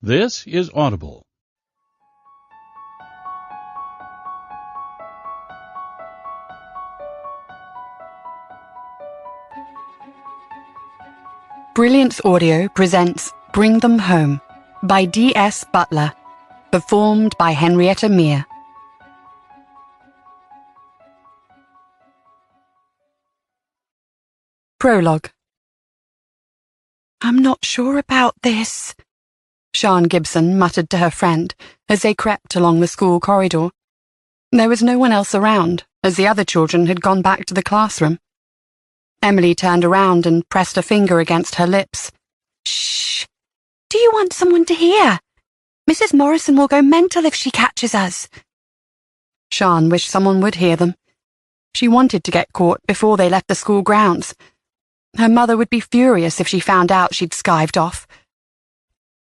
This is Audible. Brilliance Audio presents Bring Them Home by D.S. Butler, performed by Henrietta Meir. Prologue. "I'm not sure about this," Sian Gibson muttered to her friend as they crept along the school corridor. There was no one else around, as the other children had gone back to the classroom. Emily turned around and pressed a finger against her lips. "Shh! Do you want someone to hear? Mrs. Morrison will go mental if she catches us." Sian wished someone would hear them. She wanted to get caught before they left the school grounds. Her mother would be furious if she found out she'd skived off.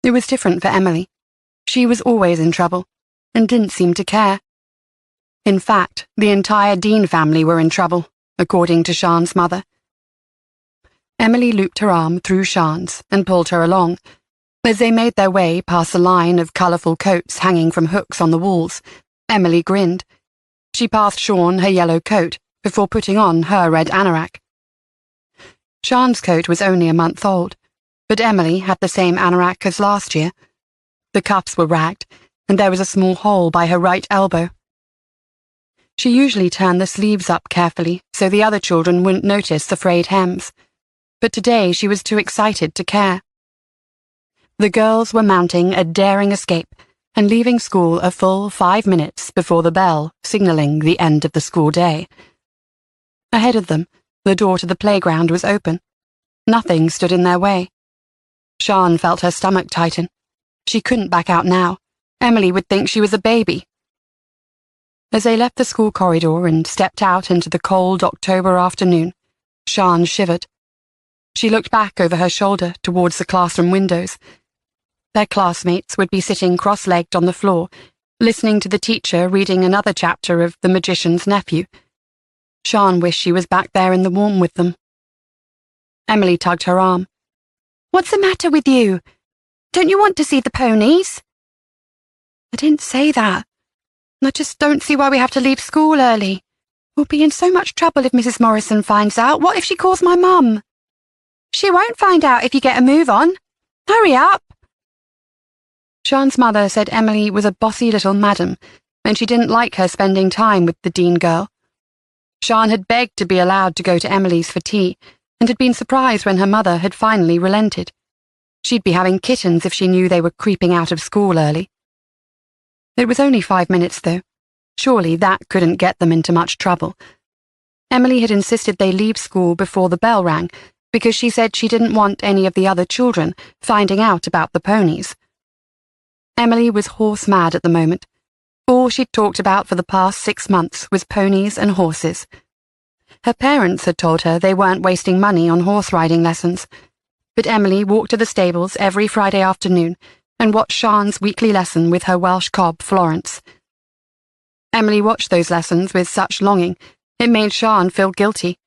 It was different for Emily. She was always in trouble, and didn't seem to care. In fact, the entire Dean family were in trouble, according to Sian's mother. Emily looped her arm through Sian's and pulled her along. As they made their way past a line of colourful coats hanging from hooks on the walls, Emily grinned. She passed Sian her yellow coat before putting on her red anorak. Sian's coat was only a month old, but Emily had the same anorak as last year. The cuffs were ragged, and there was a small hole by her right elbow. She usually turned the sleeves up carefully so the other children wouldn't notice the frayed hems, but today she was too excited to care. The girls were mounting a daring escape and leaving school a full 5 minutes before the bell, signalling the end of the school day. Ahead of them, the door to the playground was open. Nothing stood in their way. Sian felt her stomach tighten. She couldn't back out now. Emily would think she was a baby. As they left the school corridor and stepped out into the cold October afternoon, Sian shivered. She looked back over her shoulder towards the classroom windows. Their classmates would be sitting cross-legged on the floor, listening to the teacher reading another chapter of The Magician's Nephew. Sian wished she was back there in the warm with them. Emily tugged her arm. "What's the matter with you? Don't you want to see the ponies?" "I didn't say that. I just don't see why we have to leave school early. We'll be in so much trouble if Mrs. Morrison finds out. What if she calls my mum?" "She won't find out if you get a move on. Hurry up." Sian's mother said Emily was a bossy little madam, and she didn't like her spending time with the Dean girl. Sian had begged to be allowed to go to Emily's for tea, and had been surprised when her mother had finally relented. She'd be having kittens if she knew they were creeping out of school early. It was only 5 minutes, though. Surely that couldn't get them into much trouble. Emily had insisted they leave school before the bell rang, because she said she didn't want any of the other children finding out about the ponies. Emily was horse-mad at the moment. All she'd talked about for the past 6 months was ponies and horses. Her parents had told her they weren't wasting money on horse-riding lessons, but Emily walked to the stables every Friday afternoon and watched Sian's weekly lesson with her Welsh cob, Florence. Emily watched those lessons with such longing, it made Sian feel guilty.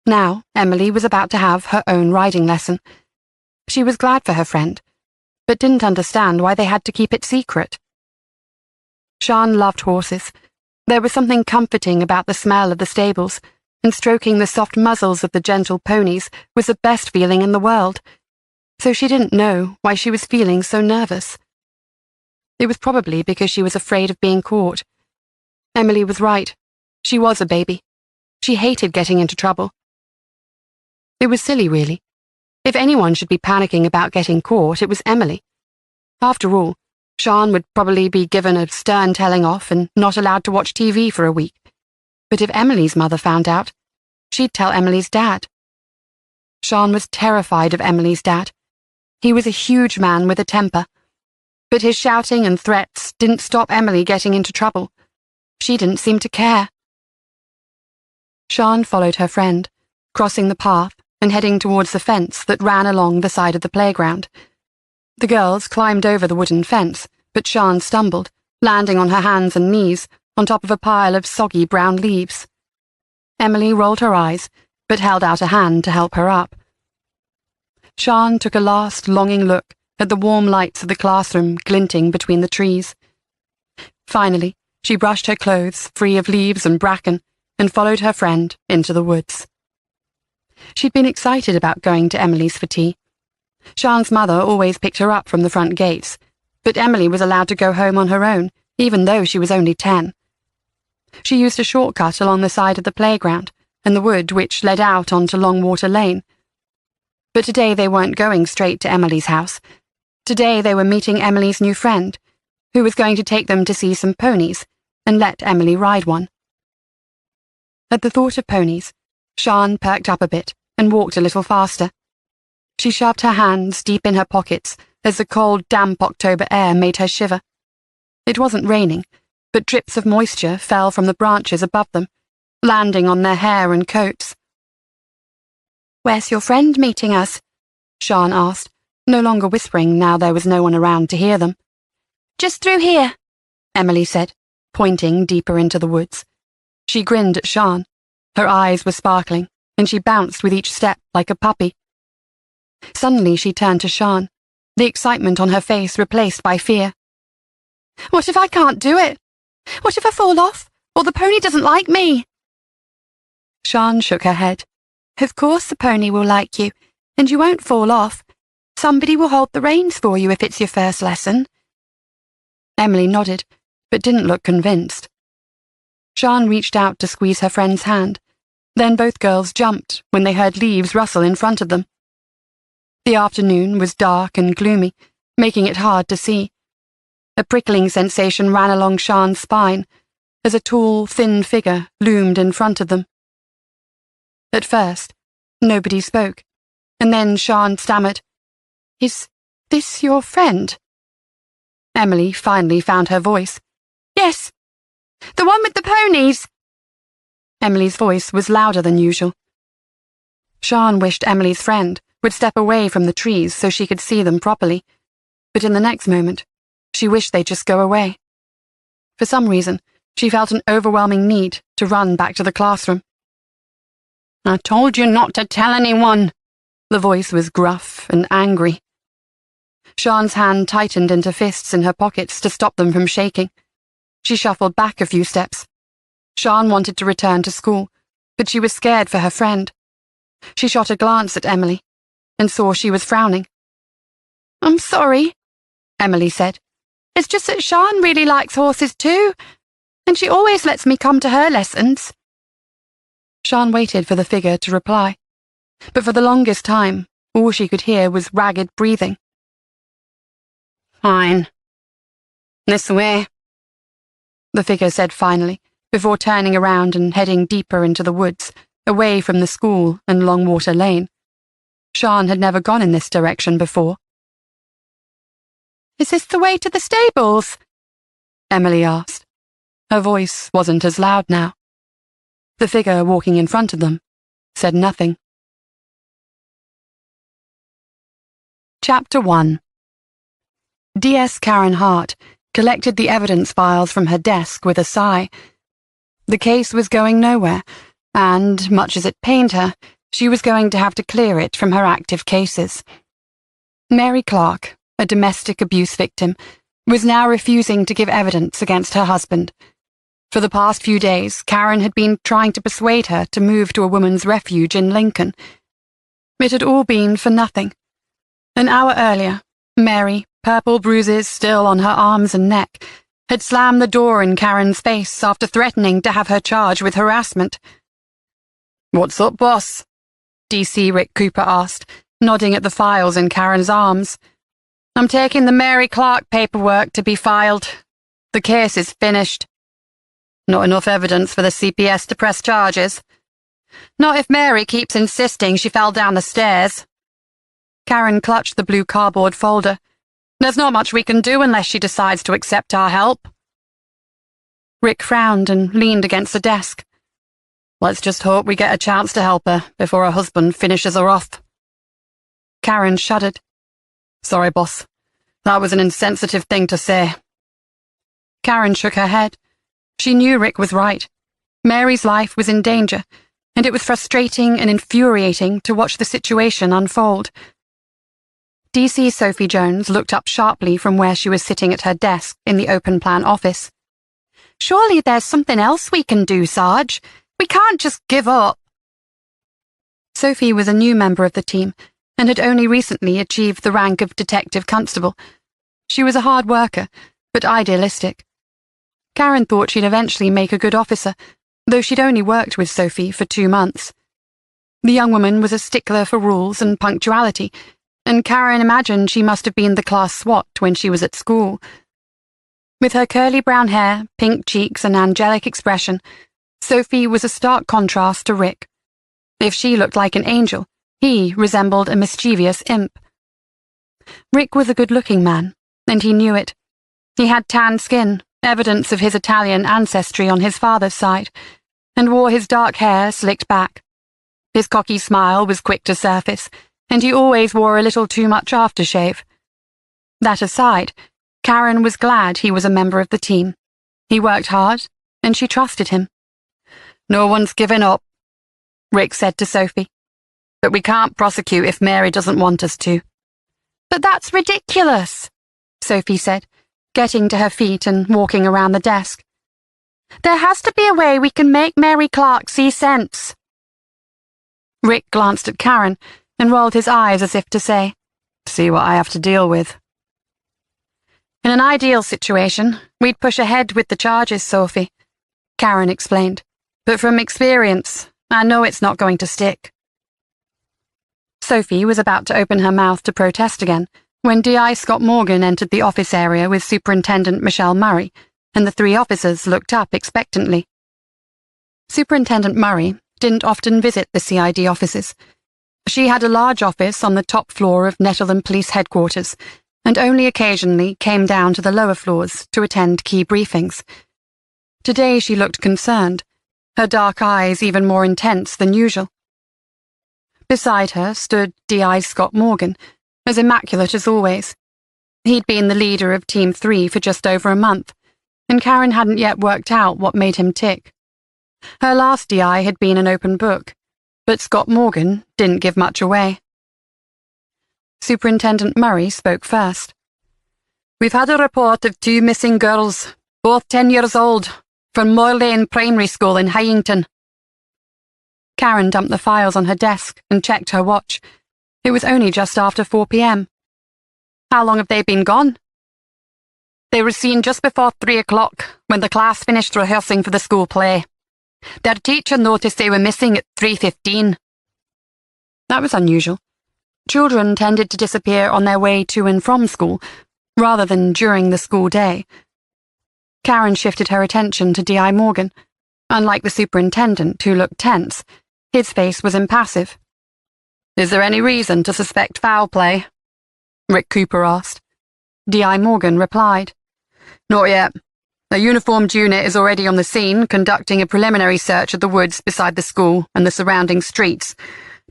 Now, Emily was about to have her own riding lesson. She was glad for her friend, but didn't understand why they had to keep it secret. Sian loved horses. There was something comforting about the smell of the stables, and stroking the soft muzzles of the gentle ponies was the best feeling in the world. So she didn't know why she was feeling so nervous. It was probably because she was afraid of being caught. Emily was right. She was a baby. She hated getting into trouble. It was silly, really. If anyone should be panicking about getting caught, it was Emily. After all, Sian would probably be given a stern telling off and not allowed to watch TV for a week. But if Emily's mother found out, she'd tell Emily's dad. Sian was terrified of Emily's dad. He was a huge man with a temper. But his shouting and threats didn't stop Emily getting into trouble. She didn't seem to care. Sian followed her friend, crossing the path and heading towards the fence that ran along the side of the playground. The girls climbed over the wooden fence, but Sian stumbled, landing on her hands and knees on top of a pile of soggy brown leaves. Emily rolled her eyes, but held out a hand to help her up. Sian took a last longing look at the warm lights of the classroom glinting between the trees. Finally, she brushed her clothes free of leaves and bracken and followed her friend into the woods. She'd been excited about going to Emily's for tea. Sian's mother always picked her up from the front gates, but Emily was allowed to go home on her own, even though she was only 10. She used a shortcut along the side of the playground and the wood which led out onto Longwater Lane. But today they weren't going straight to Emily's house. Today they were meeting Emily's new friend, who was going to take them to see some ponies and let Emily ride one. At the thought of ponies, Sian perked up a bit and walked a little faster. She shoved her hands deep in her pockets as the cold, damp October air made her shiver. It wasn't raining, but drips of moisture fell from the branches above them, landing on their hair and coats. "Where's your friend meeting us?" Sian asked, no longer whispering now there was no one around to hear them. "Just through here," Emily said, pointing deeper into the woods. She grinned at Sian. Her eyes were sparkling, and she bounced with each step like a puppy. Suddenly she turned to Sian, the excitement on her face replaced by fear. "What if I can't do it? What if I fall off, or the pony doesn't like me?" Sian shook her head. "Of course the pony will like you, and you won't fall off. Somebody will hold the reins for you if it's your first lesson." Emily nodded, but didn't look convinced. Sian reached out to squeeze her friend's hand. Then both girls jumped when they heard leaves rustle in front of them. The afternoon was dark and gloomy, making it hard to see. A prickling sensation ran along Sian's spine as a tall, thin figure loomed in front of them. At first, nobody spoke, and then Sian stammered, "Is this your friend?" Emily finally found her voice. "Yes, the one with the ponies." Emily's voice was louder than usual. Sian wished Emily's friend would step away from the trees so she could see them properly, but in the next moment, she wished they'd just go away. For some reason, she felt an overwhelming need to run back to the classroom. "I told you not to tell anyone." The voice was gruff and angry. Sian's hand tightened into fists in her pockets to stop them from shaking. She shuffled back a few steps. Sian wanted to return to school, but she was scared for her friend. She shot a glance at Emily and saw she was frowning. "I'm sorry," Emily said. "It's just that Sian really likes horses too, and she always lets me come to her lessons." Sian waited for the figure to reply, but for the longest time, all she could hear was ragged breathing. "Fine. This way," the figure said finally, before turning around and heading deeper into the woods, away from the school and Longwater Lane. Sian had never gone in this direction before. "Is this the way to the stables?" Emily asked. Her voice wasn't as loud now. The figure walking in front of them said nothing. Chapter 1. D.S. Karen Hart collected the evidence files from her desk with a sigh. The case was going nowhere, and, much as it pained her, she was going to have to clear it from her active cases. Mary Clark, a domestic abuse victim, was now refusing to give evidence against her husband. For the past few days, Karen had been trying to persuade her to move to a woman's refuge in Lincoln. It had all been for nothing. An hour earlier, Mary, purple bruises still on her arms and neck, had slammed the door in Karen's face after threatening to have her charged with harassment. "What's up, boss?" DC Rick Cooper asked, nodding at the files in Karen's arms. "I'm taking the Mary Clark paperwork to be filed. The case is finished." "Not enough evidence for the CPS to press charges?" "Not if Mary keeps insisting she fell down the stairs." Karen clutched the blue cardboard folder. "There's not much we can do unless she decides to accept our help." Rick frowned and leaned against the desk. "Let's just hope we get a chance to help her before her husband finishes her off." Karen shuddered. "Sorry, boss. That was an insensitive thing to say." Karen shook her head. She knew Rick was right. Mary's life was in danger, and it was frustrating and infuriating to watch the situation unfold. DC Sophie Jones looked up sharply from where she was sitting at her desk in the open-plan office. "Surely there's something else we can do, Sarge. We can't just give up." Sophie was a new member of the team and had only recently achieved the rank of detective constable. She was a hard worker, but idealistic. Karen thought she'd eventually make a good officer, though she'd only worked with Sophie for 2 months. The young woman was a stickler for rules and punctuality, and Karen imagined she must have been the class swot when she was at school. With her curly brown hair, pink cheeks, and angelic expression, Sophie was a stark contrast to Rick. If she looked like an angel, he resembled a mischievous imp. Rick was a good-looking man, and he knew it. He had tanned skin, evidence of his Italian ancestry on his father's side, and wore his dark hair slicked back. His cocky smile was quick to surface, and he always wore a little too much aftershave. That aside, Karen was glad he was a member of the team. He worked hard, and she trusted him. "No one's given up," Rick said to Sophie. "But we can't prosecute if Mary doesn't want us to." "But that's ridiculous," Sophie said, getting to her feet and walking around the desk. "There has to be a way we can make Mary Clark see sense." Rick glanced at Karen and rolled his eyes as if to say, "See what I have to deal with." "In an ideal situation, we'd push ahead with the charges, Sophie," Karen explained. "But from experience, I know it's not going to stick." Sophie was about to open her mouth to protest again when D.I. Scott Morgan entered the office area with Superintendent Michelle Murray, and the 3 officers looked up expectantly. Superintendent Murray didn't often visit the CID offices. She had a large office on the top floor of Nettleton Police Headquarters, and only occasionally came down to the lower floors to attend key briefings. Today she looked concerned, her dark eyes even more intense than usual. Beside her stood D.I. Scott Morgan, as immaculate as always. He'd been the leader of Team 3 for just over a month, and Karen hadn't yet worked out what made him tick. Her last DI had been an open book, but Scott Morgan didn't give much away. Superintendent Murray spoke first. "We've had a report of 2 missing girls, both 10 years old, from Moor Lane Primary School in Hyington." Karen dumped the files on her desk and checked her watch. It was only just after 4 p.m. "How long have they been gone?" "They were seen just before 3 o'clock, when the class finished rehearsing for the school play. Their teacher noticed they were missing at 3:15. That was unusual. Children tended to disappear on their way to and from school, rather than during the school day. Karen shifted her attention to D.I. Morgan. Unlike the superintendent, who looked tense, his face was impassive. "Is there any reason to suspect foul play?" Rick Cooper asked. D.I. Morgan replied, "Not yet. A uniformed unit is already on the scene, conducting a preliminary search of the woods beside the school and the surrounding streets,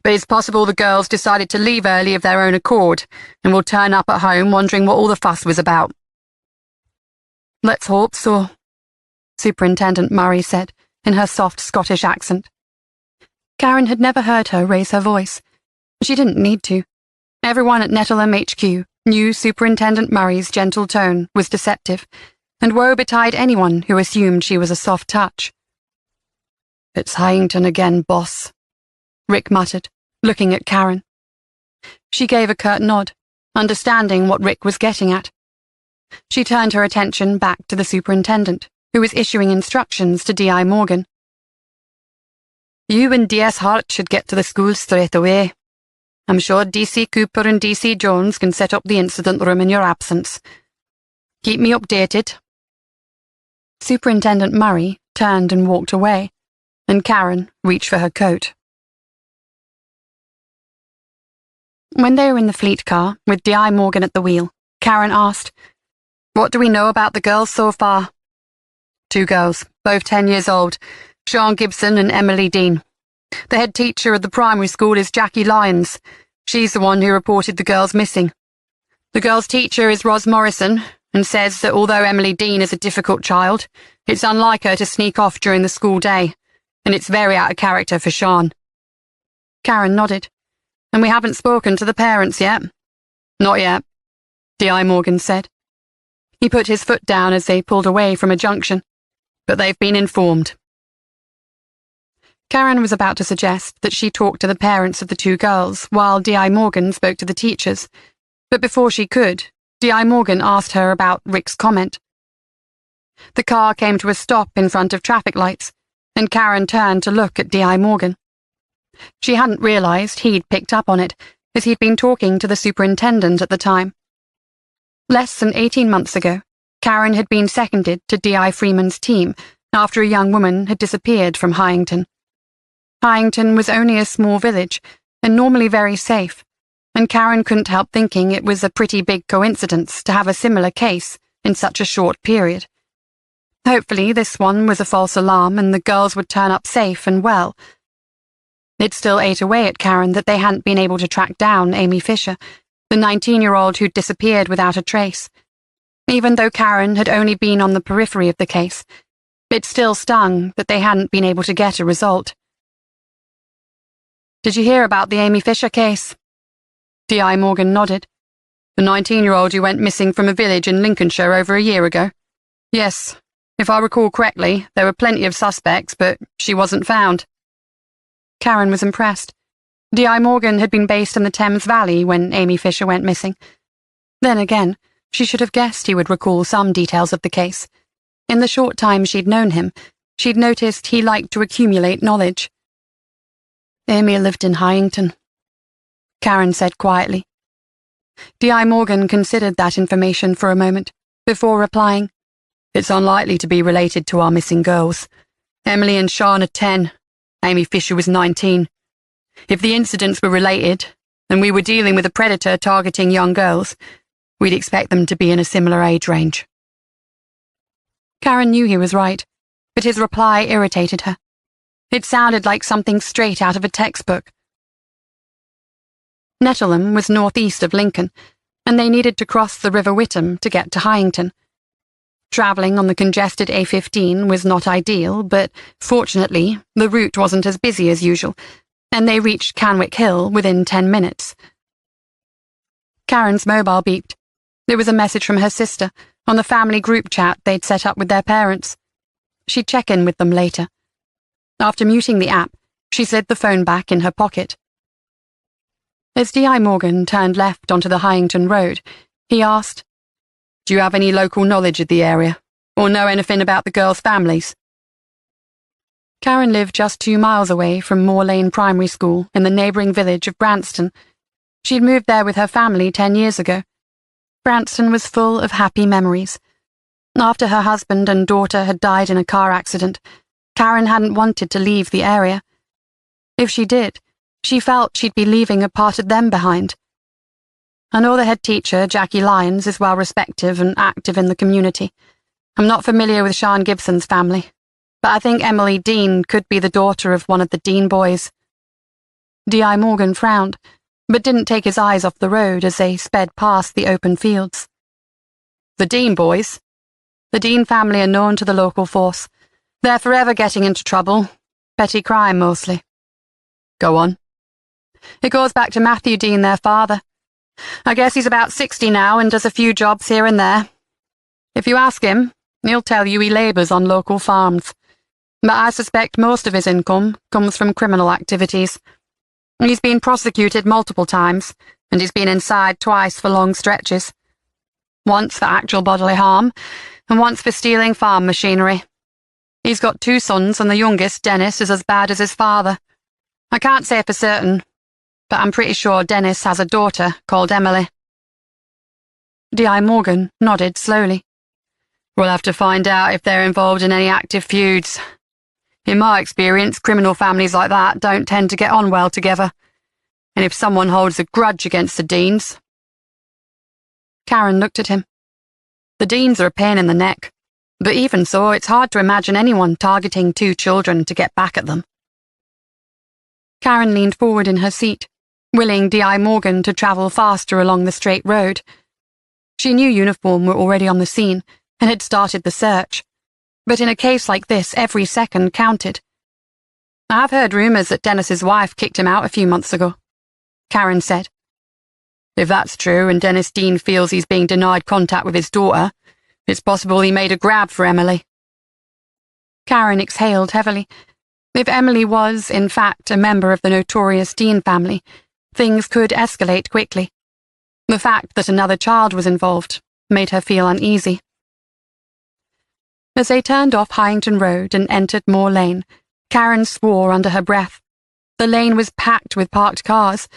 but it's possible the girls decided to leave early of their own accord and will turn up at home wondering what all the fuss was about." "Let's hope so," Superintendent Murray said in her soft Scottish accent. Karen had never heard her raise her voice. She didn't need to. Everyone at Nettleton HQ knew Superintendent Murray's gentle tone was deceptive, and woe betide anyone who assumed she was a soft touch. "It's Hyington again, boss," Rick muttered, looking at Karen. She gave a curt nod, understanding what Rick was getting at. She turned her attention back to the superintendent, who was issuing instructions to D.I. Morgan. "You and D.S. Hart should get to the school straight away. I'm sure D.C. Cooper and D.C. Jones can set up the incident room in your absence. Keep me updated." Superintendent Murray turned and walked away, and Karen reached for her coat. When they were in the fleet car, with D.I. Morgan at the wheel, Karen asked, "What do we know about the girls so far?" 2 girls, both 10 years old, Sean Gibson and Emily Dean. The head teacher of the primary school is Jackie Lyons. She's the one who reported the girls missing. The girls' teacher is Ros Morrison, and says that although Emily Dean is a difficult child, it's unlike her to sneak off during the school day, and it's very out of character for Sean. Karen nodded. "And we haven't spoken to the parents yet?" Not yet, D.I. Morgan said. He put his foot down as they pulled away from a junction, but they've been informed. Karen was about to suggest that she talk to the parents of the two girls while D.I. Morgan spoke to the teachers, but before she could, D.I. Morgan asked her about Rick's comment. The car came to a stop in front of traffic lights, and Karen turned to look at D.I. Morgan. She hadn't realized he'd picked up on it, as he'd been talking to the superintendent at the time. Less than 18 months ago, Karen had been seconded to D.I. Freeman's team after a young woman had disappeared from Hyington. Hyington was only a small village, and normally very safe, and Karen couldn't help thinking it was a pretty big coincidence to have a similar case in such a short period. Hopefully this one was a false alarm and the girls would turn up safe and well. It still ate away at Karen that they hadn't been able to track down Amy Fisher, the 19-year-old who'd disappeared without a trace. Even though Karen had only been on the periphery of the case, it still stung that they hadn't been able to get a result. Did you hear about the Amy Fisher case? D.I. Morgan nodded. The 19-year-old who went missing from a village in Lincolnshire over a year ago? Yes. If I recall correctly, there were plenty of suspects, but she wasn't found. Karen was impressed. D.I. Morgan had been based in the Thames Valley when Amy Fisher went missing. Then again, she should have guessed he would recall some details of the case. In the short time she'd known him, she'd noticed he liked to accumulate knowledge. Amy lived in Hyington, Karen said quietly. D.I. Morgan considered that information for a moment, before replying, It's unlikely to be related to our missing girls. Emily and Sean are 10. Amy Fisher was 19. If the incidents were related, and we were dealing with a predator targeting young girls, we'd expect them to be in a similar age range. Karen knew he was right, but his reply irritated her. It sounded like something straight out of a textbook. Nettleham was northeast of Lincoln, and they needed to cross the River Witham to get to Hyington. Travelling on the congested A15 was not ideal, but fortunately, the route wasn't as busy as usual, and they reached Canwick Hill within 10 minutes. Karen's mobile beeped. There was a message from her sister on the family group chat they'd set up with their parents. She'd check in with them later. After muting the app, she slid the phone back in her pocket. As D.I. Morgan turned left onto the Hyington Road, he asked, Do you have any local knowledge of the area, or know anything about the girls' families? Karen lived just 2 miles away from Moor Lane Primary School in the neighbouring village of Branston. She'd moved there with her family 10 years ago. Branston was full of happy memories. After her husband and daughter had died in a car accident, Karen hadn't wanted to leave the area. If she did, she felt she'd be leaving a part of them behind. I know the head teacher, Jackie Lyons, is well respected and active in the community. I'm not familiar with Sean Gibson's family, but I think Emily Dean could be the daughter of one of the Dean boys. D.I. Morgan frowned, but didn't take his eyes off the road as they sped past the open fields. The Dean boys? The Dean family are known to the local force. They're forever getting into trouble. Petty crime, mostly. Go on. It goes back to Matthew Dean, their father. I guess he's about 60 now and does a few jobs here and there. If you ask him, he'll tell you he labours on local farms. But I suspect most of his income comes from criminal activities. He's been prosecuted multiple times, and he's been inside twice for long stretches. Once for actual bodily harm, and once for stealing farm machinery. He's got 2 sons, and the youngest, Dennis, is as bad as his father. I can't say for certain, but I'm pretty sure Dennis has a daughter called Emily. D.I. Morgan nodded slowly. We'll have to find out if they're involved in any active feuds. In my experience, criminal families like that don't tend to get on well together. And if someone holds a grudge against the Deans... Karen looked at him. The Deans are a pain in the neck, but even so, it's hard to imagine anyone targeting 2 children to get back at them. Karen leaned forward in her seat, willing D.I. Morgan to travel faster along the straight road. She knew Uniform were already on the scene and had started the search, but in a case like this, every second counted. I've heard rumours that Dennis's wife kicked him out a few months ago, Karen said. If that's true and Dennis Dean feels he's being denied contact with his daughter, it's possible he made a grab for Emily. Karen exhaled heavily. If Emily was, in fact, a member of the notorious Dean family, things could escalate quickly. The fact that another child was involved made her feel uneasy. As they turned off Hyington Road and entered Moore Lane, Karen swore under her breath. The lane was packed with parked cars,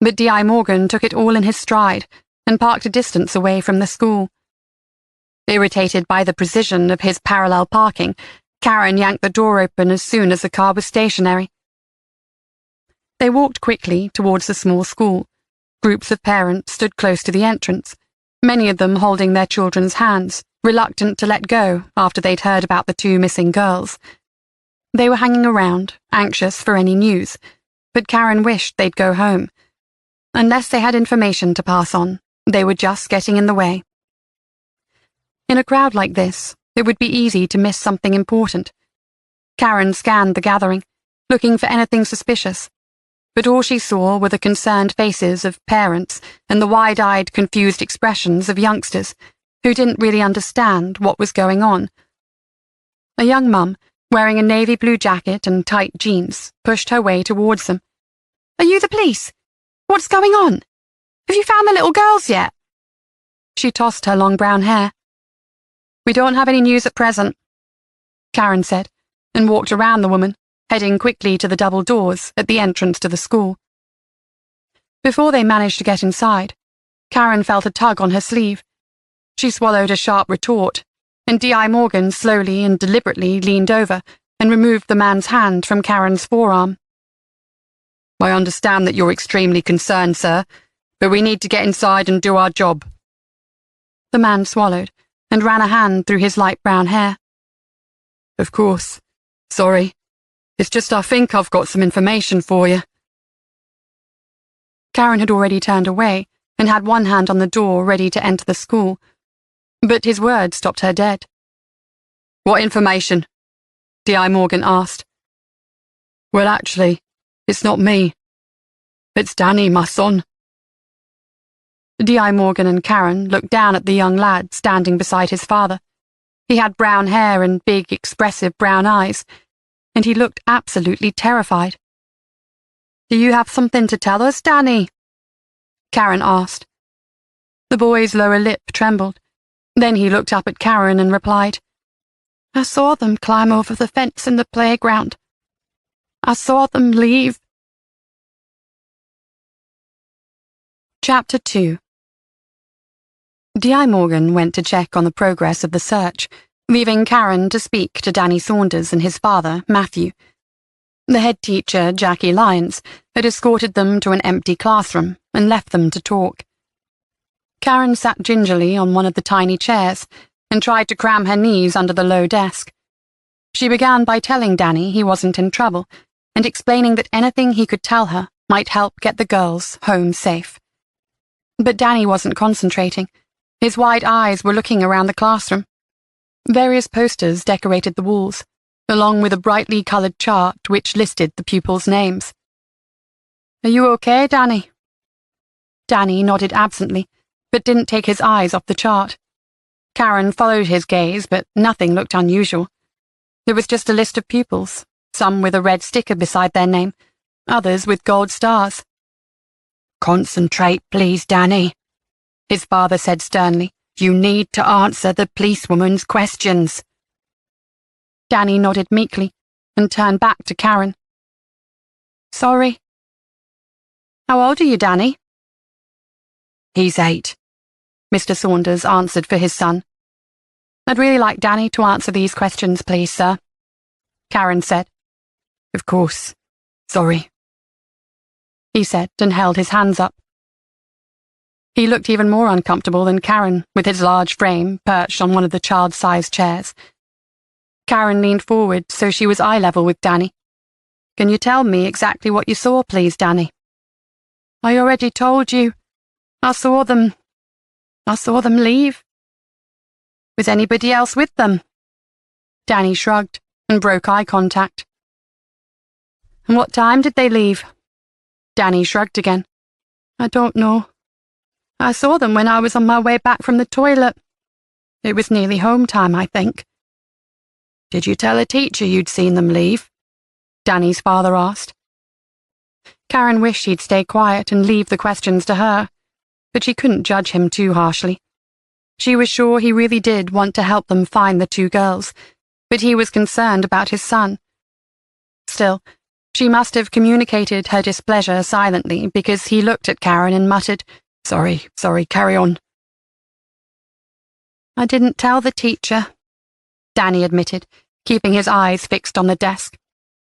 but D.I. Morgan took it all in his stride and parked a distance away from the school. Irritated by the precision of his parallel parking, Karen yanked the door open as soon as the car was stationary. They walked quickly towards the small school. Groups of parents stood close to the entrance, many of them holding their children's hands, reluctant to let go after they'd heard about the two missing girls. They were hanging around, anxious for any news, but Karen wished they'd go home. Unless they had information to pass on, they were just getting in the way. In a crowd like this, it would be easy to miss something important. Karen scanned the gathering, looking for anything suspicious, but all she saw were the concerned faces of parents and the wide-eyed, confused expressions of youngsters who didn't really understand what was going on. A young mum, wearing a navy blue jacket and tight jeans, pushed her way towards them. "Are you the police? What's going on? Have you found the little girls yet?" She tossed her long brown hair. "We don't have any news at present," Karen said, and walked around the woman, heading quickly to the double doors at the entrance to the school. Before they managed to get inside, Karen felt a tug on her sleeve. She swallowed a sharp retort, and D.I. Morgan slowly and deliberately leaned over and removed the man's hand from Karen's forearm. "I understand that you're extremely concerned, sir, but we need to get inside and do our job." The man swallowed and ran a hand through his light brown hair. "Of course. Sorry. It's just I think I've got some information for you." Karen had already turned away and had one hand on the door ready to enter the school, but his words stopped her dead. "What information?" D.I. Morgan asked. "Well, actually, it's not me. It's Danny, my son." D.I. Morgan and Karen looked down at the young lad standing beside his father. He had brown hair and big, expressive brown eyes, and he looked absolutely terrified. "Do you have something to tell us, Danny?" Karen asked. The boy's lower lip trembled. Then he looked up at Karen and replied, "I saw them climb over the fence in the playground. I saw them leave." Chapter 2. D.I. Morgan went to check on the progress of the search, leaving Karen to speak to Danny Saunders and his father, Matthew. The head teacher, Jackie Lyons, had escorted them to an empty classroom and left them to talk. Karen sat gingerly on one of the tiny chairs and tried to cram her knees under the low desk. She began by telling Danny he wasn't in trouble and explaining that anything he could tell her might help get the girls home safe. But Danny wasn't concentrating. His wide eyes were looking around the classroom. Various posters decorated the walls, along with a brightly coloured chart which listed the pupils' names. "Are you okay, Danny?" Danny nodded absently, but didn't take his eyes off the chart. Karen followed his gaze, but nothing looked unusual. There was just a list of pupils, some with a red sticker beside their name, others with gold stars. "Concentrate, please, Danny," his father said sternly. "You need to answer the policewoman's questions." Danny nodded meekly and turned back to Karen. "Sorry." "How old are you, Danny?" "He's 8, Mr. Saunders answered for his son. "I'd really like Danny to answer these questions, please, sir," Karen said. "Of course. Sorry," he said and held his hands up. He looked even more uncomfortable than Karen, with his large frame perched on one of the child-sized chairs. Karen leaned forward so she was eye-level with Danny. "Can you tell me exactly what you saw, please, Danny?" "I already told you. I saw them leave." "Was anybody else with them?" Danny shrugged and broke eye contact. "And what time did they leave?" Danny shrugged again. "I don't know. I saw them when I was on my way back from the toilet. It was nearly home time, I think." "Did you tell a teacher you'd seen them leave?" Danny's father asked. Karen wished he'd stay quiet and leave the questions to her, but she couldn't judge him too harshly. She was sure he really did want to help them find the two girls, but he was concerned about his son. Still, she must have communicated her displeasure silently because he looked at Karen and muttered, Sorry, carry on." "I didn't tell the teacher," Danny admitted, keeping his eyes fixed on the desk.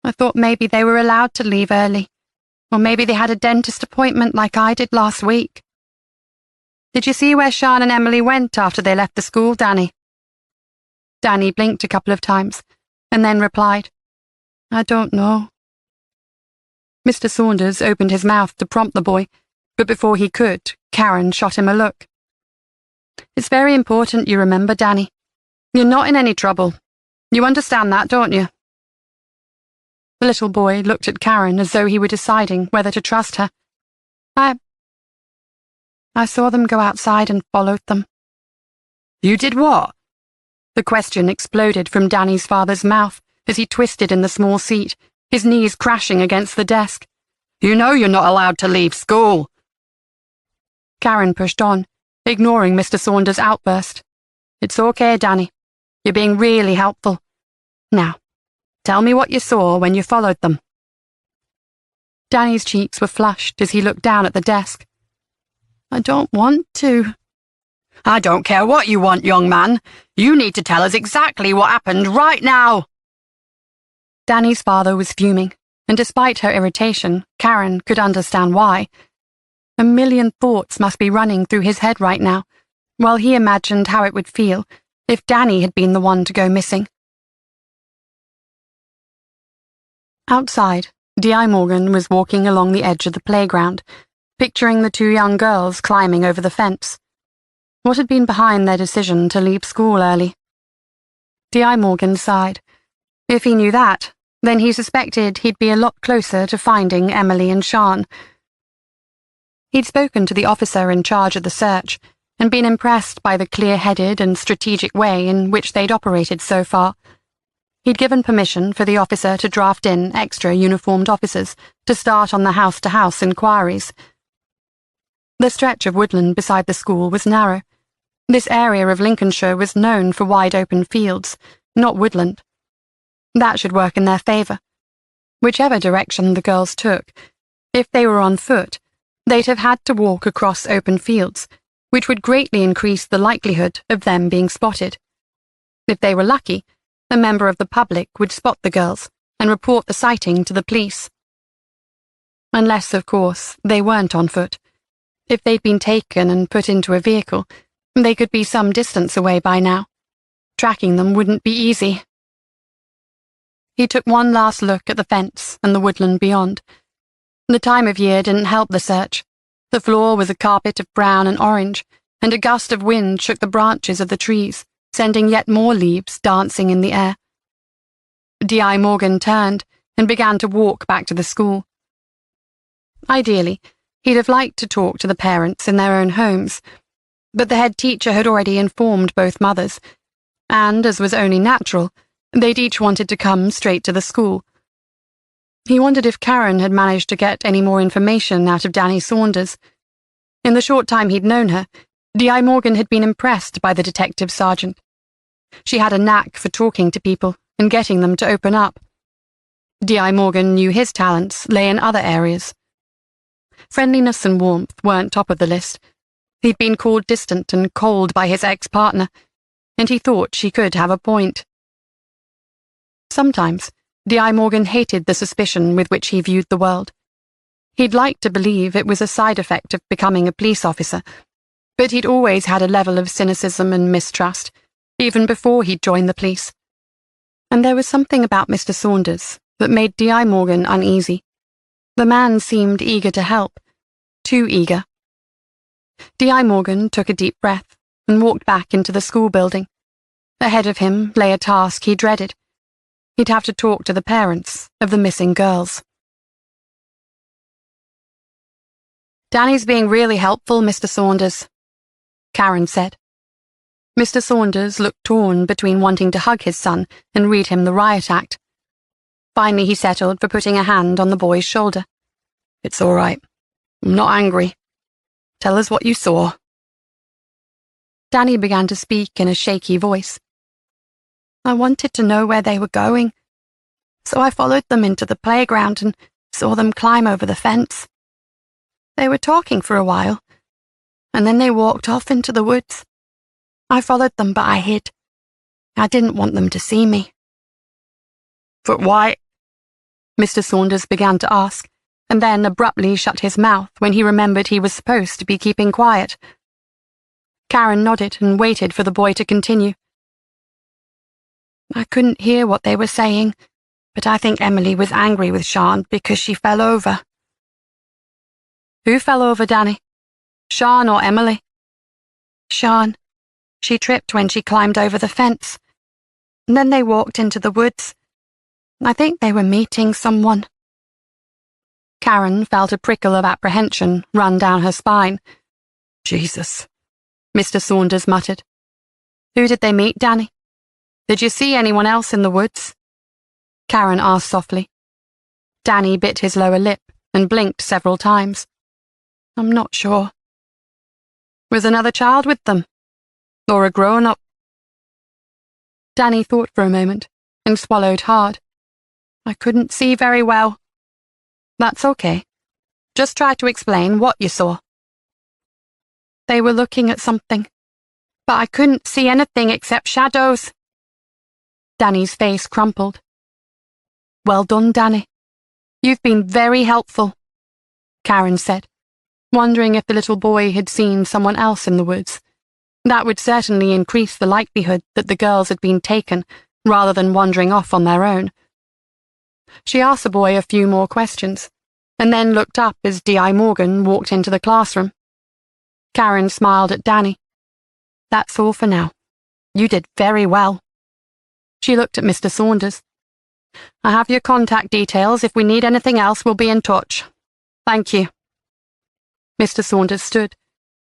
"I thought maybe they were allowed to leave early, or maybe they had a dentist appointment like I did last week." "Did you see where Sean and Emily went after they left the school, Danny?" Danny blinked a couple of times, and then replied, "I don't know." Mr. Saunders opened his mouth to prompt the boy, but before he could, Karen shot him a look. "It's very important you remember, Danny. You're not in any trouble. You understand that, don't you?" The little boy looked at Karen as though he were deciding whether to trust her. I saw them go outside and followed them." "You did what?" The question exploded from Danny's father's mouth as he twisted in the small seat, his knees crashing against the desk. "You know you're not allowed to leave school." Karen pushed on, ignoring Mr. Saunders' outburst. "It's okay, Danny. You're being really helpful. Now, tell me what you saw when you followed them." Danny's cheeks were flushed as he looked down at the desk. "I don't want to." "I don't care what you want, young man. You need to tell us exactly what happened right now." Danny's father was fuming, and despite her irritation, Karen could understand why. A million thoughts must be running through his head right now, while he imagined how it would feel if Danny had been the one to go missing. Outside, D.I. Morgan was walking along the edge of the playground, picturing the two young girls climbing over the fence. What had been behind their decision to leave school early? D.I. Morgan sighed. If he knew that, then he suspected he'd be a lot closer to finding Emily and Sean. He'd spoken to the officer in charge of the search and been impressed by the clear-headed and strategic way in which they'd operated so far. He'd given permission for the officer to draft in extra uniformed officers to start on the house-to-house inquiries. The stretch of woodland beside the school was narrow. This area of Lincolnshire was known for wide-open fields, not woodland. That should work in their favour. Whichever direction the girls took, if they were on foot, they'd have had to walk across open fields, which would greatly increase the likelihood of them being spotted. If they were lucky, a member of the public would spot the girls and report the sighting to the police. Unless, of course, they weren't on foot. If they'd been taken and put into a vehicle, they could be some distance away by now. Tracking them wouldn't be easy. He took one last look at the fence and the woodland beyond. The time of year didn't help the search. The floor was a carpet of brown and orange, and a gust of wind shook the branches of the trees, sending yet more leaves dancing in the air. D.I. Morgan turned and began to walk back to the school. Ideally, he'd have liked to talk to the parents in their own homes, but the head teacher had already informed both mothers, and, as was only natural, they'd each wanted to come straight to the school. He wondered if Karen had managed to get any more information out of Danny Saunders. In the short time he'd known her, D.I. Morgan had been impressed by the detective sergeant. She had a knack for talking to people and getting them to open up. D.I. Morgan knew his talents lay in other areas. Friendliness and warmth weren't top of the list. He'd been called distant and cold by his ex-partner, and he thought she could have a point. Sometimes, D.I. Morgan hated the suspicion with which he viewed the world. He'd like to believe it was a side effect of becoming a police officer, but he'd always had a level of cynicism and mistrust, even before he'd joined the police. And there was something about Mr. Saunders that made D.I. Morgan uneasy. The man seemed eager to help, too eager. D.I. Morgan took a deep breath and walked back into the school building. Ahead of him lay a task he dreaded. He'd have to talk to the parents of the missing girls. "Danny's being really helpful, Mr. Saunders," Karen said. Mr. Saunders looked torn between wanting to hug his son and read him the riot act. Finally he settled for putting a hand on the boy's shoulder. "It's all right. I'm not angry. Tell us what you saw." Danny began to speak in a shaky voice. "I wanted to know where they were going, so I followed them into the playground and saw them climb over the fence. They were talking for a while, and then they walked off into the woods. I followed them, but I hid. I didn't want them to see me." "But why?" Mr. Saunders began to ask, and then abruptly shut his mouth when he remembered he was supposed to be keeping quiet. Karen nodded and waited for the boy to continue. "I couldn't hear what they were saying, but I think Emily was angry with Sian because she fell over." "Who fell over, Danny? Sian or Emily?" "Sian. She tripped when she climbed over the fence. And then they walked into the woods. I think they were meeting someone." Karen felt a prickle of apprehension run down her spine. "Jesus," Mr. Saunders muttered. "Who did they meet, Danny? Did you see anyone else in the woods?" Karen asked softly. Danny bit his lower lip and blinked several times. "I'm not sure." "Was another child with them? Or a grown-up?" Danny thought for a moment and swallowed hard. "I couldn't see very well." "That's okay. Just try to explain what you saw." "They were looking at something, but I couldn't see anything except shadows." Danny's face crumpled. "Well done, Danny. You've been very helpful," Karen said, wondering if the little boy had seen someone else in the woods. That would certainly increase the likelihood that the girls had been taken rather than wandering off on their own. She asked the boy a few more questions, and then looked up as D.I. Morgan walked into the classroom. Karen smiled at Danny. "That's all for now. You did very well." She looked at Mr. Saunders. "I have your contact details. If we need anything else, we'll be in touch. Thank you." Mr. Saunders stood,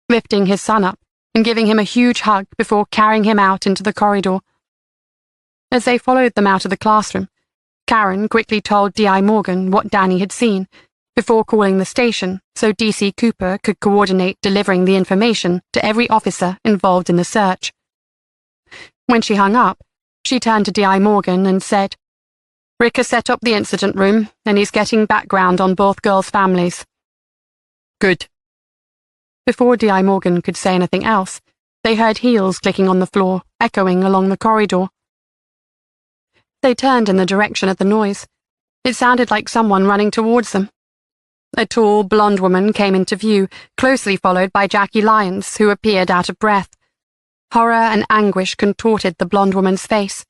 lifting his son up and giving him a huge hug before carrying him out into the corridor. As they followed them out of the classroom, Karen quickly told D.I. Morgan what Danny had seen, before calling the station so D.C. Cooper could coordinate delivering the information to every officer involved in the search. When she hung up, she turned to D.I. Morgan and said, "Rick has set up the incident room, and he's getting background on both girls' families." "Good." Before D.I. Morgan could say anything else, they heard heels clicking on the floor, echoing along the corridor. They turned in the direction of the noise. It sounded like someone running towards them. A tall, blonde woman came into view, closely followed by Jackie Lyons, who appeared out of breath. Horror and anguish contorted the blonde woman's face.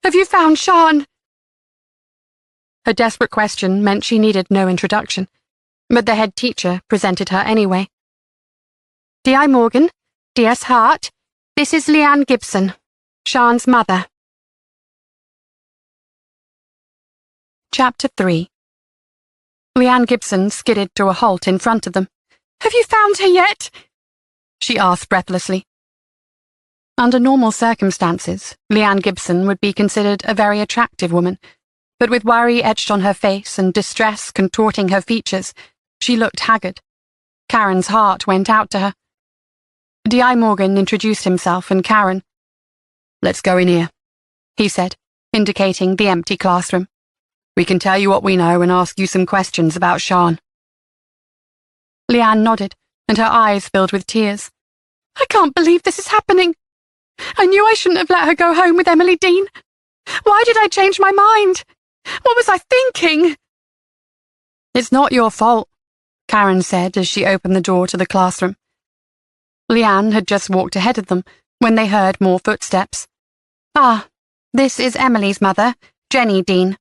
"Have you found Sian?" Her desperate question meant she needed no introduction, but the head teacher presented her anyway. "D.I. Morgan, D.S. Hart, this is Leanne Gibson, Sian's mother." Chapter 3. Leanne Gibson skidded to a halt in front of them. "Have you found her yet?" she asked breathlessly. Under normal circumstances, Leanne Gibson would be considered a very attractive woman, but with worry etched on her face and distress contorting her features, she looked haggard. Karen's heart went out to her. D.I. Morgan introduced himself and Karen. "Let's go in here," he said, indicating the empty classroom. "We can tell you what we know and ask you some questions about Sian." Leanne nodded, and her eyes filled with tears. "I can't believe this is happening. I knew I shouldn't have let her go home with Emily Dean. Why did I change my mind? What was I thinking?" "It's not your fault," Karen said as she opened the door to the classroom. Leanne had just walked ahead of them when they heard more footsteps. "Ah, this is Emily's mother, Jenny Dean,"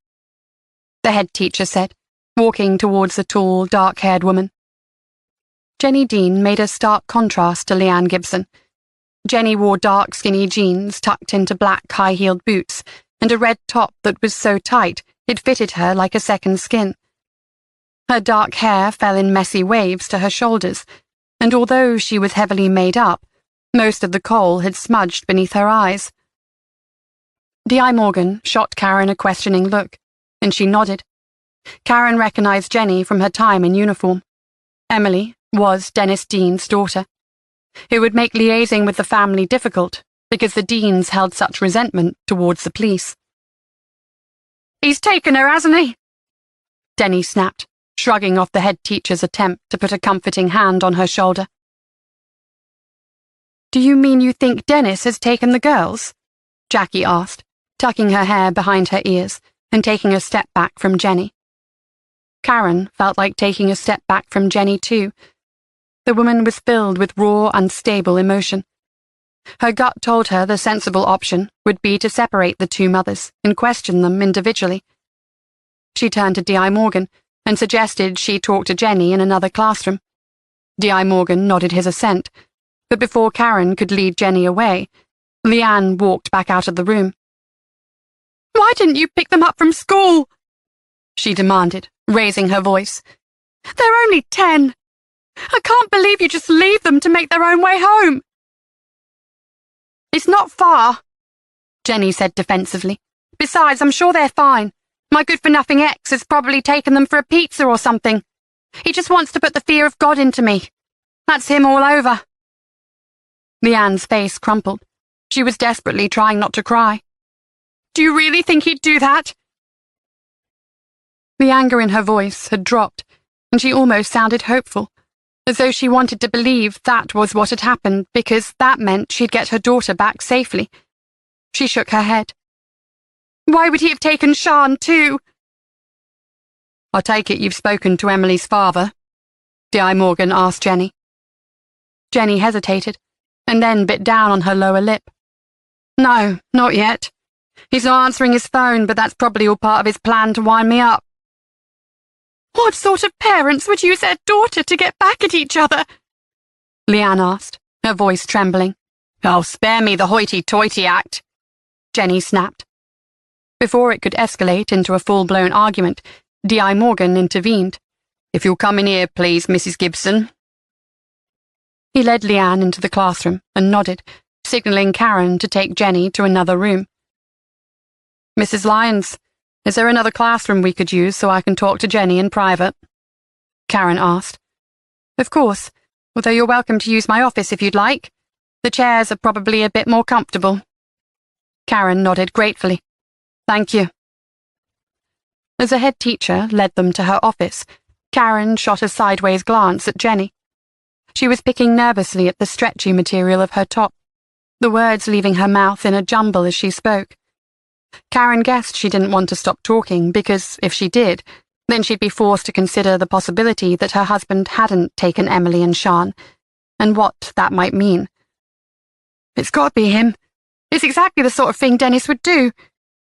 the head teacher said, walking towards the tall, dark-haired woman. Jenny Dean made a stark contrast to Leanne Gibson. Jenny wore dark, skinny jeans tucked into black, high-heeled boots and a red top that was so tight it fitted her like a second skin. Her dark hair fell in messy waves to her shoulders, and although she was heavily made up, most of the kohl had smudged beneath her eyes. D.I. Morgan shot Karen a questioning look, and she nodded. Karen recognized Jenny from her time in uniform. Emily was Dennis Dean's daughter. It would make liaising with the family difficult, because the Deans held such resentment towards the police. "He's taken her, hasn't he?" Denny snapped, shrugging off the head teacher's attempt to put a comforting hand on her shoulder. "Do you mean you think Dennis has taken the girls?" Jackie asked, tucking her hair behind her ears and taking a step back from Jenny. Karen felt like taking a step back from Jenny too. The woman was filled with raw, unstable emotion. Her gut told her the sensible option would be to separate the two mothers and question them individually. She turned to D.I. Morgan and suggested she talk to Jenny in another classroom. D.I. Morgan nodded his assent, but before Karen could lead Jenny away, Leanne walked back out of the room. "Why didn't you pick them up from school?" she demanded, raising her voice. "They're only 10. I can't believe you just leave them to make their own way home." "It's not far," Jenny said defensively. "Besides, I'm sure they're fine. My good-for-nothing ex has probably taken them for a pizza or something. He just wants to put the fear of God into me. That's him all over." Leanne's face crumpled. She was desperately trying not to cry. "Do you really think he'd do that?" The anger in her voice had dropped, and she almost sounded hopeful, as though she wanted to believe that was what had happened because that meant she'd get her daughter back safely. She shook her head. "Why would he have taken Sian too?" "I take it you've spoken to Emily's father?" D.I. Morgan asked Jenny. Jenny hesitated, and then bit down on her lower lip. "No, not yet. He's not answering his phone, but that's probably all part of his plan to wind me up." "What sort of parents would use their daughter to get back at each other?" Leanne asked, her voice trembling. "Oh, spare me the hoity-toity act," Jenny snapped. Before it could escalate into a full-blown argument, D.I. Morgan intervened. "If you'll come in here, please, Mrs. Gibson." He led Leanne into the classroom and nodded, signaling Karen to take Jenny to another room. "Mrs. Lyons, is there another classroom we could use so I can talk to Jenny in private?" Karen asked. "Of course, although you're welcome to use my office if you'd like. The chairs are probably a bit more comfortable." Karen nodded gratefully. "Thank you." As a head teacher led them to her office, Karen shot a sideways glance at Jenny. She was picking nervously at the stretchy material of her top, the words leaving her mouth in a jumble as she spoke. Karen guessed she didn't want to stop talking because, if she did, then she'd be forced to consider the possibility that her husband hadn't taken Emily and Sian, and what that might mean. "It's got to be him. It's exactly the sort of thing Dennis would do.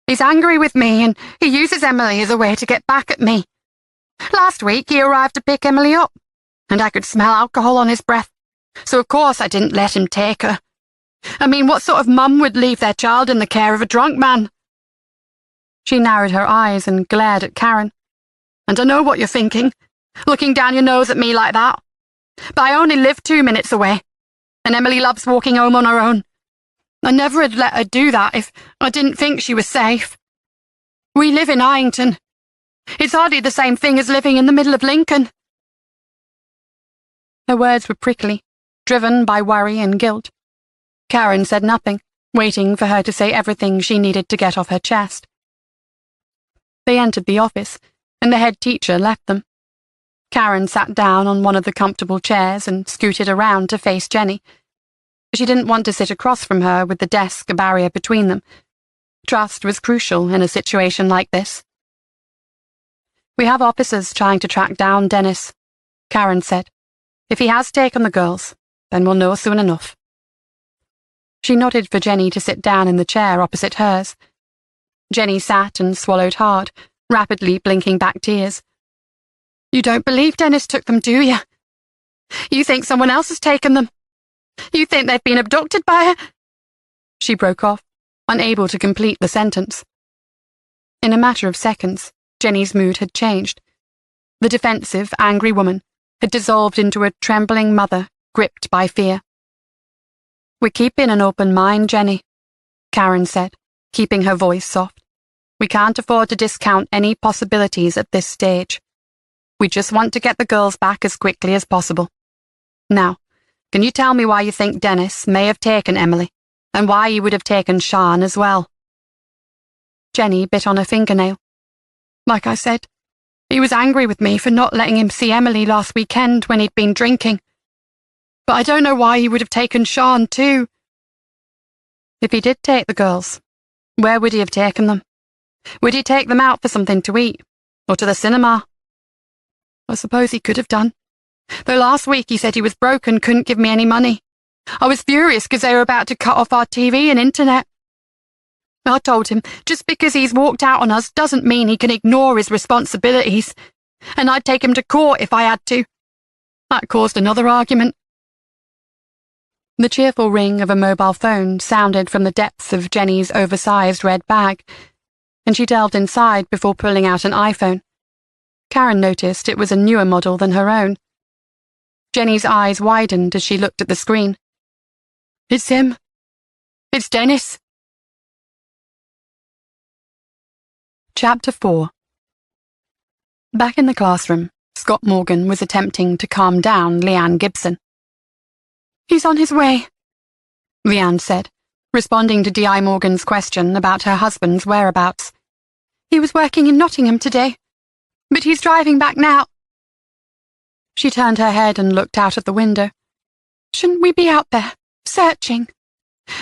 He's angry with me, and he uses Emily as a way to get back at me. Last week he arrived to pick Emily up, and I could smell alcohol on his breath, so of course I didn't let him take her. I mean, what sort of mum would leave their child in the care of a drunk man?" She narrowed her eyes and glared at Karen. "And I know what you're thinking, looking down your nose at me like that. But I only live 2 minutes away, and Emily loves walking home on her own. I never had let her do that if I didn't think she was safe. We live in Ironton. It's hardly the same thing as living in the middle of Lincoln." Her words were prickly, driven by worry and guilt. Karen said nothing, waiting for her to say everything she needed to get off her chest. They entered the office, and the head teacher left them. Karen sat down on one of the comfortable chairs and scooted around to face Jenny. She didn't want to sit across from her with the desk a barrier between them. Trust was crucial in a situation like this. "We have officers trying to track down Dennis," Karen said. "If he has taken the girls, then we'll know soon enough." She nodded for Jenny to sit down in the chair opposite hers. Jenny sat and swallowed hard, rapidly blinking back tears. "You don't believe Dennis took them, do you? You think someone else has taken them? You think they've been abducted by her?" She broke off, unable to complete the sentence. In a matter of seconds, Jenny's mood had changed. The defensive, angry woman had dissolved into a trembling mother gripped by fear. "We're keeping an open mind, Jenny," Karen said, keeping her voice soft. "We can't afford to discount any possibilities at this stage. We just want to get the girls back as quickly as possible. Now, can you tell me why you think Dennis may have taken Emily, and why he would have taken Sian as well?" Jenny bit on her fingernail. "Like I said, he was angry with me for not letting him see Emily last weekend when he'd been drinking. But I don't know why he would have taken Sian too." "If he did take the girls, where would he have taken them? Would he take them out for something to eat, or to the cinema?" "I suppose he could have done. Though last week he said he was broke and couldn't give me any money. I was furious because they were about to cut off our TV and internet. I told him just because he's walked out on us doesn't mean he can ignore his responsibilities, and I'd take him to court if I had to. That caused another argument." The cheerful ring of a mobile phone sounded from the depths of Jenny's oversized red bag, and she delved inside before pulling out an iPhone. Karen noticed it was a newer model than her own. Jenny's eyes widened as she looked at the screen. "It's him. It's Dennis." Chapter 4. Back in the classroom, Scott Morgan was attempting to calm down Leanne Gibson. "He's on his way," Leanne said, responding to D.I. Morgan's question about her husband's whereabouts. "He was working in Nottingham today, but he's driving back now." She turned her head and looked out at the window. "Shouldn't we be out there, searching?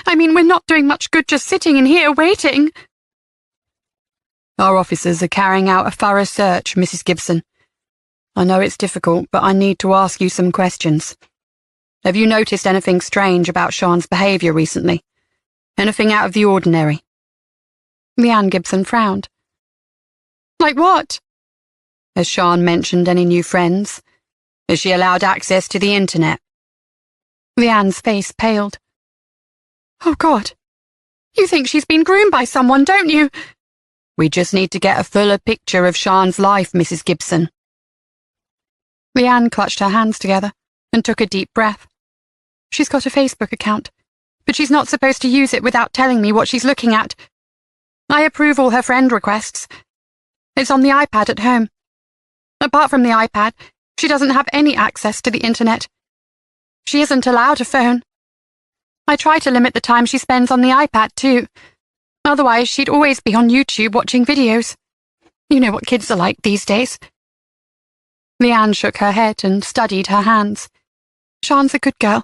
I mean, we're not doing much good just sitting in here waiting." "Our officers are carrying out a thorough search, Mrs. Gibson. I know it's difficult, but I need to ask you some questions. Have you noticed anything strange about Sian's behaviour recently? Anything out of the ordinary?" Leanne Gibson frowned. "Like what?" "Has Sian mentioned any new friends? Has she allowed access to the internet?" Leanne's face paled. "Oh, God. You think she's been groomed by someone, don't you?" "We just need to get a fuller picture of Sian's life, Mrs. Gibson." Leanne clutched her hands together and took a deep breath. "She's got a Facebook account, but she's not supposed to use it without telling me what she's looking at. I approve all her friend requests. It's on the iPad at home. Apart from the iPad, she doesn't have any access to the internet. She isn't allowed a phone. I try to limit the time she spends on the iPad, too. Otherwise, she'd always be on YouTube watching videos. You know what kids are like these days." Leanne shook her head and studied her hands. "Sian's a good girl.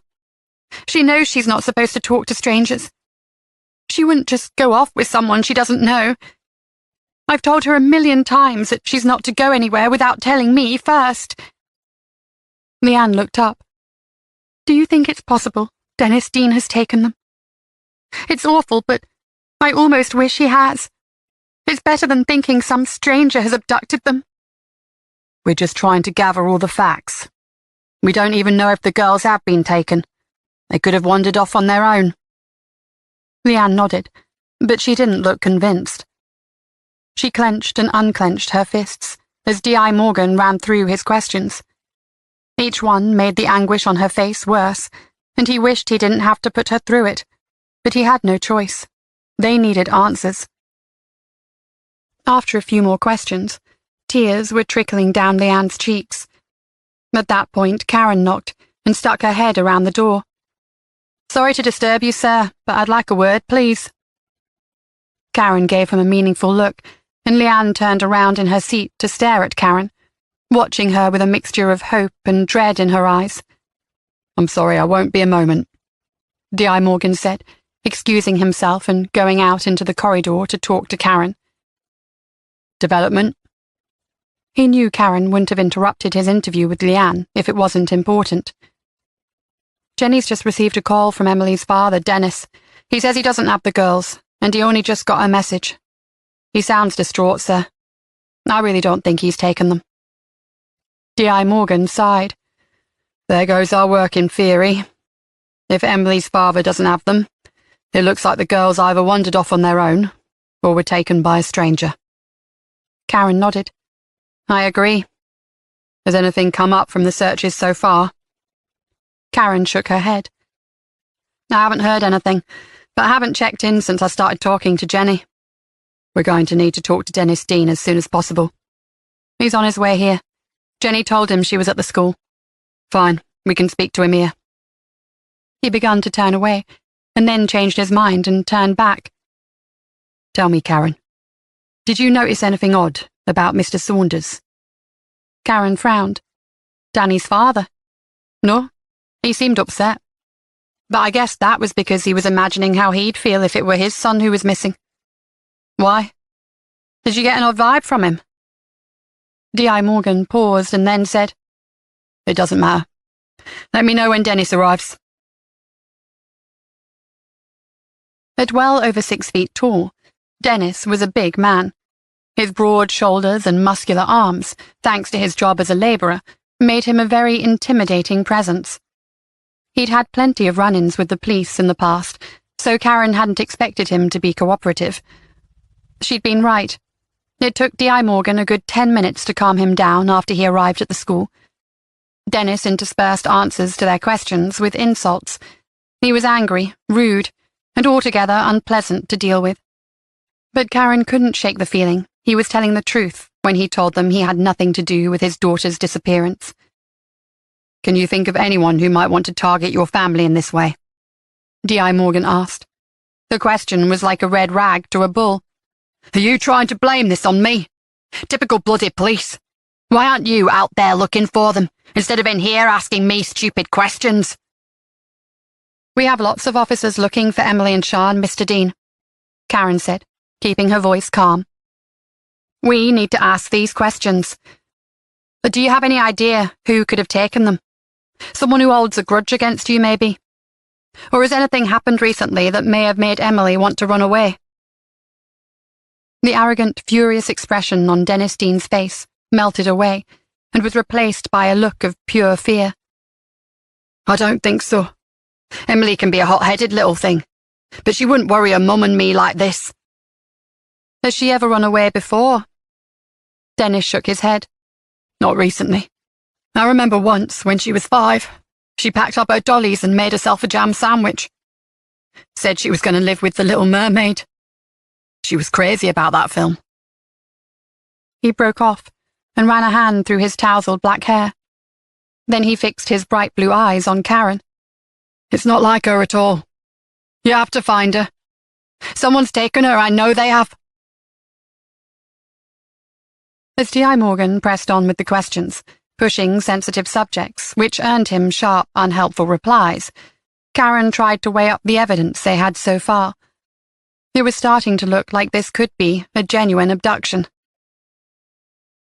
She knows she's not supposed to talk to strangers. She wouldn't just go off with someone she doesn't know. I've told her 1,000,000 times that she's not to go anywhere without telling me first." Leanne looked up. "Do you think it's possible Dennis Dean has taken them? It's awful, but I almost wish he has. It's better than thinking some stranger has abducted them." "We're just trying to gather all the facts. We don't even know if the girls have been taken. They could have wandered off on their own." Leanne nodded, but she didn't look convinced. She clenched and unclenched her fists as D.I. Morgan ran through his questions. Each one made the anguish on her face worse, and he wished he didn't have to put her through it, but he had no choice. They needed answers. After a few more questions, tears were trickling down Leanne's cheeks. At that point, Karen knocked and stuck her head around the door. "Sorry to disturb you, sir, but I'd like a word, please." Karen gave him a meaningful look, and Leanne turned around in her seat to stare at Karen, watching her with a mixture of hope and dread in her eyes. "I'm sorry, I won't be a moment," D.I. Morgan said, excusing himself and going out into the corridor to talk to Karen. "Development?" He knew Karen wouldn't have interrupted his interview with Leanne if it wasn't important. "Jenny's just received a call from Emily's father, Dennis. He says he doesn't have the girls, and he only just got a message. He sounds distraught, sir. I really don't think he's taken them." D.I. Morgan sighed. "There goes our working theory. If Emily's father doesn't have them, it looks like the girls either wandered off on their own or were taken by a stranger." Karen nodded. "I agree. Has anything come up from the searches so far? Karen shook her head. I haven't heard anything, but I haven't checked in since I started talking to Jenny. We're going to need to talk to Dennis Dean as soon as possible. He's on his way here. Jenny told him she was at the school. Fine, we can speak to him here. He began to turn away, and then changed his mind and turned back. Tell me, Karen, did you notice anything odd about Mr. Saunders? Karen frowned. Danny's father? No, he seemed upset. But I guess that was because he was imagining how he'd feel if it were his son who was missing. Why? Did you get an odd vibe from him? D.I. Morgan paused and then said, It doesn't matter. Let me know when Dennis arrives. At well over 6 feet tall, Dennis was a big man. His broad shoulders and muscular arms, thanks to his job as a labourer, made him a very intimidating presence. He'd had plenty of run-ins with the police in the past, so Karen hadn't expected him to be cooperative. She'd been right. It took D.I. Morgan a good 10 minutes to calm him down after he arrived at the school. Dennis interspersed answers to their questions with insults. He was angry, rude, and altogether unpleasant to deal with. But Karen couldn't shake the feeling he was telling the truth when he told them he had nothing to do with his daughter's disappearance. Can you think of anyone who might want to target your family in this way? D.I. Morgan asked. The question was like a red rag to a bull. Are you trying to blame this on me? Typical bloody police. Why aren't you out there looking for them, instead of in here asking me stupid questions? We have lots of officers looking for Emily and Sean, Mr. Dean, Karen said, keeping her voice calm. We need to ask these questions. But do you have any idea who could have taken them? Someone who holds a grudge against you, maybe? Or has anything happened recently that may have made Emily want to run away? The arrogant, furious expression on Dennis Dean's face melted away and was replaced by a look of pure fear. I don't think so. Emily can be a hot-headed little thing, but she wouldn't worry her mum and me like this. Has she ever run away before? Dennis shook his head. Not recently. I remember once, when she was 5, she packed up her dollies and made herself a jam sandwich. Said she was going to live with the Little Mermaid. She was crazy about that film. He broke off and ran a hand through his tousled black hair. Then he fixed his bright blue eyes on Karen. It's not like her at all. You have to find her. Someone's taken her, I know they have. As D.I. Morgan pressed on with the questions, pushing sensitive subjects, which earned him sharp, unhelpful replies, Karen tried to weigh up the evidence they had so far. It was starting to look like this could be a genuine abduction.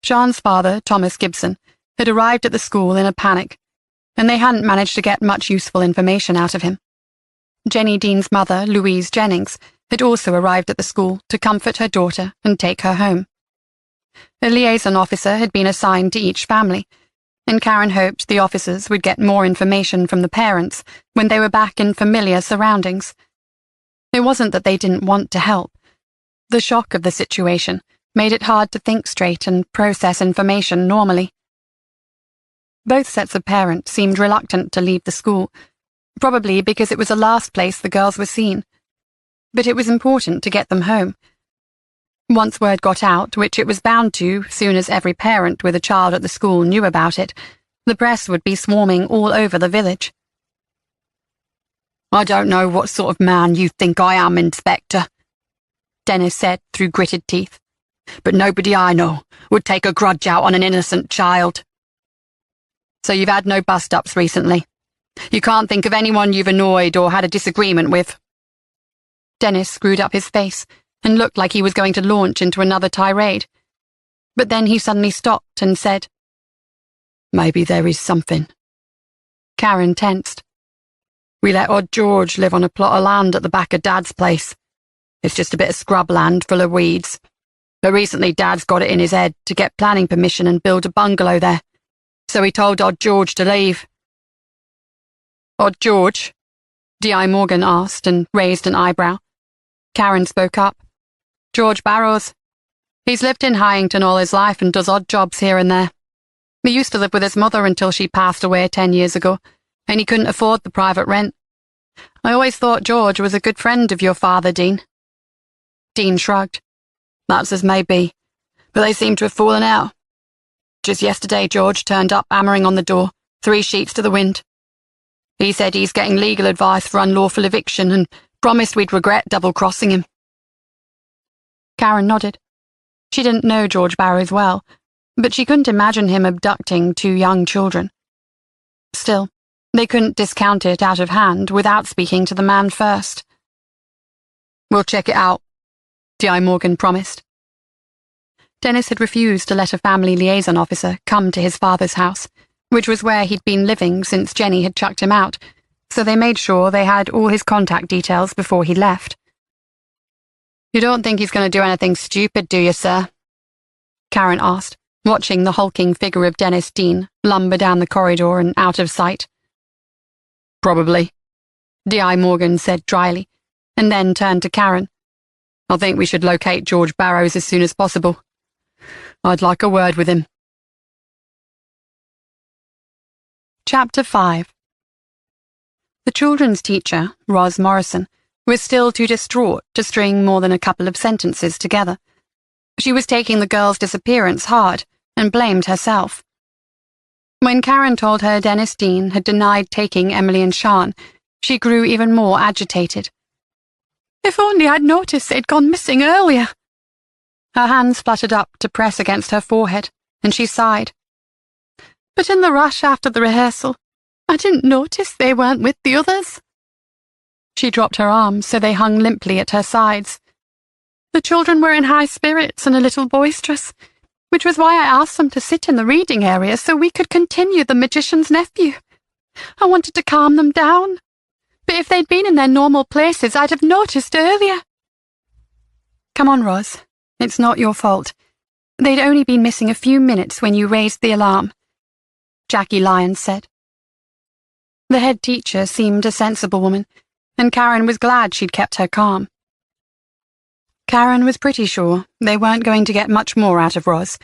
Sean's father, Thomas Gibson, had arrived at the school in a panic, and they hadn't managed to get much useful information out of him. Jenny Dean's mother, Louise Jennings, had also arrived at the school to comfort her daughter and take her home. A liaison officer had been assigned to each family, and Karen hoped the officers would get more information from the parents when they were back in familiar surroundings. It wasn't that they didn't want to help. The shock of the situation made it hard to think straight and process information normally. Both sets of parents seemed reluctant to leave the school, probably because it was the last place the girls were seen. But it was important to get them home. Once word got out, which it was bound to soon as every parent with a child at the school knew about it, the press would be swarming all over the village. I don't know what sort of man you think I am, Inspector, Dennis said through gritted teeth, but nobody I know would take a grudge out on an innocent child. So you've had no bust-ups recently? You can't think of anyone you've annoyed or had a disagreement with? Dennis screwed up his face and looked like he was going to launch into another tirade. But then he suddenly stopped and said, Maybe there is something. Karen tensed. We let odd George live on a plot of land at the back of Dad's place. It's just a bit of scrub land full of weeds. But recently Dad's got it in his head to get planning permission and build a bungalow there. So he told odd George to leave. Odd George? D.I. Morgan asked and raised an eyebrow. Karen spoke up. George Barrows. He's lived in Hyington all his life and does odd jobs here and there. He used to live with his mother until she passed away 10 years ago, and he couldn't afford the private rent. I always thought George was a good friend of your father, Dean. Dean shrugged. That's as may be, but they seem to have fallen out. Just yesterday, George turned up hammering on the door, 3 sheets to the wind. He said he's getting legal advice for unlawful eviction and promised we'd regret double-crossing him. Karen nodded. She didn't know George Barrows well, but she couldn't imagine him abducting 2 young children. Still, they couldn't discount it out of hand without speaking to the man first. We'll check it out, D.I. Morgan promised. Dennis had refused to let a family liaison officer come to his father's house, which was where he'd been living since Jenny had chucked him out, so they made sure they had all his contact details before he left. You don't think he's going to do anything stupid, do you, sir? Karen asked, watching the hulking figure of Dennis Dean lumber down the corridor and out of sight. Probably, D.I. Morgan said dryly, and then turned to Karen. I think we should locate George Barrows as soon as possible. I'd like a word with him. Chapter 5. The children's teacher, Ros Morrison, was still too distraught to string more than a couple of sentences together. She was taking the girl's disappearance hard and blamed herself. When Karen told her Dennis Dean had denied taking Emily and Sean, she grew even more agitated. If only I'd noticed they'd gone missing earlier. Her hands fluttered up to press against her forehead, and she sighed. But in the rush after the rehearsal, I didn't notice they weren't with the others. She dropped her arms so they hung limply at her sides. The children were in high spirits and a little boisterous, which was why I asked them to sit in the reading area so we could continue The Magician's Nephew. I wanted to calm them down, but if they'd been in their normal places, I'd have noticed earlier. Come on, Ros. It's not your fault. They'd only been missing a few minutes when you raised the alarm, Jackie Lyons said. The head teacher seemed a sensible woman, and Karen was glad she'd kept her calm. Karen was pretty sure they weren't going to get much more out of Ros.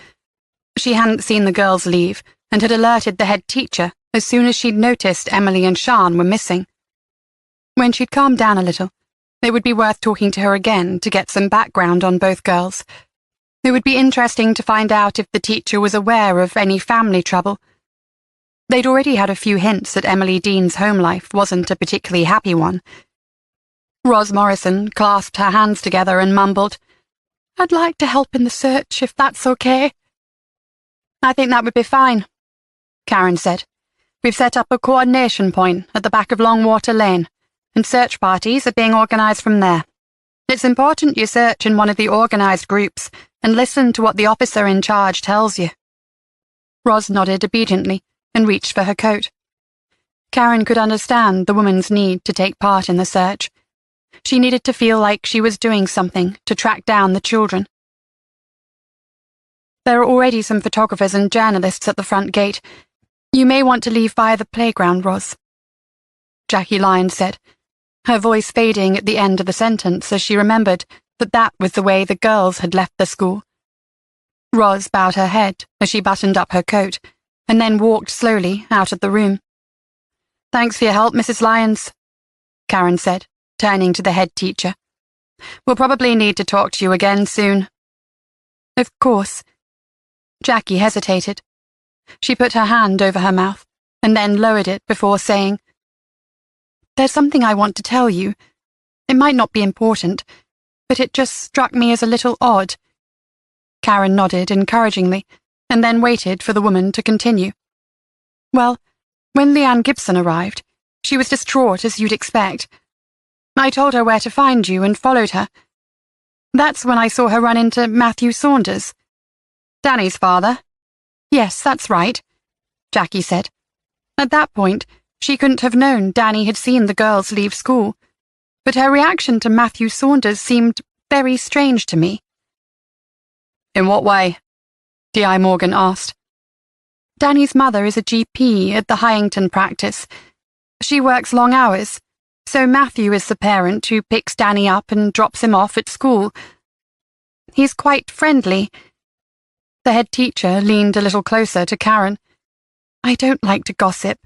She hadn't seen the girls leave and had alerted the head teacher as soon as she'd noticed Emily and Sean were missing. When she'd calmed down a little, it would be worth talking to her again to get some background on both girls. It would be interesting to find out if the teacher was aware of any family trouble. They'd already had a few hints that Emily Dean's home life wasn't a particularly happy one. Ros Morrison clasped her hands together and mumbled, I'd like to help in the search, if that's okay. I think that would be fine, Karen said. We've set up a coordination point at the back of Longwater Lane, and search parties are being organised from there. It's important you search in one of the organised groups and listen to what the officer in charge tells you. Ros nodded obediently and reached for her coat. Karen could understand the woman's need to take part in the search. She needed to feel like she was doing something to track down the children. There are already some photographers and journalists at the front gate. You may want to leave via the playground, Ros, Jackie Lyons said, her voice fading at the end of the sentence as she remembered that was the way the girls had left the school. Ros bowed her head as she buttoned up her coat, and then walked slowly out of the room. Thanks for your help, Mrs. Lyons, Karen said, turning to the head teacher. We'll probably need to talk to you again soon. Of course. Jackie hesitated. She put her hand over her mouth, and then lowered it before saying, There's something I want to tell you. It might not be important, but it just struck me as a little odd. Karen nodded encouragingly, and then waited for the woman to continue. Well, when Leanne Gibson arrived, she was distraught as you'd expect. I told her where to find you and followed her. That's when I saw her run into Matthew Saunders. Danny's father? Yes, that's right, Jackie said. At that point, she couldn't have known Danny had seen the girls leave school, but her reaction to Matthew Saunders seemed very strange to me. In what way? D.I. Morgan asked. Danny's mother is a GP at the Hyington practice. She works long hours, so Matthew is the parent who picks Danny up and drops him off at school. He's quite friendly. The head teacher leaned a little closer to Karen. I don't like to gossip,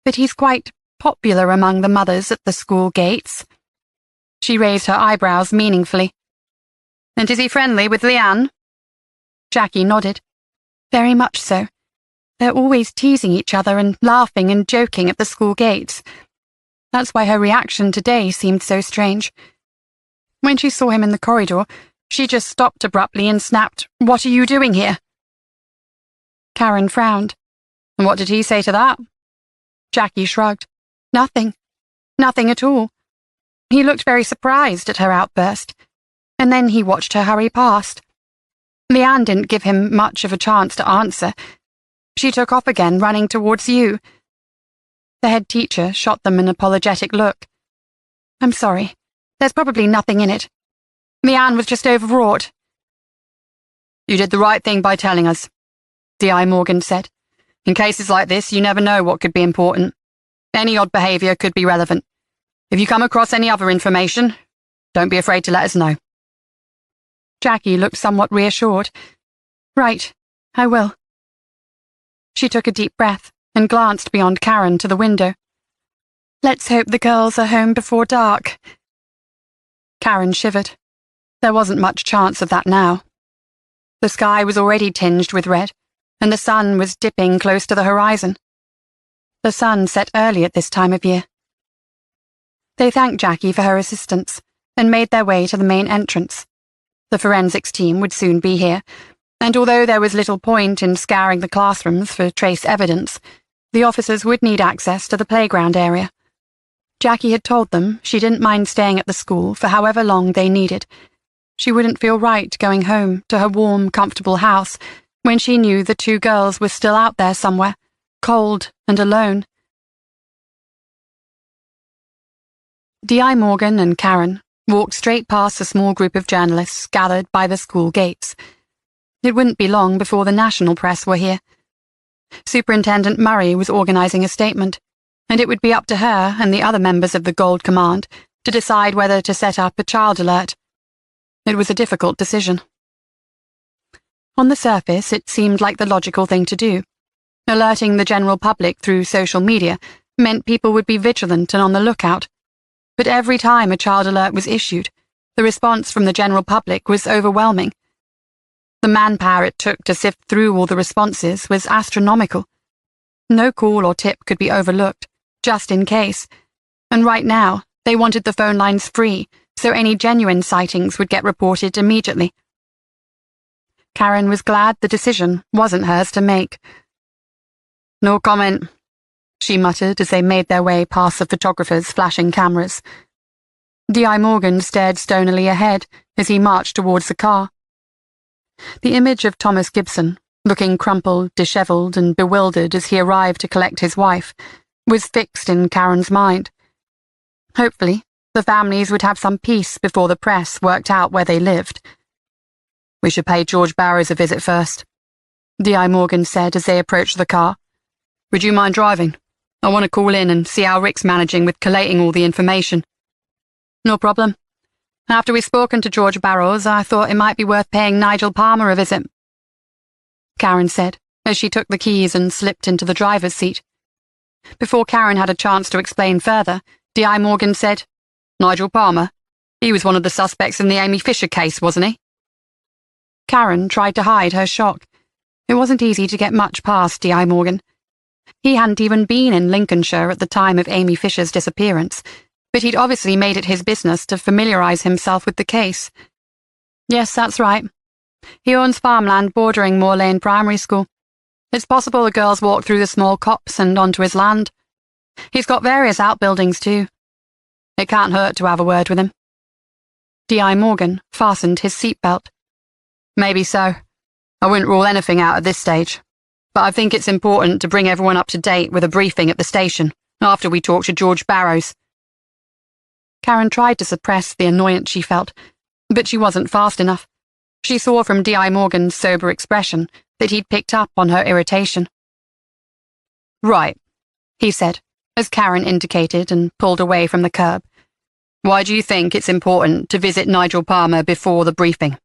but he's quite popular among the mothers at the school gates. She raised her eyebrows meaningfully. And is he friendly with Leanne? Jackie nodded. Very much so. They're always teasing each other and laughing and joking at the school gates. That's why her reaction today seemed so strange. When she saw him in the corridor, she just stopped abruptly and snapped, "What are you doing here?" Karen frowned. And what did he say to that? Jackie shrugged. Nothing. Nothing at all. He looked very surprised at her outburst, and then he watched her hurry past. Leanne didn't give him much of a chance to answer. She took off again, running towards you. The head teacher shot them an apologetic look. I'm sorry. There's probably nothing in it. Leanne was just overwrought. You did the right thing by telling us, D.I. Morgan said. In cases like this, you never know what could be important. Any odd behaviour could be relevant. If you come across any other information, don't be afraid to let us know. Jackie looked somewhat reassured. Right, I will. She took a deep breath and glanced beyond Karen to the window. Let's hope the girls are home before dark. Karen shivered. There wasn't much chance of that now. The sky was already tinged with red, and the sun was dipping close to the horizon. The sun set early at this time of year. They thanked Jackie for her assistance and made their way to the main entrance. The forensics team would soon be here, and although there was little point in scouring the classrooms for trace evidence, the officers would need access to the playground area. Jackie had told them she didn't mind staying at the school for however long they needed. She wouldn't feel right going home to her warm, comfortable house when she knew the two girls were still out there somewhere, cold and alone. D.I. Morgan and Karen walked straight past a small group of journalists gathered by the school gates. It wouldn't be long before the national press were here. Superintendent Murray was organising a statement, and it would be up to her and the other members of the Gold Command to decide whether to set up a child alert. It was a difficult decision. On the surface, it seemed like the logical thing to do. Alerting the general public through social media meant people would be vigilant and on the lookout. But every time a child alert was issued, the response from the general public was overwhelming. The manpower it took to sift through all the responses was astronomical. No call or tip could be overlooked, just in case. And right now, they wanted the phone lines free, so any genuine sightings would get reported immediately. Karen was glad the decision wasn't hers to make. No comment, she muttered as they made their way past the photographers' flashing cameras. D.I. Morgan stared stonily ahead as he marched towards the car. The image of Thomas Gibson, looking crumpled, dishevelled, and bewildered as he arrived to collect his wife, was fixed in Karen's mind. Hopefully, the families would have some peace before the press worked out where they lived. We should pay George Barrows a visit first, D.I. Morgan said as they approached the car. Would you mind driving? I want to call in and see how Rick's managing with collating all the information. No problem. After we've spoken to George Barrows, I thought it might be worth paying Nigel Palmer a visit, Karen said, as she took the keys and slipped into the driver's seat. Before Karen had a chance to explain further, D.I. Morgan said, Nigel Palmer? He was one of the suspects in the Amy Fisher case, wasn't he? Karen tried to hide her shock. It wasn't easy to get much past D.I. Morgan. He hadn't even been in Lincolnshire at the time of Amy Fisher's disappearance, but he'd obviously made it his business to familiarise himself with the case. Yes, that's right. He owns farmland bordering Moor Lane Primary School. It's possible the girls walked through the small copse and onto his land. He's got various outbuildings too. It can't hurt to have a word with him. D.I. Morgan fastened his seatbelt. Maybe so. I wouldn't rule anything out at this stage. But I think it's important to bring everyone up to date with a briefing at the station after we talk to George Barrows. Karen tried to suppress the annoyance she felt, but she wasn't fast enough. She saw from D.I. Morgan's sober expression that he'd picked up on her irritation. Right, he said, as Karen indicated and pulled away from the curb. Why do you think it's important to visit Nigel Palmer before the briefing?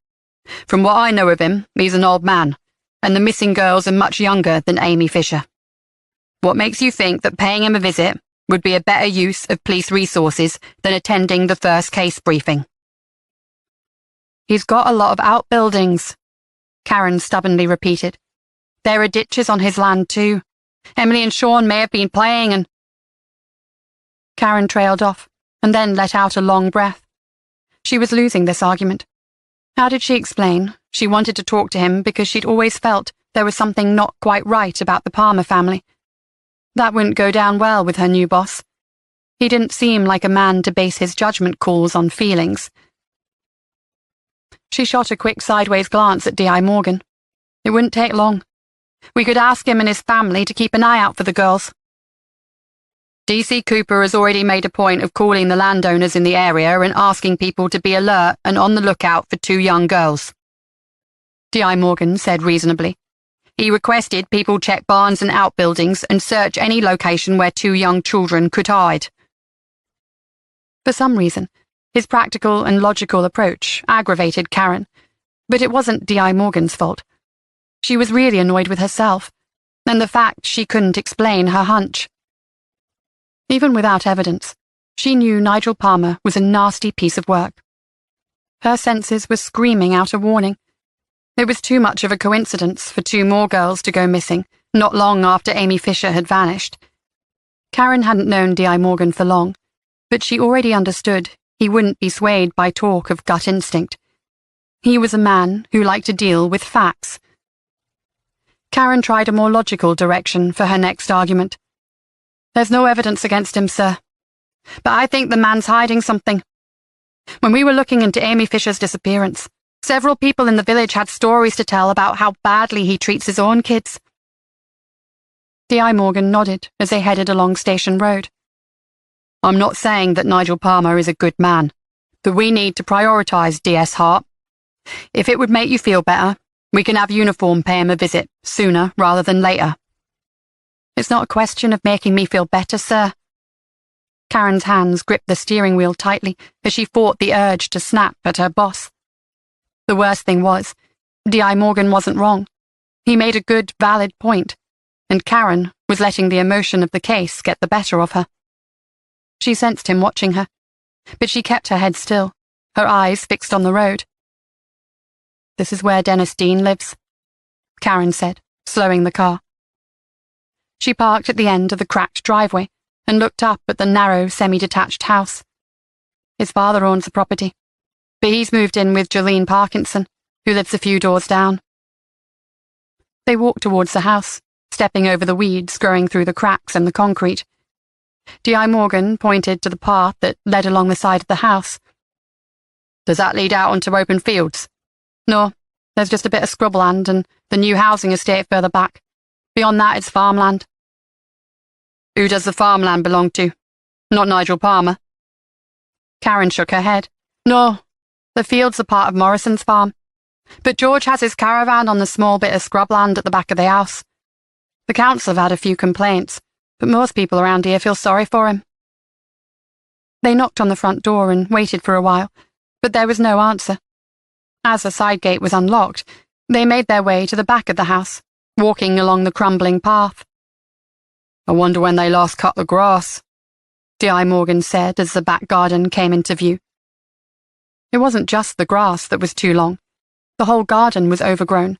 From what I know of him, he's an old man, and the missing girls are much younger than Amy Fisher. What makes you think that paying him a visit would be a better use of police resources than attending the first case briefing? He's got a lot of outbuildings, Karen stubbornly repeated. There are ditches on his land too. Emily and Sean may have been playing and... Karen trailed off and then let out a long breath. She was losing this argument. How did she explain she wanted to talk to him because she'd always felt there was something not quite right about the Palmer family? That wouldn't go down well with her new boss. He didn't seem like a man to base his judgment calls on feelings. She shot a quick sideways glance at D.I. Morgan. It wouldn't take long. We could ask him and his family to keep an eye out for the girls. D.C. Cooper has already made a point of calling the landowners in the area and asking people to be alert and on the lookout for 2 young girls. D.I. Morgan said reasonably. He requested people check barns and outbuildings and search any location where 2 young children could hide. For some reason, his practical and logical approach aggravated Karen, but it wasn't D.I. Morgan's fault. She was really annoyed with herself, and the fact she couldn't explain her hunch. Even without evidence, she knew Nigel Palmer was a nasty piece of work. Her senses were screaming out a warning. It was too much of a coincidence for 2 more girls to go missing, not long after Amy Fisher had vanished. Karen hadn't known D.I. Morgan for long, but she already understood he wouldn't be swayed by talk of gut instinct. He was a man who liked to deal with facts. Karen tried a more logical direction for her next argument. There's no evidence against him, sir. But I think the man's hiding something. When we were looking into Amy Fisher's disappearance, several people in the village had stories to tell about how badly he treats his own kids. D.I. Morgan nodded as they headed along Station Road. I'm not saying that Nigel Palmer is a good man, but we need to prioritise D.S. Hart. If it would make you feel better, we can have uniform pay him a visit sooner rather than later. It's not a question of making me feel better, sir. Karen's hands gripped the steering wheel tightly as she fought the urge to snap at her boss. The worst thing was, D.I. Morgan wasn't wrong. He made a good, valid point, and Karen was letting the emotion of the case get the better of her. She sensed him watching her, but she kept her head still, her eyes fixed on the road. This is where Dennis Dean lives, Karen said, slowing the car. She parked at the end of the cracked driveway and looked up at the narrow, semi-detached house. His father owns the property, but he's moved in with Jolene Parkinson, who lives a few doors down. They walked towards the house, stepping over the weeds growing through the cracks in the concrete. D.I. Morgan pointed to the path that led along the side of the house. Does that lead out onto open fields? No, there's just a bit of scrubland and the new housing estate further back. Beyond that, it's farmland. Who does the farmland belong to? Not Nigel Palmer. Karen shook her head. No, the fields are part of Morrison's farm. But George has his caravan on the small bit of scrubland at the back of the house. The council have had a few complaints, but most people around here feel sorry for him. They knocked on the front door and waited for a while, but there was no answer. As the side gate was unlocked, they made their way to the back of the house, walking along the crumbling path. I wonder when they last cut the grass, D.I. Morgan said as the back garden came into view. It wasn't just the grass that was too long. The whole garden was overgrown.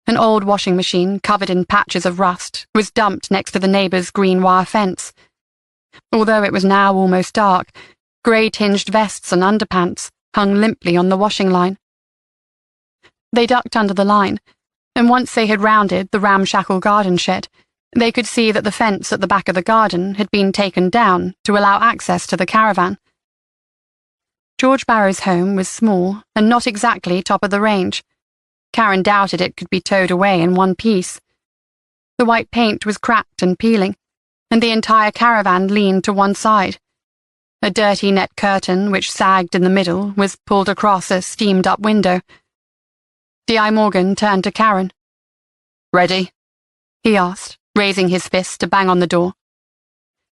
An old washing machine, covered in patches of rust, was dumped next to the neighbour's green wire fence. Although it was now almost dark, grey-tinged vests and underpants hung limply on the washing line. They ducked under the line, and once they had rounded the ramshackle garden shed, they could see that the fence at the back of the garden had been taken down to allow access to the caravan. George Barrow's home was small and not exactly top of the range. Karen doubted it could be towed away in one piece. The white paint was cracked and peeling, and the entire caravan leaned to one side. A dirty net curtain, which sagged in the middle, was pulled across a steamed-up window. D.I. Morgan turned to Karen. Ready? He asked, raising his fist to bang on the door.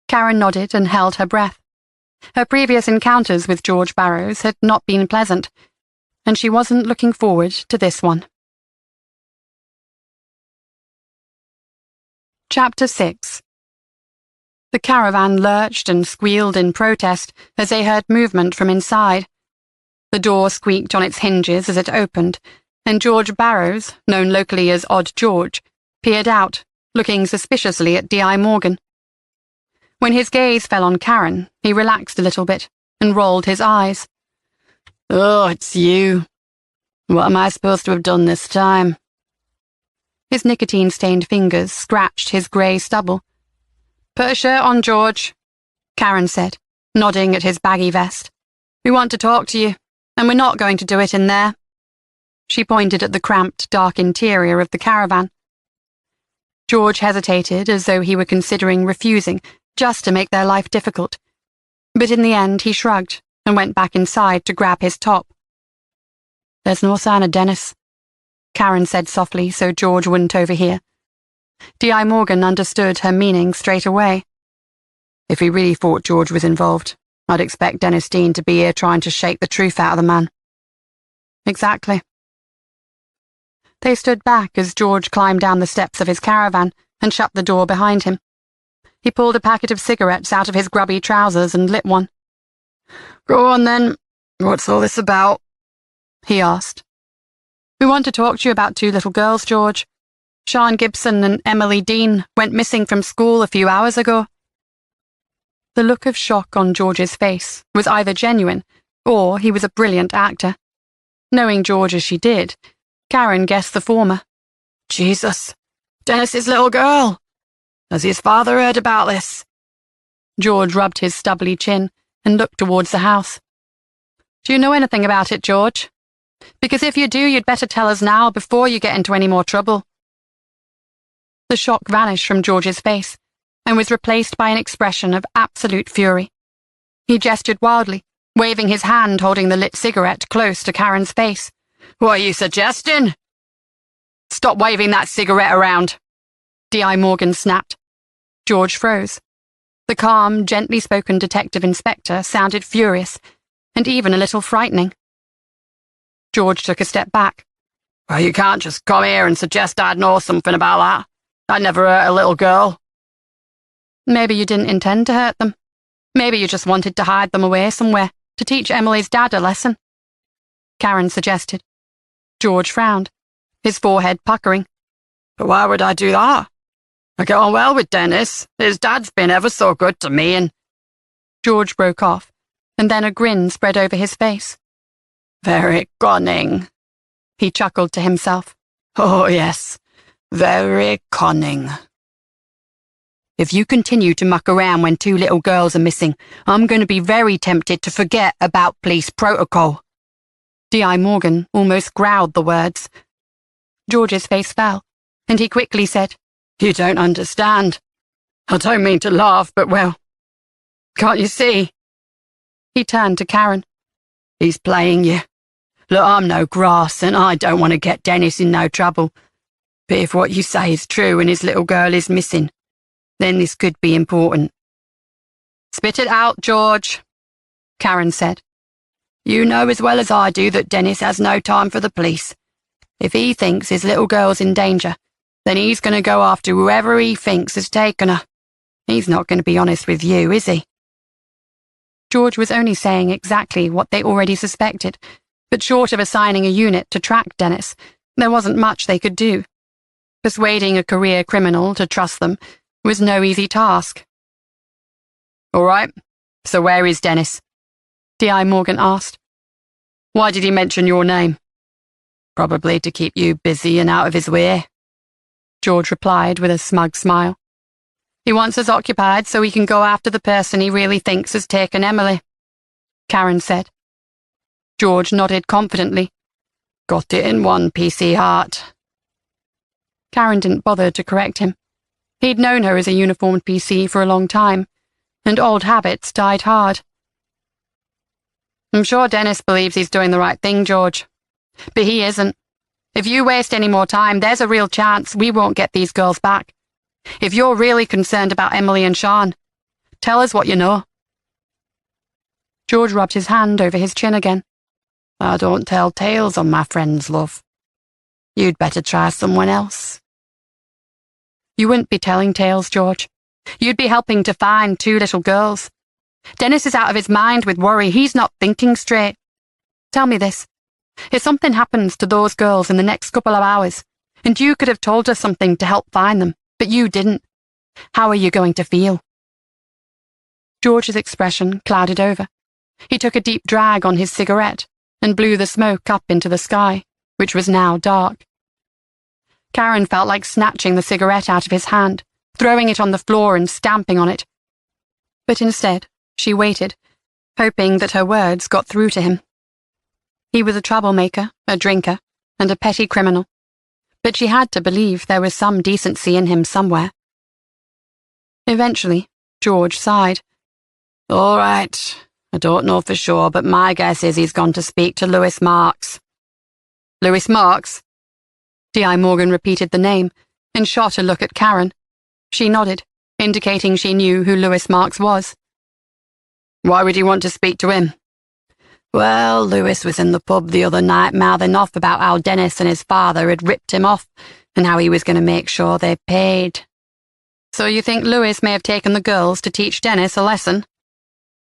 Karen nodded and held her breath. Her previous encounters with George Barrows had not been pleasant, and she wasn't looking forward to this one. Chapter 6. The caravan lurched and squealed in protest as they heard movement from inside. The door squeaked on its hinges as it opened, and George Barrows, known locally as Odd George, peered out, looking suspiciously at D.I. Morgan. When his gaze fell on Karen, he relaxed a little bit and rolled his eyes. "Oh, it's you. What am I supposed to have done this time?" His nicotine-stained fingers scratched his grey stubble. "Put a shirt on, George," Karen said, nodding at his baggy vest. "We want to talk to you, and we're not going to do it in there." She pointed at the cramped, dark interior of the caravan. George hesitated as though he were considering refusing, just to make their life difficult. But in the end he shrugged and went back inside to grab his top. "There's no sign of Dennis," Karen said softly so George wouldn't overhear. D.I. Morgan understood her meaning straight away. "If he really thought George was involved, I'd expect Dennis Dean to be here trying to shake the truth out of the man." "Exactly." They stood back as George climbed down the steps of his caravan and shut the door behind him. He pulled a packet of cigarettes out of his grubby trousers and lit one. "Go on then. What's all this about?" he asked. "We want to talk to you about two little girls, George. Sean Gibson and Emily Dean went missing from school a few hours ago." The look of shock on George's face was either genuine or he was a brilliant actor. Knowing George as she did, Karen guessed the former. "Jesus, Dennis's little girl. Has his father heard about this?" George rubbed his stubbly chin and looked towards the house. "Do you know anything about it, George? Because if you do, you'd better tell us now before you get into any more trouble." The shock vanished from George's face and was replaced by an expression of absolute fury. He gestured wildly, waving his hand holding the lit cigarette close to Karen's face. "What are you suggesting?" "Stop waving that cigarette around," D.I. Morgan snapped. George froze. The calm, gently spoken detective inspector sounded furious and even a little frightening. George took a step back. "Well, you can't just come here and suggest I'd know something about that. I'd never hurt a little girl." "Maybe you didn't intend to hurt them. Maybe you just wanted to hide them away somewhere to teach Emily's dad a lesson," Karen suggested. George frowned, his forehead puckering. "But why would I do that? I get on well with Dennis. His dad's been ever so good to me and—" George broke off, and then a grin spread over his face. "Very cunning," he chuckled to himself. "Oh, yes, very cunning. If you continue to muck around when two little girls are missing, I'm going to be very tempted to forget about police protocol." D.I. Morgan almost growled the words. George's face fell, and he quickly said, "You don't understand. I don't mean to laugh, but well, can't you see?" He turned to Karen. "He's playing you. Look, I'm no grass, and I don't want to get Dennis in no trouble. But if what you say is true and his little girl is missing, then this could be important." "Spit it out, George," Karen said. "You know as well as I do that Dennis has no time for the police. If he thinks his little girl's in danger, then he's going to go after whoever he thinks has taken her. He's not going to be honest with you, is he?" George was only saying exactly what they already suspected, but short of assigning a unit to track Dennis, there wasn't much they could do. Persuading a career criminal to trust them was no easy task. "All right, so where is Dennis?" D.I. Morgan asked. "Why did he mention your name?" "Probably to keep you busy and out of his way," George replied with a smug smile. "He wants us occupied so he can go after the person he really thinks has taken Emily," Karen said. George nodded confidently. "Got it in one PC heart." Karen didn't bother to correct him. He'd known her as a uniformed PC for a long time, and old habits died hard. "I'm sure Dennis believes he's doing the right thing, George. But he isn't. If you waste any more time, there's a real chance we won't get these girls back. If you're really concerned about Emily and Sean, tell us what you know." George rubbed his hand over his chin again. "I don't tell tales on my friends, love. You'd better try someone else." You wouldn't be telling tales, George. You'd be helping to find 2 little girls. Dennis is out of his mind with worry. He's not thinking straight. Tell me this. If something happens to those girls in the next couple of hours, and you could have told us something to help find them, but you didn't, how are you going to feel? George's expression clouded over. He took a deep drag on his cigarette and blew the smoke up into the sky, which was now dark. Karen felt like snatching the cigarette out of his hand, throwing it on the floor and stamping on it. But instead, she waited, hoping that her words got through to him. He was a troublemaker, a drinker, and a petty criminal, but she had to believe there was some decency in him somewhere. Eventually, George sighed. "All right. I don't know for sure, but my guess is he's gone to speak to Lewis Marks." "Lewis Marks?" D.I. Morgan repeated the name and shot a look at Karen. She nodded, indicating she knew who Lewis Marks was. "Why would he want to speak to him?" "Well, Lewis was in the pub the other night mouthing off about how Dennis and his father had ripped him off and how he was going to make sure they paid." "So you think Lewis may have taken the girls to teach Dennis a lesson?"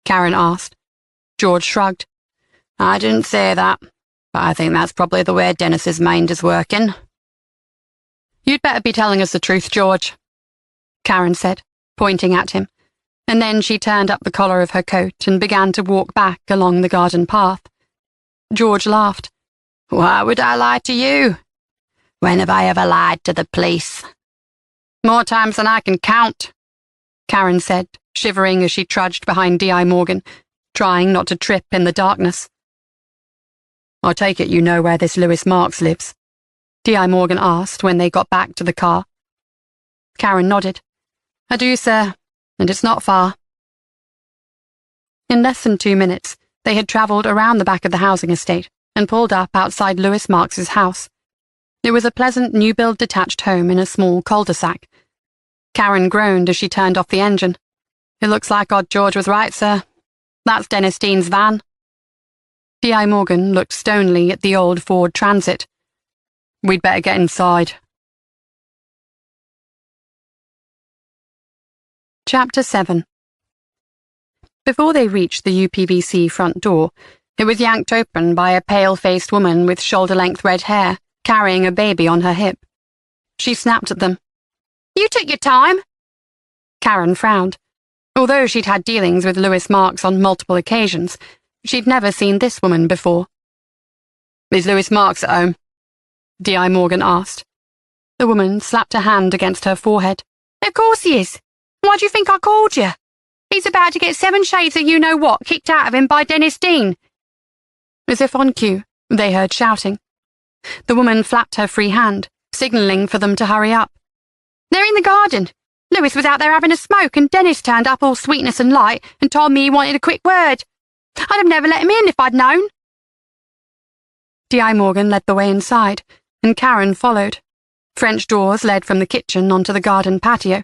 Karen asked. George shrugged. "I didn't say that, but I think that's probably the way Dennis's mind is working." "You'd better be telling us the truth, George," Karen said, pointing at him, and then she turned up the collar of her coat and began to walk back along the garden path. George laughed. "Why would I lie to you? When have I ever lied to the police?" "More times than I can count," Karen said, shivering as she trudged behind D.I. Morgan, trying not to trip in the darkness. "I take it you know where this Lewis Marks lives?" D.I. Morgan asked when they got back to the car. Karen nodded. "I do, sir, and it's not far." In less than 2 minutes, they had travelled around the back of the housing estate and pulled up outside Lewis Marks's house. It was a pleasant new-build detached home in a small cul-de-sac. Karen groaned as she turned off the engine. "It looks like odd George was right, sir. That's Dennis Dean's van." D.I. Morgan looked stonily at the old Ford Transit. "We'd better get inside." Chapter 7. Before they reached the UPVC front door, it was yanked open by a pale-faced woman with shoulder-length red hair, carrying a baby on her hip. She snapped at them. "You took your time." Karen frowned. Although she'd had dealings with Lewis Marks on multiple occasions, she'd never seen this woman before. "Is Lewis Marks at home?" D.I. Morgan asked. The woman slapped her hand against her forehead. "Of course he is. Why do you think I called you? He's about to get 7 shades of you-know-what kicked out of him by Dennis Dean." As if on cue, they heard shouting. The woman flapped her free hand, signalling for them to hurry up. "They're in the garden. Lewis was out there having a smoke, and Dennis turned up all sweetness and light and told me he wanted a quick word. I'd have never let him in if I'd known." D.I. Morgan led the way inside, and Karen followed. French doors led from the kitchen onto the garden patio.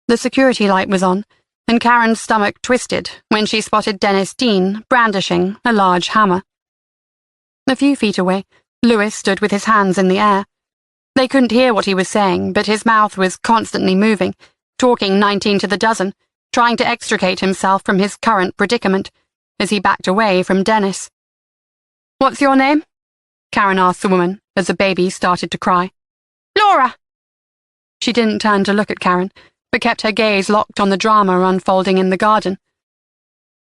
The security light was on, and Karen's stomach twisted when she spotted Dennis Dean brandishing a large hammer. A few feet away, Lewis stood with his hands in the air. They couldn't hear what he was saying, but his mouth was constantly moving, talking 19 to the dozen, trying to extricate himself from his current predicament, as he backed away from Dennis. "What's your name?" Karen asked the woman as the baby started to cry. "Laura." She didn't turn to look at Karen, but kept her gaze locked on the drama unfolding in the garden.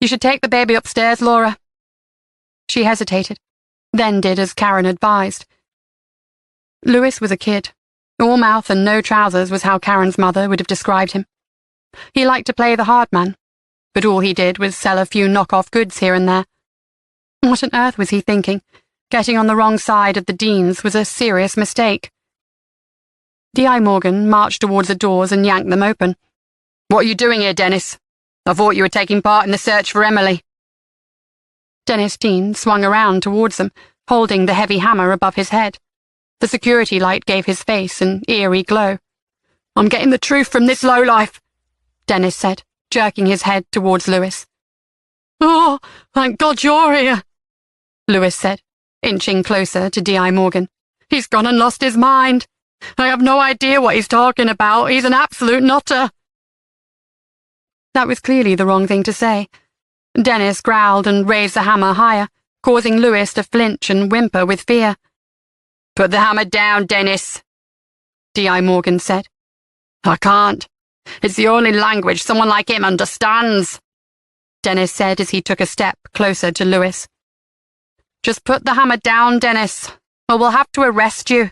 "You should take the baby upstairs, Laura." She hesitated, then did as Karen advised. Lewis was a kid. All mouth and no trousers was how Karen's mother would have described him. He liked to play the hard man, but all he did was sell a few knock-off goods here and there. What on earth was he thinking? Getting on the wrong side of the Deans was a serious mistake. D.I. Morgan marched towards the doors and yanked them open. "What are you doing here, Dennis? I thought you were taking part in the search for Emily." Dennis Dean swung around towards them, holding the heavy hammer above his head. The security light gave his face an eerie glow. "I'm getting the truth from this lowlife," Dennis said, jerking his head towards Lewis. "Oh, thank God you're here," Lewis said, inching closer to D.I. Morgan. "He's gone and lost his mind. I have no idea what he's talking about. He's an absolute nutter. That was clearly the wrong thing to say. Dennis growled and raised the hammer higher, causing Lewis to flinch and whimper with fear. Put the hammer down, Dennis, D.I. Morgan said. I can't. It's the only language someone like him understands, Dennis said as he took a step closer to Lewis. Just put the hammer down, Dennis, or we'll have to arrest you,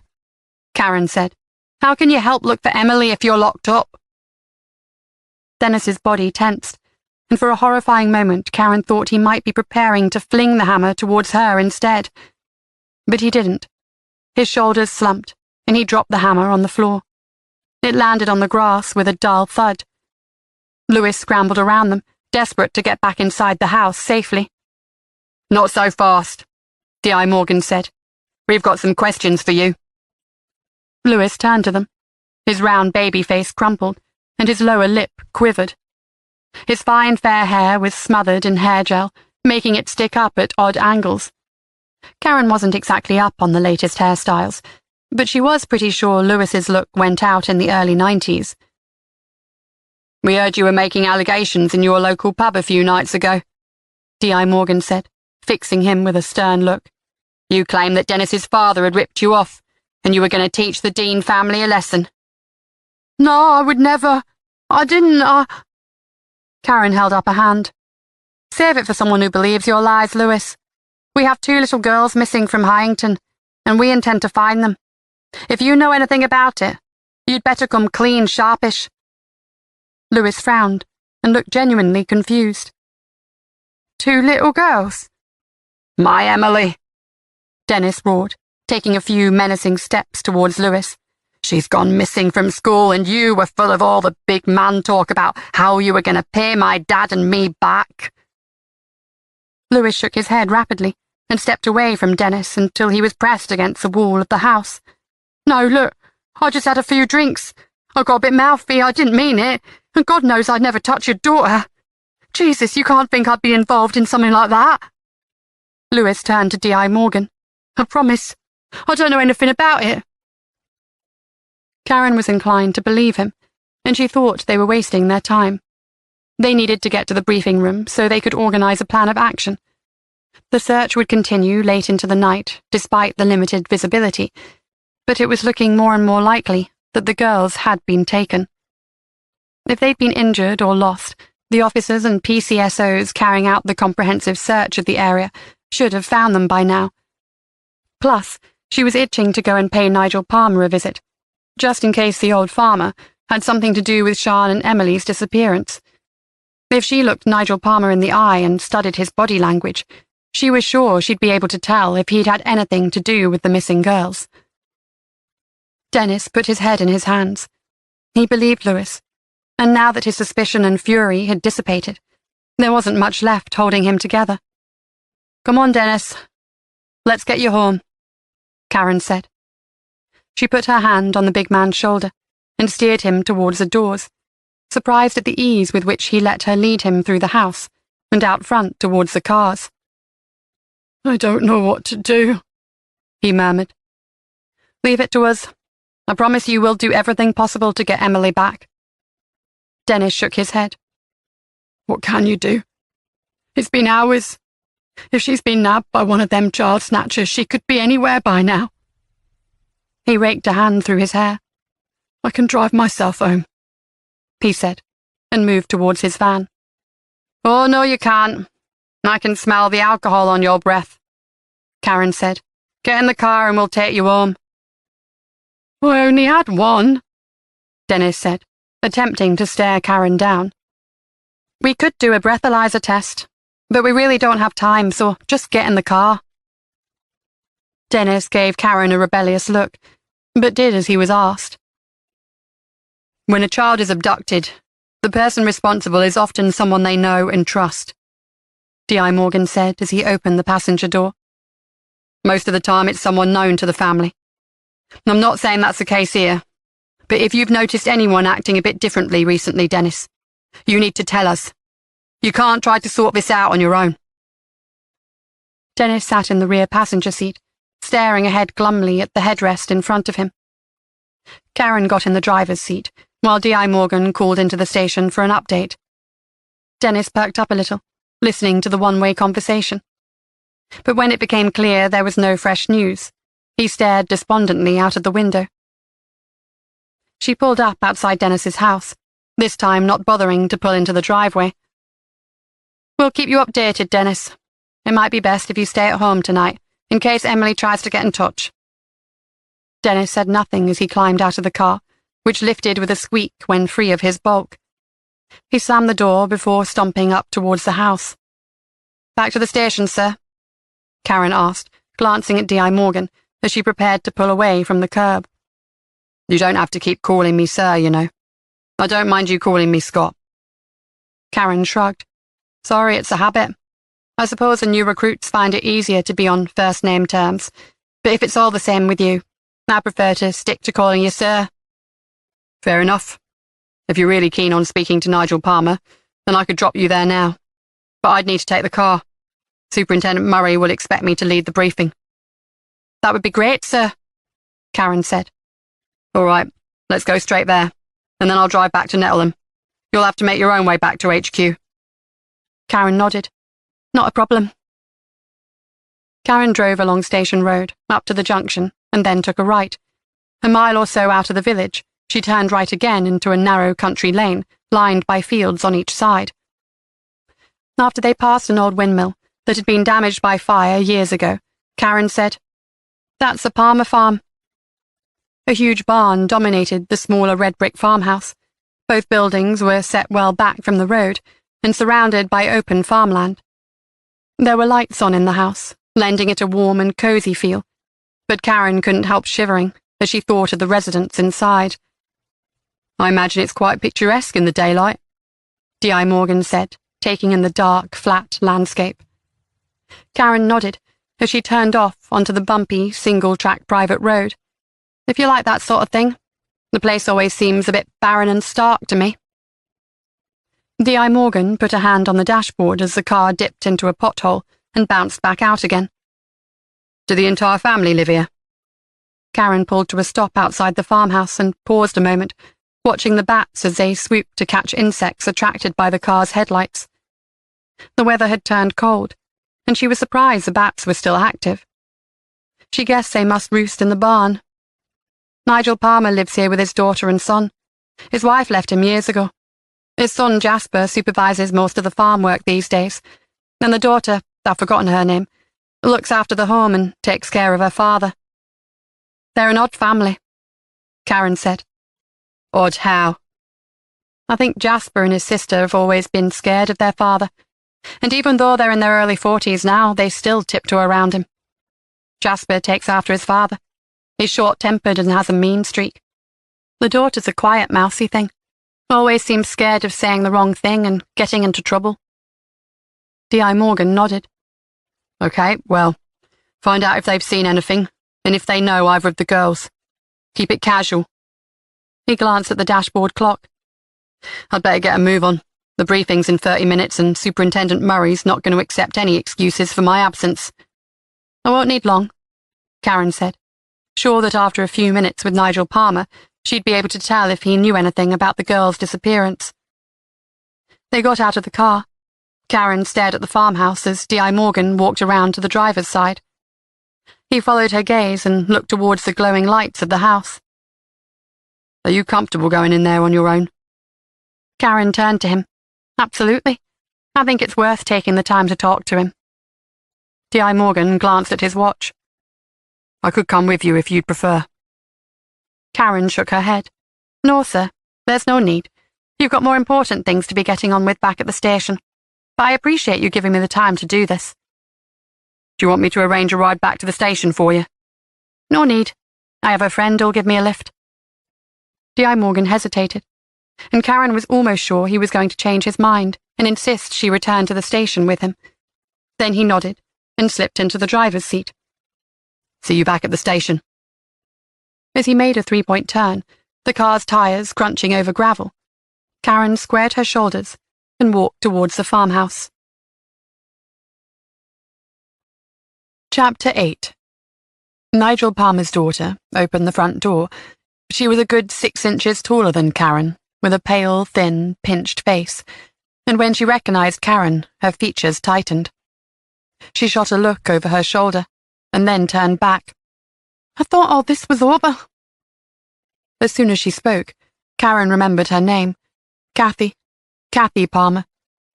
Karen said. How can you help look for Emily if you're locked up? Dennis's body tensed, and for a horrifying moment Karen thought he might be preparing to fling the hammer towards her instead. But he didn't. His shoulders slumped, and he dropped the hammer on the floor. It landed on the grass with a dull thud. Lewis scrambled around them, desperate to get back inside the house safely. Not so fast, D.I. Morgan said. We've got some questions for you. Lewis turned to them. His round baby face crumpled, and his lower lip quivered. His fine fair hair was smothered in hair gel, making it stick up at odd angles. Karen wasn't exactly up on the latest hairstyles, but she was pretty sure Lewis's look went out in the early 90s. We heard you were making allegations in your local pub a few nights ago, D.I. Morgan said, fixing him with a stern look. You claim that Dennis's father had ripped you off, and you were going to teach the Dean family a lesson. No, I would never. I didn't, Karen held up a hand. Save it for someone who believes your lies, Lewis. We have 2 little girls missing from Hyington, and we intend to find them. If you know anything about it, you'd better come clean sharpish. Lewis frowned and looked genuinely confused. 2 little girls? My Emily, Dennis roared, taking a few menacing steps towards Lewis. She's gone missing from school, and you were full of all the big man talk about how you were going to pay my dad and me back. Lewis shook his head rapidly and stepped away from Dennis until he was pressed against the wall of the house. No, look, I just had a few drinks. I got a bit mouthy, I didn't mean it, and God knows I'd never touch your daughter. Jesus, you can't think I'd be involved in something like that. Lewis turned to D.I. Morgan. I promise, I don't know anything about it. Karen was inclined to believe him, and she thought they were wasting their time. They needed to get to the briefing room so they could organize a plan of action. The search would continue late into the night, despite the limited visibility, but it was looking more and more likely that the girls had been taken. If they'd been injured or lost, the officers and PCSOs carrying out the comprehensive search of the area should have found them by now. Plus, she was itching to go and pay Nigel Palmer a visit, just in case the old farmer had something to do with Sian and Emily's disappearance. If she looked Nigel Palmer in the eye and studied his body language, she was sure she'd be able to tell if he'd had anything to do with the missing girls. Dennis put his head in his hands. He believed Lewis, and now that his suspicion and fury had dissipated, there wasn't much left holding him together. Come on, Dennis. Let's get you home, Karen said. She put her hand on the big man's shoulder and steered him towards the doors, surprised at the ease with which he let her lead him through the house and out front towards the cars. I don't know what to do, he murmured. Leave it to us. I promise you we'll do everything possible to get Emily back. Dennis shook his head. What can you do? It's been hours. If she's been nabbed by one of them child snatchers, she could be anywhere by now. He raked a hand through his hair. I can drive myself home, he said, and moved towards his van. Oh, no, you can't. I can smell the alcohol on your breath, Karen said. Get in the car and we'll take you home. I only had one, Dennis said, attempting to stare Karen down. We could do a breathalyzer test, but we really don't have time, so just get in the car. Dennis gave Karen a rebellious look, but did as he was asked. When a child is abducted, the person responsible is often someone they know and trust, D.I. Morgan said as he opened the passenger door. Most of the time it's someone known to the family. I'm not saying that's the case here, but if you've noticed anyone acting a bit differently recently, Dennis, you need to tell us. You can't try to sort this out on your own. Dennis sat in the rear passenger seat, staring ahead glumly at the headrest in front of him. Karen got in the driver's seat, while D.I. Morgan called into the station for an update. Dennis perked up a little, listening to the one-way conversation. But when it became clear there was no fresh news, he stared despondently out of the window. She pulled up outside Dennis's house, this time not bothering to pull into the driveway. "We'll keep you updated, Dennis. It might be best if you stay at home tonight, in case Emily tries to get in touch." Dennis said nothing as he climbed out of the car, which lifted with a squeak when free of his bulk. He slammed the door before stomping up towards the house. "Back to the station, sir?" Karen asked, glancing at D.I. Morgan as she prepared to pull away from the curb. "You don't have to keep calling me sir, you know. I don't mind you calling me Scott." Karen shrugged. "Sorry, it's a habit. I suppose the new recruits find it easier to be on first-name terms, but if it's all the same with you, I prefer to stick to calling you sir." "Fair enough. If you're really keen on speaking to Nigel Palmer, then I could drop you there now. But I'd need to take the car. Superintendent Murray will expect me to lead the briefing." "That would be great, sir," Karen said. "All right, let's go straight there, and then I'll drive back to Nettleham. You'll have to make your own way back to HQ." Karen nodded. "Not a problem." Karen drove along Station Road, up to the junction, and then took a right. A mile or so out of the village, she turned right again into a narrow country lane, lined by fields on each side. After they passed an old windmill that had been damaged by fire years ago, Karen said, "That's the Palmer farm." A huge barn dominated the smaller red brick farmhouse. Both buildings were set well back from the road and surrounded by open farmland. There were lights on in the house, lending it a warm and cozy feel, but Karen couldn't help shivering as she thought of the residents inside. "I imagine it's quite picturesque in the daylight," D.I. Morgan said, taking in the dark, flat landscape. Karen nodded as she turned off onto the bumpy, single-track private road. "If you like that sort of thing, the place always seems a bit barren and stark to me." D.I. Morgan put a hand on the dashboard as the car dipped into a pothole and bounced back out again. "Do the entire family live here?" Karen pulled to a stop outside the farmhouse and paused a moment, watching the bats as they swooped to catch insects attracted by the car's headlights. The weather had turned cold, and she was surprised the bats were still active. She guessed they must roost in the barn. "Nigel Palmer lives here with his daughter and son. His wife left him years ago. His son Jasper supervises most of the farm work these days, and the daughter, I've forgotten her name, looks after the home and takes care of her father." "They're an odd family," Karen said. "Odd how?" "I think Jasper and his sister have always been scared of their father, and even though they're in their early 40s now, they still tiptoe around him. Jasper takes after his father. He's short-tempered and has a mean streak. The daughter's a quiet, mousy thing. Always seems scared of saying the wrong thing and getting into trouble." D.I. Morgan nodded. "Okay, well, find out if they've seen anything, and if they know either of the girls. Keep it casual." He glanced at the dashboard clock. "I'd better get a move on. The briefing's in 30 minutes, and Superintendent Murray's not going to accept any excuses for my absence." "I won't need long," Karen said, sure that after a few minutes with Nigel Palmer, she'd be able to tell if he knew anything about the girl's disappearance. They got out of the car. Karen stared at the farmhouse as D.I. Morgan walked around to the driver's side. He followed her gaze and looked towards the glowing lights of the house. "Are you comfortable going in there on your own?" Karen turned to him. "Absolutely. I think it's worth taking the time to talk to him." D.I. Morgan glanced at his watch. "I could come with you if you'd prefer." Karen shook her head. "No, sir. There's no need. You've got more important things to be getting on with back at the station. But I appreciate you giving me the time to do this." "Do you want me to arrange a ride back to the station for you?" "No need. I have a friend who'll give me a lift." D.I. Morgan hesitated, and Karen was almost sure he was going to change his mind and insist she return to the station with him. Then he nodded and slipped into the driver's seat. "See you back at the station." As he made a three-point turn, the car's tires crunching over gravel, Karen squared her shoulders and walked towards the farmhouse. Chapter 8. Nigel Palmer's daughter opened the front door. She was a good 6 inches taller than Karen, with a pale, thin, pinched face, and when she recognized Karen, her features tightened. She shot a look over her shoulder, and then turned back. "I thought all this was over." As soon as she spoke, Karen remembered her name. Kathy Palmer,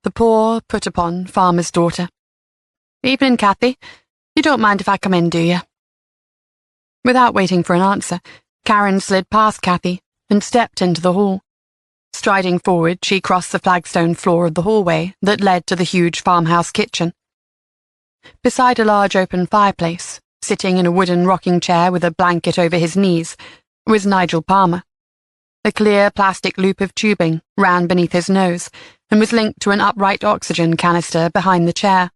the poor, put-upon farmer's daughter. "Evening, Kathy. You don't mind if I come in, do you?" Without waiting for an answer, Karen slid past Kathy and stepped into the hall. Striding forward, she crossed the flagstone floor of the hallway that led to the huge farmhouse kitchen. Beside a large open fireplace, sitting in a wooden rocking chair with a blanket over his knees, was Nigel Palmer. A clear plastic loop of tubing ran beneath his nose and was linked to an upright oxygen canister behind the chair.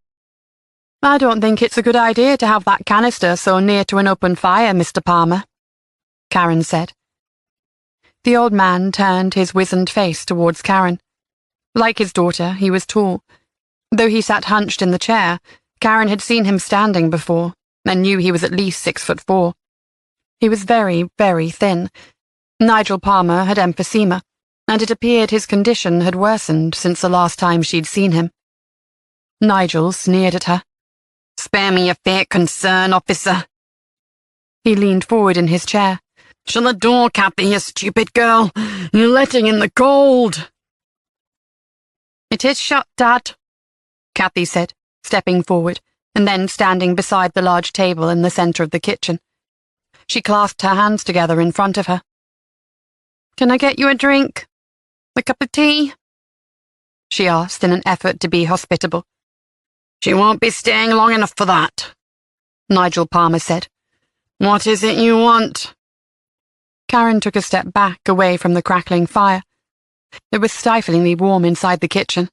"I don't think it's a good idea to have that canister so near to an open fire, Mr. Palmer," Karen said. The old man turned his wizened face towards Karen. Like his daughter, he was tall. Though he sat hunched in the chair, Karen had seen him standing before and knew he was at least 6'4". He was very, very thin. Nigel Palmer had emphysema, and it appeared his condition had worsened since the last time she'd seen him. Nigel sneered at her. "Spare me your fake concern, officer." He leaned forward in his chair. "Shut the door, Kathy, you stupid girl. You're letting in the cold." "It is shut, Dad," Kathy said, stepping forward and then standing beside the large table in the centre of the kitchen. She clasped her hands together in front of her. "Can I get you a drink? A cup of tea?" she asked in an effort to be hospitable. "She won't be staying long enough for that," Nigel Palmer said. "What is it you want?" Karen took a step back away from the crackling fire. It was stiflingly warm inside the kitchen.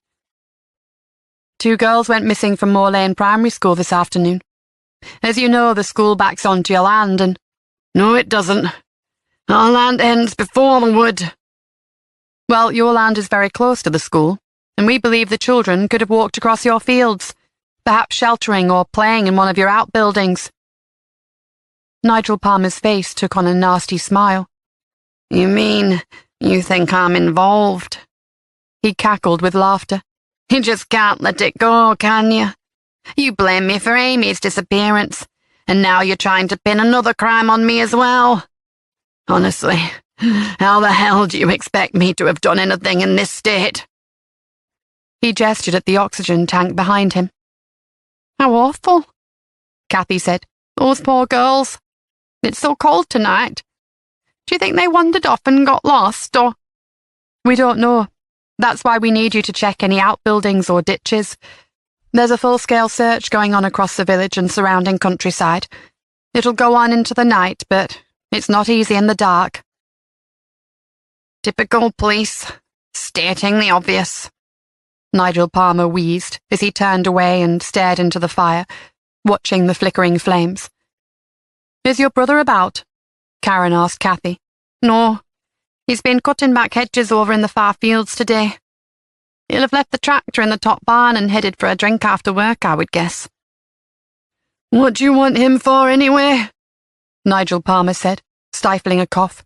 "2 girls went missing from Moor Lane Primary School this afternoon. As you know, the school backs onto your land and—" "No, it doesn't. Our land ends before the wood." "Well, your land is very close to the school, and we believe the children could have walked across your fields, perhaps sheltering or playing in one of your outbuildings." Nigel Palmer's face took on a nasty smile. "You mean you think I'm involved?" He cackled with laughter. "You just can't let it go, can you? You blame me for Amy's disappearance, and now you're trying to pin another crime on me as well. Honestly, how the hell do you expect me to have done anything in this state?" He gestured at the oxygen tank behind him. "How awful," Kathy said. "Those poor girls. It's so cold tonight. Do you think they wandered off and got lost, or—" "We don't know. That's why we need you to check any outbuildings or ditches. There's a full-scale search going on across the village and surrounding countryside. It'll go on into the night, but it's not easy in the dark." "Typical police, stating the obvious," Nigel Palmer wheezed as he turned away and stared into the fire, watching the flickering flames. "Is your brother about?" Karen asked Kathy. "No. He's been cutting back hedges over in the far fields today. He'll have left the tractor in the top barn and headed for a drink after work, I would guess." "What do you want him for, anyway?" Nigel Palmer said, stifling a cough.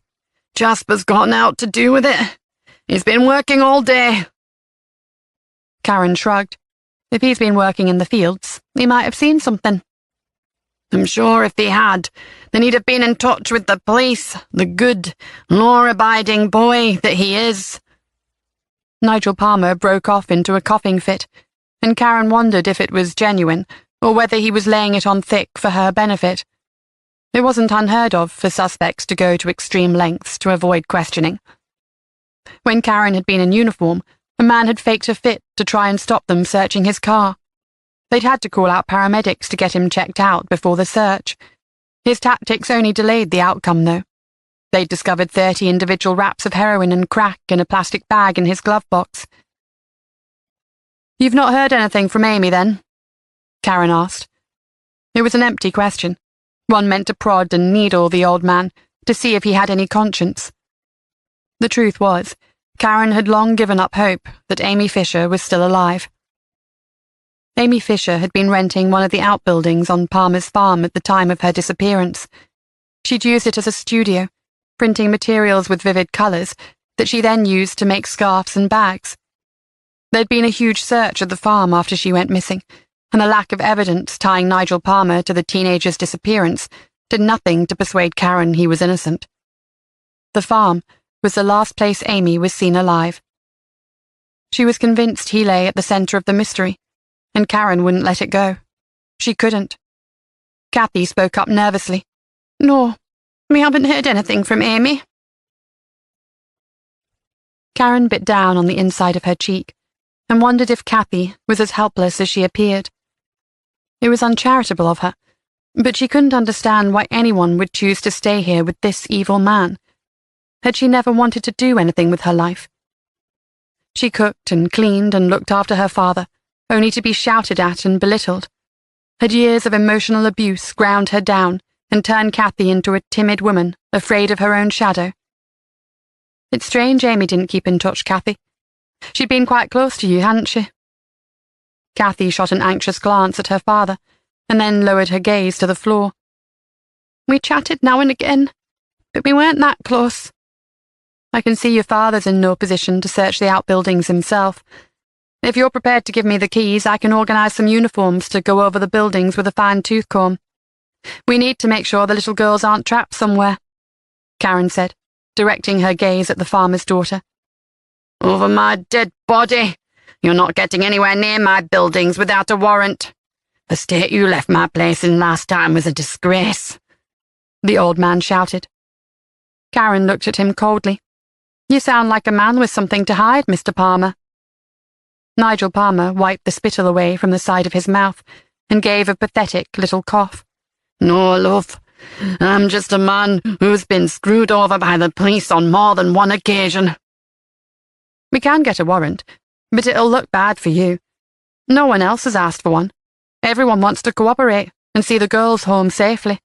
"Jasper's got out to do with it. He's been working all day." Karen shrugged. If he's been working in the fields, he might have seen something. "I'm sure if he had, then he'd have been in touch with the police, the good, law-abiding boy that he is." Nigel Palmer broke off into a coughing fit, and Karen wondered if it was genuine or whether he was laying it on thick for her benefit. It wasn't unheard of for suspects to go to extreme lengths to avoid questioning. When Karen had been in uniform, a man had faked a fit to try and stop them searching his car. They'd had to call out paramedics to get him checked out before the search. His tactics only delayed the outcome, though. They'd discovered 30 individual wraps of heroin and crack in a plastic bag in his glove box. "You've not heard anything from Amy, then?" Karen asked. It was an empty question, one meant to prod and needle the old man to see if he had any conscience. The truth was, Karen had long given up hope that Amy Fisher was still alive. Amy Fisher had been renting one of the outbuildings on Palmer's farm at the time of her disappearance. She'd used it as a studio, printing materials with vivid colours that she then used to make scarves and bags. There'd been a huge search at the farm after she went missing, and the lack of evidence tying Nigel Palmer to the teenager's disappearance did nothing to persuade Karen he was innocent. The farm was the last place Amy was seen alive. She was convinced he lay at the centre of the mystery, and Karen wouldn't let it go. She couldn't. Kathy spoke up nervously. "No, we haven't heard anything from Amy." Karen bit down on the inside of her cheek and wondered if Kathy was as helpless as she appeared. It was uncharitable of her, but she couldn't understand why anyone would choose to stay here with this evil man. Had she never wanted to do anything with her life? She cooked and cleaned and looked after her father, only to be shouted at and belittled. Had years of emotional abuse ground her down and turned Kathy into a timid woman, afraid of her own shadow? It's strange Amy didn't keep in touch, Kathy. She'd been quite close to you, hadn't she? Kathy shot an anxious glance at her father, and then lowered her gaze to the floor. "We chatted now and again, but we weren't that close." "I can see your father's in no position to search the outbuildings himself. If you're prepared to give me the keys, I can organise some uniforms to go over the buildings with a fine-tooth comb. We need to make sure the little girls aren't trapped somewhere," Karen said, directing her gaze at the farmer's daughter. "Over my dead body! You're not getting anywhere near my buildings without a warrant. The state you left my place in last time was a disgrace," the old man shouted. Karen looked at him coldly. "You sound like a man with something to hide, Mr. Palmer." Nigel Palmer wiped the spittle away from the side of his mouth and gave a pathetic little cough. "No, love. I'm just a man who's been screwed over by the police on more than one occasion." "We can get a warrant, but it'll look bad for you. No one else has asked for one. Everyone wants to cooperate and see the girls home safely."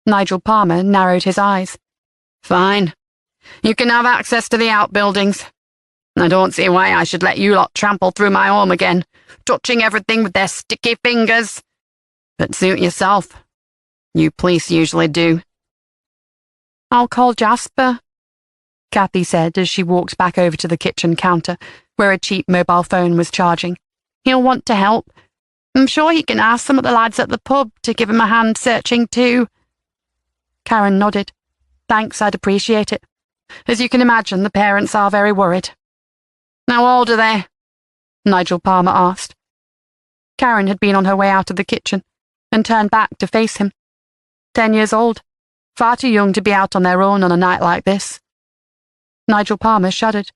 Nigel Palmer narrowed his eyes. "Fine. You can have access to the outbuildings. I don't see why I should let you lot trample through my home again, touching everything with their sticky fingers. But suit yourself. You police usually do." "I'll call Jasper," Kathy said as she walked back over to the kitchen counter, where a cheap mobile phone was charging. "He'll want to help. I'm sure he can ask some of the lads at the pub to give him a hand searching too." Karen nodded. "Thanks, I'd appreciate it. As you can imagine, the parents are very worried." "How old are they?" Nigel Palmer asked. Karen had been on her way out of the kitchen and turned back to face him. 10 years old. Far too young to be out on their own on a night like this. Nigel Palmer shuddered,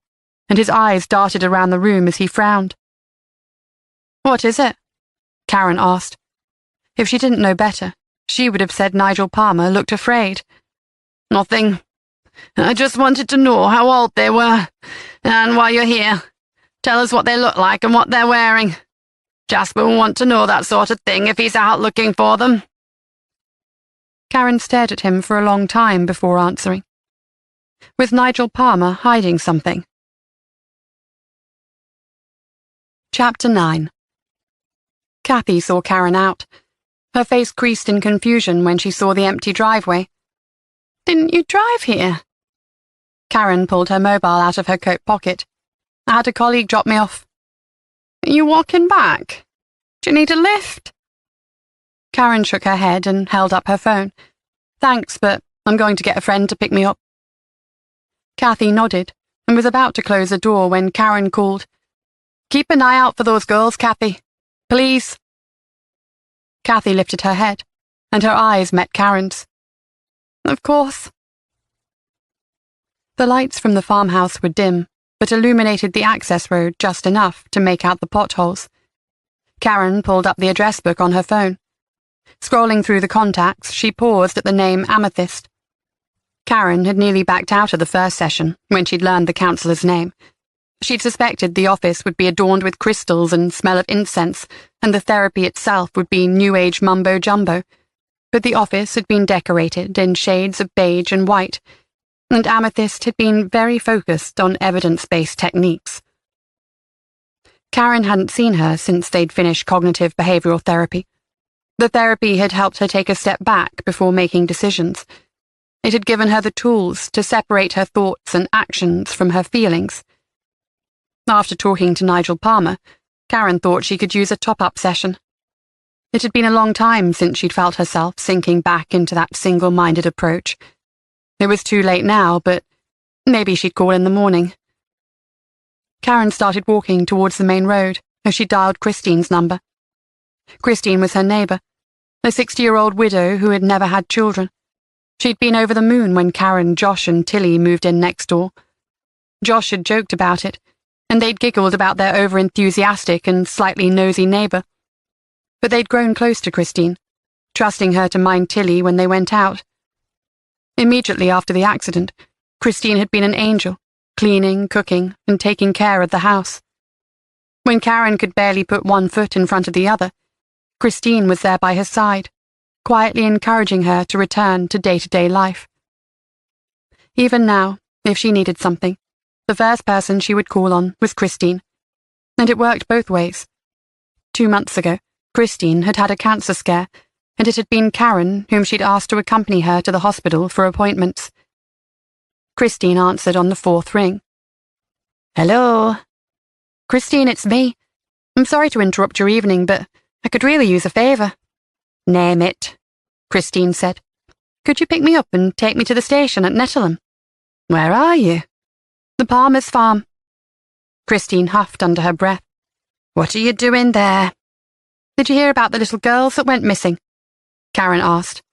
and his eyes darted around the room as he frowned. "What is it?" Karen asked. If she didn't know better, she would have said Nigel Palmer looked afraid. "Nothing. I just wanted to know how old they were, and while you're here, tell us what they look like and what they're wearing. Jasper will want to know that sort of thing if he's out looking for them." Karen stared at him for a long time before answering. Was Nigel Palmer hiding something? Chapter 9. Kathy saw Karen out. Her face creased in confusion when she saw the empty driveway. "Didn't you drive here?" Karen pulled her mobile out of her coat pocket. "I had a colleague drop me off." "Are you walking back? Do you need a lift?" Karen shook her head and held up her phone. "Thanks, but I'm going to get a friend to pick me up." Kathy nodded and was about to close the door when Karen called, "Keep an eye out for those girls, Kathy. Please." Kathy lifted her head, and her eyes met Karen's. "Of course." The lights from the farmhouse were dim, but illuminated the access road just enough to make out the potholes. Karen pulled up the address book on her phone. Scrolling through the contacts, she paused at the name Amethyst. Karen had nearly backed out of the first session when she'd learned the counsellor's name. She'd suspected the office would be adorned with crystals and smell of incense, and the therapy itself would be New Age mumbo-jumbo. But the office had been decorated in shades of beige and white, and Amethyst had been very focused on evidence-based techniques. Karen hadn't seen her since they'd finished cognitive behavioral therapy. The therapy had helped her take a step back before making decisions. It had given her the tools to separate her thoughts and actions from her feelings. After talking to Nigel Palmer, Karen thought she could use a top-up session. It had been a long time since she'd felt herself sinking back into that single-minded approach. It was too late now, but maybe she'd call in the morning. Karen started walking towards the main road as she dialed Christine's number. Christine was her neighbour, a 60-year-old widow who had never had children. She'd been over the moon when Karen, Josh and Tilly moved in next door. Josh had joked about it, and they'd giggled about their over-enthusiastic and slightly nosy neighbour. But they'd grown close to Christine, trusting her to mind Tilly when they went out. Immediately after the accident, Christine had been an angel, cleaning, cooking, and taking care of the house. When Karen could barely put one foot in front of the other, Christine was there by her side, quietly encouraging her to return to day-to-day life. Even now, if she needed something, the first person she would call on was Christine, and it worked both ways. 2 months ago, Christine had had a cancer scare, and it had been Karen whom she'd asked to accompany her to the hospital for appointments. Christine answered on the 4th ring. "Hello?" "Christine, it's me. I'm sorry to interrupt your evening, but I could really use a favour." "Name it," Christine said. "Could you pick me up and take me to the station at Nettleham?" "Where are you?" "The Palmer's farm." Christine huffed under her breath. "What are you doing there?" "Did you hear about the little girls that went missing?" Karen asked.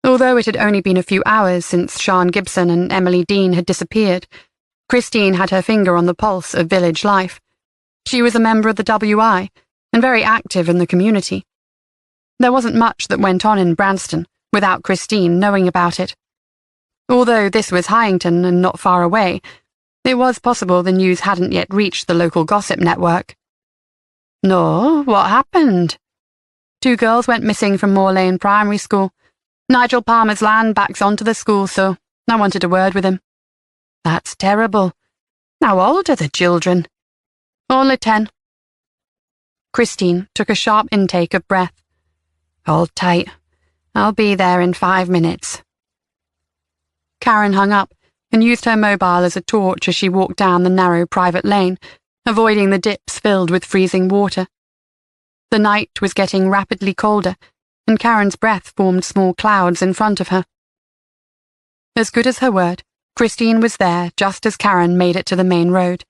Although it had only been a few hours since Sean Gibson and Emily Dean had disappeared, Christine had her finger on the pulse of village life. She was a member of the WI, and very active in the community. There wasn't much that went on in Branston without Christine knowing about it. Although this was Hyington and not far away, it was possible the news hadn't yet reached the local gossip network. "No, what happened?" "2 girls went missing from Moor Lane Primary School. Nigel Palmer's land backs onto the school, so I wanted a word with him." "That's terrible. How old are the children?" "Only 10. Christine took a sharp intake of breath. "Hold tight. I'll be there in 5 minutes." Karen hung up and used her mobile as a torch as she walked down the narrow private lane, avoiding the dips filled with freezing water. The night was getting rapidly colder, and Karen's breath formed small clouds in front of her. As good as her word, Christine was there just as Karen made it to the main road.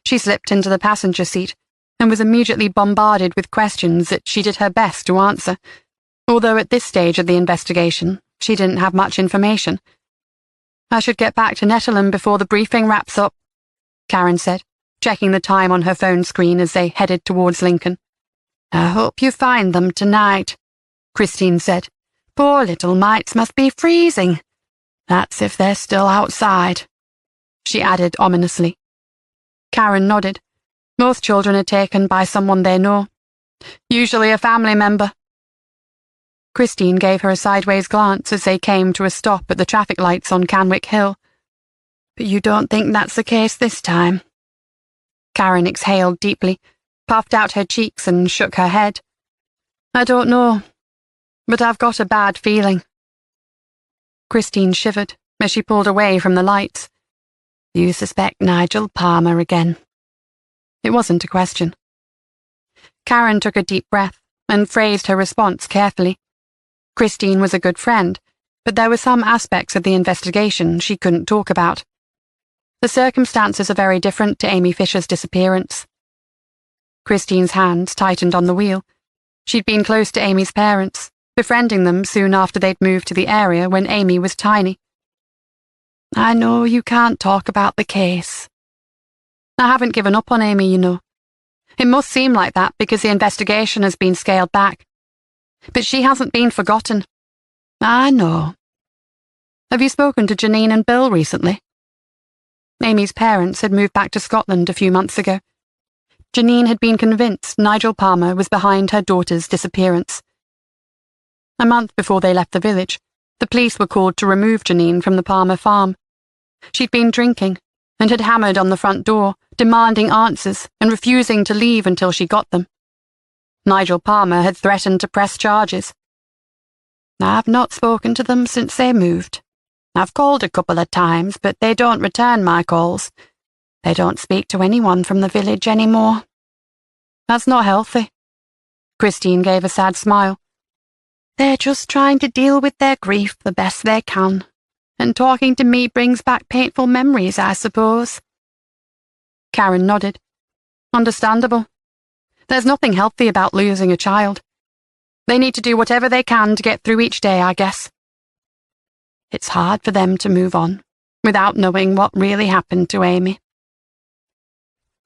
She slipped into the passenger seat and was immediately bombarded with questions that she did her best to answer, although at this stage of the investigation, she didn't have much information. "I should get back to Nettleham before the briefing wraps up," Karen said, checking the time on her phone screen as they headed towards Lincoln. "I hope you find them tonight," Christine said. "Poor little mites must be freezing. That's if they're still outside," she added ominously. Karen nodded. Most children are taken by someone they know, usually a family member. Christine gave her a sideways glance as they came to a stop at the traffic lights on Canwick Hill. "But you don't think that's the case this time?" Karen exhaled deeply, puffed out her cheeks and shook her head. "I don't know, but I've got a bad feeling." Christine shivered as she pulled away from the lights. "You suspect Nigel Palmer again?" It wasn't a question. Karen took a deep breath and phrased her response carefully. Christine was a good friend, but there were some aspects of the investigation she couldn't talk about. The circumstances are very different to Amy Fisher's disappearance. Christine's hands tightened on the wheel. She'd been close to Amy's parents, befriending them soon after they'd moved to the area when Amy was tiny. "I know you can't talk about the case." "I haven't given up on Amy, you know. It must seem like that because the investigation has been scaled back. But she hasn't been forgotten." "I know." "Have you spoken to Janine and Bill recently?" Amy's parents had moved back to Scotland a few months ago. Janine had been convinced Nigel Palmer was behind her daughter's disappearance. A month before they left the village, the police were called to remove Janine from the Palmer farm. She'd been drinking and had hammered on the front door, demanding answers and refusing to leave until she got them. Nigel Palmer had threatened to press charges. I've not spoken to them since they moved. I've called a couple of times, but they don't return my calls. They don't speak to anyone from the village anymore. That's not healthy. Christine gave a sad smile. They're just trying to deal with their grief the best they can, and talking to me brings back painful memories, I suppose. Karen nodded. Understandable. There's nothing healthy about losing a child. They need to do whatever they can to get through each day, I guess. It's hard for them to move on without knowing what really happened to Amy.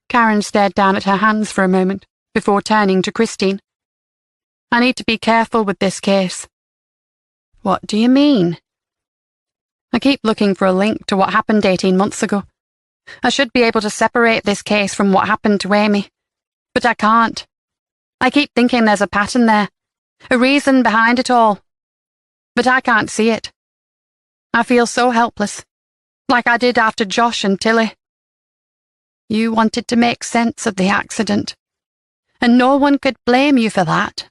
Karen stared down at her hands for a moment before turning to Christine. I need to be careful with this case. What do you mean? I keep looking for a link to what happened 18 months ago. I should be able to separate this case from what happened to Amy, but I can't. I keep thinking there's a pattern there, a reason behind it all, but I can't see it. I feel so helpless, like I did after Josh and Tilly. You wanted to make sense of the accident, and no one could blame you for that.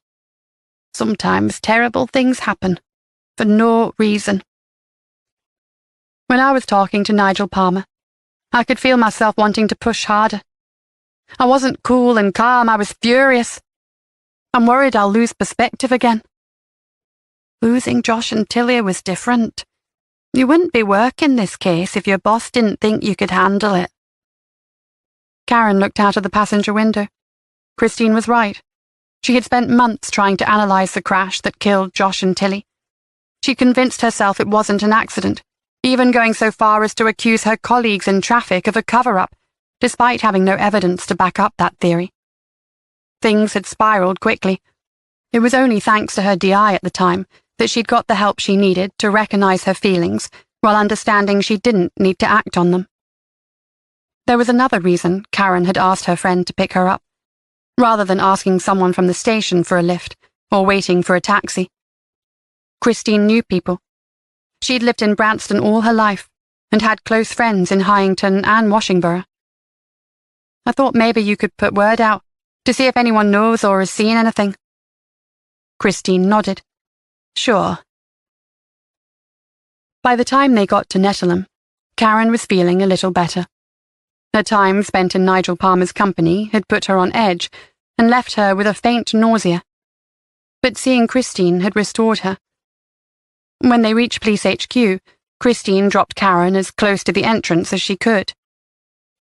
Sometimes terrible things happen, for no reason. When I was talking to Nigel Palmer, I could feel myself wanting to push harder. I wasn't cool and calm, I was furious. I'm worried I'll lose perspective again. Losing Josh and Tilly was different. You wouldn't be working this case if your boss didn't think you could handle it. Karen looked out of the passenger window. Christine was right. She had spent months trying to analyse the crash that killed Josh and Tilly. She convinced herself it wasn't an accident, even going so far as to accuse her colleagues in traffic of a cover-up, despite having no evidence to back up that theory. Things had spiralled quickly. It was only thanks to her DI at the time that she'd got the help she needed to recognise her feelings while understanding she didn't need to act on them. There was another reason Karen had asked her friend to pick her up, rather than asking someone from the station for a lift or waiting for a taxi. Christine knew people. She'd lived in Branston all her life and had close friends in Hyington and Washington. I thought maybe you could put word out to see if anyone knows or has seen anything. Christine nodded. Sure. By the time they got to Nettleham, Karen was feeling a little better. Her time spent in Nigel Palmer's company had put her on edge and left her with a faint nausea. But seeing Christine had restored her. When they reached Police HQ, Christine dropped Karen as close to the entrance as she could.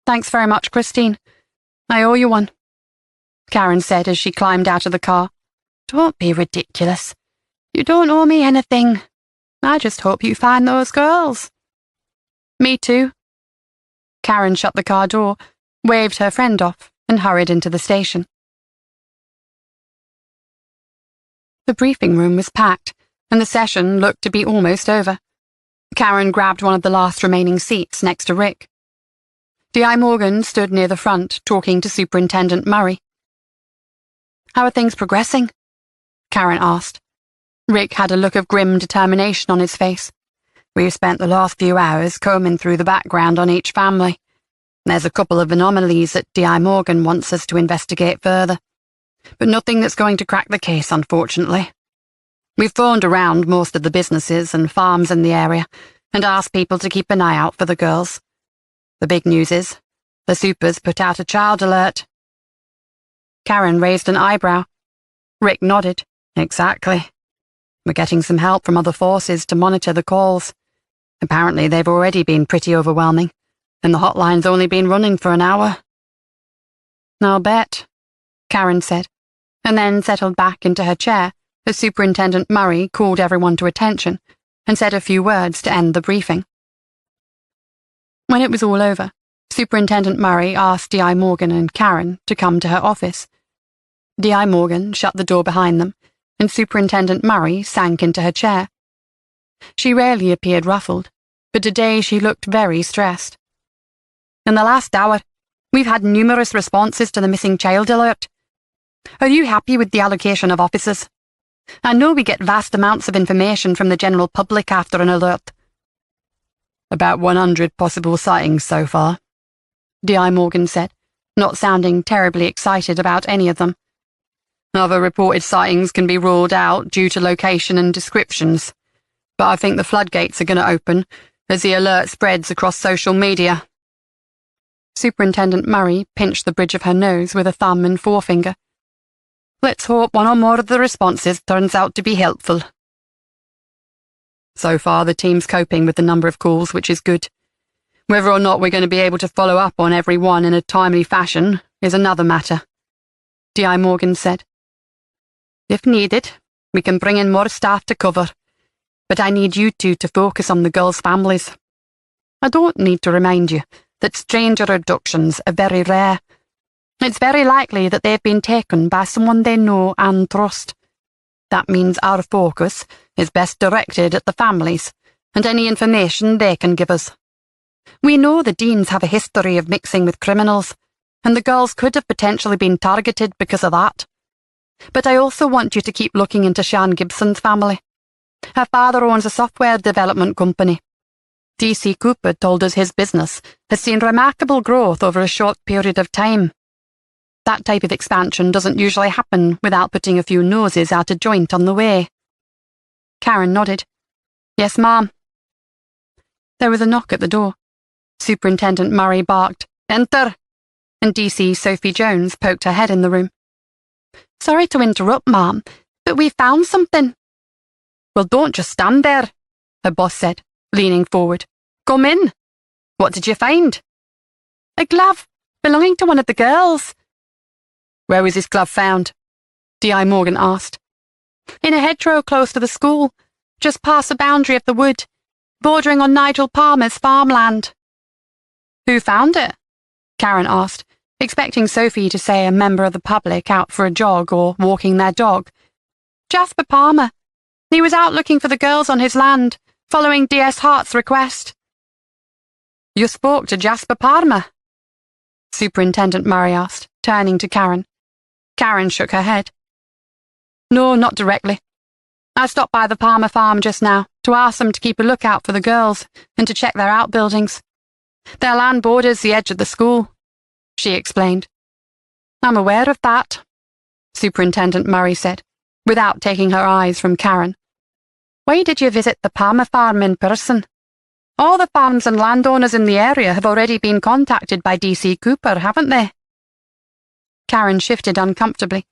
Thanks very much, Christine. I owe you one, Karen said as she climbed out of the car. Don't be ridiculous. You don't owe me anything. I just hope you find those girls. Me too. Karen shut the car door, waved her friend off, and hurried into the station. The briefing room was packed, and the session looked to be almost over. Karen grabbed one of the last remaining seats next to Rick. D.I. Morgan stood near the front, talking to Superintendent Murray. How are things progressing? Karen asked. Rick had a look of grim determination on his face. We've spent the last few hours combing through the background on each family. There's a couple of anomalies that D.I. Morgan wants us to investigate further, but nothing that's going to crack the case, unfortunately. We've phoned around most of the businesses and farms in the area and asked people to keep an eye out for the girls. The big news is, the supers put out a child alert. Karen raised an eyebrow. Rick nodded. Exactly. We're getting some help from other forces to monitor the calls. Apparently they've already been pretty overwhelming, and the hotline's only been running for an hour. I'll bet, Karen said, and then settled back into her chair as Superintendent Murray called everyone to attention and said a few words to end the briefing. When it was all over, Superintendent Murray asked D.I. Morgan and Karen to come to her office. D.I. Morgan shut the door behind them, and Superintendent Murray sank into her chair. She rarely appeared ruffled, but today she looked very stressed. In the last hour, we've had numerous responses to the missing child alert. Are you happy with the allocation of officers? I know we get vast amounts of information from the general public after an alert. About 100 possible sightings so far, D.I. Morgan said, not sounding terribly excited about any of them. Other reported sightings can be ruled out due to location and descriptions, but I think the floodgates are going to open as the alert spreads across social media. Superintendent Murray pinched the bridge of her nose with a thumb and forefinger. Let's hope one or more of the responses turns out to be helpful. So far, the team's coping with the number of calls, which is good. Whether or not we're going to be able to follow up on every one in a timely fashion is another matter, D.I. Morgan said. If needed, we can bring in more staff to cover, but I need you two to focus on the girls' families. I don't need to remind you that stranger abductions are very rare. It's very likely that they've been taken by someone they know and trust. That means our focus is best directed at the families and any information they can give us. We know the Deans have a history of mixing with criminals, and the girls could have potentially been targeted because of that. But I also want you to keep looking into Sean Gibson's family. Her father owns a software development company. D.C. Cooper told us his business has seen remarkable growth over a short period of time. That type of expansion doesn't usually happen without putting a few noses out of joint on the way. Karen nodded. Yes, ma'am. There was a knock at the door. Superintendent Murray barked, "Enter!" and D.C. Sophie Jones poked her head in the room. Sorry to interrupt, ma'am, but we found something. Well, don't just stand there, her boss said, leaning forward. Come in. What did you find? A glove belonging to one of the girls. Where was this glove found? D.I. Morgan asked. In a hedgerow close to the school, just past the boundary of the wood, bordering on Nigel Palmer's farmland. Who found it? Karen asked, expecting Sophie to say a member of the public out for a jog or walking their dog. Jasper Palmer. He was out looking for the girls on his land, following D.S. Hart's request. You spoke to Jasper Palmer? Superintendent Murray asked, turning to Karen. Karen shook her head. No, not directly. I stopped by the Palmer farm just now to ask them to keep a lookout for the girls and to check their outbuildings. Their land borders the edge of the school, she explained. I'm aware of that, Superintendent Murray said, without taking her eyes from Karen. Why did you visit the Palmer farm in person? All the farms and landowners in the area have already been contacted by D.C. Cooper, haven't they? Karen shifted uncomfortably.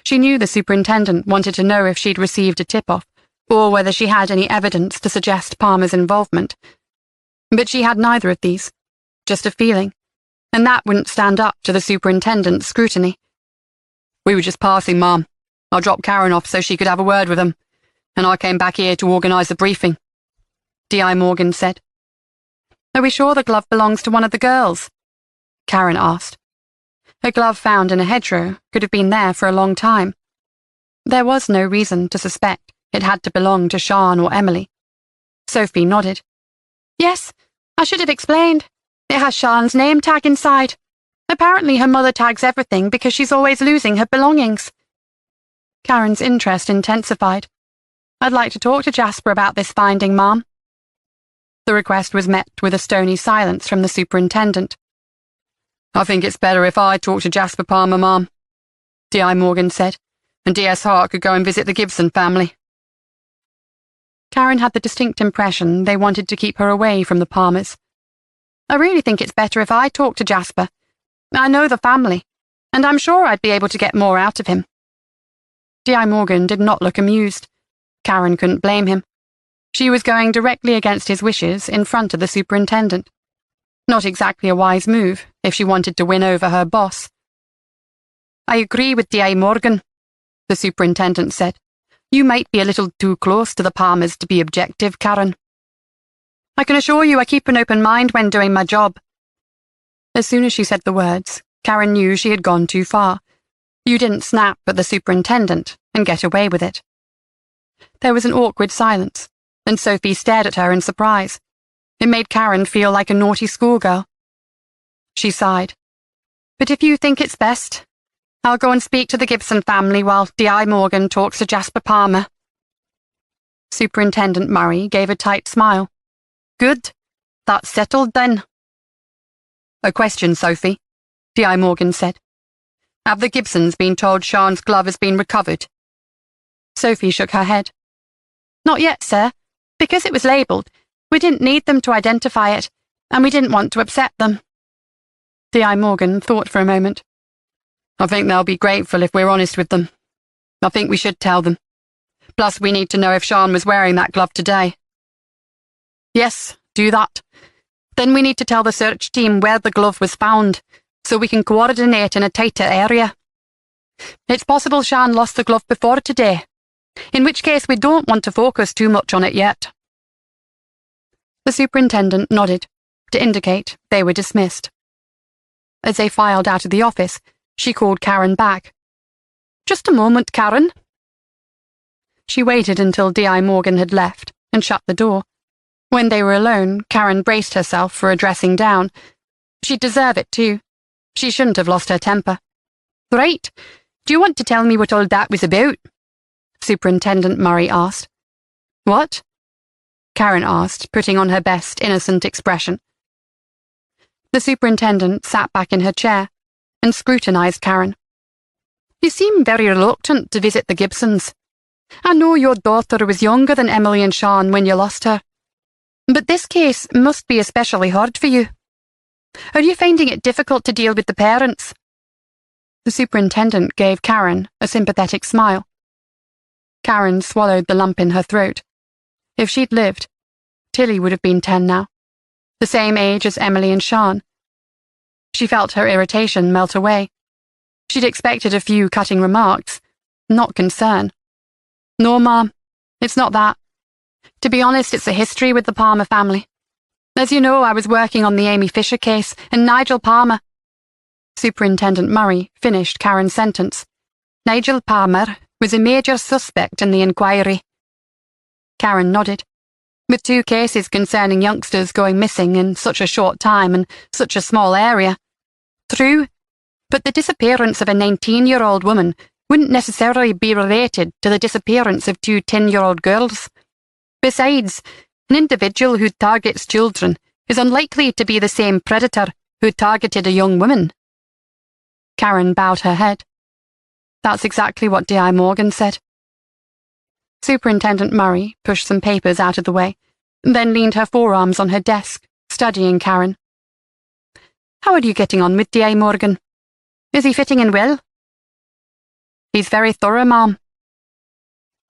She knew the superintendent wanted to know if she'd received a tip-off, or whether she had any evidence to suggest Palmer's involvement. But she had neither of these, just a feeling, and that wouldn't stand up to the superintendent's scrutiny. We were just passing, Ma'am. I dropped Karen off so she could have a word with him, and I came back here to organise the briefing, D.I. Morgan said. Are we sure the glove belongs to one of the girls? Karen asked. A glove found in a hedgerow could have been there for a long time. There was no reason to suspect it had to belong to Sean or Emily. Sophie nodded. Yes, I should have explained. It has Sean's name tag inside. Apparently her mother tags everything because she's always losing her belongings. Karen's interest intensified. I'd like to talk to Jasper about this finding, Ma'am. The request was met with a stony silence from the superintendent. I think it's better if I talk to Jasper Palmer, Ma'am, D.I. Morgan said, and D.S. Hart could go and visit the Gibson family. Karen had the distinct impression they wanted to keep her away from the Palmers. I really think it's better if I talk to Jasper. I know the family, and I'm sure I'd be able to get more out of him. D.I. Morgan did not look amused. Karen couldn't blame him. She was going directly against his wishes in front of the superintendent. Not exactly a wise move if she wanted to win over her boss. I agree with D.I. Morgan, the superintendent said. You might be a little too close to the Palmers to be objective, Karen. I can assure you I keep an open mind when doing my job. As soon as she said the words, Karen knew she had gone too far. You didn't snap at the superintendent and get away with it. There was an awkward silence, and Sophie stared at her in surprise. It made Karen feel like a naughty schoolgirl. She sighed. But if you think it's best, I'll go and speak to the Gibson family while D.I. Morgan talks to Jasper Palmer. Superintendent Murray gave a tight smile. Good. That's settled then. A question, Sophie, D.I. Morgan said. Have the Gibsons been told Sean's glove has been recovered? Sophie shook her head. Not yet, sir. Because it was labelled, we didn't need them to identify it, and we didn't want to upset them. D.I. Morgan thought for a moment. I think they'll be grateful if we're honest with them. I think we should tell them. Plus, we need to know if Sean was wearing that glove today. Yes, do that. Then we need to tell the search team where the glove was found, so we can coordinate in a tighter area. It's possible Sean lost the glove before today, in which case we don't want to focus too much on it yet. The superintendent nodded, to indicate they were dismissed. As they filed out of the office, she called Karen back. Just a moment, Karen. She waited until D.I. Morgan had left and shut the door. When they were alone, Karen braced herself for a dressing down. She'd deserve it, too. She shouldn't have lost her temper. Right. Do you want to tell me what all that was about? Superintendent Murray asked. What? Karen asked, putting on her best innocent expression. The superintendent sat back in her chair and scrutinized Karen. You seem very reluctant to visit the Gibsons. I know your daughter was younger than Emily and Sean when you lost her. But this case must be especially hard for you. Are you finding it difficult to deal with the parents? The superintendent gave Karen a sympathetic smile. Karen swallowed the lump in her throat. If she'd lived, Tilly would have been 10 now, the same age as Emily and Sean. She felt her irritation melt away. She'd expected a few cutting remarks, not concern. No, Mom, it's not that. To be honest, it's the history with the Palmer family. As you know, I was working on the Amy Fisher case, and Nigel Palmer— Superintendent Murray finished Karen's sentence. Nigel Palmer was a major suspect in the inquiry. Karen nodded. With 2 cases concerning youngsters going missing in such a short time and such a small area. True, but the disappearance of a 19-year-old woman wouldn't necessarily be related to the disappearance of 2 10-year-old girls. Besides, an individual who targets children is unlikely to be the same predator who targeted a young woman. Karen bowed her head. That's exactly what D.I. Morgan said. Superintendent Murray pushed some papers out of the way, then leaned her forearms on her desk, studying Karen. How are you getting on with D.I. Morgan? Is he fitting in well? He's very thorough, Mom.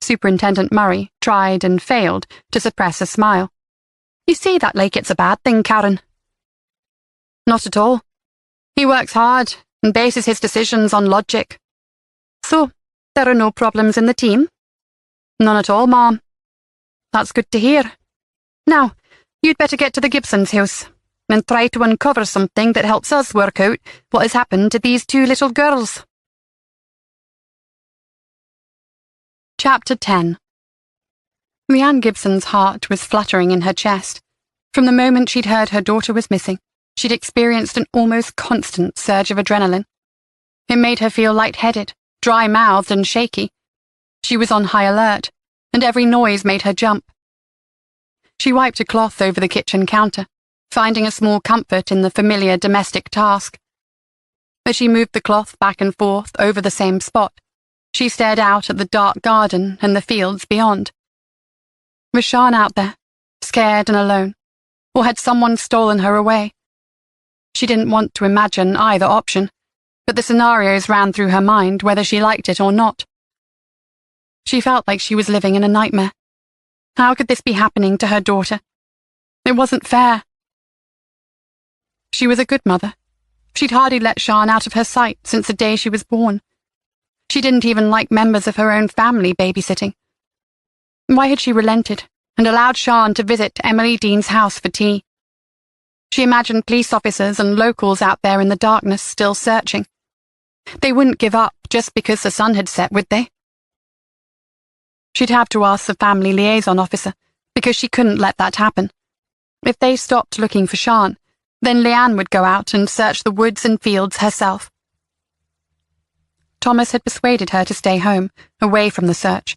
Superintendent Murray tried and failed to suppress a smile. You say that like it's a bad thing, Karen. Not at all. He works hard and bases his decisions on logic. So, there are no problems in the team? None at all, Mom. That's good to hear. Now, you'd better get to the Gibsons' house and try to uncover something that helps us work out what has happened to these 2 little girls. Chapter 10. Leanne Gibson's heart was fluttering in her chest. From the moment she'd heard her daughter was missing, she'd experienced an almost constant surge of adrenaline. It made her feel lightheaded, dry-mouthed and shaky. She was on high alert, and every noise made her jump. She wiped a cloth over the kitchen counter, finding a small comfort in the familiar domestic task. As she moved the cloth back and forth over the same spot, she stared out at the dark garden and the fields beyond. Was Sean out there, scared and alone, or had someone stolen her away? She didn't want to imagine either option, but the scenarios ran through her mind whether she liked it or not. She felt like she was living in a nightmare. How could this be happening to her daughter? It wasn't fair. She was a good mother. She'd hardly let Sean out of her sight since the day she was born. She didn't even like members of her own family babysitting. Why had she relented and allowed Sean to visit Emily Dean's house for tea? She imagined police officers and locals out there in the darkness still searching. They wouldn't give up just because the sun had set, would they? She'd have to ask the family liaison officer, because she couldn't let that happen. If they stopped looking for Sean, then Leanne would go out and search the woods and fields herself. Thomas had persuaded her to stay home, away from the search.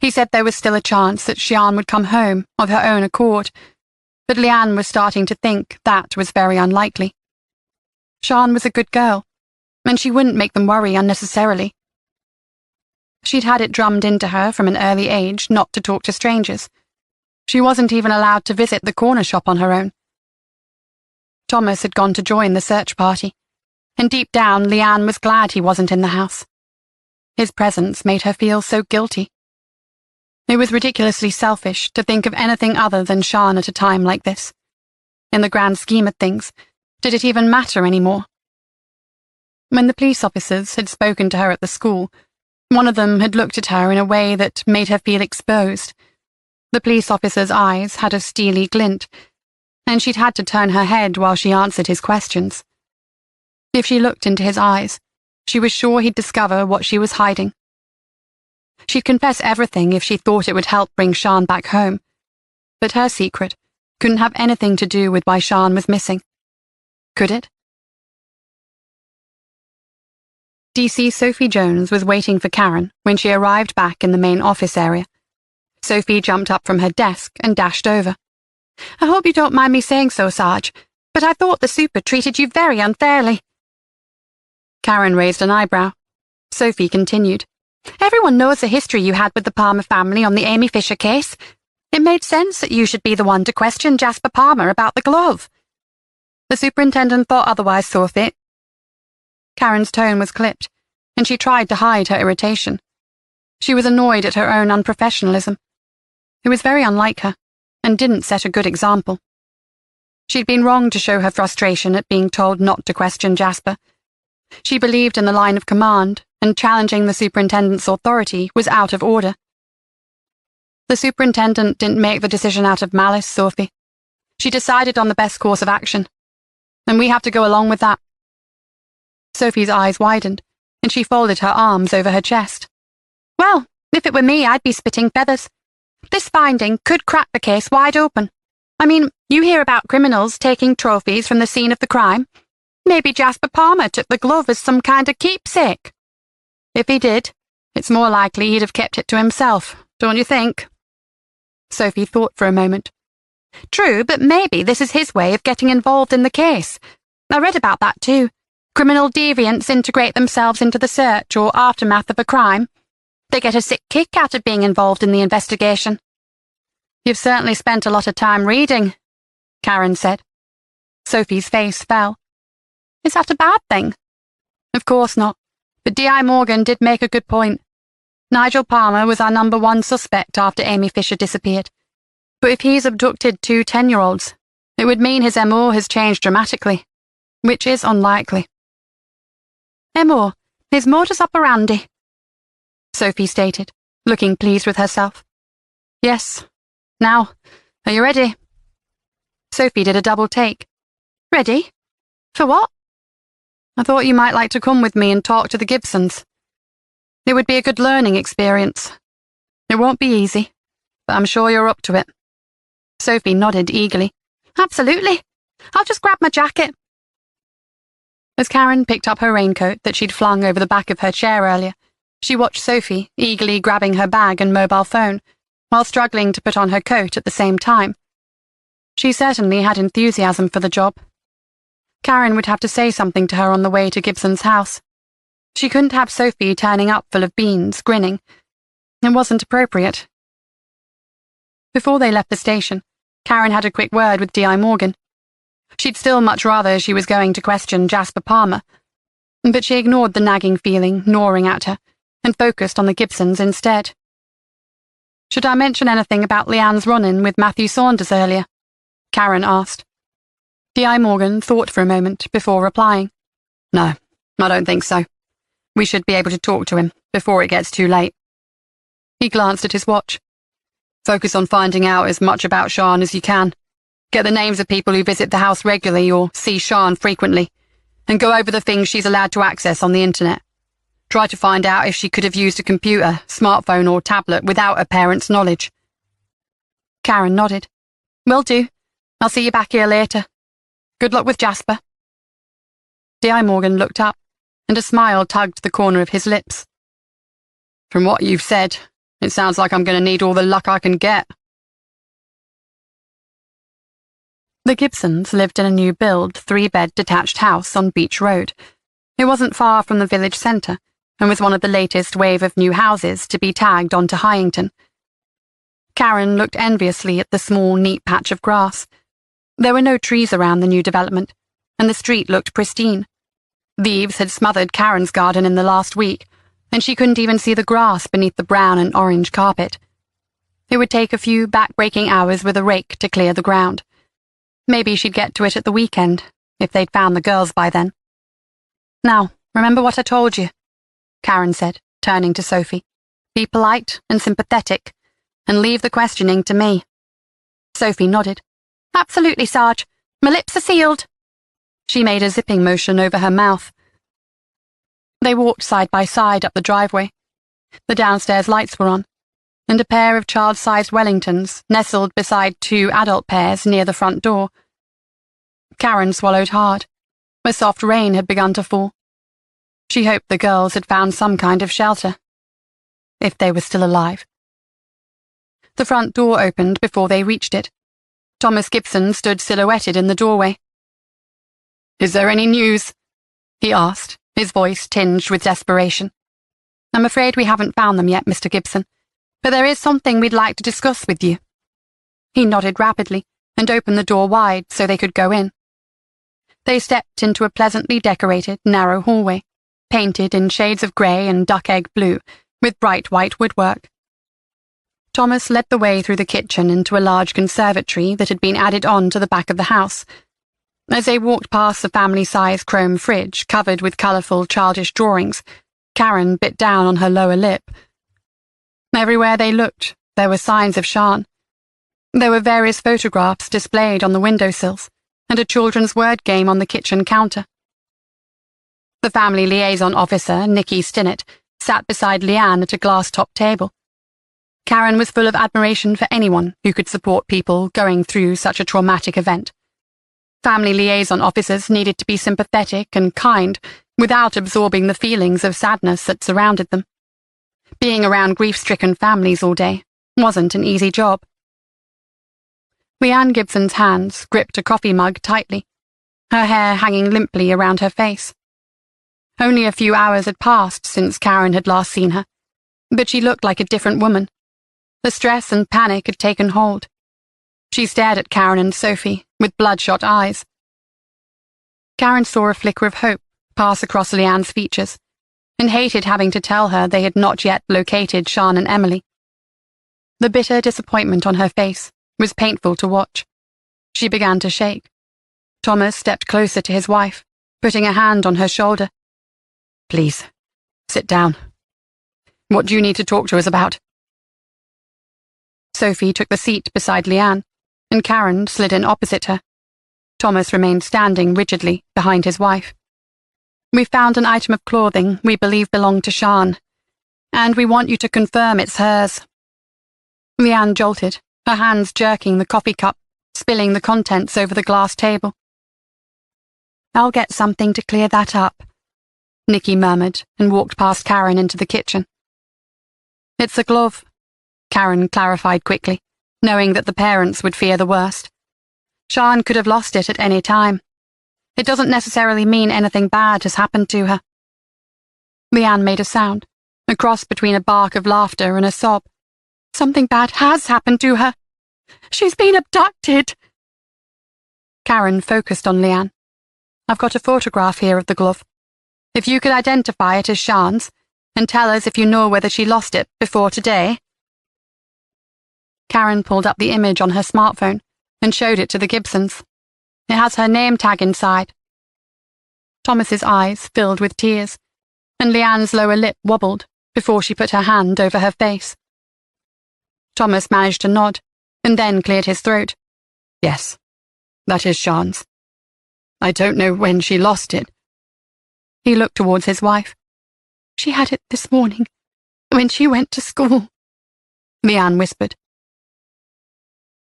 He said there was still a chance that Sean would come home of her own accord, but Leanne was starting to think that was very unlikely. Sean was a good girl. and she wouldn't make them worry unnecessarily. She'd had it drummed into her from an early age not to talk to strangers. She wasn't even allowed to visit the corner shop on her own. Thomas had gone to join the search party, and deep down Leanne was glad he wasn't in the house. His presence made her feel so guilty. It was ridiculously selfish to think of anything other than Sian at a time like this. In the grand scheme of things, did it even matter anymore? When the police officers had spoken to her at the school, one of them had looked at her in a way that made her feel exposed. The police officer's eyes had a steely glint, and she'd had to turn her head while she answered his questions. If she looked into his eyes, she was sure he'd discover what she was hiding. She'd confess everything if she thought it would help bring Sian back home, but her secret couldn't have anything to do with why Sian was missing. Could it? DC Sophie Jones was waiting for Karen when she arrived back in the main office area. Sophie jumped up from her desk and dashed over. I hope you don't mind me saying so, Sarge, but I thought the super treated you very unfairly. Karen raised an eyebrow. Sophie continued. Everyone knows the history you had with the Palmer family on the Amy Fisher case. It made sense that you should be the one to question Jasper Palmer about the glove. The superintendent thought otherwise, Sophie. Karen's tone was clipped, and she tried to hide her irritation. She was annoyed at her own unprofessionalism. It was very unlike her, and didn't set a good example. She'd been wrong to show her frustration at being told not to question Jasper. She believed in the line of command, and challenging the superintendent's authority was out of order. The superintendent didn't make the decision out of malice, Sophie. She decided on the best course of action, and we have to go along with that. Sophie's eyes widened, and she folded her arms over her chest. Well, if it were me, I'd be spitting feathers. This finding could crack the case wide open. I mean, you hear about criminals taking trophies from the scene of the crime. Maybe Jasper Palmer took the glove as some kind of keepsake. If he did, it's more likely he'd have kept it to himself, don't you think? Sophie thought for a moment. True, but maybe this is his way of getting involved in the case. I read about that too. Criminal deviants integrate themselves into the search or aftermath of a crime. They get a sick kick out of being involved in the investigation. You've certainly spent a lot of time reading, Karen said. Sophie's face fell. Is that a bad thing? Of course not, but D.I. Morgan did make a good point. Nigel Palmer was our #1 suspect after Amy Fisher disappeared. But if he's abducted 2 10-year-olds, it would mean his MO has changed dramatically, which is unlikely. MO, his modus operandi, Sophie stated, looking pleased with herself. Yes. Now, are you ready? Sophie did a double take. Ready? For what? I thought you might like to come with me and talk to the Gibsons. It would be a good learning experience. It won't be easy, but I'm sure you're up to it. Sophie nodded eagerly. Absolutely. I'll just grab my jacket. As Karen picked up her raincoat that she'd flung over the back of her chair earlier, she watched Sophie eagerly grabbing her bag and mobile phone, while struggling to put on her coat at the same time. She certainly had enthusiasm for the job. Karen would have to say something to her on the way to Gibson's house. She couldn't have Sophie turning up full of beans, grinning. It wasn't appropriate. Before they left the station, Karen had a quick word with D.I. Morgan. She'd still much rather she was going to question Jasper Palmer, but she ignored the nagging feeling gnawing at her and focused on the Gibsons instead. Should I mention anything about Leanne's run-in with Matthew Saunders earlier? Karen asked. D.I. Morgan thought for a moment before replying. No, I don't think so. We should be able to talk to him before it gets too late. He glanced at his watch. Focus on finding out as much about Sian as you can. Get the names of people who visit the house regularly or see Sian frequently, and go over the things she's allowed to access on the internet. Try to find out if she could have used a computer, smartphone or tablet without her parents' knowledge. Karen nodded. Will do. I'll see you back here later. Good luck with Jasper. D.I. Morgan looked up, and a smile tugged the corner of his lips. From what you've said, it sounds like I'm going to need all the luck I can get. The Gibsons lived in a new-build, 3-bed detached house on Beach Road, It wasn't far from the village centre, and was one of the latest wave of new houses to be tagged onto Hyington. Karen looked enviously at the small, neat patch of grass. There were no trees around the new development, and the street looked pristine. Leaves had smothered Karen's garden in the last week, and she couldn't even see the grass beneath the brown and orange carpet. It would take a few back-breaking hours with a rake to clear the ground. Maybe she'd get to it at the weekend, if they'd found the girls by then. "Now, remember what I told you," Karen said, turning to Sophie. "Be polite and sympathetic, and leave the questioning to me." Sophie nodded. "Absolutely, Sarge. My lips are sealed." She made a zipping motion over her mouth. They walked side by side up the driveway. The downstairs lights were on, and a pair of child-sized Wellingtons nestled beside two adult pairs near the front door. Karen swallowed hard. A soft rain had begun to fall. She hoped the girls had found some kind of shelter, if they were still alive. The front door opened before they reached it. Thomas Gibson stood silhouetted in the doorway. "Is there any news?" he asked, his voice tinged with desperation. "I'm afraid we haven't found them yet, Mr. Gibson, but there is something we'd like to discuss with you." He nodded rapidly and opened the door wide so they could go in. They stepped into a pleasantly decorated, narrow hallway, painted in shades of grey and duck-egg blue, with bright white woodwork. Thomas led the way through the kitchen into a large conservatory that had been added on to the back of the house. As they walked past the family-size chrome fridge covered with colourful childish drawings, Karen bit down on her lower lip. Everywhere they looked, there were signs of Sian. There were various photographs displayed on the windowsills, and a children's word game on the kitchen counter. The family liaison officer, Nikki Stinnett, sat beside Leanne at a glass-topped table. Karen was full of admiration for anyone who could support people going through such a traumatic event. Family liaison officers needed to be sympathetic and kind without absorbing the feelings of sadness that surrounded them. Being around grief-stricken families all day wasn't an easy job. Leanne Gibson's hands gripped a coffee mug tightly, her hair hanging limply around her face. Only a few hours had passed since Karen had last seen her, but she looked like a different woman. The stress and panic had taken hold. She stared at Karen and Sophie with bloodshot eyes. Karen saw a flicker of hope pass across Leanne's features, and hated having to tell her they had not yet located Sian and Emily. The bitter disappointment on her face was painful to watch. She began to shake. Thomas stepped closer to his wife, putting a hand on her shoulder. "Please, sit down. What do you need to talk to us about?" Sophie took the seat beside Leanne, and Karen slid in opposite her. Thomas remained standing rigidly behind his wife. "We found an item of clothing we believe belonged to Sian, and we want you to confirm it's hers." Leanne jolted, her hands jerking the coffee cup, spilling the contents over the glass table. "I'll get something to clear that up," Nikki murmured and walked past Karen into the kitchen. "It's a glove," Karen clarified quickly, knowing that the parents would fear the worst. "Sian could have lost it at any time. It doesn't necessarily mean anything bad has happened to her." Leanne made a sound, a cross between a bark of laughter and a sob. "Something bad has happened to her. She's been abducted." Karen focused on Leanne. "I've got a photograph here of the glove. If you could identify it as Sian's, and tell us if you know whether she lost it before today." Karen pulled up the image on her smartphone and showed it to the Gibsons. "It has her name tag inside." Thomas's eyes filled with tears, and Leanne's lower lip wobbled before she put her hand over her face. Thomas managed to nod, and then cleared his throat. "Yes, that is Sian's. I don't know when she lost it." He looked towards his wife. "She had it this morning, when she went to school," Leanne whispered.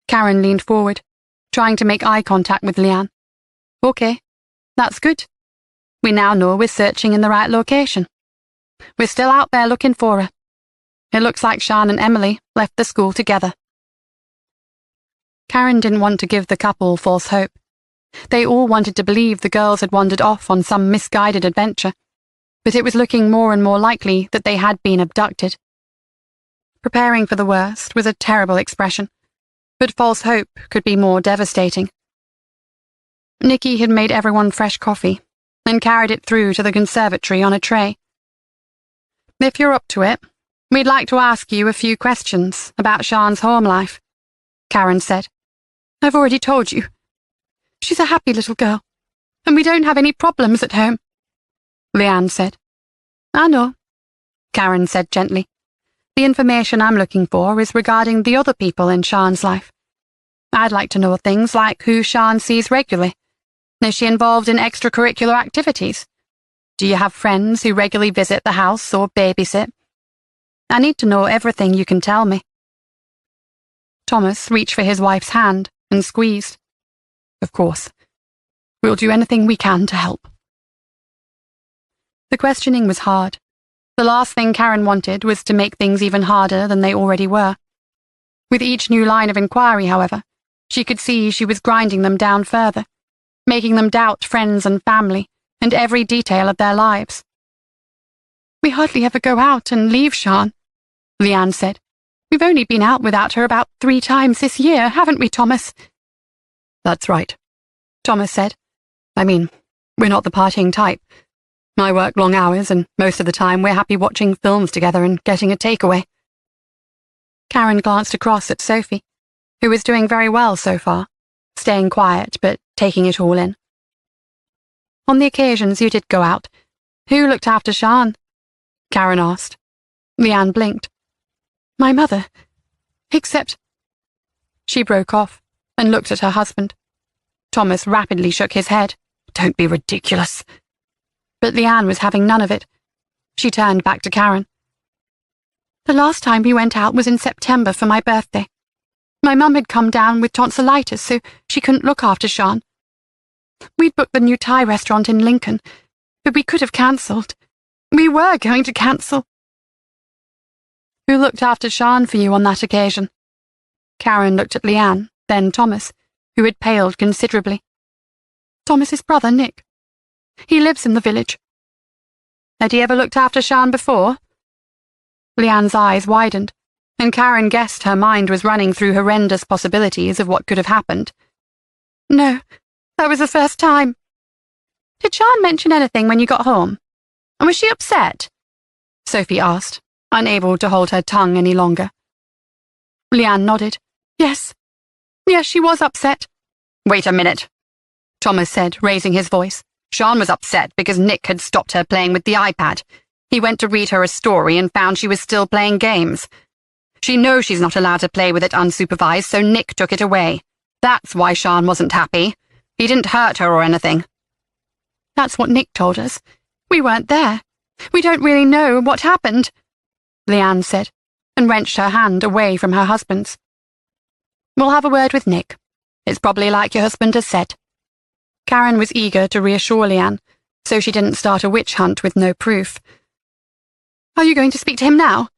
Karen leaned forward, trying to make eye contact with Leanne. "Okay, that's good. We now know we're searching in the right location. We're still out there looking for her. It looks like Sian and Emily left the school together." Karen didn't want to give the couple false hope. They all wanted to believe the girls had wandered off on some misguided adventure, but it was looking more and more likely that they had been abducted. Preparing for the worst was a terrible expression, but false hope could be more devastating. Nikki had made everyone fresh coffee and carried it through to the conservatory on a tray. If you're up to it, we'd like to ask you a few questions about Sian's home life, Karen said. I've already told you. She's a happy little girl, and we don't have any problems at home, Leanne said. I know, Karen said gently. The information I'm looking for is regarding the other people in Sian's life. I'd like to know things like who Sian sees regularly. Is she involved in extracurricular activities? Do you have friends who regularly visit the house or babysit? I need to know everything you can tell me. Thomas reached for his wife's hand and squeezed. Of course. We'll do anything we can to help. The questioning was hard. The last thing Karen wanted was to make things even harder than they already were. With each new line of inquiry, however, she could see she was grinding them down further, making them doubt friends and family and every detail of their lives. We hardly ever go out and leave Sian, Leanne said. We've only been out without her about 3 times this year, haven't we, Thomas? That's right, Thomas said. I mean, we're not the partying type. I work long hours, and most of the time we're happy watching films together and getting a takeaway. Karen glanced across at Sophie, who was doing very well so far, staying quiet but taking it all in. On the occasions you did go out, who looked after Sian? Karen asked. Leanne blinked. My mother. Except... She broke off and looked at her husband. Thomas rapidly shook his head. Don't be ridiculous. But Leanne was having none of it. She turned back to Karen. The last time we went out was in September for my birthday. My mum had come down with tonsillitis, so she couldn't look after Sian. We'd booked the new Thai restaurant in Lincoln, but we could have cancelled. We were going to cancel. Who looked after Sian for you on that occasion? Karen looked at Leanne, then Thomas, who had paled considerably. Thomas's brother, Nick. He lives in the village. Had he ever looked after Sian before? Leanne's eyes widened, and Karen guessed her mind was running through horrendous possibilities of what could have happened. No, that was the first time. Did Sian mention anything when you got home? And was she upset? Sophie asked, unable to hold her tongue any longer. Leanne nodded. Yes, she was upset. Wait a minute, Thomas said, raising his voice. Sian was upset because Nick had stopped her playing with the iPad. He went to read her a story and found she was still playing games. She knows she's not allowed to play with it unsupervised, so Nick took it away. That's why Sian wasn't happy. He didn't hurt her or anything. That's what Nick told us. We weren't there. We don't really know what happened, Leanne said, and wrenched her hand away from her husband's. We'll have a word with Nick. It's probably like your husband has said. Karen was eager to reassure Leanne, so she didn't start a witch hunt with no proof. Are you going to speak to him now?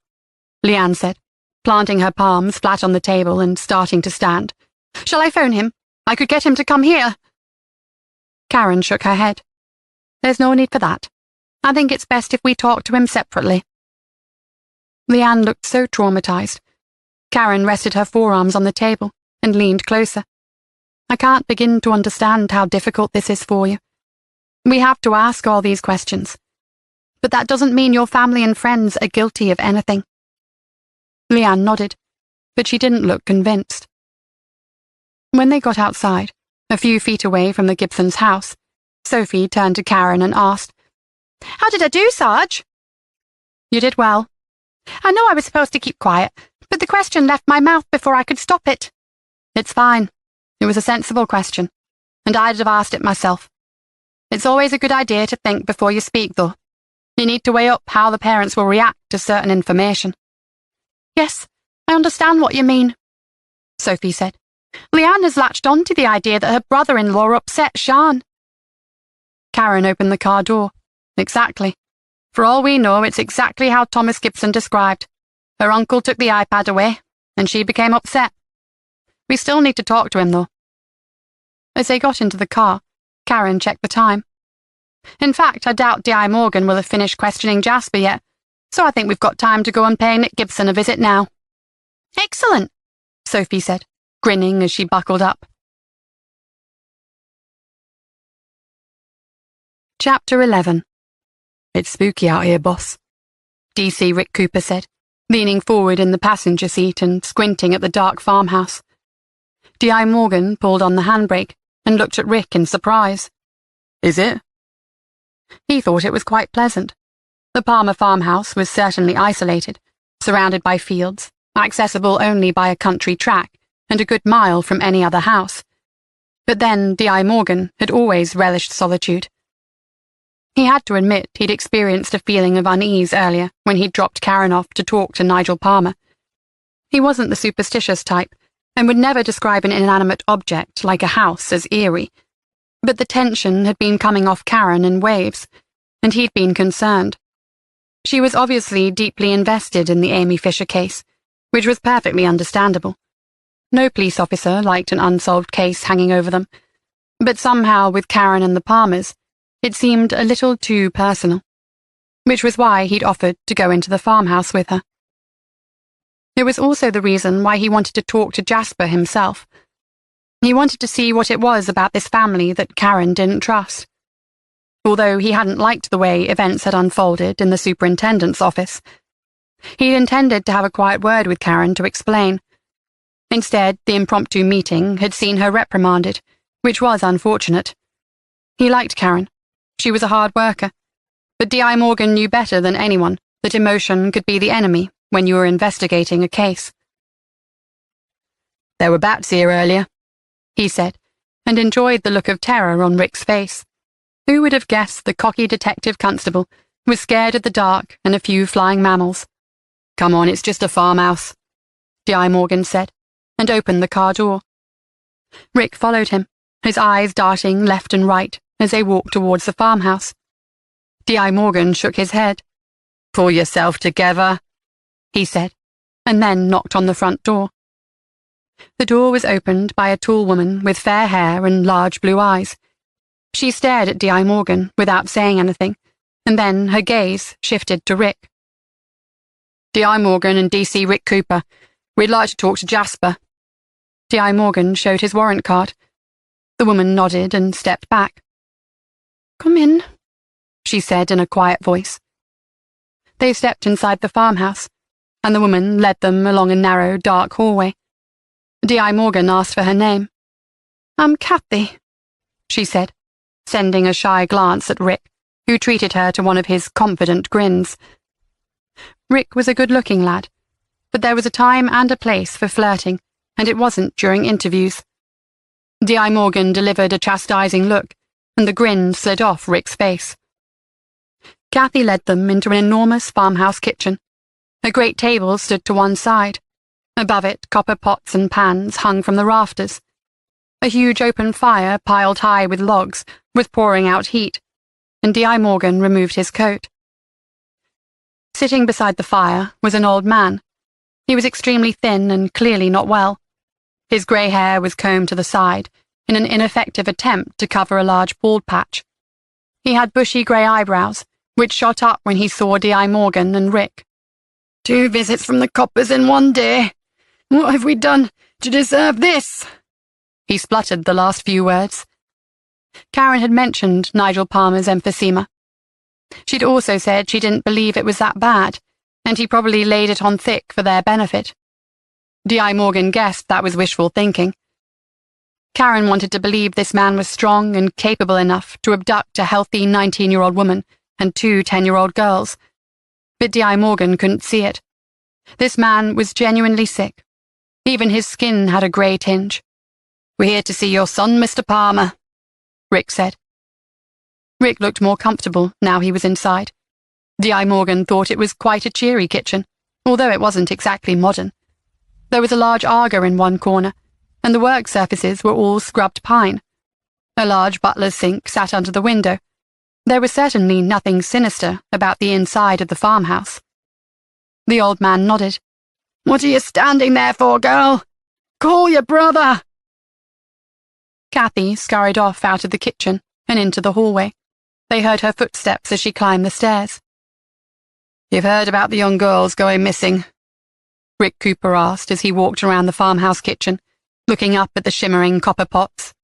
Leanne said, planting her palms flat on the table and starting to stand. Shall I phone him? I could get him to come here. Karen shook her head. There's no need for that. I think it's best if we talk to him separately. Leanne looked so traumatized. Karen rested her forearms on the table and leaned closer. I can't begin to understand how difficult this is for you. We have to ask all these questions. But that doesn't mean your family and friends are guilty of anything. Leanne nodded, but she didn't look convinced. When they got outside, a few feet away from the Gibsons' house, Sophie turned to Karen and asked, How did I do, Sarge? You did well. I know I was supposed to keep quiet, but the question left my mouth before I could stop it. It's fine. It was a sensible question, and I'd have asked it myself. It's always a good idea to think before you speak, though. You need to weigh up how the parents will react to certain information. Yes, I understand what you mean, Sophie said. Leanne has latched on to the idea that her brother-in-law upset Sian. Karen opened the car door. Exactly. For all we know, it's exactly how Thomas Gibson described. Her uncle took the iPad away, and she became upset. We still need to talk to him, though. As they got into the car, Karen checked the time. In fact, I doubt D.I. Morgan will have finished questioning Jasper yet, so I think we've got time to go and pay Nick Gibson a visit now. Excellent, Sophie said, grinning as she buckled up. Chapter 11. It's spooky out here, boss, DC Rick Cooper said, leaning forward in the passenger seat and squinting at the dark farmhouse. D.I. Morgan pulled on the handbrake and looked at Rick in surprise. Is it? He thought it was quite pleasant. The Palmer farmhouse was certainly isolated, surrounded by fields, accessible only by a country track and a good mile from any other house. But then D.I. Morgan had always relished solitude. He had to admit he'd experienced a feeling of unease earlier when he'd dropped Karen off to talk to Nigel Palmer. He wasn't the superstitious type and would never describe an inanimate object like a house as eerie, but the tension had been coming off Karen in waves, and he'd been concerned. She was obviously deeply invested in the Amy Fisher case, which was perfectly understandable. No police officer liked an unsolved case hanging over them, but somehow with Karen and the Palmers, it seemed a little too personal, which was why he'd offered to go into the farmhouse with her. It was also the reason why he wanted to talk to Jasper himself. He wanted to see what it was about this family that Karen didn't trust. Although he hadn't liked the way events had unfolded in the superintendent's office, he'd intended to have a quiet word with Karen to explain. Instead, the impromptu meeting had seen her reprimanded, which was unfortunate. He liked Karen. She was a hard worker, but D.I. Morgan knew better than anyone that emotion could be the enemy when you were investigating a case. There were bats here earlier, he said, and enjoyed the look of terror on Rick's face. Who would have guessed the cocky detective constable was scared of the dark and a few flying mammals? Come on, it's just a farmhouse, D.I. Morgan said, and opened the car door. Rick followed him, his eyes darting left and right as they walked towards the farmhouse. D.I. Morgan shook his head. Pull yourself together, he said, and then knocked on the front door. The door was opened by a tall woman with fair hair and large blue eyes. She stared at D.I. Morgan without saying anything, and then her gaze shifted to Rick. D.I. Morgan and D.C. Rick Cooper. We'd like to talk to Jasper. D.I. Morgan showed his warrant card. The woman nodded and stepped back. Come in, she said in a quiet voice. They stepped inside the farmhouse, and the woman led them along a narrow, dark hallway. D.I. Morgan asked for her name. I'm Kathy, she said, sending a shy glance at Rick, who treated her to one of his confident grins. Rick was a good-looking lad, but there was a time and a place for flirting, and it wasn't during interviews. D.I. Morgan delivered a chastising look, and the grin slid off Rick's face. Kathy led them into an enormous farmhouse kitchen. A great table stood to one side. Above it, copper pots and pans hung from the rafters. A huge open fire, piled high with logs, was pouring out heat, and D.I. Morgan removed his coat. Sitting beside the fire was an old man. He was extremely thin and clearly not well. His grey hair was combed to the side, in an ineffective attempt to cover a large bald patch. He had bushy grey eyebrows, which shot up when he saw D.I. Morgan and Rick. 2 visits from the coppers in one day. What have we done to deserve this? He spluttered the last few words. Karen had mentioned Nigel Palmer's emphysema. She'd also said she didn't believe it was that bad, and he probably laid it on thick for their benefit. D.I. Morgan guessed that was wishful thinking. Karen wanted to believe this man was strong and capable enough to abduct a healthy 19-year-old woman and 2 10-year-old girls. But D.I. Morgan couldn't see it. This man was genuinely sick. Even his skin had a grey tinge. We're here to see your son, Mr. Palmer, Rick said. Rick looked more comfortable now he was inside. D.I. Morgan thought it was quite a cheery kitchen, although it wasn't exactly modern. There was a large Aga in one corner, and the work surfaces were all scrubbed pine. A large butler's sink sat under the window. There was certainly nothing sinister about the inside of the farmhouse. The old man nodded. What are you standing there for, girl? Call your brother! Kathy scurried off out of the kitchen and into the hallway. They heard her footsteps as she climbed the stairs. "You've heard about the young girls going missing?" Rick Cooper asked as he walked around the farmhouse kitchen, looking up at the shimmering copper pots.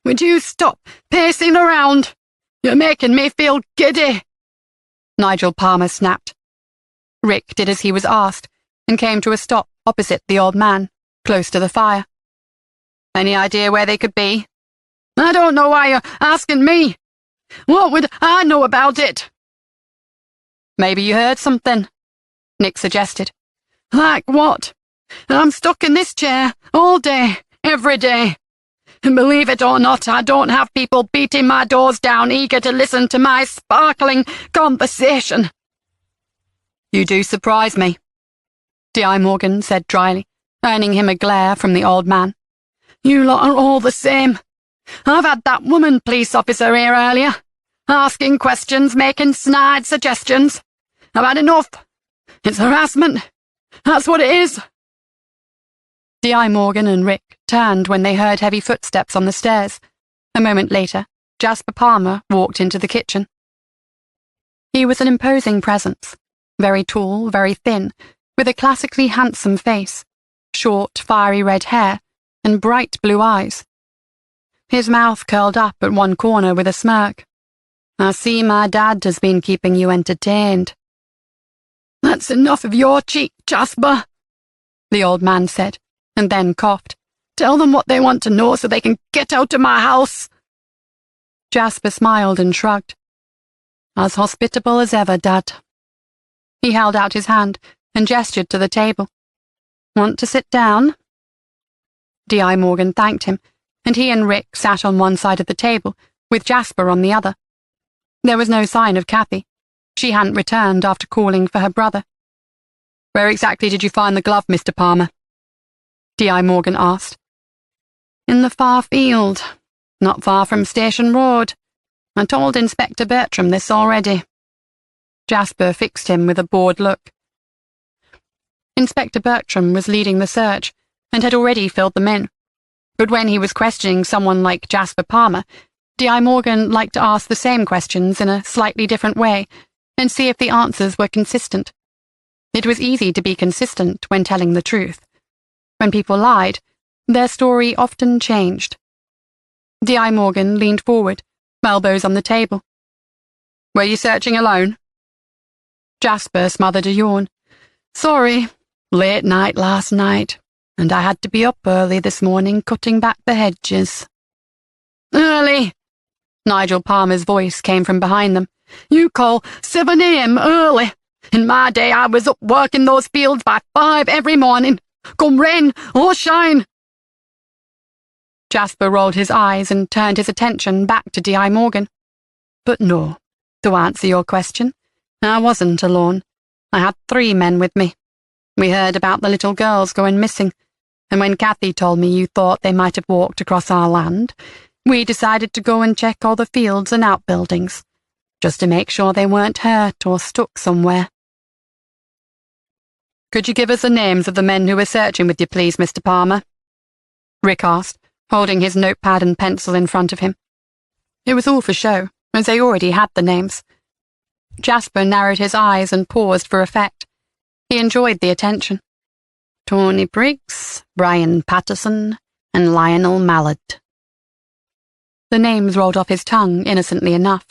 "Would you stop pacing around? You're making me feel giddy," Nigel Palmer snapped. Rick did as he was asked and came to a stop opposite the old man, close to the fire. "Any idea where they could be?" "I don't know why you're asking me. What would I know about it?" "Maybe you heard something," Nick suggested. "Like what? I'm stuck in this chair all day, every day. And believe it or not, I don't have people beating my doors down eager to listen to my sparkling conversation." "You do surprise me," D.I. Morgan said dryly, earning him a glare from the old man. "You lot are all the same. I've had that woman police officer here earlier, asking questions, making snide suggestions. I've had enough. It's harassment. That's what it is." D.I. Morgan and Rick turned when they heard heavy footsteps on the stairs. A moment later, Jasper Palmer walked into the kitchen. He was an imposing presence, very tall, very thin, with a classically handsome face, short, fiery red hair, and bright blue eyes. His mouth curled up at one corner with a smirk. "I see my dad has been keeping you entertained." "That's enough of your cheek, Jasper," the old man said, and then coughed. "Tell them what they want to know so they can get out of my house." Jasper smiled and shrugged. "As hospitable as ever, Dad." He held out his hand and gestured to the table. "Want to sit down?" D.I. Morgan thanked him, and he and Rick sat on one side of the table, with Jasper on the other. There was no sign of Kathy. She hadn't returned after calling for her brother. "Where exactly did you find the glove, Mr. Palmer?" D.I. Morgan asked. "In the far field, not far from Station Road. I told Inspector Bertram this already." Jasper fixed him with a bored look. Inspector Bertram was leading the search and had already filled them in. But when he was questioning someone like Jasper Palmer, D.I. Morgan liked to ask the same questions in a slightly different way and see if the answers were consistent. It was easy to be consistent when telling the truth. When people lied, their story often changed. D.I. Morgan leaned forward, elbows on the table. "Were you searching alone?" Jasper smothered a yawn. "Sorry, late night last night, and I had to be up early this morning cutting back the hedges." "Early?" Nigel Palmer's voice came from behind them. "You call 7 a.m. early? In my day, I was up working those fields by 5 every morning, come rain or shine." Jasper rolled his eyes and turned his attention back to D.I. Morgan. "But no, to answer your question, I wasn't alone. I had 3 men with me. We heard about the little girls going missing, and when Kathy told me you thought they might have walked across our land, we decided to go and check all the fields and outbuildings, just to make sure they weren't hurt or stuck somewhere." "Could you give us the names of the men who were searching with you, please, Mr. Palmer?" Rick asked, holding his notepad and pencil in front of him. It was all for show, as they already had the names. Jasper narrowed his eyes and paused for effect. He enjoyed the attention. "Tony Briggs, Brian Patterson, and Lionel Mallard." The names rolled off his tongue innocently enough,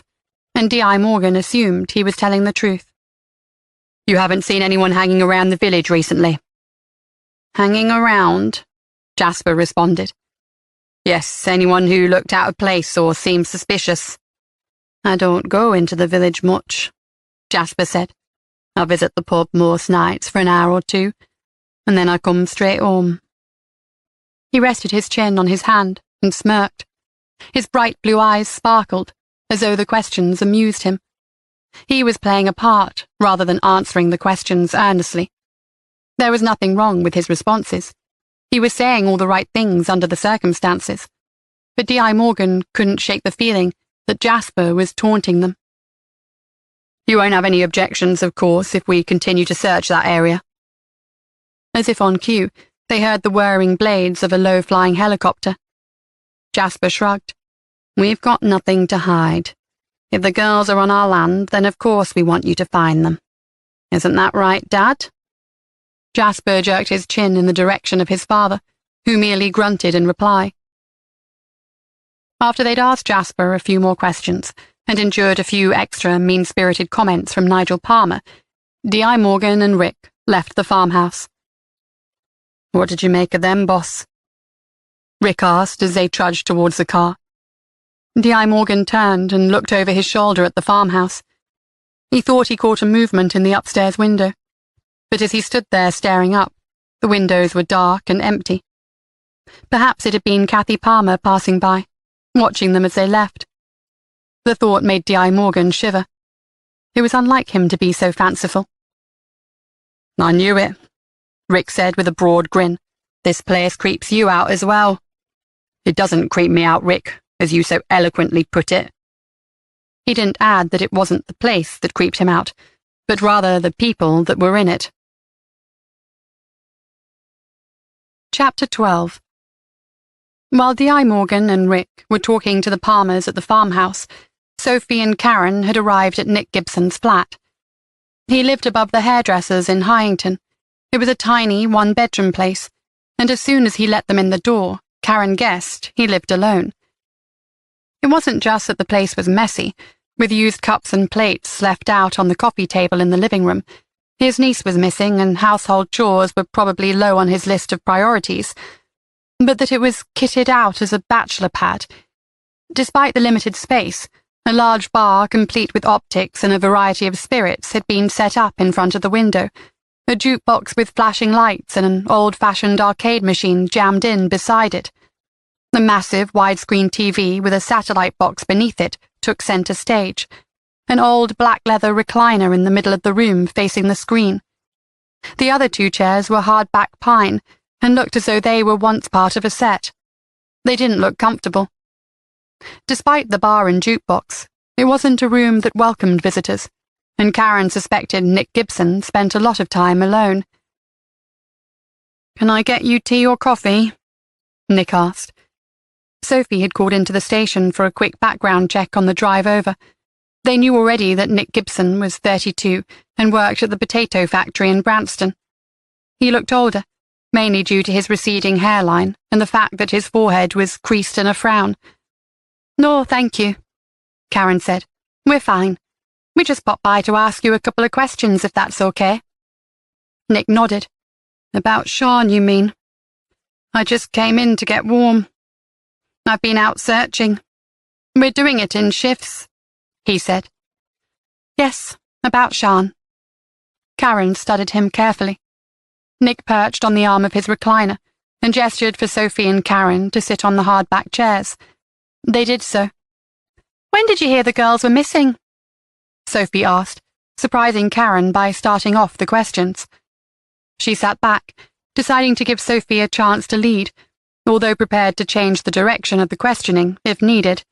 and D.I. Morgan assumed he was telling the truth. "You haven't seen anyone hanging around the village recently?" "Hanging around?" Jasper responded. "Yes, anyone who looked out of place or seemed suspicious." "I don't go into the village much," Jasper said. "I visit the pub most nights for an hour or 2, and then I come straight home." He rested his chin on his hand and smirked. His bright blue eyes sparkled, as though the questions amused him. He was playing a part rather than answering the questions earnestly. There was nothing wrong with his responses. He was saying all the right things under the circumstances. But D.I. Morgan couldn't shake the feeling that Jasper was taunting them. "You won't have any objections, of course, if we continue to search that area." As if on cue, they heard the whirring blades of a low-flying helicopter. Jasper shrugged. "We've got nothing to hide. If the girls are on our land, then of course we want you to find them. Isn't that right, Dad?" Jasper jerked his chin in the direction of his father, who merely grunted in reply. After they'd asked Jasper a few more questions and endured a few extra mean-spirited comments from Nigel Palmer, D.I. Morgan and Rick left the farmhouse. "What did you make of them, boss?" Rick asked as they trudged towards the car. D.I. Morgan turned and looked over his shoulder at the farmhouse. He thought he caught a movement in the upstairs window, but as he stood there staring up, the windows were dark and empty. Perhaps it had been Kathy Palmer passing by, watching them as they left. The thought made D.I. Morgan shiver. It was unlike him to be so fanciful. "I knew it," Rick said with a broad grin. "This place creeps you out as well." "It doesn't creep me out, Rick, as you so eloquently put it." He didn't add that it wasn't the place that creeped him out, but rather the people that were in it. Chapter 12. While D.I. Morgan and Rick were talking to the Palmers at the farmhouse, Sophie and Karen had arrived at Nick Gibson's flat. He lived above the hairdressers in Hyington. It was a tiny one-bedroom place, and as soon as he let them in the door, Karen guessed he lived alone. It wasn't just that the place was messy, with used cups and plates left out on the coffee table in the living room. His niece was missing, and household chores were probably low on his list of priorities, but that it was kitted out as a bachelor pad. Despite the limited space, a large bar complete with optics and a variety of spirits had been set up in front of the window, a jukebox with flashing lights and an old-fashioned arcade machine jammed in beside it. The massive widescreen TV with a satellite box beneath it took center stage, an old black leather recliner in the middle of the room facing the screen. The other two chairs were hardback pine and looked as though they were once part of a set. They didn't look comfortable. Despite the bar and jukebox, it wasn't a room that welcomed visitors, and Karen suspected Nick Gibson spent a lot of time alone. "Can I get you tea or coffee?" Nick asked. Sophie had called into the station for a quick background check on the drive over. They knew already that Nick Gibson was 32 and worked at the potato factory in Branston. He looked older, mainly due to his receding hairline and the fact that his forehead was creased in a frown. "No, thank you," Karen said. "We're fine. We just popped by to ask you a couple of questions, if that's okay." Nick nodded. "About Sean, you mean? I just came in to get warm. I've been out searching. We're doing it in shifts," he said. "Yes, about Sean." Karen studied him carefully. Nick perched on the arm of his recliner and gestured for Sophie and Karen to sit on the hardback chairs. They did so. "When did you hear the girls were missing?" Sophie asked, surprising Karen by starting off the questions. She sat back, deciding to give Sophie a chance to lead, although prepared to change the direction of the questioning if needed.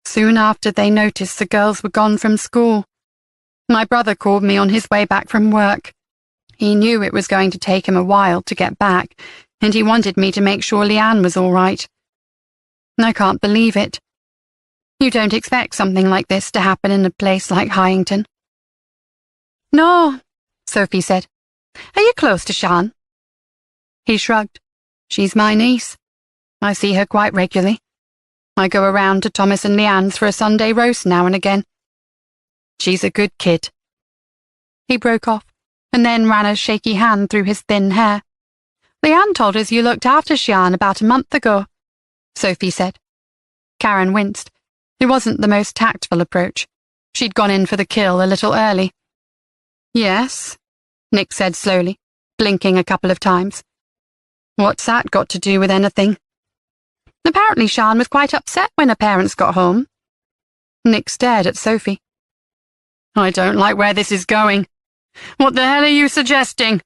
"Soon after they noticed the girls were gone from school. My brother called me on his way back from work. He knew it was going to take him a while to get back, and he wanted me to make sure Leanne was all right. I can't believe it. You don't expect something like this to happen in a place like Hyington." "No," Sophie said. "Are you close to Sean?" He shrugged. "She's my niece. I see her quite regularly. I go around to Thomas and Leanne's for a Sunday roast now and again. She's a good kid." He broke off, and then ran a shaky hand through his thin hair. "Leanne told us you looked after Sean about a month ago," Sophie said. Karen winced. It wasn't the most tactful approach. She'd gone in for the kill a little early. "Yes," Nick said slowly, blinking a couple of times. "What's that got to do with anything?" "Apparently Sean was quite upset when her parents got home." Nick stared at Sophie. "I don't like where this is going. What the hell are you suggesting?"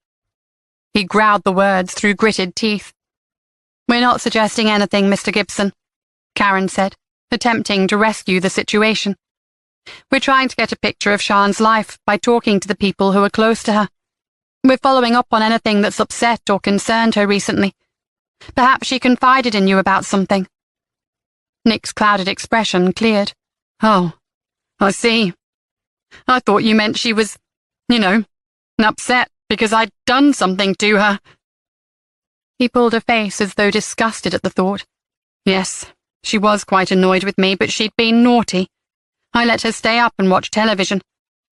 He growled the words through gritted teeth. "We're not suggesting anything, Mr. Gibson," Karen said, attempting to rescue the situation. "We're trying to get a picture of Sean's life by talking to the people who are close to her. We're following up on anything that's upset or concerned her recently. Perhaps she confided in you about something." Nick's clouded expression cleared. Oh, I see. I thought you meant she was, upset because I'd done something to her. He pulled a face as though disgusted at the thought. Yes, she was quite annoyed with me, but she'd been naughty. I let her stay up and watch television,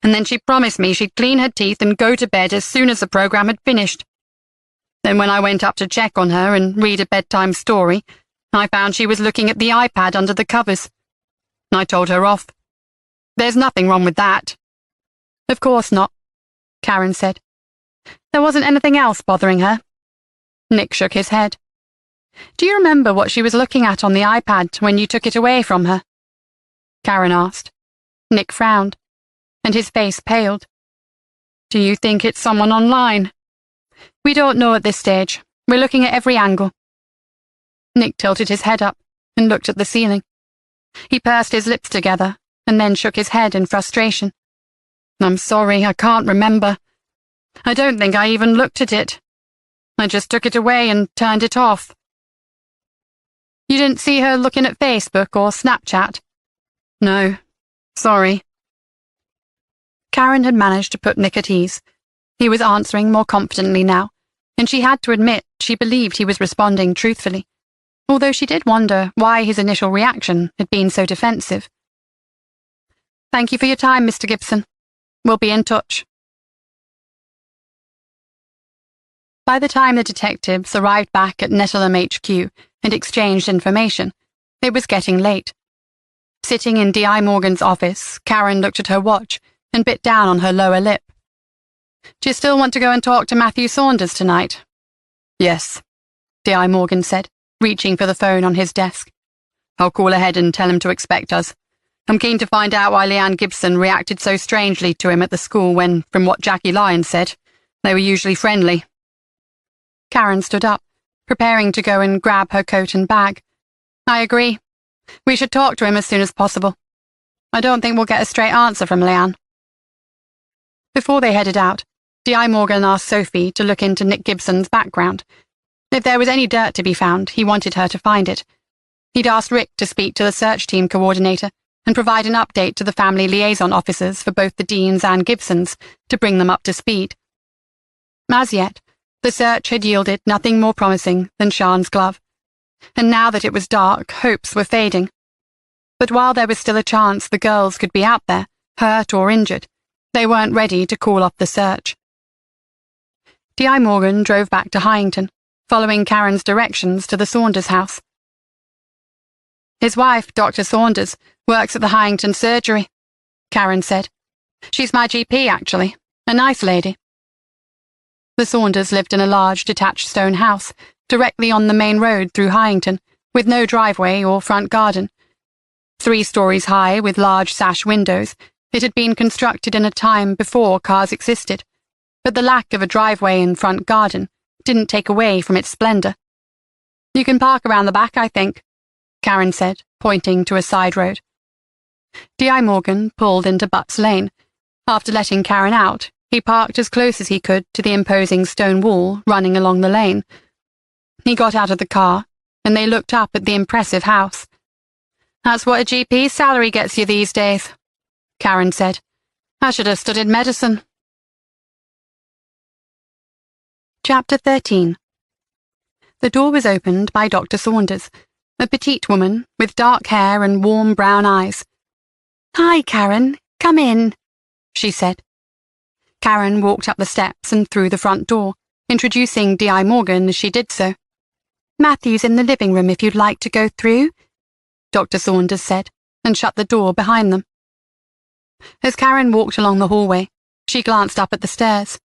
and then she promised me she'd clean her teeth and go to bed as soon as the program had finished. Then when I went up to check on her and read a bedtime story, I found she was looking at the iPad under the covers. I told her off. There's nothing wrong with that. Of course not, Karen said. There wasn't anything else bothering her. Nick shook his head. Do you remember what she was looking at on the iPad when you took it away from her? Karen asked. Nick frowned, and his face paled. Do you think it's someone online? We don't know at this stage. We're looking at every angle. Nick tilted his head up and looked at the ceiling. He pursed his lips together and then shook his head in frustration. I'm sorry, I can't remember. I don't think I even looked at it. I just took it away and turned it off. You didn't see her looking at Facebook or Snapchat? No, sorry. Karen had managed to put Nick at ease. He was answering more confidently now, and she had to admit she believed he was responding truthfully, although she did wonder why his initial reaction had been so defensive. Thank you for your time, Mr. Gibson. We'll be in touch. By the time the detectives arrived back at Nettleholm HQ and exchanged information, it was getting late. Sitting in D.I. Morgan's office, Karen looked at her watch and bit down on her lower lip. Do you still want to go and talk to Matthew Saunders tonight? Yes, D.I. Morgan said, reaching for the phone on his desk. I'll call ahead and tell him to expect us. I'm keen to find out why Leanne Gibson reacted so strangely to him at the school when, from what Jackie Lyons said, they were usually friendly. Karen stood up, preparing to go and grab her coat and bag. I agree. We should talk to him as soon as possible. I don't think we'll get a straight answer from Leanne. Before they headed out, D.I. Morgan asked Sophie to look into Nick Gibson's background. If there was any dirt to be found, he wanted her to find it. He'd asked Rick to speak to the search team coordinator and provide an update to the family liaison officers for both the Deans and Gibsons to bring them up to speed. As yet, the search had yielded nothing more promising than Sian's glove, and now that it was dark, hopes were fading. But while there was still a chance the girls could be out there, hurt or injured, they weren't ready to call off the search. D.I. Morgan drove back to Hyington, following Karen's directions to the Saunders house. His wife, Dr. Saunders, works at the Hyington surgery, Karen said. She's my GP, actually. A nice lady. The Saunders lived in a large detached stone house, directly on the main road through Hyington, with no driveway or front garden. 3 stories high, with large sash windows, it had been constructed in a time before cars existed, but the lack of a driveway and front garden didn't take away from its splendor. You can park around the back, I think, Karen said, pointing to a side road. D.I. Morgan pulled into Butts Lane. After letting Karen out, he parked as close as he could to the imposing stone wall running along the lane. He got out of the car, and they looked up at the impressive house. That's what a GP's salary gets you these days, Karen said. I should have studied medicine. Chapter 13. The door was opened by Dr. Saunders, a petite woman with dark hair and warm brown eyes. Hi, Karen. Come in, she said. Karen walked up the steps and through the front door, introducing D.I. Morgan as she did so. Matthew's in the living room if you'd like to go through, Dr. Saunders said, and shut the door behind them. As Karen walked along the hallway, she glanced up at the stairs.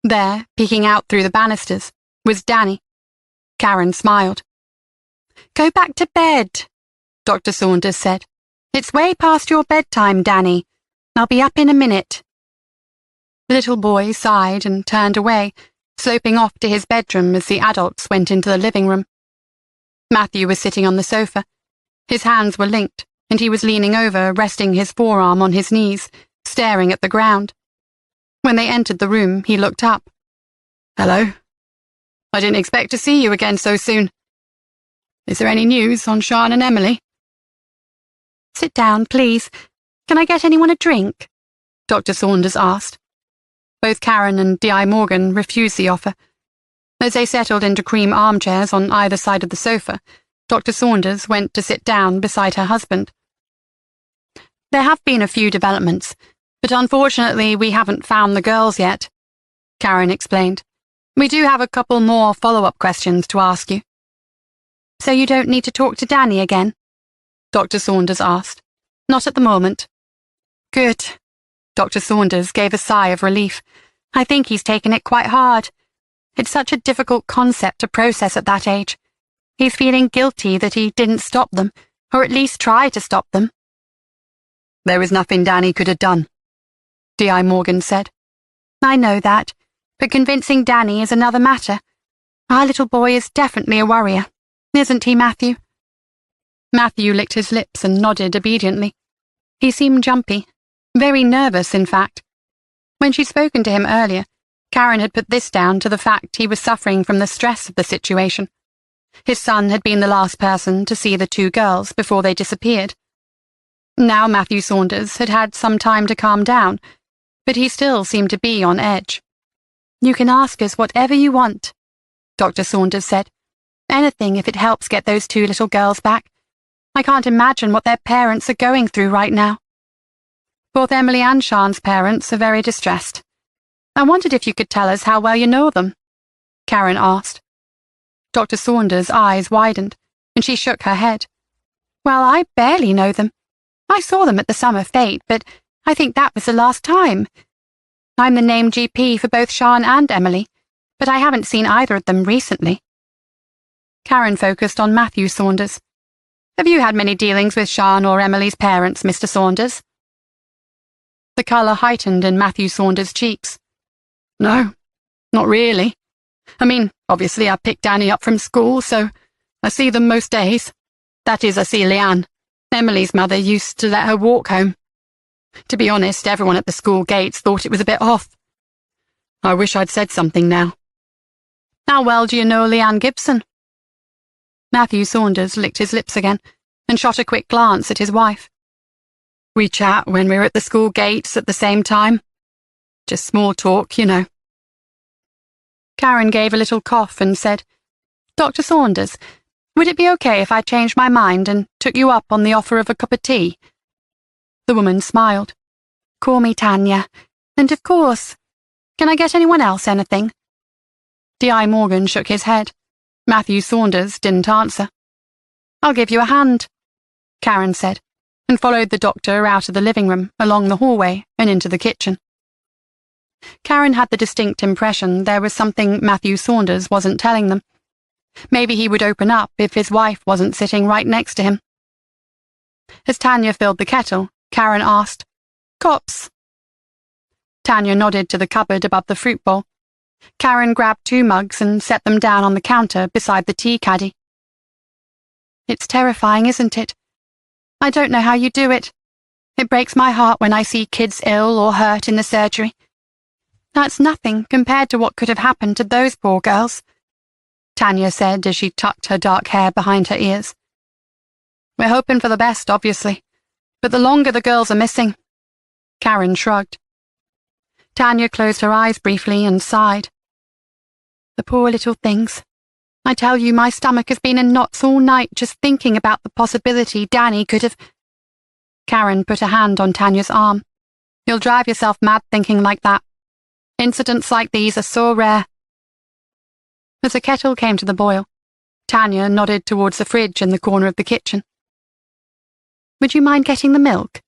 There, peeking out through the banisters, was Danny. Karen smiled. Go back to bed, Dr. Saunders said. It's way past your bedtime, Danny. I'll be up in a minute. The little boy sighed and turned away, sloping off to his bedroom as the adults went into the living room. Matthew was sitting on the sofa. His hands were linked, and he was leaning over, resting his forearm on his knees, staring at the ground. When they entered the room, he looked up. Hello. I didn't expect to see you again so soon. Is there any news on Sian and Emily? Sit down, please. Can I get anyone a drink? Dr. Saunders asked. Both Karen and D.I. Morgan refused the offer. As they settled into cream armchairs on either side of the sofa, Dr. Saunders went to sit down beside her husband. There have been a few developments, but unfortunately we haven't found the girls yet, Karen explained. We do have a couple more follow-up questions to ask you. So you don't need to talk to Danny again? Dr. Saunders asked. Not at the moment. Good. Dr. Saunders gave a sigh of relief. I think he's taken it quite hard. It's such a difficult concept to process at that age. He's feeling guilty that he didn't stop them, or at least try to stop them. There was nothing Danny could have done, D.I. Morgan said. I know that, but convincing Danny is another matter. Our little boy is definitely a worrier, isn't he, Matthew? Matthew licked his lips and nodded obediently. He seemed jumpy, very nervous, in fact. When she'd spoken to him earlier, Karen had put this down to the fact he was suffering from the stress of the situation. His son had been the last person to see the two girls before they disappeared. Now Matthew Saunders had had some time to calm down, but he still seemed to be on edge. You can ask us whatever you want, Dr. Saunders said. Anything if it helps get those two little girls back. I can't imagine what their parents are going through right now. Both Emily and Sian's parents are very distressed. I wondered if you could tell us how well you know them, Karen asked. Dr. Saunders' eyes widened, and she shook her head. Well, I barely know them. I saw them at the summer fete, but I think that was the last time. I'm the named GP for both Sian and Emily, but I haven't seen either of them recently. Karen focused on Matthew Saunders. Have you had many dealings with Sian or Emily's parents, Mr. Saunders? The colour heightened in Matthew Saunders' cheeks. No, not really. I mean, obviously I picked Danny up from school, so I see them most days. That is, I see Leanne. Emily's mother used to let her walk home. To be honest, everyone at the school gates thought it was a bit off. I wish I'd said something now. How well do you know Leanne Gibson? Matthew Saunders licked his lips again and shot a quick glance at his wife. We chat when we're at the school gates at the same time. Just small talk, you know. Karen gave a little cough and said, Dr. Saunders, would it be okay if I changed my mind and took you up on the offer of a cup of tea? The woman smiled. Call me Tanya. And of course. Can I get anyone else anything? D.I. Morgan shook his head. Matthew Saunders didn't answer. I'll give you a hand, Karen said, and followed the doctor out of the living room, along the hallway, and into the kitchen. Karen had the distinct impression there was something Matthew Saunders wasn't telling them. Maybe he would open up if his wife wasn't sitting right next to him. As Tanya filled the kettle, Karen asked, Cops? Tanya nodded to the cupboard above the fruit bowl. Karen grabbed 2 mugs and set them down on the counter beside the tea caddy. It's terrifying, isn't it? I don't know how you do it. It breaks my heart when I see kids ill or hurt in the surgery. That's nothing compared to what could have happened to those poor girls, Tanya said as she tucked her dark hair behind her ears. We're hoping for the best, obviously, but the longer the girls are missing. Karen shrugged. Tanya closed her eyes briefly and sighed. The poor little things. I tell you, my stomach has been in knots all night just thinking about the possibility Danny could have... Karen put a hand on Tanya's arm. You'll drive yourself mad thinking like that. Incidents like these are so rare. As the kettle came to the boil, Tanya nodded towards the fridge in the corner of the kitchen. Would you mind getting the milk?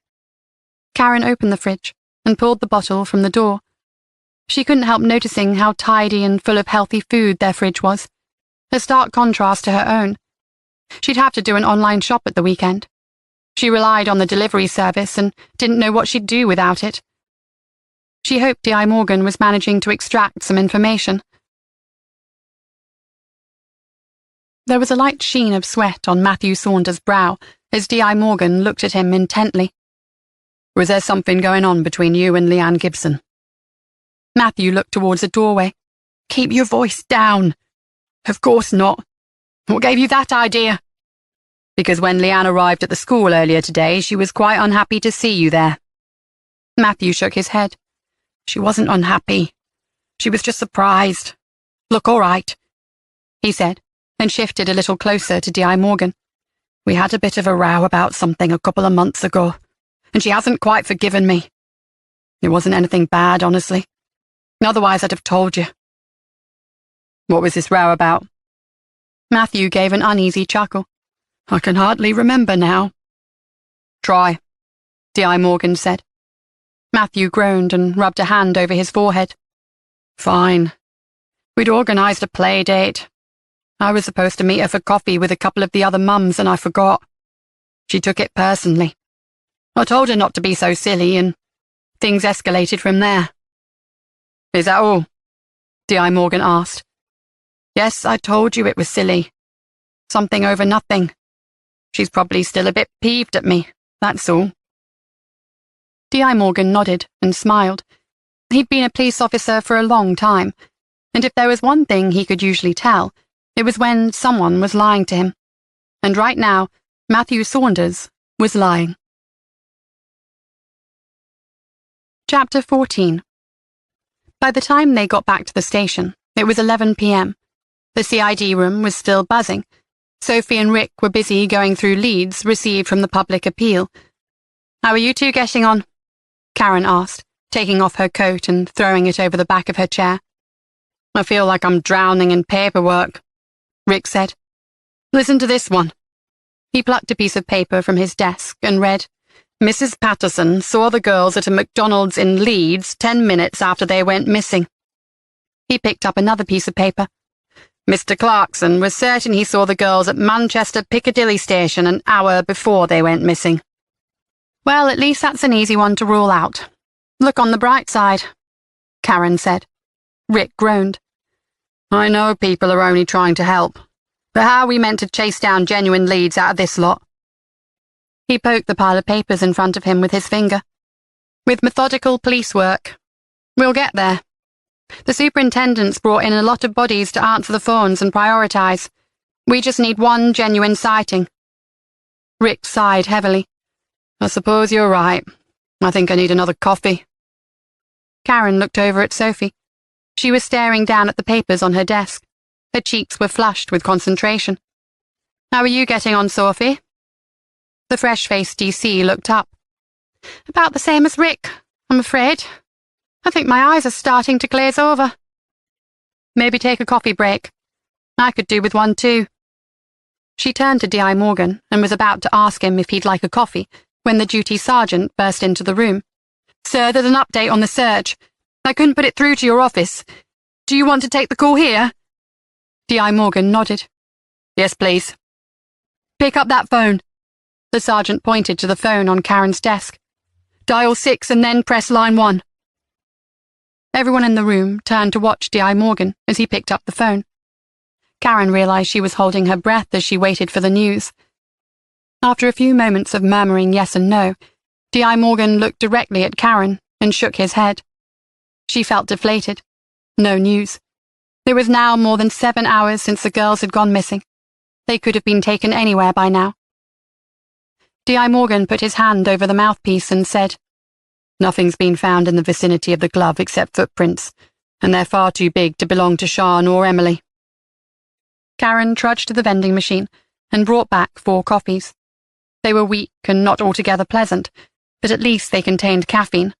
Karen opened the fridge and pulled the bottle from the door. She couldn't help noticing how tidy and full of healthy food their fridge was, a stark contrast to her own. She'd have to do an online shop at the weekend. She relied on the delivery service and didn't know what she'd do without it. She hoped D.I. Morgan was managing to extract some information. There was a light sheen of sweat on Matthew Saunders' brow as D.I. Morgan looked at him intently. Was there something going on between you and Leanne Gibson? Matthew looked towards the doorway. Keep your voice down. Of course not. What gave you that idea? because when Leanne arrived at the school earlier today, she was quite unhappy to see you there. Matthew shook his head. She wasn't unhappy. She was just surprised. Look all right, he said, and shifted a little closer to Di Morgan. We had a bit of a row about something a couple of months ago, and she hasn't quite forgiven me. It wasn't anything bad, honestly. Otherwise, I'd have told you. What was this row about? Matthew gave an uneasy chuckle. I can hardly remember now. Try, Di Morgan said. Matthew groaned and rubbed a hand over his forehead. Fine. We'd organised a play date. I was supposed to meet her for coffee with a couple of the other mums, and I forgot. She took it personally. I told her not to be so silly, and things escalated from there. Is that all? Di Morgan asked. Yes, I told you it was silly. Something over nothing. She's probably still a bit peeved at me, that's all. Di Morgan nodded and smiled. He'd been a police officer for a long time, and if there was one thing he could usually tell, it was when someone was lying to him. And right now, Matthew Saunders was lying. Chapter 14. By the time they got back to the station, it was 11 p.m. The CID room was still buzzing. Sophie and Rick were busy going through leads received from the public appeal. How are you two getting on? Karen asked, taking off her coat and throwing it over the back of her chair. I feel like I'm drowning in paperwork, Rick said. Listen to this one. He plucked a piece of paper from his desk and read, Mrs. Patterson saw the girls at a McDonald's in Leeds 10 minutes after they went missing. He picked up another piece of paper. Mr. Clarkson was certain he saw the girls at Manchester Piccadilly station an hour before they went missing. Well, at least that's an easy one to rule out. Look on the bright side, Karen said. Rick groaned. I know people are only trying to help, but how are we meant to chase down genuine leads out of this lot? He poked the pile of papers in front of him with his finger. With methodical police work, we'll get there. The superintendent's brought in a lot of bodies to answer the phones and prioritize. We just need one genuine sighting. Rick sighed heavily. I suppose you're right. I think I need another coffee. Karen looked over at Sophie. She was staring down at the papers on her desk. Her cheeks were flushed with concentration. How are you getting on, Sophie? The fresh-faced DC looked up. About the same as Rick, I'm afraid. I think my eyes are starting to glaze over. Maybe take a coffee break. I could do with one too. She turned to Di Morgan and was about to ask him if he'd like a coffee when the duty sergeant burst into the room. Sir, there's an update on the search. I couldn't put it through to your office. Do you want to take the call here? Di Morgan nodded. Yes, please. Pick up that phone. The sergeant pointed to the phone on Karen's desk. Dial 6 and then press line 1. Everyone in the room turned to watch Di Morgan as he picked up the phone. Karen realized she was holding her breath as she waited for the news. After a few moments of murmuring yes and no, Di Morgan looked directly at Karen and shook his head. She felt deflated. No news. It was now more than 7 hours since the girls had gone missing. They could have been taken anywhere by now. Di Morgan put his hand over the mouthpiece and said, Nothing's been found in the vicinity of the glove except footprints, and they're far too big to belong to Sian or Emily. Karen trudged to the vending machine and brought back 4 coffees. They were weak and not altogether pleasant, but at least they contained caffeine.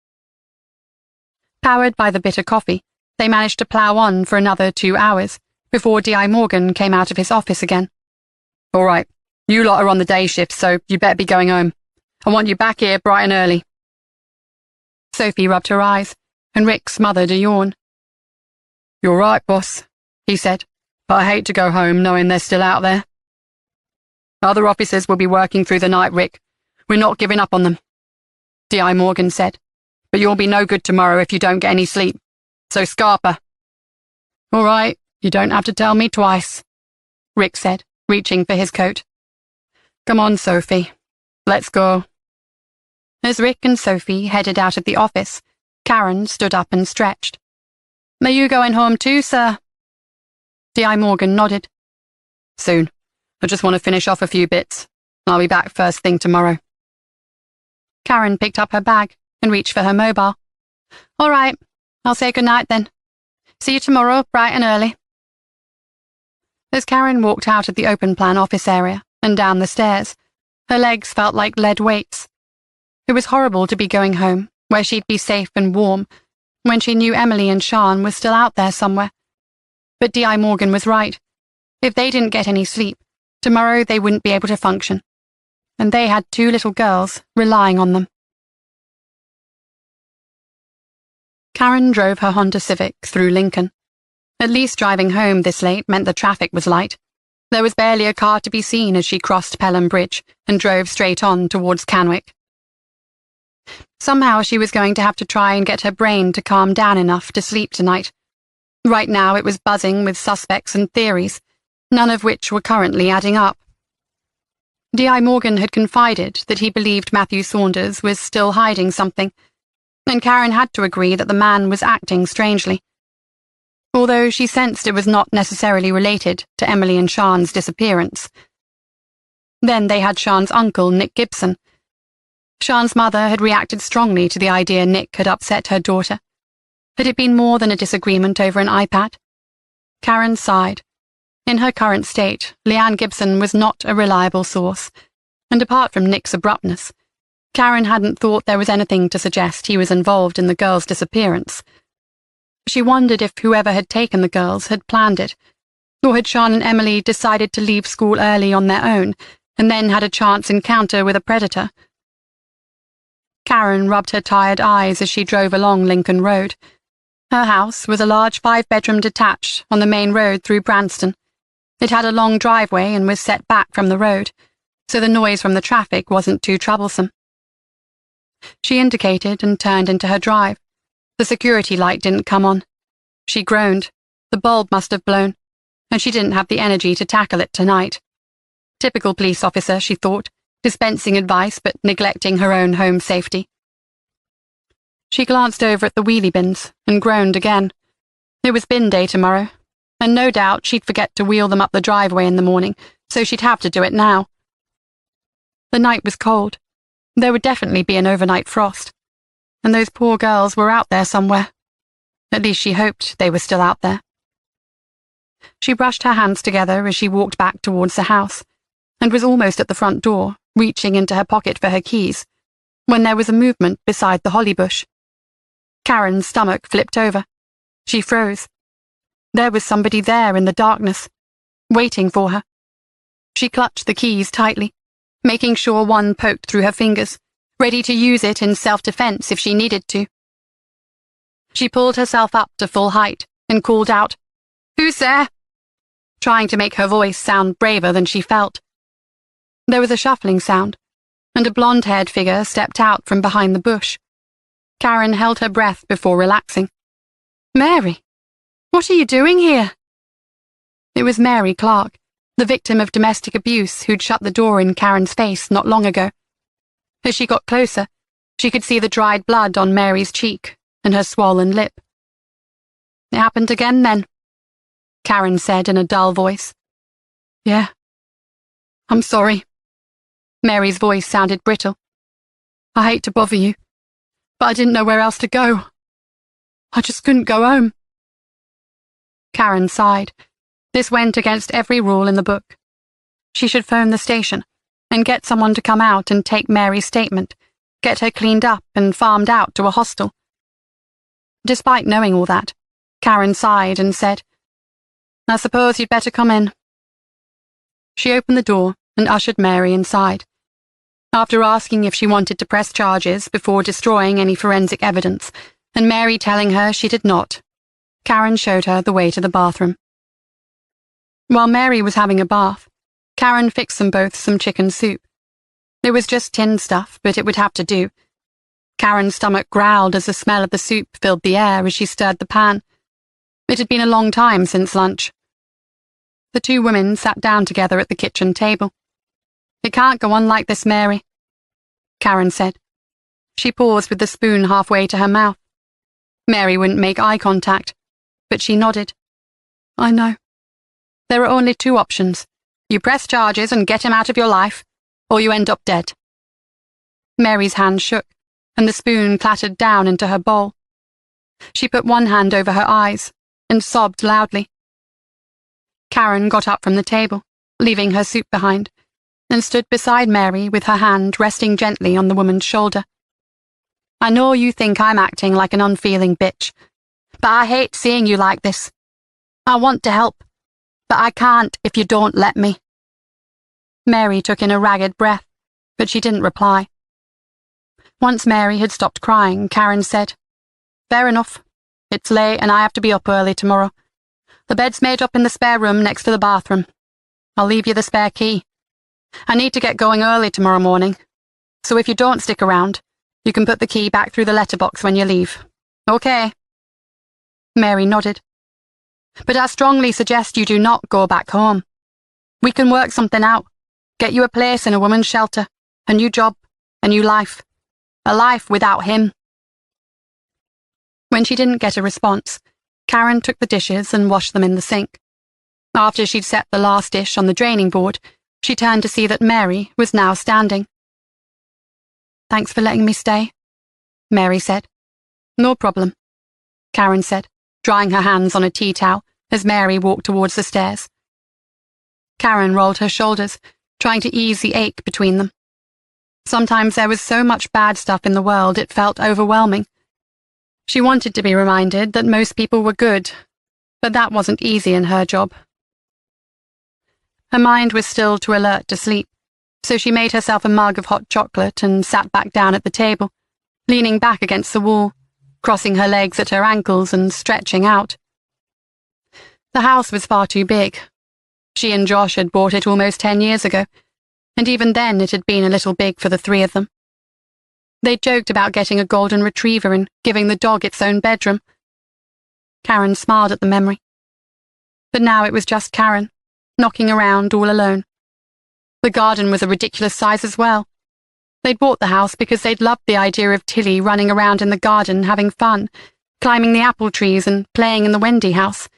Powered by the bitter coffee, they managed to plough on for another 2 hours before Di Morgan came out of his office again. All right, you lot are on the day shift, so you better be going home. I want you back here bright and early. Sophie rubbed her eyes, and Rick smothered a yawn. You're right, boss, he said, but I hate to go home knowing they're still out there. Other officers will be working through the night, Rick. We're not giving up on them. Di Morgan said, but you'll be no good tomorrow if you don't get any sleep. So scarper. All right, you don't have to tell me twice, Rick said, reaching for his coat. Come on, Sophie. Let's go. As Rick and Sophie headed out of the office, Karen stood up and stretched. Are you going home too, sir? Di Morgan nodded. Soon. I just want to finish off a few bits, I'll be back first thing tomorrow. Karen picked up her bag and reached for her mobile. All right, I'll say goodnight then. See you tomorrow, bright and early. As Karen walked out of the open-plan office area and down the stairs, her legs felt like lead weights. It was horrible to be going home, where she'd be safe and warm, when she knew Emily and Sian were still out there somewhere. But D.I. Morgan was right. If they didn't get any sleep, tomorrow they wouldn't be able to function. And they had 2 little girls relying on them. Karen drove her Honda Civic through Lincoln. At least driving home this late meant the traffic was light. There was barely a car to be seen as she crossed Pelham Bridge and drove straight on towards Canwick. Somehow she was going to have to try and get her brain to calm down enough to sleep tonight. Right now it was buzzing with suspects and theories, none of which were currently adding up. D.I. Morgan had confided that he believed Matthew Saunders was still hiding something, and Karen had to agree that the man was acting strangely. Although she sensed it was not necessarily related to Emily and Sian's disappearance. Then they had Sian's uncle, Nick Gibson. Sian's mother had reacted strongly to the idea Nick had upset her daughter. Had it been more than a disagreement over an iPad? Karen sighed. In her current state, Leanne Gibson was not a reliable source, and apart from Nick's abruptness, Karen hadn't thought there was anything to suggest he was involved in the girls' disappearance. She wondered if whoever had taken the girls had planned it, or had Sian and Emily decided to leave school early on their own and then had a chance encounter with a predator. Karen rubbed her tired eyes as she drove along Lincoln Road. Her house was a large 5-bedroom detached on the main road through Branston. It had a long driveway and was set back from the road, so the noise from the traffic wasn't too troublesome. She indicated and turned into her drive. The security light didn't come on. She groaned. The bulb must have blown, and she didn't have the energy to tackle it tonight. Typical police officer, she thought, dispensing advice but neglecting her own home safety. She glanced over at the wheelie bins and groaned again. It was bin day tomorrow, and no doubt she'd forget to wheel them up the driveway in the morning, so she'd have to do it now. The night was cold. There would definitely be an overnight frost, and those poor girls were out there somewhere. At least she hoped they were still out there. She brushed her hands together as she walked back towards the house, and was almost at the front door, reaching into her pocket for her keys, when there was a movement beside the holly bush. Karen's stomach flipped over. She froze. There was somebody there in the darkness, waiting for her. She clutched the keys tightly, making sure one poked through her fingers, ready to use it in self-defense if she needed to. She pulled herself up to full height and called out, "Who's there?" trying to make her voice sound braver than she felt. There was a shuffling sound, and a blonde-haired figure stepped out from behind the bush. Karen held her breath before relaxing. "Mary, what are you doing here?" It was Mary Clark, the victim of domestic abuse who'd shut the door in Karen's face not long ago. As she got closer, she could see the dried blood on Mary's cheek and her swollen lip. "It happened again, then," Karen said in a dull voice. "Yeah. I'm sorry." Mary's voice sounded brittle. "I hate to bother you, but I didn't know where else to go. I just couldn't go home." Karen sighed. This went against every rule in the book. She should phone the station and get someone to come out and take Mary's statement, get her cleaned up and farmed out to a hostel. Despite knowing all that, Karen sighed and said, "I suppose you'd better come in." She opened the door and ushered Mary inside. After asking if she wanted to press charges before destroying any forensic evidence, and Mary telling her she did not, Karen showed her the way to the bathroom. While Mary was having a bath, Karen fixed them both some chicken soup. It was just tinned stuff, but it would have to do. Karen's stomach growled as the smell of the soup filled the air as she stirred the pan. It had been a long time since lunch. The 2 women sat down together at the kitchen table. "It can't go on like this, Mary," Karen said. She paused with the spoon halfway to her mouth. Mary wouldn't make eye contact, but she nodded. "I know. There are only 2 options. You press charges and get him out of your life, or you end up dead." Mary's hand shook, and the spoon clattered down into her bowl. She put one hand over her eyes and sobbed loudly. Karen got up from the table, leaving her soup behind, and stood beside Mary with her hand resting gently on the woman's shoulder. "I know you think I'm acting like an unfeeling bitch, but I hate seeing you like this. I want to help, but I can't if you don't let me." Mary took in a ragged breath, but she didn't reply. Once Mary had stopped crying, Karen said, "Fair enough. It's late and I have to be up early tomorrow. The bed's made up in the spare room next to the bathroom. I'll leave you the spare key. I need to get going early tomorrow morning, so if you don't stick around, you can put the key back through the letterbox when you leave. Okay?" Mary nodded. "But I strongly suggest you do not go back home. We can work something out, get you a place in a woman's shelter, a new job, a new life. A life without him." When she didn't get a response, Karen took the dishes and washed them in the sink. After she'd set the last dish on the draining board, she turned to see that Mary was now standing. "Thanks for letting me stay," Mary said. "No problem," Karen said, drying her hands on a tea towel as Mary walked towards the stairs. Karen rolled her shoulders, trying to ease the ache between them. Sometimes there was so much bad stuff in the world it felt overwhelming. She wanted to be reminded that most people were good, but that wasn't easy in her job. Her mind was still too alert to sleep, so she made herself a mug of hot chocolate and sat back down at the table, leaning back against the wall, crossing her legs at her ankles and stretching out. The house was far too big. She and Josh had bought it almost 10 years ago, and even then it had been a little big for the three of them. They'd joked about getting a golden retriever and giving the dog its own bedroom. Karen smiled at the memory. But now it was just Karen, knocking around all alone. The garden was a ridiculous size as well. They'd bought the house because they'd loved the idea of Tilly running around in the garden having fun, climbing the apple trees and playing in the Wendy house.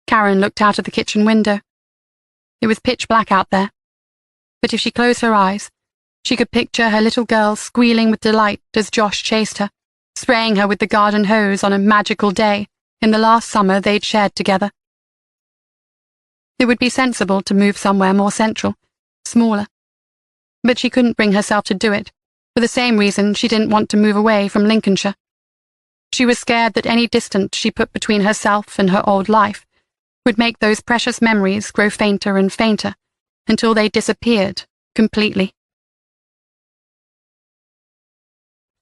Karen looked out of the kitchen window. It was pitch black out there, but if she closed her eyes, she could picture her little girl squealing with delight as Josh chased her, spraying her with the garden hose on a magical day in the last summer they'd shared together. It would be sensible to move somewhere more central, smaller, but she couldn't bring herself to do it, for the same reason she didn't want to move away from Lincolnshire. She was scared that any distance she put between herself and her old life would make those precious memories grow fainter and fainter until they disappeared completely.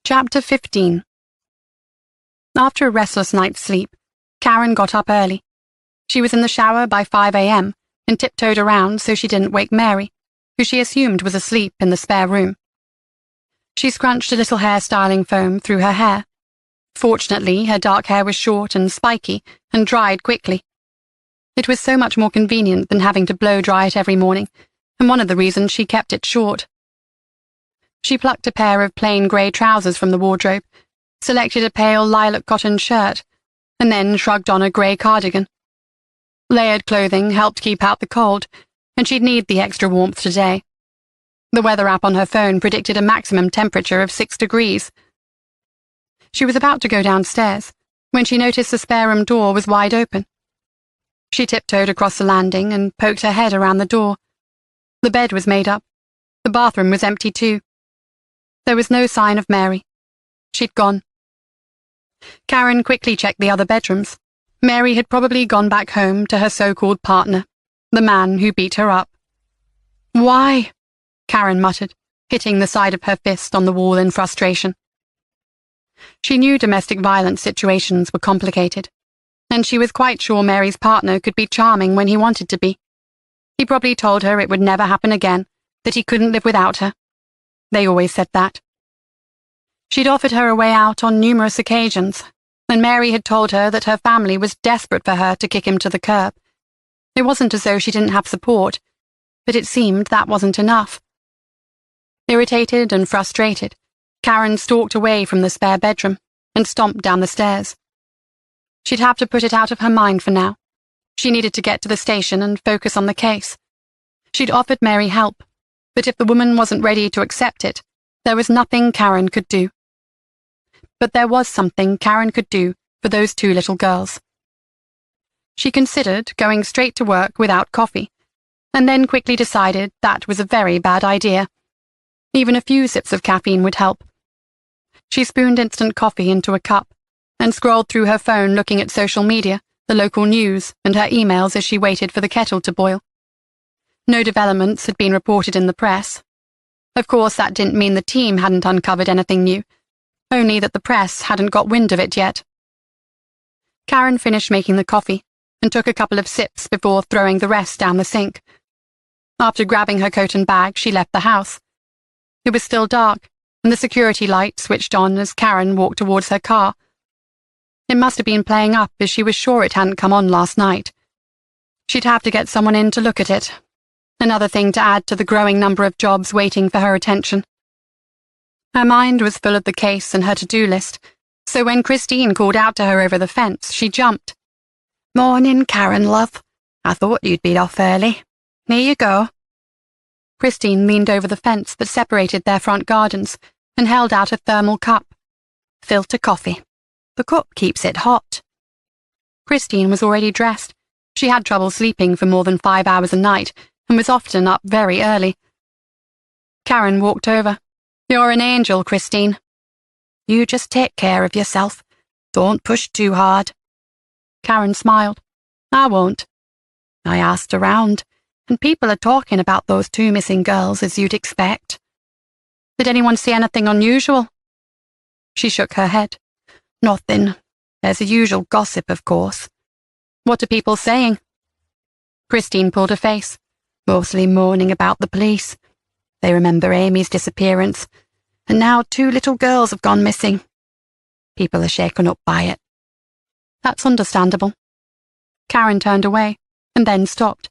Chapter 15. After a restless night's sleep, Karen got up early. She was in the shower by 5 a.m. and tiptoed around so she didn't wake Mary, who she assumed was asleep in the spare room. She scrunched a little hair-styling foam through her hair. Fortunately, her dark hair was short and spiky and dried quickly. It was so much more convenient than having to blow-dry it every morning, and one of the reasons she kept it short. She plucked a pair of plain grey trousers from the wardrobe, selected a pale lilac cotton shirt, and then shrugged on a grey cardigan. Layered clothing helped keep out the cold, and she'd need the extra warmth today. The weather app on her phone predicted a maximum temperature of 6 degrees. She was about to go downstairs when she noticed the spare room door was wide open. She tiptoed across the landing and poked her head around the door. The bed was made up. The bathroom was empty too. There was no sign of Mary. She'd gone. Karen quickly checked the other bedrooms. Mary had probably gone back home to her so-called partner, the man who beat her up. "Why?" Karen muttered, hitting the side of her fist on the wall in frustration. She knew domestic violence situations were complicated, and she was quite sure Mary's partner could be charming when he wanted to be. He probably told her it would never happen again, that he couldn't live without her. They always said that. She'd offered her a way out on numerous occasions, and Mary had told her that her family was desperate for her to kick him to the curb. It wasn't as though she didn't have support, but it seemed that wasn't enough. Irritated and frustrated, Karen stalked away from the spare bedroom and stomped down the stairs. She'd have to put it out of her mind for now. She needed to get to the station and focus on the case. She'd offered Mary help, but if the woman wasn't ready to accept it, there was nothing Karen could do. But there was something Karen could do for those two little girls. She considered going straight to work without coffee, and then quickly decided that was a very bad idea. Even a few sips of caffeine would help. She spooned instant coffee into a cup and scrolled through her phone looking at social media, the local news, and her emails as she waited for the kettle to boil. No developments had been reported in the press. Of course, that didn't mean the team hadn't uncovered anything new, only that the press hadn't got wind of it yet. Karen finished making the coffee and took a couple of sips before throwing the rest down the sink. After grabbing her coat and bag, she left the house. It was still dark, and the security light switched on as Karen walked towards her car. It must have been playing up as she was sure it hadn't come on last night. She'd have to get someone in to look at it. Another thing to add to the growing number of jobs waiting for her attention. Her mind was full of the case and her to-do list, so when Christine called out to her over the fence, she jumped. "Morning, Karen, love. I thought you'd be off early. Here you go." Christine leaned over the fence that separated their front gardens and held out a thermal cup. "Filter coffee. The cup keeps it hot." Christine was already dressed. She had trouble sleeping for more than 5 hours a night and was often up very early. Karen walked over. "You're an angel, Christine." "You just take care of yourself. Don't push too hard." Karen smiled. "I won't." "I asked around, and people are talking about those two missing girls, as you'd expect." "Did anyone see anything unusual?" She shook her head. "Nothing. There's the usual gossip, of course." "What are people saying?" Christine pulled her face. "Mostly moaning about the police. They remember Amy's disappearance, and now 2 little girls have gone missing. People are shaken up by it." "That's understandable." Karen turned away, and then stopped.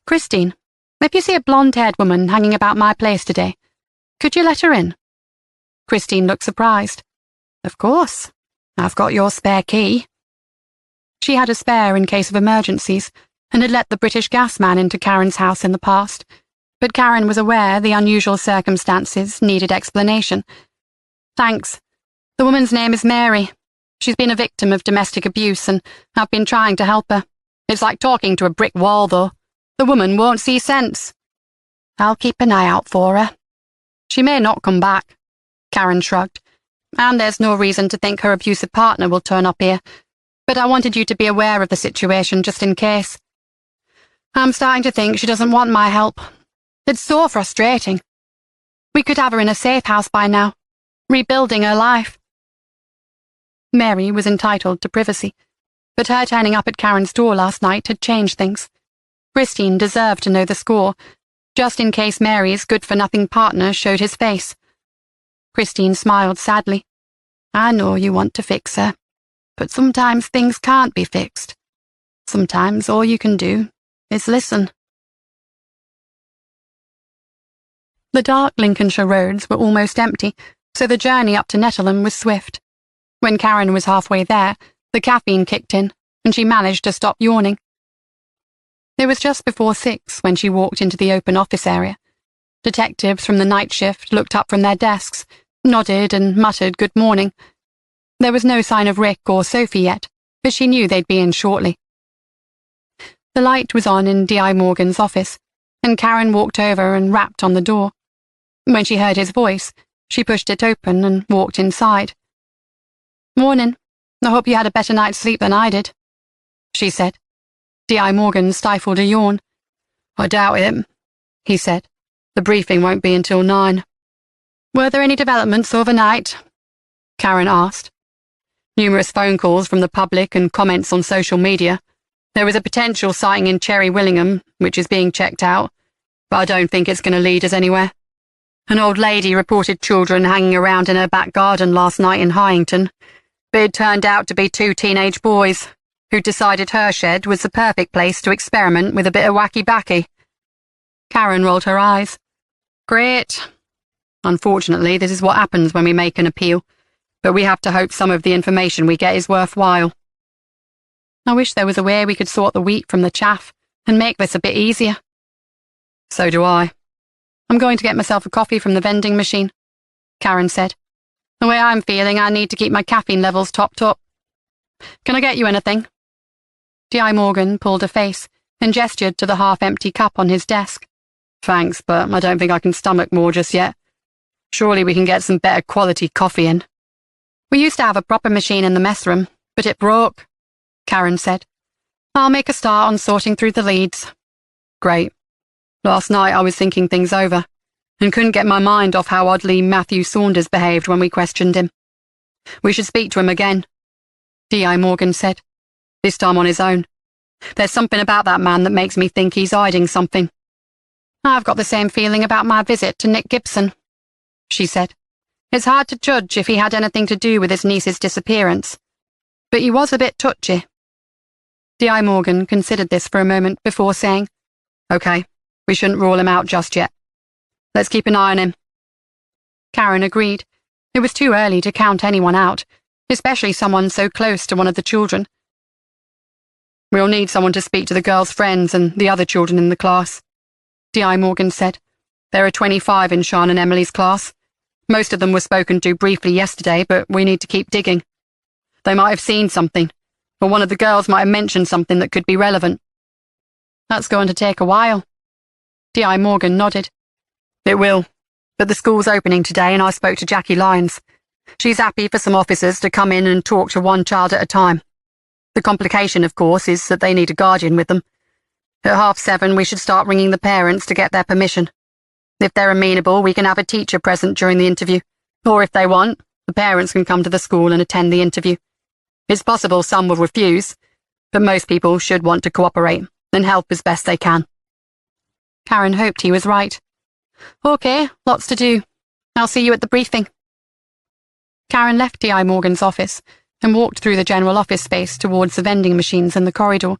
"Christine, if you see a blonde-haired woman hanging about my place today, could you let her in?" Christine looked surprised. "Of course. I've got your spare key." She had a spare in case of emergencies, and had let the British gas man into Karen's house in the past, but Karen was aware the unusual circumstances needed explanation. "Thanks. The woman's name is Mary. She's been a victim of domestic abuse, and I've been trying to help her. It's like talking to a brick wall, though. The woman won't see sense." "I'll keep an eye out for her." "She may not come back," Karen shrugged. "And there's no reason to think her abusive partner will turn up here. But I wanted you to be aware of the situation just in case. I'm starting to think she doesn't want my help. It's so frustrating. We could have her in a safe house by now, rebuilding her life." Mary was entitled to privacy, but her turning up at Karen's door last night had changed things. Christine deserved to know the score, just in case Mary's good-for-nothing partner showed his face. Christine smiled sadly. "I know you want to fix her, but sometimes things can't be fixed. Sometimes all you can do is listen." The dark Lincolnshire roads were almost empty, so the journey up to Nettleham was swift. When Karen was halfway there, the caffeine kicked in, and she managed to stop yawning. It was just before 6 when she walked into the open office area. Detectives from the night shift looked up from their desks, nodded and muttered good morning. There was no sign of Rick or Sophie yet, but she knew they'd be in shortly. The light was on in D.I. Morgan's office, and Karen walked over and rapped on the door. When she heard his voice, she pushed it open and walked inside. "Morning. I hope you had a better night's sleep than I did," she said. D.I. Morgan stifled a yawn. "I doubt it," he said. "The briefing won't be until 9. "Were there any developments overnight?" Karen asked. "Numerous phone calls from the public and comments on social media. There was a potential sighting in Cherry Willingham, which is being checked out, but I don't think it's going to lead us anywhere. An old lady reported children hanging around in her back garden last night in Hyington, but it turned out to be 2 teenage boys who decided her shed was the perfect place to experiment with a bit of wacky-backy." Karen rolled her eyes. "Great. Unfortunately, this is what happens when we make an appeal, but we have to hope some of the information we get is worthwhile." "I wish there was a way we could sort the wheat from the chaff and make this a bit easier." "So do I. I'm going to get myself a coffee from the vending machine, Karen said. The way I'm feeling, I need to keep my caffeine levels topped up. Can I get you anything? D.I. Morgan pulled a face and gestured to the half-empty cup on his desk. Thanks, but I don't think I can stomach more just yet. Surely we can get some better quality coffee in. We used to have a proper machine in the mess room, but it broke, Karen said. I'll make a start on sorting through the leads. Great. Last night I was thinking things over and couldn't get my mind off how oddly Matthew Saunders behaved when we questioned him. We should speak to him again, D.I. Morgan said, this time on his own. There's something about that man that makes me think he's hiding something. I've got the same feeling about my visit to Nick Gibson, she said. It's hard to judge if he had anything to do with his niece's disappearance, but he was a bit touchy. D.I. Morgan considered this for a moment before saying, OK, we shouldn't rule him out just yet. Let's keep an eye on him. Karen agreed. It was too early to count anyone out, especially someone so close to one of the children. We'll need someone to speak to the girls' friends and the other children in the class, D.I. Morgan said. There are 25 in Sean and Emily's class. Most of them were spoken to briefly yesterday, but we need to keep digging. They might have seen something, or one of the girls might have mentioned something that could be relevant. That's going to take a while. D.I. Morgan nodded. It will, but the school's opening today and I spoke to Jackie Lyons. She's happy for some officers to come in and talk to one child at a time. The complication, of course, is that they need a guardian with them. At 7:30 we should start ringing the parents to get their permission. If they're amenable, we can have a teacher present during the interview, or if they want, the parents can come to the school and attend the interview. It's possible some will refuse, but most people should want to cooperate and help as best they can. Karen hoped he was right. OK, lots to do. I'll see you at the briefing. Karen left D.I. Morgan's office and walked through the general office space towards the vending machines in the corridor.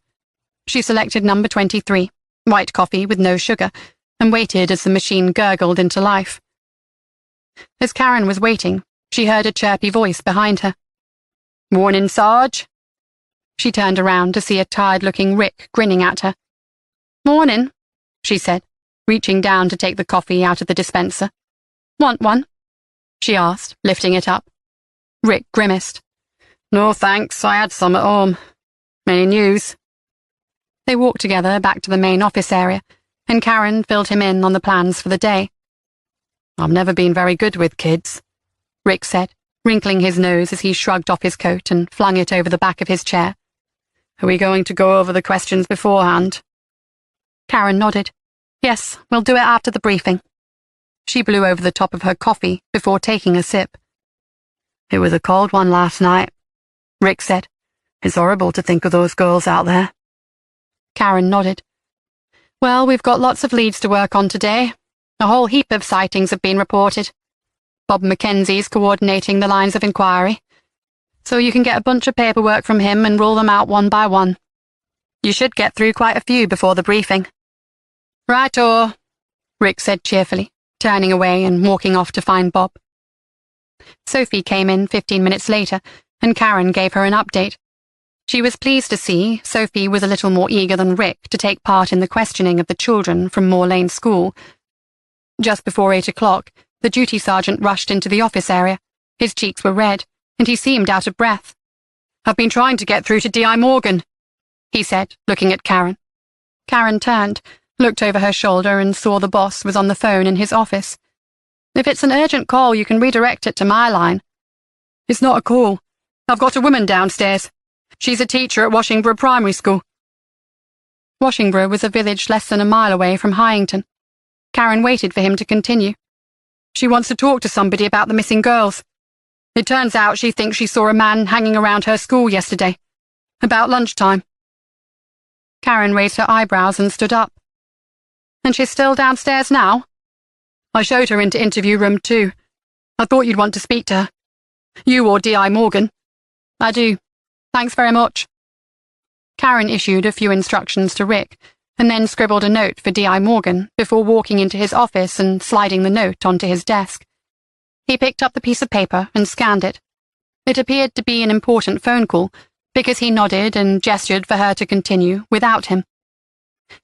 She selected number 23, white coffee with no sugar, and waited as the machine gurgled into life. As Karen was waiting, she heard a chirpy voice behind her. Morning, Sarge. She turned around to see a tired-looking Rick grinning at her. Morning, she said, reaching down to take the coffee out of the dispenser. Want one? She asked, lifting it up. Rick grimaced. No thanks, I had some at home. Any news? They walked together back to the main office area, and Karen filled him in on the plans for the day. I've never been very good with kids, Rick said, wrinkling his nose as he shrugged off his coat and flung it over the back of his chair. Are we going to go over the questions beforehand? Karen nodded. Yes, we'll do it after the briefing. She blew over the top of her coffee before taking a sip. It was a cold one last night, Rick said. It's horrible to think of those girls out there. Karen nodded. Well, we've got lots of leads to work on today. A whole heap of sightings have been reported. Bob Mackenzie's coordinating the lines of inquiry, so you can get a bunch of paperwork from him and rule them out one by one. You should get through quite a few before the briefing. Right-o, Rick said cheerfully, turning away and walking off to find Bob. Sophie came in 15 minutes later, and Karen gave her an update. She was pleased to see Sophie was a little more eager than Rick to take part in the questioning of the children from Moor Lane School. Just before 8 o'clock, the duty sergeant rushed into the office area. His cheeks were red, and he seemed out of breath. I've been trying to get through to D.I. Morgan, he said, looking at Karen. Karen turned, looked over her shoulder and saw the boss was on the phone in his office. If it's an urgent call, you can redirect it to my line. It's not a call. I've got a woman downstairs. She's a teacher at Washington Primary School. Washington was a village less than a mile away from Hyington. Karen waited for him to continue. She wants to talk to somebody about the missing girls. It turns out she thinks she saw a man hanging around her school yesterday, about lunchtime. Karen raised her eyebrows and stood up. And she's still downstairs now? I showed her into interview room 2. I thought you'd want to speak to her. You or D.I. Morgan. I do. Thanks very much. Karen issued a few instructions to Rick, and then scribbled a note for D.I. Morgan before walking into his office and sliding the note onto his desk. He picked up the piece of paper and scanned it. It appeared to be an important phone call, because he nodded and gestured for her to continue without him.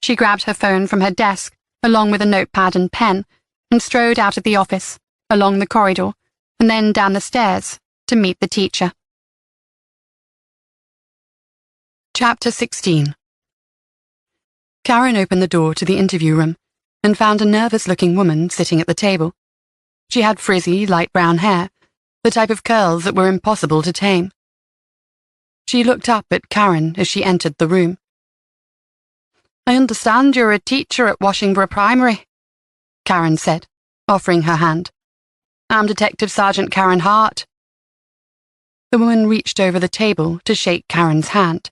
She grabbed her phone from her desk, along with a notepad and pen, and strode out of the office, along the corridor, and then down the stairs to meet the teacher. Chapter 16. Karen opened the door to the interview room and found a nervous-looking woman sitting at the table. She had frizzy, light brown hair, the type of curls that were impossible to tame. She looked up at Karen as she entered the room. "I understand you're a teacher at Washington Primary," Karen said, offering her hand. "I'm Detective Sergeant Karen Hart." The woman reached over the table to shake Karen's hand.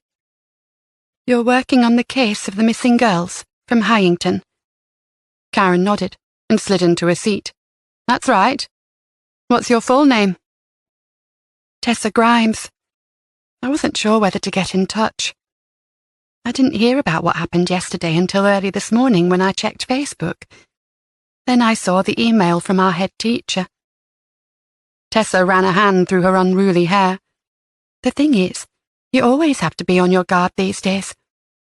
"You're working on the case of the missing girls from Hyington?" Karen nodded and slid into a seat. "That's right. What's your full name?" "Tessa Grimes. I wasn't sure whether to get in touch. I didn't hear about what happened yesterday until early this morning when I checked Facebook. Then I saw the email from our head teacher." Tessa ran a hand through her unruly hair. "The thing is, you always have to be on your guard these days.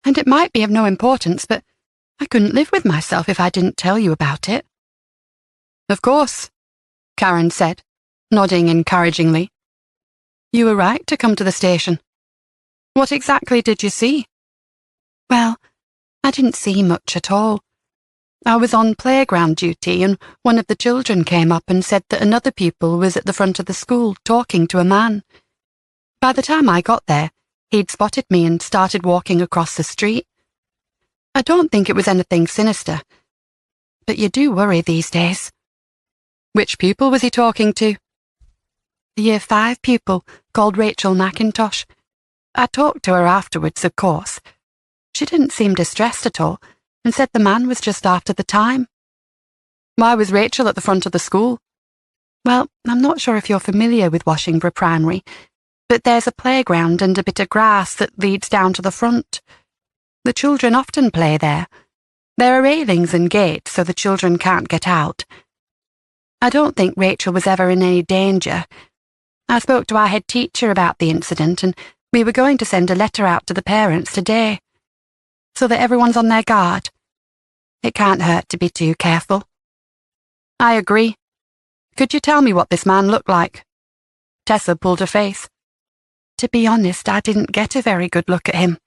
And it might be of no importance, but I couldn't live with myself if I didn't tell you about it." "Of course," Karen said, nodding encouragingly. "You were right to come to the station. What exactly did you see?" "Well, I didn't see much at all. I was on playground duty and one of the children came up and said that another pupil was at the front of the school talking to a man. By the time I got there, he'd spotted me and started walking across the street. I don't think it was anything sinister, but you do worry these days." "Which pupil was he talking to?" "A Year 5 pupil called Rachel McIntosh. I talked to her afterwards, of course. She didn't seem distressed at all and said the man was just after the time." "Why was Rachel at the front of the school?" "Well, I'm not sure if you're familiar with Washington Primary, but there's a playground and a bit of grass that leads down to the front. The children often play there. There are railings and gates so the children can't get out. I don't think Rachel was ever in any danger. I spoke to our head teacher about the incident and we were going to send a letter out to the parents today, so that everyone's on their guard. It can't hurt to be too careful." "I agree. Could you tell me what this man looked like?" Tessa pulled her face. "To be honest, I didn't get a very good look at him.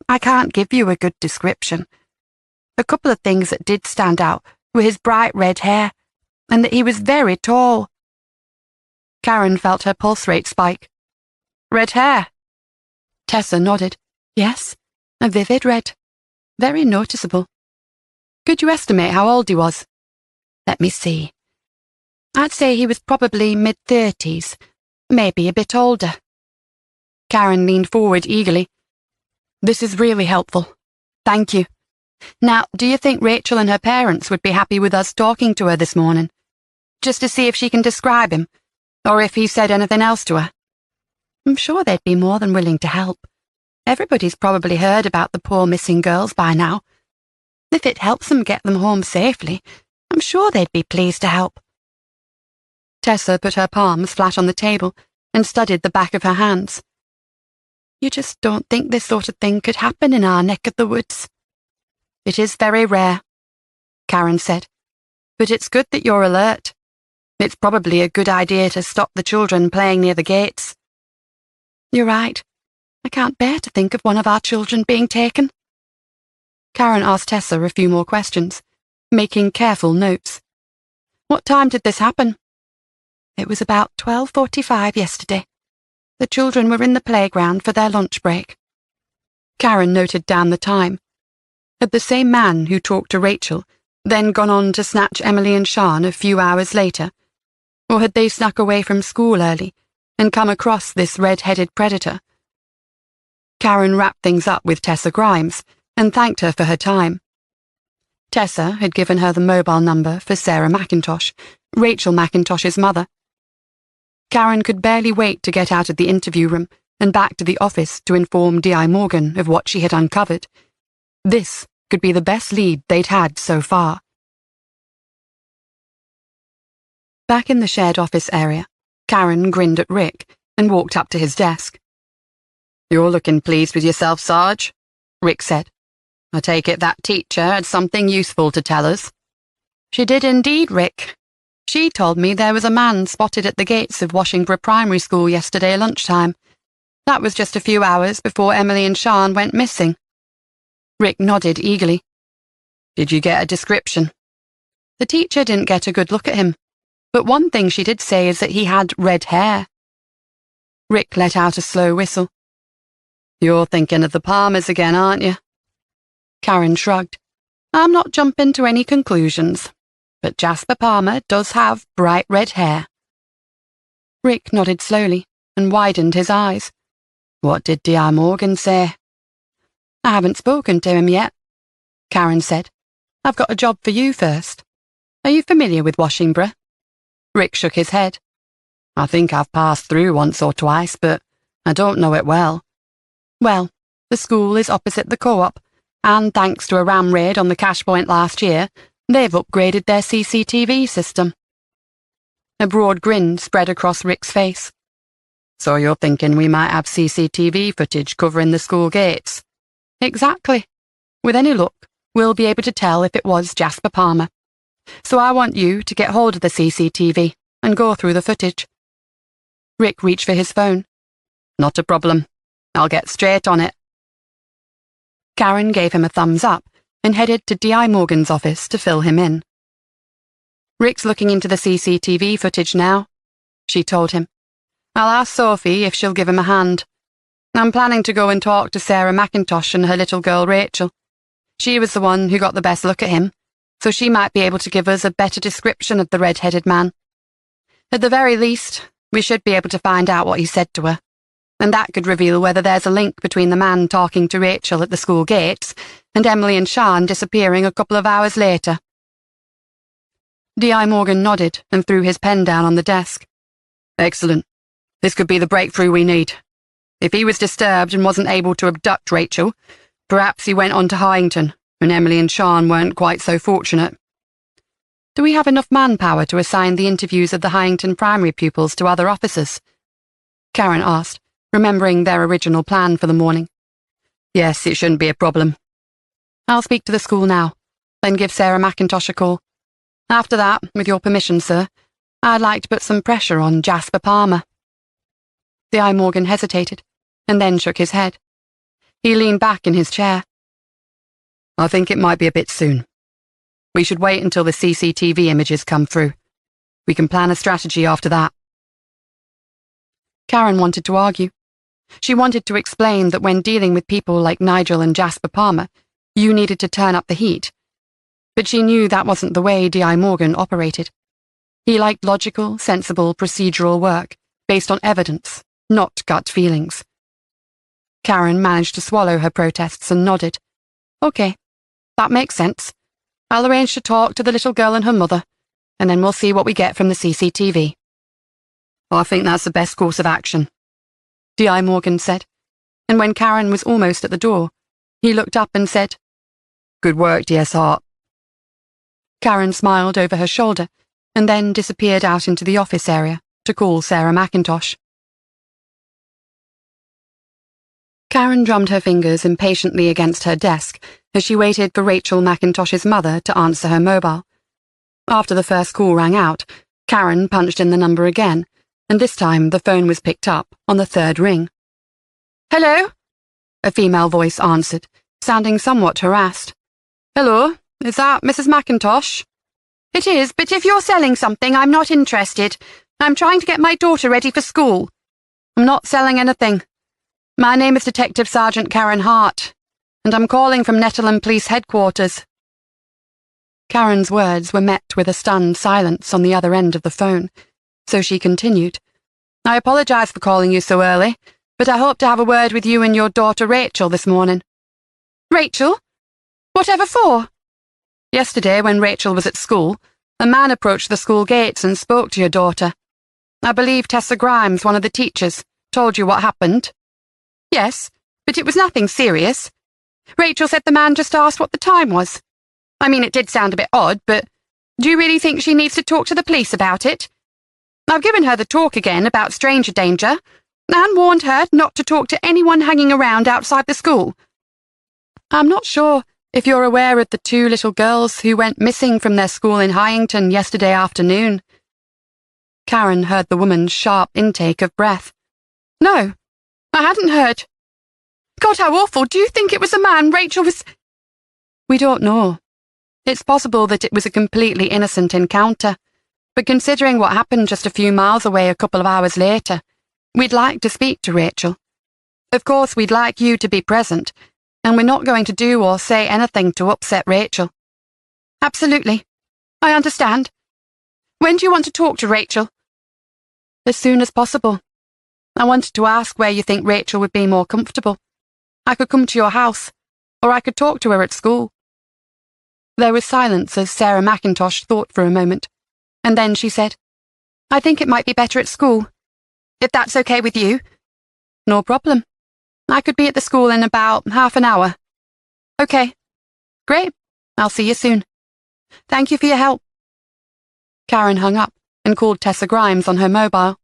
I can't give you a good description. A couple of things that did stand out were his bright red hair, and that he was very tall." Karen felt her pulse rate spike. "Red hair?" Tessa nodded. "Yes, a vivid red. Very noticeable." "Could you estimate how old he was?" "Let me see. I'd say he was probably mid-30s, maybe a bit older." Karen leaned forward eagerly. "This is really helpful. Thank you. Now, do you think Rachel and her parents would be happy with us talking to her this morning? Just to see if she can describe him, or if he said anything else to her?" "I'm sure they'd be more than willing to help. Everybody's probably heard about the poor missing girls by now. If it helps them get them home safely, I'm sure they'd be pleased to help." Tessa put her palms flat on the table and studied the back of her hands. "You just don't think this sort of thing could happen in our neck of the woods?" "It is very rare," Karen said, "but it's good that you're alert. It's probably a good idea to stop the children playing near the gates." "You're right. I can't bear to think of one of our children being taken." Karen asked Tessa a few more questions, making careful notes. "What time did this happen?" "It was about 12:45 yesterday. The children were in the playground for their lunch break." Karen noted down the time. Had the same man who talked to Rachel then gone on to snatch Emily and Sean a few hours later? Or had they snuck away from school early and come across this red-headed predator? Karen wrapped things up with Tessa Grimes and thanked her for her time. Tessa had given her the mobile number for Sarah McIntosh, Rachel McIntosh's mother. Karen could barely wait to get out of the interview room and back to the office to inform D.I. Morgan of what she had uncovered. This could be the best lead they'd had so far. Back in the shared office area, Karen grinned at Rick and walked up to his desk. "You're looking pleased with yourself, Sarge," Rick said. "I take it that teacher had something useful to tell us." She did indeed, Rick. She told me there was a man spotted at the gates of Washington Primary School yesterday lunchtime. That was just a few hours before Emily and Sean went missing. Rick nodded eagerly. Did you get a description? The teacher didn't get a good look at him, but one thing she did say is that he had red hair. Rick let out a slow whistle. You're thinking of the Palmers again, aren't you? Karen shrugged. I'm not jumping to any conclusions, but Jasper Palmer does have bright red hair. Rick nodded slowly and widened his eyes. What did D.I. Morgan say? I haven't spoken to him yet, Karen said. I've got a job for you first. Are you familiar with Washington? Rick shook his head. I think I've passed through once or twice, but I don't know it well. Well, the school is opposite the co-op, and thanks to a ram raid on the cash point last year, they've upgraded their CCTV system. A broad grin spread across Rick's face. So you're thinking we might have CCTV footage covering the school gates? Exactly. With any luck, we'll be able to tell if it was Jasper Palmer. So I want you to get hold of the CCTV and go through the footage. Rick reached for his phone. Not a problem. I'll get straight on it. Karen gave him a thumbs up and headed to D.I. Morgan's office to fill him in. Rick's looking into the CCTV footage now, she told him. I'll ask Sophie if she'll give him a hand. I'm planning to go and talk to Sarah McIntosh and her little girl Rachel. She was the one who got the best look at him, so she might be able to give us a better description of the red-headed man. At the very least, we should be able to find out what he said to her, and that could reveal whether there's a link between the man talking to Rachel at the school gates and Emily and Sean disappearing a couple of hours later. D.I. Morgan nodded and threw his pen down on the desk. Excellent. This could be the breakthrough we need. If he was disturbed and wasn't able to abduct Rachel, perhaps he went on to Hyington, and Emily and Sean weren't quite so fortunate. Do we have enough manpower to assign the interviews of the Hyington primary pupils to other officers? Karen asked, remembering their original plan for the morning. Yes, it shouldn't be a problem. I'll speak to the school now, then give Sarah McIntosh a call. After that, with your permission, sir, I'd like to put some pressure on Jasper Palmer. D.I. Morgan hesitated, and then shook his head. He leaned back in his chair. I think it might be a bit soon. We should wait until the CCTV images come through. We can plan a strategy after that. Karen wanted to argue. She wanted to explain that when dealing with people like Nigel and Jasper Palmer, you needed to turn up the heat. But she knew that wasn't the way D.I. Morgan operated. He liked logical, sensible, procedural work, based on evidence, not gut feelings. Karen managed to swallow her protests and nodded. Okay, that makes sense. I'll arrange to talk to the little girl and her mother, and then we'll see what we get from the CCTV. I think that's the best course of action, D.I. Morgan said, and when Karen was almost at the door, he looked up and said, Good work, DS Hart. Karen smiled over her shoulder and then disappeared out into the office area to call Sarah McIntosh. Karen drummed her fingers impatiently against her desk as she waited for Rachel McIntosh's mother to answer her mobile. After the first call rang out, Karen punched in the number again, and this time the phone was picked up on the third ring. Hello? A female voice answered, sounding somewhat harassed. Hello, is that Mrs. McIntosh? It is, but if you're selling something, I'm not interested. I'm trying to get my daughter ready for school. I'm not selling anything. My name is Detective Sergeant Karen Hart, and I'm calling from Nettleton Police Headquarters. Karen's words were met with a stunned silence on the other end of the phone, so she continued. I apologize for calling you so early, but I hope to have a word with you and your daughter Rachel this morning. Rachel? Whatever for? Yesterday, when Rachel was at school, a man approached the school gates and spoke to your daughter. I believe Tessa Grimes, one of the teachers, told you what happened. Yes, but it was nothing serious. Rachel said the man just asked what the time was. I mean, it did sound a bit odd, but do you really think she needs to talk to the police about it? I've given her the talk again about stranger danger, and warned her not to talk to anyone hanging around outside the school. I'm not sure if you're aware of the 2 little girls who went missing from their school in Hyington yesterday afternoon." Karen heard the woman's sharp intake of breath. "No, I hadn't heard. God, how awful. Do you think it was a man Rachel was—" "We don't know. It's possible that it was a completely innocent encounter, but considering what happened just a few miles away a couple of hours later, we'd like to speak to Rachel. Of course, we'd like you to be present, and we're not going to do or say anything to upset Rachel." "Absolutely. I understand. When do you want to talk to Rachel?" "As soon as possible. I wanted to ask where you think Rachel would be more comfortable. I could come to your house, or I could talk to her at school." There was silence as Sarah McIntosh thought for a moment, and then she said, "I think it might be better at school. If that's okay with you." "No problem. I could be at the school in about half an hour." "Okay. Great. I'll see you soon. Thank you for your help." Karen hung up and called Tessa Grimes on her mobile.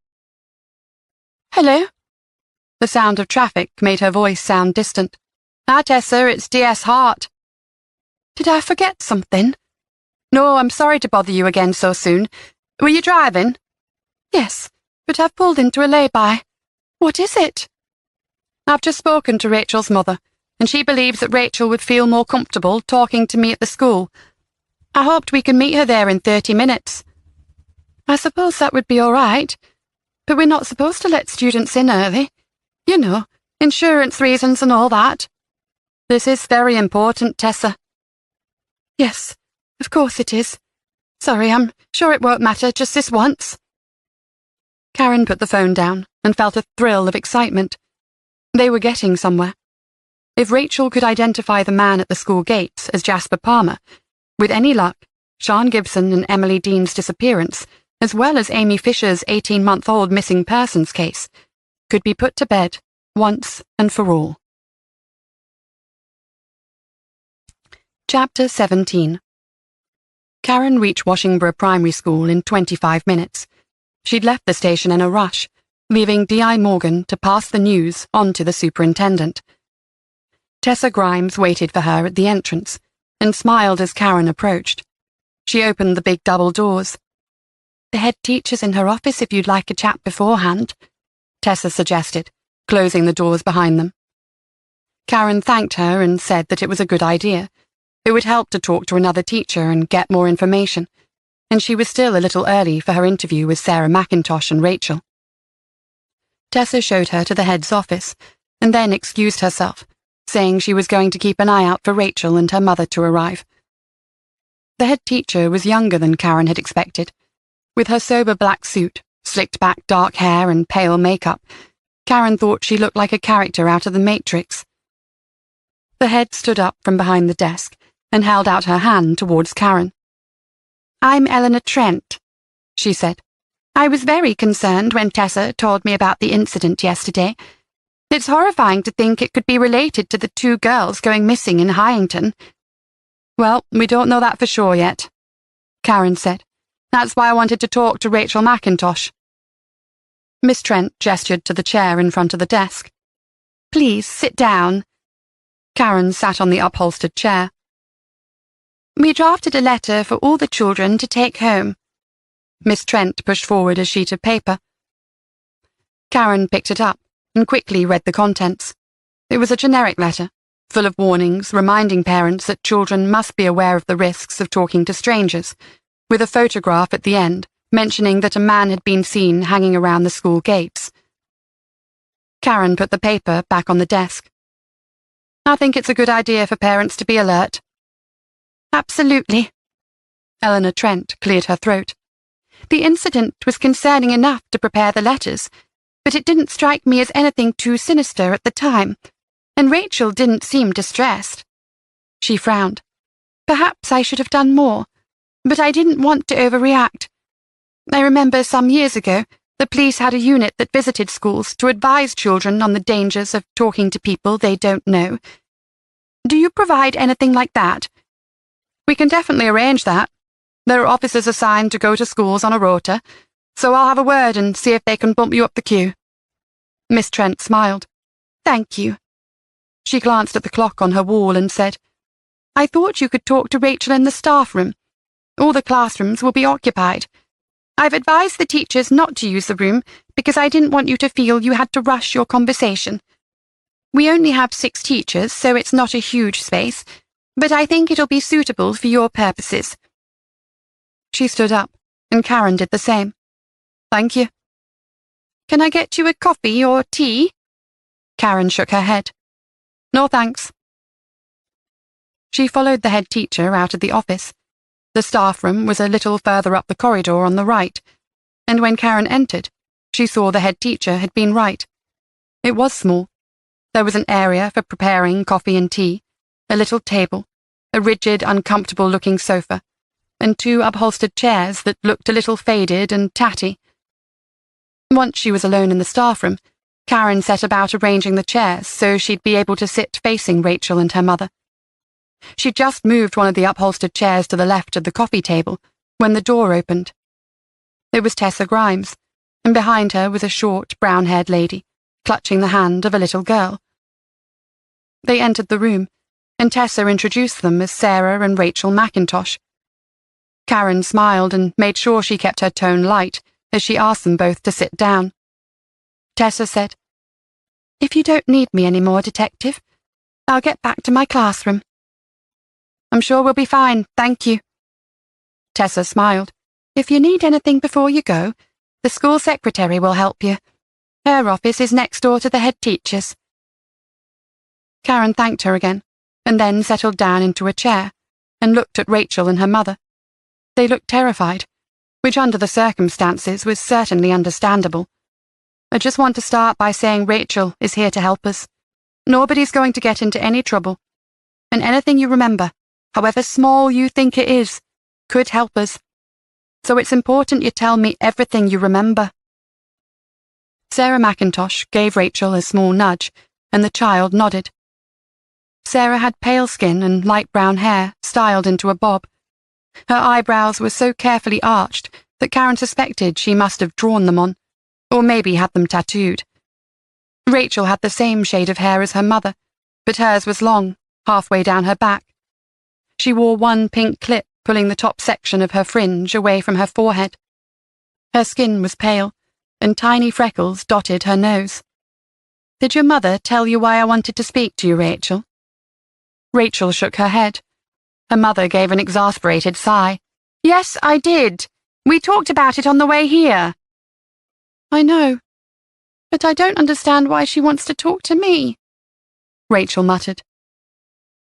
"Hello?" The sound of traffic made her voice sound distant. "Hi, Tessa, it's DS Hart." "Did I forget something?" "No, I'm sorry to bother you again so soon. Were you driving?" "Yes, but I've pulled into a lay-by. What is it?" "I've just spoken to Rachel's mother, and she believes that Rachel would feel more comfortable talking to me at the school. I hoped we could meet her there in 30 minutes. "I suppose that would be all right, but we're not supposed to let students in early. You know, insurance reasons and all that." "This is very important, Tessa." "Yes, of course it is. Sorry, I'm sure it won't matter just this once." Karen put the phone down and felt a thrill of excitement. They were getting somewhere. If Rachel could identify the man at the school gates as Jasper Palmer, with any luck, Sean Gibson and Emily Dean's disappearance, as well as Amy Fisher's 18-month-old missing persons case, could be put to bed once and for all. Chapter 17. Karen reached Washington Primary School in 25 minutes. She'd left the station in a rush, leaving D.I. Morgan to pass the news on to the superintendent. Tessa Grimes waited for her at the entrance and smiled as Karen approached. She opened the big double doors. "The head teacher's in her office if you'd like a chat beforehand," Tessa suggested, closing the doors behind them. Karen thanked her and said that it was a good idea. It would help to talk to another teacher and get more information, and she was still a little early for her interview with Sarah McIntosh and Rachel. Tessa showed her to the head's office, and then excused herself, saying she was going to keep an eye out for Rachel and her mother to arrive. The head teacher was younger than Karen had expected. With her sober black suit, slicked back dark hair and pale makeup, Karen thought she looked like a character out of The Matrix. The head stood up from behind the desk and held out her hand towards Karen. "I'm Eleanor Trent," she said. "I was very concerned when Tessa told me about the incident yesterday. It's horrifying to think it could be related to the 2 girls going missing in Hyington." "Well, we don't know that for sure yet," Karen said. "That's why I wanted to talk to Rachel McIntosh." Miss Trent gestured to the chair in front of the desk. "Please, sit down." Karen sat on the upholstered chair. "We drafted a letter for all the children to take home." Miss Trent pushed forward a sheet of paper. Karen picked it up and quickly read the contents. It was a generic letter, full of warnings reminding parents that children must be aware of the risks of talking to strangers, with a photograph at the end mentioning that a man had been seen hanging around the school gates. Karen put the paper back on the desk. "I think it's a good idea for parents to be alert." "Absolutely." Eleanor Trent cleared her throat. "The incident was concerning enough to prepare the letters, but it didn't strike me as anything too sinister at the time, and Rachel didn't seem distressed." She frowned. "Perhaps I should have done more, but I didn't want to overreact. I remember some years ago, the police had a unit that visited schools to advise children on the dangers of talking to people they don't know. Do you provide anything like that?" "We can definitely arrange that. There are officers assigned to go to schools on a rota, so I'll have a word and see if they can bump you up the queue." Miss Trent smiled. "Thank you." She glanced at the clock on her wall and said, I thought you could talk to Rachel in the staff room. All the classrooms will be occupied. I've advised the teachers not to use the room because I didn't want you to feel you had to rush your conversation. We only have 6 teachers, so it's not a huge space, but I think it'll be suitable for your purposes." She stood up, and Karen did the same. "Thank you." "Can I get you a coffee or tea?" Karen shook her head. "No, thanks." She followed the head teacher out of the office. The staff room was a little further up the corridor on the right, and when Karen entered, she saw the head teacher had been right. It was small. There was an area for preparing coffee and tea, a little table, a rigid, uncomfortable-looking sofa, and 2 upholstered chairs that looked a little faded and tatty. Once she was alone in the staff room, Karen set about arranging the chairs so she'd be able to sit facing Rachel and her mother. She'd just moved one of the upholstered chairs to the left of the coffee table when the door opened. It was Tessa Grimes, and behind her was a short, brown-haired lady, clutching the hand of a little girl. They entered the room, and Tessa introduced them as Sarah and Rachel McIntosh. Karen smiled and made sure she kept her tone light as she asked them both to sit down. Tessa said, "If you don't need me anymore, Detective, I'll get back to my classroom." "I'm sure we'll be fine, thank you." Tessa smiled. "If you need anything before you go, the school secretary will help you. Her office is next door to the head teacher's." Karen thanked her again, and then settled down into a chair, and looked at Rachel and her mother. They looked terrified, which under the circumstances was certainly understandable. "I just want to start by saying Rachel is here to help us. Nobody's going to get into any trouble. And anything you remember, however small you think it is, could help us. So it's important you tell me everything you remember." Sarah McIntosh gave Rachel a small nudge, and the child nodded. Sarah had pale skin and light brown hair styled into a bob. Her eyebrows were so carefully arched that Karen suspected she must have drawn them on, or maybe had them tattooed. Rachel had the same shade of hair as her mother, but hers was long, halfway down her back. She wore one pink clip pulling the top section of her fringe away from her forehead. Her skin was pale, and tiny freckles dotted her nose. "Did your mother tell you why I wanted to speak to you, Rachel?" Rachel shook her head. Her mother gave an exasperated sigh. "Yes, I did. We talked about it on the way here." "I know, but I don't understand why she wants to talk to me," Rachel muttered.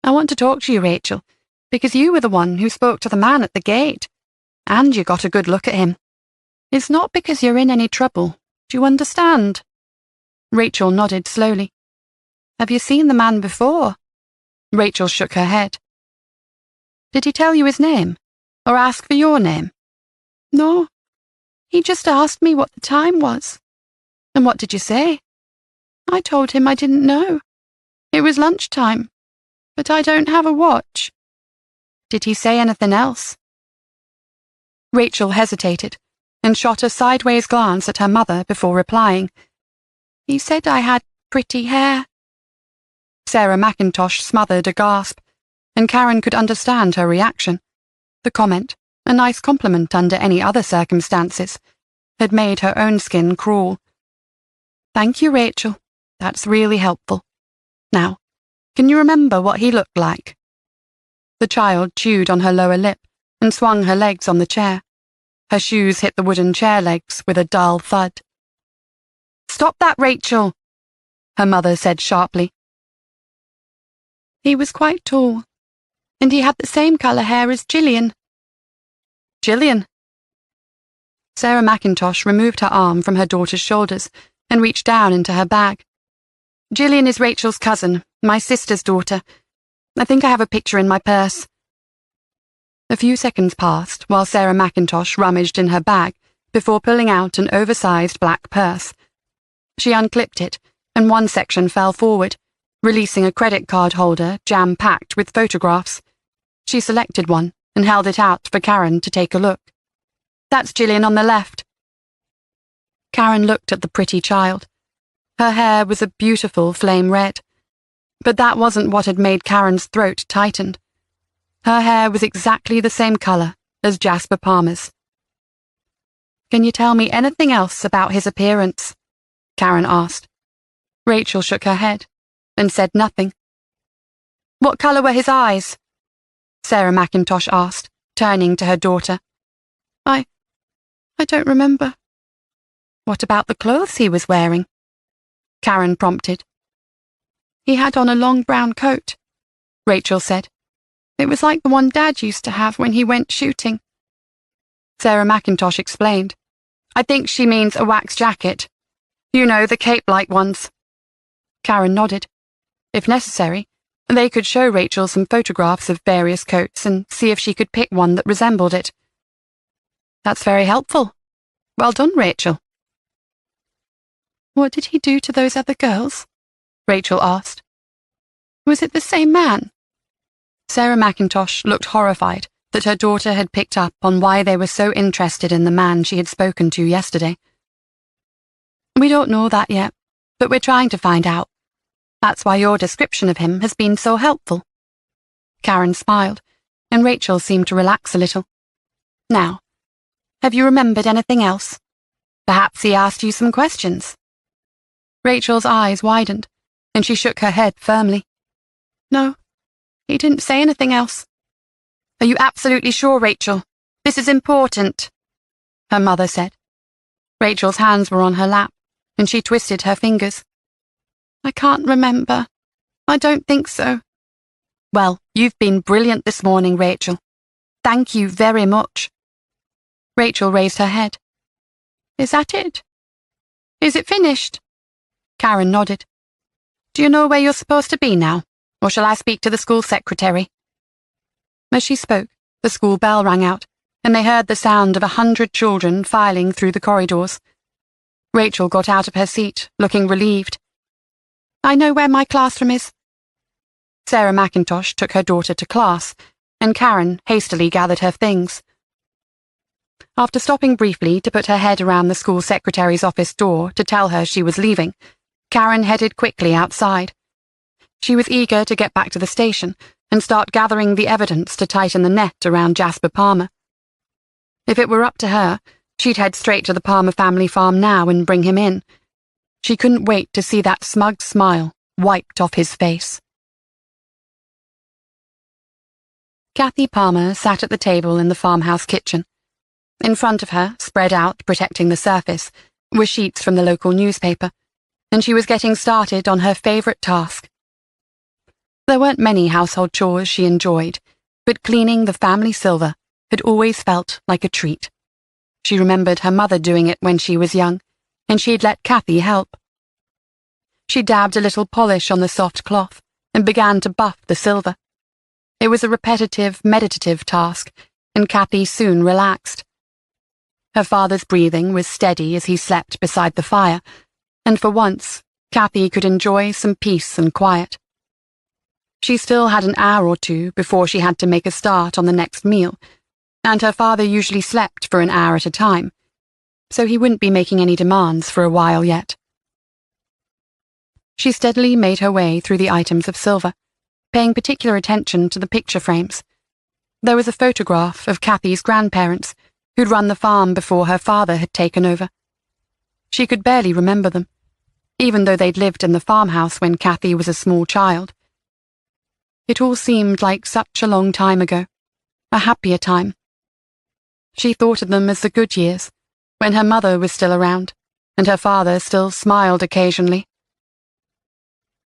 "I want to talk to you, Rachel, because you were the one who spoke to the man at the gate, and you got a good look at him. It's not because you're in any trouble. Do you understand?" Rachel nodded slowly. "Have you seen the man before?" Rachel shook her head. "Did he tell you his name, or ask for your name?" "No. He just asked me what the time was." "And what did you say?" "I told him I didn't know. It was lunchtime, but I don't have a watch." "Did he say anything else?" Rachel hesitated and shot a sideways glance at her mother before replying. "He said I had pretty hair." Sarah McIntosh smothered a gasp, and Karen could understand her reaction. The comment, a nice compliment under any other circumstances, had made her own skin crawl. "Thank you, Rachel. That's really helpful. Now, can you remember what he looked like?" The child chewed on her lower lip and swung her legs on the chair. Her shoes hit the wooden chair legs with a dull thud. "Stop that, Rachel," her mother said sharply. "He was quite tall, and he had the same colour hair as Gillian." "Gillian?" Sarah McIntosh removed her arm from her daughter's shoulders and reached down into her bag. "Gillian is Rachel's cousin, my sister's daughter. I think I have a picture in my purse." A few seconds passed while Sarah McIntosh rummaged in her bag before pulling out an oversized black purse. She unclipped it, and one section fell forward, releasing a credit card holder jam-packed with photographs. She selected one and held it out for Karen to take a look. "That's Gillian on the left." Karen looked at the pretty child. Her hair was a beautiful flame red. But that wasn't what had made Karen's throat tighten. Her hair was exactly the same colour as Jasper Palmer's. "Can you tell me anything else about his appearance?" Karen asked. Rachel shook her head and said nothing. "What colour were his eyes?" Sarah McIntosh asked, turning to her daughter. I don't remember." "What about the clothes he was wearing?" Karen prompted. "He had on a long brown coat," Rachel said. "It was like the one Dad used to have when he went shooting." Sarah McIntosh explained. "I think she means a wax jacket. You know, the cape-like ones." Karen nodded. If necessary, they could show Rachel some photographs of various coats and see if she could pick one that resembled it. "That's very helpful. Well done, Rachel." "What did he do to those other girls?" Rachel asked. "Was it the same man?" Sarah McIntosh looked horrified that her daughter had picked up on why they were so interested in the man she had spoken to yesterday. "We don't know that yet, but we're trying to find out. That's why your description of him has been so helpful." Karen smiled, and Rachel seemed to relax a little. "Now, have you remembered anything else? Perhaps he asked you some questions." Rachel's eyes widened, and she shook her head firmly. "No, he didn't say anything else." "Are you absolutely sure, Rachel? This is important," her mother said. Rachel's hands were on her lap, and she twisted her fingers. "I can't remember. I don't think so." "Well, you've been brilliant this morning, Rachel. Thank you very much." Rachel raised her head. "Is that it? Is it finished?" Karen nodded. "Do you know where you're supposed to be now, or shall I speak to the school secretary?" As she spoke, the school bell rang out, and they heard the sound of 100 children filing through the corridors. Rachel got out of her seat, looking relieved. "I know where my classroom is." Sarah McIntosh took her daughter to class, and Karen hastily gathered her things. After stopping briefly to put her head around the school secretary's office door to tell her she was leaving, Karen headed quickly outside. She was eager to get back to the station and start gathering the evidence to tighten the net around Jasper Palmer. If it were up to her, she'd head straight to the Palmer family farm now and bring him in. She couldn't wait to see that smug smile wiped off his face. Kathy Palmer sat at the table in the farmhouse kitchen. In front of her, spread out, protecting the surface, were sheets from the local newspaper, and she was getting started on her favourite task. There weren't many household chores she enjoyed, but cleaning the family silver had always felt like a treat. She remembered her mother doing it when she was young, and she'd let Kathy help. She dabbed a little polish on the soft cloth and began to buff the silver. It was a repetitive, meditative task, and Kathy soon relaxed. Her father's breathing was steady as he slept beside the fire, and for once, Kathy could enjoy some peace and quiet. She still had an hour or two before she had to make a start on the next meal, and her father usually slept for an hour at a time, so he wouldn't be making any demands for a while yet. She steadily made her way through the items of silver, paying particular attention to the picture frames. There was a photograph of Kathy's grandparents, who'd run the farm before her father had taken over. She could barely remember them, even though they'd lived in the farmhouse when Kathy was a small child. It all seemed like such a long time ago, a happier time. She thought of them as the good years, when her mother was still around, and her father still smiled occasionally.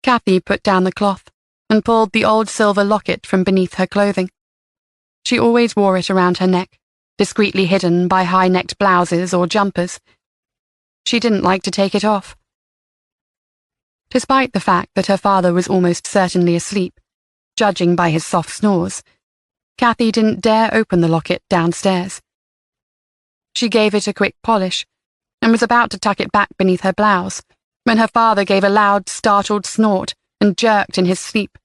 Kathy put down the cloth and pulled the old silver locket from beneath her clothing. She always wore it around her neck, discreetly hidden by high-necked blouses or jumpers. She didn't like to take it off. Despite the fact that her father was almost certainly asleep, judging by his soft snores, Kathy didn't dare open the locket downstairs. She gave it a quick polish and was about to tuck it back beneath her blouse when her father gave a loud, startled snort and jerked in his sleep,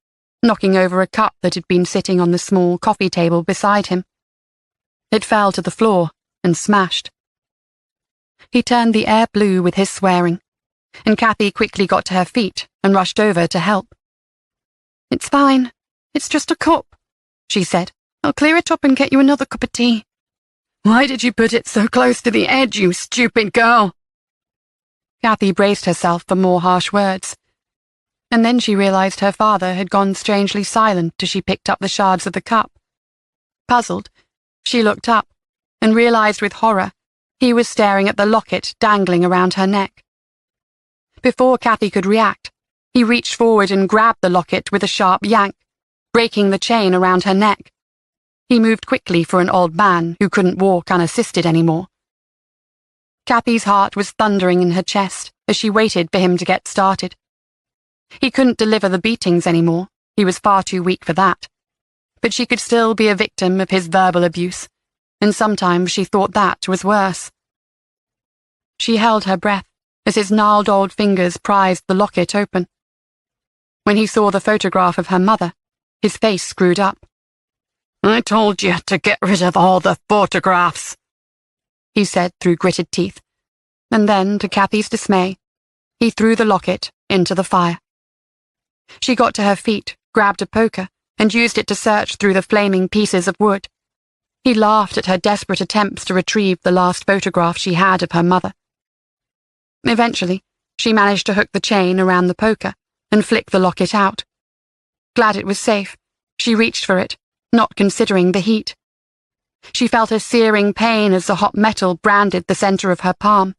knocking over a cup that had been sitting on the small coffee table beside him. It fell to the floor and smashed. He turned the air blue with his swearing, and Kathy quickly got to her feet and rushed over to help. "It's fine. It's just a cup," she said. I'll clear it up and get you another cup of tea. Why did you put it so close to the edge, you stupid girl? Kathy braced herself for more harsh words. And then she realized her father had gone strangely silent as she picked up the shards of the cup. Puzzled, she looked up and realized with horror he was staring at the locket dangling around her neck. Before Kathy could react, he reached forward and grabbed the locket with a sharp yank, breaking the chain around her neck. He moved quickly for an old man who couldn't walk unassisted anymore. Kathy's heart was thundering in her chest as she waited for him to get started. He couldn't deliver the beatings anymore, he was far too weak for that. But she could still be a victim of his verbal abuse, and sometimes she thought that was worse. She held her breath as his gnarled old fingers prized the locket open. When he saw the photograph of her mother, his face screwed up. I told you to get rid of all the photographs, he said through gritted teeth, and then, to Kathy's dismay, he threw the locket into the fire. She got to her feet, grabbed a poker, and used it to search through the flaming pieces of wood. He laughed at her desperate attempts to retrieve the last photograph she had of her mother. Eventually, she managed to hook the chain around the poker and flick the locket out. Glad it was safe, she reached for it, not considering the heat. She felt a searing pain as the hot metal branded the center of her palm.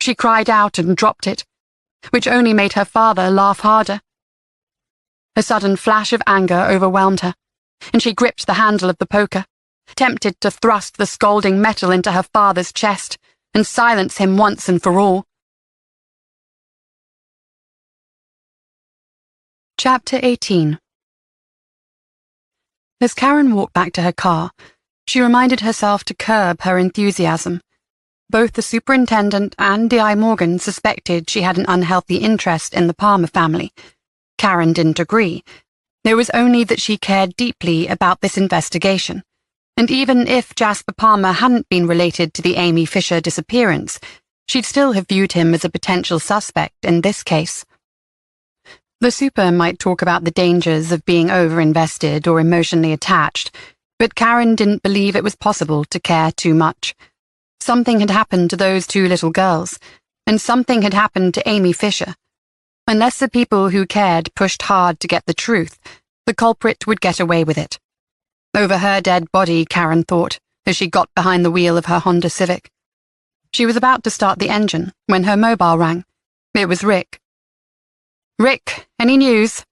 She cried out and dropped it, which only made her father laugh harder. A sudden flash of anger overwhelmed her, and she gripped the handle of the poker, tempted to thrust the scalding metal into her father's chest and silence him once and for all. Chapter 18. As Karen walked back to her car, she reminded herself to curb her enthusiasm. Both the superintendent and D.I. Morgan suspected she had an unhealthy interest in the Palmer family. Karen didn't agree. It was only that she cared deeply about this investigation, and even if Jasper Palmer hadn't been related to the Amy Fisher disappearance, she'd still have viewed him as a potential suspect in this case. The super might talk about the dangers of being over-invested or emotionally attached, but Karen didn't believe it was possible to care too much. Something had happened to those two little girls, and something had happened to Amy Fisher. Unless the people who cared pushed hard to get the truth, the culprit would get away with it. Over her dead body, Karen thought, as she got behind the wheel of her Honda Civic. She was about to start the engine when her mobile rang. It was Rick. Rick, any news?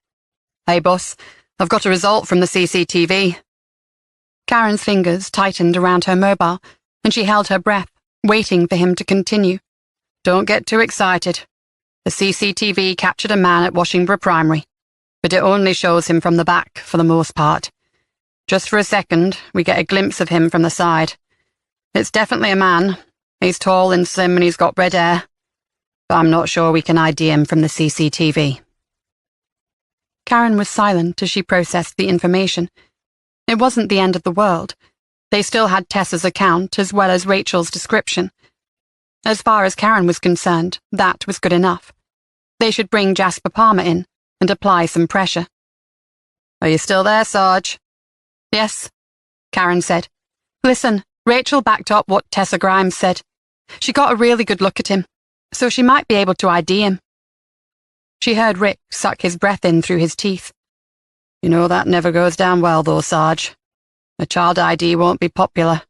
Hey, boss, I've got a result from the CCTV. Karen's fingers tightened around her mobile, and she held her breath, waiting for him to continue. Don't get too excited. The CCTV captured a man at Washington Primary, but it only shows him from the back for the most part. Just for a second, we get a glimpse of him from the side. It's definitely a man. He's tall and slim and he's got red hair. But I'm not sure we can ID him from the CCTV. Karen was silent as she processed the information. It wasn't the end of the world. They still had Tessa's account as well as Rachel's description. As far as Karen was concerned, that was good enough. They should bring Jasper Palmer in and apply some pressure. Are you still there, Sarge? Yes, Karen said. Listen, Rachel backed up what Tessa Grimes said. She got a really good look at him, so she might be able to ID him. She heard Rick suck his breath in through his teeth. You know that never goes down well, though, Sarge. A child ID won't be popular.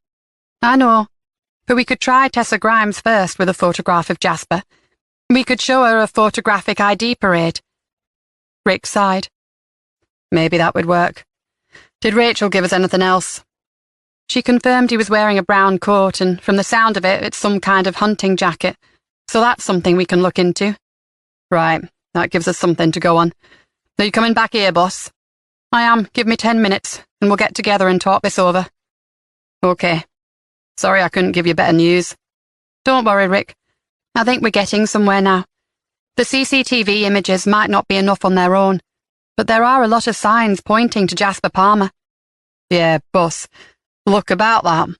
I know, but we could try Tessa Grimes first with a photograph of Jasper. We could show her a photographic ID parade. Rick sighed. Maybe that would work. Did Rachel give us anything else? She confirmed he was wearing a brown coat, and from the sound of it, it's some kind of hunting jacket. So that's something we can look into. Right, that gives us something to go on. Are you coming back here, boss? I am. Give me 10 minutes, and we'll get together and talk this over. Okay. Sorry I couldn't give you better news. Don't worry, Rick. I think we're getting somewhere now. The CCTV images might not be enough on their own, but there are a lot of signs pointing to Jasper Palmer. Yeah, boss. Look about that.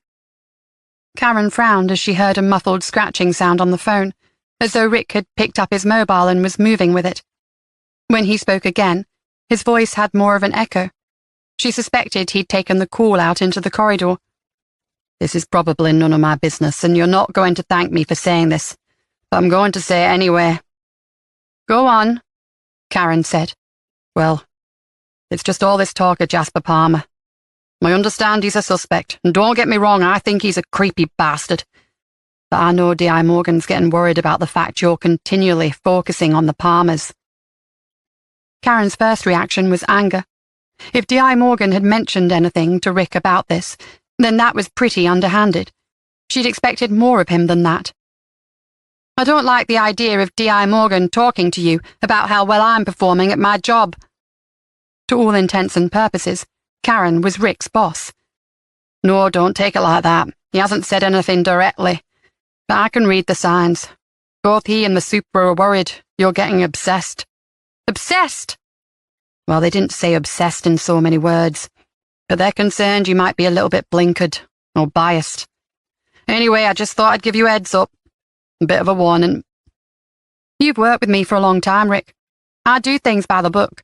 Karen frowned as she heard a muffled scratching sound on the phone, as though Rick had picked up his mobile and was moving with it. When he spoke again, his voice had more of an echo. She suspected he'd taken the call out into the corridor. This is probably none of my business, and you're not going to thank me for saying this, but I'm going to say it anyway. Go on, Karen said. Well, it's just all this talk of Jasper Palmer. I understand he's a suspect, and don't get me wrong, I think he's a creepy bastard. But I know D.I. Morgan's getting worried about the fact you're continually focusing on the Palmers. Karen's first reaction was anger. If D.I. Morgan had mentioned anything to Rick about this, then that was pretty underhanded. She'd expected more of him than that. I don't like the idea of D.I. Morgan talking to you about how well I'm performing at my job. To all intents and purposes, Karen was Rick's boss. No, don't take it like that. He hasn't said anything directly. But I can read the signs. Both he and the super are worried you're getting obsessed. Obsessed? Well, they didn't say obsessed in so many words, but they're concerned you might be a little bit blinkered or biased. Anyway, I just thought I'd give you a heads up. A bit of a warning. You've worked with me for a long time, Rick. I do things by the book.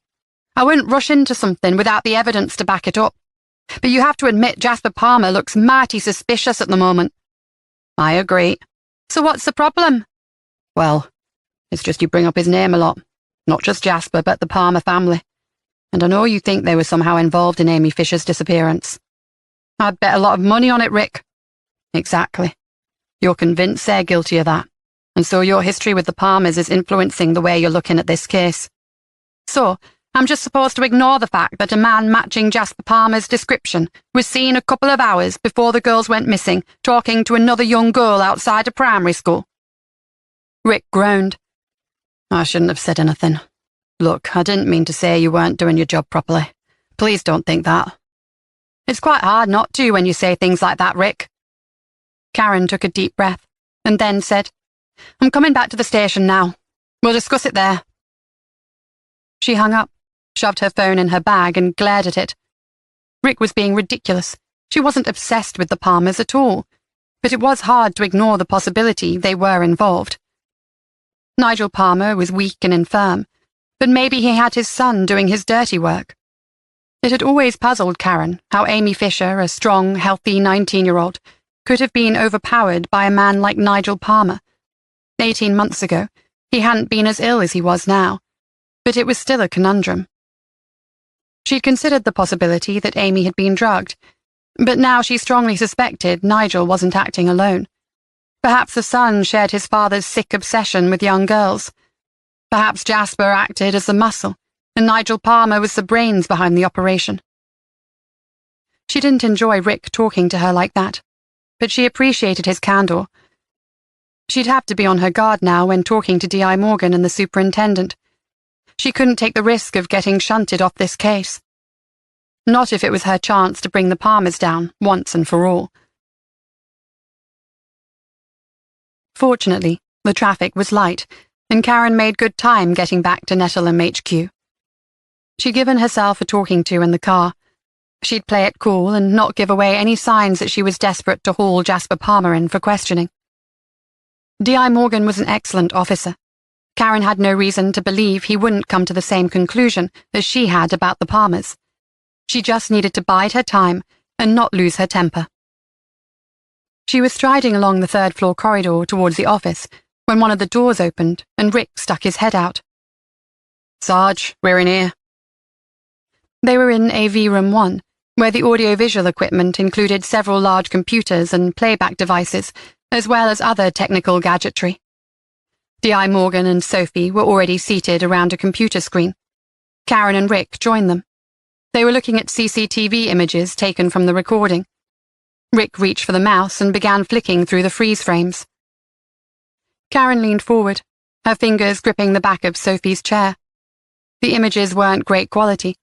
I wouldn't rush into something without the evidence to back it up. But you have to admit Jasper Palmer looks mighty suspicious at the moment. I agree. So what's the problem? Well, it's just you bring up his name a lot. Not just Jasper, but the Palmer family. And I know you think they were somehow involved in Amy Fisher's disappearance. I'd bet a lot of money on it, Rick. Exactly. You're convinced they're guilty of that. And so your history with the Palmers is influencing the way you're looking at this case. So, I'm just supposed to ignore the fact that a man matching Jasper Palmer's description was seen a couple of hours before the girls went missing, talking to another young girl outside a primary school. Rick groaned. I shouldn't have said anything. Look, I didn't mean to say you weren't doing your job properly. Please don't think that. It's quite hard not to when you say things like that, Rick. Karen took a deep breath, and then said, I'm coming back to the station now. We'll discuss it there. She hung up, shoved her phone in her bag, and glared at it. Rick was being ridiculous. She wasn't obsessed with the Palmers at all, but it was hard to ignore the possibility they were involved. Nigel Palmer was weak and infirm, but maybe he had his son doing his dirty work. It had always puzzled Karen how Amy Fisher, a strong, healthy 19-year-old, could have been overpowered by a man like Nigel Palmer. 18 months ago, he hadn't been as ill as he was now, but it was still a conundrum. She'd considered the possibility that Amy had been drugged, but now she strongly suspected Nigel wasn't acting alone. Perhaps the son shared his father's sick obsession with young girls. Perhaps Jasper acted as the muscle, and Nigel Palmer was the brains behind the operation. She didn't enjoy Rick talking to her like that, but she appreciated his candor. She'd have to be on her guard now when talking to D.I. Morgan and the superintendent. She couldn't take the risk of getting shunted off this case. Not if it was her chance to bring the Palmers down once and for all. Fortunately, the traffic was light, and Karen made good time getting back to Nettleton HQ. She'd given herself a talking to in the car. She'd play it cool and not give away any signs that she was desperate to haul Jasper Palmer in for questioning. D.I. Morgan was an excellent officer. Karen had no reason to believe he wouldn't come to the same conclusion as she had about the Palmers. She just needed to bide her time and not lose her temper. She was striding along the third-floor corridor towards the office when one of the doors opened and Rick stuck his head out. Sarge, we're in here. They were in AV Room 1, where the audiovisual equipment included several large computers and playback devices, as well as other technical gadgetry. D.I. Morgan and Sophie were already seated around a computer screen. Karen and Rick joined them. They were looking at CCTV images taken from the recording. Rick reached for the mouse and began flicking through the freeze frames. Karen leaned forward, her fingers gripping the back of Sophie's chair. The images weren't great quality.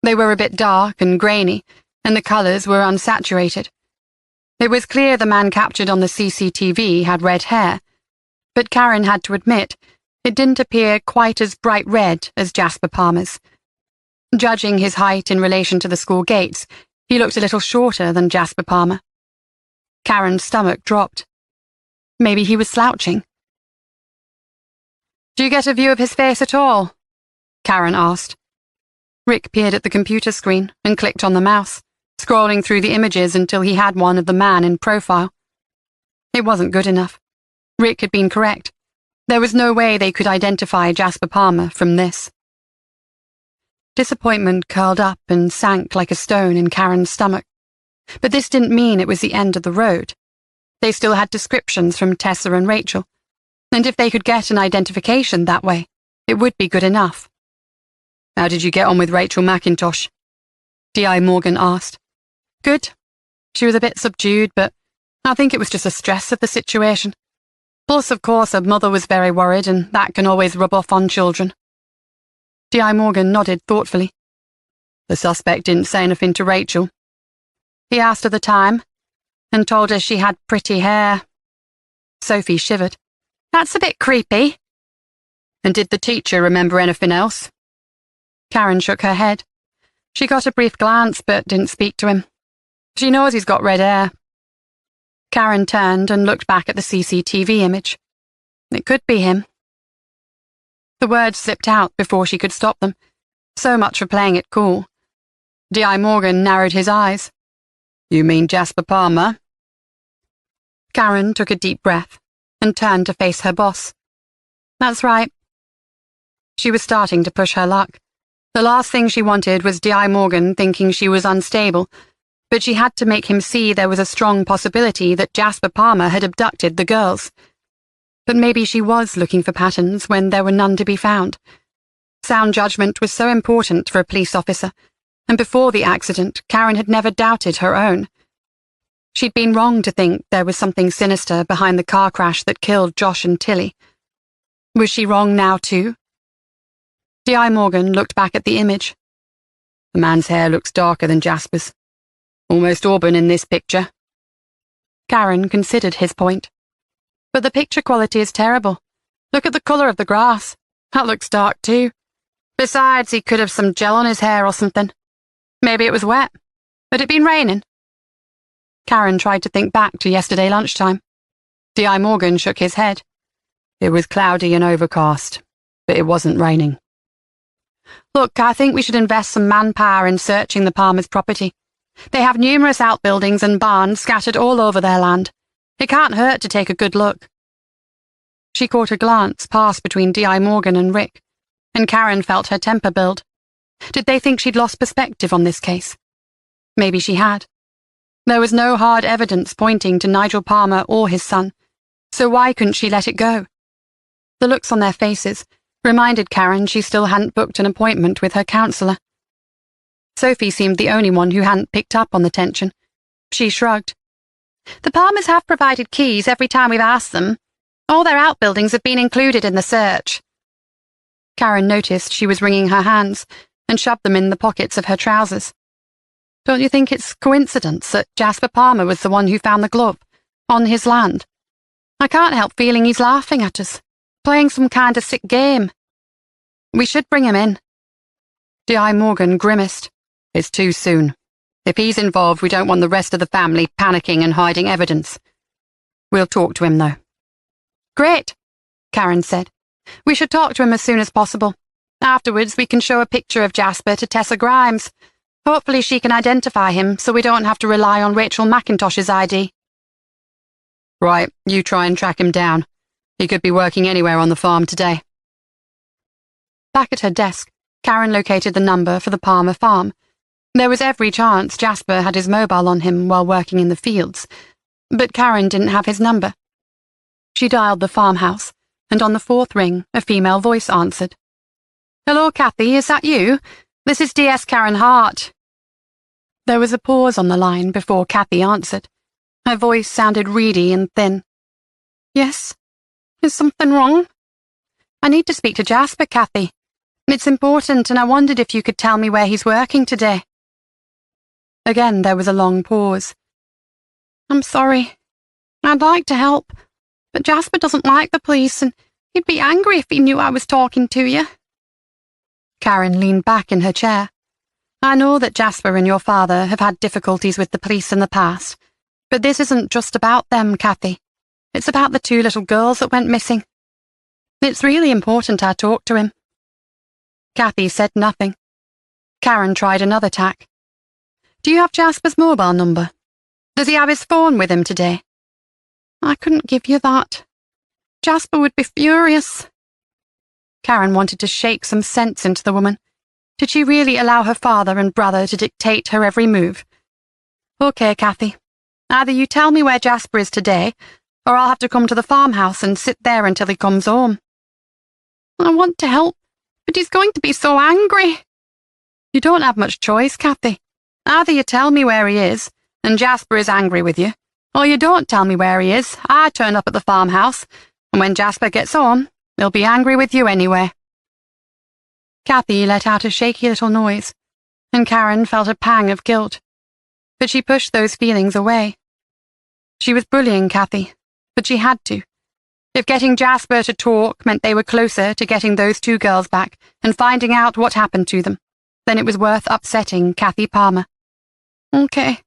They were a bit dark and grainy, and the colors were unsaturated. It was clear the man captured on the CCTV had red hair, but Karen had to admit it didn't appear quite as bright red as Jasper Palmer's. Judging his height in relation to the school gates, he looked a little shorter than Jasper Palmer. Karen's stomach dropped. Maybe he was slouching. Do you get a view of his face at all? Karen asked. Rick peered at the computer screen and clicked on the mouse, scrolling through the images until he had one of the man in profile. It wasn't good enough. Rick had been correct. There was no way they could identify Jasper Palmer from this. Disappointment curled up and sank like a stone in Karen's stomach. But this didn't mean it was the end of the road. They still had descriptions from Tessa and Rachel, and if they could get an identification that way, it would be good enough. "How did you get on with Rachel McIntosh?" D.I. Morgan asked. "Good. She was a bit subdued, but I think it was just the stress of the situation. Plus, of course, her mother was very worried, and that can always rub off on children." D.I. Morgan nodded thoughtfully. "The suspect didn't say anything to Rachel." "He asked her the time, and told her she had pretty hair." Sophie shivered. "That's a bit creepy." "And did the teacher remember anything else?" Karen shook her head. She got a brief glance, but didn't speak to him. She knows he's got red hair. Karen turned and looked back at the CCTV image. It could be him. The words slipped out before she could stop them. So much for playing it cool. D.I. Morgan narrowed his eyes. "You mean Jasper Palmer?" Karen took a deep breath and turned to face her boss. "That's right." She was starting to push her luck. The last thing she wanted was D.I. Morgan thinking she was unstable, but she had to make him see there was a strong possibility that Jasper Palmer had abducted the girls. But maybe she was looking for patterns when there were none to be found. Sound judgment was so important for a police officer, and before the accident, Karen had never doubted her own. She'd been wrong to think there was something sinister behind the car crash that killed Josh and Tilly. Was she wrong now, too? D.I. Morgan looked back at the image. "The man's hair looks darker than Jasper's. Almost auburn in this picture." Karen considered his point. "But the picture quality is terrible. Look at the colour of the grass. That looks dark too. Besides, he could have some gel on his hair or something. Maybe it was wet. Had it been raining?" Karen tried to think back to yesterday lunchtime. D.I. Morgan shook his head. "It was cloudy and overcast, but it wasn't raining." "Look, I think we should invest some manpower in searching the Palmer's property. They have numerous outbuildings and barns scattered all over their land. It can't hurt to take a good look." She caught a glance pass between D.I. Morgan and Rick, and Karen felt her temper build. Did they think she'd lost perspective on this case? Maybe she had. There was no hard evidence pointing to Nigel Palmer or his son, so why couldn't she let it go? The looks on their faces reminded Karen she still hadn't booked an appointment with her counsellor. Sophie seemed the only one who hadn't picked up on the tension. She shrugged. "The Palmers have provided keys every time we've asked them. All their outbuildings have been included in the search." Karen noticed she was wringing her hands and shoved them in the pockets of her trousers. "Don't you think it's coincidence that Jasper Palmer was the one who found the glove, on his land? I can't help feeling he's laughing at us, playing some kind of sick game. We should bring him in." D.I. Morgan grimaced. "It's too soon. If he's involved, we don't want the rest of the family panicking and hiding evidence. We'll talk to him, though." "Great," Karen said. "We should talk to him as soon as possible. Afterwards, we can show a picture of Jasper to Tessa Grimes. Hopefully she can identify him so we don't have to rely on Rachel McIntosh's ID." "Right, you try and track him down. He could be working anywhere on the farm today." Back at her desk, Karen located the number for the Palmer farm. There was every chance Jasper had his mobile on him while working in the fields, but Karen didn't have his number. She dialed the farmhouse, and on the fourth ring, a female voice answered. "Hello, Kathy, is that you? This is DS Karen Hart." There was a pause on the line before Kathy answered. Her voice sounded reedy and thin. "Yes? Is something wrong?" "I need to speak to Jasper, Kathy. It's important, and I wondered if you could tell me where he's working today." Again, there was a long pause. "I'm sorry. I'd like to help, but Jasper doesn't like the police, and he'd be angry if he knew I was talking to you." Karen leaned back in her chair. "I know that Jasper and your father have had difficulties with the police in the past, but this isn't just about them, Kathy. It's about the 2 little girls that went missing. It's really important I talk to him." Kathy said nothing. Karen tried another tack. Do you have Jasper's mobile number? Does he have his phone with him today? I couldn't give you that. Jasper would be furious. Karen wanted to shake some sense into the woman. Did she really allow her father and brother to dictate her every move? Okay, Kathy. Either you tell me where Jasper is today, or I'll have to come to the farmhouse and sit there until he comes home. I want to help, but he's going to be so angry. You don't have much choice, Kathy. Either you tell me where he is, and Jasper is angry with you, or you don't tell me where he is. I turn up at the farmhouse, and when Jasper gets home, he'll be angry with you anyway. Kathy let out a shaky little noise, and Karen felt a pang of guilt. But she pushed those feelings away. She was bullying Kathy, but she had to. If getting Jasper to talk meant they were closer to getting those two girls back and finding out what happened to them, then it was worth upsetting Kathy Palmer. Okay.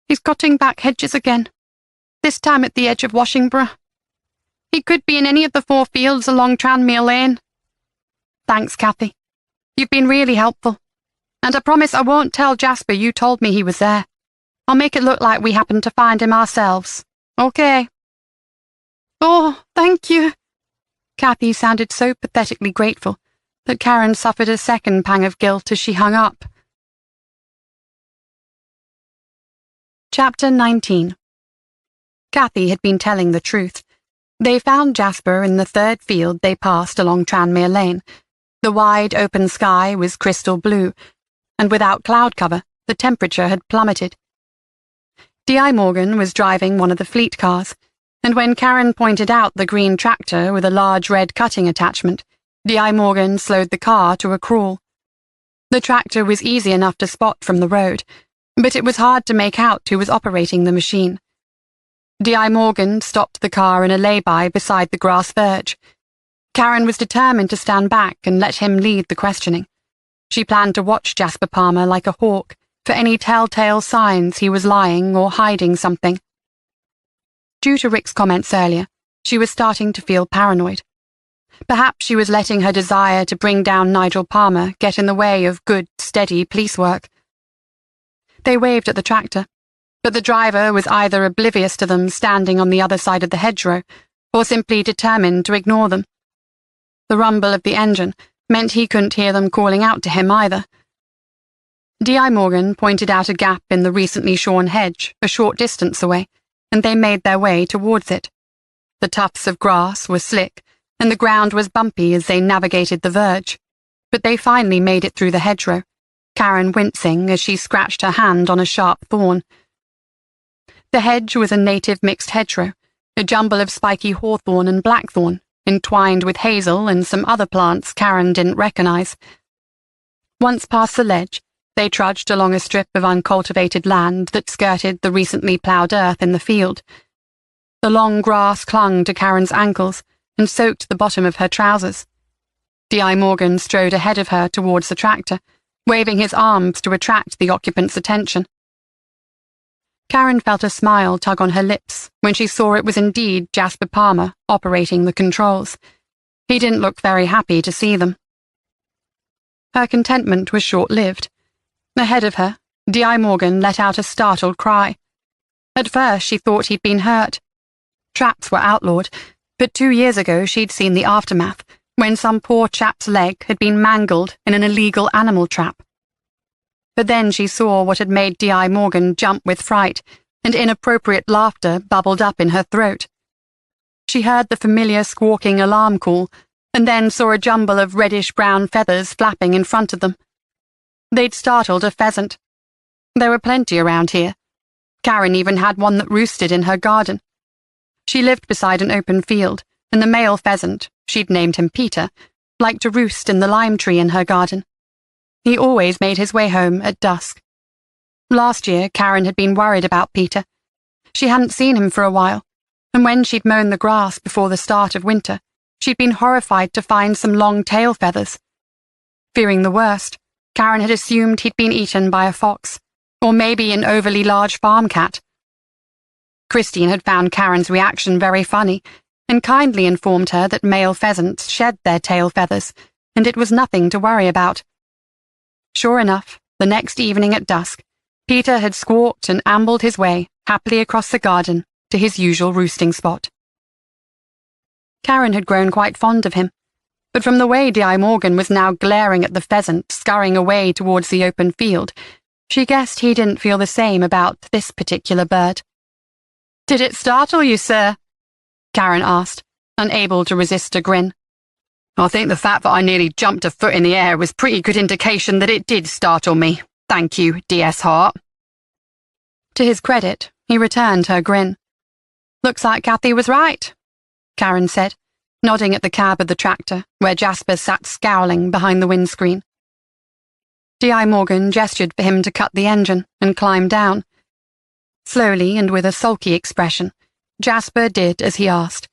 He's cutting back hedges again, this time at the edge of Washington. He could be in any of the 4 fields along Tranmere Lane. Thanks, Kathy. You've been really helpful. And I promise I won't tell Jasper you told me he was there. I'll make it look like we happened to find him ourselves. Okay? Oh, thank you. Kathy sounded so pathetically grateful that Karen suffered a second pang of guilt as she hung up. Chapter 19. Kathy had been telling the truth. They found Jasper in the 3rd field they passed along Tranmere Lane. The wide open sky was crystal blue, and without cloud cover, the temperature had plummeted. D.I. Morgan was driving one of the fleet cars, and when Karen pointed out the green tractor with a large red cutting attachment, D.I. Morgan slowed the car to a crawl. The tractor was easy enough to spot from the road, but it was hard to make out who was operating the machine. D.I. Morgan stopped the car in a lay-by beside the grass verge. Karen was determined to stand back and let him lead the questioning. She planned to watch Jasper Palmer like a hawk for any telltale signs he was lying or hiding something. Due to Rick's comments earlier, she was starting to feel paranoid. Perhaps she was letting her desire to bring down Nigel Palmer get in the way of good, steady police work. They waved at the tractor, but the driver was either oblivious to them standing on the other side of the hedgerow, or simply determined to ignore them. The rumble of the engine meant he couldn't hear them calling out to him either. D.I. Morgan pointed out a gap in the recently shorn hedge a short distance away, and they made their way towards it. The tufts of grass were slick, and the ground was bumpy as they navigated the verge, but they finally made it through the hedgerow, Karen wincing as she scratched her hand on a sharp thorn. The hedge was a native mixed hedgerow, a jumble of spiky hawthorn and blackthorn, entwined with hazel and some other plants Karen didn't recognize. Once past the ledge, they trudged along a strip of uncultivated land that skirted the recently ploughed earth in the field. The long grass clung to Karen's ankles and soaked the bottom of her trousers. D.I. Morgan strode ahead of her towards the tractor, waving his arms to attract the occupant's attention. Karen felt a smile tug on her lips when she saw it was indeed Jasper Palmer operating the controls. He didn't look very happy to see them. Her contentment was short-lived. Ahead of her, D.I. Morgan let out a startled cry. At first she thought he'd been hurt. Traps were outlawed, but 2 years ago she'd seen the aftermath, when some poor chap's leg had been mangled in an illegal animal trap. But then she saw what had made D.I. Morgan jump with fright, and inappropriate laughter bubbled up in her throat. She heard the familiar squawking alarm call, and then saw a jumble of reddish-brown feathers flapping in front of them. They'd startled a pheasant. There were plenty around here. Karen even had one that roosted in her garden. She lived beside an open field, and the male pheasant, she'd named him Peter, liked to roost in the lime tree in her garden. He always made his way home at dusk. Last year, Karen had been worried about Peter. She hadn't seen him for a while, and when she'd mown the grass before the start of winter, she'd been horrified to find some long tail feathers. Fearing the worst, Karen had assumed he'd been eaten by a fox, or maybe an overly large farm cat. Christine had found Karen's reaction very funny, and kindly informed her that male pheasants shed their tail feathers, and it was nothing to worry about. Sure enough, the next evening at dusk, Peter had squawked and ambled his way happily across the garden to his usual roosting spot. Karen had grown quite fond of him, but from the way D.I. Morgan was now glaring at the pheasant scurrying away towards the open field, she guessed he didn't feel the same about this particular bird. "Did it startle you, sir?" Karen asked, unable to resist a grin. "I think the fact that I nearly jumped a foot in the air was pretty good indication that it did startle me. Thank you, D.S. Hart." To his credit, he returned her grin. "Looks like Kathy was right," Karen said, nodding at the cab of the tractor, where Jasper sat scowling behind the windscreen. D.I. Morgan gestured for him to cut the engine and climb down. Slowly and with a sulky expression, Jasper did as he asked.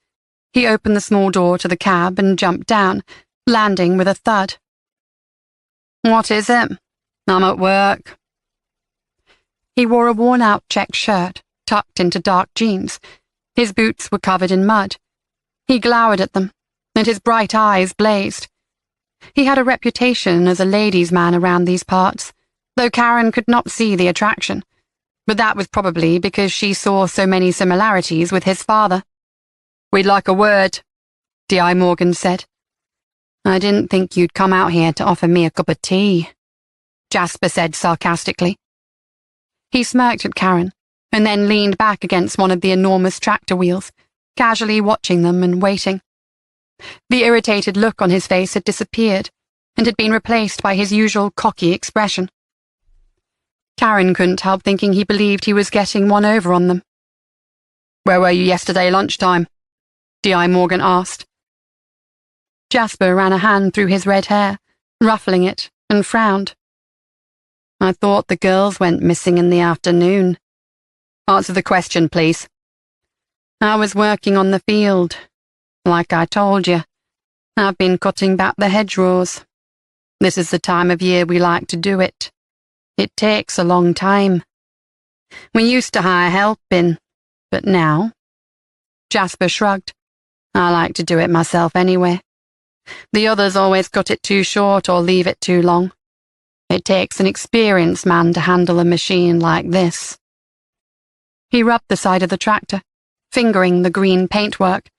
He opened the small door to the cab and jumped down, landing with a thud. "What is it? I'm at work." He wore a worn-out checked shirt, tucked into dark jeans. His boots were covered in mud. He glowered at them, and his bright eyes blazed. He had a reputation as a ladies' man around these parts, though Karen could not see the attraction, but that was probably because she saw so many similarities with his father. "We'd like a word," D.I. Morgan said. "I didn't think you'd come out here to offer me a cup of tea," Jasper said sarcastically. He smirked at Karen, and then leaned back against one of the enormous tractor wheels, casually watching them and waiting. The irritated look on his face had disappeared, and had been replaced by his usual cocky expression. Karen couldn't help thinking he believed he was getting one over on them. "Where were you yesterday lunchtime?" D.I. Morgan asked. Jasper ran a hand through his red hair, ruffling it, and frowned. "I thought the girls went missing in the afternoon." "Answer the question, please." "I was working on the field. Like I told you, I've been cutting back the hedgerows. This is the time of year we like to do it. It takes a long time. We used to hire help in, but now..." Jasper shrugged. "I like to do it myself anyway. The others always cut it too short or leave it too long. It takes an experienced man to handle a machine like this." He rubbed the side of the tractor, fingering the green paintwork,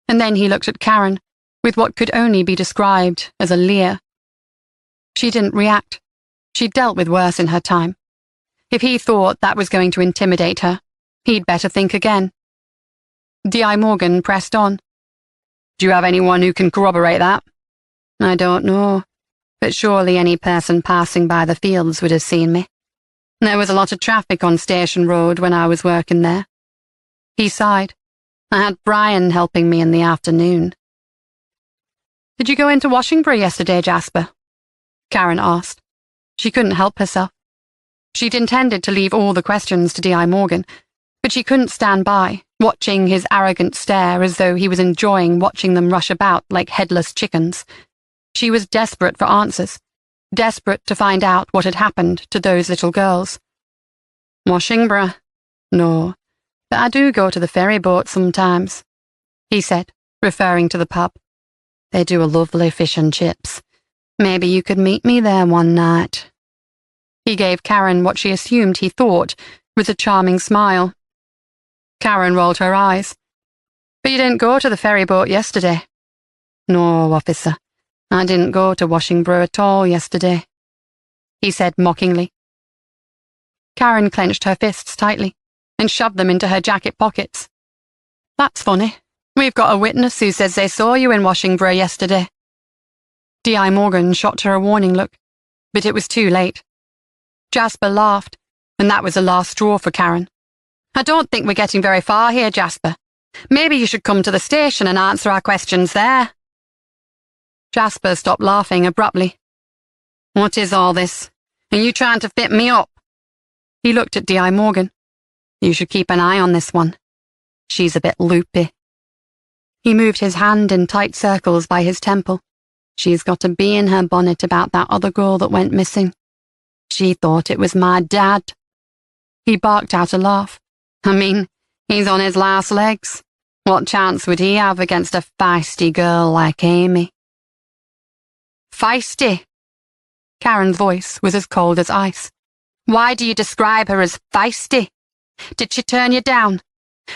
and then he looked at Karen with what could only be described as a leer. She didn't react. She'd dealt with worse in her time. If he thought that was going to intimidate her, he'd better think again. D.I. Morgan pressed on. "Do you have anyone who can corroborate that?" "I don't know, but surely any person passing by the fields would have seen me. There was a lot of traffic on Station Road when I was working there." He sighed. "I had Brian helping me in the afternoon." "Did you go into Washingbury yesterday, Jasper?" Karen asked. She couldn't help herself. She'd intended to leave all the questions to D.I. Morgan, but she couldn't stand by, watching his arrogant stare as though he was enjoying watching them rush about like headless chickens. She was desperate for answers, desperate to find out what had happened to those little girls. "Washingbury? No, but I do go to the ferry boat sometimes," he said, referring to the pub. "They do a lovely fish and chips. Maybe you could meet me there one night." He gave Karen what she assumed he thought was a charming smile. Karen rolled her eyes. "But you didn't go to the ferry boat yesterday." "No, officer, I didn't go to Washingbury at all yesterday," he said mockingly. Karen clenched her fists tightly and shoved them into her jacket pockets. "That's funny. We've got a witness who says they saw you in Washingbury yesterday." D.I. Morgan shot her a warning look, but it was too late. Jasper laughed, and that was the last straw for Karen. "I don't think we're getting very far here, Jasper. Maybe you should come to the station and answer our questions there." Jasper stopped laughing abruptly. "What is all this? Are you trying to fit me up?" He looked at D.I. Morgan. "You should keep an eye on this one. She's a bit loopy." He moved his hand in tight circles by his temple. "She's got a bee in her bonnet about that other girl that went missing. She thought it was my dad." He barked out a laugh. "I mean, he's on his last legs. What chance would he have against a feisty girl like Amy?" "Feisty?" Karen's voice was as cold as ice. Why do you describe her as feisty? Did she turn you down?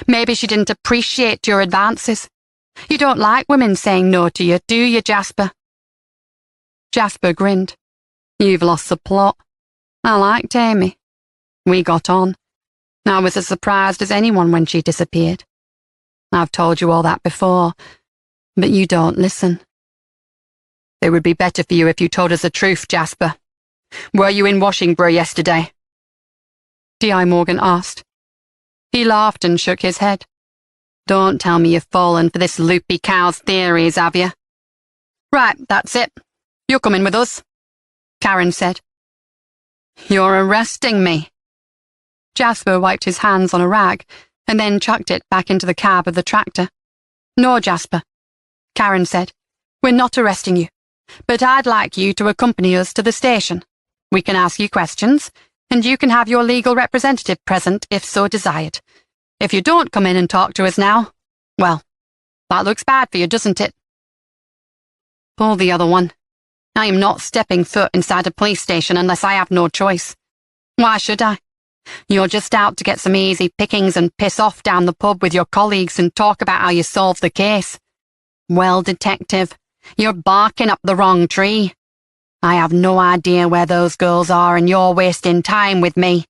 Maybe she didn't appreciate your advances. You don't like women saying no to you, do you, Jasper? Jasper grinned. You've lost the plot. I liked Amy. We got on. I was as surprised as anyone when she disappeared. I've told you all that before, but you don't listen. It would be better for you if you told us the truth, Jasper. Were you in Washington yesterday? D.I. Morgan asked. He laughed and shook his head. Don't tell me you've fallen for this loopy cow's theories, have you? Right, that's it. You're coming with us, Karen said. You're arresting me. Jasper wiped his hands on a rag and then chucked it back into the cab of the tractor. No, Jasper, Karen said. We're not arresting you, but I'd like you to accompany us to the station. We can ask you questions, and you can have your legal representative present if so desired. If you don't come in and talk to us now, well, that looks bad for you, doesn't it? Pull the other one. I am not stepping foot inside a police station unless I have no choice. Why should I? You're just out to get some easy pickings and piss off down the pub with your colleagues and talk about how you solved the case. Well, detective, you're barking up the wrong tree. I have no idea where those girls are and you're wasting time with me.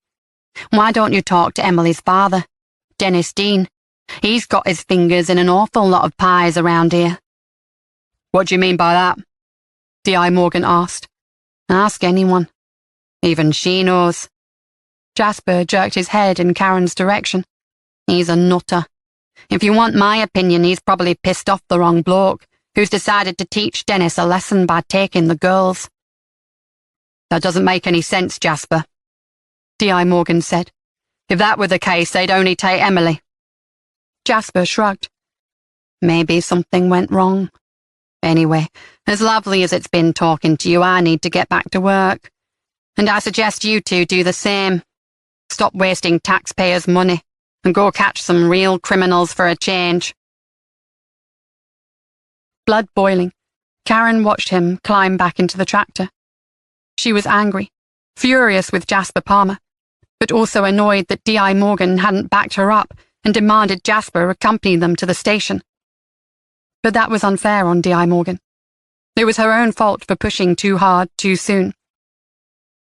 Why don't you talk to Emily's father, Dennis Dean? He's got his fingers in an awful lot of pies around here. What do you mean by that? D.I. Morgan asked. Ask anyone. Even she knows. Jasper jerked his head in Karen's direction. He's a nutter. If you want my opinion, he's probably pissed off the wrong bloke, who's decided to teach Dennis a lesson by taking the girls. That doesn't make any sense, Jasper, D.I. Morgan said. If that were the case, they'd only take Emily. Jasper shrugged. Maybe something went wrong. Anyway, as lovely as it's been talking to you, I need to get back to work. And I suggest you two do the same. Stop wasting taxpayers' money and go catch some real criminals for a change. Blood boiling, Karen watched him climb back into the tractor. She was angry, furious with Jasper Palmer, but also annoyed that D.I. Morgan hadn't backed her up and demanded Jasper accompany them to the station. But that was unfair on D.I. Morgan. It was her own fault for pushing too hard too soon.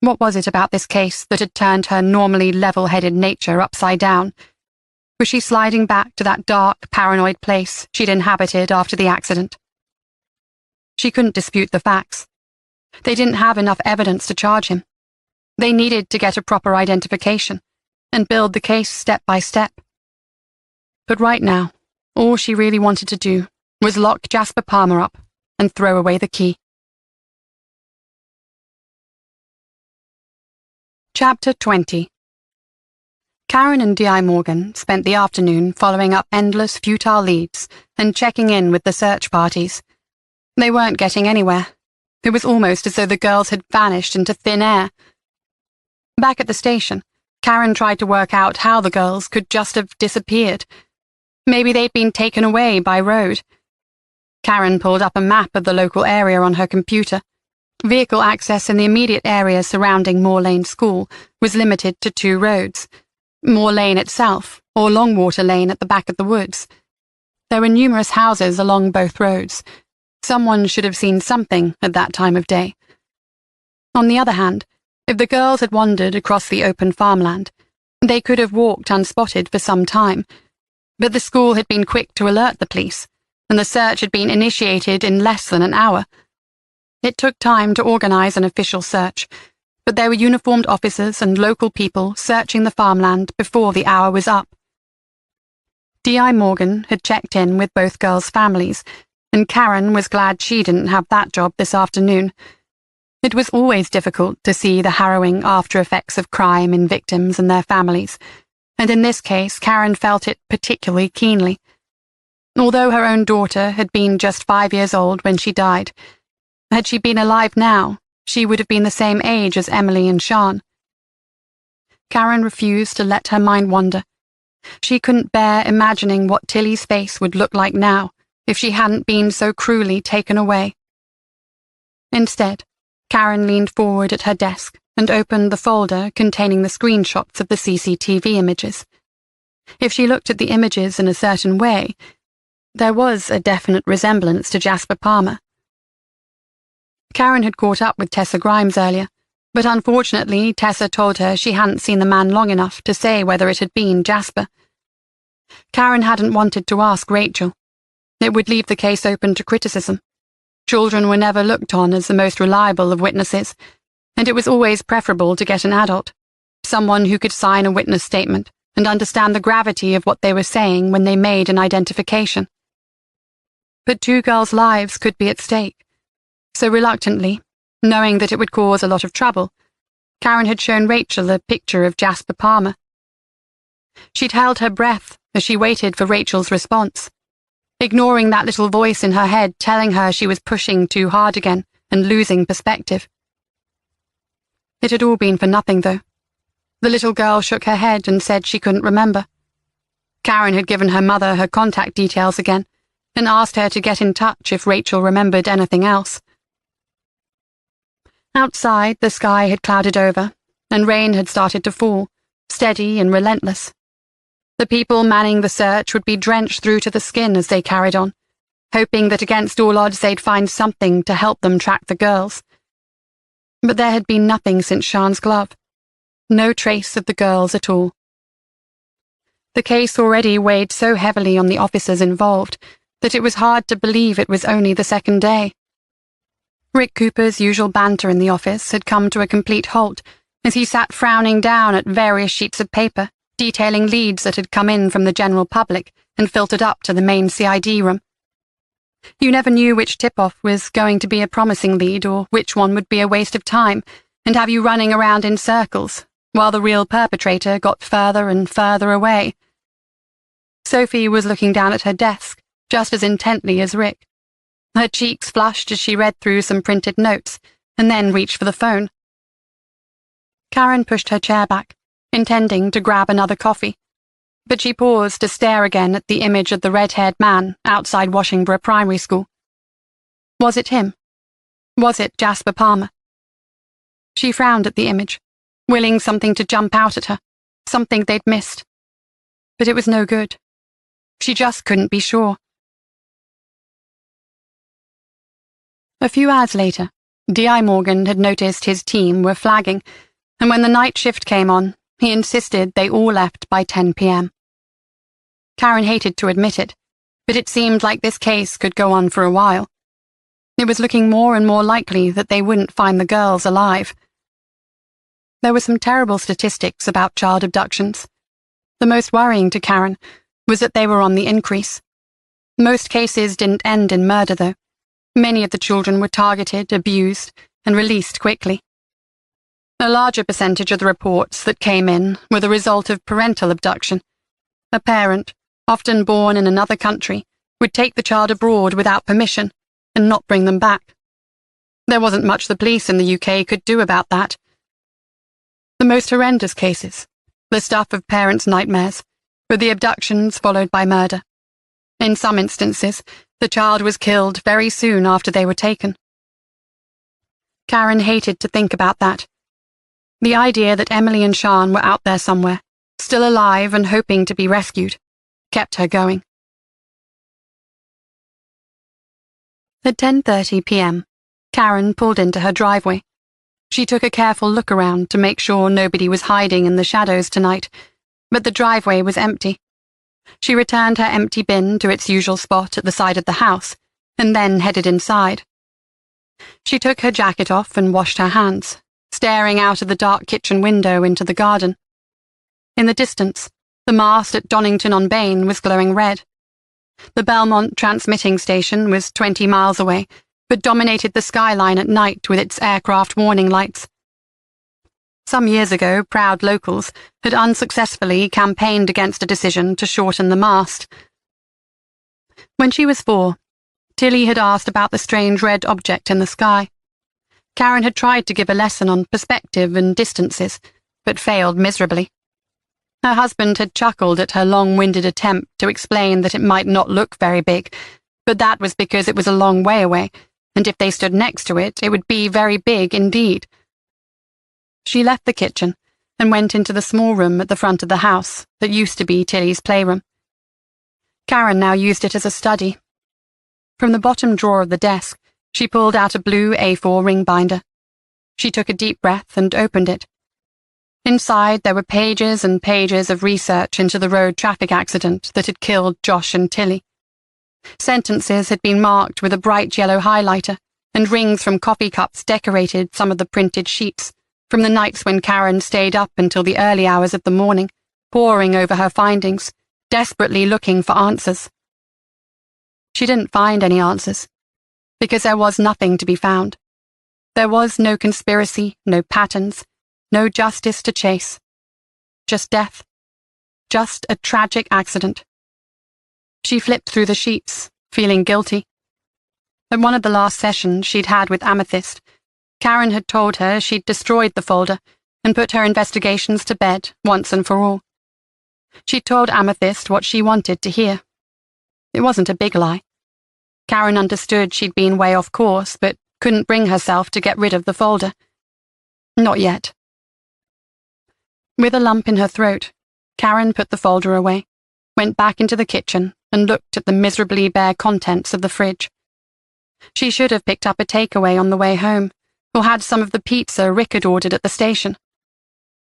What was it about this case that had turned her normally level-headed nature upside down? Was she sliding back to that dark, paranoid place she'd inhabited after the accident? She couldn't dispute the facts. They didn't have enough evidence to charge him. They needed to get a proper identification and build the case step by step. But right now, all she really wanted to do was lock Jasper Palmer up and throw away the key. Chapter 20. Karen and D.I. Morgan spent the afternoon following up endless futile leads and checking in with the search parties. They weren't getting anywhere. It was almost as though the girls had vanished into thin air. Back at the station, Karen tried to work out how the girls could just have disappeared. Maybe they'd been taken away by road. Karen pulled up a map of the local area on her computer. Vehicle access in the immediate area surrounding Moor Lane School was limited to 2 roads. Moor Lane itself, or Longwater Lane at the back of the woods. There were numerous houses along both roads. Someone should have seen something at that time of day. On the other hand, if the girls had wandered across the open farmland, they could have walked unspotted for some time. But the school had been quick to alert the police, and the search had been initiated in less than an hour. It took time to organize an official search, but there were uniformed officers and local people searching the farmland before the hour was up. D.I. Morgan had checked in with both girls' families, and Karen was glad she didn't have that job this afternoon. It was always difficult to see the harrowing after effects of crime in victims and their families, and in this case Karen felt it particularly keenly. Although her own daughter had been just 5 years old when she died, had she been alive now, she would have been the same age as Emily and Sean. Karen refused to let her mind wander. She couldn't bear imagining what Tilly's face would look like now if she hadn't been so cruelly taken away. Instead, Karen leaned forward at her desk and opened the folder containing the screenshots of the CCTV images. If she looked at the images in a certain way, there was a definite resemblance to Jasper Palmer. Karen had caught up with Tessa Grimes earlier, but unfortunately Tessa told her she hadn't seen the man long enough to say whether it had been Jasper. Karen hadn't wanted to ask Rachel. It would leave the case open to criticism. Children were never looked on as the most reliable of witnesses, and it was always preferable to get an adult, someone who could sign a witness statement and understand the gravity of what they were saying when they made an identification. But two girls' lives could be at stake, so reluctantly, knowing that it would cause a lot of trouble, Karen had shown Rachel a picture of Jasper Palmer. She'd held her breath as she waited for Rachel's response, ignoring that little voice in her head telling her she was pushing too hard again and losing perspective. It had all been for nothing, though. The little girl shook her head and said she couldn't remember. Karen had given her mother her contact details again and asked her to get in touch if Rachel remembered anything else. Outside, the sky had clouded over, and rain had started to fall, steady and relentless. The people manning the search would be drenched through to the skin as they carried on, hoping that against all odds they'd find something to help them track the girls. But there had been nothing since Sian's glove. No trace of the girls at all. The case already weighed so heavily on the officers involved that it was hard to believe it was only the second day. Rick Cooper's usual banter in the office had come to a complete halt as he sat frowning down at various sheets of paper detailing leads that had come in from the general public and filtered up to the main CID room. You never knew which tip-off was going to be a promising lead or which one would be a waste of time and have you running around in circles, while the real perpetrator got further and further away. Sophie was looking down at her desk, just as intently as Rick. Her cheeks flushed as she read through some printed notes, and then reached for the phone. Karen pushed her chair back, intending to grab another coffee, but she paused to stare again at the image of the red-haired man outside Washington Primary School. Was it him? Was it Jasper Palmer? She frowned at the image, willing something to jump out at her, something they'd missed. But it was no good. She just couldn't be sure. A few hours later, D.I. Morgan had noticed his team were flagging, and when the night shift came on, he insisted they all left by 10 p.m. Karen hated to admit it, but it seemed like this case could go on for a while. It was looking more and more likely that they wouldn't find the girls alive. There were some terrible statistics about child abductions. The most worrying to Karen was that they were on the increase. Most cases didn't end in murder, though. Many of the children were targeted, abused, and released quickly. A larger percentage of the reports that came in were the result of parental abduction. A parent, often born in another country, would take the child abroad without permission and not bring them back. There wasn't much the police in the UK could do about that. The most horrendous cases, the stuff of parents' nightmares, were the abductions followed by murder. In some instances, the child was killed very soon after they were taken. Karen hated to think about that. The idea that Emily and Sian were out there somewhere, still alive and hoping to be rescued, kept her going. At 10:30 p.m., Karen pulled into her driveway. She took a careful look around to make sure nobody was hiding in the shadows tonight, but the driveway was empty. She returned her empty bin to its usual spot at the side of the house, and then headed inside. She took her jacket off and washed her hands, staring out of the dark kitchen window into the garden. In the distance, the mast at Donington-on-Bain was glowing red. The Belmont transmitting station was 20 miles away, but dominated the skyline at night with its aircraft warning lights. Some years ago, proud locals had unsuccessfully campaigned against a decision to shorten the mast. When she was 4, Tilly had asked about the strange red object in the sky. Karen had tried to give a lesson on perspective and distances, but failed miserably. Her husband had chuckled at her long-winded attempt to explain that it might not look very big, but that was because it was a long way away, and if they stood next to it, it would be very big indeed. She left the kitchen and went into the small room at the front of the house that used to be Tilly's playroom. Karen now used it as a study. From the bottom drawer of the desk, she pulled out a blue A4 ring binder. She took a deep breath and opened it. Inside, there were pages and pages of research into the road traffic accident that had killed Josh and Tilly. Sentences had been marked with a bright yellow highlighter, and rings from coffee cups decorated some of the printed sheets, from the nights when Karen stayed up until the early hours of the morning, poring over her findings, desperately looking for answers. She didn't find any answers, because there was nothing to be found. There was no conspiracy, no patterns, no justice to chase. Just death. Just a tragic accident. She flipped through the sheets, feeling guilty. At one of the last sessions she'd had with Amethyst, Karen had told her she'd destroyed the folder and put her investigations to bed once and for all. She'd told Amethyst what she wanted to hear. It wasn't a big lie. Karen understood she'd been way off course, but couldn't bring herself to get rid of the folder. Not yet. With a lump in her throat, Karen put the folder away, went back into the kitchen, and looked at the miserably bare contents of the fridge. She should have picked up a takeaway on the way home, or had some of the pizza Rick had ordered at the station.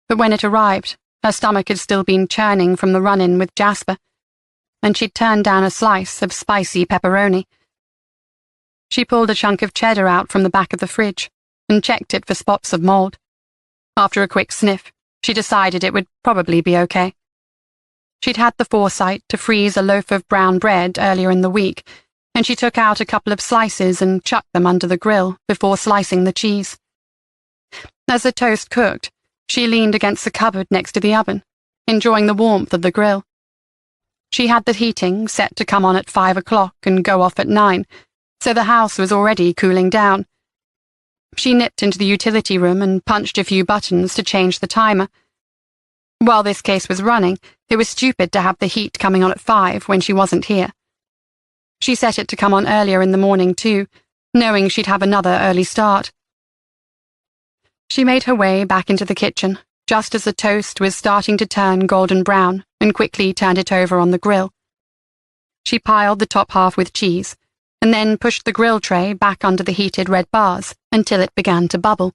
But when it arrived, her stomach had still been churning from the run-in with Jasper, and she'd turned down a slice of spicy pepperoni. She pulled a chunk of cheddar out from the back of the fridge and checked it for spots of mold. After a quick sniff, she decided it would probably be okay. She'd had the foresight to freeze a loaf of brown bread earlier in the week, and she took out a couple of slices and chucked them under the grill before slicing the cheese. As the toast cooked, she leaned against the cupboard next to the oven, enjoying the warmth of the grill. She had the heating set to come on at 5 o'clock and go off at 9, so the house was already cooling down. She nipped into the utility room and punched a few buttons to change the timer. While this case was running, it was stupid to have the heat coming on at 5 when she wasn't here. She set it to come on earlier in the morning too, knowing she'd have another early start. She made her way back into the kitchen, just as the toast was starting to turn golden brown, and quickly turned it over on the grill. She piled the top half with cheese, and then pushed the grill tray back under the heated red bars until it began to bubble.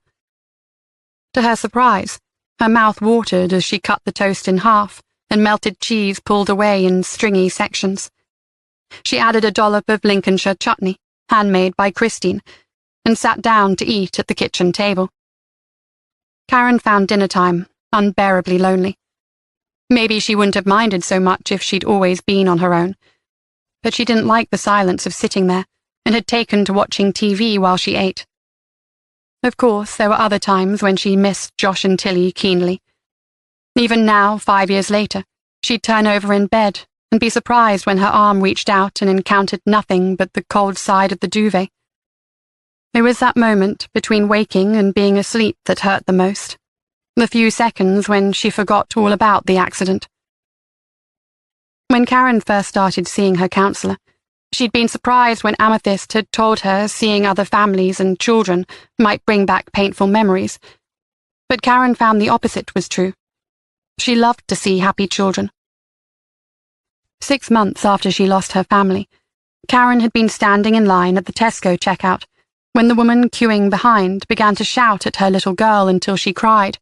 To her surprise, her mouth watered as she cut the toast in half, and melted cheese pulled away in stringy sections. She added a dollop of Lincolnshire chutney, handmade by Christine, and sat down to eat at the kitchen table. Karen found dinner time unbearably lonely. Maybe she wouldn't have minded so much if she'd always been on her own, but she didn't like the silence of sitting there, and had taken to watching TV while she ate. Of course, there were other times when she missed Josh and Tilly keenly. Even now, 5 years later, she'd turn over in bed and be surprised when her arm reached out and encountered nothing but the cold side of the duvet. It was that moment between waking and being asleep that hurt the most, the few seconds when she forgot all about the accident. When Karen first started seeing her counselor, she'd been surprised when Amethyst had told her seeing other families and children might bring back painful memories. But Karen found the opposite was true. She loved to see happy children. 6 months after she lost her family, Karen had been standing in line at the Tesco checkout when the woman queuing behind began to shout at her little girl until she cried.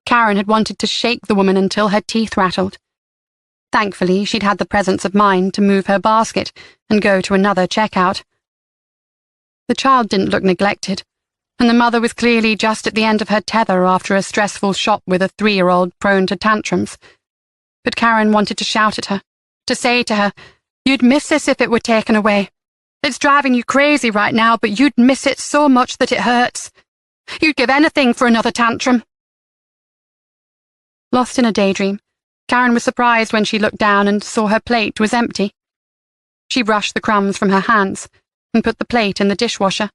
Karen had wanted to shake the woman until her teeth rattled. Thankfully, she'd had the presence of mind to move her basket and go to another checkout. The child didn't look neglected, and the mother was clearly just at the end of her tether after a stressful shop with a 3-year-old prone to tantrums. But Karen wanted to shout at her, to say to her, "You'd miss this if it were taken away. It's driving you crazy right now, but you'd miss it so much that it hurts. You'd give anything for another tantrum." Lost in a daydream, Karen was surprised when she looked down and saw her plate was empty. She brushed the crumbs from her hands and put the plate in the dishwasher.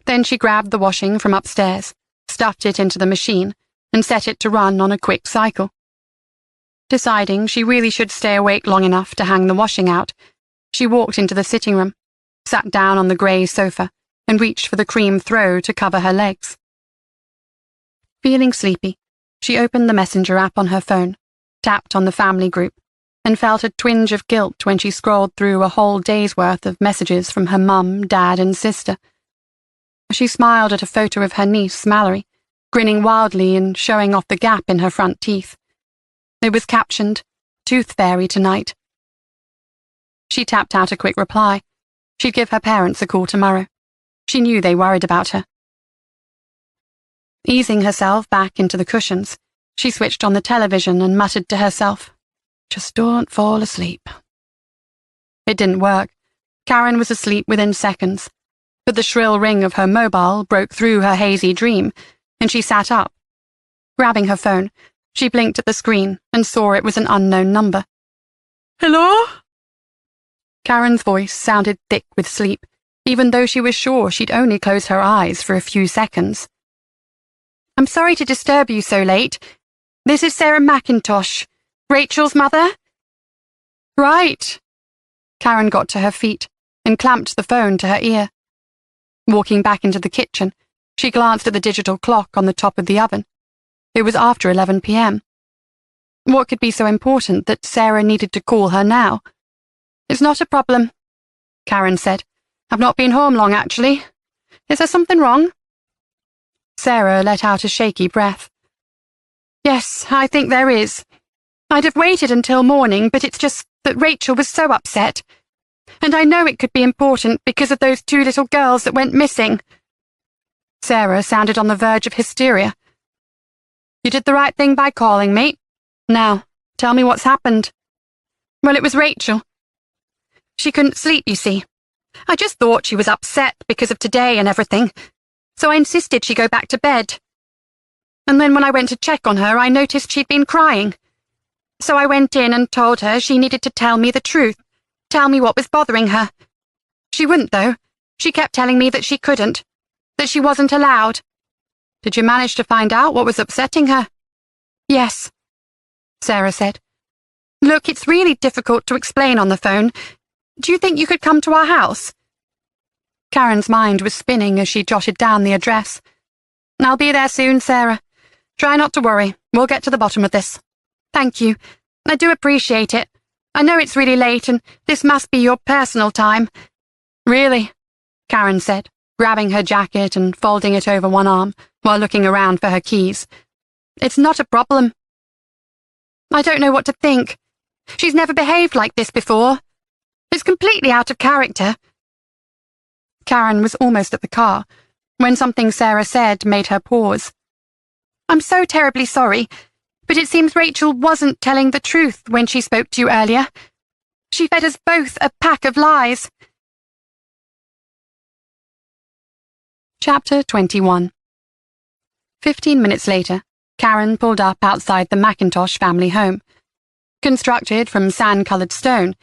Then she grabbed the washing from upstairs, stuffed it into the machine, and set it to run on a quick cycle. Deciding she really should stay awake long enough to hang the washing out, she walked into the sitting room, sat down on the grey sofa, and reached for the cream throw to cover her legs. Feeling sleepy, she opened the messenger app on her phone, tapped on the family group, and felt a twinge of guilt when she scrolled through a whole day's worth of messages from her mum, dad, and sister. She smiled at a photo of her niece, Mallory, grinning wildly and showing off the gap in her front teeth. It was captioned, "Tooth Fairy tonight." She tapped out a quick reply. She'd give her parents a call tomorrow. She knew they worried about her. Easing herself back into the cushions, she switched on the television and muttered to herself, "Just don't fall asleep." It didn't work. Karen was asleep within seconds, but the shrill ring of her mobile broke through her hazy dream, and she sat up. Grabbing her phone, she blinked at the screen and saw it was an unknown number. "Hello?" Karen's voice sounded thick with sleep, even though she was sure she'd only closed her eyes for a few seconds. "I'm sorry to disturb you so late. This is Sarah McIntosh, Rachel's mother." "Right." Karen got to her feet and clamped the phone to her ear. Walking back into the kitchen, she glanced at the digital clock on the top of the oven. It was after 11 p.m. What could be so important that Sarah needed to call her now? "It's not a problem," Karen said. "I've not been home long, actually. Is there something wrong?" Sarah let out a shaky breath. "Yes, I think there is. I'd have waited until morning, but it's just that Rachel was so upset. And I know it could be important because of those 2 little girls that went missing." Sarah sounded on the verge of hysteria. "You did the right thing by calling me. Now, tell me what's happened." "Well, it was Rachel. She couldn't sleep, you see. I just thought she was upset because of today and everything, so I insisted she go back to bed. And then when I went to check on her, I noticed she'd been crying. So I went in and told her she needed to tell me the truth, tell me what was bothering her. She wouldn't, though. She kept telling me that she couldn't, that she wasn't allowed." "Did you manage to find out what was upsetting her?" "Yes," Sarah said. "Look, it's really difficult to explain on the phone. Do you think you could come to our house?" Karen's mind was spinning as she jotted down the address. "I'll be there soon, Sarah. Try not to worry. We'll get to the bottom of this." "Thank you. I do appreciate it. I know it's really late, and this must be your personal time." "Really?" Karen said, grabbing her jacket and folding it over one arm while looking around for her keys. "It's not a problem." "I don't know what to think. She's never behaved like this before. It's completely out of character." Karen was almost at the car when something Sarah said made her pause. "I'm so terribly sorry, but it seems Rachel wasn't telling the truth when she spoke to you earlier. She fed us both a pack of lies." Chapter 21. 15 minutes later, Karen pulled up outside the McIntosh family home. Constructed from sand-coloured stone,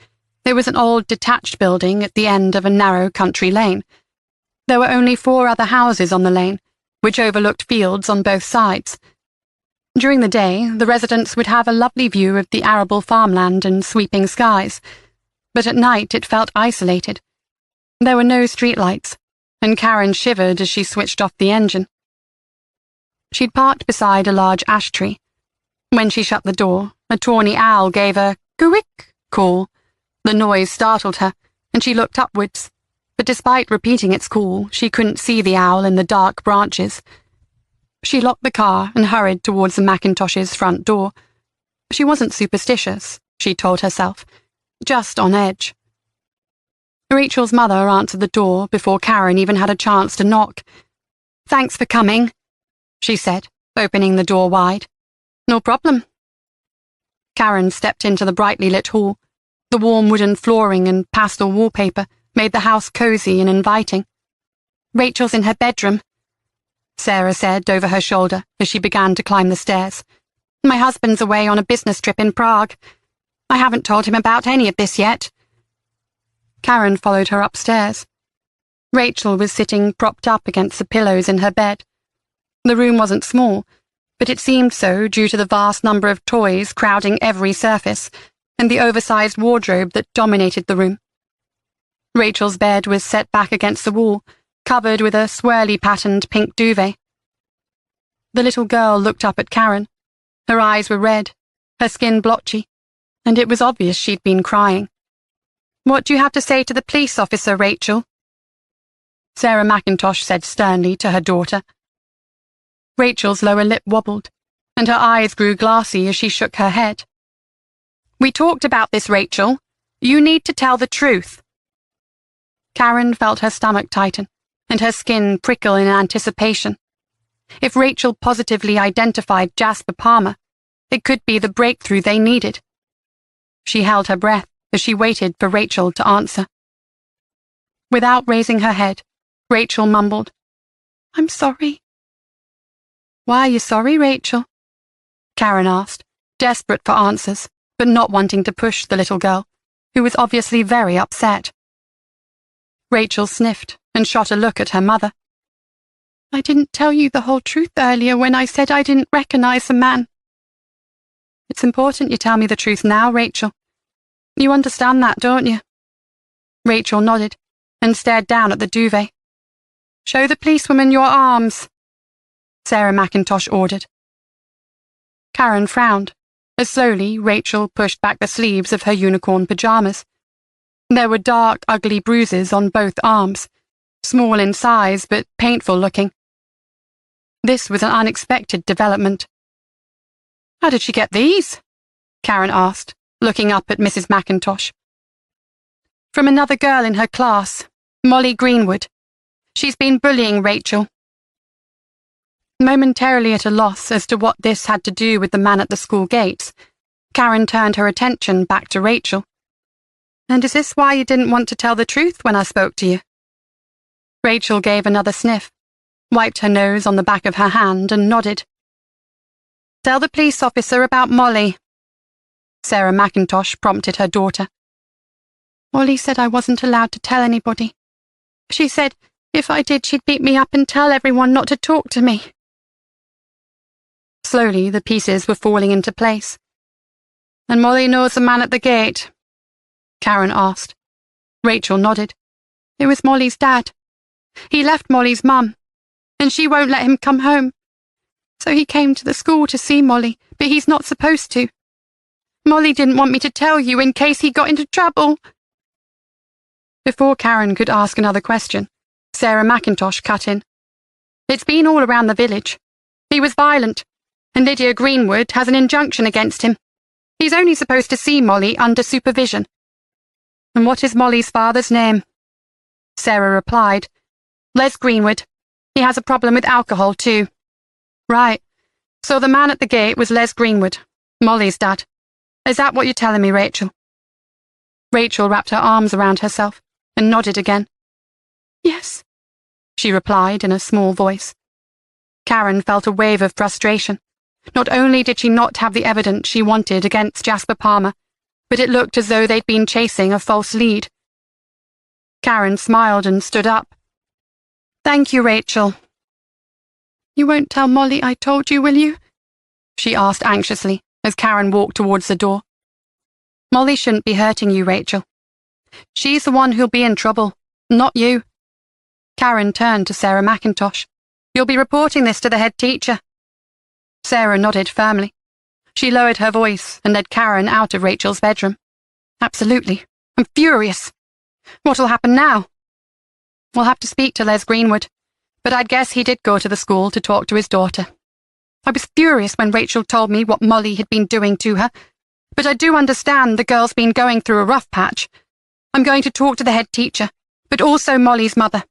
it was an old detached building at the end of a narrow country lane. There were only 4 other houses on the lane, which overlooked fields on both sides. During the day, the residents would have a lovely view of the arable farmland and sweeping skies, but at night it felt isolated. There were no streetlights, and Karen shivered as she switched off the engine. She'd parked beside a large ash tree. When she shut the door, a tawny owl gave a "Gwick" call. The noise startled her, and she looked upwards, but despite repeating its call, she couldn't see the owl in the dark branches. She locked the car and hurried towards the McIntosh's front door. She wasn't superstitious, she told herself, just on edge. Rachel's mother answered the door before Karen even had a chance to knock. "Thanks for coming," she said, opening the door wide. "No problem." Karen stepped into the brightly lit hall. The warm wooden flooring and pastel wallpaper made the house cozy and inviting. "Rachel's in her bedroom," Sarah said over her shoulder as she began to climb the stairs. "My husband's away on a business trip in Prague. I haven't told him about any of this yet." Karen followed her upstairs. Rachel was sitting propped up against the pillows in her bed. The room wasn't small, but it seemed so due to the vast number of toys crowding every surface and the oversized wardrobe that dominated the room. Rachel's bed was set back against the wall, covered with a swirly-patterned pink duvet. The little girl looked up at Karen. Her eyes were red, her skin blotchy, and it was obvious she'd been crying. "What do you have to say to the police officer, Rachel?" Sarah McIntosh said sternly to her daughter. Rachel's lower lip wobbled, and her eyes grew glassy as she shook her head. "We talked about this, Rachel. You need to tell the truth." Karen felt her stomach tighten, and her skin prickle in anticipation. If Rachel positively identified Jasper Palmer, it could be the breakthrough they needed. She held her breath as she waited for Rachel to answer. Without raising her head, Rachel mumbled, "I'm sorry." "Why are you sorry, Rachel?" Karen asked, desperate for answers, but not wanting to push the little girl, who was obviously very upset. Rachel sniffed and shot a look at her mother. "I didn't tell you the whole truth earlier when I said I didn't recognize the man." "It's important you tell me the truth now, Rachel. You understand that, don't you?" Rachel nodded and stared down at the duvet. "Show the policewoman your arms," Sarah McIntosh ordered. Karen frowned, as slowly Rachel pushed back the sleeves of her unicorn pajamas. There were dark, ugly bruises on both arms, small in size but painful looking. This was an unexpected development. "How did she get these?" Karen asked, looking up at Mrs. McIntosh. "From another girl in her class, Molly Greenwood. She's been bullying Rachel." Momentarily at a loss as to what this had to do with the man at the school gates, Karen turned her attention back to Rachel. "And is this why you didn't want to tell the truth when I spoke to you?" Rachel gave another sniff, wiped her nose on the back of her hand, and nodded. "Tell the police officer about Molly," Sarah McIntosh prompted her daughter. "Molly said I wasn't allowed to tell anybody. She said if I did, she'd beat me up and tell everyone not to talk to me." Slowly, the pieces were falling into place. "And Molly knows the man at the gate?" Karen asked. Rachel nodded. "It was Molly's dad. He left Molly's mum, and she won't let him come home. So he came to the school to see Molly, but he's not supposed to. Molly didn't want me to tell you in case he got into trouble." Before Karen could ask another question, Sarah McIntosh cut in. "It's been all around the village. He was violent, and Lydia Greenwood has an injunction against him. He's only supposed to see Molly under supervision." "And what is Molly's father's name?" Sarah replied. "Les Greenwood. He has a problem with alcohol, too." "Right. So the man at the gate was Les Greenwood, Molly's dad. Is that what you're telling me, Rachel?" Rachel wrapped her arms around herself and nodded again. "Yes," she replied in a small voice. Karen felt a wave of frustration. Not only did she not have the evidence she wanted against Jasper Palmer, but it looked as though they'd been chasing a false lead. Karen smiled and stood up. "Thank you, Rachel." "You won't tell Molly I told you, will you?" she asked anxiously as Karen walked towards the door. "Molly shouldn't be hurting you, Rachel. She's the one who'll be in trouble, not you." Karen turned to Sarah McIntosh. "You'll be reporting this to the head teacher." Sarah nodded firmly. She lowered her voice and led Karen out of Rachel's bedroom. "Absolutely. I'm furious. What'll happen now?" "We'll have to speak to Les Greenwood, but I'd guess he did go to the school to talk to his daughter. I was furious when Rachel told me what Molly had been doing to her, but I do understand the girl's been going through a rough patch. I'm going to talk to the head teacher, but also Molly's mother.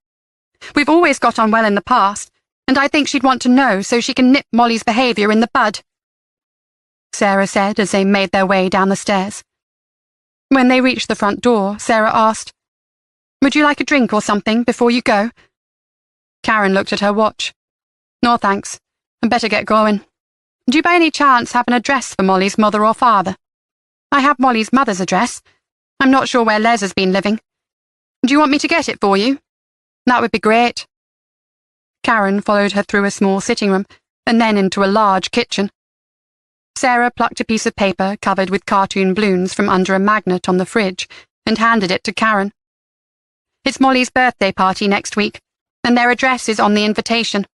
We've always got on well in the past, and I think she'd want to know so she can nip Molly's behaviour in the bud," Sarah said as they made their way down the stairs. When they reached the front door, Sarah asked, "Would you like a drink or something before you go?" Karen looked at her watch. "No, thanks. I'd better get going. Do you by any chance have an address for Molly's mother or father?" "I have Molly's mother's address. I'm not sure where Les has been living. Do you want me to get it for you?" "That would be great." Karen followed her through a small sitting room and then into a large kitchen. Sarah plucked a piece of paper covered with cartoon balloons from under a magnet on the fridge and handed it to Karen. It's Molly's birthday party next week, and their address is on the invitation.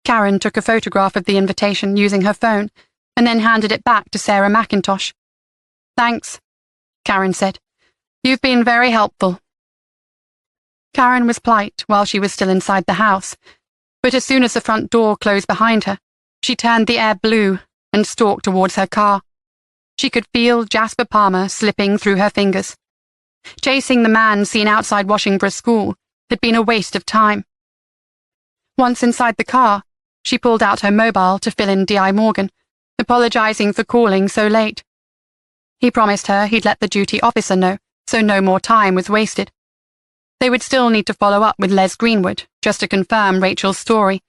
Karen took a photograph of the invitation using her phone, and then handed it back to Sarah McIntosh. "Thanks," Karen said. "You've been very helpful." Karen was polite while she was still inside the house, but as soon as the front door closed behind her, she turned the air blue and stalked towards her car. She could feel Jasper Palmer slipping through her fingers. Chasing the man seen outside Washington School had been a waste of time. Once inside the car, she pulled out her mobile to fill in D.I. Morgan, apologizing for calling so late. He promised her he'd let the duty officer know, so no more time was wasted. They would still need to follow up with Les Greenwood, just to confirm Rachel's story.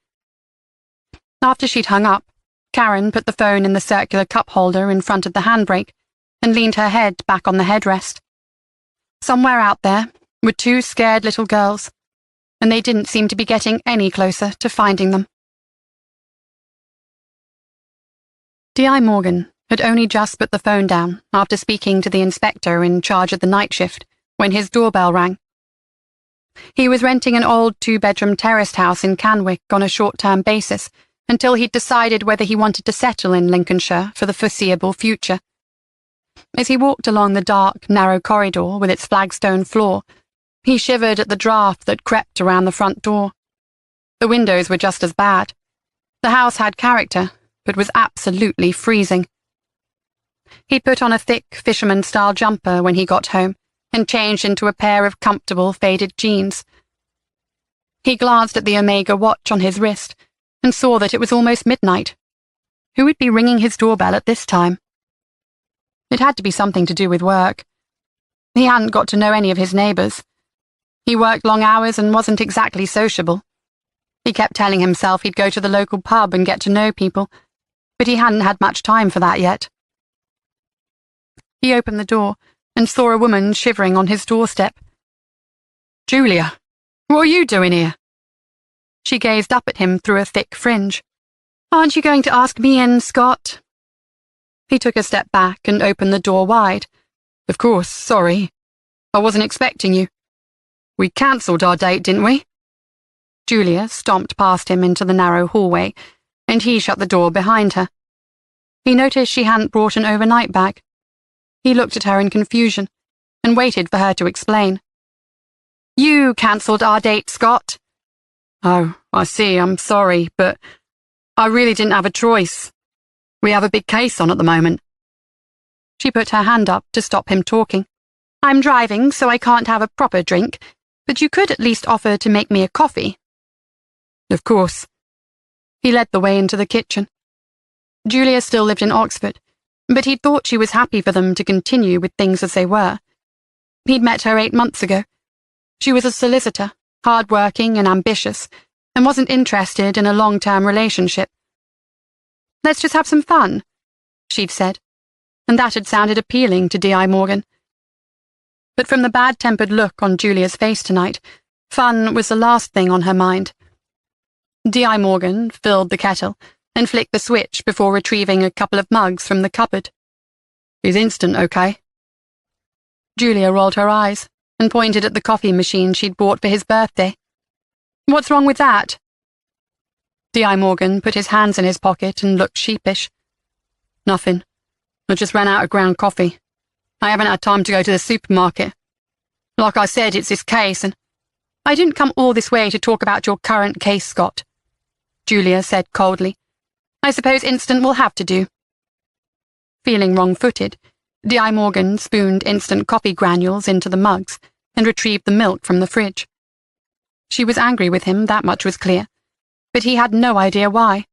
After she'd hung up, Karen put the phone in the circular cup holder in front of the handbrake and leaned her head back on the headrest. Somewhere out there were two scared little girls, and they didn't seem to be getting any closer to finding them. D.I. Morgan had only just put the phone down after speaking to the inspector in charge of the night shift when his doorbell rang. He was renting an old 2-bedroom terraced house in Canwick on a short-term basis until he'd decided whether he wanted to settle in Lincolnshire for the foreseeable future. As he walked along the dark, narrow corridor with its flagstone floor, he shivered at the draft that crept around the front door. The windows were just as bad. The house had character, but was absolutely freezing. He'd put on a thick fisherman-style jumper when he got home and changed into a pair of comfortable faded jeans. He glanced at the Omega watch on his wrist and saw that it was almost midnight. Who would be ringing his doorbell at this time? It had to be something to do with work. He hadn't got to know any of his neighbours. He worked long hours and wasn't exactly sociable. He kept telling himself he'd go to the local pub and get to know people, but he hadn't had much time for that yet. He opened the door and saw a woman shivering on his doorstep. "Julia, what are you doing here?" She gazed up at him through a thick fringe. "Aren't you going to ask me in, Scott?" He took a step back and opened the door wide. "Of course, sorry. I wasn't expecting you. We cancelled our date, didn't we?" Julia stomped past him into the narrow hallway, and he shut the door behind her. He noticed she hadn't brought an overnight bag. He looked at her in confusion and waited for her to explain. "You cancelled our date, Scott." "Oh, I see, I'm sorry, but I really didn't have a choice. We have a big case on at the moment." She put her hand up to stop him talking. "I'm driving, so I can't have a proper drink, but you could at least offer to make me a coffee." "Of course." He led the way into the kitchen. Julia still lived in Oxford, but he'd thought she was happy for them to continue with things as they were. He'd met her 8 months ago. She was a solicitor, hard-working and ambitious, and wasn't interested in a long-term relationship. "Let's just have some fun," she'd said, and that had sounded appealing to D.I. Morgan. But from the bad-tempered look on Julia's face tonight, fun was the last thing on her mind. D.I. Morgan filled the kettle and flicked the switch before retrieving a couple of mugs from the cupboard. "Is Instant okay?" Julia rolled her eyes and pointed at the coffee machine she'd bought for his birthday. "What's wrong with that?" D.I. Morgan put his hands in his pocket and looked sheepish. "Nothing. I just ran out of ground coffee. I haven't had time to go to the supermarket. Like I said, it's this case, and—" "I didn't come all this way to talk about your current case, Scott," Julia said coldly. "I suppose Instant will have to do." Feeling wrong-footed, D.I. Morgan spooned instant coffee granules into the mugs and retrieved the milk from the fridge. She was angry with him, that much was clear, but he had no idea why.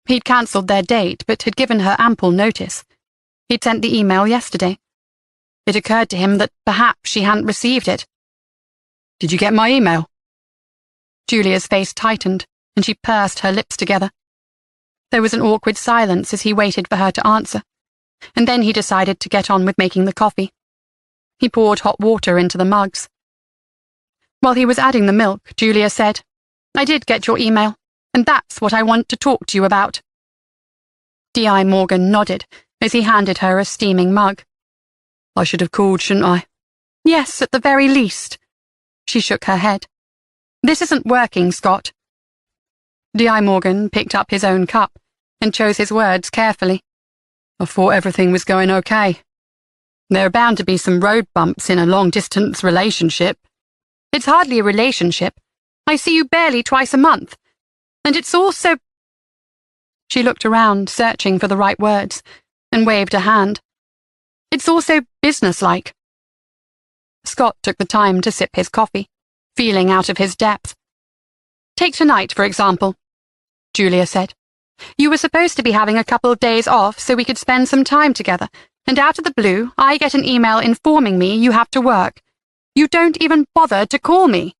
He'd cancelled their date, but had given her ample notice. He'd sent the email yesterday. It occurred to him that perhaps she hadn't received it. "Did you get my email?" Julia's face tightened, and she pursed her lips together. There was an awkward silence as he waited for her to answer, and then he decided to get on with making the coffee. He poured hot water into the mugs. While he was adding the milk, Julia said, "I did get your email, and that's what I want to talk to you about." D.I. Morgan nodded as he handed her a steaming mug. "I should have called, shouldn't I? Yes, at the very least. She shook her head. This isn't working, Scott. D.I. Morgan picked up his own cup and chose his words carefully. I thought everything was going okay. There are bound to be some road bumps in a long-distance relationship. It's hardly a relationship. I see you barely twice a month. And it's also... She looked around, searching for the right words, and waved a hand. It's also businesslike. Scott took the time to sip his coffee, feeling out of his depth. Take tonight, for example, Julia said. You were supposed to be having a couple of days off so we could spend some time together, and out of the blue, I get an email informing me you have to work. You don't even bother to call me.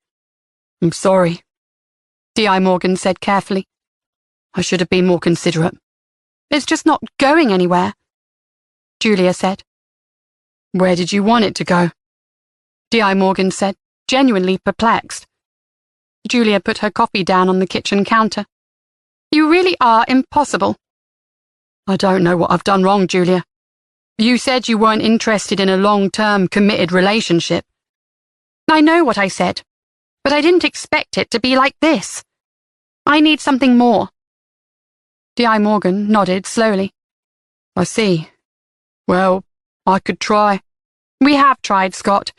I'm sorry, D.I. Morgan said carefully. I should have been more considerate. It's just not going anywhere, Julia said. Where did you want it to go? D.I. Morgan said, genuinely perplexed. Julia put her coffee down on the kitchen counter. You really are impossible. I don't know what I've done wrong, Julia. You said you weren't interested in a long-term, committed relationship. I know what I said, but I didn't expect it to be like this. I need something more. D.I. Morgan nodded slowly. I see. Well, I could try. We have tried, Scott,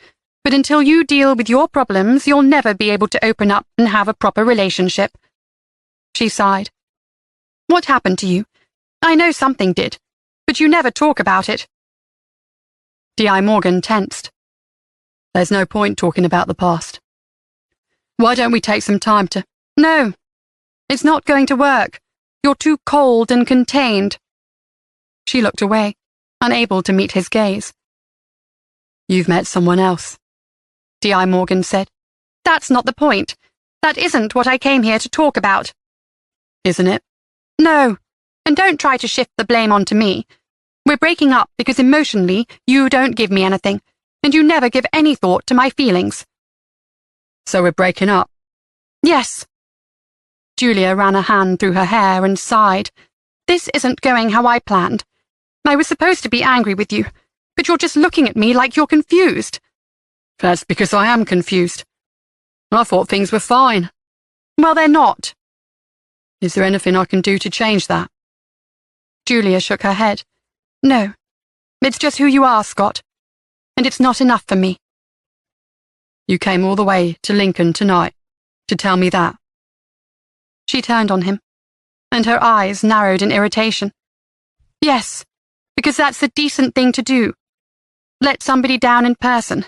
but until you deal with your problems, you'll never be able to open up and have a proper relationship. She sighed. What happened to you? I know something did, but you never talk about it. D.I. Morgan tensed. There's no point talking about the past. Why don't we take some time to... No, it's not going to work. You're too cold and contained. She looked away, unable to meet his gaze. You've met someone else, D.I. Morgan said. That's not the point. That isn't what I came here to talk about. Isn't it? No, and don't try to shift the blame onto me. We're breaking up because emotionally you don't give me anything, and you never give any thought to my feelings. So we're breaking up? Yes. Julia ran a hand through her hair and sighed. This isn't going how I planned. I was supposed to be angry with you, but you're just looking at me like you're confused. That's because I am confused. I thought things were fine. Well, they're not. Is there anything I can do to change that? Julia shook her head. No, it's just who you are, Scott, and it's not enough for me. You came all the way to Lincoln tonight to tell me that. She turned on him, and her eyes narrowed in irritation. Yes, because that's the decent thing to do. Let somebody down in person.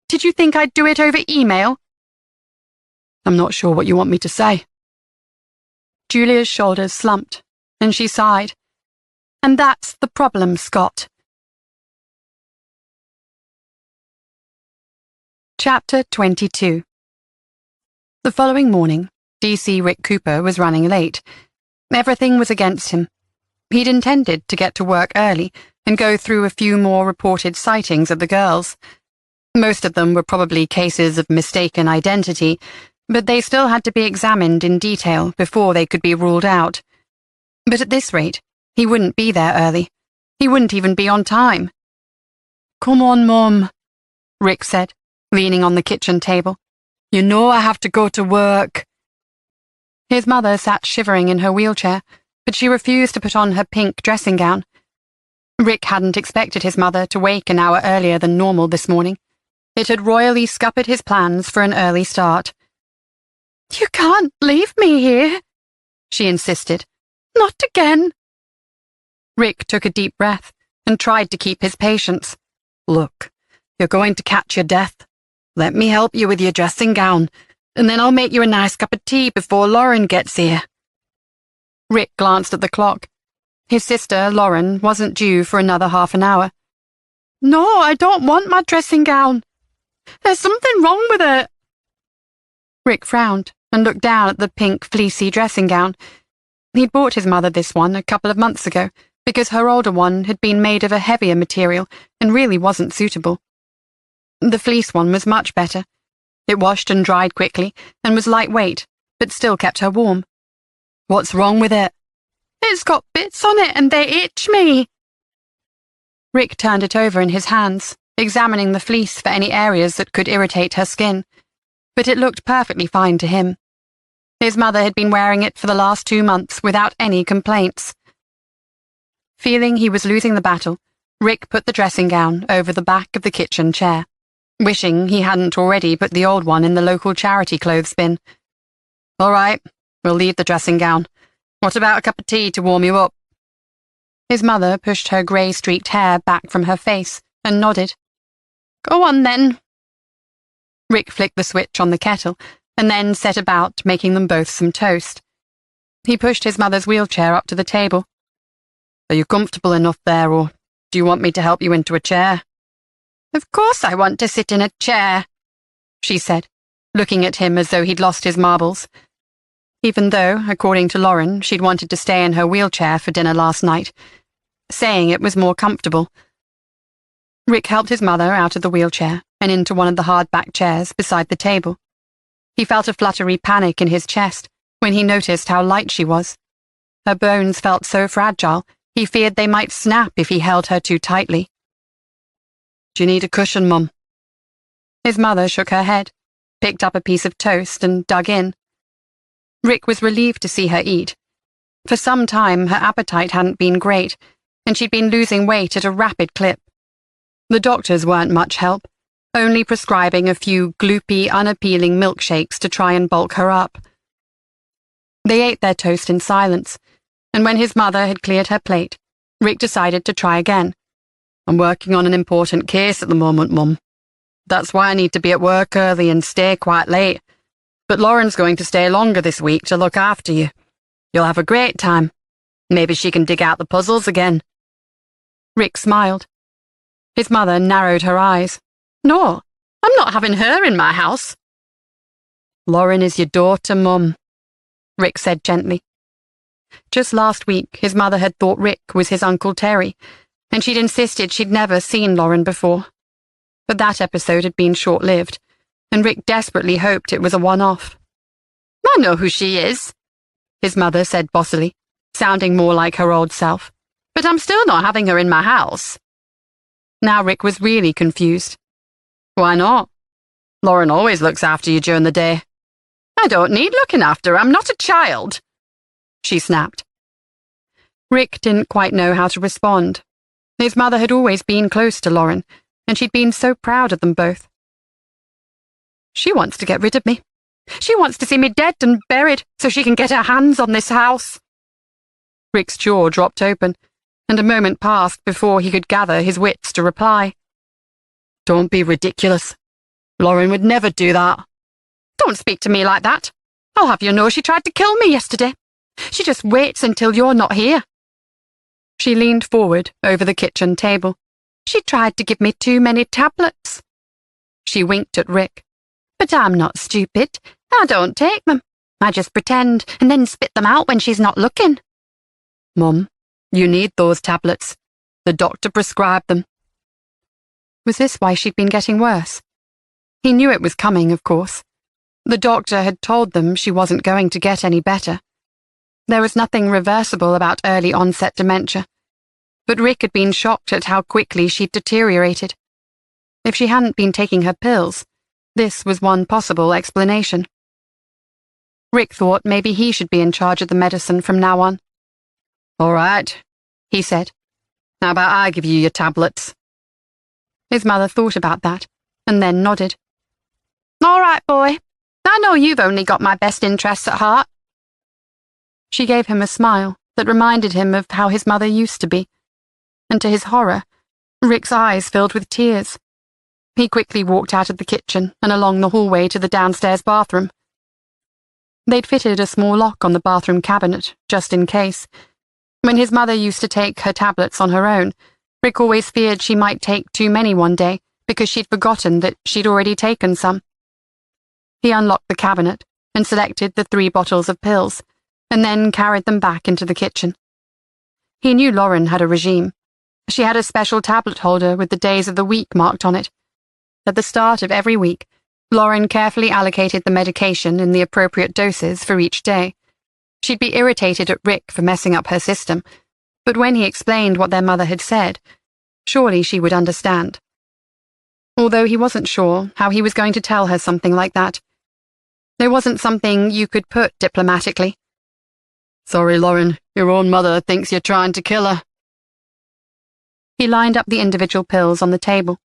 Did you think I'd do it over email? I'm not sure what you want me to say. Julia's shoulders slumped, and she sighed. And that's the problem, Scott. Chapter 22. The following morning, DC Rick Cooper was running late. Everything was against him. He'd intended to get to work early and go through a few more reported sightings of the girls. Most of them were probably cases of mistaken identity, but they still had to be examined in detail before they could be ruled out. But at this rate, he wouldn't be there early. He wouldn't even be on time. Come on, Mum, Rick said, leaning on the kitchen table. You know I have to go to work. His mother sat shivering in her wheelchair, but she refused to put on her pink dressing gown. Rick hadn't expected his mother to wake an hour earlier than normal this morning. It had royally scuppered his plans for an early start. You can't leave me here, she insisted. Not again. Rick took a deep breath and tried to keep his patience. Look, you're going to catch your death. Let me help you with your dressing gown, and then I'll make you a nice cup of tea before Lauren gets here. Rick glanced at the clock. His sister, Lauren, wasn't due for another half an hour. No, I don't want my dressing gown. There's something wrong with it. Rick frowned and looked down at the pink, fleecy dressing gown. He'd bought his mother this one a couple of months ago because her older one had been made of a heavier material and really wasn't suitable. The fleece one was much better. It washed and dried quickly and was lightweight, but still kept her warm. What's wrong with it? It's got bits on it and they itch me. Rick turned it over in his hands examining the fleece for any areas that could irritate her skin, but it looked perfectly fine to him. His mother had been wearing it for the last 2 months without any complaints. Feeling he was losing the battle, Rick put the dressing gown over the back of the kitchen chair, wishing he hadn't already put the old one in the local charity clothes bin. "All right, we'll leave the dressing gown. What about a cup of tea to warm you up?" His mother pushed her grey-streaked hair back from her face and nodded. "Go on, then." Rick flicked the switch on the kettle and then set about making them both some toast. He pushed his mother's wheelchair up to the table. "Are you comfortable enough there, or do you want me to help you into a chair?" "Of course I want to sit in a chair," she said, looking at him as though he'd lost his marbles. Even though, according to Lauren, she'd wanted to stay in her wheelchair for dinner last night, saying it was more comfortable. Rick helped his mother out of the wheelchair and into one of the hard-back chairs beside the table. He felt a fluttery panic in his chest when he noticed how light she was. Her bones felt so fragile, he feared they might snap if he held her too tightly. "Do you need a cushion, Mum?" His mother shook her head, picked up a piece of toast and dug in. Rick was relieved to see her eat. For some time, her appetite hadn't been great, and she'd been losing weight at a rapid clip. The doctors weren't much help, only prescribing a few gloopy, unappealing milkshakes to try and bulk her up. They ate their toast in silence, and when his mother had cleared her plate, Rick decided to try again. "I'm working on an important case at the moment, Mum. That's why I need to be at work early and stay quite late. But Lauren's going to stay longer this week to look after you. You'll have a great time. Maybe she can dig out the puzzles again." Rick smiled. His mother narrowed her eyes. "No, I'm not having her in my house." "Lauren is your daughter, Mum," Rick said gently. Just last week, his mother had thought Rick was his Uncle Terry, and she'd insisted she'd never seen Lauren before. But that episode had been short-lived, and Rick desperately hoped it was a one-off. "I know who she is," his mother said bossily, sounding more like her old self, "but I'm still not having her in my house." Now Rick was really confused. "Why not? Lauren always looks after you during the day." "I don't need looking after. I'm not a child," she snapped. Rick didn't quite know how to respond. His mother had always been close to Lauren, and she'd been so proud of them both. "She wants to get rid of me. She wants to see me dead and buried so she can get her hands on this house." Rick's jaw dropped open, and a moment passed before he could gather his wits to reply. "Don't be ridiculous. Lauren would never do that." "Don't speak to me like that. I'll have you know she tried to kill me yesterday. She just waits until you're not here." She leaned forward over the kitchen table. "She tried to give me too many tablets." She winked at Rick. "But I'm not stupid. I don't take them. I just pretend and then spit them out when she's not looking." "Mum, you need those tablets. The doctor prescribed them." Was this why she'd been getting worse? He knew it was coming, of course. The doctor had told them she wasn't going to get any better. There was nothing reversible about early-onset dementia, but Rick had been shocked at how quickly she'd deteriorated. If she hadn't been taking her pills, this was one possible explanation. Rick thought maybe he should be in charge of the medicine from now on. "All right," he said. "How about I give you your tablets?" His mother thought about that, and then nodded. "All right, boy. I know you've only got my best interests at heart." She gave him a smile that reminded him of how his mother used to be, and to his horror, Rick's eyes filled with tears. He quickly walked out of the kitchen and along the hallway to the downstairs bathroom. They'd fitted a small lock on the bathroom cabinet, just in case. When his mother used to take her tablets on her own, Rick always feared she might take too many one day because she'd forgotten that she'd already taken some. He unlocked the cabinet and selected the 3 bottles of pills, and then carried them back into the kitchen. He knew Lauren had a regime. She had a special tablet holder with the days of the week marked on it. At the start of every week, Lauren carefully allocated the medication in the appropriate doses for each day. She'd be irritated at Rick for messing up her system, but when he explained what their mother had said, surely she would understand. although he wasn't sure how he was going to tell her something like that. There wasn't something you could put diplomatically. Sorry, Lauren, your own mother thinks you're trying to kill her. He lined up the individual pills on the table.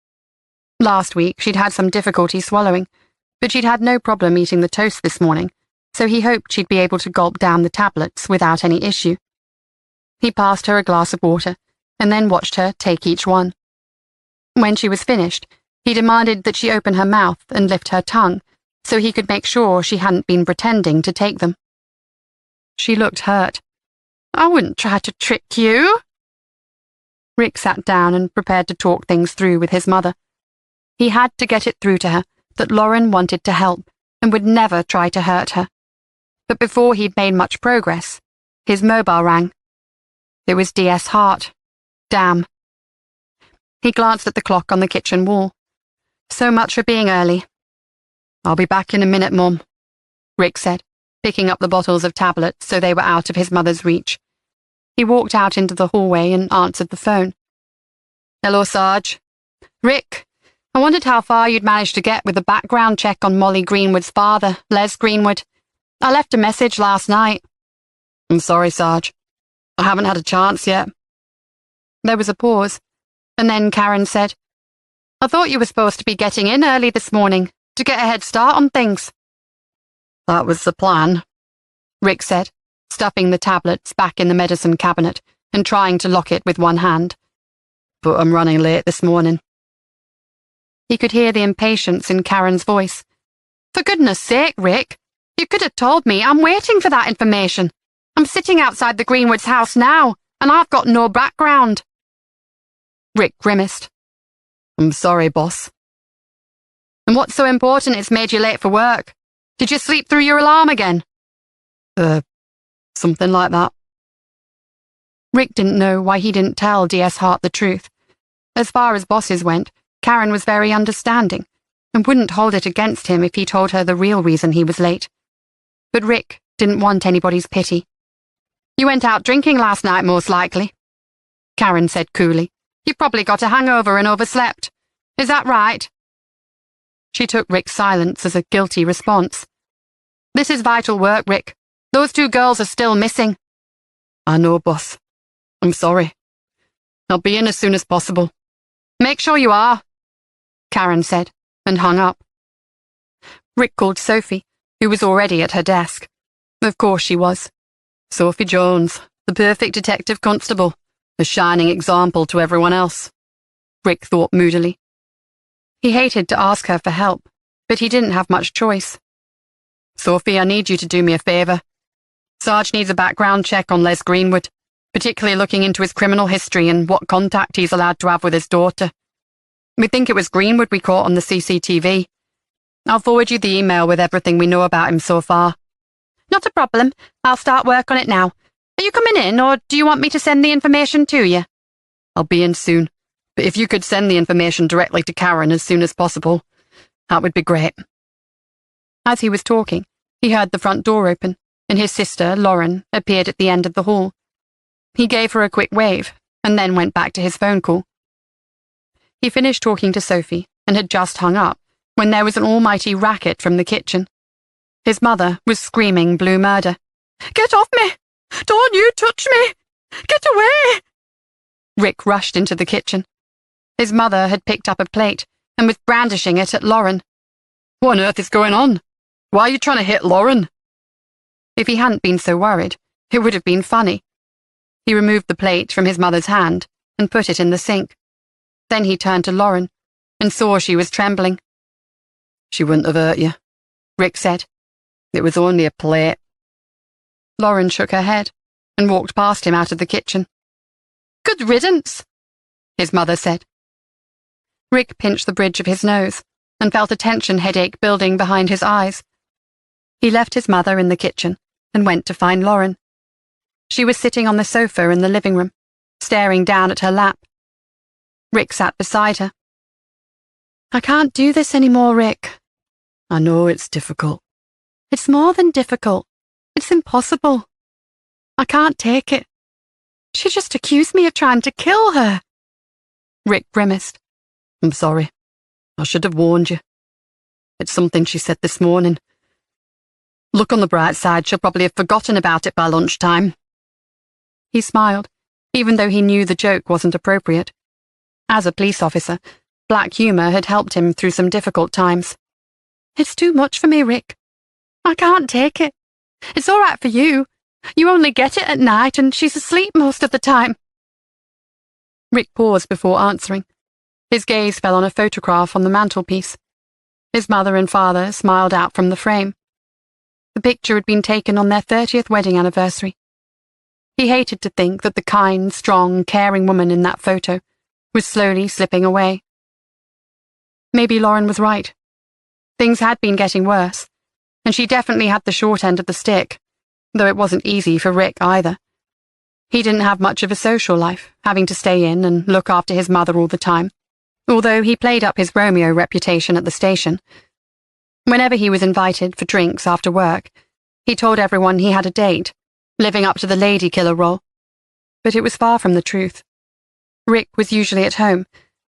Last week, she'd had some difficulty swallowing, but she'd had no problem eating the toast this morning, so he hoped she'd be able to gulp down the tablets without any issue. He passed her a glass of water, and then watched her take each one. When she was finished, he demanded that she open her mouth and lift her tongue, so he could make sure she hadn't been pretending to take them. She looked hurt. I wouldn't try to trick you. Rick sat down and prepared to talk things through with his mother. He had to get it through to her that Lauren wanted to help and would never try to hurt her. But before he'd made much progress, his mobile rang. It was DS Hart. Damn. He glanced at the clock on the kitchen wall. So much for being early. I'll be back in a minute, Mum, Rick said, picking up the bottles of tablets so they were out of his mother's reach. He walked out into the hallway and answered the phone. Hello, Sarge. Rick, I wondered how far you'd managed to get with the background check on Molly Greenwood's father, Les Greenwood. I left a message last night. I'm sorry, Sarge. I haven't had a chance yet. There was a pause, and then Karen said, I thought you were supposed to be getting in early this morning to get a head start on things. That was the plan, Rick said, stuffing the tablets back in the medicine cabinet and trying to lock it with one hand. But I'm running late this morning. He could hear the impatience in Karen's voice. For goodness sake, Rick, you could have told me. I'm waiting for that information. I'm sitting outside the Greenwoods' house now, and I've got no background. Rick grimaced. I'm sorry, boss. And what's so important it's made you late for work? Did you sleep through your alarm again? Something like that. Rick didn't know why he didn't tell DS Hart the truth. As far as bosses went, Karen was very understanding, and wouldn't hold it against him if he told her the real reason he was late. But Rick didn't want anybody's pity. You went out drinking last night, most likely, Karen said coolly. You probably got a hangover and overslept. Is that right? She took Rick's silence as a guilty response. This is vital work, Rick. Those 2 girls are still missing. I know, boss. I'm sorry. I'll be in as soon as possible. Make sure you are, Karen said, and hung up. Rick called Sophie, who was already at her desk. Of course she was. Sophie Jones, the perfect detective constable, a shining example to everyone else, Rick thought moodily. He hated to ask her for help, but he didn't have much choice. Sophie, I need you to do me a favour. Sarge needs a background check on Les Greenwood, particularly looking into his criminal history and what contact he's allowed to have with his daughter. We think it was Greenwood we caught on the CCTV. I'll forward you the email with everything we know about him so far. Not a problem. I'll start work on it now. Are you coming in, or do you want me to send the information to you? I'll be in soon, but if you could send the information directly to Karen as soon as possible, that would be great. As he was talking, he heard the front door open, and his sister, Lauren, appeared at the end of the hall. He gave her a quick wave, and then went back to his phone call. He finished talking to Sophie, and had just hung up, when there was an almighty racket from the kitchen. His mother was screaming blue murder. Get off me! Don't you touch me! Get away! Rick rushed into the kitchen. His mother had picked up a plate and was brandishing it at Lauren. What on earth is going on? Why are you trying to hit Lauren? If he hadn't been so worried, it would have been funny. He removed the plate from his mother's hand and put it in the sink. Then he turned to Lauren and saw she was trembling. She wouldn't have hurt you, Rick said. It was only a plate. Lauren shook her head and walked past him out of the kitchen. Good riddance, his mother said. Rick pinched the bridge of his nose and felt a tension headache building behind his eyes. He left his mother in the kitchen and went to find Lauren. She was sitting on the sofa in the living room, staring down at her lap. Rick sat beside her. I can't do this anymore, Rick. I know it's difficult. It's more than difficult. It's impossible. I can't take it. She just accused me of trying to kill her. Rick grimaced. I'm sorry. I should have warned you. It's something she said this morning. Look on the bright side, she'll probably have forgotten about it by lunchtime." He smiled, even though he knew the joke wasn't appropriate. As a police officer, black humour had helped him through some difficult times. "It's too much for me, Rick. I can't take it. It's all right for you. You only get it at night and she's asleep most of the time." Rick paused before answering. His gaze fell on a photograph on the mantelpiece. His mother and father smiled out from the frame. The picture had been taken on their 30th wedding anniversary. He hated to think that the kind, strong, caring woman in that photo was slowly slipping away. Maybe Lauren was right. Things had been getting worse, and she definitely had the short end of the stick, though it wasn't easy for Rick either. He didn't have much of a social life, having to stay in and look after his mother all the time, although he played up his Romeo reputation at the station. Whenever he was invited for drinks after work, he told everyone he had a date, living up to the lady killer role. But it was far from the truth. Rick was usually at home,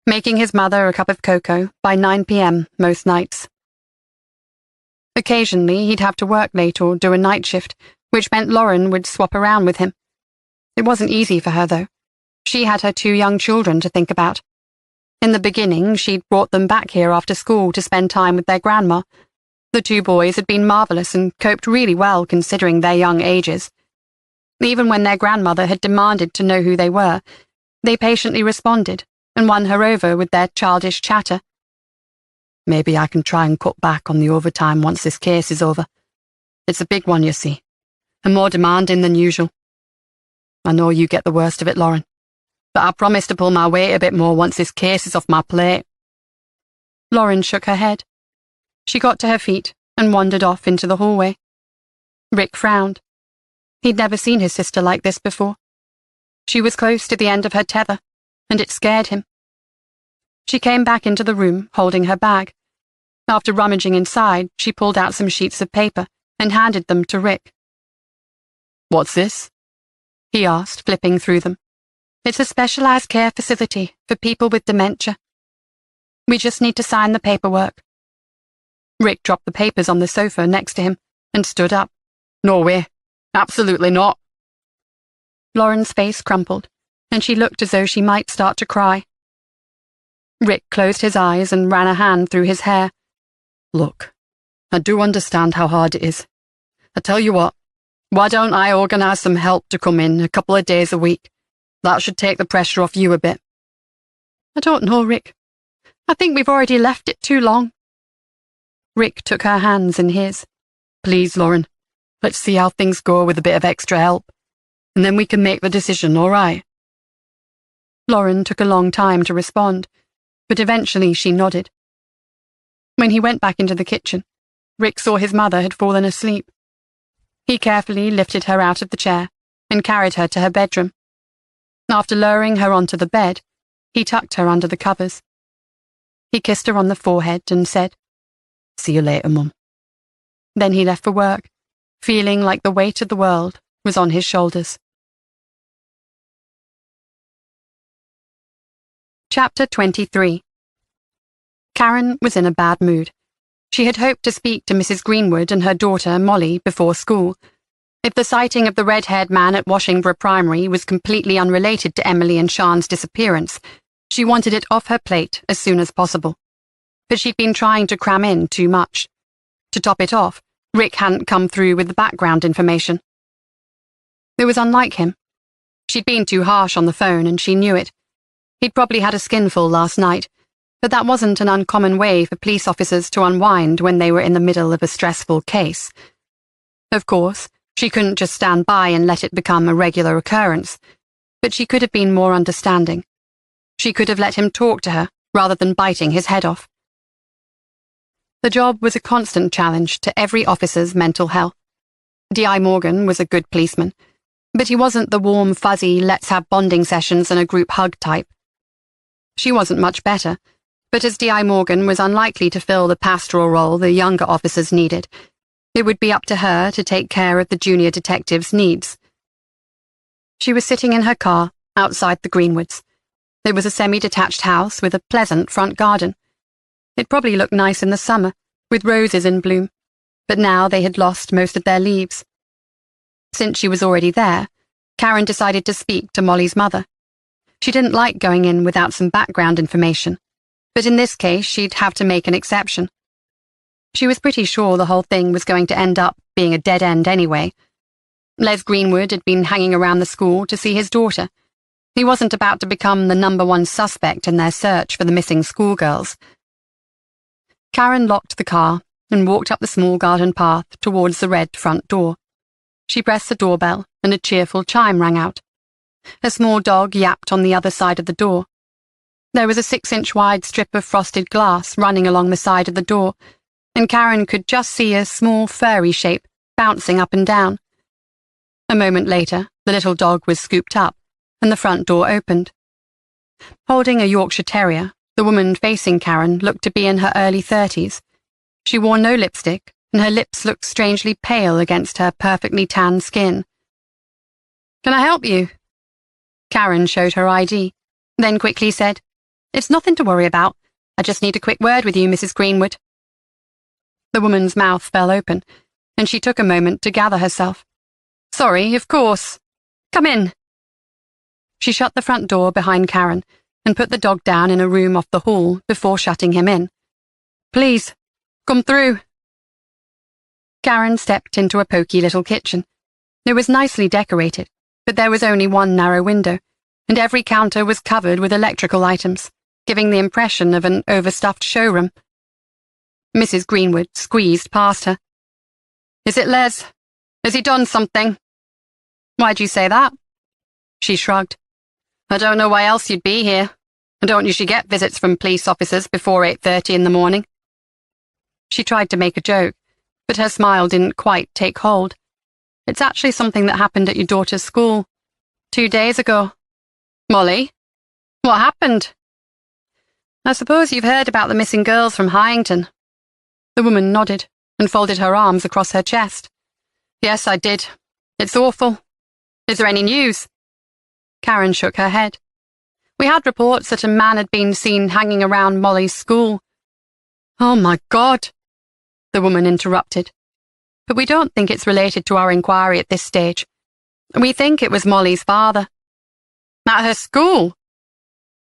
making his mother a cup of cocoa by 9 p.m. most nights. Occasionally, he'd have to work late or do a night shift, which meant Lauren would swap around with him. It wasn't easy for her, though. She had her 2 young children to think about. In the beginning, she'd brought them back here after school to spend time with their grandma. The 2 boys had been marvelous and coped really well considering their young ages. Even when their grandmother had demanded to know who they were, they patiently responded and won her over with their childish chatter. "Maybe I can try and cut back on the overtime once this case is over. It's a big one, you see, and more demanding than usual. I know you get the worst of it, Lauren, but I promise to pull my weight a bit more once this case is off my plate." Lauren shook her head. She got to her feet and wandered off into the hallway. Rick frowned. He'd never seen his sister like this before. She was close to the end of her tether, and it scared him. She came back into the room, holding her bag. After rummaging inside, she pulled out some sheets of paper and handed them to Rick. "What's this?" he asked, flipping through them. "It's a specialized care facility for people with dementia. We just need to sign the paperwork." Rick dropped the papers on the sofa next to him and stood up. "No way. Absolutely not." Lauren's face crumpled, and she looked as though she might start to cry. Rick closed his eyes and ran a hand through his hair. "Look, I do understand how hard it is. I tell you what, why don't I organize some help to come in a couple of days a week? That should take the pressure off you a bit." "I don't know, Rick. I think we've already left it too long." Rick took her hands in his. "Please, Lauren, let's see how things go with a bit of extra help, and then we can make the decision, all right?" Lauren took a long time to respond, but eventually she nodded. When he went back into the kitchen, Rick saw his mother had fallen asleep. He carefully lifted her out of the chair and carried her to her bedroom. After lowering her onto the bed, he tucked her under the covers. He kissed her on the forehead and said, "See you later, Mum." Then he left for work, feeling like the weight of the world was on his shoulders. Chapter 23. Karen was in a bad mood. She had hoped to speak to Mrs. Greenwood and her daughter, Molly, before school. If the sighting of the red-haired man at Washingborough Primary was completely unrelated to Emily and Sian's disappearance, she wanted it off her plate as soon as possible. But she'd been trying to cram in too much. To top it off, Rick hadn't come through with the background information. It was unlike him. She'd been too harsh on the phone, and she knew it. He'd probably had a skinful last night, but that wasn't an uncommon way for police officers to unwind when they were in the middle of a stressful case. Of course, she couldn't just stand by and let it become a regular occurrence, but she could have been more understanding. She could have let him talk to her rather than biting his head off. The job was a constant challenge to every officer's mental health. D.I. Morgan was a good policeman, but he wasn't the warm, fuzzy, let's have bonding sessions and a group hug type. She wasn't much better, but as D.I. Morgan was unlikely to fill the pastoral role the younger officers needed, it would be up to her to take care of the junior detective's needs. She was sitting in her car outside the Greenwoods. It was a semi-detached house with a pleasant front garden. It probably looked nice in the summer, with roses in bloom, but now they had lost most of their leaves. Since she was already there, Karen decided to speak to Molly's mother. She didn't like going in without some background information, but in this case she'd have to make an exception. She was pretty sure the whole thing was going to end up being a dead end anyway. Les Greenwood had been hanging around the school to see his daughter. He wasn't about to become the #1 suspect in their search for the missing schoolgirls. Karen locked the car and walked up the small garden path towards the red front door. She pressed the doorbell and a cheerful chime rang out. A small dog yapped on the other side of the door. There was a 6-inch wide strip of frosted glass running along the side of the door, and Karen could just see a small furry shape bouncing up and down. A moment later, the little dog was scooped up, and the front door opened. Holding a Yorkshire Terrier, the woman facing Karen looked to be in her early 30s. She wore no lipstick, and her lips looked strangely pale against her perfectly tanned skin. "Can I help you?" Karen showed her ID, then quickly said, "It's nothing to worry about. I just need a quick word with you, Mrs. Greenwood." The woman's mouth fell open, and she took a moment to gather herself. "Sorry, of course. Come in." She shut the front door behind Karen and put the dog down in a room off the hall before shutting him in. "Please, come through." Karen stepped into a poky little kitchen. It was nicely decorated, but there was only one narrow window, and every counter was covered with electrical items, giving the impression of an overstuffed showroom. Mrs. Greenwood squeezed past her. "Is it Les? Has he done something?" "Why'd you say that?" She shrugged. "I don't know why else you'd be here. I don't usually get visits from police officers before 8:30 in the morning." She tried to make a joke, but her smile didn't quite take hold. "It's actually something that happened at your daughter's school 2 days ago." "Molly? What happened?" "I suppose you've heard about the missing girls from Hyington." The woman nodded and folded her arms across her chest. "Yes, I did. It's awful. Is there any news?" Karen shook her head. "We had reports that a man had been seen hanging around Molly's school." "Oh my God," the woman interrupted. "But we don't think it's related to our inquiry at this stage. We think it was Molly's father." "At her school?"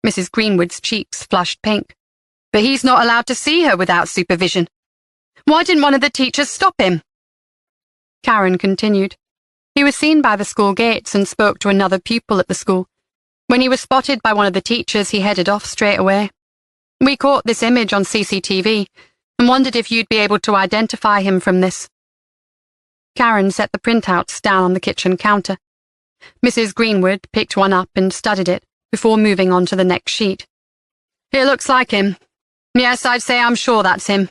Mrs. Greenwood's cheeks flushed pink. "But he's not allowed to see her without supervision. Why didn't one of the teachers stop him?" Karen continued. "He was seen by the school gates and spoke to another pupil at the school. When he was spotted by one of the teachers, he headed off straight away. We caught this image on CCTV and wondered if you'd be able to identify him from this." Karen set the printouts down on the kitchen counter. Mrs. Greenwood picked one up and studied it before moving on to the next sheet. "It looks like him. Yes, I'd say I'm sure that's him.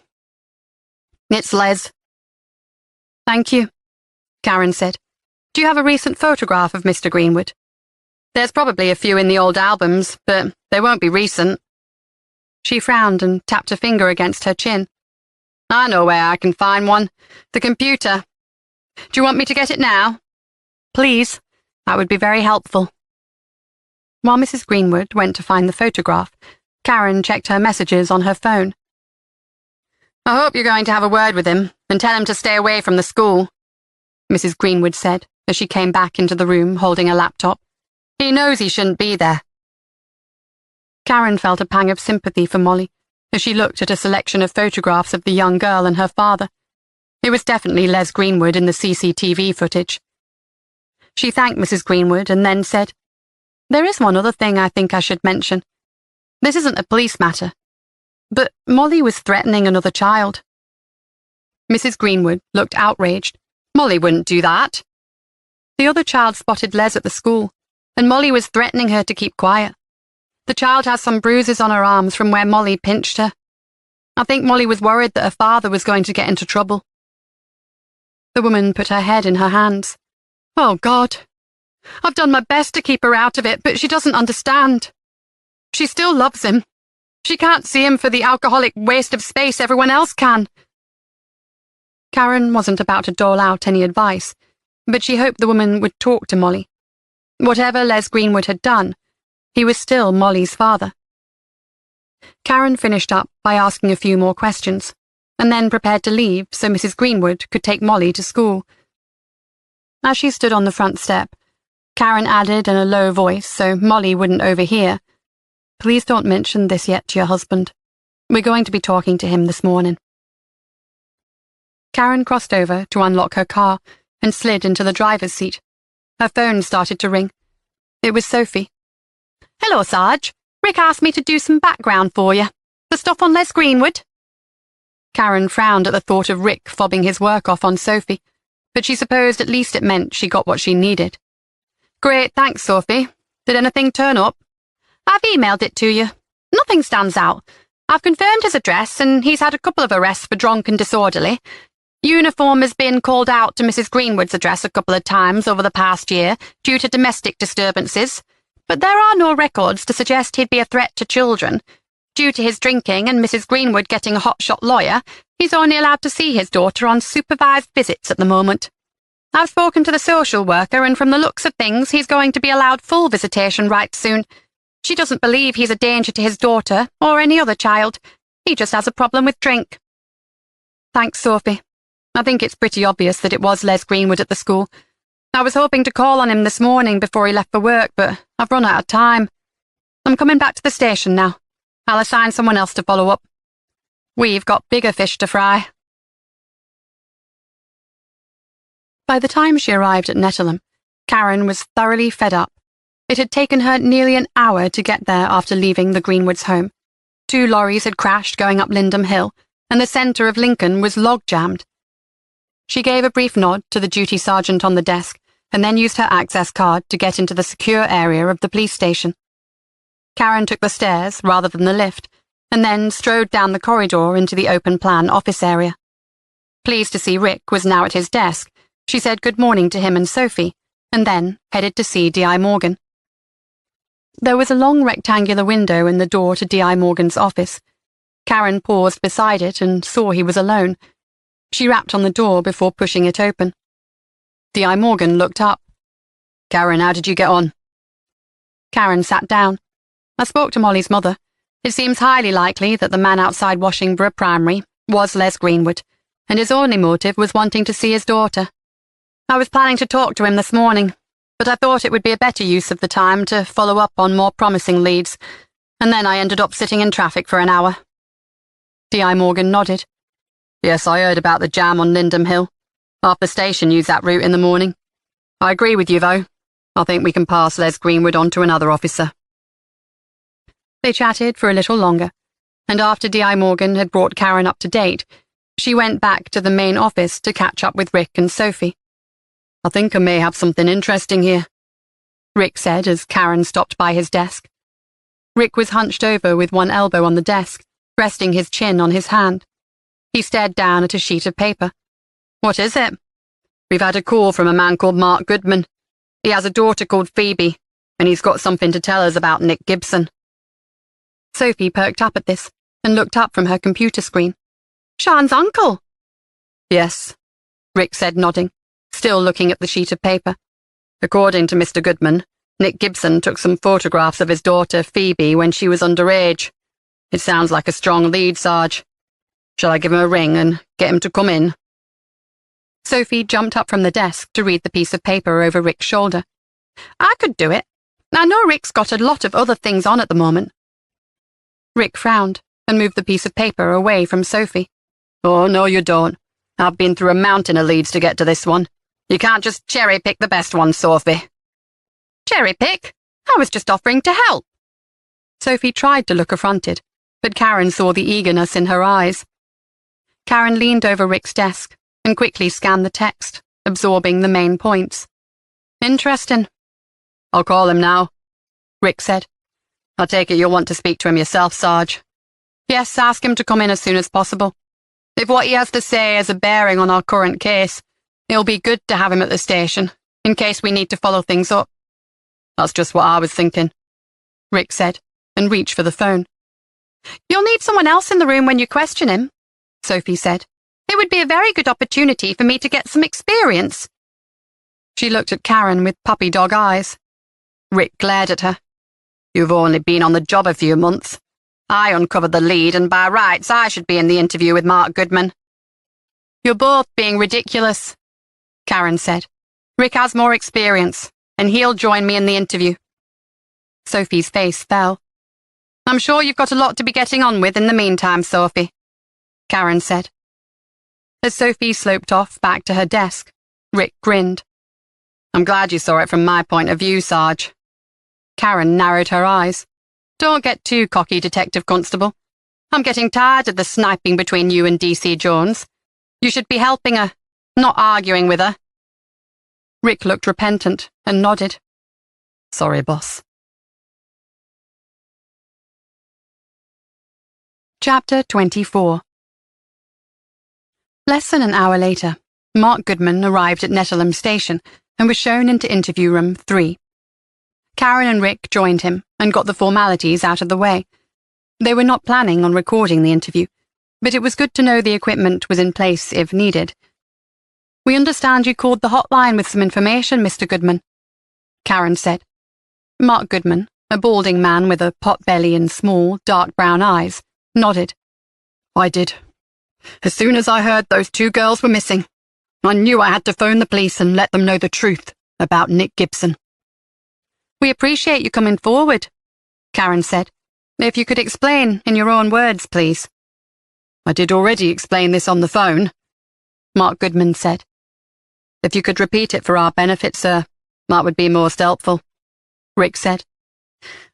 It's Les." "Thank you," Karen said. "Do you have a recent photograph of Mr. Greenwood?" "There's probably a few in the old albums, but they won't be recent." She frowned and tapped a finger against her chin. "I know where I can find one. The computer. Do you want me to get it now?" "Please, that would be very helpful." While Mrs. Greenwood went to find the photograph, Karen checked her messages on her phone. "I hope you're going to have a word with him and tell him to stay away from the school," Mrs. Greenwood said as she came back into the room holding a laptop. "He knows he shouldn't be there." Karen felt a pang of sympathy for Molly as she looked at a selection of photographs of the young girl and her father. It was definitely Les Greenwood in the CCTV footage. She thanked Mrs. Greenwood and then said, "There is one other thing I think I should mention. This isn't a police matter, but Molly was threatening another child." Mrs. Greenwood looked outraged. "Molly wouldn't do that." "The other child spotted Les at the school, and Molly was threatening her to keep quiet. The child has some bruises on her arms from where Molly pinched her. I think Molly was worried that her father was going to get into trouble." The woman put her head in her hands. "Oh, God. I've done my best to keep her out of it, but she doesn't understand. She still loves him. She can't see him for the alcoholic waste of space everyone else can." Karen wasn't about to dole out any advice, but she hoped the woman would talk to Molly. Whatever Les Greenwood had done, he was still Molly's father. Karen finished up by asking a few more questions, and then prepared to leave so Mrs. Greenwood could take Molly to school. As she stood on the front step, Karen added in a low voice so Molly wouldn't overhear, "Please don't mention this yet to your husband. We're going to be talking to him this morning." Karen crossed over to unlock her car and slid into the driver's seat. Her phone started to ring. It was Sophie. "Hello, Sarge. Rick asked me to do some background for you. The stuff on Les Greenwood." Karen frowned at the thought of Rick fobbing his work off on Sophie, but she supposed at least it meant she got what she needed. "Great, thanks, Sophie. Did anything turn up?" "I've emailed it to you. Nothing stands out. I've confirmed his address, and he's had a couple of arrests for drunk and disorderly. Uniform has been called out to Mrs. Greenwood's address a couple of times over the past year due to domestic disturbances, but there are no records to suggest he'd be a threat to children. Due to his drinking and Mrs. Greenwood getting a hotshot lawyer, he's only allowed to see his daughter on supervised visits at the moment. I've spoken to the social worker, and from the looks of things, he's going to be allowed full visitation right soon. She doesn't believe he's a danger to his daughter or any other child. He just has a problem with drink." "Thanks, Sophie. I think it's pretty obvious that it was Les Greenwood at the school. I was hoping to call on him this morning before he left for work, but I've run out of time. I'm coming back to the station now. I'll assign someone else to follow up. We've got bigger fish to fry." By the time she arrived at Nettleham, Karen was thoroughly fed up. It had taken her nearly an hour to get there after leaving the Greenwoods' home. 2 lorries had crashed going up Lindham Hill, and the centre of Lincoln was log-jammed. She gave a brief nod to the duty sergeant on the desk and then used her access card to get into the secure area of the police station. Karen took the stairs rather than the lift and then strode down the corridor into the open-plan office area. Pleased to see Rick was now at his desk, she said good morning to him and Sophie, and then headed to see D.I. Morgan. There was a long rectangular window in the door to D.I. Morgan's office. Karen paused beside it and saw he was alone. She rapped on the door before pushing it open. D.I. Morgan looked up. "Karen, how did you get on?" Karen sat down. "I spoke to Molly's mother. It seems highly likely that the man outside Washingborough Primary was Les Greenwood, and his only motive was wanting to see his daughter. I was planning to talk to him this morning, but I thought it would be a better use of the time to follow up on more promising leads, and then I ended up sitting in traffic for an hour." D.I. Morgan nodded. "Yes, I heard about the jam on Lindham Hill. Half the station used that route in the morning. I agree with you, though. I think we can pass Les Greenwood on to another officer." They chatted for a little longer, and after D.I. Morgan had brought Karen up to date, she went back to the main office to catch up with Rick and Sophie. "I think I may have something interesting here," Rick said as Karen stopped by his desk. Rick was hunched over with one elbow on the desk, resting his chin on his hand. He stared down at a sheet of paper. "What is it?" "We've had a call from a man called Mark Goodman. He has a daughter called Phoebe, and he's got something to tell us about Nick Gibson." Sophie perked up at this and looked up from her computer screen. "Sean's uncle?" "Yes," Rick said, nodding, still looking at the sheet of paper. "According to Mr. Goodman, Nick Gibson took some photographs of his daughter Phoebe when she was underage. It sounds like a strong lead, Sarge. Shall I give him a ring and get him to come in?" Sophie jumped up from the desk to read the piece of paper over Rick's shoulder. "I could do it. I know Rick's got a lot of other things on at the moment." Rick frowned and moved the piece of paper away from Sophie. "Oh, no, you don't. I've been through a mountain of leads to get to this one. You can't just cherry-pick the best ones, Sophie." "Cherry-pick? I was just offering to help." Sophie tried to look affronted, but Karen saw the eagerness in her eyes. Karen leaned over Rick's desk and quickly scanned the text, absorbing the main points. "Interesting." "I'll call him now," Rick said. "I take it you'll want to speak to him yourself, Sarge." "Yes, ask him to come in as soon as possible. If what he has to say has a bearing on our current case, it'll be good to have him at the station, in case we need to follow things up." "That's just what I was thinking," Rick said, and reached for the phone. "You'll need someone else in the room when you question him," Sophie said. "It would be a very good opportunity for me to get some experience." She looked at Karen with puppy dog eyes. Rick glared at her. "You've only been on the job a few months. I uncovered the lead, and by rights I should be in the interview with Mark Goodman. You're both being ridiculous, Karen said. Rick has more experience, and he'll join me in the interview. Sophie's face fell. I'm sure you've got a lot to be getting on with in the meantime, Sophie, Karen said. As Sophie sloped off back to her desk, Rick grinned. I'm glad you saw it from my point of view, Sarge. Karen narrowed her eyes. Don't get too cocky, Detective Constable. I'm getting tired of the sniping between you and DC Jones. You should be helping her, not arguing with her. Rick looked repentant and nodded. Sorry, boss. Chapter 24. Less than an hour later, Mark Goodman arrived at Nettleham Station and was shown into interview room 3. Karen and Rick joined him and got the formalities out of the way. They were not planning on recording the interview, but it was good to know the equipment was in place if needed. We understand you called the hotline with some information, Mr. Goodman, Karen said. Mark Goodman, a balding man with a pot belly and small, dark brown eyes, nodded. I did. As soon as I heard those 2 girls were missing, I knew I had to phone the police and let them know the truth about Nick Gibson. We appreciate you coming forward, Karen said. If you could explain in your own words, please. I did already explain this on the phone, Mark Goodman said. If you could repeat it for our benefit, sir, that would be most helpful, Rick said.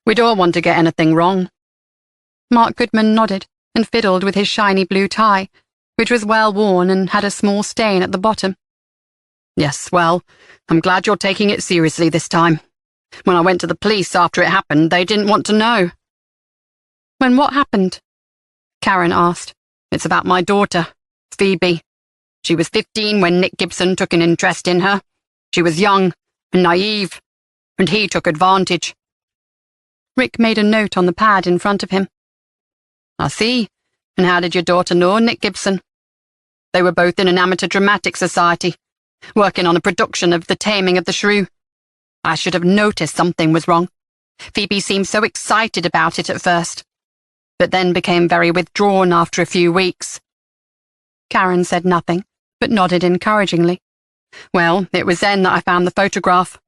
We don't want to get anything wrong. Mark Goodman nodded and fiddled with his shiny blue tie, which was well worn and had a small stain at the bottom. Yes, well, I'm glad you're taking it seriously this time. When I went to the police after it happened, they didn't want to know. When what happened? Karen asked. It's about my daughter, Phoebe. She was 15 when Nick Gibson took an interest in her. She was young and naive, and he took advantage. Rick made a note on the pad in front of him. I see. And how did your daughter know Nick Gibson? They were both in an amateur dramatic society, working on a production of The Taming of the Shrew. I should have noticed something was wrong. Phoebe seemed so excited about it at first, but then became very withdrawn after a few weeks. Karen said nothing, but nodded encouragingly. Well, it was then that I found the photograph.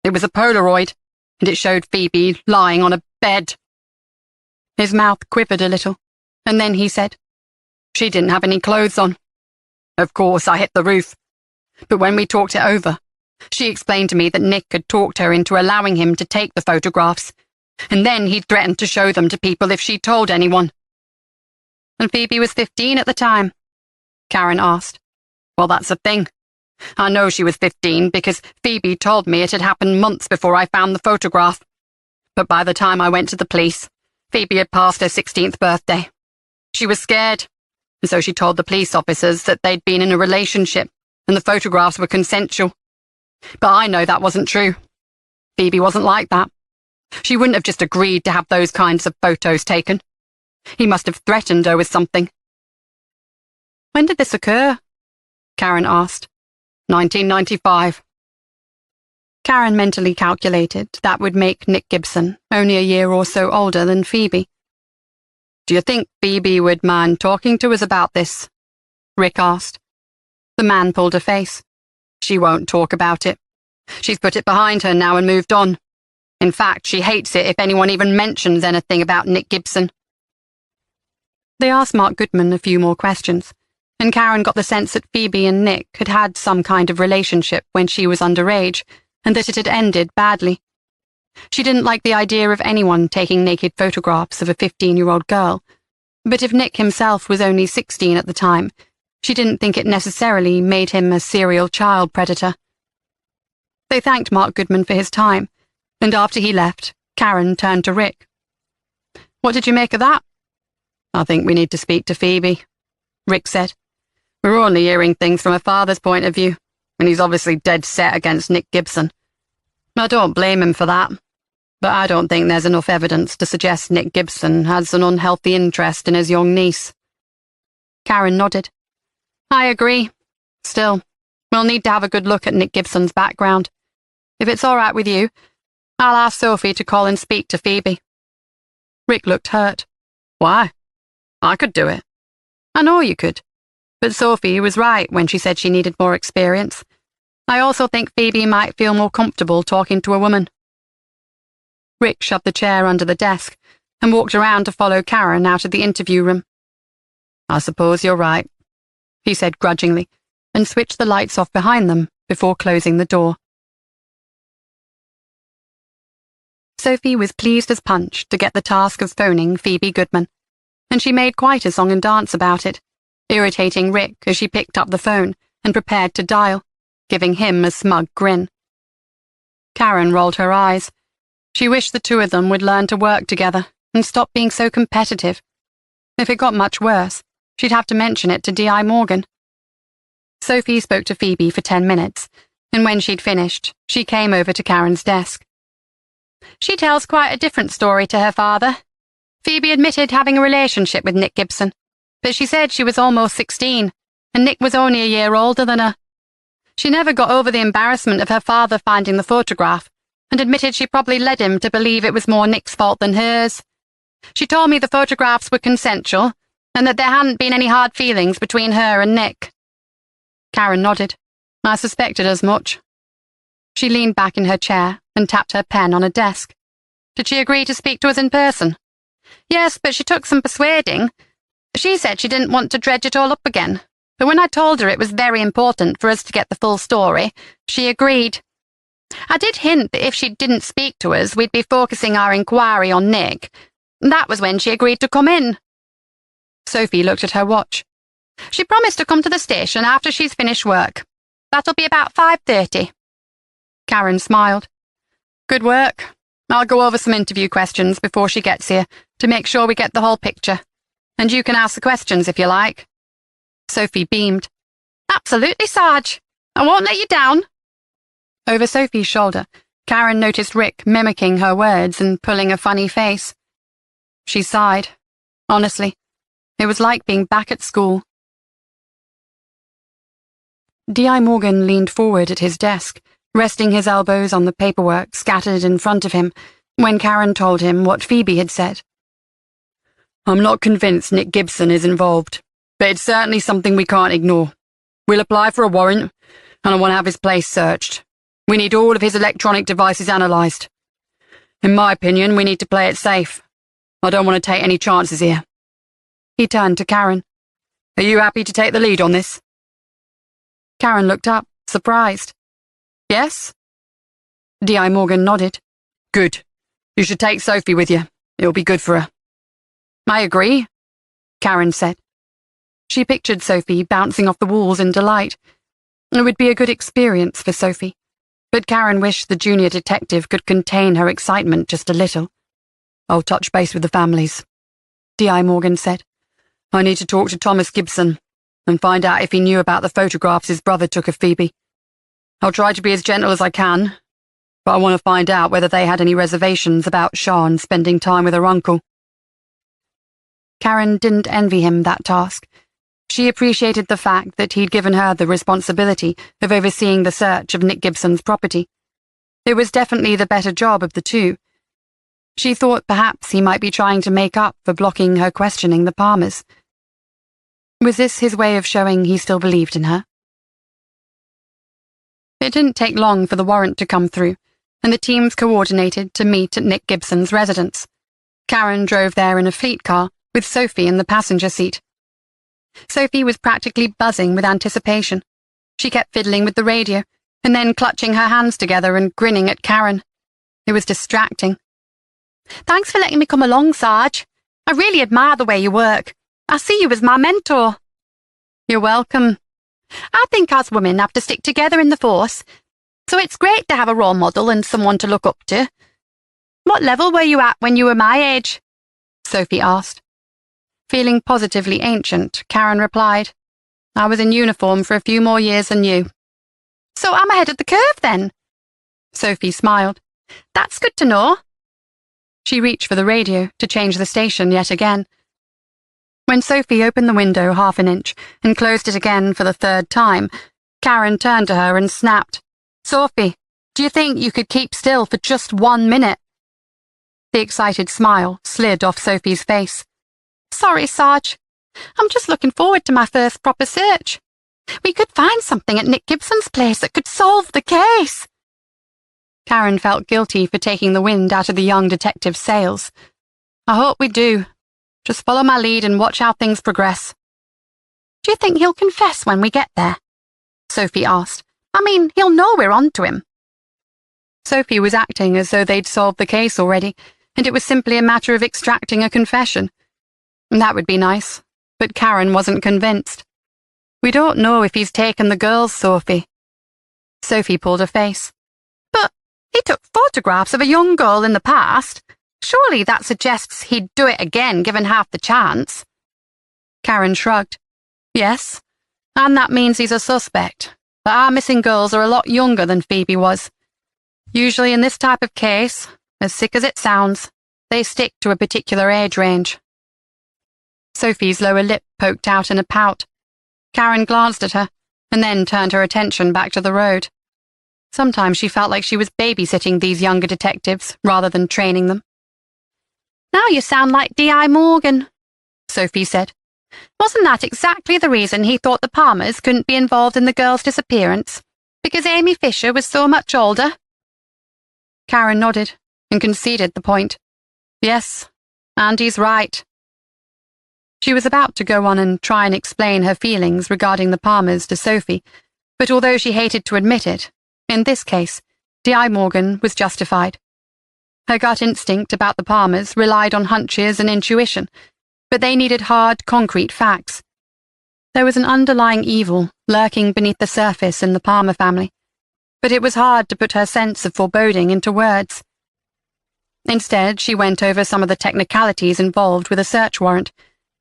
It was a Polaroid, and it showed Phoebe lying on a bed. His mouth quivered a little, and then he said, She didn't have any clothes on. Of course, I hit the roof. But when we talked it over, she explained to me that Nick had talked her into allowing him to take the photographs, and then he'd threatened to show them to people if she told anyone. And Phoebe was 15 at the time? Karen asked. Well, that's the thing. I know she was 15 because Phoebe told me it had happened months before I found the photograph. But by the time I went to the police, Phoebe had passed her 16th birthday. She was scared, and so she told the police officers that they'd been in a relationship and the photographs were consensual. But I know that wasn't true. Phoebe wasn't like that. She wouldn't have just agreed to have those kinds of photos taken. He must have threatened her with something. When did this occur? Karen asked. 1995. Karen mentally calculated that would make Nick Gibson only a year or so older than Phoebe. Do you think Phoebe would mind talking to us about this? Rick asked. The man pulled a face. She won't talk about it. She's put it behind her now and moved on. In fact, she hates it if anyone even mentions anything about Nick Gibson. They asked Mark Goodman a few more questions, and Karen got the sense that Phoebe and Nick had had some kind of relationship when she was underage, and that it had ended badly. She didn't like the idea of anyone taking naked photographs of a 15-year-old girl, but if Nick himself was only 16 at the time, she didn't think it necessarily made him a serial child predator. They thanked Mark Goodman for his time, and after he left, Karen turned to Rick. What did you make of that? I think we need to speak to Phoebe, Rick said. We're only hearing things from her father's point of view, and he's obviously dead set against Nick Gibson. I don't blame him for that, but I don't think there's enough evidence to suggest Nick Gibson has an unhealthy interest in his young niece. Karen nodded. I agree. Still, we'll need to have a good look at Nick Gibson's background. If it's all right with you, I'll ask Sophie to call and speak to Phoebe. Rick looked hurt. Why? I could do it. I know you could. But Sophie was right when she said she needed more experience. I also think Phoebe might feel more comfortable talking to a woman. Rick shoved the chair under the desk and walked around to follow Karen out of the interview room. I suppose you're right, he said grudgingly, and switched the lights off behind them before closing the door. Sophie was pleased as punch to get the task of phoning Phoebe Goodman, and she made quite a song and dance about it, irritating Rick as she picked up the phone and prepared to dial, giving him a smug grin. Karen rolled her eyes. She wished the two of them would learn to work together and stop being so competitive. If it got much worse, she'd have to mention it to D.I. Morgan. Sophie spoke to Phoebe for 10 minutes, and when she'd finished, she came over to Karen's desk. She tells quite a different story to her father. Phoebe admitted having a relationship with Nick Gibson, but she said she was almost 16, and Nick was only a year older than her. She never got over the embarrassment of her father finding the photograph, and admitted she probably led him to believe it was more Nick's fault than hers. She told me the photographs were consensual, and that there hadn't been any hard feelings between her and Nick. Karen nodded. I suspected as much. She leaned back in her chair and tapped her pen on a desk. Did she agree to speak to us in person? Yes, but she took some persuading. She said she didn't want to dredge it all up again, but when I told her it was very important for us to get the full story, she agreed. I did hint that if she didn't speak to us, we'd be focusing our inquiry on Nick. That was when she agreed to come in. Sophie looked at her watch. She promised to come to the station after she's finished work. That'll be about 5:30. Karen smiled. Good work. I'll go over some interview questions before she gets here to make sure we get the whole picture. And you can ask the questions if you like. Sophie beamed. Absolutely, Sarge. I won't let you down. Over Sophie's shoulder, Karen noticed Rick mimicking her words and pulling a funny face. She sighed. Honestly, it was like being back at school. D.I. Morgan leaned forward at his desk, resting his elbows on the paperwork scattered in front of him, when Karen told him what Phoebe had said. I'm not convinced Nick Gibson is involved, but it's certainly something we can't ignore. We'll apply for a warrant, and I want to have his place searched. We need all of his electronic devices analysed. In my opinion, we need to play it safe. I don't want to take any chances here. He turned to Karen. Are you happy to take the lead on this? Karen looked up, surprised. Yes? D.I. Morgan nodded. Good. You should take Sophie with you. It'll be good for her. I agree, Karen said. She pictured Sophie bouncing off the walls in delight. It would be a good experience for Sophie, but Karen wished the junior detective could contain her excitement just a little. I'll touch base with the families, D.I. Morgan said. I need to talk to Thomas Gibson and find out if he knew about the photographs his brother took of Phoebe. I'll try to be as gentle as I can, but I want to find out whether they had any reservations about Sian spending time with her uncle. Karen didn't envy him that task. She appreciated the fact that he'd given her the responsibility of overseeing the search of Nick Gibson's property. It was definitely the better job of the two. She thought perhaps he might be trying to make up for blocking her questioning the Palmers. Was this his way of showing he still believed in her? It didn't take long for the warrant to come through, and the teams coordinated to meet at Nick Gibson's residence. Karen drove there in a fleet car, with Sophie in the passenger seat. Sophie was practically buzzing with anticipation. She kept fiddling with the radio, and then clutching her hands together and grinning at Karen. It was distracting. Thanks for letting me come along, Sarge. I really admire the way you work. I see you as my mentor. You're welcome. I think us women have to stick together in the force, so it's great to have a role model and someone to look up to. What level were you at when you were my age? Sophie asked. Feeling positively ancient, Karen replied, I was in uniform for a few more years than you. So I'm ahead of the curve then? Sophie smiled. That's good to know. She reached for the radio to change the station yet again. When Sophie opened the window half an inch and closed it again for the third time, Karen turned to her and snapped, Sophie, do you think you could keep still for just 1 minute? The excited smile slid off Sophie's face. Sorry, Sarge. I'm just looking forward to my first proper search. We could find something at Nick Gibson's place that could solve the case. Karen felt guilty for taking the wind out of the young detective's sails. I hope we do. Just follow my lead and watch how things progress. Do you think he'll confess when we get there? Sophie asked. I mean, he'll know we're on to him. Sophie was acting as though they'd solved the case already, and it was simply a matter of extracting a confession. That would be nice, but Karen wasn't convinced. We don't know if he's taken the girls, Sophie. Sophie pulled a face. But he took photographs of a young girl in the past. Surely that suggests he'd do it again given half the chance. Karen shrugged. Yes, and that means he's a suspect. But our missing girls are a lot younger than Phoebe was. Usually in this type of case, as sick as it sounds, they stick to a particular age range. Sophie's lower lip poked out in a pout. Karen glanced at her, and then turned her attention back to the road. Sometimes she felt like she was babysitting these younger detectives rather than training them. Now you sound like D.I. Morgan, Sophie said. Wasn't that exactly the reason he thought the Palmers couldn't be involved in the girl's disappearance? Because Amy Fisher was so much older? Karen nodded and conceded the point. Yes, and he's right. She was about to go on and try and explain her feelings regarding the Palmers to Sophie, but although she hated to admit it, in this case, D.I. Morgan was justified. Her gut instinct about the Palmers relied on hunches and intuition, but they needed hard, concrete facts. There was an underlying evil lurking beneath the surface in the Palmer family, but it was hard to put her sense of foreboding into words. Instead, she went over some of the technicalities involved with a search warrant,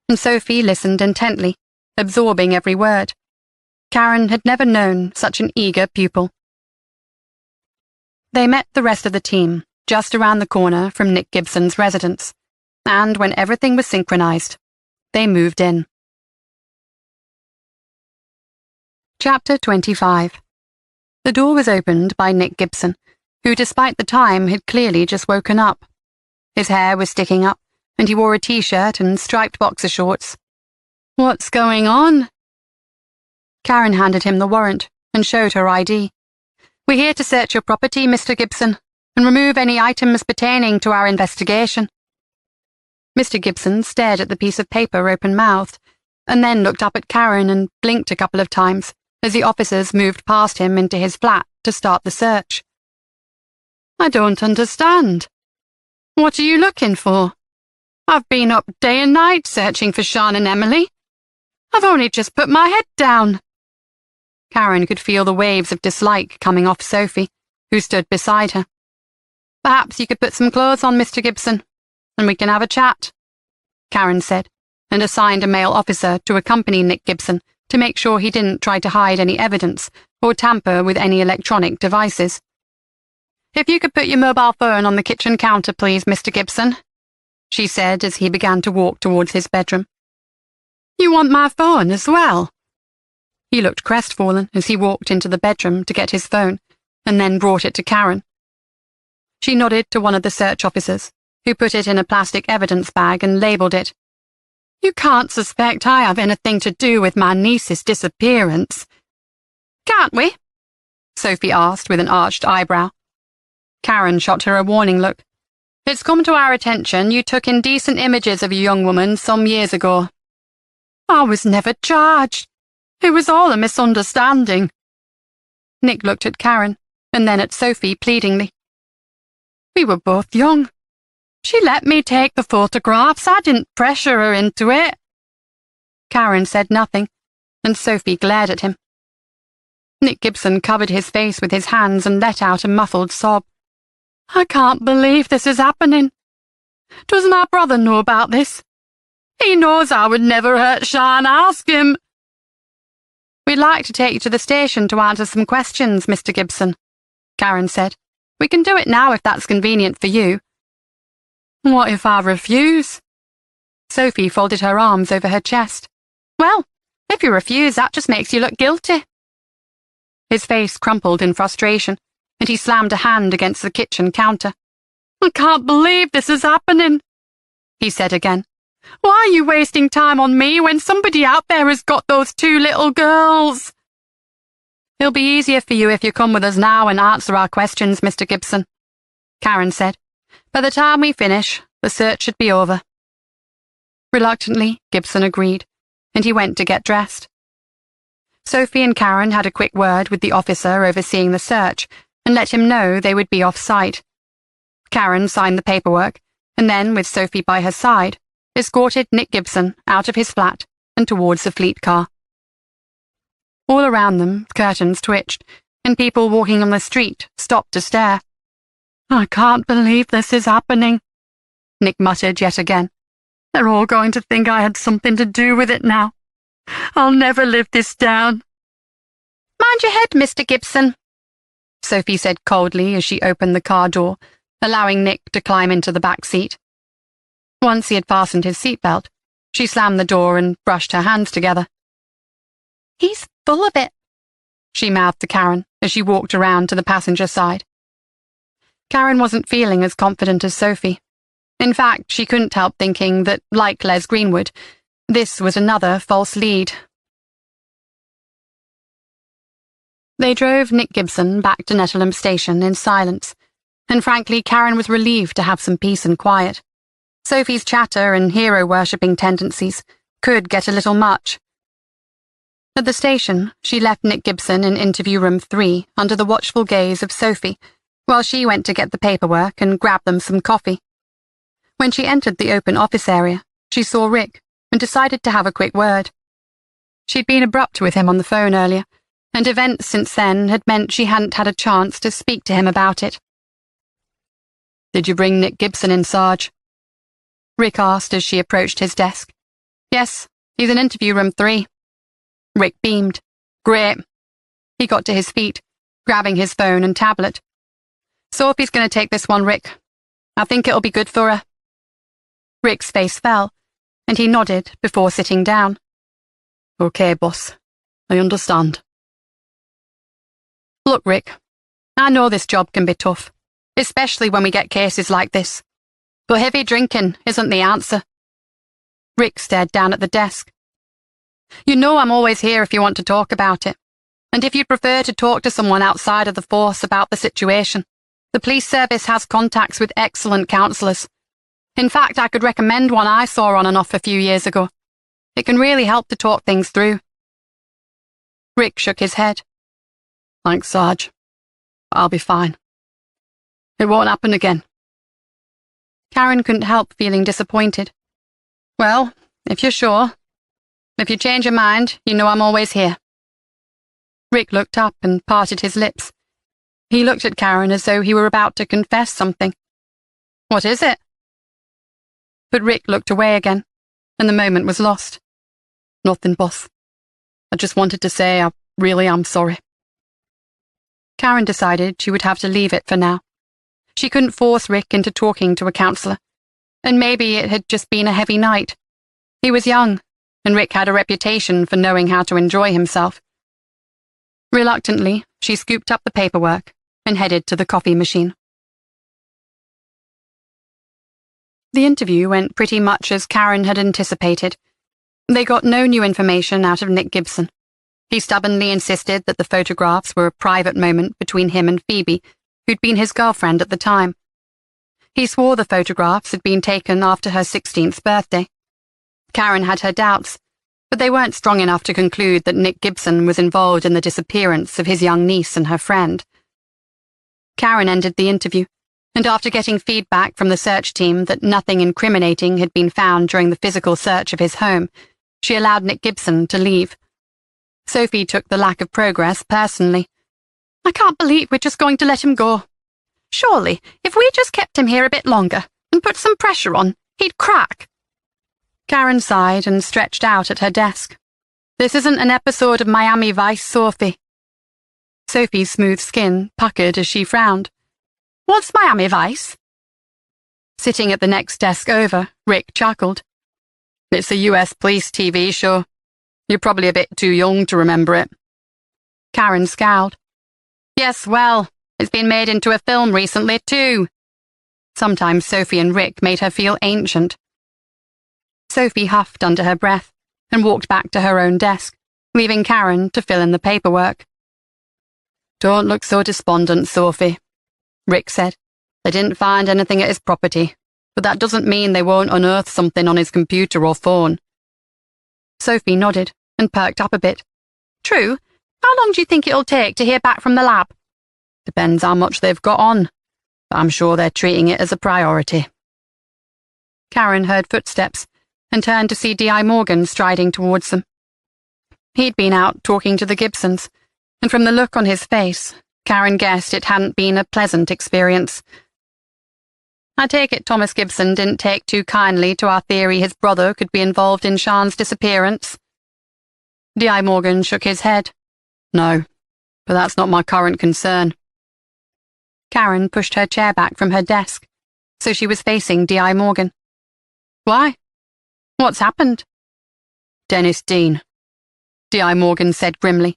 and Sophie listened intently, absorbing every word. Karen had never known such an eager pupil. They met the rest of the team just around the corner from Nick Gibson's residence, and when everything was synchronized, they moved in. Chapter 25. The door was opened by Nick Gibson, who despite the time had clearly just woken up. His hair was sticking up, and he wore a t-shirt and striped boxer shorts. What's going on? Karen handed him the warrant and showed her ID. We're here to search your property, Mr. Gibson, and remove any items pertaining to our investigation. Mr. Gibson stared at the piece of paper open-mouthed, and then looked up at Karen and blinked a couple of times as the officers moved past him into his flat to start the search. I don't understand. What are you looking for? I've been up day and night searching for Sean and Emily. I've only just put my head down. Karen could feel the waves of dislike coming off Sophie, who stood beside her. Perhaps you could put some clothes on, Mr. Gibson, and we can have a chat, Karen said, and assigned a male officer to accompany Nick Gibson to make sure he didn't try to hide any evidence or tamper with any electronic devices. If you could put your mobile phone on the kitchen counter, please, Mr. Gibson, she said as he began to walk towards his bedroom. You want my phone as well? He looked crestfallen as he walked into the bedroom to get his phone, and then brought it to Karen. She nodded to one of the search officers, who put it in a plastic evidence bag and labelled it. You can't suspect I have anything to do with my niece's disappearance. Can't we? Sophie asked with an arched eyebrow. Karen shot her a warning look. It's come to our attention you took indecent images of a young woman some years ago. I was never charged. It was all a misunderstanding. Nick looked at Karen, and then at Sophie pleadingly. We were both young. She let me take the photographs. I didn't pressure her into it. Karen said nothing, and Sophie glared at him. Nick Gibson covered his face with his hands and let out a muffled sob. I can't believe this is happening. Does my brother know about this? He knows I would never hurt Sean. Ask him. We'd like to take you to the station to answer some questions, Mr. Gibson, Karen said. We can do it now if that's convenient for you. What if I refuse? Sophie folded her arms over her chest. Well, if you refuse, that just makes you look guilty. His face crumpled in frustration, and he slammed a hand against the kitchen counter. I can't believe this is happening, he said again, Why are you wasting time on me when somebody out there has got those 2 little girls? It'll be easier for you if you come with us now and answer our questions, Mr. Gibson, Karen said. By the time we finish, the search should be over. Reluctantly, Gibson agreed, and he went to get dressed. Sophie and Karen had a quick word with the officer overseeing the search and let him know they would be off-site. Karen signed the paperwork, and then, with Sophie by her side, escorted Nick Gibson out of his flat and towards the fleet car. All around them, curtains twitched, and people walking on the street stopped to stare. I can't believe this is happening, Nick muttered yet again. They're all going to think I had something to do with it now. I'll never live this down. Mind your head, Mr. Gibson, Sophie said coldly as she opened the car door, allowing Nick to climb into the back seat. Once he had fastened his seatbelt, she slammed the door and brushed her hands together. He's full of it, she mouthed to Karen as she walked around to the passenger side. Karen wasn't feeling as confident as Sophie. In fact, she couldn't help thinking that, like Les Greenwood, this was another false lead. They drove Nick Gibson back to Nettleholm Station in silence, and frankly, Karen was relieved to have some peace and quiet. Sophie's chatter and hero-worshipping tendencies could get a little much. At the station, she left Nick Gibson in interview room 3 under the watchful gaze of Sophie, while she went to get the paperwork and grab them some coffee. When she entered the open office area, she saw Rick and decided to have a quick word. She'd been abrupt with him on the phone earlier, and events since then had meant she hadn't had a chance to speak to him about it. "Did you bring Nick Gibson in, Sarge?" Rick asked as she approached his desk. "Yes, he's in interview room 3. Rick beamed. "Great." He got to his feet, grabbing his phone and tablet. "Sophie's going to take this one, Rick. I think it'll be good for her." Rick's face fell, and he nodded before sitting down. "Okay, boss. I understand." "Look, Rick, I know this job can be tough, especially when we get cases like this. But heavy drinking isn't the answer." Rick stared down at the desk. "You know I'm always here if you want to talk about it. And if you'd prefer to talk to someone outside of the force about the situation, the police service has contacts with excellent counsellors. In fact, I could recommend one I saw on and off a few years ago. It can really help to talk things through." Rick shook his head. "Thanks, Sarge. I'll be fine. It won't happen again." Karen couldn't help feeling disappointed. "Well, if you're sure. If you change your mind, you know I'm always here." Rick looked up and parted his lips. He looked at Karen as though he were about to confess something. "What is it?" But Rick looked away again, and the moment was lost. "Nothing, boss. I just wanted to say I really am sorry." Karen decided she would have to leave it for now. She couldn't force Rick into talking to a counsellor, and maybe it had just been a heavy night. He was young, and Rick had a reputation for knowing how to enjoy himself. Reluctantly, she scooped up the paperwork and headed to the coffee machine. The interview went pretty much as Karen had anticipated. They got no new information out of Nick Gibson. He stubbornly insisted that the photographs were a private moment between him and Phoebe, who'd been his girlfriend at the time. He swore the photographs had been taken after her 16th birthday. Karen had her doubts, but they weren't strong enough to conclude that Nick Gibson was involved in the disappearance of his young niece and her friend. Karen ended the interview, and after getting feedback from the search team that nothing incriminating had been found during the physical search of his home, she allowed Nick Gibson to leave. Sophie took the lack of progress personally. "I can't believe we're just going to let him go. Surely, if we just kept him here a bit longer and put some pressure on, he'd crack." Karen sighed and stretched out at her desk. "This isn't an episode of Miami Vice, Sophie." Sophie's smooth skin puckered as she frowned. "What's Miami Vice?" Sitting at the next desk over, Rick chuckled. "It's a US police TV show. You're probably a bit too young to remember it." Karen scowled. "Yes, well, it's been made into a film recently, too." Sometimes Sophie and Rick made her feel ancient. Sophie huffed under her breath and walked back to her own desk, leaving Karen to fill in the paperwork. Don't look so despondent, Sophie, Rick said. They didn't find anything at his property, but that doesn't mean they won't unearth something on his computer or phone. Sophie nodded and perked up a bit. True. How long do you think it'll take to hear back from the lab? Depends how much they've got on, but I'm sure they're treating it as a priority. Karen heard footsteps and turned to see D.I. Morgan striding towards them. He'd been out talking to the Gibsons, and from the look on his face, Karen guessed it hadn't been a pleasant experience. I take it Thomas Gibson didn't take too kindly to our theory his brother could be involved in Sian's disappearance. D.I. Morgan shook his head. No, but that's not my current concern. Karen pushed her chair back from her desk, so she was facing D.I. Morgan. Why? What's happened? Dennis Dean, D.I. Morgan said grimly.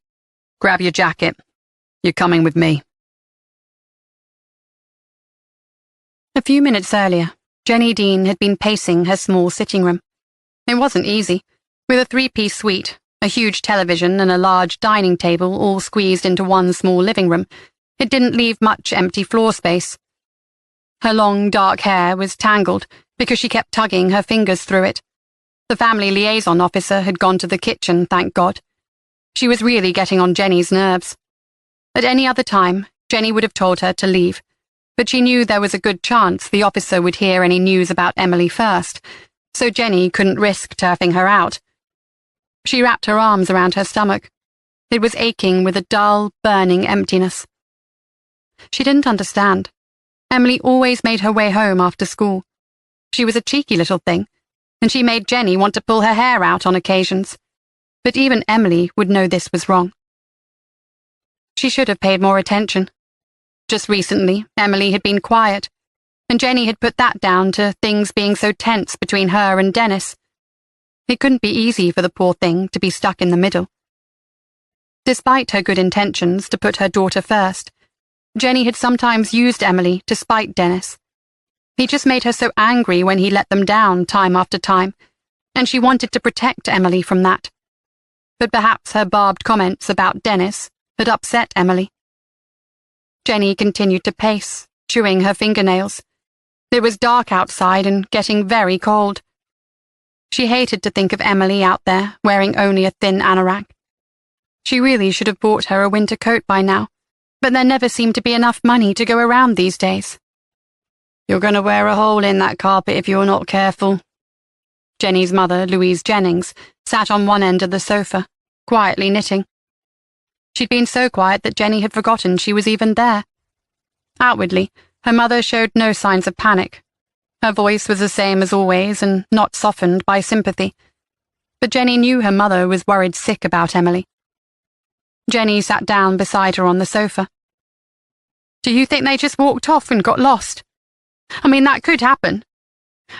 Grab your jacket. You're coming with me. A few minutes earlier, Jenny Dean had been pacing her small sitting room. It wasn't easy, with a three-piece suite, a huge television and a large dining table all squeezed into one small living room. It didn't leave much empty floor space. Her long, dark hair was tangled because she kept tugging her fingers through it. The family liaison officer had gone to the kitchen, thank God. She was really getting on Jenny's nerves. At any other time, Jenny would have told her to leave, but she knew there was a good chance the officer would hear any news about Emily first, so Jenny couldn't risk turfing her out. She wrapped her arms around her stomach. It was aching with a dull, burning emptiness. She didn't understand. Emily always made her way home after school. She was a cheeky little thing, and she made Jenny want to pull her hair out on occasions. But even Emily would know this was wrong. She should have paid more attention. Just recently, Emily had been quiet, and Jenny had put that down to things being so tense between her and Dennis. It couldn't be easy for the poor thing to be stuck in the middle. Despite her good intentions to put her daughter first, Jenny had sometimes used Emily to spite Dennis. He just made her so angry when he let them down time after time, and she wanted to protect Emily from that. But perhaps her barbed comments about Dennis had upset Emily. Jenny continued to pace, chewing her fingernails. It was dark outside and getting very cold. She hated to think of Emily out there wearing only a thin anorak. She really should have bought her a winter coat by now, but there never seemed to be enough money to go around these days. You're going to wear a hole in that carpet if you're not careful. Jenny's mother, Louise Jennings, sat on one end of the sofa, quietly knitting. She'd been so quiet that Jenny had forgotten she was even there. Outwardly, her mother showed no signs of panic. Her voice was the same as always and not softened by sympathy. But Jenny knew her mother was worried sick about Emily. Jenny sat down beside her on the sofa. Do you think they just walked off and got lost? I mean, that could happen.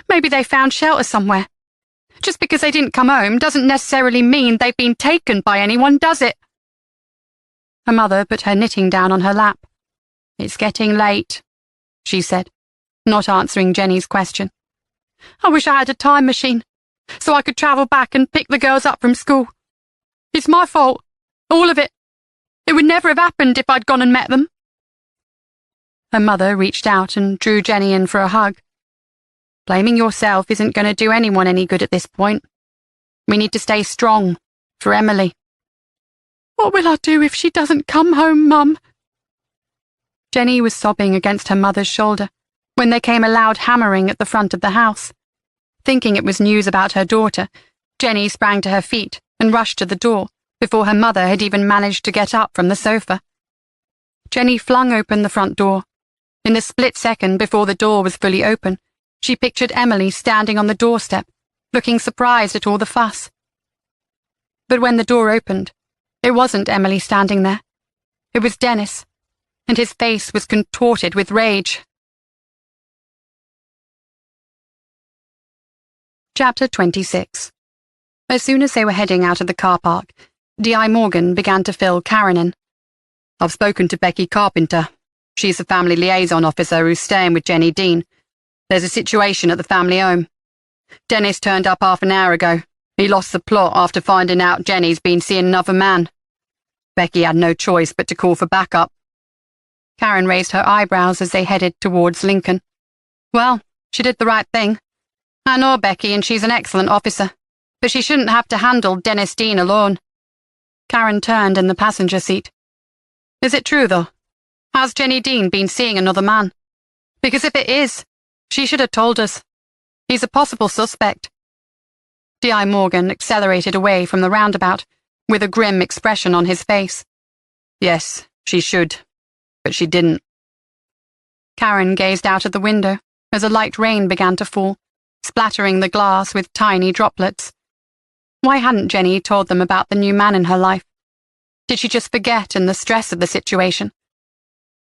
Maybe they found shelter somewhere. Just because they didn't come home doesn't necessarily mean they've been taken by anyone, does it? Her mother put her knitting down on her lap. It's getting late, she said, not answering Jenny's question. I wish I had a time machine, so I could travel back and pick the girls up from school. It's my fault, all of it. It would never have happened if I'd gone and met them. Her mother reached out and drew Jenny in for a hug. Blaming yourself isn't going to do anyone any good at this point. We need to stay strong, for Emily. What will I do if she doesn't come home, Mum? Jenny was sobbing against her mother's shoulder when there came a loud hammering at the front of the house. Thinking it was news about her daughter, Jenny sprang to her feet and rushed to the door before her mother had even managed to get up from the sofa. Jenny flung open the front door. In the split second before the door was fully open, she pictured Emily standing on the doorstep, looking surprised at all the fuss. But when the door opened, it wasn't Emily standing there. It was Dennis, and his face was contorted with rage. Chapter 26. As soon as they were heading out of the car park, D.I. Morgan began to fill Karen in. I've spoken to Becky Carpenter. She's the family liaison officer who's staying with Jenny Dean. There's a situation at the family home. Dennis turned up half an hour ago. He lost the plot after finding out Jenny's been seeing another man. Becky had no choice but to call for backup. Karen raised her eyebrows as they headed towards Lincoln. Well, she did the right thing. I know Becky and she's an excellent officer, but she shouldn't have to handle Dennis Dean alone. Karen turned in the passenger seat. Is it true, though? Has Jenny Dean been seeing another man? Because if it is, she should have told us. He's a possible suspect. D.I. Morgan accelerated away from the roundabout, with a grim expression on his face. Yes, she should, but she didn't. Karen gazed out of the window as a light rain began to fall, splattering the glass with tiny droplets. Why hadn't Jenny told them about the new man in her life? Did she just forget in the stress of the situation?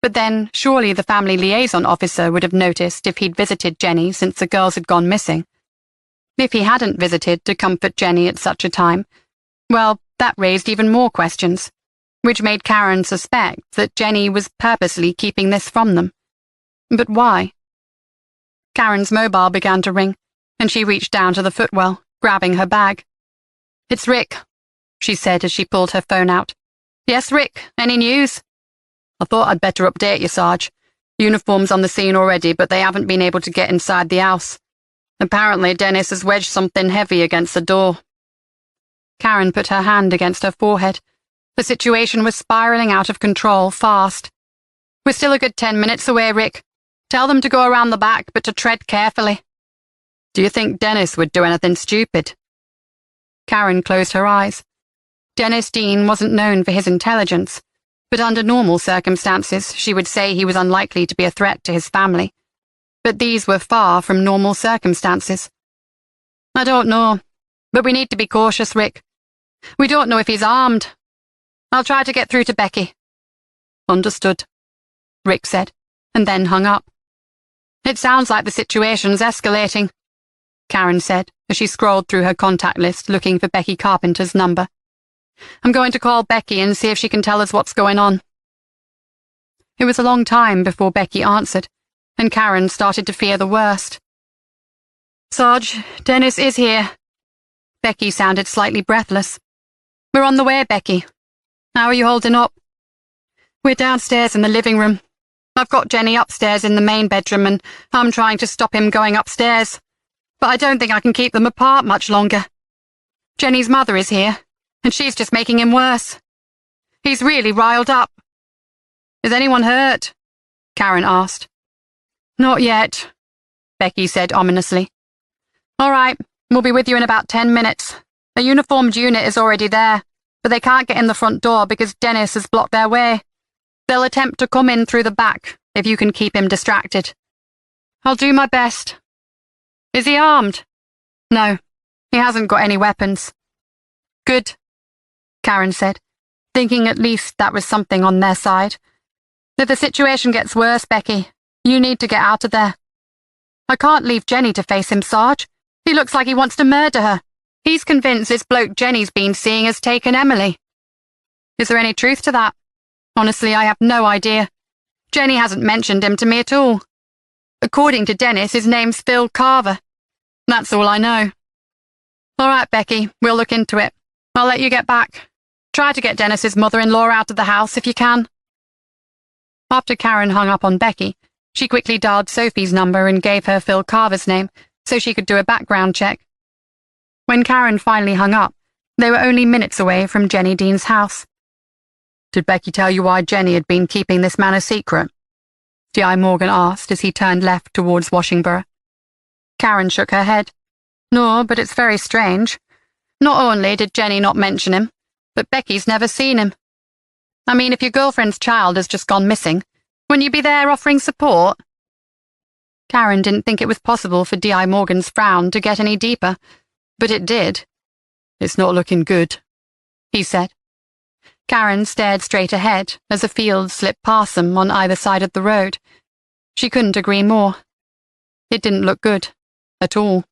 But then, surely the family liaison officer would have noticed if he'd visited Jenny since the girls had gone missing. If he hadn't visited to comfort Jenny at such a time, well, that raised even more questions, which made Karen suspect that Jenny was purposely keeping this from them. But why? Karen's mobile began to ring, and she reached down to the footwell, grabbing her bag. It's Rick, she said as she pulled her phone out. Yes, Rick, any news? I thought I'd better update you, Sarge. Uniform's on the scene already, but they haven't been able to get inside the house. Apparently, Dennis has wedged something heavy against the door. Karen put her hand against her forehead. The situation was spiraling out of control fast. We're still a good 10 minutes away, Rick. Tell them to go around the back, but to tread carefully. Do you think Dennis would do anything stupid? Karen closed her eyes. Dennis Dean wasn't known for his intelligence, but under normal circumstances, she would say he was unlikely to be a threat to his family. But these were far from normal circumstances. I don't know, but we need to be cautious, Rick. We don't know if he's armed. I'll try to get through to Becky. Understood, Rick said, and then hung up. It sounds like the situation's escalating, Karen said as she scrolled through her contact list looking for Becky Carpenter's number. I'm going to call Becky and see if she can tell us what's going on. It was a long time before Becky answered, and Karen started to fear the worst. Sarge, Dennis is here. Becky sounded slightly breathless. We're on the way, Becky. How are you holding up? We're downstairs in the living room. I've got Jenny upstairs in the main bedroom and I'm trying to stop him going upstairs. But I don't think I can keep them apart much longer. Jenny's mother is here, and she's just making him worse. He's really riled up. Is anyone hurt? Karen asked. Not yet, Becky said ominously. All right, we'll be with you in about 10 minutes. A uniformed unit is already there, but they can't get in the front door because Dennis has blocked their way. They'll attempt to come in through the back if you can keep him distracted. I'll do my best. Is he armed? No, he hasn't got any weapons. Good, Karen said, thinking at least that was something on their side. If the situation gets worse, Becky, you need to get out of there. I can't leave Jenny to face him, Sarge. He looks like he wants to murder her. He's convinced this bloke Jenny's been seeing has taken Emily. Is there any truth to that? Honestly, I have no idea. Jenny hasn't mentioned him to me at all. According to Dennis, his name's Phil Carver. That's all I know. All right, Becky, we'll look into it. I'll let you get back. Try to get Dennis's mother-in-law out of the house if you can. After Karen hung up on Becky, she quickly dialed Sophie's number and gave her Phil Carver's name so she could do a background check. When Karen finally hung up, they were only minutes away from Jenny Dean's house. Did Becky tell you why Jenny had been keeping this man a secret? D.I. Morgan asked as he turned left towards Washington. Karen shook her head. No, but it's very strange. Not only did Jenny not mention him, but Becky's never seen him. I mean, if your girlfriend's child has just gone missing, wouldn't you be there offering support? Karen didn't think it was possible for D.I. Morgan's frown to get any deeper, but it did. It's not looking good, he said. Karen stared straight ahead as a field slipped past them on either side of the road. She couldn't agree more. It didn't look good, at all.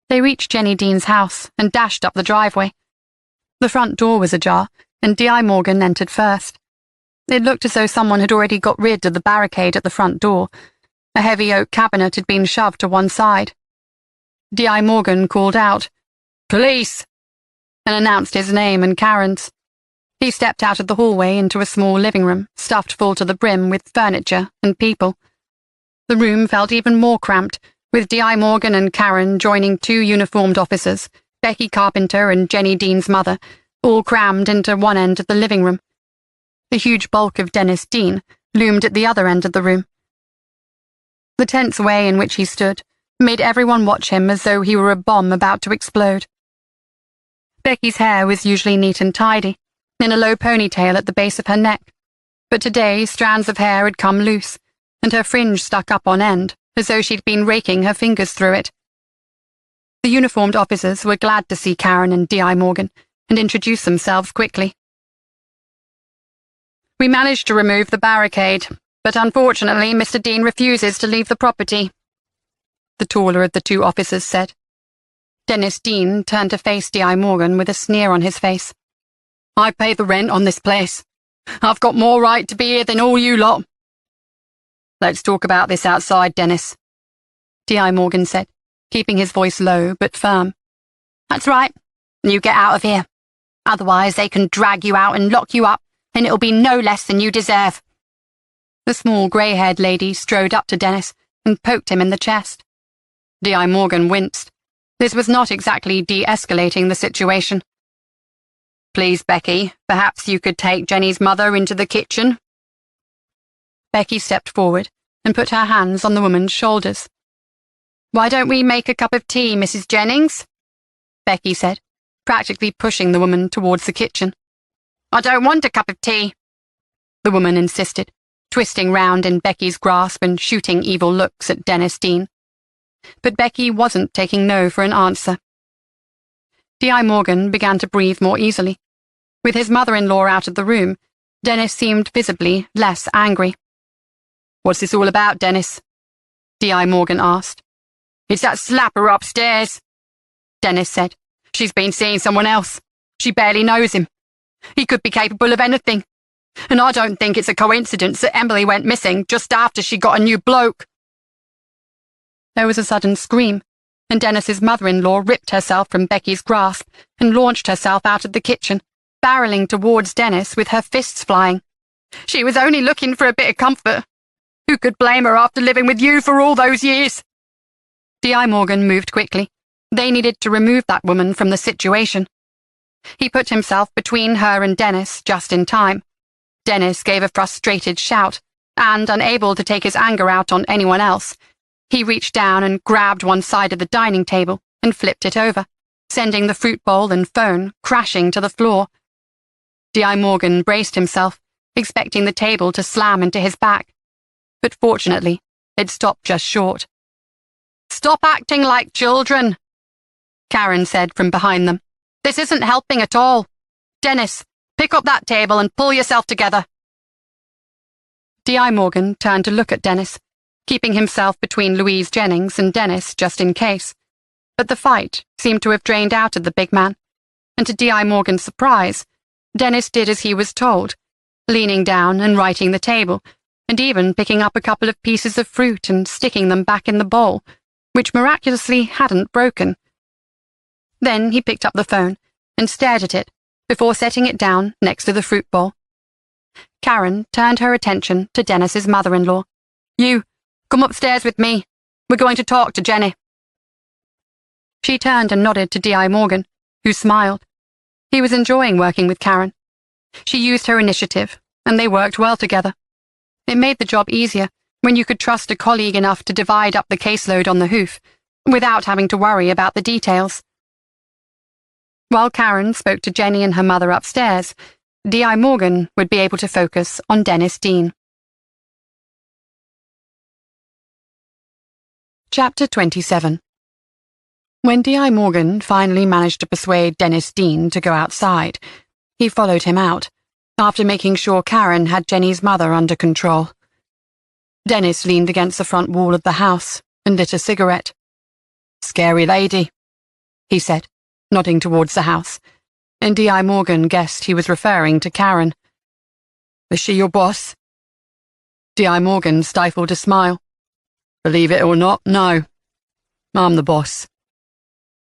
They reached Jenny Dean's house and dashed up the driveway. The front door was ajar, and D.I. Morgan entered first. It looked as though someone had already got rid of the barricade at the front door, A heavy oak cabinet had been shoved to one side. D.I. Morgan called out, "Police!" and announced his name and Karen's. He stepped out of the hallway into a small living room, stuffed full to the brim with furniture and people. The room felt even more cramped, with D.I. Morgan and Karen joining two uniformed officers, Becky Carpenter and Jenny Dean's mother, all crammed into one end of the living room. The huge bulk of Dennis Dean loomed at the other end of the room. The tense way in which he stood made everyone watch him as though he were a bomb about to explode. Becky's hair was usually neat and tidy, in a low ponytail at the base of her neck, but today strands of hair had come loose, and her fringe stuck up on end, as though she'd been raking her fingers through it. The uniformed officers were glad to see Karen and D.I. Morgan, and introduced themselves quickly. "We managed to remove the barricade, but unfortunately Mr. Dean refuses to leave the property," the taller of the two officers said. Dennis Dean turned to face D.I. Morgan with a sneer on his face. "I pay the rent on this place. I've got more right to be here than all you lot." "Let's talk about this outside, Dennis," D.I. Morgan said, keeping his voice low but firm. "That's right. You get out of here. Otherwise they can drag you out and lock you up, and it'll be no less than you deserve." The small grey-haired lady strode up to Dennis and poked him in the chest. D.I. Morgan winced. This was not exactly de-escalating the situation. "Please, Becky, perhaps you could take Jenny's mother into the kitchen." Becky stepped forward and put her hands on the woman's shoulders. "Why don't we make a cup of tea, Mrs. Jennings?" Becky said, practically pushing the woman towards the kitchen. "I don't want a cup of tea," the woman insisted, twisting round in Becky's grasp and shooting evil looks at Dennis Dean. But Becky wasn't taking no for an answer. D.I. Morgan began to breathe more easily. With his mother-in-law out of the room, Dennis seemed visibly less angry. "What's this all about, Dennis?" D.I. Morgan asked. "It's that slapper upstairs," Dennis said. "She's been seeing someone else. She barely knows him. He could be capable of anything. And I don't think it's a coincidence that Emily went missing just after she got a new bloke." There was a sudden scream, and Dennis's mother-in-law ripped herself from Becky's grasp and launched herself out of the kitchen, barreling towards Dennis with her fists flying. "She was only looking for a bit of comfort. Who could blame her after living with you for all those years?" D.I. Morgan moved quickly. They needed to remove that woman from the situation. He put himself between her and Dennis just in time. Dennis gave a frustrated shout, and, unable to take his anger out on anyone else, he reached down and grabbed one side of the dining table and flipped it over, sending the fruit bowl and phone crashing to the floor. D.I. Morgan braced himself, expecting the table to slam into his back. But fortunately, it stopped just short. "Stop acting like children," Karen said from behind them. "This isn't helping at all. Dennis, pick up that table and pull yourself together." D.I. Morgan turned to look at Dennis, keeping himself between Louise Jennings and Dennis just in case. But the fight seemed to have drained out of the big man, and to D.I. Morgan's surprise, Dennis did as he was told, leaning down and righting the table, and even picking up a couple of pieces of fruit and sticking them back in the bowl, which miraculously hadn't broken. Then he picked up the phone and stared at it before setting it down next to the fruit bowl. Karen turned her attention to Dennis's mother-in-law. "You, come upstairs with me. We're going to talk to Jenny." She turned and nodded to D.I. Morgan, who smiled. He was enjoying working with Karen. She used her initiative, and they worked well together. It made the job easier when you could trust a colleague enough to divide up the caseload on the hoof, without having to worry about the details. While Karen spoke to Jenny and her mother upstairs, D.I. Morgan would be able to focus on Dennis Dean. Chapter 27. When D.I. Morgan finally managed to persuade Dennis Dean to go outside, he followed him out, after making sure Karen had Jenny's mother under control. Dennis leaned against the front wall of the house and lit a cigarette. "Scary lady," he said, nodding towards the house, and D.I. Morgan guessed he was referring to Karen. "Is she your boss?" D.I. Morgan stifled a smile. Believe it or not, no. I'm the boss.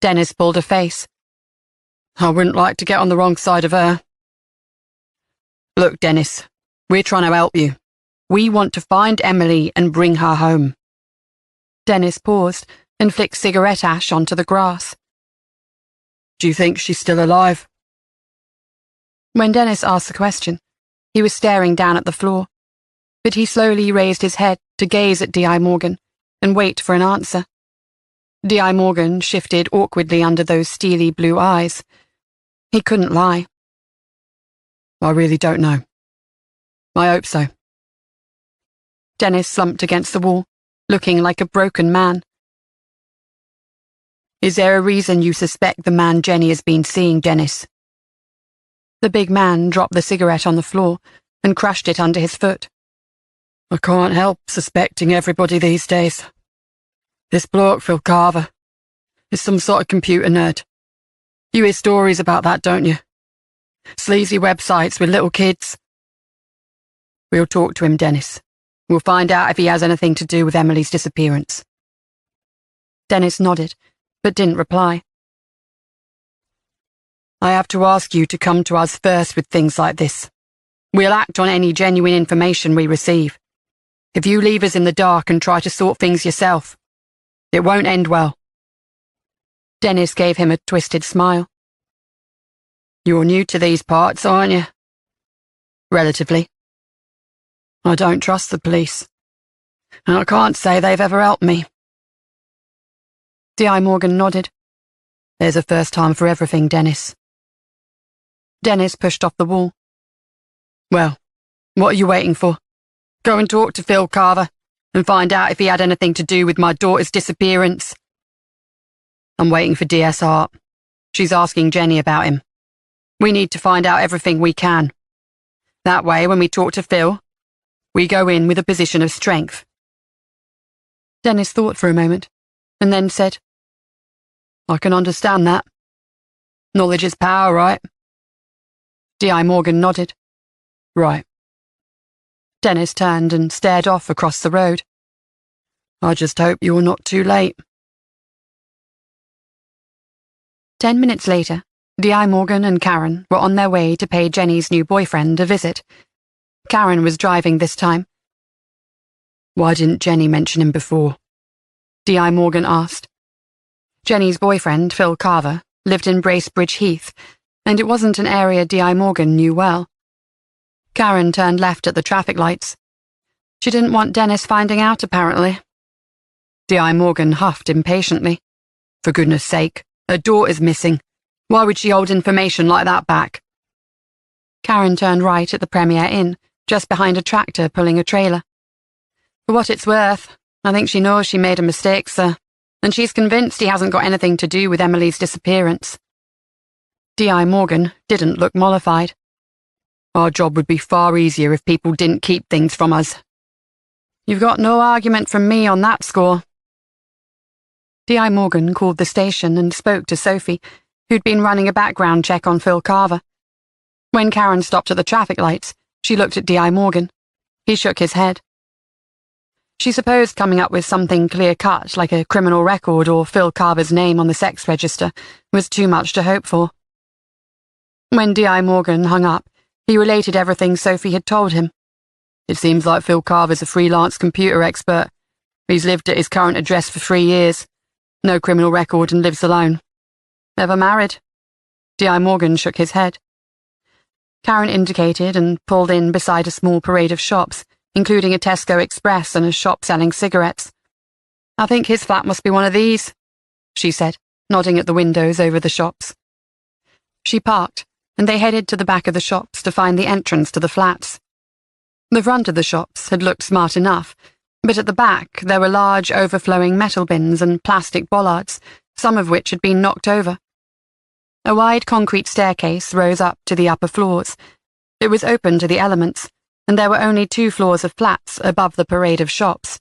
Dennis pulled a face. I wouldn't like to get on the wrong side of her. Look, Dennis, we're trying to help you. We want to find Emily and bring her home. Dennis paused and flicked cigarette ash onto the grass. Do you think she's still alive? When Dennis asked the question, he was staring down at the floor, but he slowly raised his head to gaze at D.I. Morgan and wait for an answer. D.I. Morgan shifted awkwardly under those steely blue eyes. He couldn't lie. I really don't know. I hope so. Dennis slumped against the wall, looking like a broken man. Is there a reason you suspect the man Jenny has been seeing, Dennis? The big man dropped the cigarette on the floor and crushed it under his foot. I can't help suspecting everybody these days. This bloke, Phil Carver, is some sort of computer nerd. You hear stories about that, don't you? Sleazy websites with little kids. We'll talk to him, Dennis. We'll find out if he has anything to do with Emily's disappearance. Dennis nodded, but didn't reply. I have to ask you to come to us first with things like this. We'll act on any genuine information we receive. If you leave us in the dark and try to sort things yourself, it won't end well. Dennis gave him a twisted smile. You're new to these parts, aren't you? Relatively. I don't trust the police, and I can't say they've ever helped me. D.I. Morgan nodded. There's a first time for everything, Dennis. Dennis pushed off the wall. Well, what are you waiting for? Go and talk to Phil Carver and find out if he had anything to do with my daughter's disappearance. I'm waiting for DS Hart. She's asking Jenny about him. We need to find out everything we can. That way, when we talk to Phil, we go in with a position of strength. Dennis thought for a moment, and then said, I can understand that. Knowledge is power, right? D.I. Morgan nodded. Right. Dennis turned and stared off across the road. I just hope you're not too late. 10 minutes later, D.I. Morgan and Karen were on their way to pay Jenny's new boyfriend a visit. Karen was driving this time. Why didn't Jenny mention him before? D.I. Morgan asked. Jenny's boyfriend, Phil Carver, lived in Bracebridge Heath, and it wasn't an area D.I. Morgan knew well. Karen turned left at the traffic lights. She didn't want Dennis finding out, apparently. D.I. Morgan huffed impatiently. For goodness sake, her daughter's missing. Why would she hold information like that back? Karen turned right at the Premier Inn, just behind a tractor pulling a trailer. For what it's worth, I think she knows she made a mistake, sir, and she's convinced he hasn't got anything to do with Emily's disappearance. D.I. Morgan didn't look mollified. Our job would be far easier if people didn't keep things from us. You've got no argument from me on that score. D.I. Morgan called the station and spoke to Sophie, who'd been running a background check on Phil Carver. When Karen stopped at the traffic lights, she looked at D.I. Morgan. He shook his head. She supposed coming up with something clear-cut, like a criminal record or Phil Carver's name on the sex register, was too much to hope for. When D.I. Morgan hung up, he related everything Sophie had told him. It seems like Phil Carver's a freelance computer expert. He's lived at his current address for 3 years. No criminal record and lives alone. Never married. D.I. Morgan shook his head. Karen indicated and pulled in beside a small parade of shops, including a Tesco Express and a shop selling cigarettes. I think his flat must be one of these, she said, nodding at the windows over the shops. She parked, and they headed to the back of the shops to find the entrance to the flats. The front of the shops had looked smart enough, but at the back there were large overflowing metal bins and plastic bollards, some of which had been knocked over. A wide concrete staircase rose up to the upper floors. It was open to the elements, and there were only 2 floors of flats above the parade of shops.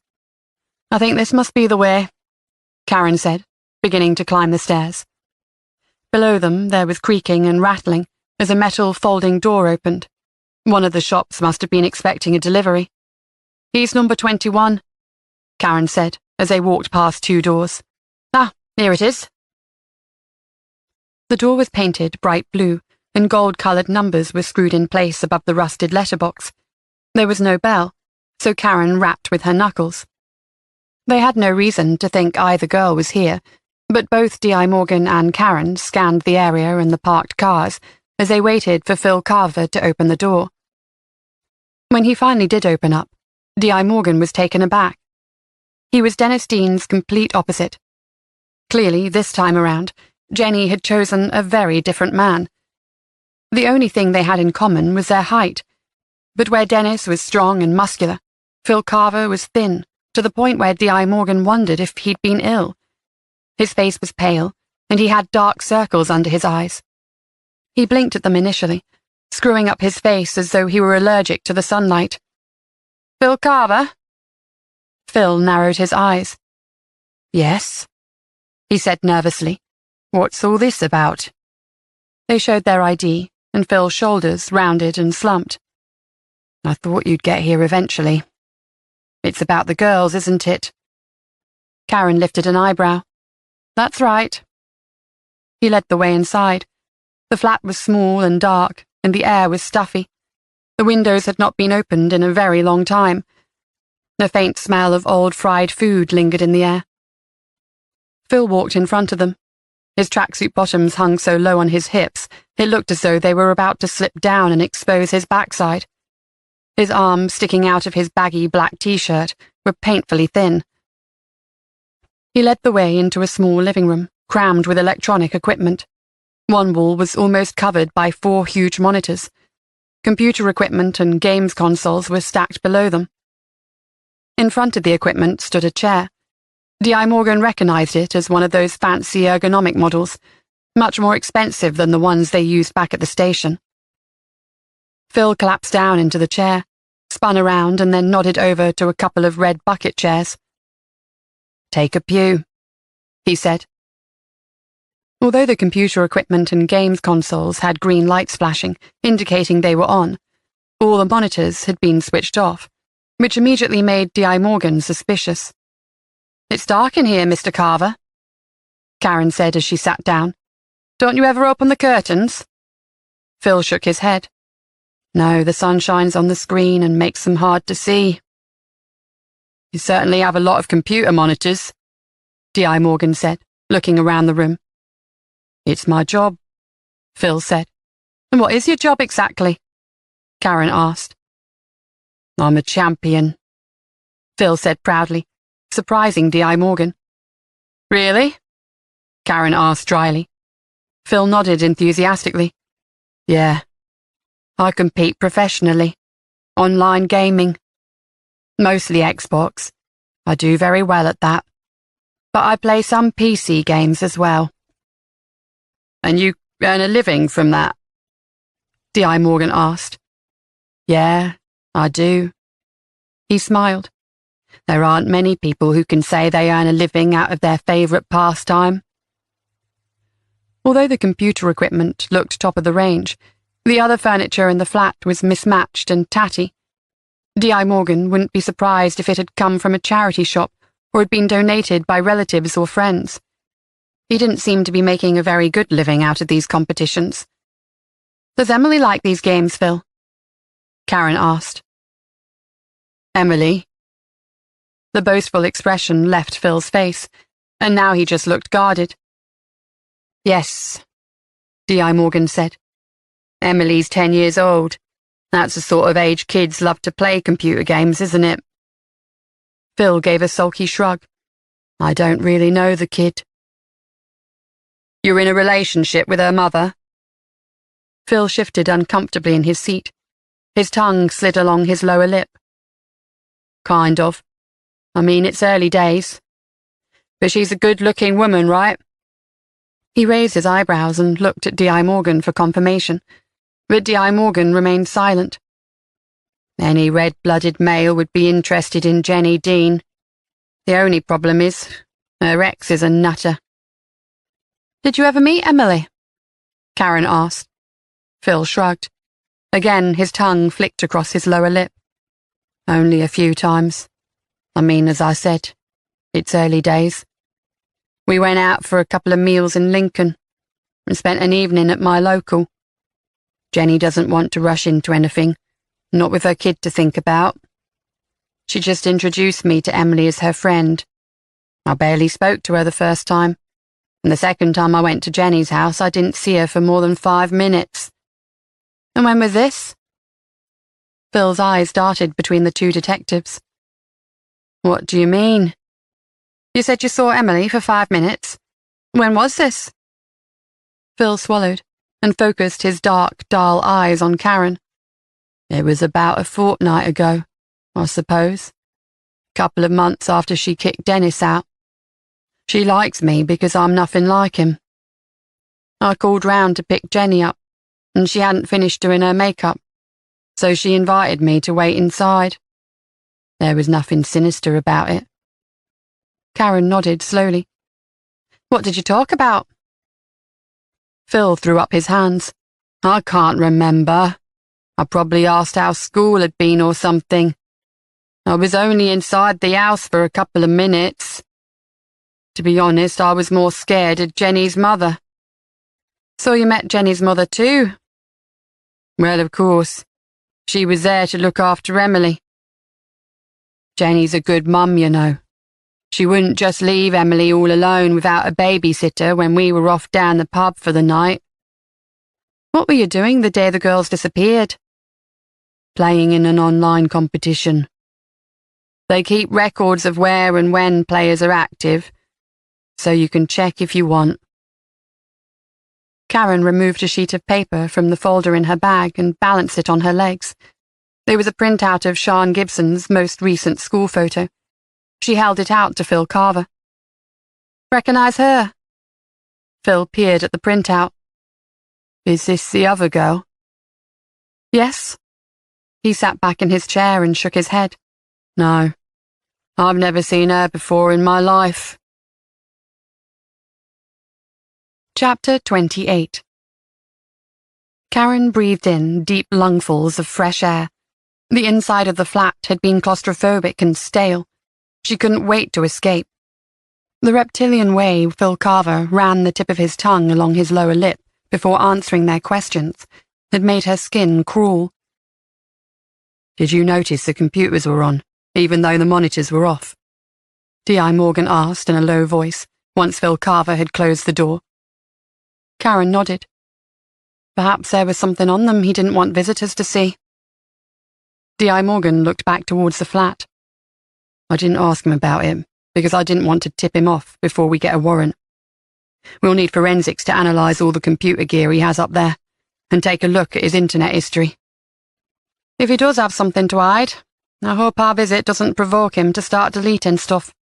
I think this must be the way, Karen said, beginning to climb the stairs. Below them there was creaking and rattling as a metal folding door opened. One of the shops must have been expecting a delivery. He's number 21. Karen said as they walked past 2 doors. Ah, here it is. The door was painted bright blue, and gold-coloured numbers were screwed in place above the rusted letterbox. There was no bell, so Karen rapped with her knuckles. They had no reason to think either girl was here, but both D.I. Morgan and Karen scanned the area and the parked cars as they waited for Phil Carver to open the door. When he finally did open up, D.I. Morgan was taken aback. He was Dennis Dean's complete opposite. Clearly, this time around, Jenny had chosen a very different man. The only thing they had in common was their height, but where Dennis was strong and muscular, Phil Carver was thin, to the point where D.I. Morgan wondered if he'd been ill. His face was pale, and he had dark circles under his eyes. He blinked at them initially, screwing up his face as though he were allergic to the sunlight. Phil Carver? Phil narrowed his eyes. Yes, he said nervously. What's all this about? They showed their ID, and Phil's shoulders rounded and slumped. I thought you'd get here eventually. It's about the girls, isn't it? Karen lifted an eyebrow. That's right. He led the way inside. The flat was small and dark, and the air was stuffy. The windows had not been opened in a very long time. A faint smell of old fried food lingered in the air. Phil walked in front of them. His tracksuit bottoms hung so low on his hips, it looked as though they were about to slip down and expose his backside. His arms, sticking out of his baggy black t-shirt, were painfully thin. He led the way into a small living room, crammed with electronic equipment. One wall was almost covered by 4 huge monitors. Computer equipment and games consoles were stacked below them. In front of the equipment stood a chair. D.I. Morgan recognized it as one of those fancy ergonomic models, much more expensive than the ones they used back at the station. Phil collapsed down into the chair, spun around and then nodded over to a couple of red bucket chairs. Take a pew, he said. Although the computer equipment and games consoles had green lights flashing, indicating they were on, all the monitors had been switched off, which immediately made D.I. Morgan suspicious. It's dark in here, Mr. Carver, Karen said as she sat down. Don't you ever open the curtains? Phil shook his head. No, the sun shines on the screen and makes them hard to see. You certainly have a lot of computer monitors, D.I. Morgan said, looking around the room. It's my job, Phil said. And what is your job exactly? Karen asked. I'm a champion, Phil said proudly, surprising D.I. Morgan. Really? Karen asked dryly. Phil nodded enthusiastically. Yeah. I compete professionally. Online gaming. Mostly Xbox. I do very well at that. But I play some PC games as well. And you earn a living from that? D.I. Morgan asked. Yeah, I do. He smiled. There aren't many people who can say they earn a living out of their favourite pastime. Although the computer equipment looked top of the range, the other furniture in the flat was mismatched and tatty. D.I. Morgan wouldn't be surprised if it had come from a charity shop or had been donated by relatives or friends. He didn't seem to be making a very good living out of these competitions. Does Emily like these games, Phil? Karen asked. Emily? The boastful expression left Phil's face, and now he just looked guarded. Yes, D.I. Morgan said. Emily's 10 years old. That's the sort of age kids love to play computer games, isn't it? Phil gave a sulky shrug. I don't really know the kid. You're in a relationship with her mother? Phil shifted uncomfortably in his seat. His tongue slid along his lower lip. Kind of. I mean, it's early days. But she's a good-looking woman, right? He raised his eyebrows and looked at D.I. Morgan for confirmation, but D.I. Morgan remained silent. Any red-blooded male would be interested in Jenny Dean. The only problem is, her ex is a nutter. Did you ever meet Emily? Karen asked. Phil shrugged. Again, his tongue flicked across his lower lip. Only a few times. As I said, it's early days. We went out for a couple of meals in Lincoln and spent an evening at my local. Jenny doesn't want to rush into anything, not with her kid to think about. She just introduced me to Emily as her friend. I barely spoke to her the first time, and the second time I went to Jenny's house, I didn't see her for more than 5 minutes. And when was this? Phil's eyes darted between the two detectives. What do you mean? You said you saw Emily for 5 minutes. When was this? Phil swallowed and focused his dark, dull eyes on Karen. It was about a fortnight ago, I suppose. Couple of months after she kicked Dennis out. She likes me because I'm nothing like him. I called round to pick Jenny up, and she hadn't finished doing her makeup, so she invited me to wait inside. There was nothing sinister about it. Karen nodded slowly. What did you talk about? Phil threw up his hands. I can't remember. I probably asked how school had been or something. I was only inside the house for a couple of minutes. To be honest, I was more scared of Jenny's mother. So you met Jenny's mother too? Well, of course. She was there to look after Emily. Jenny's a good mum, you know. She wouldn't just leave Emily all alone without a babysitter when we were off down the pub for the night. What were you doing the day the girls disappeared? Playing in an online competition. They keep records of where and when players are active, so you can check if you want. Karen removed a sheet of paper from the folder in her bag and balanced it on her legs. There was a printout of Sean Gibson's most recent school photo. She held it out to Phil Carver. Recognize her? Phil peered at the printout. Is this the other girl? Yes. He sat back in his chair and shook his head. No, I've never seen her before in my life. Chapter 28. Karen breathed in deep lungfuls of fresh air. The inside of the flat had been claustrophobic and stale. She couldn't wait to escape. The reptilian way Phil Carver ran the tip of his tongue along his lower lip before answering their questions had made her skin crawl. Did you notice the computers were on, even though the monitors were off? D.I. Morgan asked in a low voice, once Phil Carver had closed the door. Karen nodded. Perhaps there was something on them he didn't want visitors to see. D.I. Morgan looked back towards the flat. I didn't ask him about it, because I didn't want to tip him off before we get a warrant. We'll need forensics to analyse all the computer gear he has up there, and take a look at his internet history. If he does have something to hide, I hope our visit doesn't provoke him to start deleting stuff,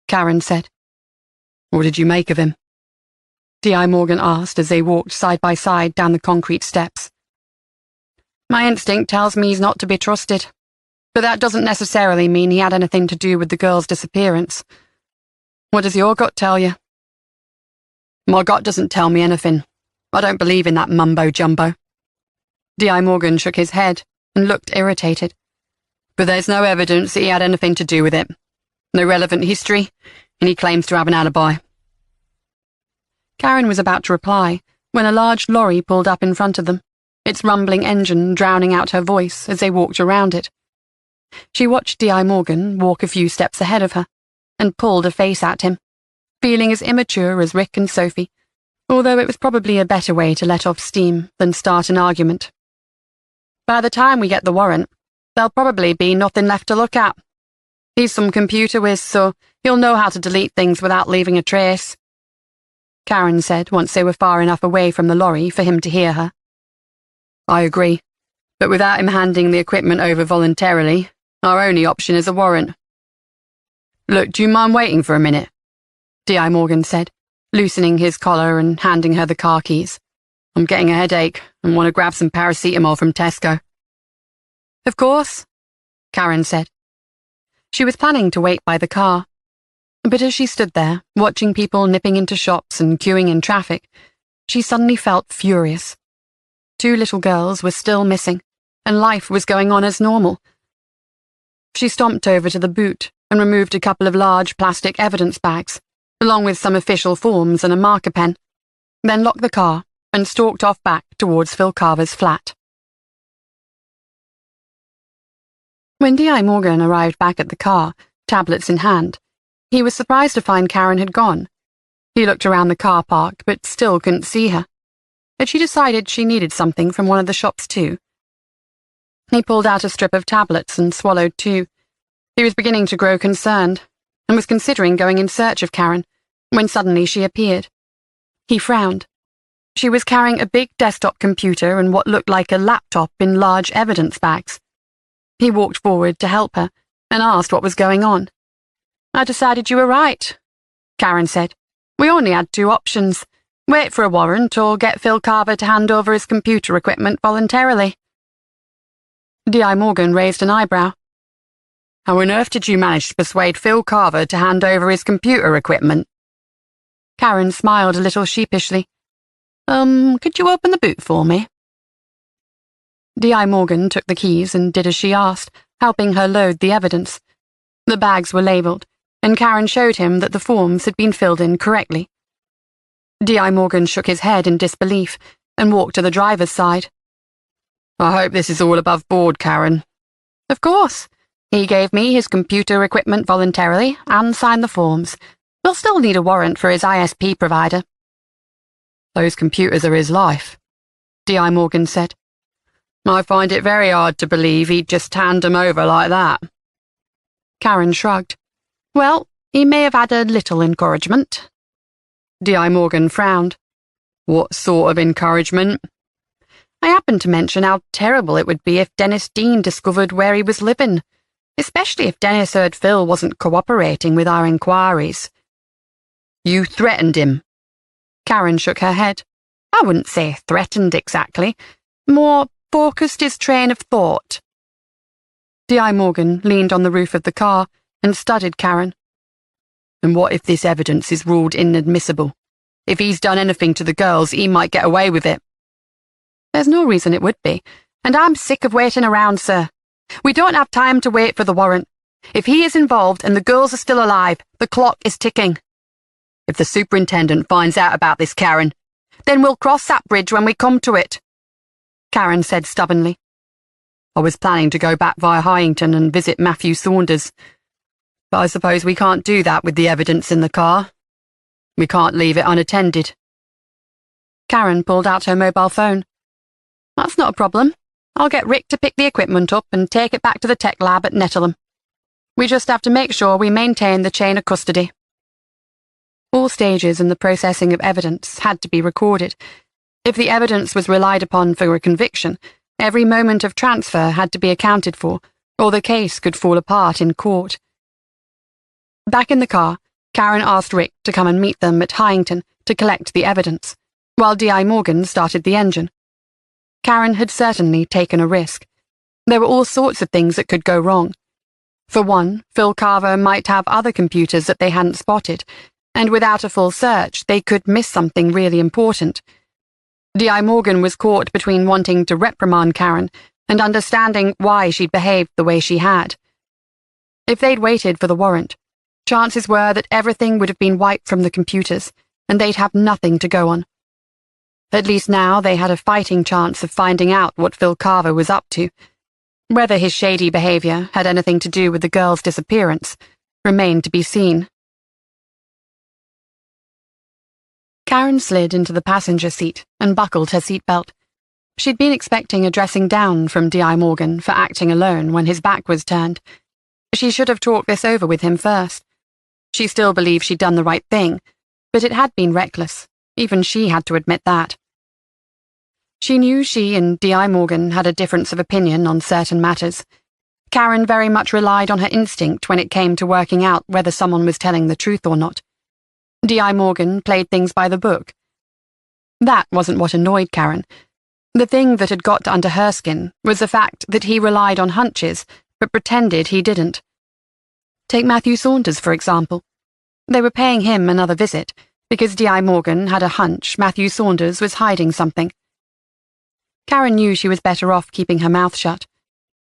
Karen said. What did you make of him? D.I. Morgan asked as they walked side by side down the concrete steps. My instinct tells me he's not to be trusted, but that doesn't necessarily mean he had anything to do with the girl's disappearance. What does your gut tell you? My gut doesn't tell me anything. I don't believe in that mumbo-jumbo. D.I. Morgan shook his head and looked irritated. But there's no evidence that he had anything to do with it. No relevant history, and he claims to have an alibi. Karen was about to reply when a large lorry pulled up in front of them, its rumbling engine drowning out her voice as they walked around it. She watched D.I. Morgan walk a few steps ahead of her and pulled a face at him, feeling as immature as Rick and Sophie, although it was probably a better way to let off steam than start an argument. By the time we get the warrant, there'll probably be nothing left to look at. He's some computer whiz, so he'll know how to delete things without leaving a trace, Karen said once they were far enough away from the lorry for him to hear her. I agree, but without him handing the equipment over voluntarily, our only option is a warrant. Look, do you mind waiting for a minute? D.I. Morgan said, loosening his collar and handing her the car keys. I'm getting a headache and want to grab some paracetamol from Tesco. Of course, Karen said. She was planning to wait by the car, but as she stood there, watching people nipping into shops and queuing in traffic, she suddenly felt furious. 2 little girls were still missing, and life was going on as normal. She stomped over to the boot and removed a couple of large plastic evidence bags, along with some official forms and a marker pen, then locked the car and stalked off back towards Phil Carver's flat. When D.I. Morgan arrived back at the car, tablets in hand, he was surprised to find Karen had gone. He looked around the car park, but still couldn't see her. Had she decided she needed something from one of the shops too? He pulled out a strip of tablets and swallowed two. He was beginning to grow concerned, and was considering going in search of Karen, when suddenly she appeared. He frowned. She was carrying a big desktop computer and what looked like a laptop in large evidence bags. He walked forward to help her, and asked what was going on. "I decided you were right," Karen said. "We only had two options. Wait for a warrant or get Phil Carver to hand over his computer equipment voluntarily." D.I. Morgan raised an eyebrow. "How on earth did you manage to persuade Phil Carver to hand over his computer equipment?" Karen smiled a little sheepishly. Could you open the boot for me?" D.I. Morgan took the keys and did as she asked, helping her load the evidence. The bags were labelled, and Karen showed him that the forms had been filled in correctly. D.I. Morgan shook his head in disbelief and walked to the driver's side. "I hope this is all above board, Karen." "Of course. He gave me his computer equipment voluntarily and signed the forms. We'll still need a warrant for his ISP provider." "Those computers are his life," D.I. Morgan said. "I find it very hard to believe he'd just hand them over like that." Karen shrugged. "Well, he may have had a little encouragement." D.I. Morgan frowned. "What sort of encouragement?" "I happened to mention how terrible it would be if Dennis Dean discovered where he was living, especially if Dennis heard Phil wasn't cooperating with our inquiries." "You threatened him?" Karen shook her head. "I wouldn't say threatened exactly. More focused his train of thought." D.I. Morgan leaned on the roof of the car and studied Karen. "And what if this evidence is ruled inadmissible? If he's done anything to the girls, he might get away with it." "There's no reason it would be, and I'm sick of waiting around, sir. We don't have time to wait for the warrant. If he is involved and the girls are still alive, the clock is ticking." "If the superintendent finds out about this, Karen, then we'll cross that bridge when we come to it," Karen said stubbornly. "I was planning to go back via Hyington and visit Matthew Saunders, but I suppose we can't do that with the evidence in the car. We can't leave it unattended." Karen pulled out her mobile phone. "That's not a problem. I'll get Rick to pick the equipment up and take it back to the tech lab at Nettleton. We just have to make sure we maintain the chain of custody." All stages in the processing of evidence had to be recorded. If the evidence was relied upon for a conviction, every moment of transfer had to be accounted for, or the case could fall apart in court. Back in the car, Karen asked Rick to come and meet them at Hyington to collect the evidence, while D.I. Morgan started the engine. Karen had certainly taken a risk. There were all sorts of things that could go wrong. For one, Phil Carver might have other computers that they hadn't spotted, and without a full search, they could miss something really important. D.I. Morgan was caught between wanting to reprimand Karen and understanding why she'd behaved the way she had. If they'd waited for the warrant, chances were that everything would have been wiped from the computers, and they'd have nothing to go on. At least now they had a fighting chance of finding out what Phil Carver was up to. Whether his shady behavior had anything to do with the girl's disappearance remained to be seen. Karen slid into the passenger seat and buckled her seatbelt. She'd been expecting a dressing down from D.I. Morgan for acting alone when his back was turned. She should have talked this over with him first. She still believed she'd done the right thing, but it had been reckless. Even she had to admit that. She knew she and D.I. Morgan had a difference of opinion on certain matters. Karen very much relied on her instinct when it came to working out whether someone was telling the truth or not. D.I. Morgan played things by the book. That wasn't what annoyed Karen. The thing that had got under her skin was the fact that he relied on hunches, but pretended he didn't. Take Matthew Saunders, for example. They were paying him another visit, because D.I. Morgan had a hunch Matthew Saunders was hiding something. Karen knew she was better off keeping her mouth shut.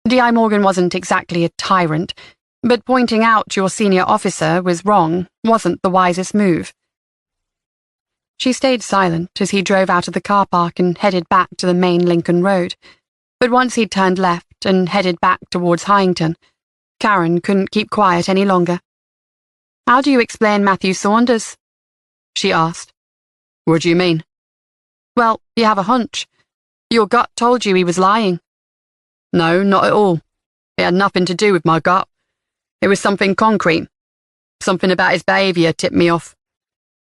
D.I. Morgan wasn't exactly a tyrant, But pointing out your senior officer was wrong wasn't the wisest move. She stayed silent as he drove out of the car park and headed back to the main Lincoln Road. But once he'd turned left and headed back towards Hyington, Karen couldn't keep quiet any longer. "How do you explain Matthew Saunders?" she asked. "What do you mean?" "Well, you have a hunch. Your gut told you he was lying." "No, not at all. It had nothing to do with my gut. It was something concrete. Something about his behaviour tipped me off.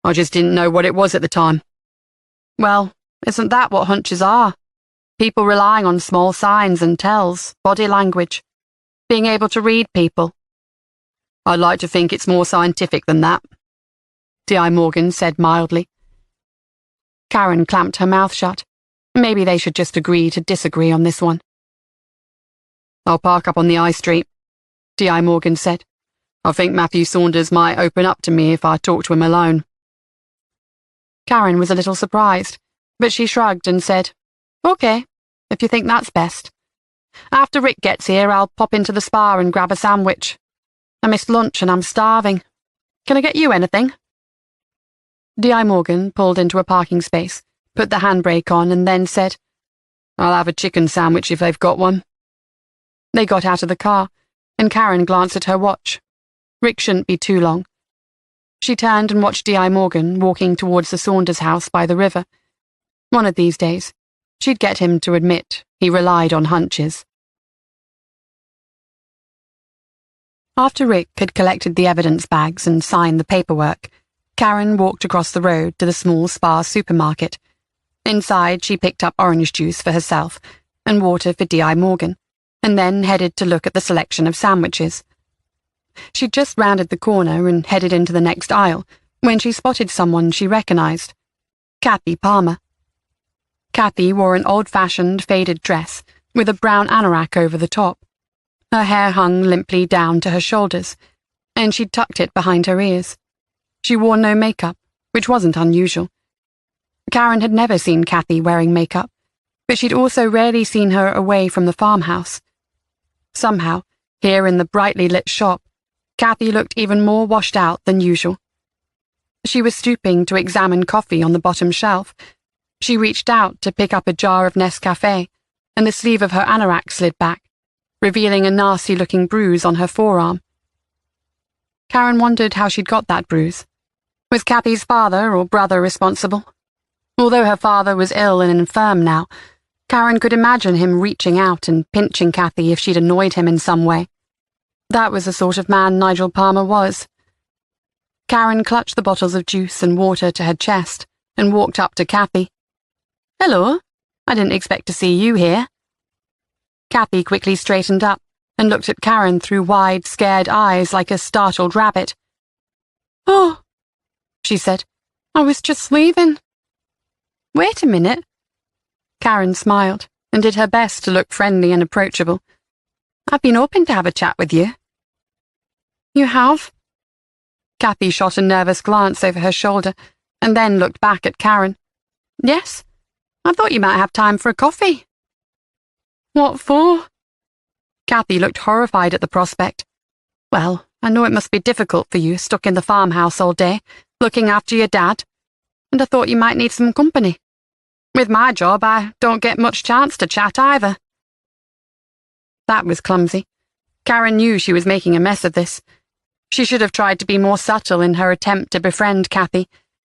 I just didn't know what it was at the time." "Well, isn't that what hunches are? People relying on small signs and tells, body language, being able to read people." "I'd like to think it's more scientific than that," D.I. Morgan said mildly. Karen clamped her mouth shut. Maybe they should just agree to disagree on this one. "I'll park up on the high street," D.I. Morgan said. "I think Matthew Saunders might open up to me if I talk to him alone." Karen was a little surprised, but she shrugged and said, "Okay, if you think that's best. After Rick gets here, I'll pop into the spa and grab a sandwich. I missed lunch and I'm starving. Can I get you anything?" D.I. Morgan pulled into a parking space, put the handbrake on, and then said, "I'll have a chicken sandwich if they've got one." They got out of the car, and Karen glanced at her watch. Rick shouldn't be too long. She turned and watched D.I. Morgan walking towards the Saunders house by the river. One of these days, she'd get him to admit he relied on hunches. After Rick had collected the evidence bags and signed the paperwork, Karen walked across the road to the small spa supermarket. Inside, she picked up orange juice for herself and water for D.I. Morgan, and then headed to look at the selection of sandwiches. She'd just rounded the corner and headed into the next aisle when she spotted someone she recognized, Kathy Palmer. Kathy wore an old-fashioned faded dress with a brown anorak over the top. Her hair hung limply down to her shoulders, and she'd tucked it behind her ears. She wore no makeup, which wasn't unusual. Karen had never seen Kathy wearing makeup, but she'd also rarely seen her away from the farmhouse. Somehow, here in the brightly lit shop, Kathy looked even more washed out than usual. She was stooping to examine coffee on the bottom shelf. She reached out to pick up a jar of Nescafé, and the sleeve of her anorak slid back, revealing a nasty-looking bruise on her forearm. Karen wondered how she'd got that bruise. Was Kathy's father or brother responsible? Although her father was ill and infirm now, Karen could imagine him reaching out and pinching Kathy if she'd annoyed him in some way. That was the sort of man Nigel Palmer was. Karen clutched the bottles of juice and water to her chest and walked up to Kathy. "Hello, I didn't expect to see you here." Kathy quickly straightened up and looked at Karen through wide, scared eyes like a startled rabbit. "Oh," she said, "I was just leaving." "Wait a minute." Karen smiled and did her best to look friendly and approachable. "I've been hoping to have a chat with you." "You have?" Kathy shot a nervous glance over her shoulder and then looked back at Karen. "Yes, I thought you might have time for a coffee." "What for?" Kathy looked horrified at the prospect. "Well, I know it must be difficult for you stuck in the farmhouse all day, looking after your dad, and I thought you might need some company. With my job, I don't get much chance to chat either." That was clumsy. Karen knew she was making a mess of this. She should have tried to be more subtle in her attempt to befriend Kathy,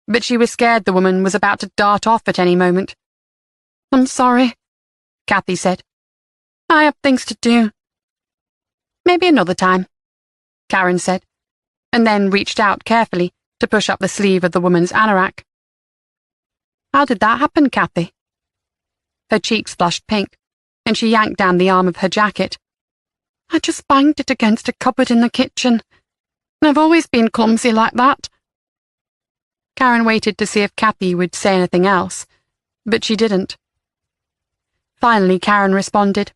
but she was scared the woman was about to dart off at any moment. "I'm sorry," Kathy said. "I have things to do." "Maybe another time," Karen said, and then reached out carefully to push up the sleeve of the woman's anorak. "How did that happen, Kathy?" Her cheeks flushed pink, and she yanked down the arm of her jacket. "I just banged it against a cupboard in the kitchen. I've always been clumsy like that." Karen waited to see if Kathy would say anything else, but she didn't. Finally, Karen responded,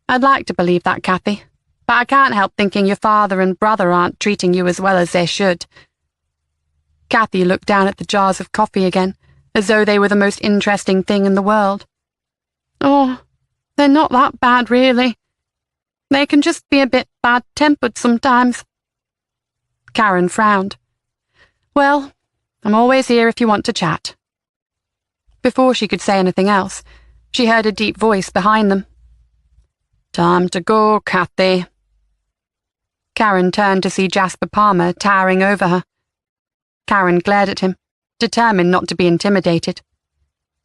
"I'd like to believe that, Kathy, but I can't help thinking your father and brother aren't treating you as well as they should." Kathy looked down at the jars of coffee again, as though they were the most interesting thing in the world. "Oh, they're not that bad, really. They can just be a bit bad-tempered sometimes. Karen frowned. Well, I'm always here if you want to chat. Before she could say anything else, she heard a deep voice behind them. Time to go, Kathy. Karen turned to see Jasper Palmer towering over her. Karen glared at him, determined not to be intimidated.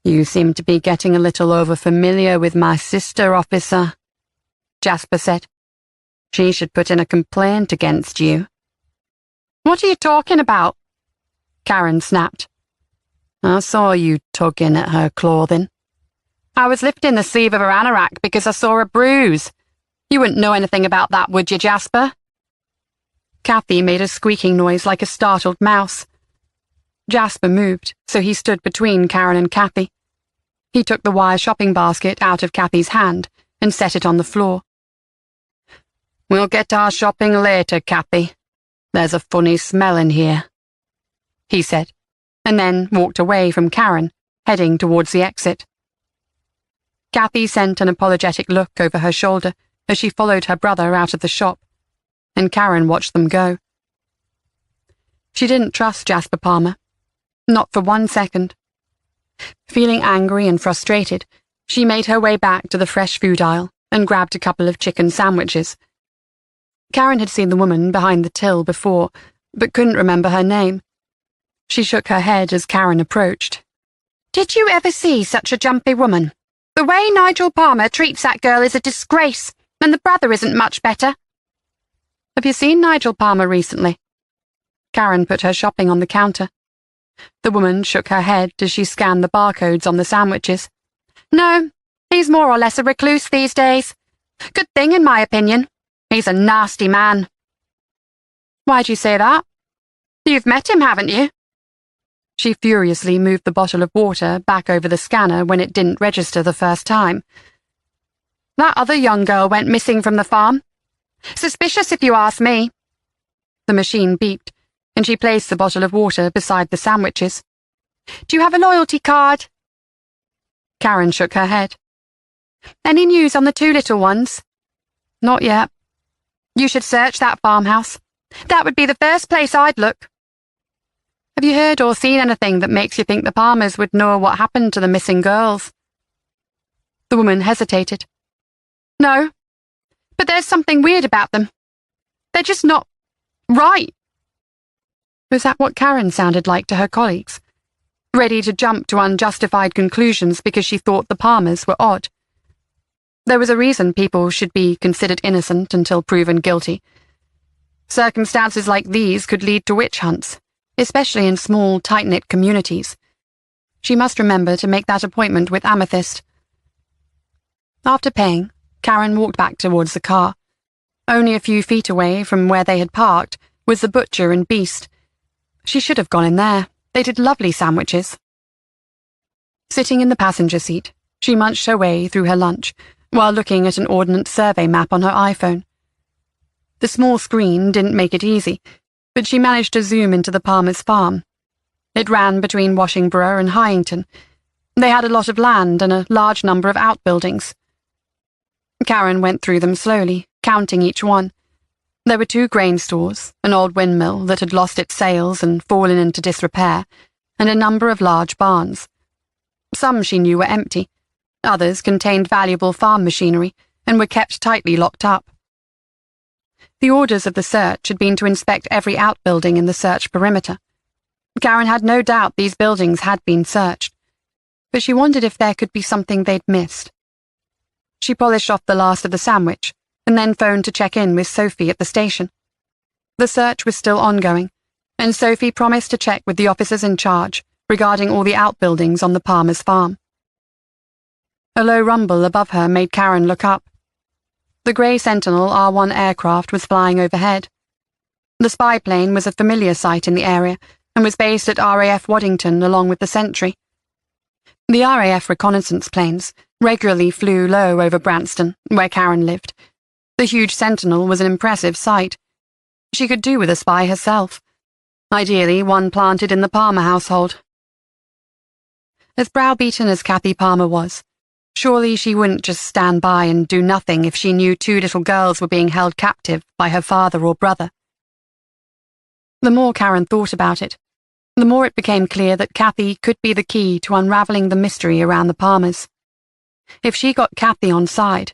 You seem to be getting a little over-familiar with my sister, officer, Jasper said. She should put in a complaint against you. What are you talking about? Karen snapped. I saw you tugging at her clothing. I was lifting the sleeve of her anorak because I saw a bruise. You wouldn't know anything about that, would you, Jasper? Kathy made a squeaking noise like a startled mouse. Jasper moved, so he stood between Karen and Kathy. He took the wire shopping basket out of Kathy's hand and set it on the floor. We'll get our shopping later, Kathy. There's a funny smell in here, he said, and then walked away from Karen, heading towards the exit. Kathy sent an apologetic look over her shoulder as she followed her brother out of the shop, and Karen watched them go. She didn't trust Jasper Palmer, not for 1 second. Feeling angry and frustrated, she made her way back to the fresh food aisle and grabbed a couple of chicken sandwiches. Karen had seen the woman behind the till before, but couldn't remember her name. She shook her head as Karen approached. Did you ever see such a jumpy woman? The way Nigel Palmer treats that girl is a disgrace, and the brother isn't much better. Have you seen Nigel Palmer recently? Karen put her shopping on the counter. The woman shook her head as she scanned the barcodes on the sandwiches. No, he's more or less a recluse these days. Good thing, in my opinion. He's a nasty man. Why'd you say that? You've met him, haven't you? She furiously moved the bottle of water back over the scanner when it didn't register the first time. That other young girl went missing from the farm. Suspicious, if you ask me. The machine beeped, and she placed the bottle of water beside the sandwiches. Do you have a loyalty card? Karen shook her head. Any news on the 2 little ones? Not yet. You should search that farmhouse. That would be the first place I'd look. Have you heard or seen anything that makes you think the Palmers would know what happened to the missing girls? The woman hesitated. No, but there's something weird about them. They're just not right. Was that what Karen sounded like to her colleagues? Ready to jump to unjustified conclusions because she thought the Palmers were odd. There was a reason people should be considered innocent until proven guilty. Circumstances like these could lead to witch hunts, especially in small, tight-knit communities. She must remember to make that appointment with Amethyst. After paying, Karen walked back towards the car. Only a few feet away from where they had parked was the butcher and beast. She should have gone in there. They did lovely sandwiches. Sitting in the passenger seat, she munched her way through her lunch while looking at an ordnance survey map on her iPhone. The small screen didn't make it easy, but she managed to zoom into the Palmer's farm. It ran between Washington and Hyington. They had a lot of land and a large number of outbuildings. Karen went through them slowly, counting each one. There were 2 grain stores, an old windmill that had lost its sails and fallen into disrepair, and a number of large barns. Some she knew were empty. Others contained valuable farm machinery and were kept tightly locked up. The orders of the search had been to inspect every outbuilding in the search perimeter. Karen had no doubt these buildings had been searched, but she wondered if there could be something they'd missed. She polished off the last of the sandwich and then phoned to check in with Sophie at the station. The search was still ongoing, and Sophie promised to check with the officers in charge regarding all the outbuildings on the Palmer's farm. A low rumble above her made Karen look up. The grey Sentinel R-1 aircraft was flying overhead. The spy plane was a familiar sight in the area and was based at RAF Waddington along with the Sentry. The RAF reconnaissance planes regularly flew low over Branston, where Karen lived. The huge Sentinel was an impressive sight. She could do with a spy herself. Ideally, one planted in the Palmer household. As browbeaten as Kathy Palmer was, Surely she wouldn't just stand by and do nothing if she knew 2 little girls were being held captive by her father or brother. The more Karen thought about it, the more it became clear that Kathy could be the key to unraveling the mystery around the Palmers. If she got Kathy on side,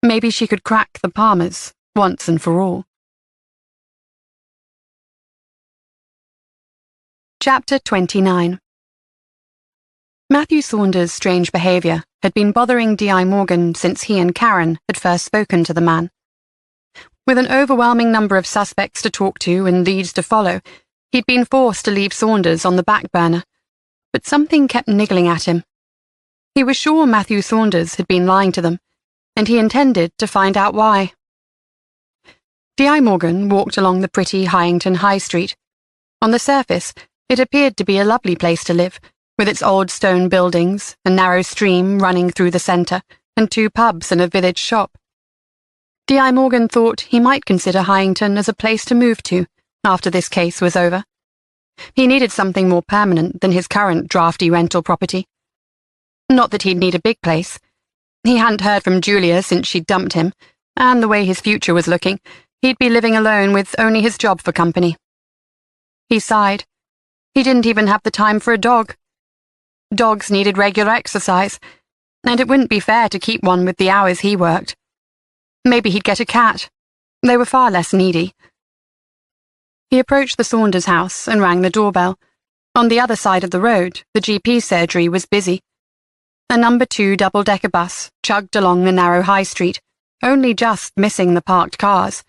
maybe she could crack the Palmers once and for all. Chapter 29. Matthew Saunders' strange behaviour had been bothering D.I. Morgan since he and Karen had first spoken to the man. With an overwhelming number of suspects to talk to and leads to follow, he'd been forced to leave Saunders on the back burner, but something kept niggling at him. He was sure Matthew Saunders had been lying to them, and he intended to find out why. D.I. Morgan walked along the pretty Hyington High Street. On the surface, it appeared to be a lovely place to live, with its old stone buildings, a narrow stream running through the centre, and 2 pubs and a village shop. D.I. Morgan thought he might consider Hyington as a place to move to after this case was over. He needed something more permanent than his current drafty rental property. Not that he'd need a big place. He hadn't heard from Julia since she'd dumped him, and the way his future was looking, he'd be living alone with only his job for company. He sighed. He didn't even have the time for a dog. Dogs needed regular exercise, and it wouldn't be fair to keep one with the hours he worked. Maybe he'd get a cat. They were far less needy. He approached the Saunders house and rang the doorbell. On the other side of the road, the GP surgery was busy. A number 2 double-decker bus chugged along the narrow high street, only just missing the parked cars.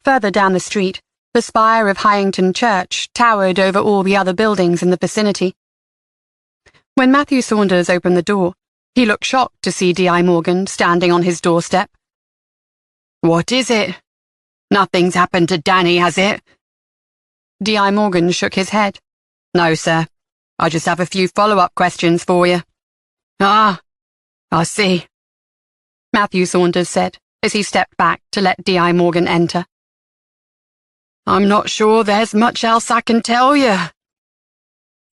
Further down the street, the spire of Hyington Church towered over all the other buildings in the vicinity. When Matthew Saunders opened the door, he looked shocked to see D.I. Morgan standing on his doorstep. "What is it? Nothing's happened to Danny, has it?" D.I. Morgan shook his head. "No, sir. I just have a few follow-up questions for you." "Ah, I see," Matthew Saunders said as he stepped back to let D.I. Morgan enter. "I'm not sure there's much else I can tell you."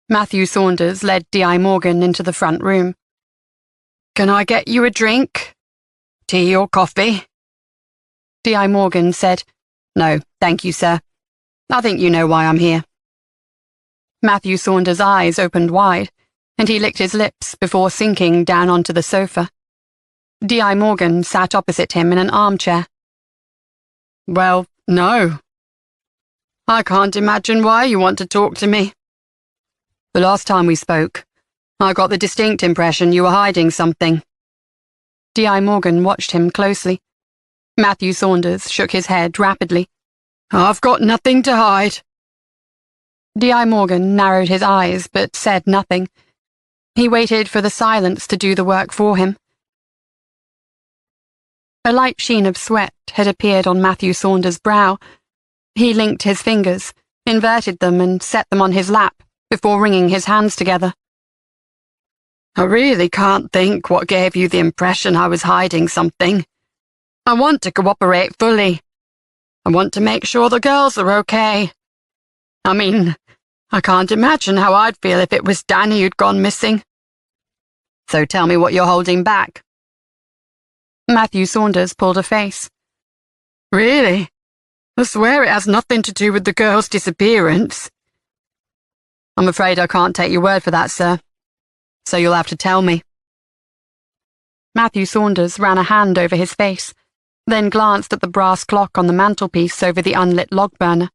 Matthew Saunders led D.I. Morgan into the front room. "Can I get you a drink? Tea or coffee?" D.I. Morgan said, "No, thank you, sir. I think you know why I'm here." Matthew Saunders' eyes opened wide, and he licked his lips before sinking down onto the sofa. D.I. Morgan sat opposite him in an armchair. "Well, no. I can't imagine why you want to talk to me. The last time we spoke, I got the distinct impression you were hiding something." D.I. Morgan watched him closely. Matthew Saunders shook his head rapidly. "I've got nothing to hide." D.I. Morgan narrowed his eyes but said nothing. He waited for the silence to do the work for him. A light sheen of sweat had appeared on Matthew Saunders' brow. He linked his fingers, inverted them and set them on his lap before wringing his hands together. "I really can't think what gave you the impression I was hiding something. I want to cooperate fully. I want to make sure the girls are okay. I mean, I can't imagine how I'd feel if it was Danny who'd gone missing. So tell me what you're holding back." Matthew Saunders pulled a face. "Really? I swear it has nothing to do with the girl's disappearance." "I'm afraid I can't take your word for that, sir. So you'll have to tell me." Matthew Saunders ran a hand over his face, then glanced at the brass clock on the mantelpiece over the unlit log burner.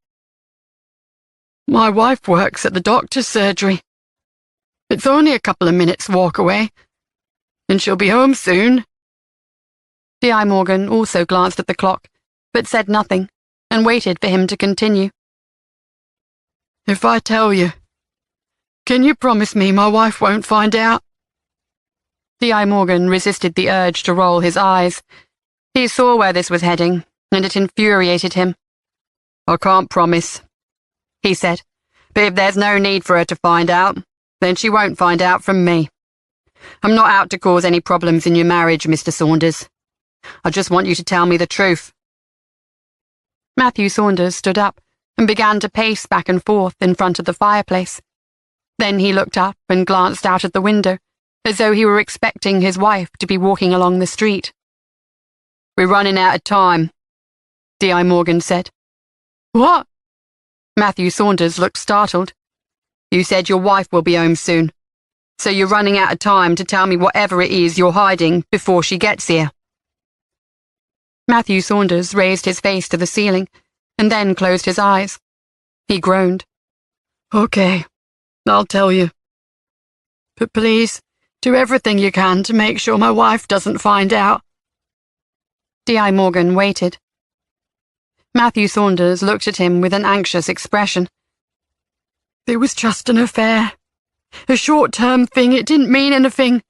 "My wife works at the doctor's surgery. It's only a couple of minutes' walk away, and she'll be home soon." D.I. Morgan also glanced at the clock, but said nothing, and waited for him to continue. "If I tell you, can you promise me my wife won't find out?" D.I. Morgan resisted the urge to roll his eyes. He saw where this was heading, and it infuriated him. "I can't promise," he said, "but if there's no need for her to find out, then she won't find out from me. I'm not out to cause any problems in your marriage, Mr. Saunders. I just want you to tell me the truth." Matthew Saunders stood up and began to pace back and forth in front of the fireplace. Then he looked up and glanced out at the window, as though he were expecting his wife to be walking along the street. "We're running out of time," D.I. Morgan said. "What?" Matthew Saunders looked startled. "You said your wife will be home soon, so you're running out of time to tell me whatever it is you're hiding before she gets here." Matthew Saunders raised his face to the ceiling and then closed his eyes. He groaned. "Okay, I'll tell you. But please, do everything you can to make sure my wife doesn't find out." D.I. Morgan waited. Matthew Saunders looked at him with an anxious expression. "It was just an affair. A short-term thing, it didn't mean anything."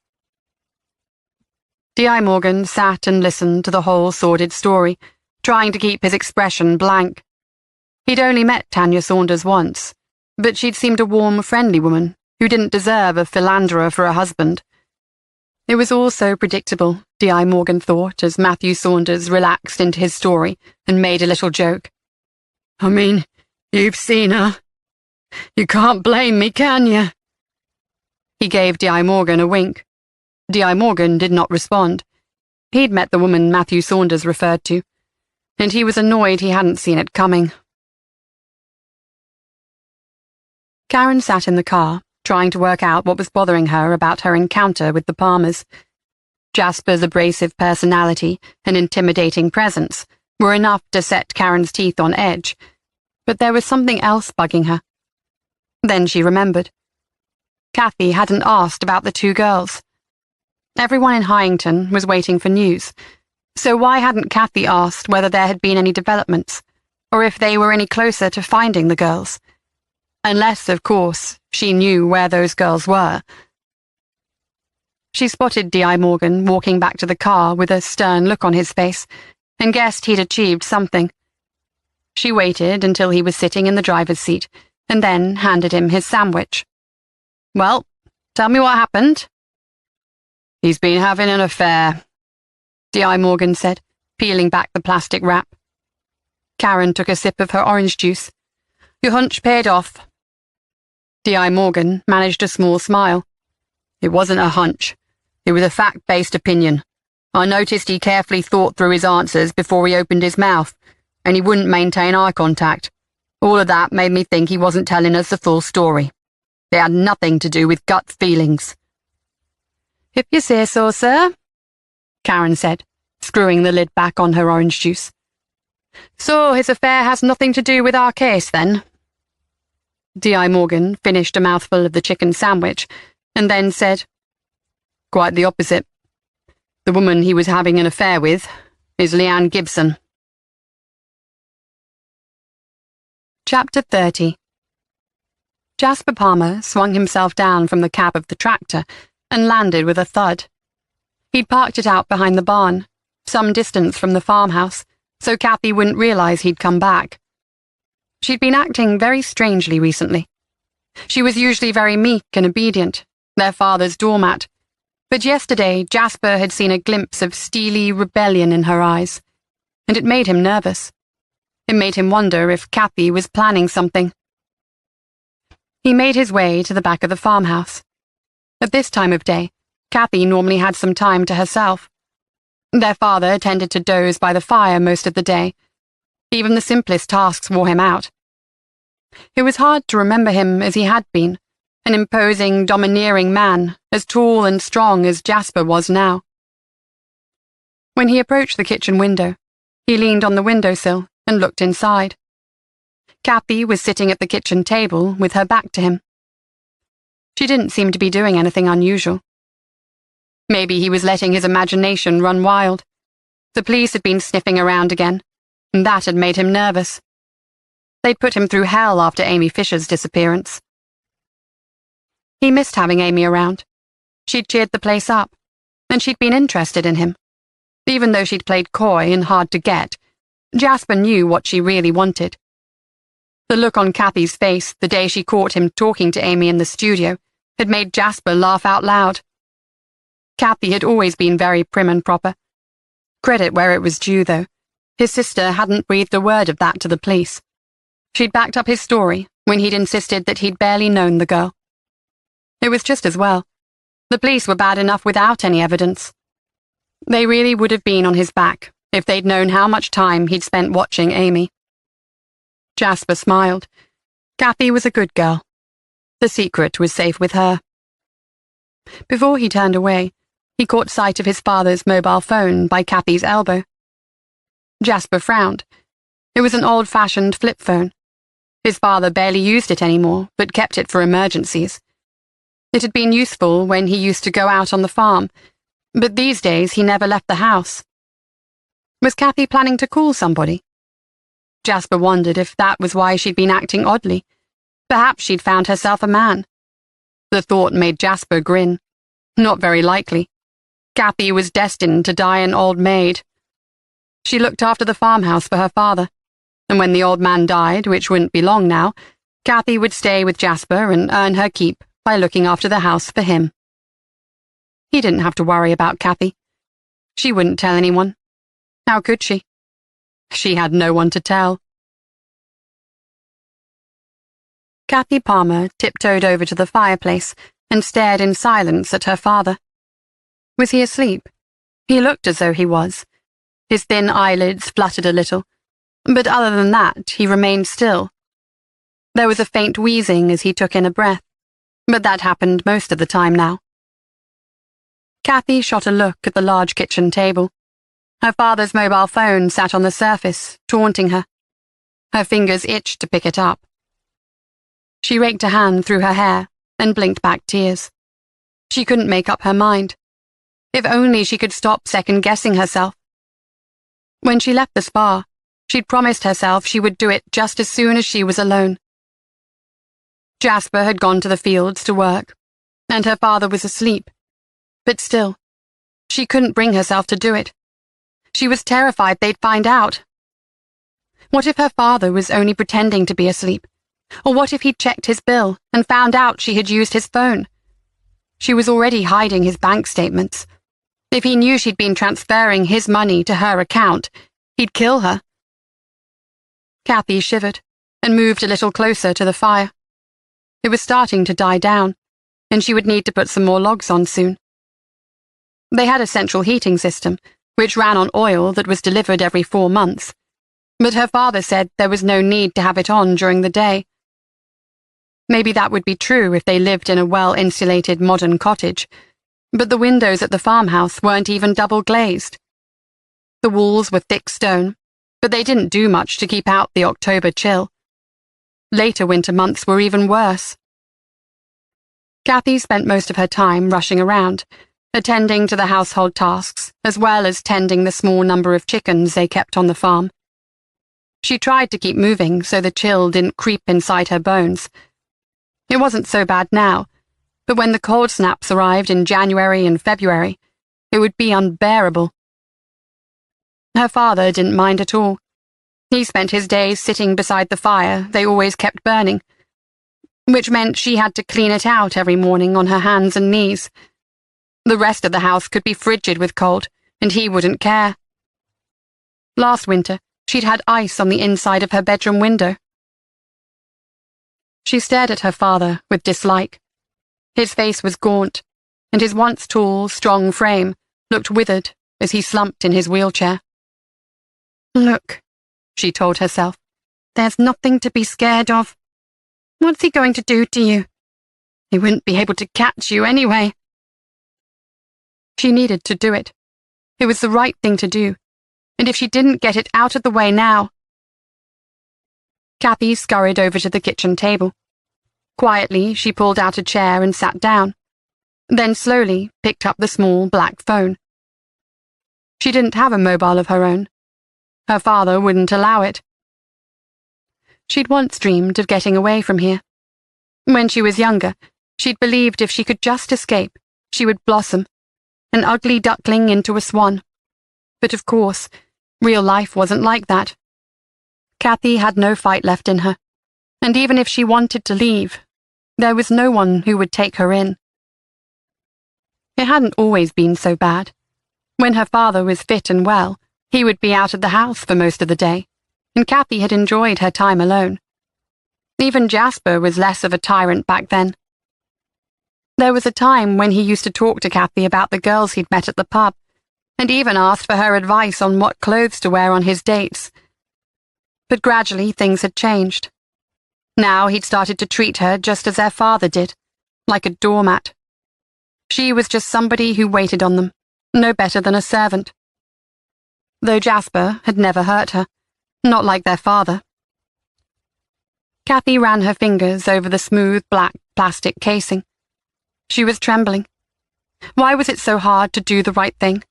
D.I. Morgan sat and listened to the whole sordid story, trying to keep his expression blank. He'd only met Tanya Saunders once, but she'd seemed a warm, friendly woman who didn't deserve a philanderer for a husband. It was all so predictable, D.I. Morgan thought, as Matthew Saunders relaxed into his story and made a little joke. "I mean, you've seen her. You can't blame me, can you?" He gave D.I. Morgan a wink. D.I. Morgan did not respond. He'd met the woman Matthew Saunders referred to, and he was annoyed he hadn't seen it coming. Karen sat in the car, trying to work out what was bothering her about her encounter with the Palmers. Jasper's abrasive personality and intimidating presence were enough to set Karen's teeth on edge, but there was something else bugging her. Then she remembered. Kathy hadn't asked about the two girls. Everyone in Hyington was waiting for news, so why hadn't Kathy asked whether there had been any developments, or if they were any closer to finding the girls? Unless, of course, she knew where those girls were. She spotted D.I. Morgan walking back to the car with a stern look on his face, and guessed he'd achieved something. She waited until he was sitting in the driver's seat, and then handed him his sandwich. "Well, tell me what happened." "He's been having an affair," D.I. Morgan said, peeling back the plastic wrap. Karen took a sip of her orange juice. "Your hunch paid off." D.I. Morgan managed a small smile. "It wasn't a hunch. It was a fact-based opinion. I noticed he carefully thought through his answers before he opened his mouth, and he wouldn't maintain eye contact. All of that made me think he wasn't telling us the full story. It had nothing to do with gut feelings." "If you say so, sir," Karen said, screwing the lid back on her orange juice. "So his affair has nothing to do with our case, then?" D.I. Morgan finished a mouthful of the chicken sandwich, and then said, "Quite the opposite. The woman he was having an affair with is Leanne Gibson." Chapter 30. Jasper Palmer swung himself down from the cab of the tractor and landed with a thud. He'd parked it out behind the barn, some distance from the farmhouse, so Kathy wouldn't realize he'd come back. She'd been acting very strangely recently. She was usually very meek and obedient, their father's doormat, but yesterday Jasper had seen a glimpse of steely rebellion in her eyes, and it made him nervous. It made him wonder if Kathy was planning something. He made his way to the back of the farmhouse. At this time of day, Kathy normally had some time to herself. Their father tended to doze by the fire most of the day. Even the simplest tasks wore him out. It was hard to remember him as he had been, an imposing, domineering man, as tall and strong as Jasper was now. When he approached the kitchen window, he leaned on the windowsill and looked inside. Kathy was sitting at the kitchen table with her back to him. She didn't seem to be doing anything unusual. Maybe he was letting his imagination run wild. The police had been sniffing around again, and that had made him nervous. They'd put him through hell after Amy Fisher's disappearance. He missed having Amy around. She'd cheered the place up, and she'd been interested in him. Even though she'd played coy and hard to get, Jasper knew what she really wanted. The look on Kathy's face the day she caught him talking to Amy in the studio had made Jasper laugh out loud. Kathy had always been very prim and proper. Credit where it was due, though. His sister hadn't breathed a word of that to the police. She'd backed up his story when he'd insisted that he'd barely known the girl. It was just as well. The police were bad enough without any evidence. They really would have been on his back if they'd known how much time he'd spent watching Amy. Jasper smiled. Kathy was a good girl. The secret was safe with her. Before he turned away, he caught sight of his father's mobile phone by Kathy's elbow. Jasper frowned. It was an old-fashioned flip phone. His father barely used it anymore, but kept it for emergencies. It had been useful when he used to go out on the farm, but these days he never left the house. Was Kathy planning to call somebody? Jasper wondered if that was why she'd been acting oddly. Perhaps she'd found herself a man. The thought made Jasper grin. Not very likely. Kathy was destined to die an old maid. She looked after the farmhouse for her father, and when the old man died, which wouldn't be long now, Kathy would stay with Jasper and earn her keep by looking after the house for him. He didn't have to worry about Kathy. She wouldn't tell anyone. How could she? She had no one to tell. Kathy Palmer tiptoed over to the fireplace and stared in silence at her father. Was he asleep? He looked as though he was. His thin eyelids fluttered a little, but other than that, he remained still. There was a faint wheezing as he took in a breath, but that happened most of the time now. Kathy shot a look at the large kitchen table. Her father's mobile phone sat on the surface, taunting her. Her fingers itched to pick it up. She raked a hand through her hair and blinked back tears. She couldn't make up her mind. If only she could stop second-guessing herself. When she left the spa, she'd promised herself she would do it just as soon as she was alone. Jasper had gone to the fields to work, and her father was asleep. But still, she couldn't bring herself to do it. She was terrified they'd find out. What if her father was only pretending to be asleep? Or what if he'd checked his bill and found out she had used his phone? She was already hiding his bank statements. If he knew she'd been transferring his money to her account, he'd kill her. Kathy shivered and moved a little closer to the fire. It was starting to die down, and she would need to put some more logs on soon. They had a central heating system, which ran on oil that was delivered every 4 months, but her father said there was no need to have it on during the day. Maybe that would be true if they lived in a well-insulated modern cottage, but the windows at the farmhouse weren't even double-glazed. The walls were thick stone, but they didn't do much to keep out the October chill. Later winter months were even worse. Kathy spent most of her time rushing around, attending to the household tasks, as well as tending the small number of chickens they kept on the farm. She tried to keep moving so the chill didn't creep inside her bones. It wasn't so bad now, but when the cold snaps arrived in January and February, it would be unbearable. Her father didn't mind at all. He spent his days sitting beside the fire they always kept burning, which meant she had to clean it out every morning on her hands and knees. The rest of the house could be frigid with cold, and he wouldn't care. Last winter, she'd had ice on the inside of her bedroom window. She stared at her father with dislike. His face was gaunt, and his once tall, strong frame looked withered as he slumped in his wheelchair. "Look," she told herself, "there's nothing to be scared of. What's he going to do to you? He wouldn't be able to catch you anyway." She needed to do it. It was the right thing to do, and if she didn't get it out of the way now... Kathy scurried over to the kitchen table. Quietly, she pulled out a chair and sat down, then slowly picked up the small black phone. She didn't have a mobile of her own. Her father wouldn't allow it. She'd once dreamed of getting away from here. When she was younger, she'd believed if she could just escape, she would blossom, an ugly duckling into a swan. But of course, real life wasn't like that. Kathy had no fight left in her, and even if she wanted to leave, there was no one who would take her in. It hadn't always been so bad. When her father was fit and well, he would be out of the house for most of the day, and Kathy had enjoyed her time alone. Even Jasper was less of a tyrant back then. There was a time when he used to talk to Kathy about the girls he'd met at the pub, and even asked for her advice on what clothes to wear on his dates. But gradually things had changed. Now he'd started to treat her just as their father did, like a doormat. She was just somebody who waited on them, no better than a servant. Though Jasper had never hurt her, not like their father. Kathy ran her fingers over the smooth black plastic casing. She was trembling. Why was it so hard to do the right thing?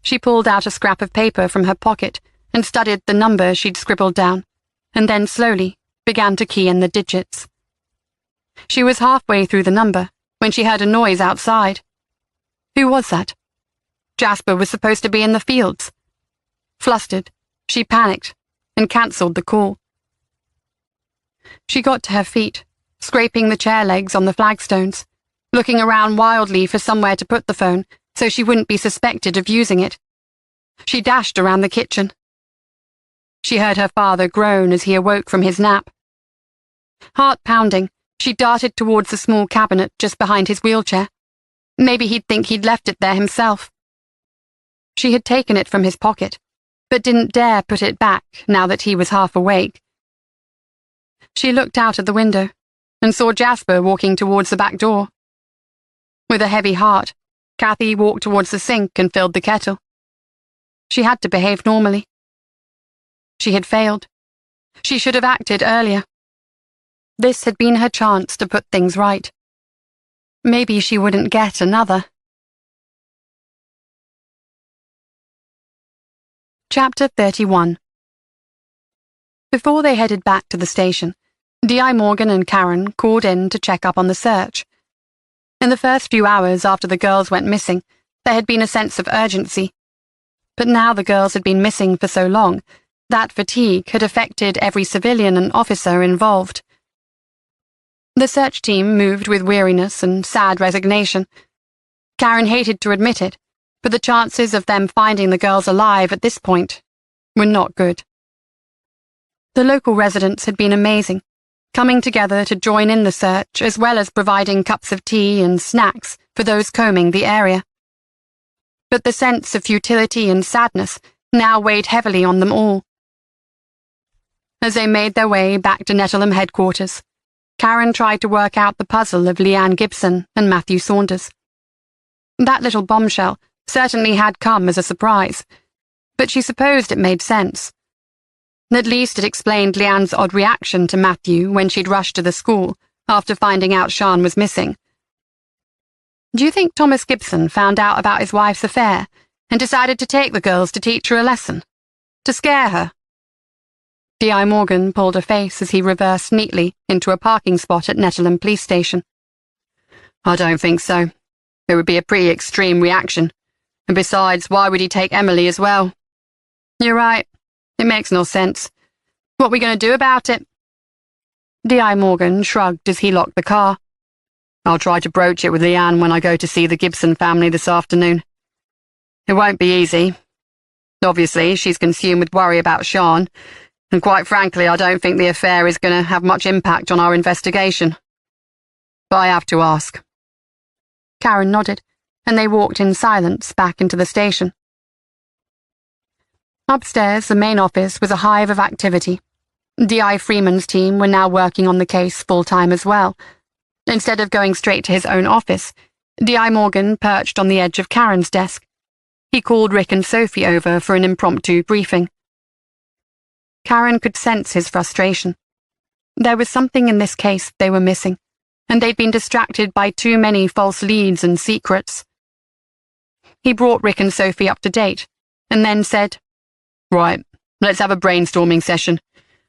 She pulled out a scrap of paper from her pocket and studied the number she'd scribbled down, and then slowly began to key in the digits. She was halfway through the number when she heard a noise outside. Who was that? Jasper was supposed to be in the fields. Flustered, she panicked and cancelled the call. She got to her feet, scraping the chair legs on the flagstones, looking around wildly for somewhere to put the phone so she wouldn't be suspected of using it. She dashed around the kitchen. She heard her father groan as he awoke from his nap. Heart pounding, she darted towards the small cabinet just behind his wheelchair. Maybe he'd think he'd left it there himself. She had taken it from his pocket, but didn't dare put it back now that he was half awake. She looked out of the window and saw Jasper walking towards the back door. With a heavy heart, Kathy walked towards the sink and filled the kettle. She had to behave normally. She had failed. She should have acted earlier. This had been her chance to put things right. Maybe she wouldn't get another. Chapter 31. Before they headed back to the station, D.I. Morgan and Karen called in to check up on the search. In the first few hours after the girls went missing, there had been a sense of urgency. But now the girls had been missing for so long, that fatigue had affected every civilian and officer involved. The search team moved with weariness and sad resignation. Karen hated to admit it, but the chances of them finding the girls alive at this point were not good. The local residents had been amazing, coming together to join in the search as well as providing cups of tea and snacks for those combing the area. But the sense of futility and sadness now weighed heavily on them all. As they made their way back to Nettleton headquarters, Karen tried to work out the puzzle of Leanne Gibson and Matthew Saunders. That little bombshell certainly had come as a surprise, but she supposed it made sense. At least it explained Leanne's odd reaction to Matthew when she'd rushed to the school after finding out Sian was missing. Do you think Thomas Gibson found out about his wife's affair and decided to take the girls to teach her a lesson? To scare her? D.I. Morgan pulled a face as he reversed neatly into a parking spot at Nettleton Police Station. I don't think so. It would be a pretty extreme reaction. And besides, why would he take Emily as well? You're right. It makes no sense. What are we going to do about it? D.I. Morgan shrugged as he locked the car. I'll try to broach it with Leanne when I go to see the Gibson family this afternoon. It won't be easy. Obviously, she's consumed with worry about Sian, and quite frankly, I don't think the affair is going to have much impact on our investigation. But I have to ask. Karen nodded, and they walked in silence back into the station. Upstairs, the main office was a hive of activity. D.I. Freeman's team were now working on the case full-time as well. Instead of going straight to his own office, D.I. Morgan perched on the edge of Karen's desk. He called Rick and Sophie over for an impromptu briefing. Karen could sense his frustration. There was something in this case they were missing, and they'd been distracted by too many false leads and secrets. He brought Rick and Sophie up to date, and then said, Right, let's have a brainstorming session.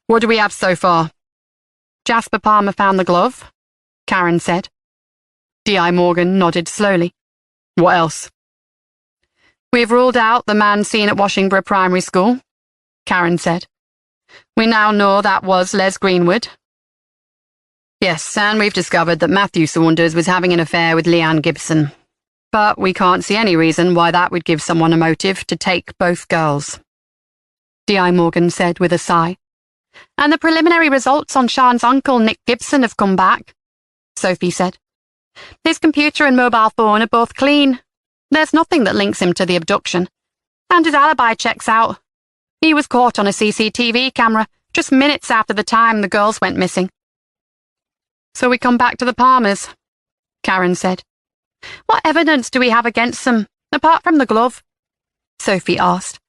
What do we have so far? Jasper Palmer found the glove, Karen said. D.I. Morgan nodded slowly. What else? We've ruled out the man seen at Washington Primary School, Karen said. We now know that was Les Greenwood. Yes, and we've discovered that Matthew Saunders was having an affair with Leanne Gibson. But we can't see any reason why that would give someone a motive to take both girls. D.I. Morgan said with a sigh. And the preliminary results on Sian's uncle, Nick Gibson, have come back, Sophie said. His computer and mobile phone are both clean. There's nothing that links him to the abduction. And his alibi checks out. He was caught on a CCTV camera just minutes after the time the girls went missing. So we come back to the Palmers, Karen said. What evidence do we have against them, apart from the glove? Sophie asked.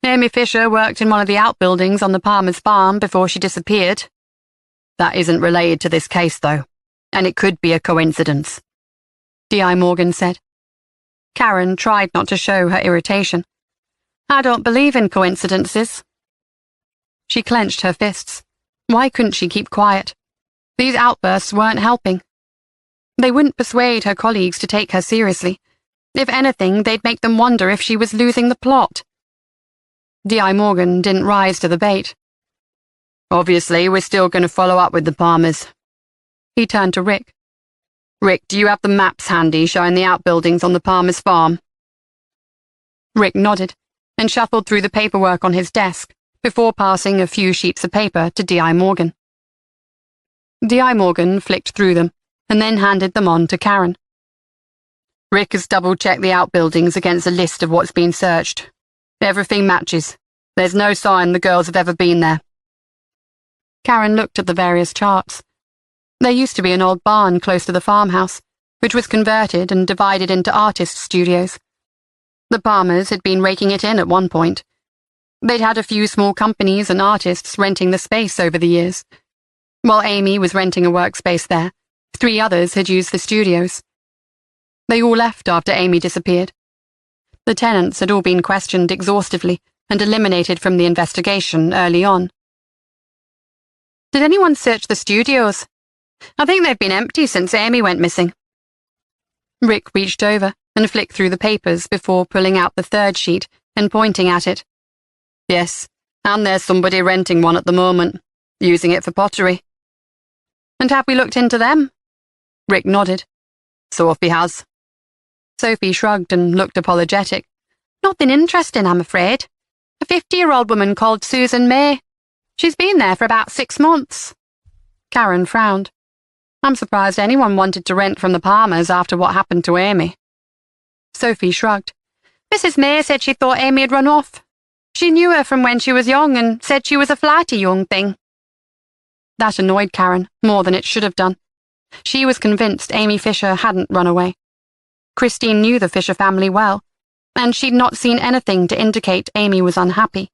Amy Fisher worked in one of the outbuildings on the Palmers farm before she disappeared. That isn't related to this case, though, and it could be a coincidence, D.I. Morgan said. Karen tried not to show her irritation. I don't believe in coincidences. She clenched her fists. Why couldn't she keep quiet? These outbursts weren't helping. They wouldn't persuade her colleagues to take her seriously. If anything, they'd make them wonder if she was losing the plot. D.I. Morgan didn't rise to the bait. Obviously, we're still going to follow up with the Palmers. He turned to Rick. Rick, do you have the maps handy showing the outbuildings on the Palmers farm? Rick nodded and shuffled through the paperwork on his desk before passing a few sheets of paper to D.I. Morgan. D.I. Morgan flicked through them and then handed them on to Karen. Rick has double-checked the outbuildings against a list of what's been searched. Everything matches. There's no sign the girls have ever been there. Karen looked at the various charts. There used to be an old barn close to the farmhouse, which was converted and divided into artist studios. The Palmers had been raking it in at one point. They'd had a few small companies and artists renting the space over the years. While Amy was renting a workspace there, 3 others had used the studios. They all left after Amy disappeared. The tenants had all been questioned exhaustively and eliminated from the investigation early on. Did anyone search the studios? I think they've been empty since Amy went missing. Rick reached over and flicked through the papers before pulling out the 3rd sheet and pointing at it. Yes, and there's somebody renting one at the moment, using it for pottery. And have we looked into them? Rick nodded. Sophie has. Sophie shrugged and looked apologetic. Nothing interesting, I'm afraid. A 50-year-old woman called Susan May. She's been there for about 6 months. Karen frowned. I'm surprised anyone wanted to rent from the Palmers after what happened to Amy. Sophie shrugged. Mrs. May said she thought Amy had run off. She knew her from when she was young and said she was a flighty young thing. That annoyed Karen more than it should have done. She was convinced Amy Fisher hadn't run away. Christine knew the Fisher family well, and she'd not seen anything to indicate Amy was unhappy.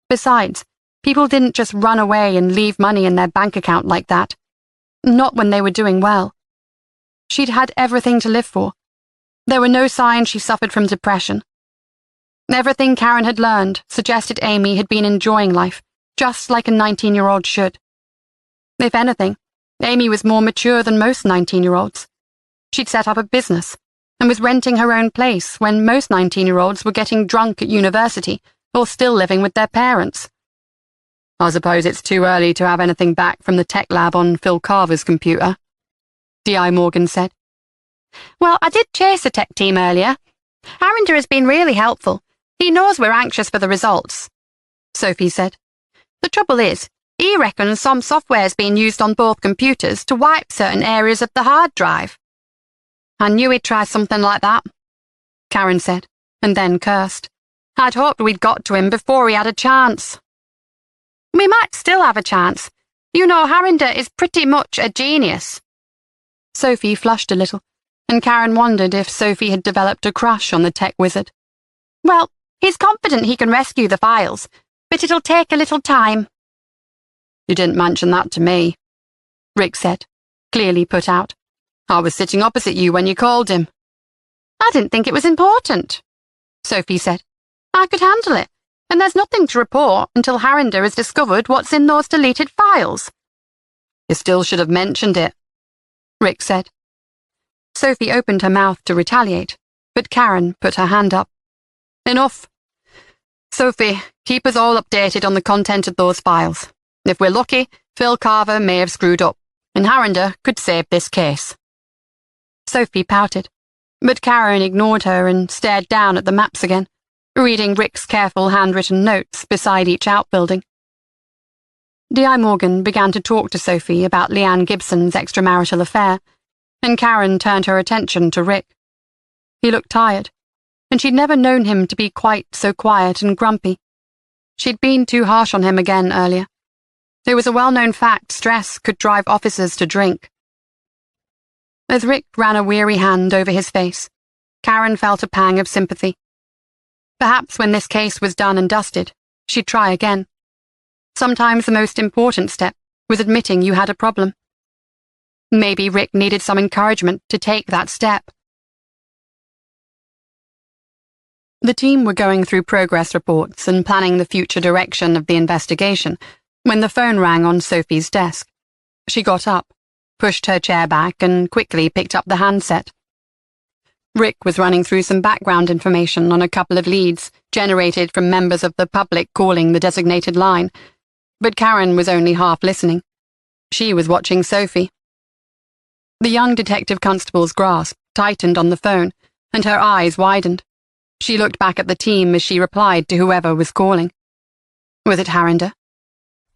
Besides, people didn't just run away and leave money in their bank account like that. Not when they were doing well. She'd had everything to live for. There were no signs she suffered from depression. Everything Karen had learned suggested Amy had been enjoying life, just like a 19-year-old should. If anything, Amy was more mature than most 19-year-olds. She'd set up a business and was renting her own place when most 19-year-olds were getting drunk at university or still living with their parents. I suppose it's too early to have anything back from the tech lab on Phil Carver's computer, D.I. Morgan said. Well, I did chase the tech team earlier. Harinder has been really helpful. He knows we're anxious for the results, Sophie said. The trouble is, he reckons some software's been used on both computers to wipe certain areas of the hard drive. I knew he'd try something like that, Karen said, and then cursed. I'd hoped we'd got to him before he had a chance. We might still have a chance. You know, Harinder is pretty much a genius. Sophie flushed a little, and Karen wondered if Sophie had developed a crush on the tech wizard. Well, he's confident he can rescue the files, but it'll take a little time. You didn't mention that to me, Rick said, clearly put out. I was sitting opposite you when you called him. I didn't think it was important, Sophie said. I could handle it, and there's nothing to report until Harinder has discovered what's in those deleted files. You still should have mentioned it, Rick said. Sophie opened her mouth to retaliate, but Karen put her hand up. Enough. Sophie, keep us all updated on the content of those files. If we're lucky, Phil Carver may have screwed up, and Harinder could save this case. Sophie pouted, but Karen ignored her and stared down at the maps again, reading Rick's careful handwritten notes beside each outbuilding. D.I. Morgan began to talk to Sophie about Leanne Gibson's extramarital affair, and Karen turned her attention to Rick. He looked tired, and she'd never known him to be quite so quiet and grumpy. She'd been too harsh on him again earlier. It was a well-known fact stress could drive officers to drink. As Rick ran a weary hand over his face, Karen felt a pang of sympathy. Perhaps when this case was done and dusted, she'd try again. Sometimes the most important step was admitting you had a problem. Maybe Rick needed some encouragement to take that step. The team were going through progress reports and planning the future direction of the investigation when the phone rang on Sophie's desk. She got up, pushed her chair back, and quickly picked up the handset. Rick was running through some background information on a couple of leads generated from members of the public calling the designated line, but Karen was only half listening. She was watching Sophie. The young detective constable's grasp tightened on the phone, and her eyes widened. She looked back at the team as she replied to whoever was calling. Was it Harinder?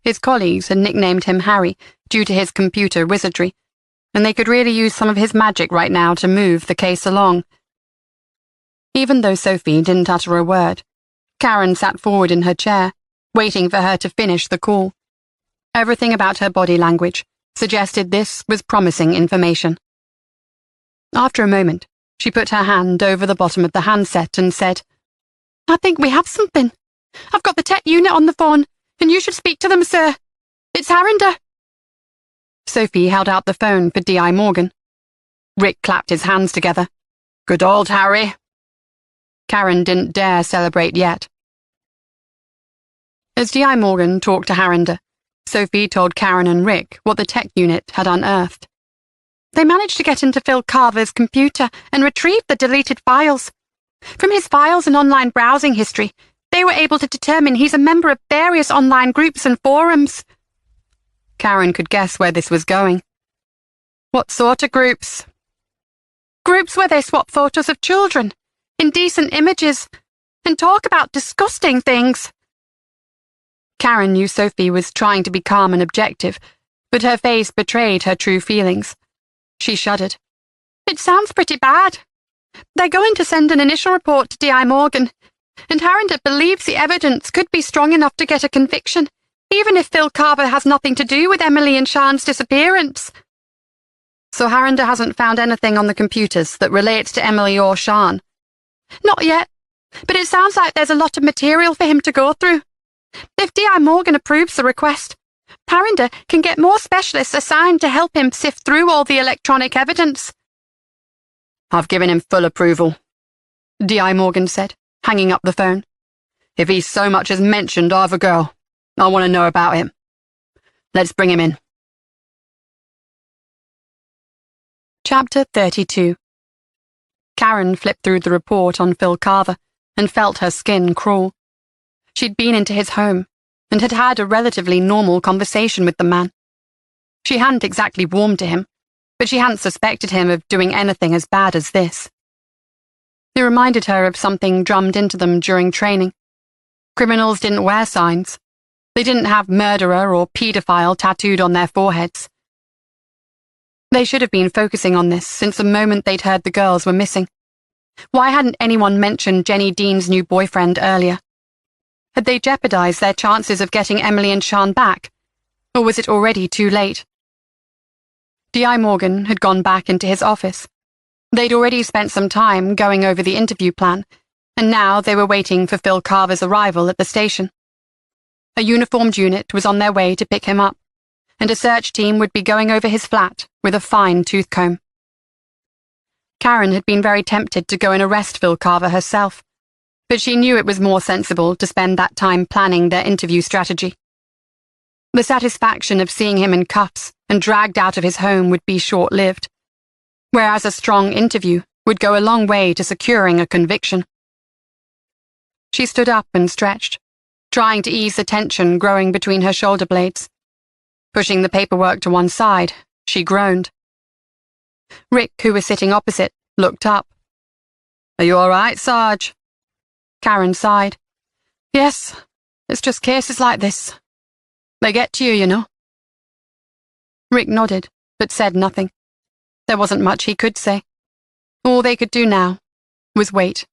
His colleagues had nicknamed him Harry due to his computer wizardry, and they could really use some of his magic right now to move the case along. Even though Sophie didn't utter a word, Karen sat forward in her chair, waiting for her to finish the call. Everything about her body language suggested this was promising information. After a moment, she put her hand over the bottom of the handset and said, "I think we have something. I've got the tech unit on the phone, and you should speak to them, sir. It's Harinder." Sophie held out the phone for D.I. Morgan. Rick clapped his hands together. "Good old Harry." Karen didn't dare celebrate yet. As D.I. Morgan talked to Harinder, Sophie told Karen and Rick what the tech unit had unearthed. They managed to get into Phil Carver's computer and retrieve the deleted files. From his files and online browsing history, they were able to determine he's a member of various online groups and forums. Karen could guess where this was going. What sort of groups? Groups where they swap photos of children, indecent images, and talk about disgusting things. Karen knew Sophie was trying to be calm and objective, but her face betrayed her true feelings. She shuddered. "It sounds pretty bad. They're going to send an initial report to D.I. Morgan, and Harinder believes the evidence could be strong enough to get a conviction, even if Phil Carver has nothing to do with Emily and Sean's disappearance." So Harinder hasn't found anything on the computers that relates to Emily or Sean? "Not yet, but it sounds like there's a lot of material for him to go through. If D.I. Morgan approves the request, Harinder can get more specialists assigned to help him sift through all the electronic evidence." "I've given him full approval," D.I. Morgan said, hanging up the phone. "If he so much as mentioned our girl, I want to know about him. Let's bring him in." Chapter 32. Karen flipped through the report on Phil Carver and felt her skin crawl. She'd been into his home and had had a relatively normal conversation with the man. She hadn't exactly warmed to him, but she hadn't suspected him of doing anything as bad as this. It reminded her of something drummed into them during training. Criminals didn't wear signs. They didn't have murderer or paedophile tattooed on their foreheads. They should have been focusing on this since the moment they'd heard the girls were missing. Why hadn't anyone mentioned Jenny Dean's new boyfriend earlier? Had they jeopardized their chances of getting Emily and Sean back? Or was it already too late? D.I. Morgan had gone back into his office. They'd already spent some time going over the interview plan, and now they were waiting for Phil Carver's arrival at the station. A uniformed unit was on their way to pick him up, and a search team would be going over his flat with a fine tooth comb. Karen had been very tempted to go and arrest Phil Carver herself, but she knew it was more sensible to spend that time planning their interview strategy. The satisfaction of seeing him in cuffs and dragged out of his home would be short-lived, whereas a strong interview would go a long way to securing a conviction. She stood up and stretched, trying to ease the tension growing between her shoulder blades. Pushing the paperwork to one side, she groaned. Rick, who was sitting opposite, looked up. "Are you all right, Sarge?" Karen sighed. "Yes, it's just cases like this. They get to you, you know." Rick nodded, but said nothing. There wasn't much he could say. All they could do now was wait.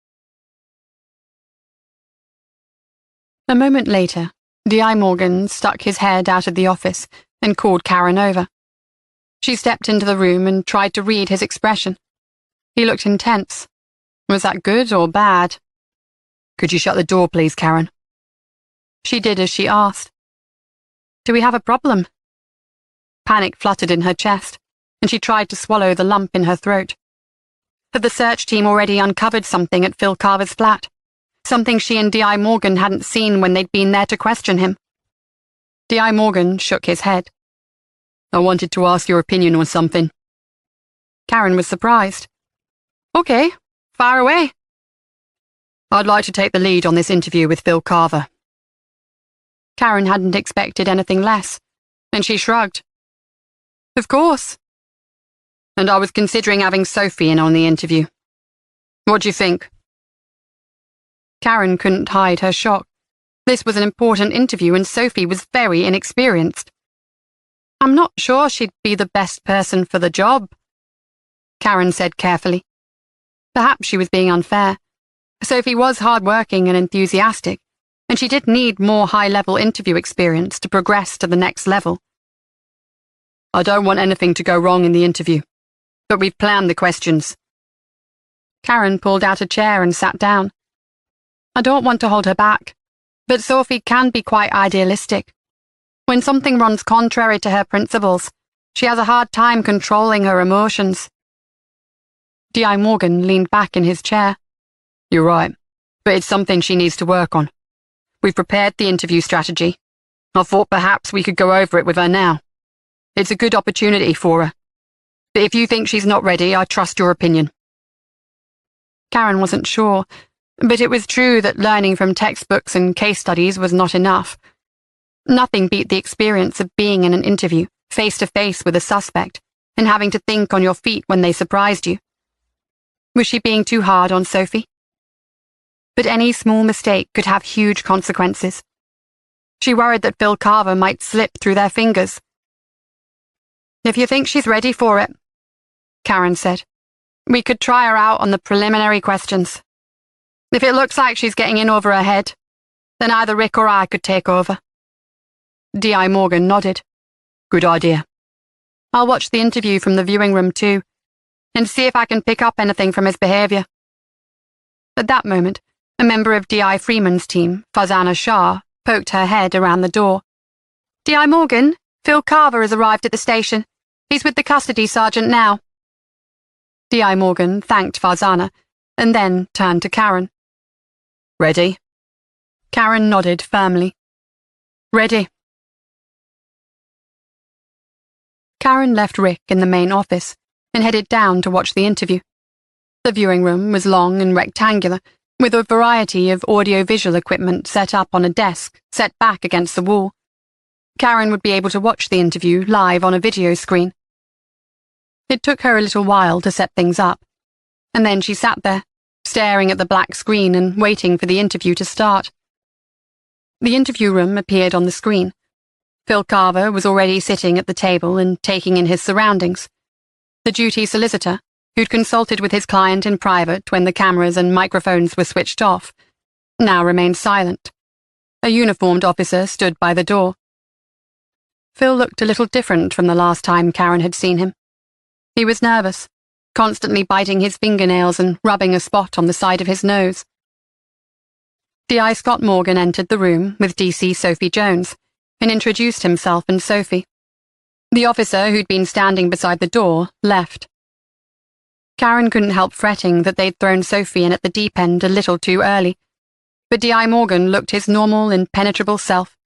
A moment later, D.I. Morgan stuck his head out of the office and called Karen over. She stepped into the room and tried to read his expression. He looked intense. Was that good or bad? "Could you shut the door, please, Karen?" She did as she asked. "Do we have a problem?" Panic fluttered in her chest, and she tried to swallow the lump in her throat. Had the search team already uncovered something at Phil Carver's flat? Something she and D.I. Morgan hadn't seen when they'd been there to question him? D.I. Morgan shook his head. "I wanted to ask your opinion on something." Karen was surprised. "Okay, fire away." "I'd like to take the lead on this interview with Phil Carver." Karen hadn't expected anything less, and she shrugged. "Of course." "And I was considering having Sophie in on the interview. What do you think?" Karen couldn't hide her shock. This was an important interview and Sophie was very inexperienced. "I'm not sure she'd be the best person for the job," Karen said carefully. Perhaps she was being unfair. Sophie was hard-working and enthusiastic, and she did need more high-level interview experience to progress to the next level. "I don't want anything to go wrong in the interview, but we've planned the questions." Karen pulled out a chair and sat down. "I don't want to hold her back, but Sophie can be quite idealistic. When something runs contrary to her principles, she has a hard time controlling her emotions." D.I. Morgan leaned back in his chair. "You're right, but it's something she needs to work on. We've prepared the interview strategy. I thought perhaps we could go over it with her now. It's a good opportunity for her. But if you think she's not ready, I trust your opinion." Karen wasn't sure, but it was true that learning from textbooks and case studies was not enough. Nothing beat the experience of being in an interview, face-to-face with a suspect, and having to think on your feet when they surprised you. Was she being too hard on Sophie? But any small mistake could have huge consequences. She worried that Phil Carver might slip through their fingers. "If you think she's ready for it," Karen said, "we could try her out on the preliminary questions. If it looks like she's getting in over her head, then either Rick or I could take over." D.I. Morgan nodded. "Good idea. I'll watch the interview from the viewing room too, and see if I can pick up anything from his behavior." At that moment, a member of D.I. Freeman's team, Farzana Shah, poked her head around the door. "D.I. Morgan, Phil Carver has arrived at the station. He's with the custody sergeant now." D.I. Morgan thanked Farzana, and then turned to Karen. "Ready?" Karen nodded firmly. "Ready." Karen left Rick in the main office and headed down to watch the interview. The viewing room was long and rectangular, with a variety of audio-visual equipment set up on a desk set back against the wall. Karen would be able to watch the interview live on a video screen. It took her a little while to set things up, and then she sat there, staring at the black screen and waiting for the interview to start. The interview room appeared on the screen. Phil Carver was already sitting at the table and taking in his surroundings. The duty solicitor, who'd consulted with his client in private when the cameras and microphones were switched off, now remained silent. A uniformed officer stood by the door. Phil looked a little different from the last time Karen had seen him. He was nervous, constantly biting his fingernails and rubbing a spot on the side of his nose. D.I. Scott Morgan entered the room with D.C. Sophie Jones and introduced himself and Sophie. The officer who'd been standing beside the door left. Karen couldn't help fretting that they'd thrown Sophie in at the deep end a little too early, but D.I. Morgan looked his normal, impenetrable self,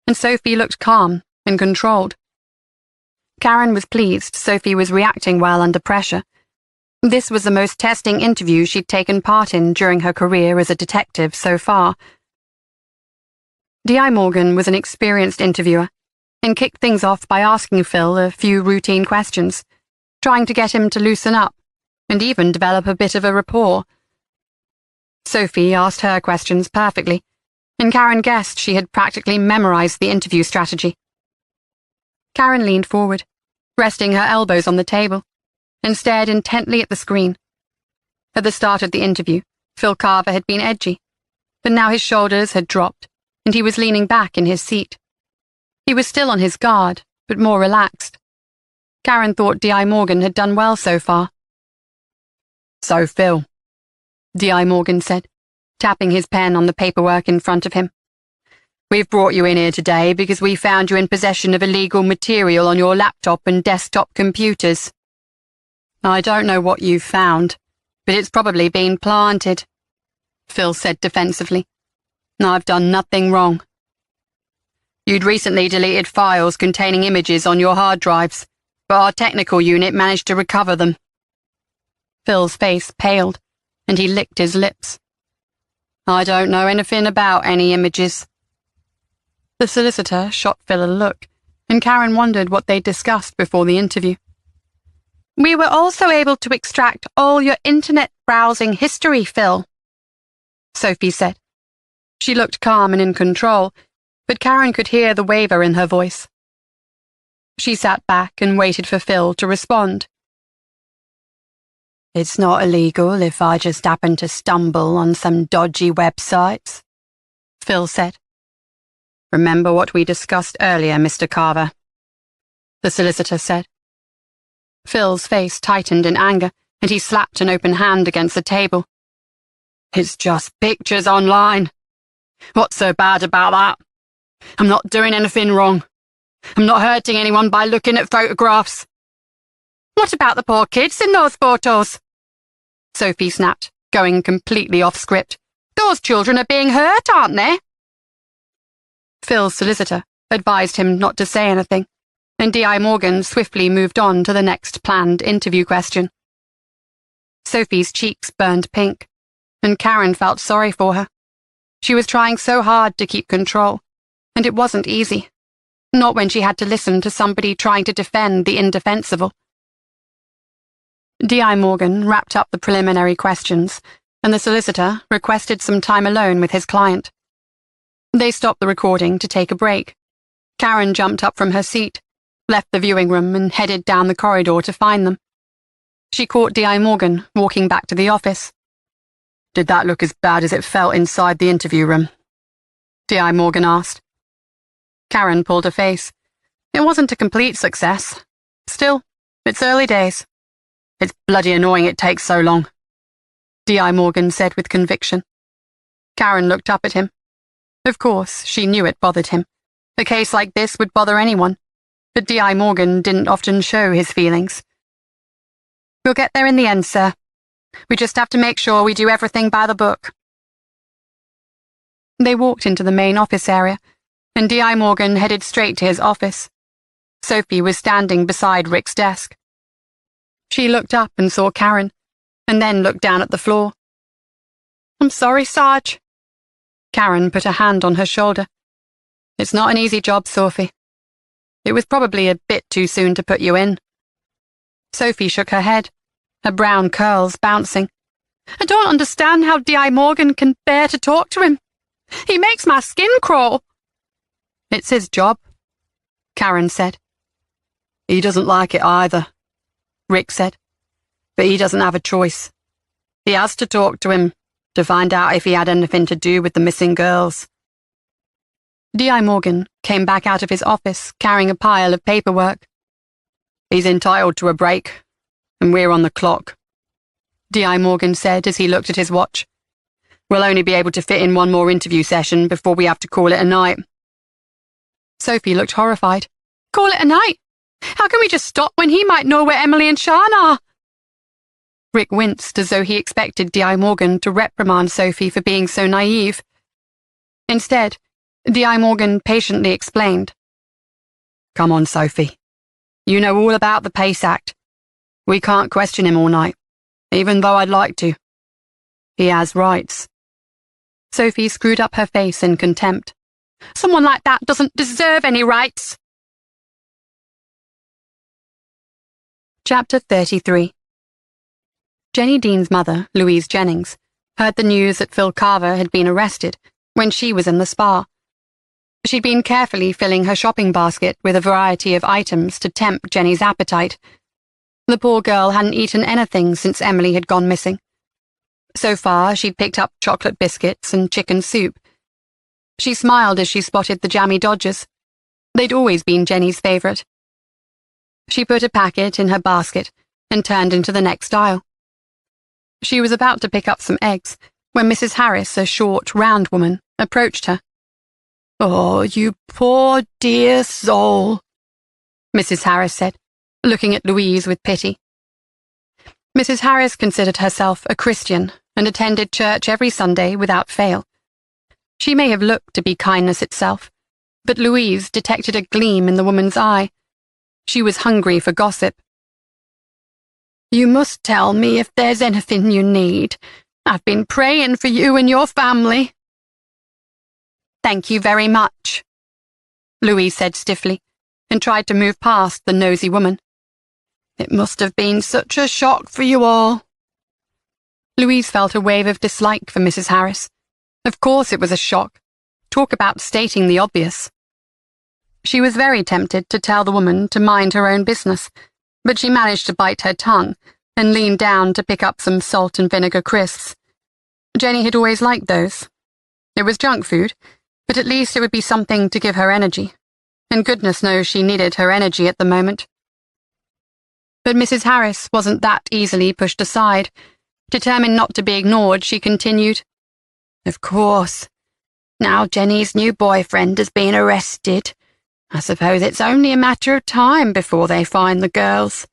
and Sophie looked calm and controlled. Karen was pleased Sophie was reacting well under pressure. This was the most testing interview she'd taken part in during her career as a detective so far. D.I. Morgan was an experienced interviewer and kicked things off by asking Phil a few routine questions, trying to get him to loosen up and even develop a bit of a rapport. Sophie asked her questions perfectly, and Karen guessed she had practically memorized the interview strategy. Karen leaned forward, resting her elbows on the table. and stared intently at the screen. At the start of the interview, Phil Carver had been edgy, but now his shoulders had dropped, and he was leaning back in his seat. He was still on his guard, but more relaxed. Karen thought D.I. Morgan had done well so far. "So, Phil," D.I. Morgan said, tapping his pen on the paperwork in front of him. "We've brought you in here today because we found you in possession of illegal material on your laptop and desktop computers. I don't know what you've found, but it's probably been planted," Phil said defensively. "I've done nothing wrong." "You'd recently deleted files containing images on your hard drives, but our technical unit managed to recover them." Phil's face paled, and he licked his lips. "I don't know anything about any images." The solicitor shot Phil a look, and Karen wondered what they'd discussed before the interview. "We were also able to extract all your internet browsing history, Phil," Sophie said. She looked calm and in control, but Karen could hear the waver in her voice. She sat back and waited for Phil to respond. "It's not illegal if I just happen to stumble on some dodgy websites," Phil said. "Remember what we discussed earlier, Mr. Carver," the solicitor said. Phil's face tightened in anger, and he slapped an open hand against the table. "It's just pictures online. What's so bad about that? I'm not doing anything wrong. I'm not hurting anyone by looking at photographs." "What about the poor kids in those photos?" Sophie snapped, going completely off script. "Those children are being hurt, aren't they?" Phil's solicitor advised him not to say anything, and D.I. Morgan swiftly moved on to the next planned interview question. Sophie's cheeks burned pink, and Karen felt sorry for her. She was trying so hard to keep control, and it wasn't easy, not when she had to listen to somebody trying to defend the indefensible. D.I. Morgan wrapped up the preliminary questions, and the solicitor requested some time alone with his client. They stopped the recording to take a break. Karen jumped up from her seat, left the viewing room, and headed down the corridor to find them. She caught D.I. Morgan walking back to the office. "Did that look as bad as it felt inside the interview room?" D.I. Morgan asked. Karen pulled her face. It wasn't a complete success. Still, it's early days. "It's bloody annoying it takes so long," D.I. Morgan said with conviction. Karen looked up at him. Of course, she knew it bothered him. A case like this would bother anyone, but D.I. Morgan didn't often show his feelings. "We'll get there in the end, sir. We just have to make sure we do everything by the book." They walked into the main office area, and D.I. Morgan headed straight to his office. Sophie was standing beside Rick's desk. She looked up and saw Karen, and then looked down at the floor. "I'm sorry, Sarge." Karen put a hand on her shoulder. "It's not an easy job, Sophie. It was probably a bit too soon to put you in." Sophie shook her head, her brown curls bouncing. "I don't understand how D.I. Morgan can bear to talk to him. He makes my skin crawl." "It's his job," Karen said. "He doesn't like it either," Rick said. "But he doesn't have a choice. He has to talk to him to find out if he had anything to do with the missing girls." D.I. Morgan came back out of his office carrying a pile of paperwork. "He's entitled to a break, and we're on the clock," D.I. Morgan said as he looked at his watch. "We'll only be able to fit in one more interview session before we have to call it a night." Sophie looked horrified. "Call it a night? How can we just stop when he might know where Emily and Sean are?" Rick winced as though he expected D.I. Morgan to reprimand Sophie for being so naive. Instead, D.I. Morgan patiently explained. "Come on, Sophie. You know all about the PACE Act. We can't question him all night, even though I'd like to. He has rights." Sophie screwed up her face in contempt. "Someone like that doesn't deserve any rights." Chapter 33. Jenny Dean's mother, Louise Jennings, heard the news that Phil Carver had been arrested when she was in the spa. She'd been carefully filling her shopping basket with a variety of items to tempt Jenny's appetite. The poor girl hadn't eaten anything since Emily had gone missing. So far, she'd picked up chocolate biscuits and chicken soup. She smiled as she spotted the jammy Dodgers. They'd always been Jenny's favourite. She put a packet in her basket and turned into the next aisle. She was about to pick up some eggs when Mrs. Harris, a short, round woman, approached her. "Oh, you poor dear soul," Mrs. Harris said, looking at Louise with pity. Mrs. Harris considered herself a Christian and attended church every Sunday without fail. She may have looked to be kindness itself, but Louise detected a gleam in the woman's eye. She was hungry for gossip. "You must tell me if there's anything you need. I've been praying for you and your family." "Thank you very much," Louise said stiffly, and tried to move past the nosy woman. "It must have been such a shock for you all." Louise felt a wave of dislike for Mrs. Harris. Of course it was a shock. Talk about stating the obvious. She was very tempted to tell the woman to mind her own business, but she managed to bite her tongue and leaned down to pick up some salt and vinegar crisps. Jenny had always liked those. It was junk food, but at least it would be something to give her energy, and goodness knows she needed her energy at the moment. But Mrs. Harris wasn't that easily pushed aside. Determined not to be ignored, she continued, "Of course. Now Jenny's new boyfriend has been arrested. I suppose it's only a matter of time before they find the girls."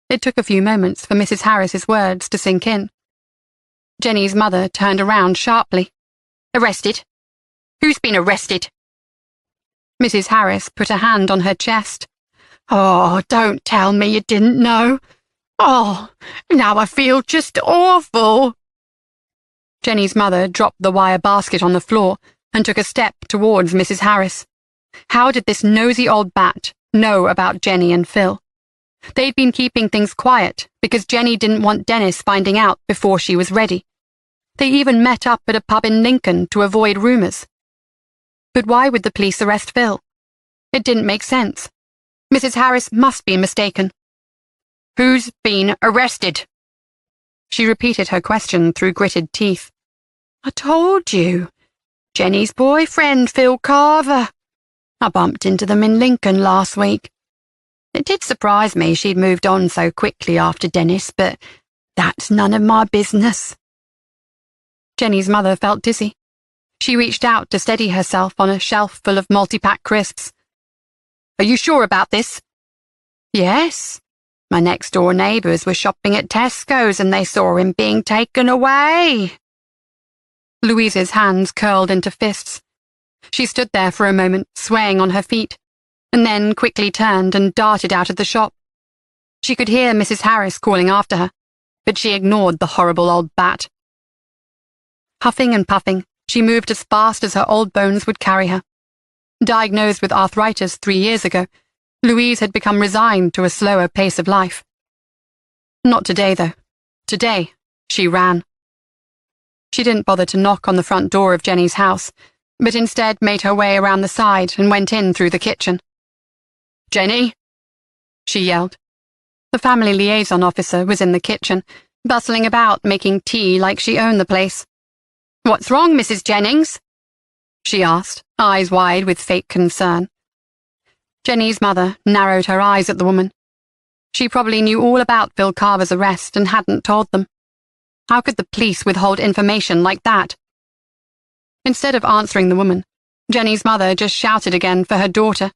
It took a few moments for Mrs. Harris's words to sink in. Jenny's mother turned around sharply. "Arrested? Who's been arrested?" Mrs. Harris put a hand on her chest. "Oh, don't tell me you didn't know. Oh, now I feel just awful." Jenny's mother dropped the wire basket on the floor and took a step towards Mrs. Harris. How did this nosy old bat know about Jenny and Phil? They'd been keeping things quiet because Jenny didn't want Dennis finding out before she was ready. They even met up at a pub in Lincoln to avoid rumours. But why would the police arrest Phil? It didn't make sense. Mrs. Harris must be mistaken. "Who's been arrested?" She repeated her question through gritted teeth. "I told you. Jenny's boyfriend, Phil Carver. I bumped into them in Lincoln last week. It did surprise me she'd moved on so quickly after Dennis, but that's none of my business." Jenny's mother felt dizzy. She reached out to steady herself on a shelf full of multi-pack crisps. "Are you sure about this?" "Yes. My next-door neighbours were shopping at Tesco's and they saw him being taken away." Louise's hands curled into fists. She stood there for a moment, swaying on her feet, and then quickly turned and darted out of the shop. She could hear Mrs. Harris calling after her, but she ignored the horrible old bat. Huffing and puffing, she moved as fast as her old bones would carry her. Diagnosed with arthritis 3 years ago, Louise had become resigned to a slower pace of life. Not today, though. Today, she ran. She didn't bother to knock on the front door of Jenny's house, but instead made her way around the side and went in through the kitchen. "Jenny?" she yelled. The family liaison officer was in the kitchen, bustling about making tea like she owned the place. "What's wrong, Mrs. Jennings?" she asked, eyes wide with fake concern. Jenny's mother narrowed her eyes at the woman. She probably knew all about Phil Carver's arrest and hadn't told them. How could the police withhold information like that? Instead of answering the woman, Jenny's mother just shouted again for her daughter.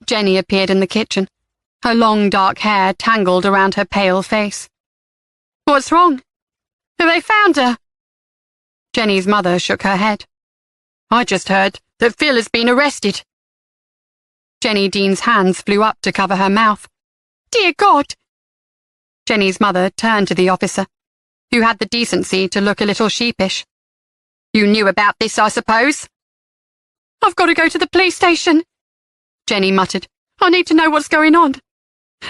Jenny appeared in the kitchen, her long dark hair tangled around her pale face. "What's wrong? Have they found her?" Jenny's mother shook her head. "I just heard that Phil has been arrested." Jenny Dean's hands flew up to cover her mouth. "Dear God!" Jenny's mother turned to the officer, who had the decency to look a little sheepish. "You knew about this, I suppose?" "I've got to go to the police station," Jenny muttered. "I need to know what's going on.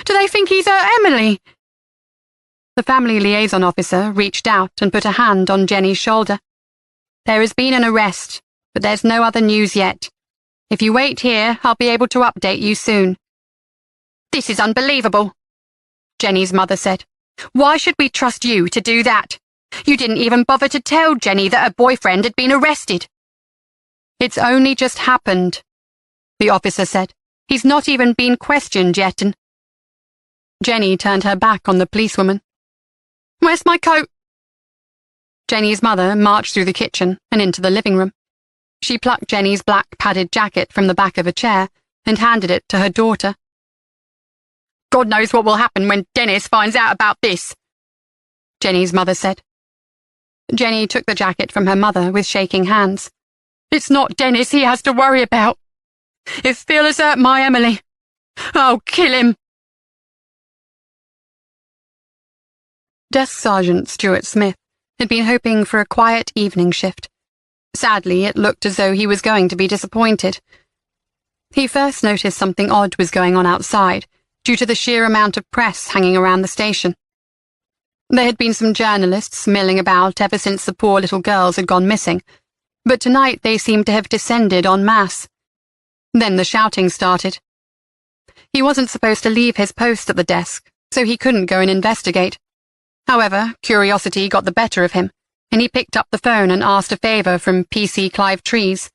Do they think he's Emily?" The family liaison officer reached out and put a hand on Jenny's shoulder. "There has been an arrest, but there's no other news yet. If you wait here, I'll be able to update you soon." This is unbelievable, Jenny's mother said. Why should we trust you to do that? You didn't even bother to tell Jenny that her boyfriend had been arrested. It's only just happened, the officer said. He's not even been questioned yet, and Jenny turned her back on the policewoman. Where's my coat? Jenny's mother marched through the kitchen and into the living room. She plucked Jenny's black padded jacket from the back of a chair and handed it to her daughter. God knows what will happen when Dennis finds out about this, Jenny's mother said. Jenny took the jacket from her mother with shaking hands. It's not Dennis he has to worry about. If Phil has hurt my Emily, I'll kill him. Desk Sergeant Stuart Smith had been hoping for a quiet evening shift. Sadly, it looked as though he was going to be disappointed. He first noticed something odd was going on outside, due to the sheer amount of press hanging around the station. There had been some journalists milling about ever since the poor little girls had gone missing, but tonight they seemed to have descended en masse. Then the shouting started. He wasn't supposed to leave his post at the desk, so he couldn't go and investigate. However, curiosity got the better of him, and he picked up the phone and asked a favour from PC Clive Trees.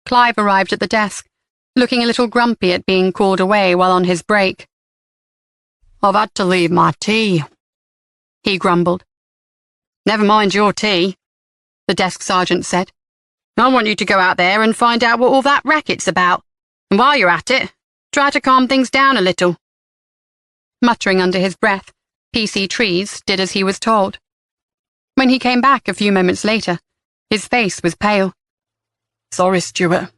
Clive arrived at the desk, looking a little grumpy at being called away while on his break. I've had to leave my tea, he grumbled. Never mind your tea, the desk sergeant said. I want you to go out there and find out what all that racket's about. And while you're at it, try to calm things down a little. Muttering under his breath, PC Trees did as he was told. When he came back a few moments later, his face was pale. Sorry, Stuart,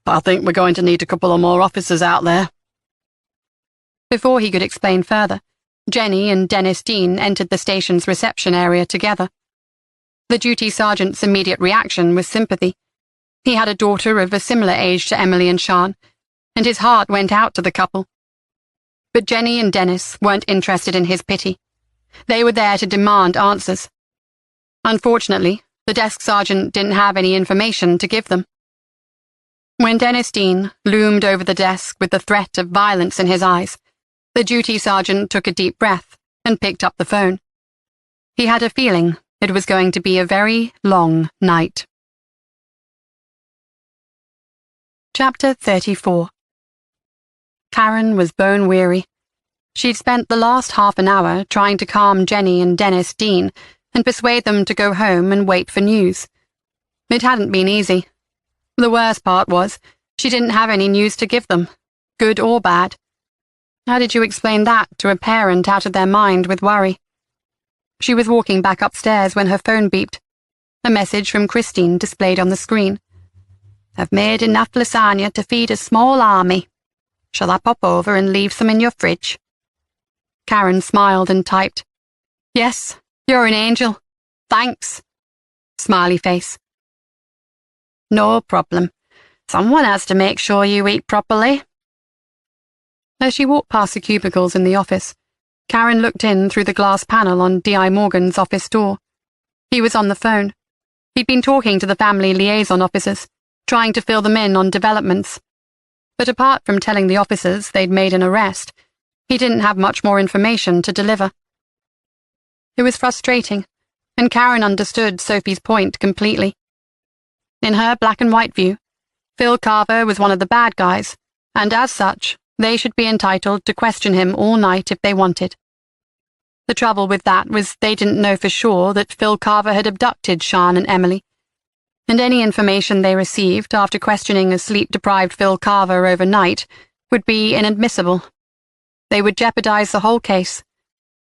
but I think we're going to need a couple of more officers out there. Before he could explain further, Jenny and Dennis Dean entered the station's reception area together. The duty sergeant's immediate reaction was sympathy. He had a daughter of a similar age to Emily and Sean, and his heart went out to the couple. But Jenny and Dennis weren't interested in his pity. They were there to demand answers. Unfortunately, the desk sergeant didn't have any information to give them. When Dennis Dean loomed over the desk with the threat of violence in his eyes, the duty sergeant took a deep breath and picked up the phone. He had a feeling it was going to be a very long night. Chapter 34. Karen was bone-weary. She'd spent the last half an hour trying to calm Jenny and Dennis Dean and persuade them to go home and wait for news. It hadn't been easy. The worst part was, she didn't have any news to give them, good or bad. How did you explain that to a parent out of their mind with worry? She was walking back upstairs when her phone beeped. A message from Christine displayed on the screen. I've made enough lasagna to feed a small army. Shall I pop over and leave some in your fridge? Karen smiled and typed, Yes, you're an angel. Thanks. Smiley face. No problem. Someone has to make sure you eat properly. As she walked past the cubicles in the office, Karen looked in through the glass panel on D.I. Morgan's office door. He was on the phone. He'd been talking to the family liaison officers, trying to fill them in on developments. But apart from telling the officers they'd made an arrest, he didn't have much more information to deliver. It was frustrating, and Karen understood Sophie's point completely. In her black and white view, Phil Carver was one of the bad guys, and as such, they should be entitled to question him all night if they wanted. The trouble with that was they didn't know for sure that Phil Carver had abducted Sean and Emily, and any information they received after questioning a sleep-deprived Phil Carver overnight would be inadmissible. They would jeopardize the whole case,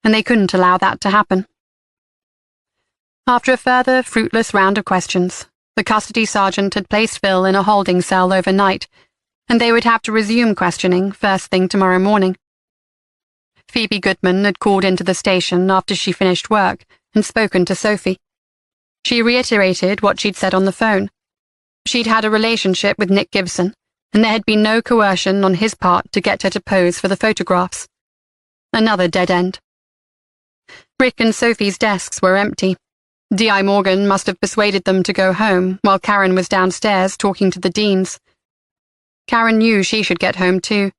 and they couldn't allow that to happen. After a further fruitless round of questions, the custody sergeant had placed Phil in a holding cell overnight, and they would have to resume questioning first thing tomorrow morning. Phoebe Goodman had called into the station after she finished work and spoken to Sophie. She reiterated what she'd said on the phone. She'd had a relationship with Nick Gibson, and there had been no coercion on his part to get her to pose for the photographs. Another dead end. Rick and Sophie's desks were empty. D.I. Morgan must have persuaded them to go home while Karen was downstairs talking to the deans. Karen knew she should get home too.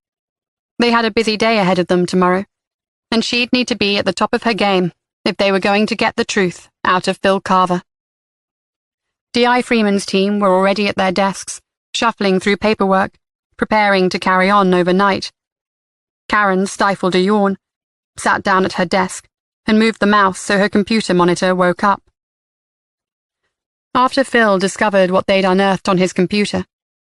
They had a busy day ahead of them tomorrow, and she'd need to be at the top of her game if they were going to get the truth out of Phil Carver. D.I. Freeman's team were already at their desks, shuffling through paperwork, preparing to carry on overnight. Karen stifled a yawn, sat down at her desk, and moved the mouse so her computer monitor woke up. After Phil discovered what they'd unearthed on his computer,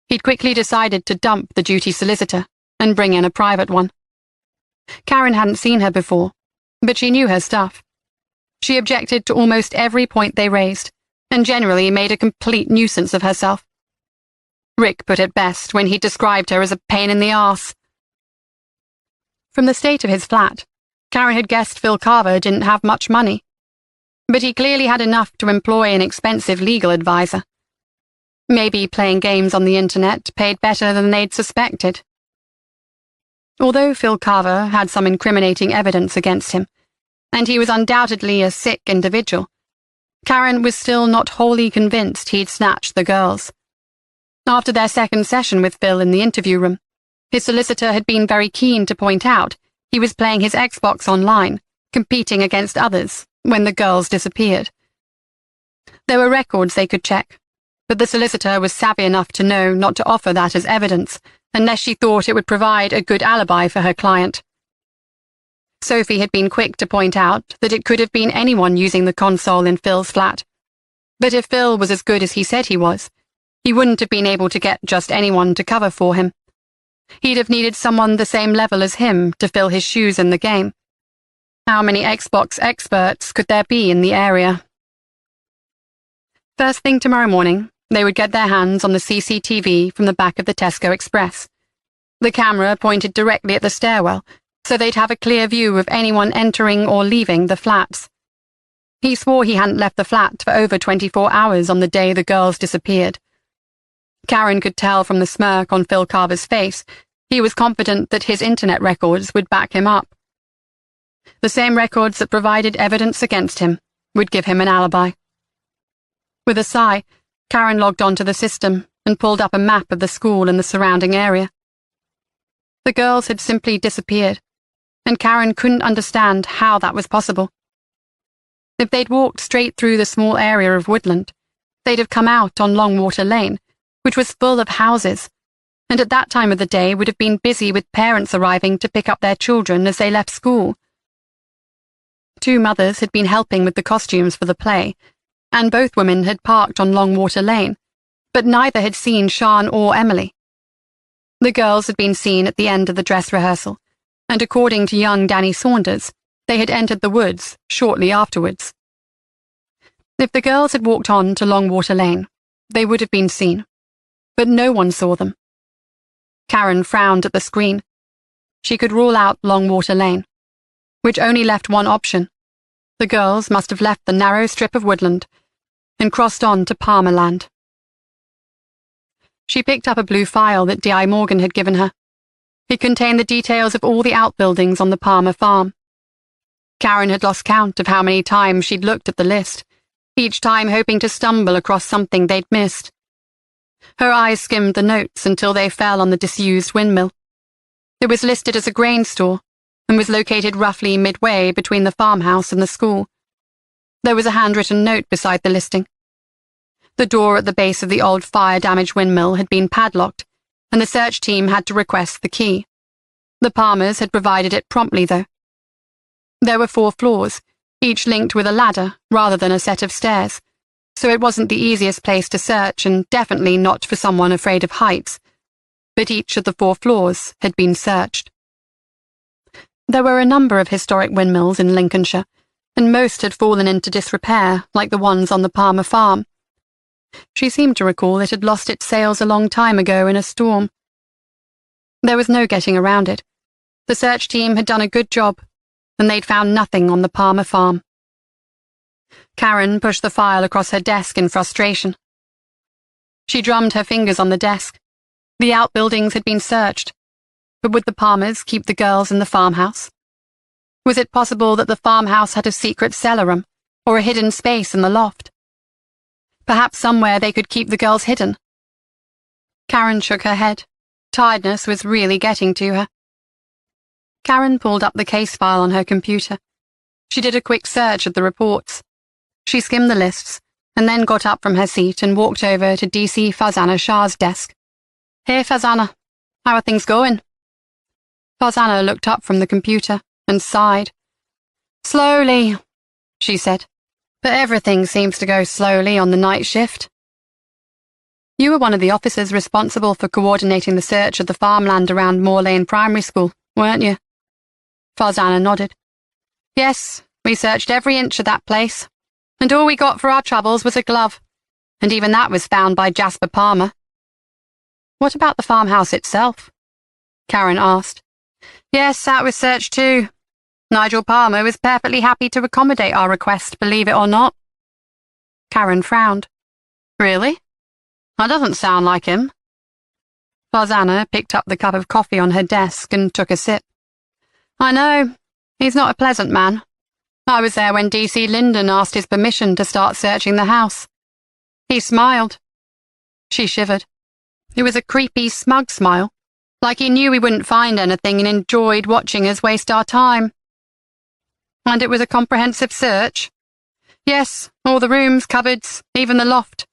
he'd quickly decided to dump the duty solicitor and bring in a private one. Karen hadn't seen her before, but she knew her stuff. She objected to almost every point they raised, and generally made a complete nuisance of herself. Rick put it best when he described her as a pain in the arse. From the state of his flat, Karen had guessed Phil Carver didn't have much money, but he clearly had enough to employ an expensive legal advisor. Maybe playing games on the internet paid better than they'd suspected. Although Phil Carver had some incriminating evidence against him, and he was undoubtedly a sick individual, Karen was still not wholly convinced he'd snatched the girls. After their second session with Phil in the interview room, his solicitor had been very keen to point out he was playing his Xbox online, competing against others, when the girls disappeared. There were records they could check, but the solicitor was savvy enough to know not to offer that as evidence unless she thought it would provide a good alibi for her client. Sophie had been quick to point out that it could have been anyone using the console in Phil's flat. But if Phil was as good as he said he was, he wouldn't have been able to get just anyone to cover for him. He'd have needed someone the same level as him to fill his shoes in the game. How many Xbox experts could there be in the area? First thing tomorrow morning, they would get their hands on the CCTV from the back of the Tesco Express. The camera pointed directly at the stairwell, so they'd have a clear view of anyone entering or leaving the flats. He swore he hadn't left the flat for over 24 hours on the day the girls disappeared. Karen could tell from the smirk on Phil Carver's face he was confident that his internet records would back him up. The same records that provided evidence against him would give him an alibi. With a sigh, Karen logged onto the system and pulled up a map of the school and the surrounding area. The girls had simply disappeared, and Karen couldn't understand how that was possible. If they'd walked straight through the small area of woodland, they'd have come out on Longwater Lane, which was full of houses, and at that time of the day would have been busy with parents arriving to pick up their children as they left school. 2 mothers had been helping with the costumes for the play, and both women had parked on Longwater Lane, but neither had seen Sian or Emily. The girls had been seen at the end of the dress rehearsal, and according to young Danny Saunders, they had entered the woods shortly afterwards. If the girls had walked on to Longwater Lane, they would have been seen, but no one saw them. Karen frowned at the screen. She could rule out Longwater Lane, which only left one option. The girls must have left the narrow strip of woodland and crossed on to Palmerland. She picked up a blue file that D.I. Morgan had given her. It contained the details of all the outbuildings on the Palmer farm. Karen had lost count of how many times she'd looked at the list, each time hoping to stumble across something they'd missed. Her eyes skimmed the notes until they fell on the disused windmill. It was listed as a grain store and was located roughly midway between the farmhouse and the school. There was a handwritten note beside the listing. The door at the base of the old fire-damaged windmill had been padlocked, and the search team had to request the key. The Palmers had provided it promptly, though. There were 4 floors, each linked with a ladder rather than a set of stairs, so it wasn't the easiest place to search and definitely not for someone afraid of heights. But each of the 4 floors had been searched. There were a number of historic windmills in Lincolnshire, and most had fallen into disrepair, like the ones on the Palmer farm. She seemed to recall it had lost its sails a long time ago in a storm. There was no getting around it. The search team had done a good job, and they'd found nothing on the Palmer farm. Karen pushed the file across her desk in frustration. She drummed her fingers on the desk. The outbuildings had been searched, but would the Palmers keep the girls in the farmhouse? Was it possible that the farmhouse had a secret cellar room, or a hidden space in the loft? Perhaps somewhere they could keep the girls hidden. Karen shook her head. Tiredness was really getting to her. Karen pulled up the case file on her computer. She did a quick search of the reports. She skimmed the lists, and then got up from her seat and walked over to DC Farzana Shah's desk. "Hey, Farzana, how are things going?" Farzana looked up from the computer and sighed. "Slowly," she said, "but everything seems to go slowly on the night shift." "You were one of the officers responsible for coordinating the search of the farmland around Moor Lane Primary School, weren't you?" Farzana nodded. "Yes, we searched every inch of that place, and all we got for our troubles was a glove, and even that was found by Jasper Palmer." "What about the farmhouse itself?" Karen asked. "Yes, that was searched too. Nigel Palmer was perfectly happy to accommodate our request, believe it or not." Karen frowned. "Really? That doesn't sound like him." Farzana picked up the cup of coffee on her desk and took a sip. "I know. He's not a pleasant man. I was there when DC Linden asked his permission to start searching the house. He smiled." She shivered. It was a creepy, smug smile, like he knew we wouldn't find anything and enjoyed watching us waste our time. "And it was a comprehensive search?" "Yes, all the rooms, cupboards, even the loft.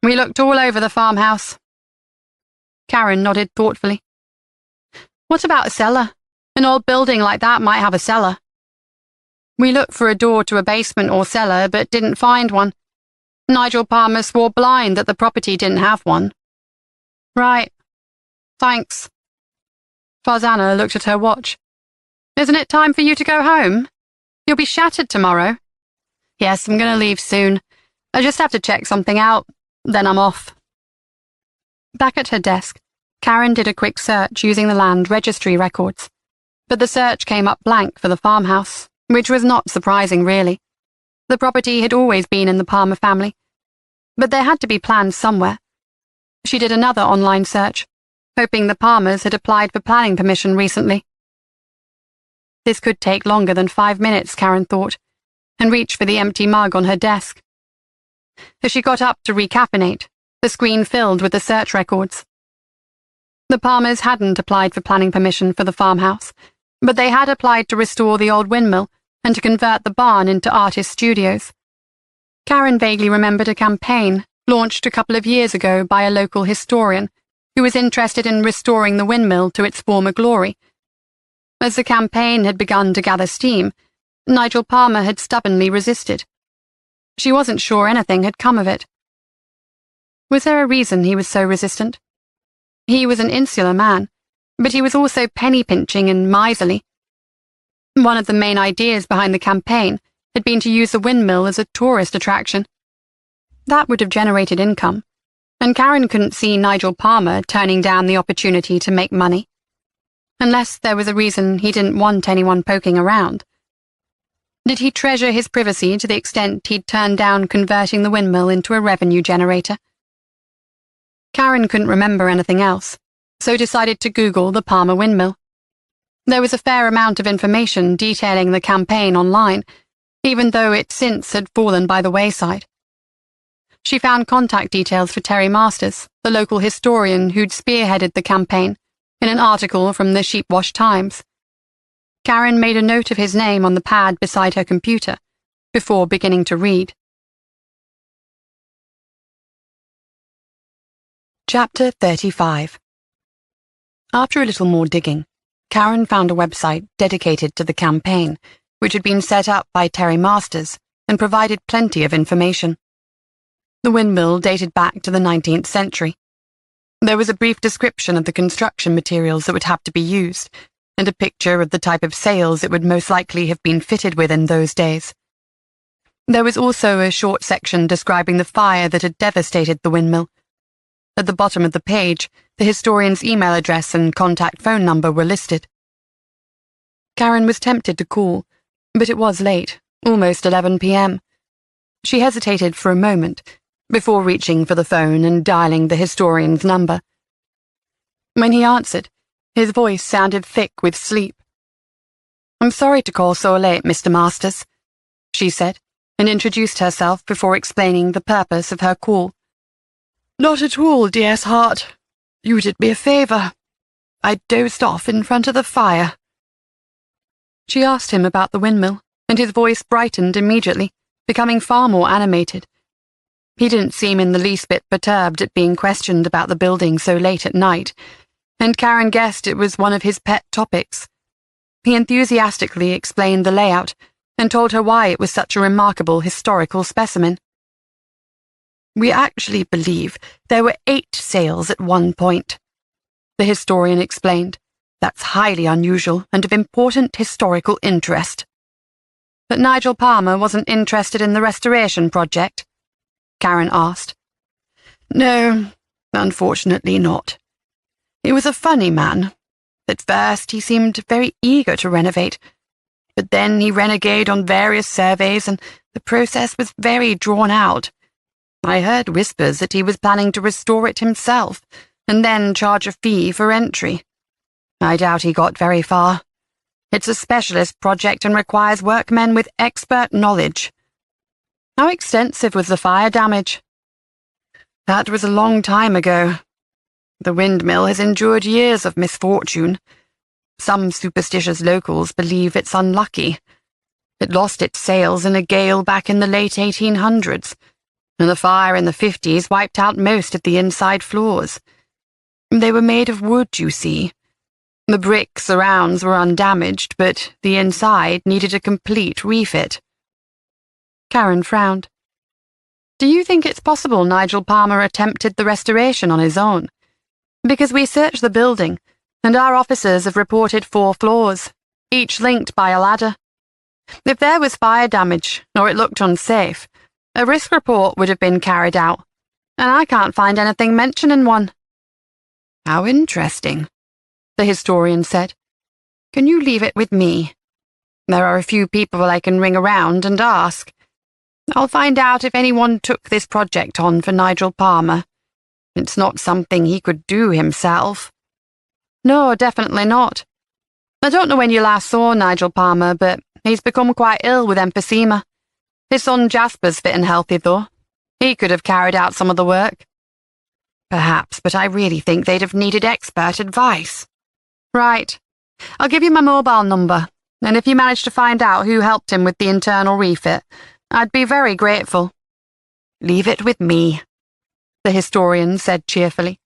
We looked all over the farmhouse." Karen nodded thoughtfully. "What about a cellar? An old building like that might have a cellar." "We looked for a door to a basement or cellar, but didn't find one. Nigel Palmer swore blind that the property didn't have one." "Right. Thanks." Farzana looked at her watch. "Isn't it time for you to go home? You'll be shattered tomorrow." "Yes, I'm going to leave soon. I just have to check something out, then I'm off." Back at her desk, Karen did a quick search using the land registry records, but the search came up blank for the farmhouse, which was not surprising, really. The property had always been in the Palmer family, but there had to be plans somewhere. She did another online search, hoping the Palmers had applied for planning permission recently. This could take longer than 5 minutes, Karen thought, and reached for the empty mug on her desk. As she got up to recaffeinate, the screen filled with the search records. The Palmers hadn't applied for planning permission for the farmhouse, but they had applied to restore the old windmill and to convert the barn into artist studios. Karen vaguely remembered a campaign launched a couple of years ago by a local historian who was interested in restoring the windmill to its former glory. As the campaign had begun to gather steam, Nigel Palmer had stubbornly resisted. She wasn't sure anything had come of it. Was there a reason he was so resistant? He was an insular man, but he was also penny-pinching and miserly. One of the main ideas behind the campaign had been to use the windmill as a tourist attraction. That would have generated income, and Karen couldn't see Nigel Palmer turning down the opportunity to make money. Unless there was a reason he didn't want anyone poking around. Did he treasure his privacy to the extent he'd turned down converting the windmill into a revenue generator? Karen couldn't remember anything else, so decided to Google the Palmer windmill. There was a fair amount of information detailing the campaign online, even though it since had fallen by the wayside. She found contact details for Terry Masters, the local historian who'd spearheaded the campaign, in an article from the Sheepwash Times. Karen made a note of his name on the pad beside her computer, before beginning to read. Chapter 35. After a little more digging, Karen found a website dedicated to the campaign, which had been set up by Terry Masters and provided plenty of information. The windmill dated back to the 19th century. There was a brief description of the construction materials that would have to be used, and a picture of the type of sails it would most likely have been fitted with in those days. There was also a short section describing the fire that had devastated the windmill. At the bottom of the page, the historian's email address and contact phone number were listed. Karen was tempted to call, but it was late, almost 11 p.m. She hesitated for a moment, before reaching for the phone and dialing the historian's number. When he answered, his voice sounded thick with sleep. "I'm sorry to call so late, Mr. Masters," she said, and introduced herself before explaining the purpose of her call. "Not at all, dear's heart. You did me a favor. I dozed off in front of the fire. She asked him about the windmill, and his voice brightened immediately, becoming far more animated. He didn't seem in the least bit perturbed at being questioned about the building so late at night, and Karen guessed it was one of his pet topics. He enthusiastically explained the layout and told her why it was such a remarkable historical specimen. "We actually believe there were 8 sails at one point," the historian explained. "That's highly unusual and of important historical interest." "But Nigel Palmer wasn't interested in the restoration project?" Karen asked. "No, unfortunately not. He was a funny man. At first he seemed very eager to renovate, but then he reneged on various surveys and the process was very drawn out. I heard whispers that he was planning to restore it himself and then charge a fee for entry. I doubt he got very far. It's a specialist project and requires workmen with expert knowledge." "How extensive was the fire damage?" "That was a long time ago. The windmill has endured years of misfortune. Some superstitious locals believe it's unlucky. It lost its sails in a gale back in the late 1800s, and the fire in the 50s wiped out most of the inside floors. They were made of wood, you see. The brick surrounds were undamaged, but the inside needed a complete refit." Karen frowned. "Do you think it's possible Nigel Palmer attempted the restoration on his own? Because we searched the building, and our officers have reported 4 floors, each linked by a ladder. If there was fire damage, or it looked unsafe, a risk report would have been carried out, and I can't find anything mentioning one." "How interesting," the historian said. "Can you leave it with me? There are a few people I can ring around and ask. I'll find out if anyone took this project on for Nigel Palmer. It's not something he could do himself." "No, definitely not. I don't know when you last saw Nigel Palmer, but he's become quite ill with emphysema. His son Jasper's fit and healthy, though. He could have carried out some of the work." "Perhaps, but I really think they'd have needed expert advice." "Right. I'll give you my mobile number, and if you manage to find out who helped him with the internal refit, I'd be very grateful." "Leave it with me," the historian said cheerfully.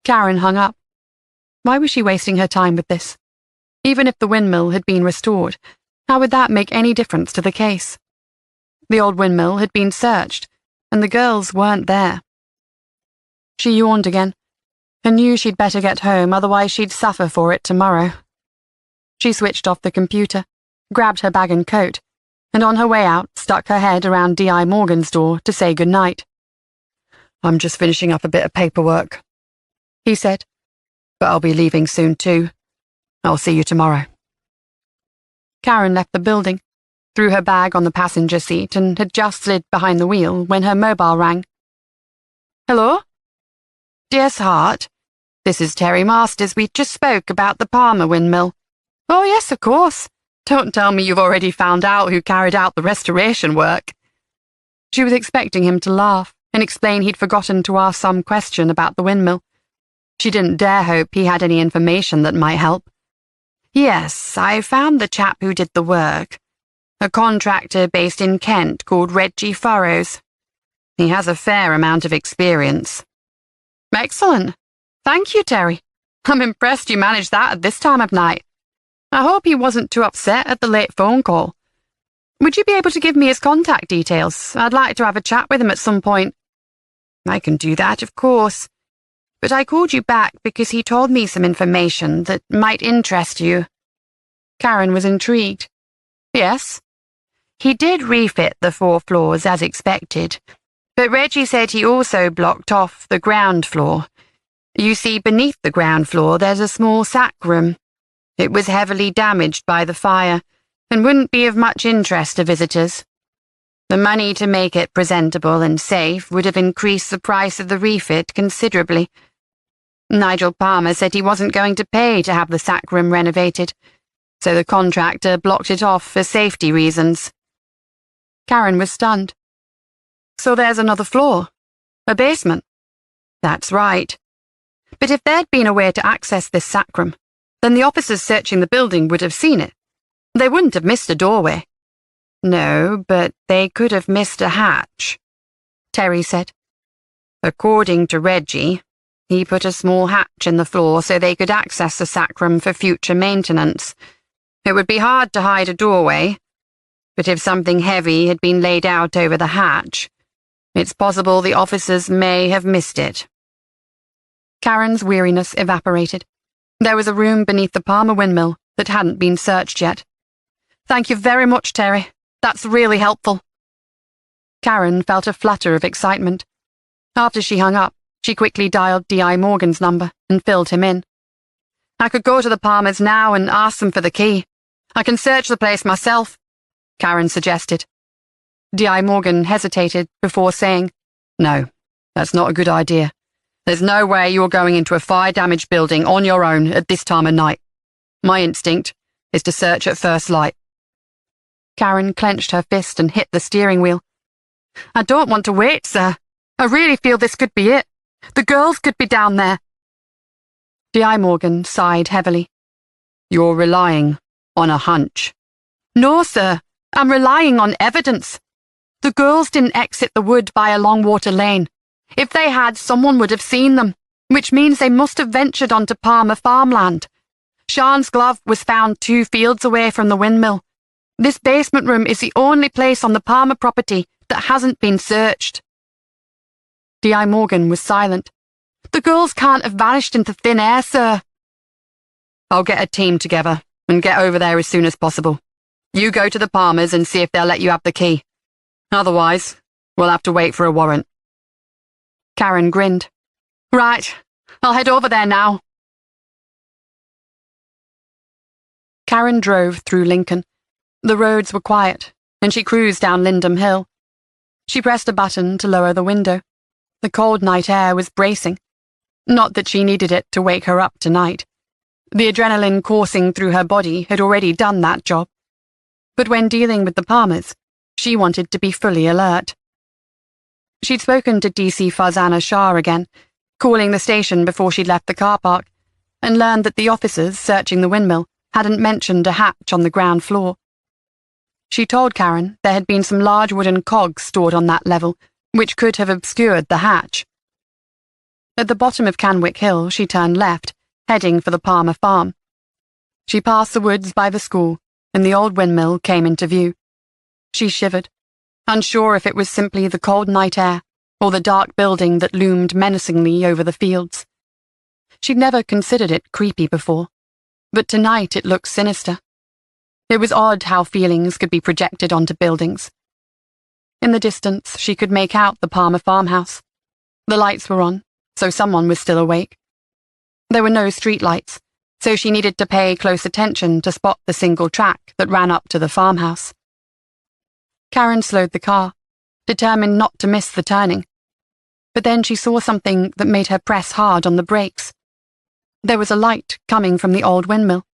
Karen hung up. Why was she wasting her time with this? Even if the windmill had been restored, how would that make any difference to the case? The old windmill had been searched, and the girls weren't there. She yawned again, and knew she'd better get home, otherwise she'd suffer for it tomorrow. She switched off the computer, grabbed her bag and coat, and on her way out stuck her head around D.I. Morgan's door to say goodnight. "I'm just finishing up a bit of paperwork," he said, "but I'll be leaving soon too. I'll see you tomorrow." Karen left the building, threw her bag on the passenger seat, and had just slid behind the wheel when her mobile rang. "Hello? Dear Heart, this is Terry Masters. We just spoke about the Palmer windmill." "Oh yes, of course. Don't tell me you've already found out who carried out the restoration work." She was expecting him to laugh and explain he'd forgotten to ask some question about the windmill. She didn't dare hope he had any information that might help. "Yes, I found the chap who did the work. A contractor based in Kent called Reggie Furrows. He has a fair amount of experience." "Excellent. Thank you, Terry. I'm impressed you managed that at this time of night. I hope he wasn't too upset at the late phone call. Would you be able to give me his contact details? I'd like to have a chat with him at some point." "I can do that, of course. But I called you back because he told me some information that might interest you." Karen was intrigued. "Yes?" "He did refit the 4 floors as expected, but Reggie said he also blocked off the ground floor. You see, beneath the ground floor there's a small sack room. It was heavily damaged by the fire and wouldn't be of much interest to visitors. The money to make it presentable and safe would have increased the price of the refit considerably. Nigel Palmer said he wasn't going to pay to have the sack room renovated, so the contractor blocked it off for safety reasons." Karen was stunned. "So there's another floor? A basement?" "That's right. But if there'd been a way to access this sack room, then the officers searching the building would have seen it, They wouldn't have missed a doorway. No, but they could have missed a hatch, Terry said. According to Reggie, he put a small hatch in the floor so they could access the sacrum for future maintenance. It would be hard to hide a doorway, but if something heavy had been laid out over the hatch, it's possible the officers may have missed it. Karen's weariness evaporated. There was a room beneath the Palmer windmill that hadn't been searched yet. Thank you very much, Terry. That's really helpful. Karen felt a flutter of excitement. After she hung up, she quickly dialed D.I. Morgan's number and filled him in. I could go to the Palmers now and ask them for the key. I can search the place myself, Karen suggested. D.I. Morgan hesitated before saying, No, that's not a good idea. There's no way you're going into a fire-damaged building on your own at this time of night. My instinct is to search at first light. Karen clenched her fist and hit the steering wheel. I don't want to wait, sir. I really feel this could be it. The girls could be down there. D.I. Morgan sighed heavily. You're relying on a hunch. No, sir. I'm relying on evidence. The girls didn't exit the wood by a Longwater lane. If they had, someone would have seen them, which means they must have ventured onto Palmer farmland. Sean's glove was found 2 fields away from the windmill. This basement room is the only place on the Palmer property that hasn't been searched. D.I. Morgan was silent. The girls can't have vanished into thin air, sir. I'll get a team together and get over there as soon as possible. You go to the Palmers and see if they'll let you have the key. Otherwise, we'll have to wait for a warrant. Karen grinned. Right, I'll head over there now. Karen drove through Lincoln. The roads were quiet, and she cruised down Lindham Hill. She pressed a button to lower the window. The cold night air was bracing. Not that she needed it to wake her up tonight. The adrenaline coursing through her body had already done that job. But when dealing with the Palmers, she wanted to be fully alert. She'd spoken to DC Farzana Shah again, calling the station before she'd left the car park, and learned that the officers searching the windmill hadn't mentioned a hatch on the ground floor. She told Karen there had been some large wooden cogs stored on that level, which could have obscured the hatch. At the bottom of Canwick Hill, she turned left, heading for the Palmer farm. She passed the woods by the school, and the old windmill came into view. She shivered, unsure if it was simply the cold night air or the dark building that loomed menacingly over the fields. She'd never considered it creepy before, but tonight it looked sinister. It was odd how feelings could be projected onto buildings. In the distance, she could make out the Palmer farmhouse. The lights were on, so someone was still awake. There were no streetlights, so she needed to pay close attention to spot the single track that ran up to the farmhouse. Karen slowed the car, determined not to miss the turning. But then she saw something that made her press hard on the brakes. There was a light coming from the old windmill.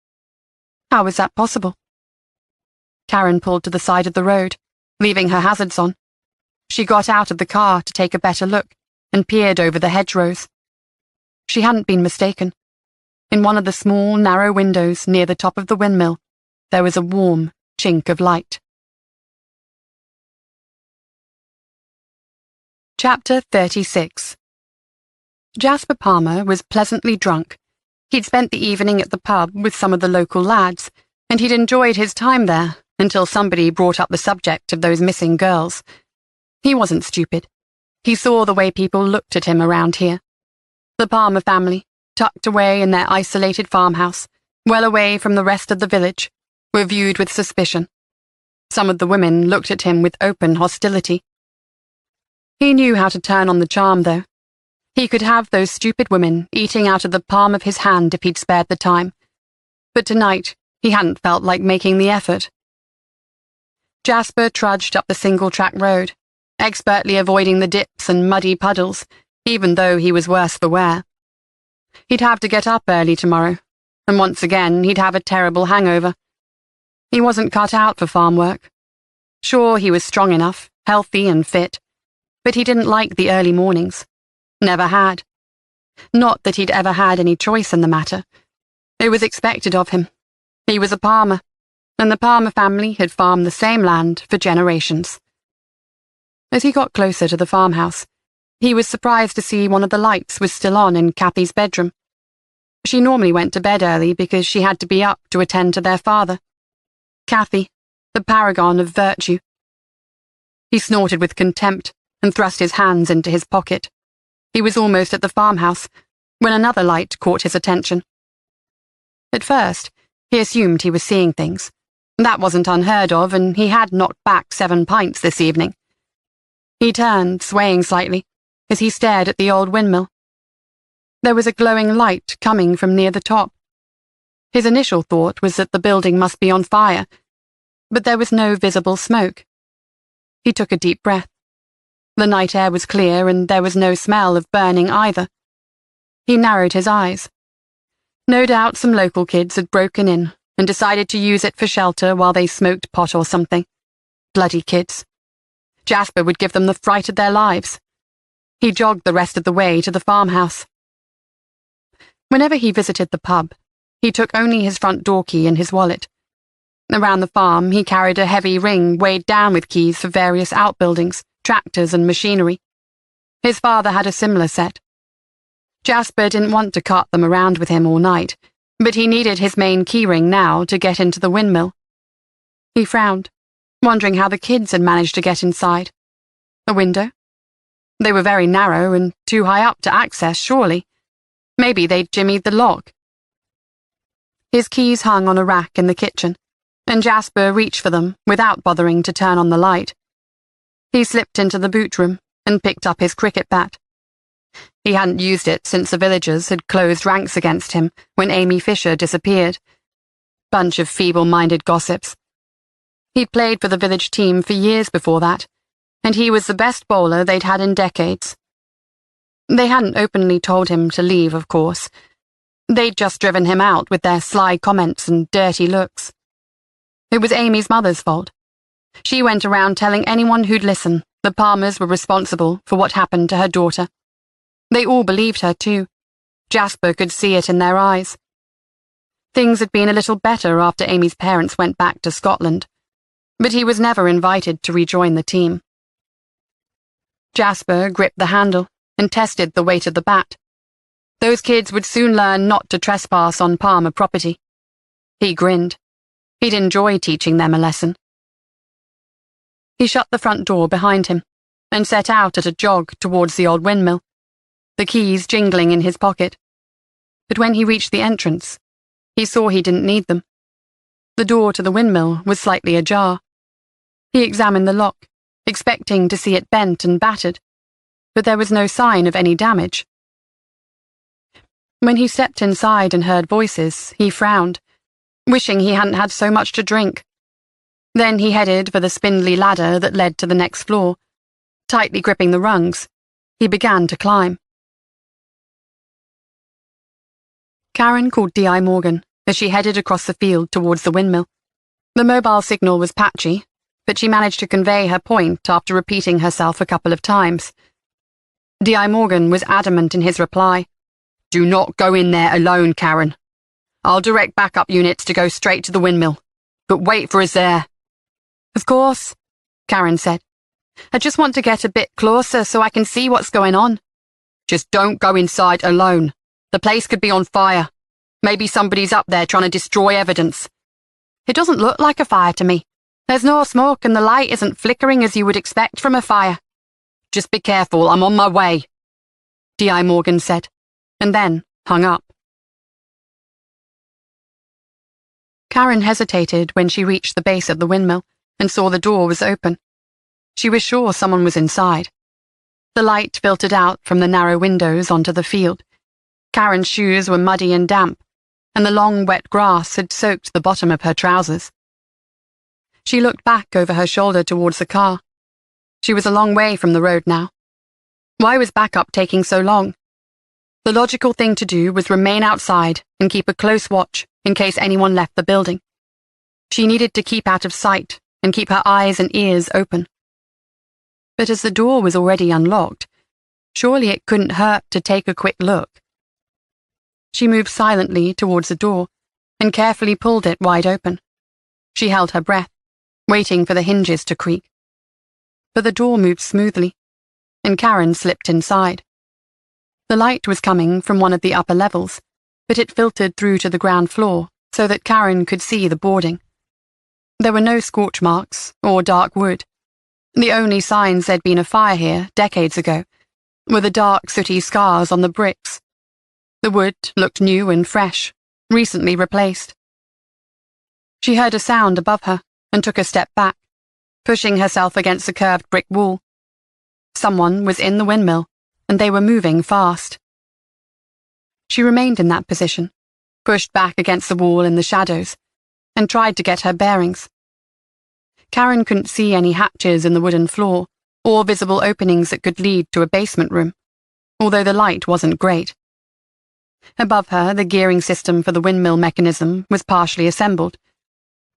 How was that possible? Karen pulled to the side of the road, leaving her hazards on. She got out of the car to take a better look and peered over the hedgerows. She hadn't been mistaken. In one of the small, narrow windows near the top of the windmill, there was a warm chink of light. Chapter 36. Jasper Palmer was pleasantly drunk. He'd spent the evening at the pub with some of the local lads, and he'd enjoyed his time there until somebody brought up the subject of those missing girls. He wasn't stupid. He saw the way people looked at him around here. The Palmer family, tucked away in their isolated farmhouse, well away from the rest of the village, were viewed with suspicion. Some of the women looked at him with open hostility. He knew how to turn on the charm, though. He could have those stupid women eating out of the palm of his hand if he'd spared the time. But tonight, he hadn't felt like making the effort. Jasper trudged up the single-track road, expertly avoiding the dips and muddy puddles, even though he was worse for wear. He'd have to get up early tomorrow, and once again he'd have a terrible hangover. He wasn't cut out for farm work. Sure, he was strong enough, healthy and fit, but he didn't like the early mornings. Never had. Not that he'd ever had any choice in the matter. It was expected of him. He was a Palmer, and the Palmer family had farmed the same land for generations. As he got closer to the farmhouse, he was surprised to see one of the lights was still on in Kathy's bedroom. She normally went to bed early because she had to be up to attend to their father. Kathy, the paragon of virtue. He snorted with contempt and thrust his hands into his pocket. He was almost at the farmhouse when another light caught his attention. At first, he assumed he was seeing things. That wasn't unheard of, and he had knocked back 7 pints this evening. He turned, swaying slightly, as he stared at the old windmill. There was a glowing light coming from near the top. His initial thought was that the building must be on fire, but there was no visible smoke. He took a deep breath. The night air was clear, and there was no smell of burning either. He narrowed his eyes. No doubt some local kids had broken in and decided to use it for shelter while they smoked pot or something. Bloody kids. Jasper would give them the fright of their lives. He jogged the rest of the way to the farmhouse. Whenever he visited the pub, he took only his front door key and his wallet. Around the farm, he carried a heavy ring weighed down with keys for various outbuildings, tractors and machinery. His father had a similar set. Jasper didn't want to cart them around with him all night, but he needed his main keyring now to get into the windmill. He frowned, wondering how the kids had managed to get inside. A window? They were very narrow and too high up to access, surely. Maybe they'd jimmied the lock. His keys hung on a rack in the kitchen, and Jasper reached for them without bothering to turn on the light. He slipped into the boot room and picked up his cricket bat. He hadn't used it since the villagers had closed ranks against him when Amy Fisher disappeared. Bunch of feeble-minded gossips. He'd played for the village team for years before that, and he was the best bowler they'd had in decades. They hadn't openly told him to leave, of course. They'd just driven him out with their sly comments and dirty looks. It was Amy's mother's fault. She went around telling anyone who'd listen the Palmers were responsible for what happened to her daughter. They all believed her, too. Jasper could see it in their eyes. Things had been a little better after Amy's parents went back to Scotland, but he was never invited to rejoin the team. Jasper gripped the handle and tested the weight of the bat. Those kids would soon learn not to trespass on Palmer property. He grinned. He'd enjoy teaching them a lesson. He shut the front door behind him and set out at a jog towards the old windmill, the keys jingling in his pocket. But when he reached the entrance, he saw he didn't need them. The door to the windmill was slightly ajar. He examined the lock, expecting to see it bent and battered, but there was no sign of any damage. When he stepped inside and heard voices, he frowned, wishing he hadn't had so much to drink. Then he headed for the spindly ladder that led to the next floor. Tightly gripping the rungs, he began to climb. Karen called D.I. Morgan as she headed across the field towards the windmill. The mobile signal was patchy, but she managed to convey her point after repeating herself a couple of times. D.I. Morgan was adamant in his reply. "Do not go in there alone, Karen. I'll direct backup units to go straight to the windmill, but wait for us there." "Of course," Karen said. "I just want to get a bit closer so I can see what's going on." "Just don't go inside alone. The place could be on fire. Maybe somebody's up there trying to destroy evidence." "It doesn't look like a fire to me. There's no smoke and the light isn't flickering as you would expect from a fire." "Just be careful, I'm on my way," D.I. Morgan said, and then hung up. Karen hesitated when she reached the base of the windmill and saw the door was open. She was sure someone was inside. The light filtered out from the narrow windows onto the field. Karen's shoes were muddy and damp, and the long wet grass had soaked the bottom of her trousers. She looked back over her shoulder towards the car. She was a long way from the road now. Why was backup taking so long? The logical thing to do was remain outside and keep a close watch in case anyone left the building. She needed to keep out of sight and keep her eyes and ears open. But as the door was already unlocked, surely it couldn't hurt to take a quick look. She moved silently towards the door and carefully pulled it wide open. She held her breath, waiting for the hinges to creak. But the door moved smoothly, and Karen slipped inside. The light was coming from one of the upper levels, but it filtered through to the ground floor so that Karen could see the boarding. There were no scorch marks or dark wood. The only signs there'd been a fire here decades ago were the dark, sooty scars on the bricks. The wood looked new and fresh, recently replaced. She heard a sound above her and took a step back, pushing herself against the curved brick wall. Someone was in the windmill, and they were moving fast. She remained in that position, pushed back against the wall in the shadows, and tried to get her bearings. Karen couldn't see any hatches in the wooden floor, or visible openings that could lead to a basement room, although the light wasn't great. Above her, the gearing system for the windmill mechanism was partially assembled.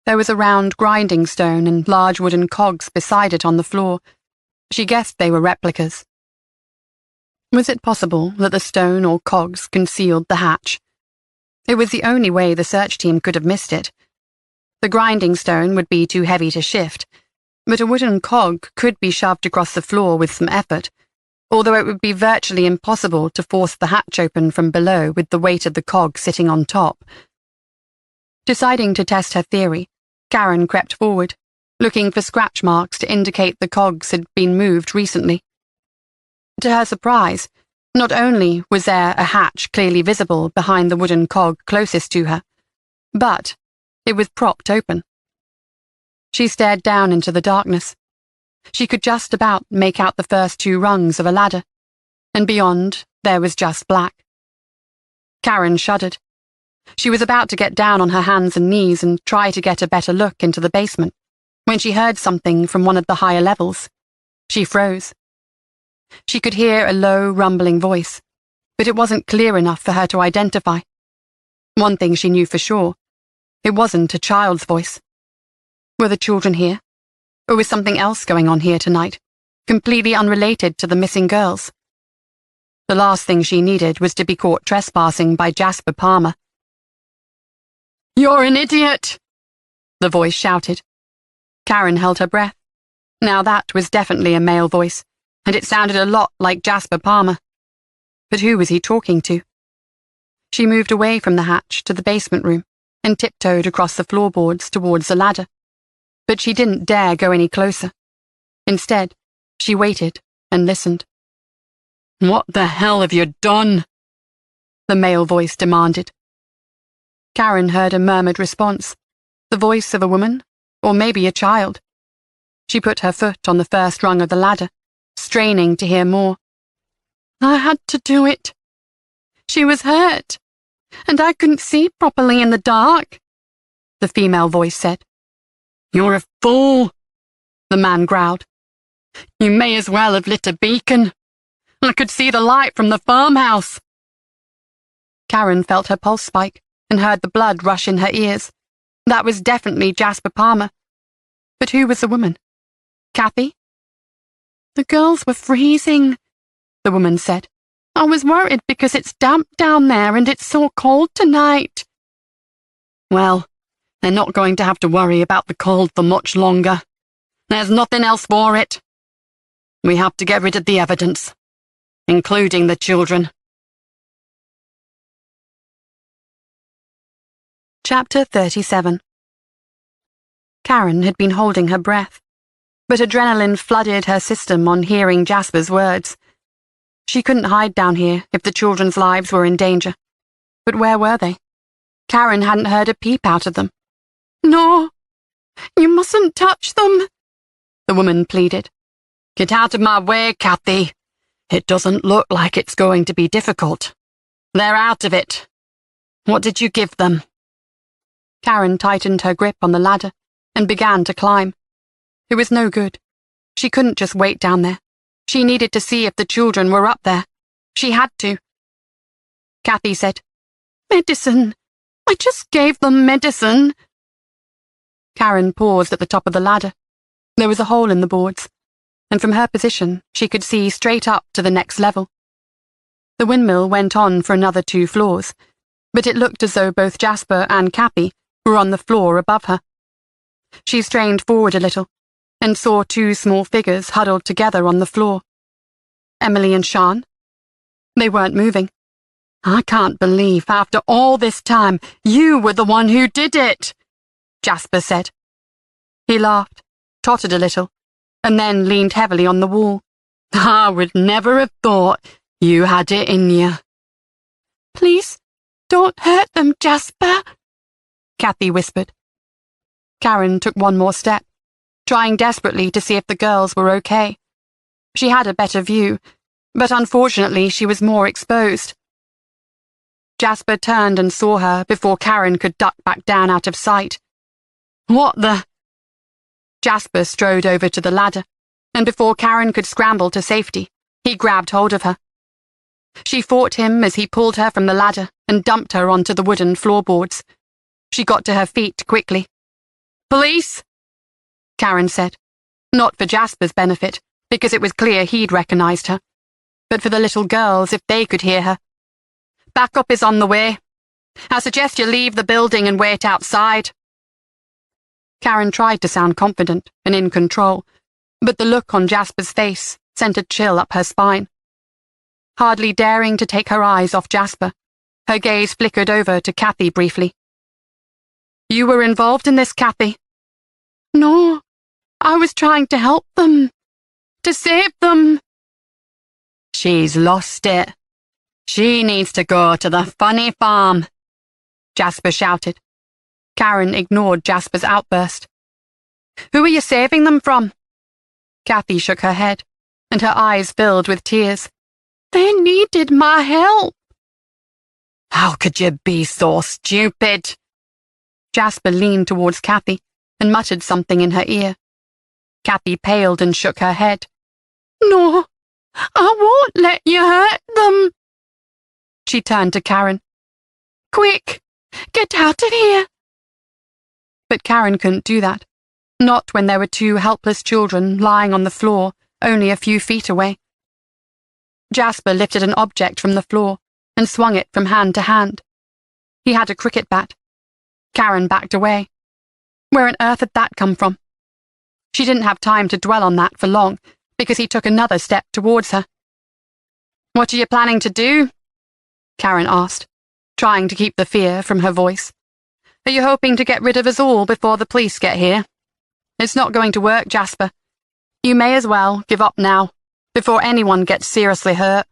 There was a round grinding stone and large wooden cogs beside it on the floor. She guessed they were replicas. Was it possible that the stone or cogs concealed the hatch? It was the only way the search team could have missed it. The grinding stone would be too heavy to shift, but a wooden cog could be shoved across the floor with some effort, although it would be virtually impossible to force the hatch open from below with the weight of the cog sitting on top. Deciding to test her theory, Karen crept forward, looking for scratch marks to indicate the cogs had been moved recently. To her surprise, not only was there a hatch clearly visible behind the wooden cog closest to her, but it was propped open. She stared down into the darkness. She could just about make out the first 2 rungs of a ladder, and beyond there was just black. Karen shuddered. She was about to get down on her hands and knees and try to get a better look into the basement, when she heard something from one of the higher levels. She froze. She could hear a low, rumbling voice, but it wasn't clear enough for her to identify. One thing she knew for sure: it wasn't a child's voice. Were the children here? Or was something else going on here tonight, completely unrelated to the missing girls? The last thing she needed was to be caught trespassing by Jasper Palmer. "You're an idiot!" the voice shouted. Karen held her breath. Now that was definitely a male voice, and it sounded a lot like Jasper Palmer. But who was he talking to? She moved away from the hatch to the basement room and tiptoed across the floorboards towards the ladder. But she didn't dare go any closer. Instead, she waited and listened. "What the hell have you done?" the male voice demanded. Karen heard a murmured response, the voice of a woman, or maybe a child. She put her foot on the first rung of the ladder, straining to hear more. "I had to do it. She was hurt, and I couldn't see properly in the dark," the female voice said. "You're a fool," the man growled. "You may as well have lit a beacon. I could see the light from the farmhouse." Karen felt her pulse spike and heard the blood rush in her ears. That was definitely Jasper Palmer. But who was the woman? Kathy? "The girls were freezing," the woman said. "I was worried because it's damp down there and it's so cold tonight." "Well, they're not going to have to worry about the cold for much longer. There's nothing else for it. We have to get rid of the evidence, including the children." Chapter 37. Karen had been holding her breath, but adrenaline flooded her system on hearing Jasper's words. She couldn't hide down here if the children's lives were in danger. But where were they? Karen hadn't heard a peep out of them. "No, you mustn't touch them," the woman pleaded. "Get out of my way, Kathy. It doesn't look like it's going to be difficult. They're out of it. What did you give them?" Karen tightened her grip on the ladder and began to climb. It was no good. She couldn't just wait down there. She needed to see if the children were up there. She had to. Kathy said, "Medicine. I just gave them medicine." Karen paused at the top of the ladder. There was a hole in the boards, and from her position she could see straight up to the next level. The windmill went on for another 2 floors, but it looked as though both Jasper and Kathy were on the floor above her. She strained forward a little and saw two small figures huddled together on the floor. Emily and Sean. They weren't moving. I can't believe, after all this time, you were the one who did it, Jasper said. He laughed, tottered a little, and then leaned heavily on the wall. I would never have thought you had it in you. Please, don't hurt them, Jasper, Kathy whispered. Karen took one more step, trying desperately to see if the girls were okay. She had a better view, but unfortunately she was more exposed. Jasper turned and saw her before Karen could duck back down out of sight. What the? Jasper strode over to the ladder, and before Karen could scramble to safety, he grabbed hold of her. She fought him as he pulled her from the ladder and dumped her onto the wooden floorboards. She got to her feet quickly. Police? Karen said, not for Jasper's benefit, because it was clear he'd recognized her, but for the little girls if they could hear her. Backup is on the way. I suggest you leave the building and wait outside. Karen tried to sound confident and in control, but the look on Jasper's face sent a chill up her spine. Hardly daring to take her eyes off Jasper, her gaze flickered over to Kathy briefly. You were involved in this, Kathy? No, I was trying to help them, to save them. She's lost it. She needs to go to the funny farm, Jasper shouted. Karen ignored Jasper's outburst. Who are you saving them from? Kathy shook her head, and her eyes filled with tears. They needed my help. How could you be so stupid? Jasper leaned towards Kathy and muttered something in her ear. Kathy paled and shook her head. No, I won't let you hurt them. She turned to Karen. Quick, get out of here. But Karen couldn't do that, not when there were two helpless children lying on the floor only a few feet away. Jasper lifted an object from the floor and swung it from hand to hand. He had a cricket bat. Karen backed away. Where on earth had that come from? She didn't have time to dwell on that for long, because he took another step towards her. What are you planning to do? Karen asked, trying to keep the fear from her voice. Are you hoping to get rid of us all before the police get here? It's not going to work, Jasper. You may as well give up now, before anyone gets seriously hurt.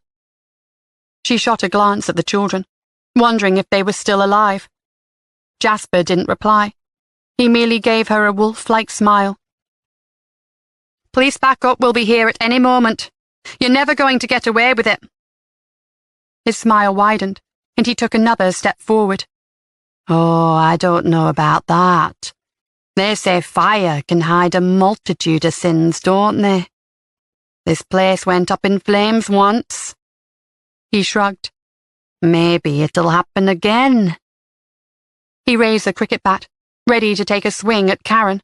She shot a glance at the children, wondering if they were still alive. Jasper didn't reply. He merely gave her a wolf-like smile. Police backup will be here at any moment. You're never going to get away with it. His smile widened, and he took another step forward. Oh, I don't know about that. They say fire can hide a multitude of sins, don't they? This place went up in flames once. He shrugged. Maybe it'll happen again. He raised the cricket bat, ready to take a swing at Karen.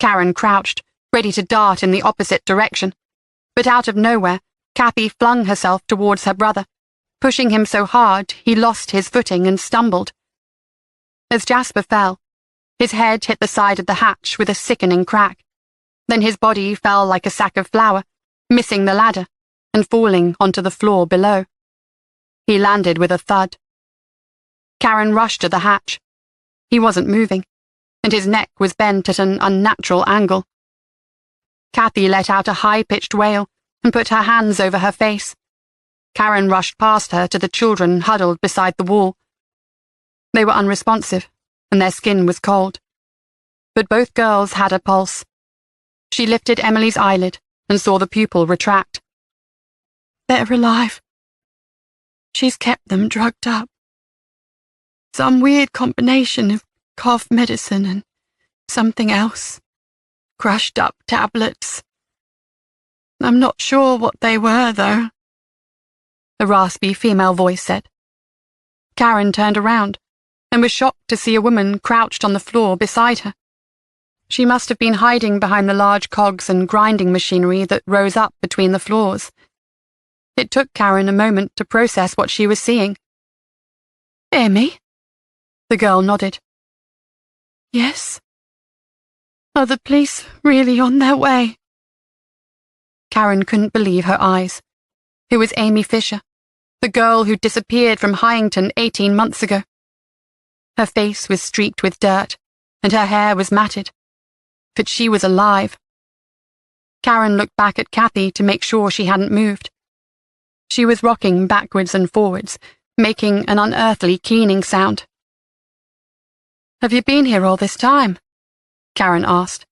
Karen crouched, ready to dart in the opposite direction. But out of nowhere, Kathy flung herself towards her brother, pushing him so hard he lost his footing and stumbled. As Jasper fell, his head hit the side of the hatch with a sickening crack. Then his body fell like a sack of flour, missing the ladder and falling onto the floor below. He landed with a thud. Karen rushed to the hatch. He wasn't moving, and his neck was bent at an unnatural angle. Kathy let out a high-pitched wail and put her hands over her face. Karen rushed past her to the children huddled beside the wall. They were unresponsive, and their skin was cold. But both girls had a pulse. She lifted Emily's eyelid and saw the pupil retract. They're alive. She's kept them drugged up. Some weird combination of cough medicine and something else. Crushed up tablets. I'm not sure what they were, though, a raspy female voice said. Karen turned around and was shocked to see a woman crouched on the floor beside her. She must have been hiding behind the large cogs and grinding machinery that rose up between the floors. It took Karen a moment to process what she was seeing. Amy? The girl nodded. Yes? Are the police really on their way? Karen couldn't believe her eyes. It was Amy Fisher, the girl who'd disappeared from Hyington 18 months ago. Her face was streaked with dirt, and her hair was matted. But she was alive. Karen looked back at Kathy to make sure she hadn't moved. She was rocking backwards and forwards, making an unearthly keening sound. Have you been here all this time? Karen asked.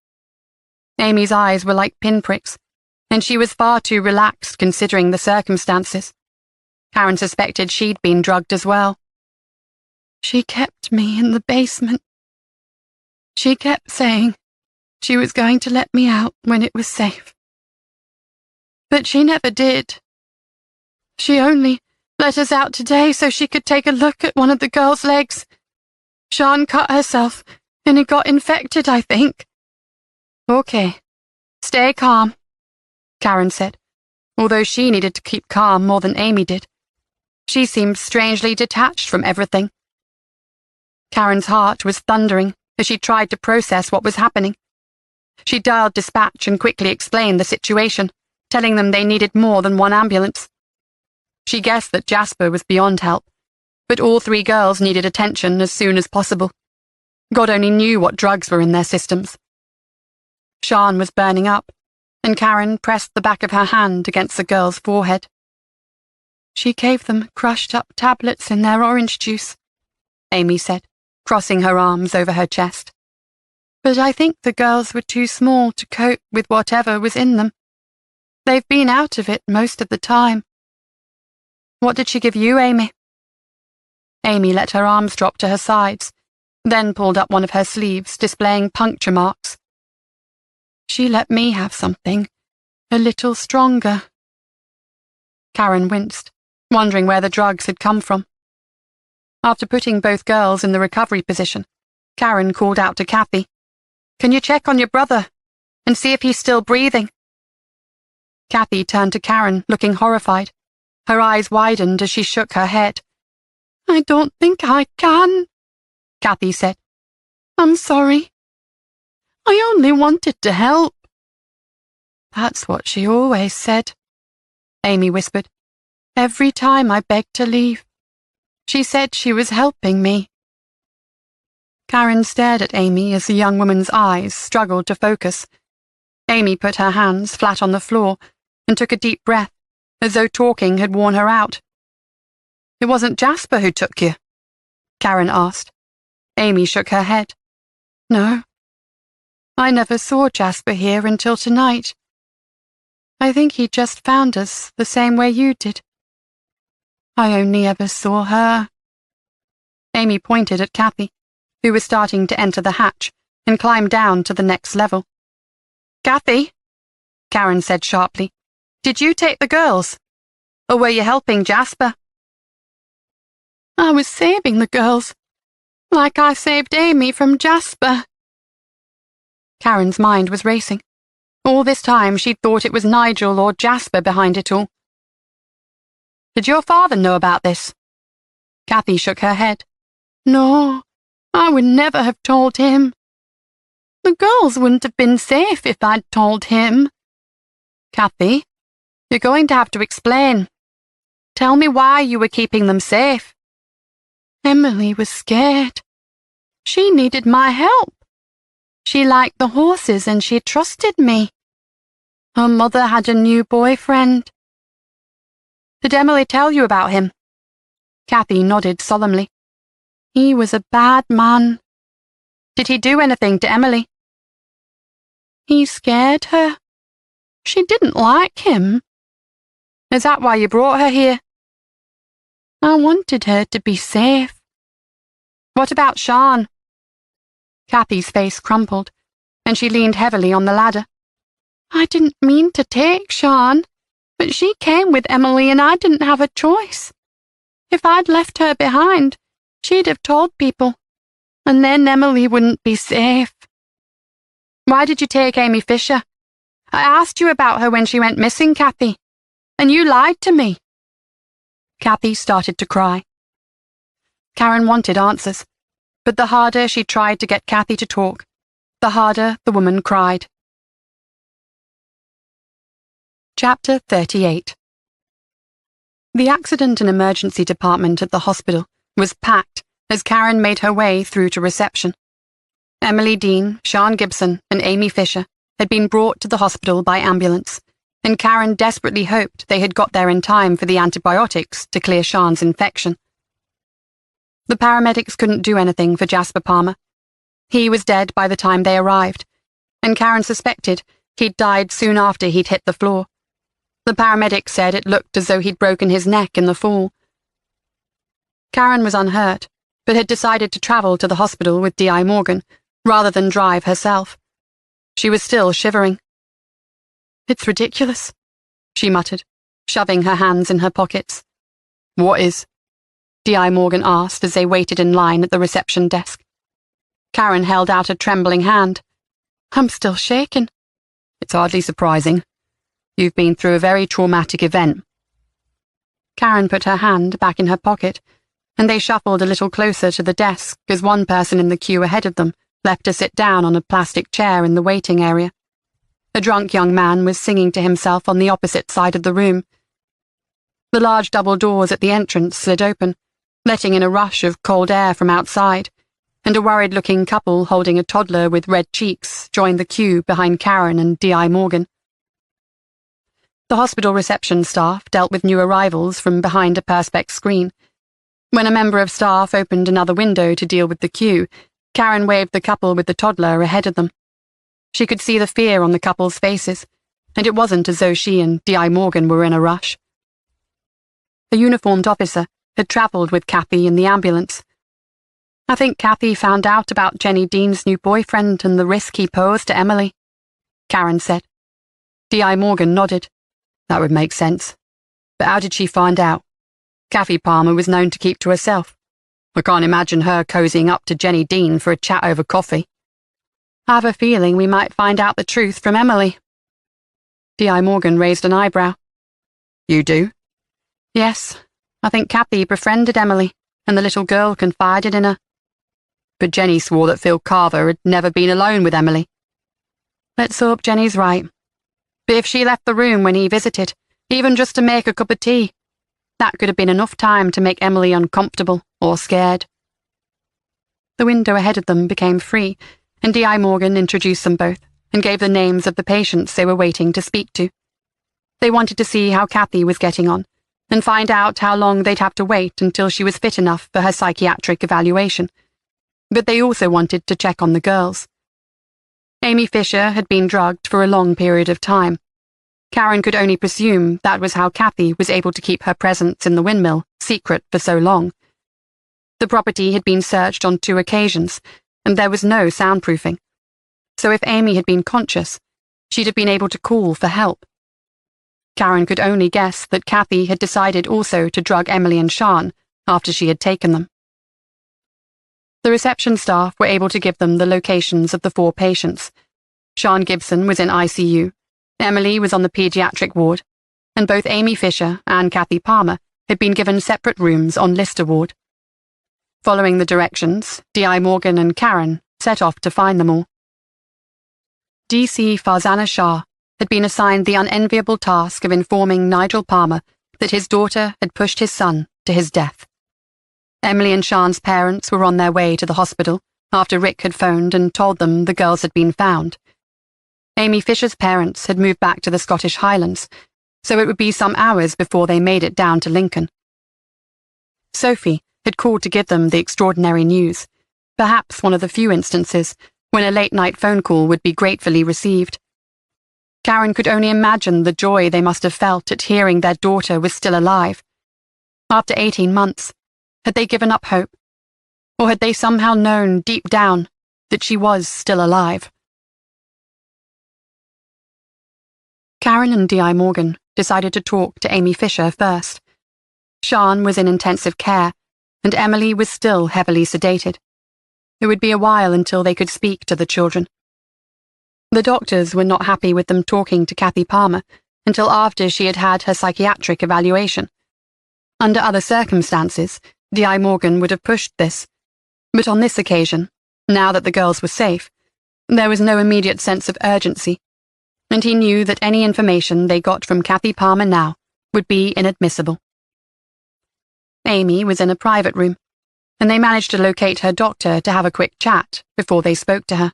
Amy's eyes were like pinpricks, and she was far too relaxed considering the circumstances. Karen suspected she'd been drugged as well. She kept me in the basement. She kept saying she was going to let me out when it was safe. But she never did. She only let us out today so she could take a look at one of the girl's legs. Sian cut herself, and it got infected, I think. Okay, stay calm, Karen said, although she needed to keep calm more than Amy did. She seemed strangely detached from everything. Karen's heart was thundering as she tried to process what was happening. She dialed dispatch and quickly explained the situation, telling them they needed more than one ambulance. She guessed that Jasper was beyond help, but all three girls needed attention as soon as possible. God only knew what drugs were in their systems. Sian was burning up, and Karen pressed the back of her hand against the girl's forehead. She gave them crushed-up tablets in their orange juice, Amy said, crossing her arms over her chest. But I think the girls were too small to cope with whatever was in them. They've been out of it most of the time. What did she give you, Amy? Amy let her arms drop to her sides, then pulled up one of her sleeves, displaying puncture marks. She let me have something a little stronger. Karen winced, wondering where the drugs had come from. After putting both girls in the recovery position, Karen called out to Kathy, "Can you check on your brother and see if he's still breathing?" Kathy turned to Karen, looking horrified. Her eyes widened as she shook her head. "I don't think I can," Kathy said. "I'm sorry. I only wanted to help." "That's what she always said," Amy whispered. "Every time I begged to leave, she said she was helping me." Karen stared at Amy as the young woman's eyes struggled to focus. Amy put her hands flat on the floor and took a deep breath, as though talking had worn her out. "It wasn't Jasper who took you?" Karen asked. Amy shook her head. "No. I never saw Jasper here until tonight. I think he just found us the same way you did. I only ever saw her." Amy pointed at Kathy, who was starting to enter the hatch and climb down to the next level. "Kathy," Karen said sharply, "did you take the girls? Or were you helping Jasper?" "I was saving the girls, like I saved Amy from Jasper." Karen's mind was racing. All this time she'd thought it was Nigel or Jasper behind it all. "Did your father know about this?" Kathy shook her head. "No, I would never have told him. The girls wouldn't have been safe if I'd told him." "Kathy, you're going to have to explain. Tell me why you were keeping them safe." "Emily was scared. She needed my help. She liked the horses and she trusted me. Her mother had a new boyfriend." "Did Emily tell you about him?" Kathy nodded solemnly. "He was a bad man." "Did he do anything to Emily?" "He scared her. She didn't like him." "Is that why you brought her here?" "I wanted her to be safe." "What about Sian?" Kathy's face crumpled, and she leaned heavily on the ladder. "I didn't mean to take Sian, but she came with Emily and I didn't have a choice. If I'd left her behind, she'd have told people, and then Emily wouldn't be safe." "Why did you take Amy Fisher? I asked you about her when she went missing, Kathy, and you lied to me." Kathy started to cry. Karen wanted answers, but the harder she tried to get Kathy to talk, the harder the woman cried. Chapter 38. The accident and emergency department at the hospital was packed as Karen made her way through to reception. Emily Dean, Sean Gibson, and Amy Fisher had been brought to the hospital by ambulance, and Karen desperately hoped they had got there in time for the antibiotics to clear Sean's infection. The paramedics couldn't do anything for Jasper Palmer. He was dead by the time they arrived, and Karen suspected he'd died soon after he'd hit the floor. The paramedics said it looked as though he'd broken his neck in the fall. Karen was unhurt, but had decided to travel to the hospital with D.I. Morgan, rather than drive herself. She was still shivering. "It's ridiculous," she muttered, shoving her hands in her pockets. "What is?" D.I. Morgan asked as they waited in line at the reception desk. Karen held out a trembling hand. "I'm still shaking." "It's hardly surprising. You've been through a very traumatic event." Karen put her hand back in her pocket, and they shuffled a little closer to the desk as one person in the queue ahead of them left to sit down on a plastic chair in the waiting area. A drunk young man was singing to himself on the opposite side of the room. The large double doors at the entrance slid open, letting in a rush of cold air from outside, and a worried-looking couple holding a toddler with red cheeks joined the queue behind Karen and D.I. Morgan. The hospital reception staff dealt with new arrivals from behind a perspex screen. When a member of staff opened another window to deal with the queue, Karen waved the couple with the toddler ahead of them. She could see the fear on the couple's faces, and it wasn't as though she and D.I. Morgan were in a rush. A uniformed officer had travelled with Kathy in the ambulance. "I think Kathy found out about Jenny Dean's new boyfriend and the risk he posed to Emily," Karen said. D.I. Morgan nodded. "That would make sense. But how did she find out? Kathy Palmer was known to keep to herself. I can't imagine her cozying up to Jenny Dean for a chat over coffee." "I have a feeling we might find out the truth from Emily." D.I. Morgan raised an eyebrow. "You do?" "Yes. I think Kathy befriended Emily, and the little girl confided in her." "But Jenny swore that Phil Carver had never been alone with Emily." "Let's hope Jenny's right. But if she left the room when he visited, even just to make a cup of tea, that could have been enough time to make Emily uncomfortable or scared." The window ahead of them became free, and D.I. Morgan introduced them both and gave the names of the patients they were waiting to speak to. They wanted to see how Kathy was getting on, and find out how long they'd have to wait until she was fit enough for her psychiatric evaluation. But they also wanted to check on the girls. Amy Fisher had been drugged for a long period of time. Karen could only presume that was how Kathy was able to keep her presence in the windmill secret for so long. The property had been searched on 2 occasions, and there was no soundproofing. So if Amy had been conscious, she'd have been able to call for help. Karen could only guess that Kathy had decided also to drug Emily and Sean after she had taken them. The reception staff were able to give them the locations of the 4 patients. Sean Gibson was in ICU, Emily was on the pediatric ward, and both Amy Fisher and Kathy Palmer had been given separate rooms on Lister ward. Following the directions, D.I. Morgan and Karen set off to find them all. D.C. Farzana Shah had been assigned the unenviable task of informing Nigel Palmer that his daughter had pushed his son to his death. Emily and Sean's parents were on their way to the hospital after Rick had phoned and told them the girls had been found. Amy Fisher's parents had moved back to the Scottish Highlands, so it would be some hours before they made it down to Lincoln. Sophie had called to give them the extraordinary news, perhaps one of the few instances when a late-night phone call would be gratefully received. Karen could only imagine the joy they must have felt at hearing their daughter was still alive. After 18 months, had they given up hope? Or had they somehow known deep down that she was still alive? Karen and D.I. Morgan decided to talk to Amy Fisher first. Sean was in intensive care, and Emily was still heavily sedated. It would be a while until they could speak to the children. The doctors were not happy with them talking to Kathy Palmer until after she had had her psychiatric evaluation. Under other circumstances, D.I. Morgan would have pushed this, but on this occasion, now that the girls were safe, There was no immediate sense of urgency, and he knew that any information they got from Kathy Palmer now would be inadmissible. Amy was in a private room, and they managed to locate her doctor to have a quick chat before they spoke to her.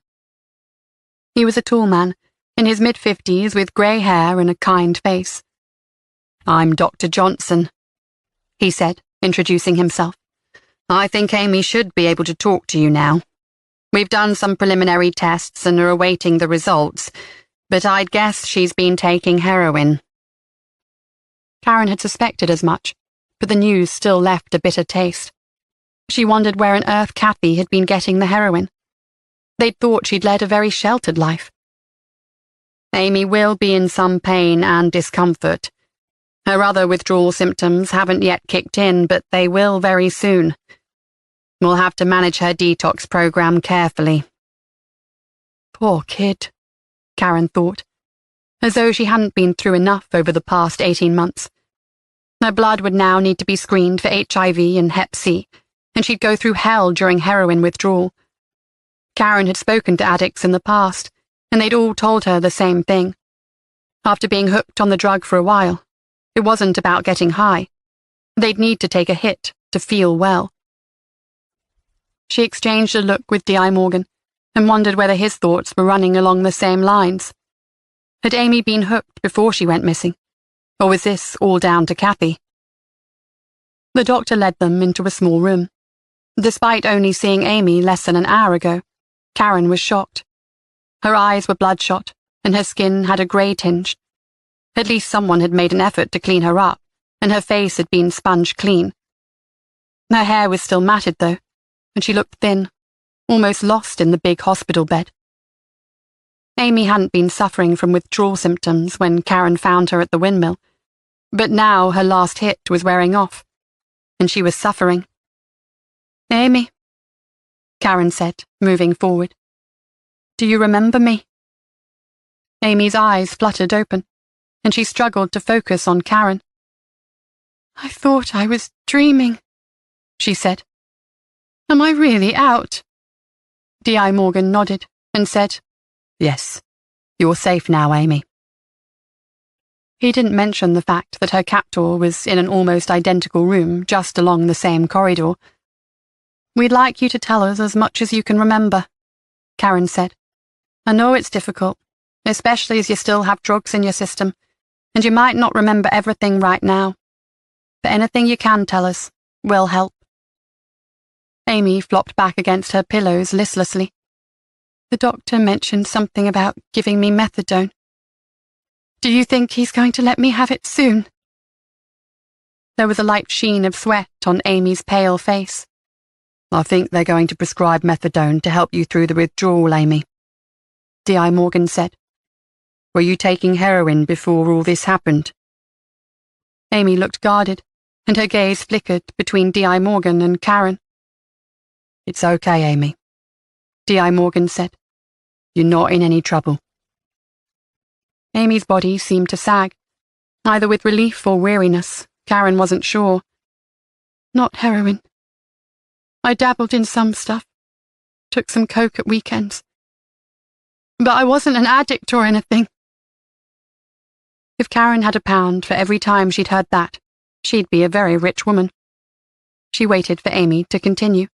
He was a tall man, in his mid-50s with grey hair and a kind face. "I'm Dr. Johnson," he said, introducing himself. "I think Amy should be able to talk to you now. We've done some preliminary tests and are awaiting the results, but I'd guess she's been taking heroin." Karen had suspected as much, but the news still left a bitter taste. She wondered where on earth Kathy had been getting the heroin. They'd thought she'd led a very sheltered life. "Amy will be in some pain and discomfort. Her other withdrawal symptoms haven't yet kicked in, but they will very soon. We'll have to manage her detox program carefully." Poor kid, Karen thought, as though she hadn't been through enough over the past 18 months. Her blood would now need to be screened for HIV and Hep C, and she'd go through hell during heroin withdrawal. Karen had spoken to addicts in the past, and they'd all told her the same thing. After being hooked on the drug for a while, it wasn't about getting high. They'd need to take a hit to feel well. She exchanged a look with D.I. Morgan and wondered whether his thoughts were running along the same lines. Had Amy been hooked before she went missing, or was this all down to Kathy? The doctor led them into a small room. Despite only seeing Amy less than an hour ago, Karen was shocked. Her eyes were bloodshot, and her skin had a grey tinge. At least someone had made an effort to clean her up, and her face had been sponge clean. Her hair was still matted, though, and she looked thin, almost lost in the big hospital bed. Amy hadn't been suffering from withdrawal symptoms when Karen found her at the windmill, but now her last hit was wearing off, and she was suffering. "Amy," Karen said, moving forward. "Do you remember me?" Amy's eyes fluttered open, and she struggled to focus on Karen. "I thought I was dreaming," she said. "Am I really out?" D.I. Morgan nodded and said, "Yes, you're safe now, Amy." He didn't mention the fact that her captor was in an almost identical room just along the same corridor. "We'd like you to tell us as much as you can remember," Karen said. "I know it's difficult, especially as you still have drugs in your system, and you might not remember everything right now. But anything you can tell us will help." Amy flopped back against her pillows listlessly. "The doctor mentioned something about giving me methadone. Do you think he's going to let me have it soon?" There was a light sheen of sweat on Amy's pale face. "I think they're going to prescribe methadone to help you through the withdrawal, Amy," D.I. Morgan said. "Were you taking heroin before all this happened?" Amy looked guarded, and her gaze flickered between D.I. Morgan and Karen. "It's okay, Amy," D.I. Morgan said. "You're not in any trouble." Amy's body seemed to sag, either with relief or weariness. Karen wasn't sure. "Not heroin. I dabbled in some stuff, took some coke at weekends. But I wasn't an addict or anything." If Karen had £1 for every time she'd heard that, she'd be a very rich woman. She waited for Amy to continue.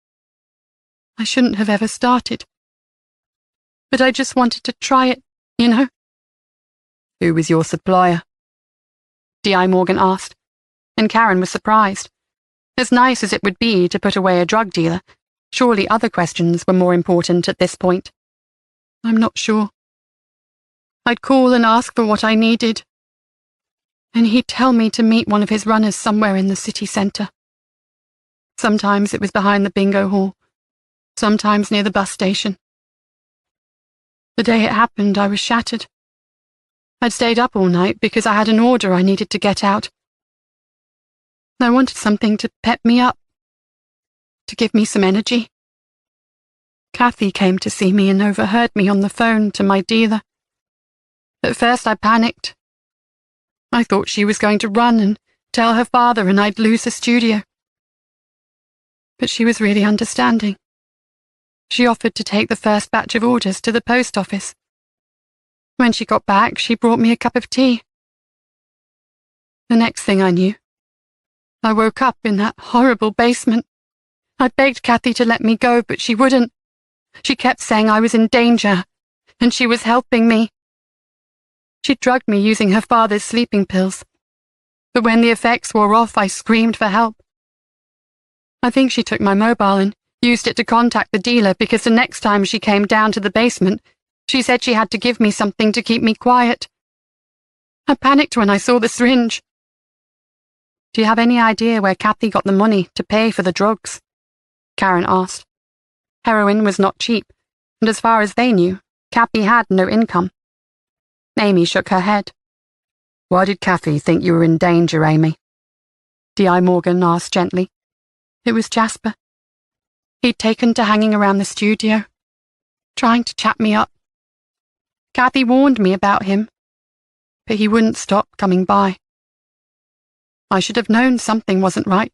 "I shouldn't have ever started. But I just wanted to try it, you know." "Who was your supplier?" D.I. Morgan asked, and Karen was surprised. As nice as it would be to put away a drug dealer, surely other questions were more important at this point. "I'm not sure. I'd call and ask for what I needed, and he'd tell me to meet one of his runners somewhere in the city centre. Sometimes it was behind the bingo hall, sometimes near the bus station. The day it happened, I was shattered. I'd stayed up all night because I had an order I needed to get out. I wanted something to pep me up, to give me some energy. Kathy came to see me and overheard me on the phone to my dealer. At first I panicked. I thought she was going to run and tell her father and I'd lose the studio. But she was really understanding. She offered to take the first batch of orders to the post office. When she got back, she brought me a cup of tea. The next thing I knew, I woke up in that horrible basement. I begged Kathy to let me go, but she wouldn't. She kept saying I was in danger, and she was helping me. She drugged me using her father's sleeping pills. But when the effects wore off, I screamed for help. I think she took my mobile and used it to contact the dealer because the next time she came down to the basement, she said she had to give me something to keep me quiet. I panicked when I saw the syringe. Do you have any idea where Kathy got the money to pay for the drugs? Karen asked. Heroin was not cheap, and as far as they knew, Kathy had no income. Amy shook her head. Why did Kathy think you were in danger, Amy? D.I. Morgan asked gently. It was Jasper. He'd taken to hanging around the studio, trying to chat me up. Kathy warned me about him, but he wouldn't stop coming by. I should have known something wasn't right.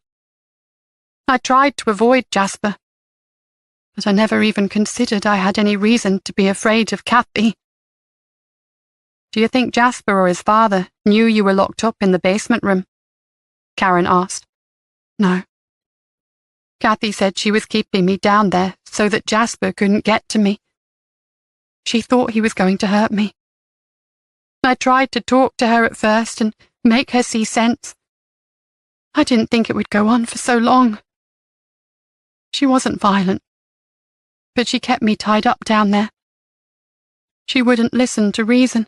I tried to avoid Jasper, but I never even considered I had any reason to be afraid of Kathy. Do you think Jasper or his father knew you were locked up in the basement room? Karen asked. No. Kathy said she was keeping me down there so that Jasper couldn't get to me. She thought he was going to hurt me. I tried to talk to her at first and make her see sense. I didn't think it would go on for so long. She wasn't violent, but she kept me tied up down there. She wouldn't listen to reason.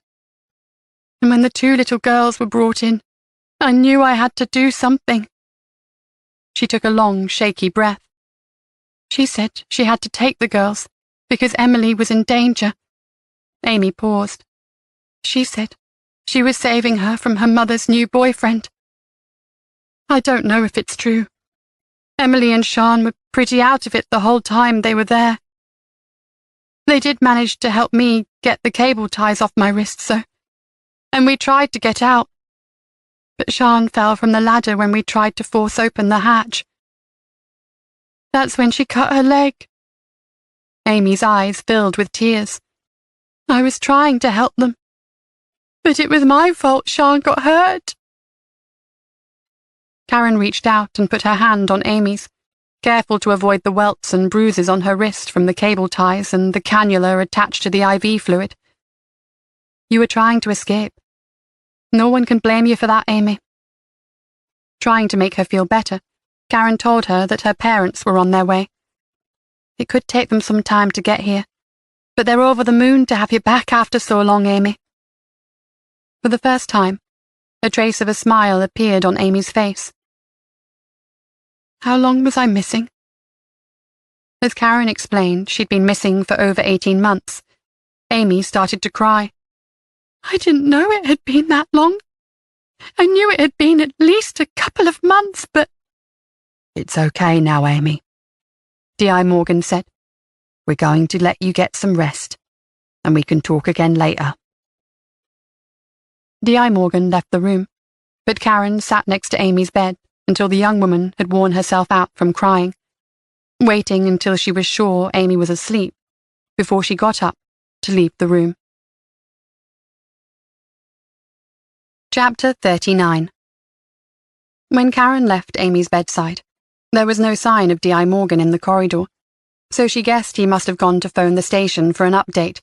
And when the two little girls were brought in, I knew I had to do something. She took a long, shaky breath. She said she had to take the girls because Emily was in danger. Amy paused. She said she was saving her from her mother's new boyfriend. I don't know if it's true. Emily and Sean were pretty out of it the whole time they were there. They did manage to help me get the cable ties off my wrists, and we tried to get out. But Sean fell from the ladder when we tried to force open the hatch. That's when she cut her leg. Amy's eyes filled with tears. I was trying to help them, but it was my fault Sean got hurt. Karen reached out and put her hand on Amy's, careful to avoid the welts and bruises on her wrist from the cable ties and the cannula attached to the IV fluid. You were trying to escape. No one can blame you for that, Amy. Trying to make her feel better, Karen told her that her parents were on their way. It could take them some time to get here, but they're over the moon to have you back after so long, Amy. For the first time, a trace of a smile appeared on Amy's face. How long was I missing? As Karen explained, she'd been missing for over 18 months. Amy started to cry. I didn't know it had been that long. I knew it had been at least a couple of months, but... It's okay now, Amy, D.I. Morgan said. We're going to let you get some rest, and we can talk again later. D.I. Morgan left the room, but Karen sat next to Amy's bed until the young woman had worn herself out from crying, waiting until she was sure Amy was asleep before she got up to leave the room. Chapter 39. When Karen left Amy's bedside, there was no sign of D.I. Morgan in the corridor, so she guessed he must have gone to phone the station for an update.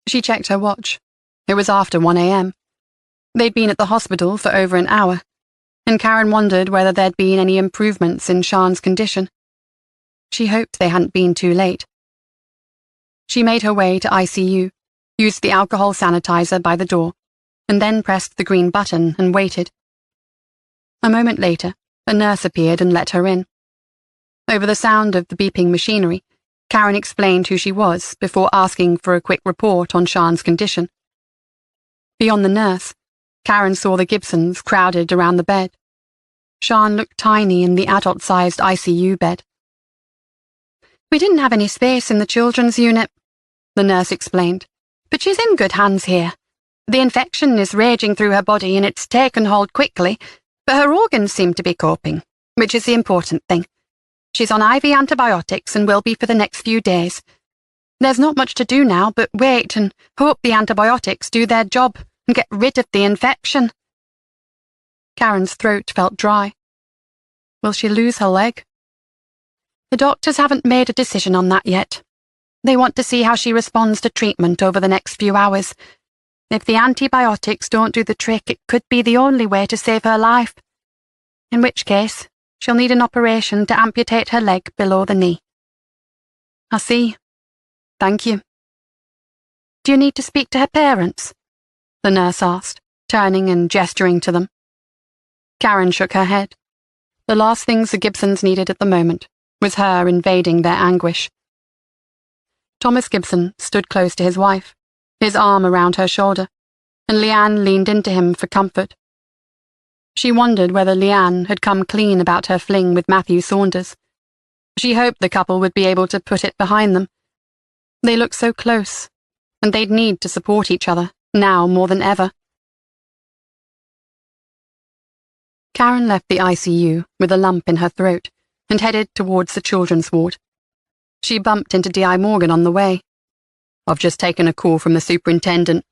She checked her watch. It was after 1 a.m. They'd been at the hospital for over an hour, and Karen wondered whether there'd been any improvements in Sean's condition. She hoped they hadn't been too late. She made her way to ICU, used the alcohol sanitizer by the door, and then pressed the green button and waited. A moment later, a nurse appeared and let her in. Over the sound of the beeping machinery, Karen explained who she was before asking for a quick report on Sean's condition. Beyond the nurse, Karen saw the Gibsons crowded around the bed. Sean looked tiny in the adult-sized ICU bed. We didn't have any space in the children's unit, the nurse explained, but she's in good hands here. The infection is raging through her body and it's taken hold quickly, but her organs seem to be coping, which is the important thing. She's on IV antibiotics and will be for the next few days. There's not much to do now but wait and hope the antibiotics do their job and get rid of the infection." Karen's throat felt dry. Will she lose her leg? "The doctors haven't made a decision on that yet. They want to see how she responds to treatment over the next few hours. If the antibiotics don't do the trick, it could be the only way to save her life. In which case, she'll need an operation to amputate her leg below the knee." "I see. Thank you." "Do you need to speak to her parents?" the nurse asked, turning and gesturing to them. Karen shook her head. The last things the Gibsons needed at the moment was her invading their anguish. Thomas Gibson stood close to his wife, his arm around her shoulder, and Leanne leaned into him for comfort. She wondered whether Leanne had come clean about her fling with Matthew Saunders. She hoped the couple would be able to put it behind them. They looked so close, and they'd need to support each other, now more than ever. Karen left the ICU with a lump in her throat and headed towards the children's ward. She bumped into D.I. Morgan on the way. "I've just taken a call from the superintendent,"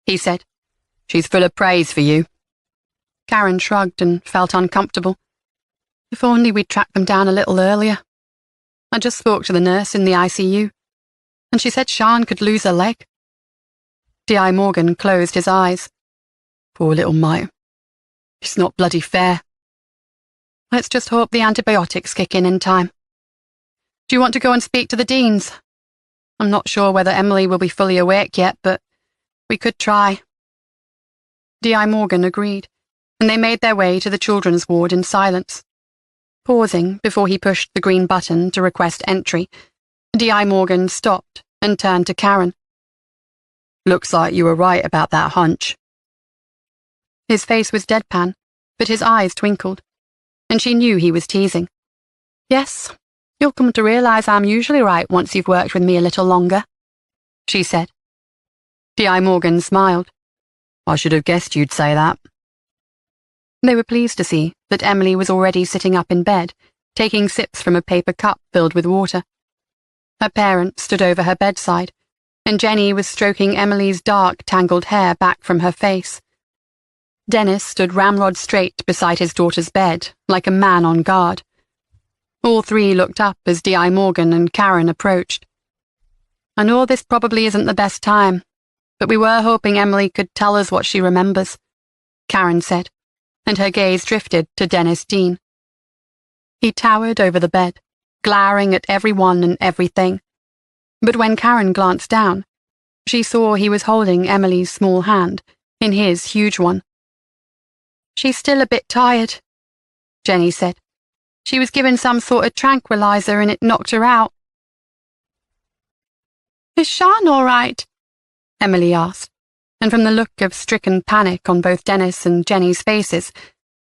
he said. "She's full of praise for you." Karen shrugged and felt uncomfortable. If only we'd tracked them down a little earlier. I just spoke to the nurse in the ICU, and she said Sian could lose her leg. D.I. Morgan closed his eyes. "Poor little mite. It's not bloody fair. Let's just hope the antibiotics kick in time. Do you want to go and speak to the deans? I'm not sure whether Emily will be fully awake yet, but we could try." D.I. Morgan agreed, and they made their way to the children's ward in silence. Pausing before he pushed the green button to request entry, D.I. Morgan stopped and turned to Karen. "Looks like you were right about that hunch." His face was deadpan, but his eyes twinkled, and she knew he was teasing. "Yes, you'll come to realize I'm usually right once you've worked with me a little longer," she said. D.I. Morgan smiled. "I should have guessed you'd say that." They were pleased to see that Emily was already sitting up in bed, taking sips from a paper cup filled with water. Her parents stood over her bedside, and Jenny was stroking Emily's dark, tangled hair back from her face. Dennis stood ramrod straight beside his daughter's bed, like a man on guard. All three looked up as D.I. Morgan and Karen approached. "I know this probably isn't the best time, but we were hoping Emily could tell us what she remembers," Karen said, and her gaze drifted to Dennis Dean. He towered over the bed, glowering at everyone and everything. But when Karen glanced down, she saw he was holding Emily's small hand in his huge one. "She's still a bit tired," Jenny said. "She was given some sort of tranquilizer and it knocked her out." "Is Sian all right?" Emily asked, and from the look of stricken panic on both Dennis and Jenny's faces,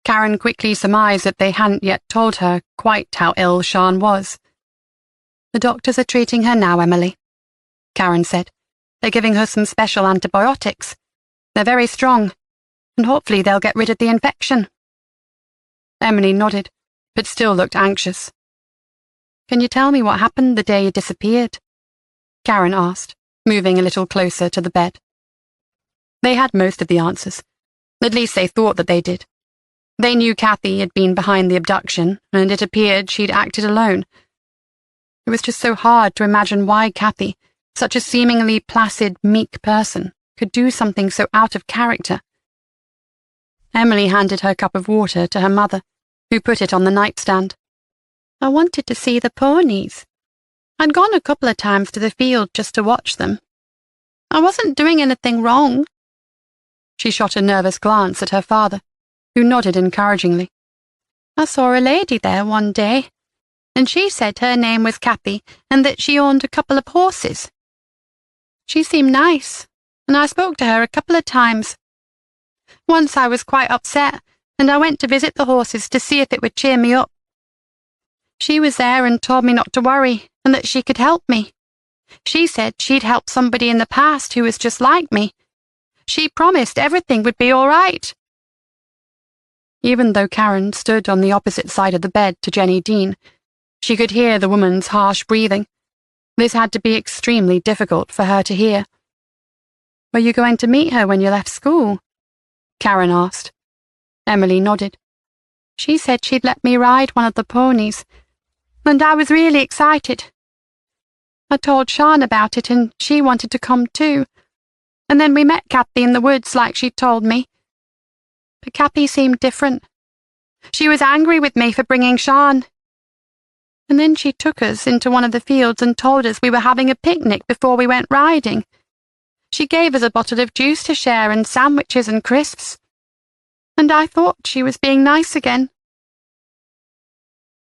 Karen quickly surmised that they hadn't yet told her quite how ill Sian was. "The doctors are treating her now, Emily," Karen said. "They're giving her some special antibiotics. They're very strong, and hopefully they'll get rid of the infection." Emily nodded, but still looked anxious. "Can you tell me what happened the day you disappeared?" Karen asked, moving a little closer to the bed. They had most of the answers. At least they thought that they did. They knew Kathy had been behind the abduction, and it appeared she'd acted alone. It was just so hard to imagine why Kathy, such a seemingly placid, meek person, could do something so out of character. Emily handed her cup of water to her mother, who put it on the nightstand. "I wanted to see the ponies. I'd gone a couple of times to the field just to watch them. I wasn't doing anything wrong." She shot a nervous glance at her father, who nodded encouragingly. "I saw a lady there one day, and she said her name was Kathy and that she owned a couple of horses. She seemed nice, and I spoke to her a couple of times. Once I was quite upset, and I went to visit the horses to see if it would cheer me up. She was there and told me not to worry, and that she could help me. She said she'd helped somebody in the past who was just like me. She promised everything would be all right." Even though Karen stood on the opposite side of the bed to Jenny Dean, She could hear the woman's harsh breathing. This had to be extremely difficult for her to hear. "Were you going to meet her when you left school?" Karen asked. Emily nodded. "She said she'd let me ride one of the ponies, and I was really excited. I told Sian about it and she wanted to come too, and then we met Kathy in the woods like she told me. But Kathy seemed different. She was angry with me for bringing Sian. And then she took us into one of the fields and told us we were having a picnic before we went riding. She gave us a bottle of juice to share and sandwiches and crisps. And I thought she was being nice again.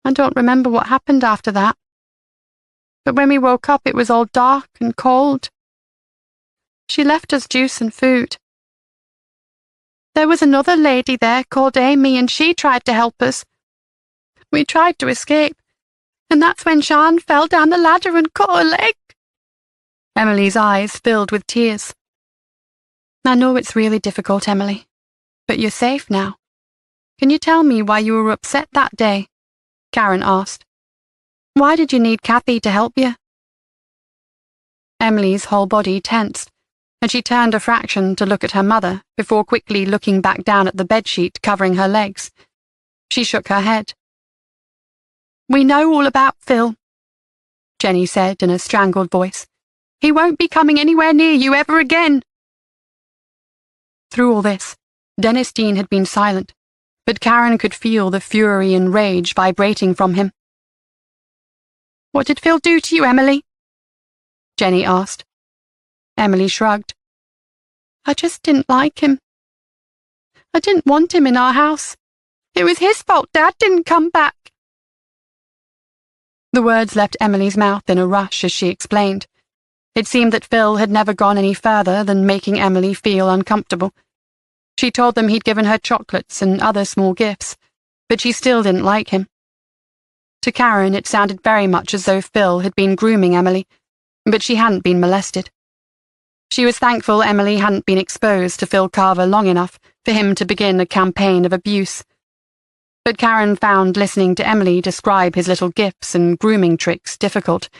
I don't remember what happened after that. But when we woke up, it was all dark and cold. She left us juice and food. There was another lady there called Amy, and she tried to help us. We tried to escape, and that's when Sian fell down the ladder and cut her leg." Emily's eyes filled with tears. "I know it's really difficult, Emily, but you're safe now. Can you tell me why you were upset that day?" Karen asked. "Why did you need Kathy to help you?" Emily's whole body tensed, and she turned a fraction to look at her mother before quickly looking back down at the bedsheet covering her legs. She shook her head. "We know all about Phil," Jenny said in a strangled voice. "He won't be coming anywhere near you ever again." Through all this, Dennis Dean had been silent, but Karen could feel the fury and rage vibrating from him. "What did Phil do to you, Emily?" Jenny asked. Emily shrugged. "I just didn't like him. I didn't want him in our house. It was his fault Dad didn't come back." The words left Emily's mouth in a rush as she explained. It seemed that Phil had never gone any further than making Emily feel uncomfortable. She told them he'd given her chocolates and other small gifts, but she still didn't like him. To Karen, it sounded very much as though Phil had been grooming Emily, but she hadn't been molested. She was thankful Emily hadn't been exposed to Phil Carver long enough for him to begin a campaign of abuse. But Karen found listening to Emily describe his little gifts and grooming tricks difficult.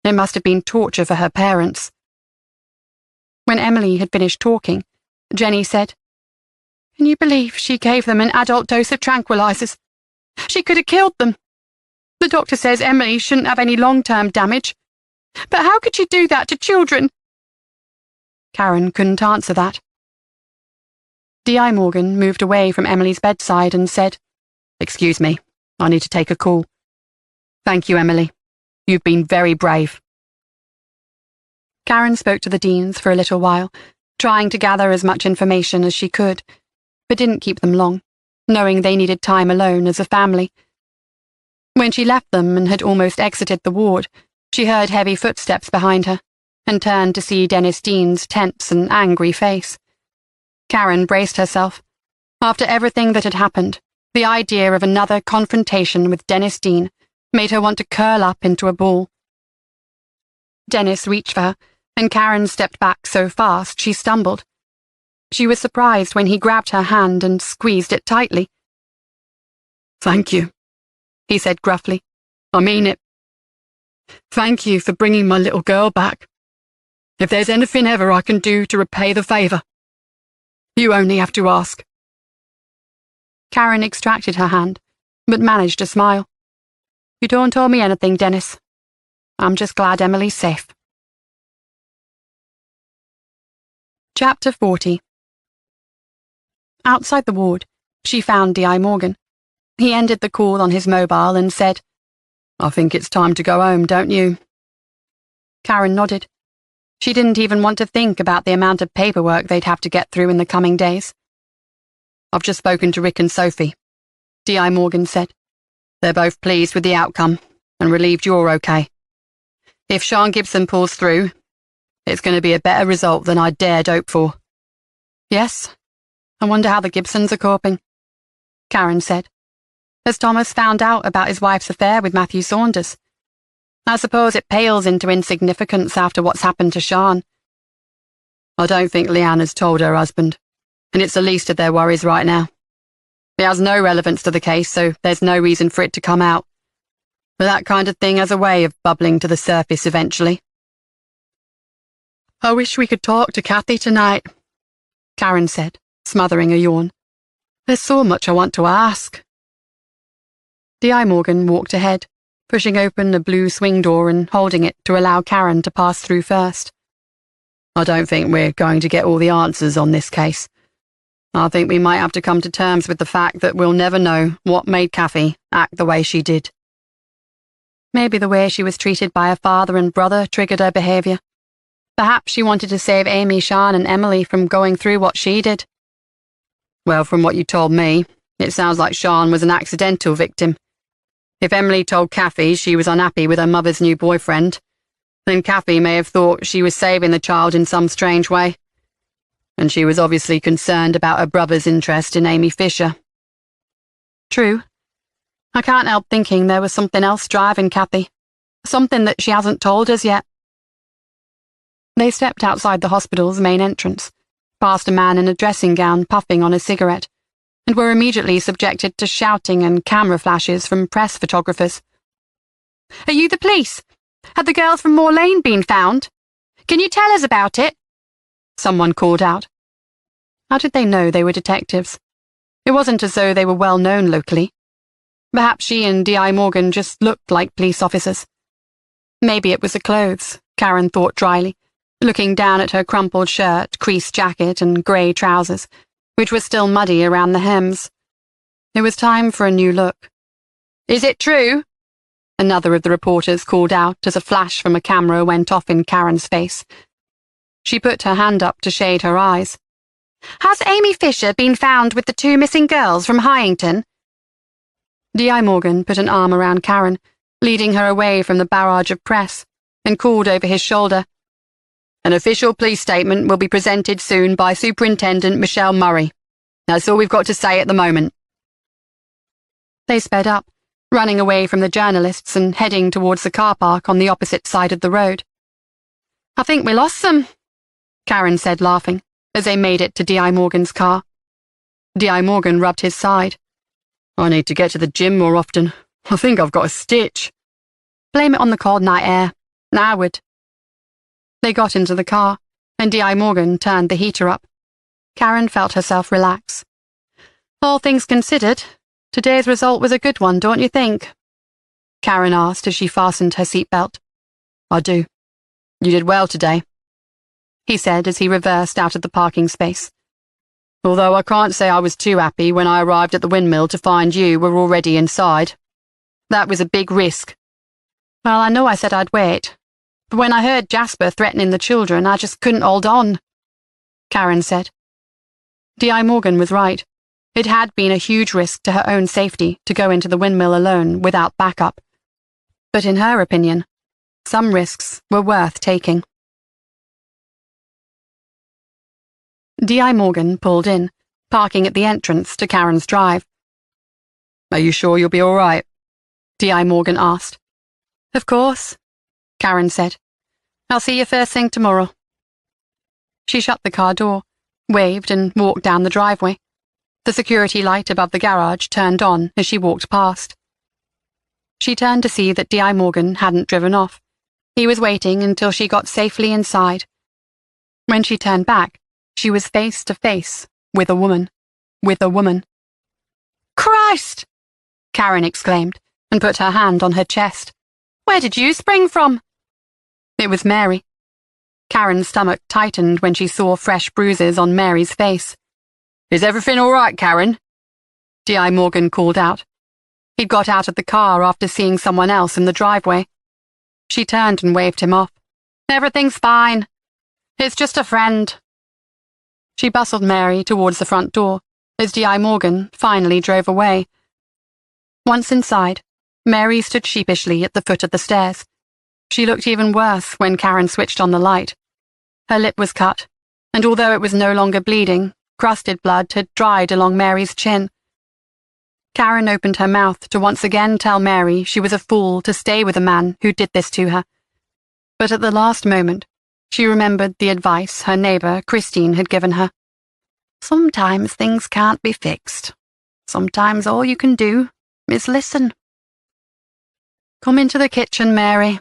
It must have been torture for her parents. When Emily had finished talking, Jenny said, "Can you believe she gave them an adult dose of tranquilizers? She could have killed them. The doctor says Emily shouldn't have any long-term damage. But how could she do that to children?" Karen couldn't answer that. D.I. Morgan moved away from Emily's bedside and said, "Excuse me, I need to take a call. Thank you, Emily. You've been very brave." Karen spoke to the Deans for a little while, trying to gather as much information as she could, but didn't keep them long, knowing they needed time alone as a family. When she left them and had almost exited the ward, she heard heavy footsteps behind her, and turned to see Dennis Dean's tense and angry face. Karen braced herself. After everything that had happened, the idea of another confrontation with Dennis Dean made her want to curl up into a ball. Dennis reached for her, and Karen stepped back so fast she stumbled. She was surprised when he grabbed her hand and squeezed it tightly. "Thank you," he said gruffly. "I mean it. Thank you for bringing my little girl back. If there's anything ever I can do to repay the favour, you only have to ask." Karen extracted her hand, but managed to smile. "You don't owe me anything, Dennis. I'm just glad Emily's safe." Chapter 40. Outside the ward, she found D.I. Morgan. He ended the call on his mobile and said, "I think it's time to go home, don't you?" Karen nodded. She didn't even want to think about the amount of paperwork they'd have to get through in the coming days. "I've just spoken to Rick and Sophie," D.I. Morgan said. "They're both pleased with the outcome and relieved you're okay. If Sian Gibson pulls through, it's going to be a better result than I dared hope for." "Yes, I wonder how the Gibsons are coping," Karen said. "Has Thomas found out about his wife's affair with Matthew Saunders? I suppose it pales into insignificance after what's happened to Sian." "I don't think Leanne has told her husband, and it's the least of their worries right now. It has no relevance to the case, so there's no reason for it to come out. but that kind of thing has a way of bubbling to the surface eventually. I wish we could talk to Kathy tonight, Karen said, smothering a yawn. There's so much I want to ask. D.I. Morgan walked ahead, pushing open a blue swing door and holding it to allow Karen to pass through first. I don't think we're going to get all the answers on this case. I think we might have to come to terms with the fact that we'll never know what made Kathy act the way she did. Maybe the way she was treated by her father and brother triggered her behaviour. Perhaps she wanted to save Amy, Sian and Emily from going through what she did. Well, from what you told me, it sounds like Sian was an accidental victim. If Emily told Kathy she was unhappy with her mother's new boyfriend, then Kathy may have thought she was saving the child in some strange way. And she was obviously concerned about her brother's interest in Amy Fisher. True. I can't help thinking there was something else driving Kathy. Something that she hasn't told us yet. They stepped outside the hospital's main entrance, past a man in a dressing gown puffing on a cigarette, and were immediately subjected to shouting and camera flashes from press photographers. Are you the police? Have the girls from Moor Lane been found? Can you tell us about it? Someone called out. How did they know they were detectives? It wasn't as though they were well known locally. Perhaps she and D.I. Morgan just looked like police officers. Maybe it was the clothes, Karen thought dryly, looking down at her crumpled shirt, creased jacket and grey trousers, which were still muddy around the hems. It was time for a new look. Is it true? Another of the reporters called out as a flash from a camera went off in Karen's face. She put her hand up to shade her eyes. Has Amy Fisher been found with the 2 missing girls from Hyington? D.I. Morgan put an arm around Karen, leading her away from the barrage of press, and called over his shoulder. An official police statement will be presented soon by Superintendent Michelle Murray. That's all we've got to say at the moment. They sped up, running away from the journalists and heading towards the car park on the opposite side of the road. I think we lost them, Karen said, laughing, as they made it to D.I. Morgan's car. D.I. Morgan rubbed his side. I need to get to the gym more often. I think I've got a stitch. Blame it on the cold night air. I would. They got into the car, and D.I. Morgan turned the heater up. Karen felt herself relax. All things considered, today's result was a good one, don't you think? Karen asked as she fastened her seatbelt. I do. You did well today, he said as he reversed out of the parking space. Although I can't say I was too happy when I arrived at the windmill to find you were already inside. That was a big risk. Well, I know I said I'd wait, but when I heard Jasper threatening the children, I just couldn't hold on, Karen said. D.I. Morgan was right. It had been a huge risk to her own safety to go into the windmill alone without backup. But in her opinion, some risks were worth taking. D.I. Morgan pulled in, parking at the entrance to Karen's drive. Are you sure you'll be all right? D.I. Morgan asked. Of course, Karen said. I'll see you first thing tomorrow. She shut the car door, waved and walked down the driveway. The security light above the garage turned on as she walked past. She turned to see that D.I. Morgan hadn't driven off. He was waiting until she got safely inside. When she turned back, she was face to face with a woman. Christ! Karen exclaimed and put her hand on her chest. Where did you spring from? It was Mary. Karen's stomach tightened when she saw fresh bruises on Mary's face. Is everything all right, Karen? D.I. Morgan called out. He'd got out of the car after seeing someone else in the driveway. She turned and waved him off. Everything's fine. It's just a friend. She bustled Mary towards the front door as D.I. Morgan finally drove away. Once inside, Mary stood sheepishly at the foot of the stairs. She looked even worse when Karen switched on the light. Her lip was cut, and although it was no longer bleeding, crusted blood had dried along Mary's chin. Karen opened her mouth to once again tell Mary she was a fool to stay with a man who did this to her. But at the last moment, she remembered the advice her neighbour, Christine, had given her. Sometimes things can't be fixed. Sometimes all you can do is listen. Come into the kitchen, Mary,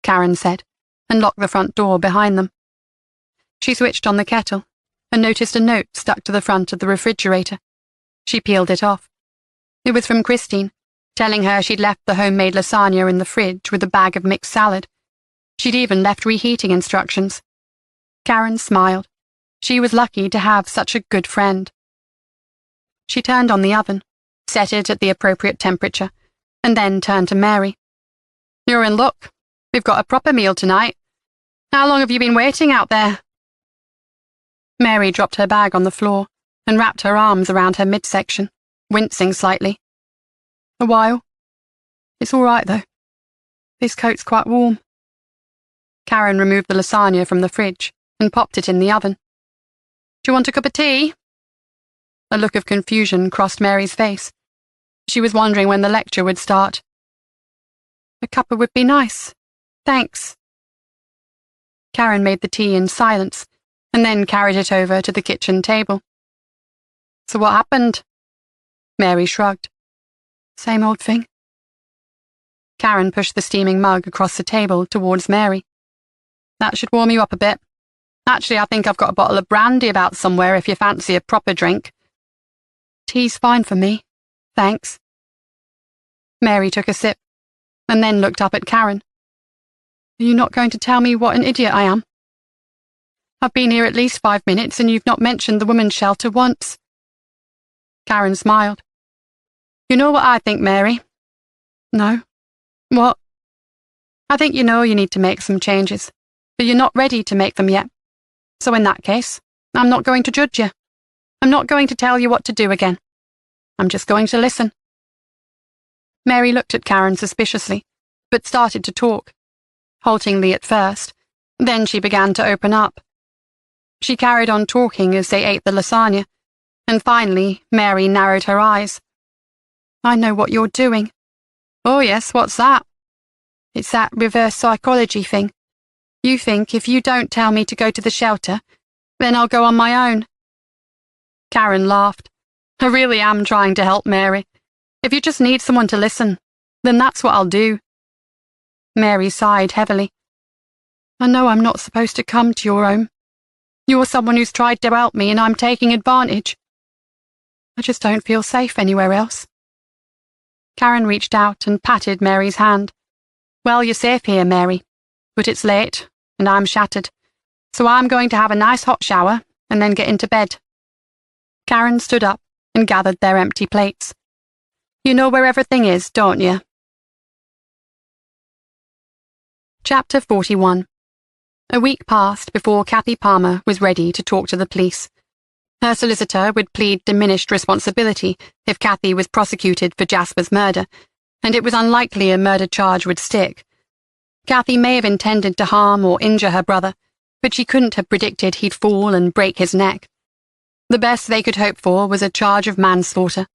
Karen said, and locked the front door behind them. She switched on the kettle and noticed a note stuck to the front of the refrigerator. She peeled it off. It was from Christine, telling her she'd left the homemade lasagna in the fridge with a bag of mixed salad. She'd even left reheating instructions. Karen smiled. She was lucky to have such a good friend. She turned on the oven, set it at the appropriate temperature, and then turned to Mary. You're in luck. We've got a proper meal tonight. How long have you been waiting out there? Mary dropped her bag on the floor and wrapped her arms around her midsection, wincing slightly. A while. It's all right, though. This coat's quite warm. Karen removed the lasagna from the fridge and popped it in the oven. Do you want a cup of tea? A look of confusion crossed Mary's face. She was wondering when the lecture would start. A cuppa would be nice. Thanks. Karen made the tea in silence and then carried it over to the kitchen table. So what happened? Mary shrugged. Same old thing. Karen pushed the steaming mug across the table towards Mary. That should warm you up a bit. Actually, I think I've got a bottle of brandy about somewhere if you fancy a proper drink. Tea's fine for me. Thanks. Mary took a sip and then looked up at Karen. Are you not going to tell me what an idiot I am? I've been here at least 5 minutes and you've not mentioned the women's shelter once. Karen smiled. You know what I think, Mary? No. What? I think you know you need to make some changes, but you're not ready to make them yet. So in that case, I'm not going to judge you. I'm not going to tell you what to do again. I'm just going to listen. Mary looked at Karen suspiciously, but started to talk. Haltingly at first, then she began to open up. She carried on talking as they ate the lasagna, and finally Mary narrowed her eyes. I know what you're doing. Oh yes, what's that? It's that reverse psychology thing. You think if you don't tell me to go to the shelter, then I'll go on my own. Karen laughed. I really am trying to help, Mary. If you just need someone to listen, then that's what I'll do. Mary sighed heavily. I know I'm not supposed to come to your home. You're someone who's tried to help me and I'm taking advantage. I just don't feel safe anywhere else. Karen reached out and patted Mary's hand. Well, you're safe here, Mary, but it's late and I'm shattered, so I'm going to have a nice hot shower and then get into bed. Karen stood up and gathered their empty plates. You know where everything is, don't you? Chapter 41. A week passed before Kathy Palmer was ready to talk to the police. Her solicitor would plead diminished responsibility if Kathy was prosecuted for Jasper's murder, and it was unlikely a murder charge would stick. Kathy may have intended to harm or injure her brother, but she couldn't have predicted he'd fall and break his neck. The best they could hope for was a charge of manslaughter.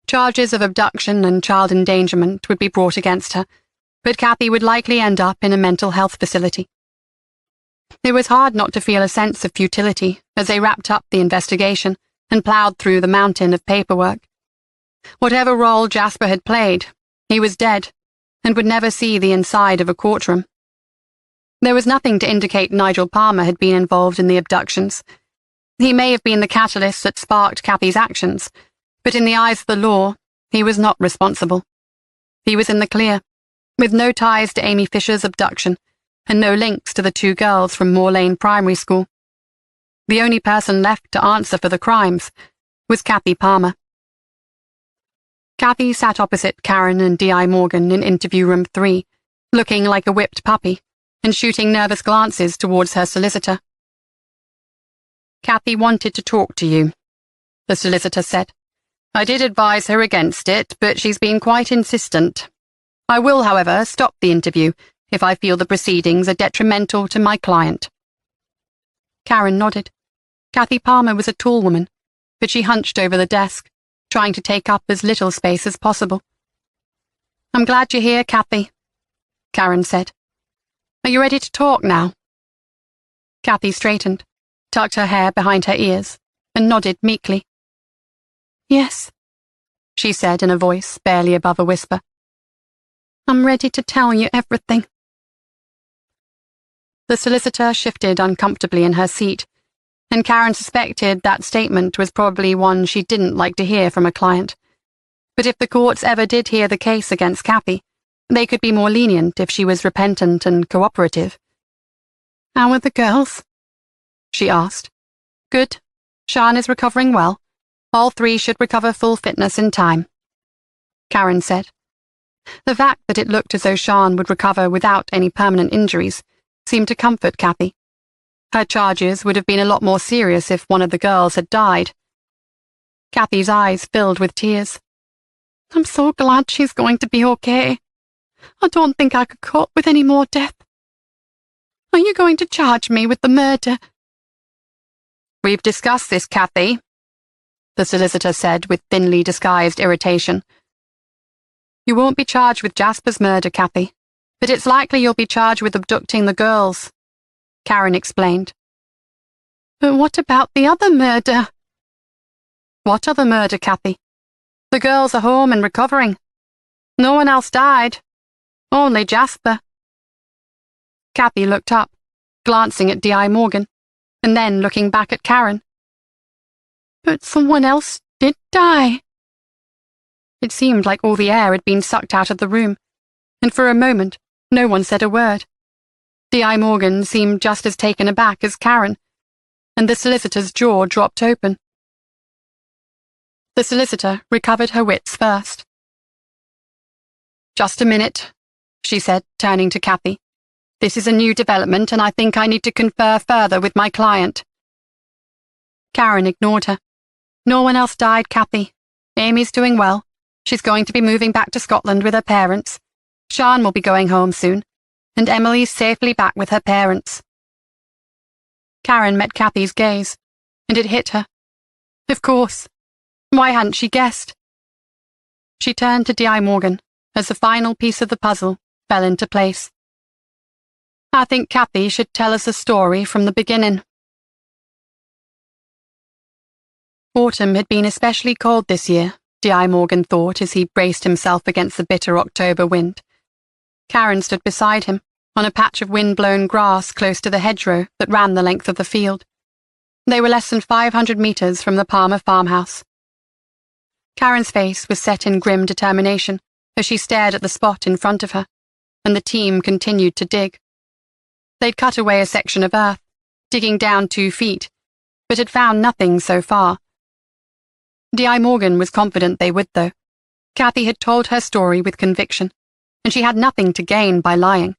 Charges of abduction and child endangerment would be brought against her, but Kathy would likely end up in a mental health facility. It was hard not to feel a sense of futility as they wrapped up the investigation and ploughed through the mountain of paperwork. Whatever role Jasper had played, he was dead and would never see the inside of a courtroom. There was nothing to indicate Nigel Palmer had been involved in the abductions. He may have been the catalyst that sparked Kathy's actions, but in the eyes of the law, he was not responsible. He was in the clear, with no ties to Amy Fisher's abduction and no links to the 2 girls from Moor Lane Primary School. The only person left to answer for the crimes was Kathy Palmer. Kathy sat opposite Karen and D.I. Morgan in interview room 3, looking like a whipped puppy and shooting nervous glances towards her solicitor. Kathy wanted to talk to you, the solicitor said. I did advise her against it, but she's been quite insistent. I will, however, stop the interview if I feel the proceedings are detrimental to my client. Karen nodded. Kathy Palmer was a tall woman, but she hunched over the desk, trying to take up as little space as possible. I'm glad you're here, Kathy, Karen said. Are you ready to talk now? Kathy straightened, tucked her hair behind her ears, and nodded meekly. Yes, she said in a voice barely above a whisper. I'm ready to tell you everything. The solicitor shifted uncomfortably in her seat, and Karen suspected that statement was probably one she didn't like to hear from a client. But if the courts ever did hear the case against Kathy, they could be more lenient if she was repentant and cooperative. How are the girls? She asked. Good. Sian is recovering well. All three should recover full fitness in time, Karen said. The fact that it looked as though Sian would recover without any permanent injuries seemed to comfort Kathy. Her charges would have been a lot more serious if one of the girls had died. Kathy's eyes filled with tears. I'm so glad she's going to be okay. I don't think I could cope with any more death. Are you going to charge me with the murder? We've discussed this, Kathy, the solicitor said with thinly disguised irritation. You won't be charged with Jasper's murder, Kathy, but it's likely you'll be charged with abducting the girls, Karen explained. But what about the other murder? What other murder, Kathy? The girls are home and recovering. No one else died. Only Jasper. Kathy looked up, glancing at D.I. Morgan, and then looking back at Karen. But someone else did die. It seemed like all the air had been sucked out of the room, and for a moment, no one said a word. D.I. Morgan seemed just as taken aback as Karen, and the solicitor's jaw dropped open. The solicitor recovered her wits first. Just a minute, she said, turning to Kathy. This is a new development, and I think I need to confer further with my client. Karen ignored her. No one else died, Kathy. Amy's doing well. She's going to be moving back to Scotland with her parents. Sian will be going home soon, and Emily's safely back with her parents. Karen met Kathy's gaze, and it hit her. Of course. Why hadn't she guessed? She turned to D.I. Morgan as the final piece of the puzzle fell into place. I think Kathy should tell us a story from the beginning. Autumn had been especially cold this year, D.I. Morgan thought as he braced himself against the bitter October wind. Karen stood beside him, on a patch of wind-blown grass close to the hedgerow that ran the length of the field. They were less than 500 metres from the Palmer farmhouse. Karen's face was set in grim determination as she stared at the spot in front of her, and the team continued to dig. They'd cut away a section of earth, digging down 2 feet, but had found nothing so far. D.I. Morgan was confident they would, though. Kathy had told her story with conviction, and she had nothing to gain by lying.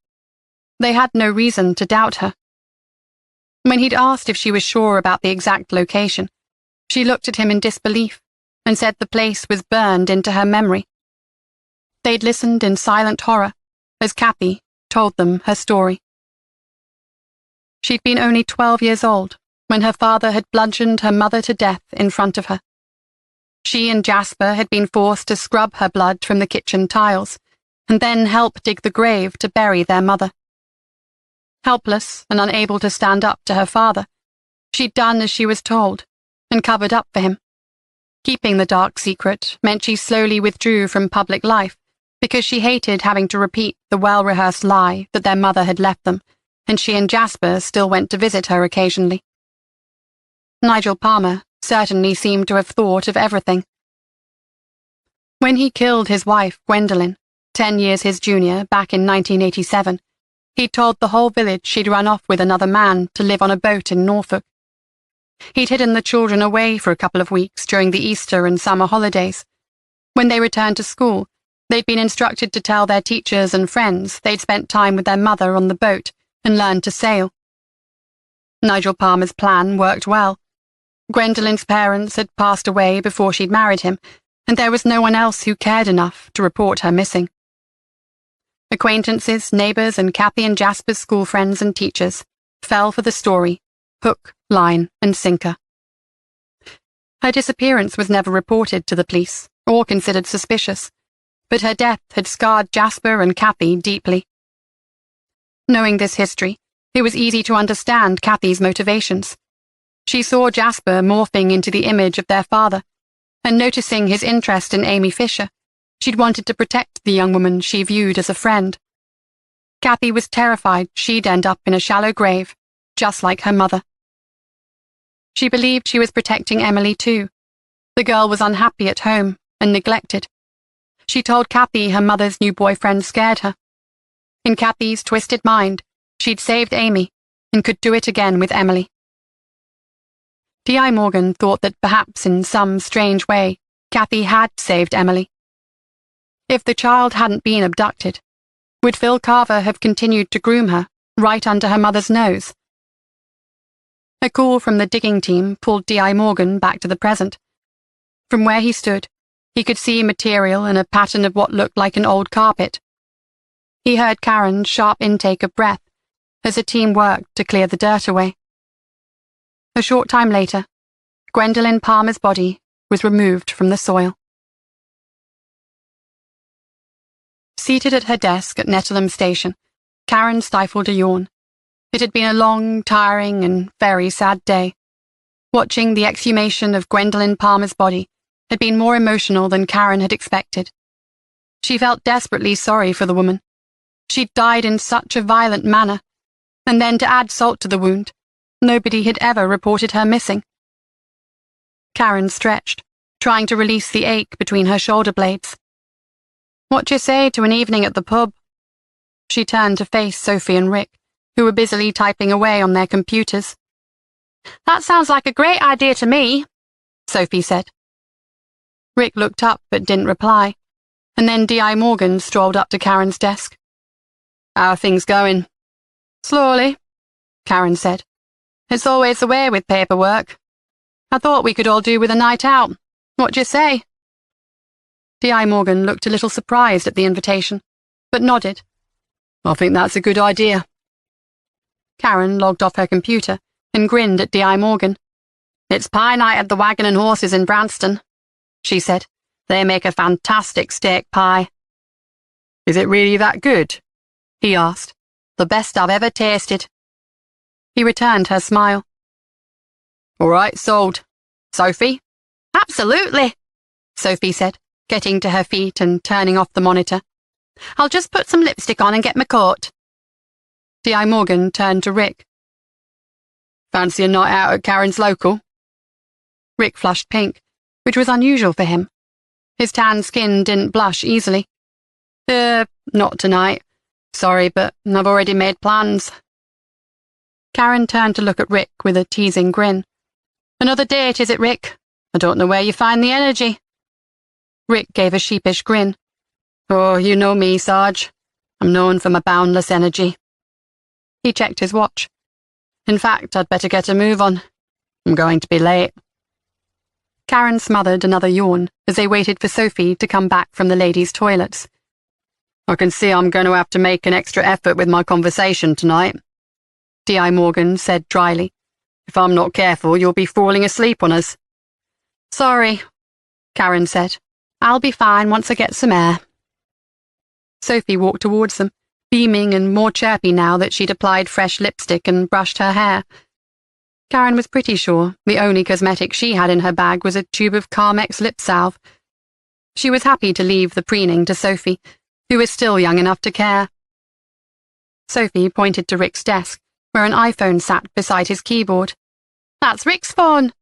They had no reason to doubt her. When he'd asked if she was sure about the exact location, she looked at him in disbelief and said the place was burned into her memory. They'd listened in silent horror as Kathy told them her story. She'd been only 12 years old when her father had bludgeoned her mother to death in front of her. She and Jasper had been forced to scrub her blood from the kitchen tiles and then help dig the grave to bury their mother. Helpless and unable to stand up to her father, she'd done as she was told and covered up for him. Keeping the dark secret meant she slowly withdrew from public life because she hated having to repeat the well-rehearsed lie that their mother had left them, and she and Jasper still went to visit her occasionally. Nigel Palmer certainly seemed to have thought of everything. When he killed his wife, Gwendolyn, 10 years his junior, back in 1987, he'd told the whole village she'd run off with another man to live on a boat in Norfolk. He'd hidden the children away for a couple of weeks during the Easter and summer holidays. When they returned to school, they'd been instructed to tell their teachers and friends they'd spent time with their mother on the boat and learned to sail. Nigel Palmer's plan worked well. Gwendolyn's parents had passed away before she'd married him, and there was no one else who cared enough to report her missing. Acquaintances, neighbours, and Kathy and Jasper's school friends and teachers fell for the story, hook, line, and sinker. Her disappearance was never reported to the police or considered suspicious, but her death had scarred Jasper and Kathy deeply. Knowing this history, it was easy to understand Kathy's motivations. She saw Jasper morphing into the image of their father, and noticing his interest in Amy Fisher, She'd wanted to protect the young woman she viewed as a friend. Kathy was terrified she'd end up in a shallow grave, just like her mother. She believed she was protecting Emily too. The girl was unhappy at home and neglected. She told Kathy her mother's new boyfriend scared her. In Kathy's twisted mind, she'd saved Amy and could do it again with Emily. D.I. Morgan thought that perhaps in some strange way, Kathy had saved Emily. If the child hadn't been abducted, would Phil Carver have continued to groom her right under her mother's nose? A call from the digging team pulled D.I. Morgan back to the present. From where he stood, he could see material and a pattern of what looked like an old carpet. He heard Karen's sharp intake of breath as the team worked to clear the dirt away. A short time later, Gwendolyn Palmer's body was removed from the soil. Seated at her desk at Nettleton Station, Karen stifled a yawn. It had been a long, tiring, and very sad day. Watching the exhumation of Gwendolyn Palmer's body had been more emotional than Karen had expected. She felt desperately sorry for the woman. She'd died in such a violent manner, and then to add salt to the wound, nobody had ever reported her missing. Karen stretched, trying to release the ache between her shoulder blades. "What d'you say to an evening at the pub?" She turned to face Sophie and Rick, who were busily typing away on their computers. "That sounds like a great idea to me," Sophie said. Rick looked up but didn't reply, and then D.I. Morgan strolled up to Karen's desk. "How are things going?" "Slowly," Karen said. "It's always the way with paperwork. I thought we could all do with a night out. What d'you say?" D.I. Morgan looked a little surprised at the invitation, but nodded. "I think that's a good idea." Karen logged off her computer and grinned at D.I. Morgan. "It's pie night at the Wagon and Horses in Branston," she said. "They make a fantastic steak pie." "Is it really that good?" he asked. "The best I've ever tasted." He returned her smile. "All right, sold. Sophie?" "Absolutely," Sophie said, getting to her feet and turning off the monitor. "I'll just put some lipstick on and get my coat." D.I. Morgan turned to Rick. "Fancy a night out at Karen's local?" Rick flushed pink, which was unusual for him. His tan skin didn't blush easily. Not tonight. Sorry, but I've already made plans." Karen turned to look at Rick with a teasing grin. "Another date, is it, Rick? I don't know where you find the energy." Rick gave a sheepish grin. "Oh, you know me, Sarge. I'm known for my boundless energy." He checked his watch. "In fact, I'd better get a move on. I'm going to be late." Karen smothered another yawn as they waited for Sophie to come back from the ladies' toilets. "I can see I'm going to have to make an extra effort with my conversation tonight," D.I. Morgan said dryly. "If I'm not careful, you'll be falling asleep on us." "Sorry," Karen said. "I'll be fine once I get some air." Sophie walked towards them, beaming and more chirpy now that she'd applied fresh lipstick and brushed her hair. Karen was pretty sure the only cosmetic she had in her bag was a tube of Carmex lip salve. She was happy to leave the preening to Sophie, who was still young enough to care. Sophie pointed to Rick's desk, where an iPhone sat beside his keyboard. "That's Rick's phone,"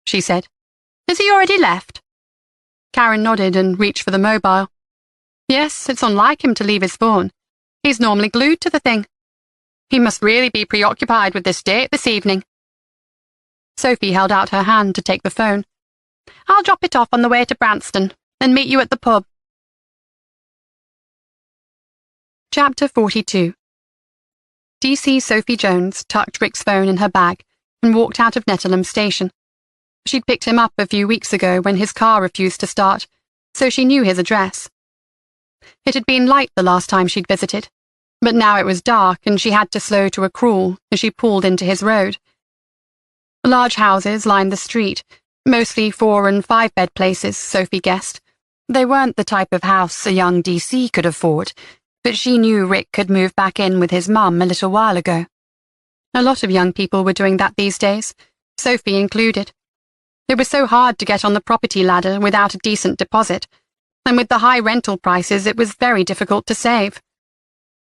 she said. "Has he already left?" Karen nodded and reached for the mobile. "Yes, it's unlike him to leave his phone. He's normally glued to the thing. He must really be preoccupied with this date this evening." Sophie held out her hand to take the phone. "I'll drop it off on the way to Branston and meet you at the pub." Chapter 42. DC Sophie Jones tucked Rick's phone in her bag and walked out of Nettleton Station. She'd picked him up a few weeks ago when his car refused to start, so she knew his address. It had been light the last time she'd visited, but now it was dark and she had to slow to a crawl as she pulled into his road. Large houses lined the street, mostly 4- and 5-bed places, Sophie guessed. They weren't the type of house a young DC could afford, but she knew Rick had moved back in with his mum a little while ago. A lot of young people were doing that these days, Sophie included. It was so hard to get on the property ladder without a decent deposit, and with the high rental prices it was very difficult to save.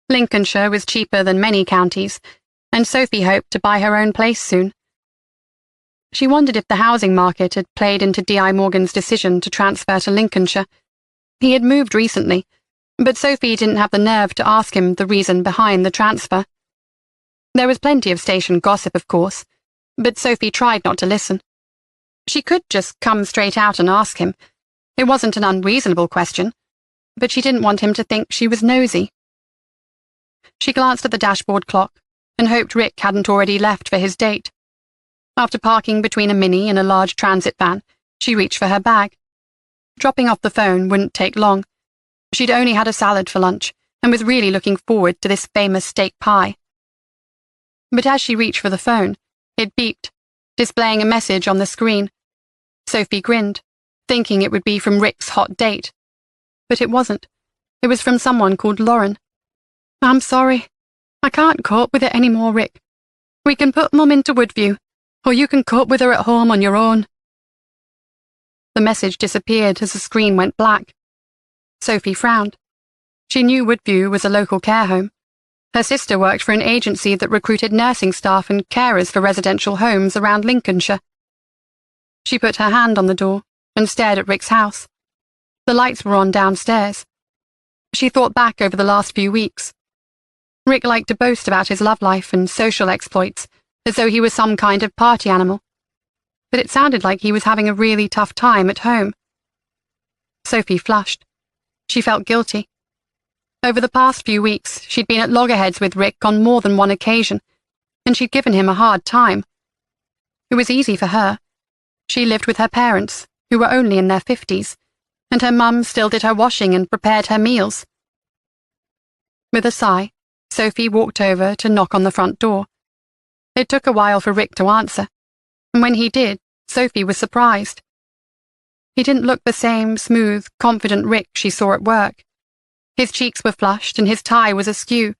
Lincolnshire was cheaper than many counties, and Sophie hoped to buy her own place soon. She wondered if the housing market had played into D.I. Morgan's decision to transfer to Lincolnshire. He had moved recently, but Sophie didn't have the nerve to ask him the reason behind the transfer. There was plenty of station gossip, of course, but Sophie tried not to listen. She could just come straight out and ask him. It wasn't an unreasonable question, but she didn't want him to think she was nosy. She glanced at the dashboard clock and hoped Rick hadn't already left for his date. After parking between a Mini and a large transit van, she reached for her bag. Dropping off the phone wouldn't take long. She'd only had a salad for lunch and was really looking forward to this famous steak pie. But as she reached for the phone, it beeped, displaying a message on the screen. Sophie grinned, thinking it would be from Rick's hot date. But it wasn't. It was from someone called Lauren. "I'm sorry. I can't cope with it anymore, Rick. We can put Mum into Woodview, or you can cope with her at home on your own." The message disappeared as the screen went black. Sophie frowned. She knew Woodview was a local care home. Her sister worked for an agency that recruited nursing staff and carers for residential homes around Lincolnshire. She put her hand on the door and stared at Rick's house. The lights were on downstairs. She thought back over the last few weeks. Rick liked to boast about his love life and social exploits, as though he was some kind of party animal. But it sounded like he was having a really tough time at home. Sophie flushed. She felt guilty. Over the past few weeks, she'd been at loggerheads with Rick on more than one occasion, and she'd given him a hard time. It was easy for her. She lived with her parents, who were only in their 50s, and her mum still did her washing and prepared her meals. With a sigh, Sophie walked over to knock on the front door. It took a while for Rick to answer, and when he did, Sophie was surprised. He didn't look the same smooth, confident Rick she saw at work. His cheeks were flushed and his tie was askew.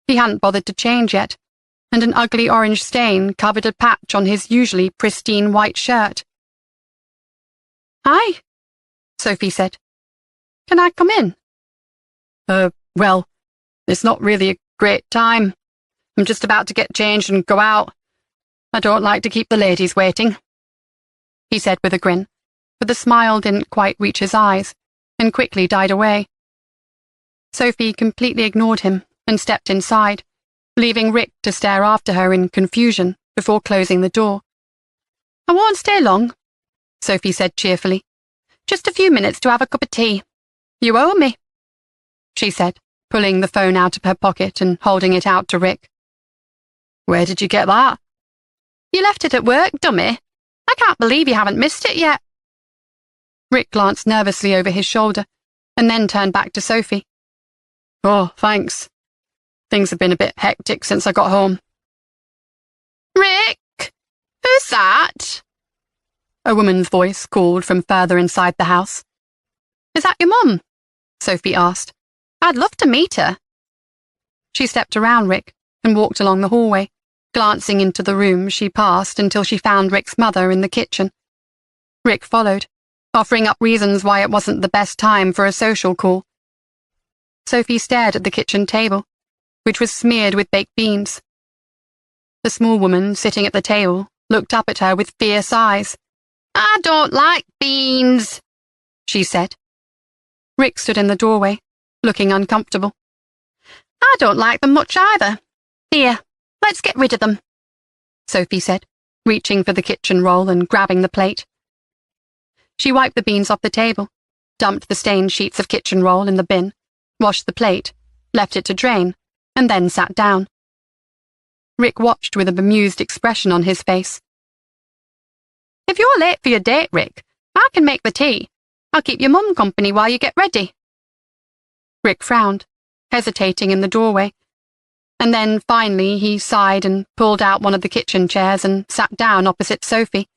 He hadn't bothered to change yet, and an ugly orange stain covered a patch on his usually pristine white shirt. "Hi," Sophie said. "Can I come in?" Well, it's not really a great time. I'm just about to get changed and go out. I don't like to keep the ladies waiting," he said with a grin, but the smile didn't quite reach his eyes, and quickly died away. Sophie completely ignored him and stepped inside, leaving Rick to stare after her in confusion before closing the door. "I won't stay long," Sophie said cheerfully. "Just a few minutes to have a cup of tea. You owe me," she said, pulling the phone out of her pocket and holding it out to Rick. "Where did you get that?" "You left it at work, dummy. I can't believe you haven't missed it yet." Rick glanced nervously over his shoulder and then turned back to Sophie. "Oh, thanks. Things have been a bit hectic since I got home." "Rick? Who's that?" A woman's voice called from further inside the house. "Is that your mum?" Sophie asked. "I'd love to meet her." She stepped around Rick and walked along the hallway, glancing into the room she passed until she found Rick's mother in the kitchen. Rick followed, offering up reasons why it wasn't the best time for a social call. Sophie stared at the kitchen table, which was smeared with baked beans. The small woman sitting at the table looked up at her with fierce eyes. "I don't like beans," she said. Rick stood in the doorway, looking uncomfortable. "I don't like them much either. Here, let's get rid of them," Sophie said, reaching for the kitchen roll and grabbing the plate. She wiped the beans off the table, dumped the stained sheets of kitchen roll in the bin, washed the plate, left it to drain, and then sat down. Rick watched with a bemused expression on his face. "If you're late for your date, Rick, I can make the tea. I'll keep your mum company while you get ready." Rick frowned, hesitating in the doorway, and then finally he sighed and pulled out one of the kitchen chairs and sat down opposite Sophie.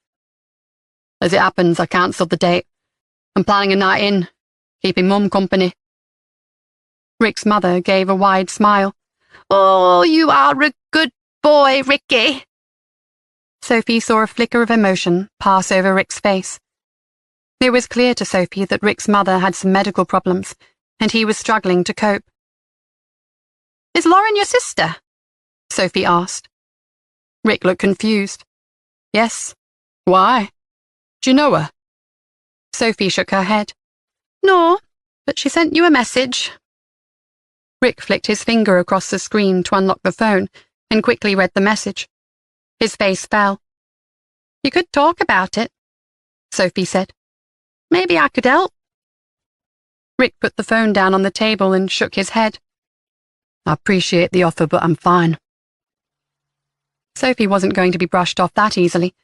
"As it happens, I cancelled the date. I'm planning a night in, keeping Mum company." Rick's mother gave a wide smile. "Oh, you are a good boy, Ricky." Sophie saw a flicker of emotion pass over Rick's face. It was clear to Sophie that Rick's mother had some medical problems, and he was struggling to cope. Is Lauren your sister? Sophie asked. Rick looked confused. Yes. Why? Do you know her? Sophie shook her head. No, but she sent you a message. Rick flicked his finger across the screen to unlock the phone and quickly read the message. His face fell. You could talk about it, Sophie said. Maybe I could help. Rick put the phone down on the table and shook his head. I appreciate the offer, but I'm fine. Sophie wasn't going to be brushed off that easily.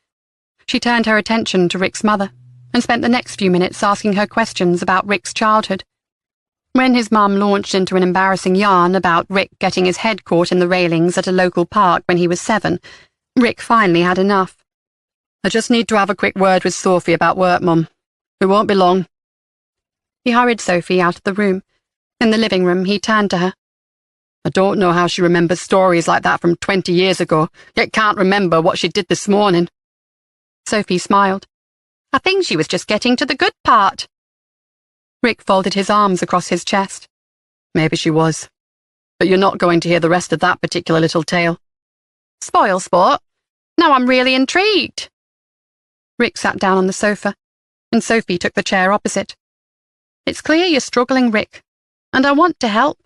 She turned her attention to Rick's mother and spent the next few minutes asking her questions about Rick's childhood. When his mum launched into an embarrassing yarn about Rick getting his head caught in the railings at a local park when he was 7, Rick finally had enough. I just need to have a quick word with Sophie about work, Mum. It won't be long. He hurried Sophie out of the room. In the living room, he turned to her. I don't know how she remembers stories like that from 20 years ago, yet can't remember what she did this morning. Sophie smiled. I think she was just getting to the good part. Rick folded his arms across his chest. Maybe she was. But you're not going to hear the rest of that particular little tale. Spoil sport. Now I'm really intrigued. Rick sat down on the sofa, and Sophie took the chair opposite. It's clear you're struggling, Rick, and I want to help.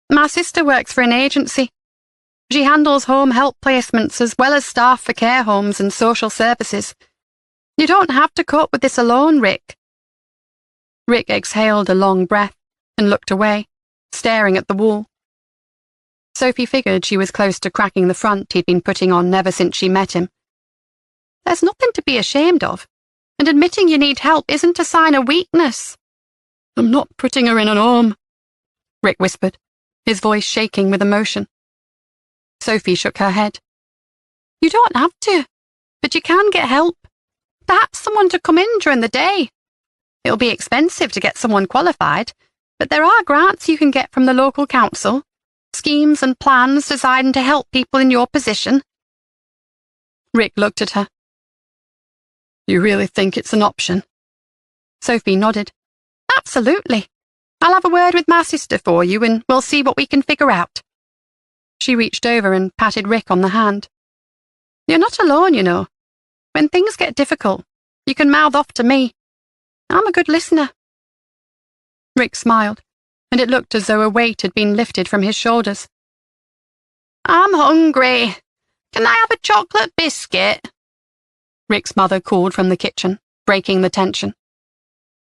My sister works for an agency. She handles home help placements as well as staff for care homes and social services. You don't have to cope with this alone, Rick. Rick exhaled a long breath and looked away, staring at the wall. Sophie figured she was close to cracking the front he'd been putting on ever since she met him. There's nothing to be ashamed of, and admitting you need help isn't a sign of weakness. I'm not putting her in an home, Rick whispered, his voice shaking with emotion. Sophie shook her head. You don't have to, but you can get help. Perhaps someone to come in during the day. It'll be expensive to get someone qualified, but there are grants you can get from the local council, schemes and plans designed to help people in your position. Rick looked at her. You really think it's an option? Sophie nodded. Absolutely. I'll have a word with my sister for you and we'll see what we can figure out. She reached over and patted Rick on the hand. You're not alone, you know. When things get difficult, you can mouth off to me. I'm a good listener. Rick smiled, and it looked as though a weight had been lifted from his shoulders. I'm hungry. Can I have a chocolate biscuit? Rick's mother called from the kitchen, breaking the tension.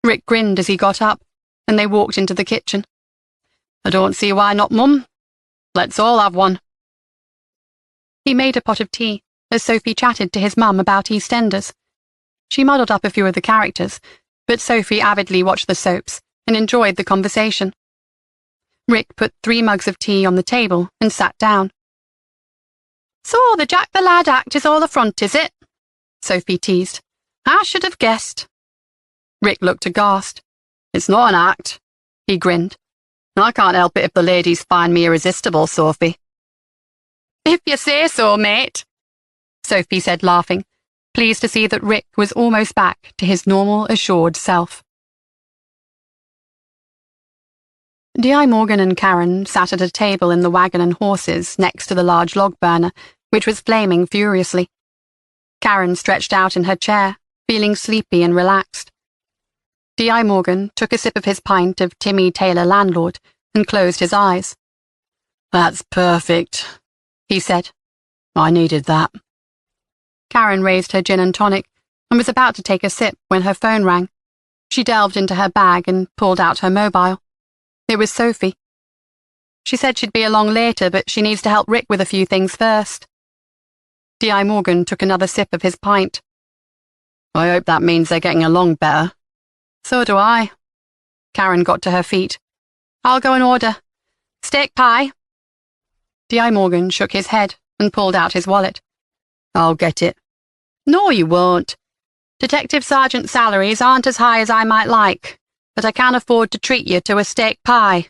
Rick grinned as he got up, and they walked into the kitchen. I don't see why not, Mum. Let's all have one. He made a pot of tea as Sophie chatted to his mum about EastEnders. She muddled up a few of the characters, but Sophie avidly watched the soaps and enjoyed the conversation. Rick put 3 mugs of tea on the table and sat down. So the Jack the Lad act is all a front, is it? Sophie teased. I should have guessed. Rick looked aghast. It's not an act, he grinned. I can't help it if the ladies find me irresistible, Sophie. If you say so, mate, Sophie said, laughing, pleased to see that Rick was almost back to his normal, assured self. D.I. Morgan and Karen sat at a table in the Wagon and Horses next to the large log burner, which was flaming furiously. Karen stretched out in her chair, feeling sleepy and relaxed. D.I. Morgan took a sip of his pint of Timmy Taylor Landlord and closed his eyes. That's perfect, he said. I needed that. Karen raised her gin and tonic and was about to take a sip when her phone rang. She delved into her bag and pulled out her mobile. It was Sophie. She said she'd be along later, but she needs to help Rick with a few things first. D.I. Morgan took another sip of his pint. I hope that means they're getting along better. So do I. Karen got to her feet. I'll go and order. Steak pie. D.I. Morgan shook his head and pulled out his wallet. I'll get it. No, you won't. Detective Sergeant salaries aren't as high as I might like, but I can afford to treat you to a steak pie.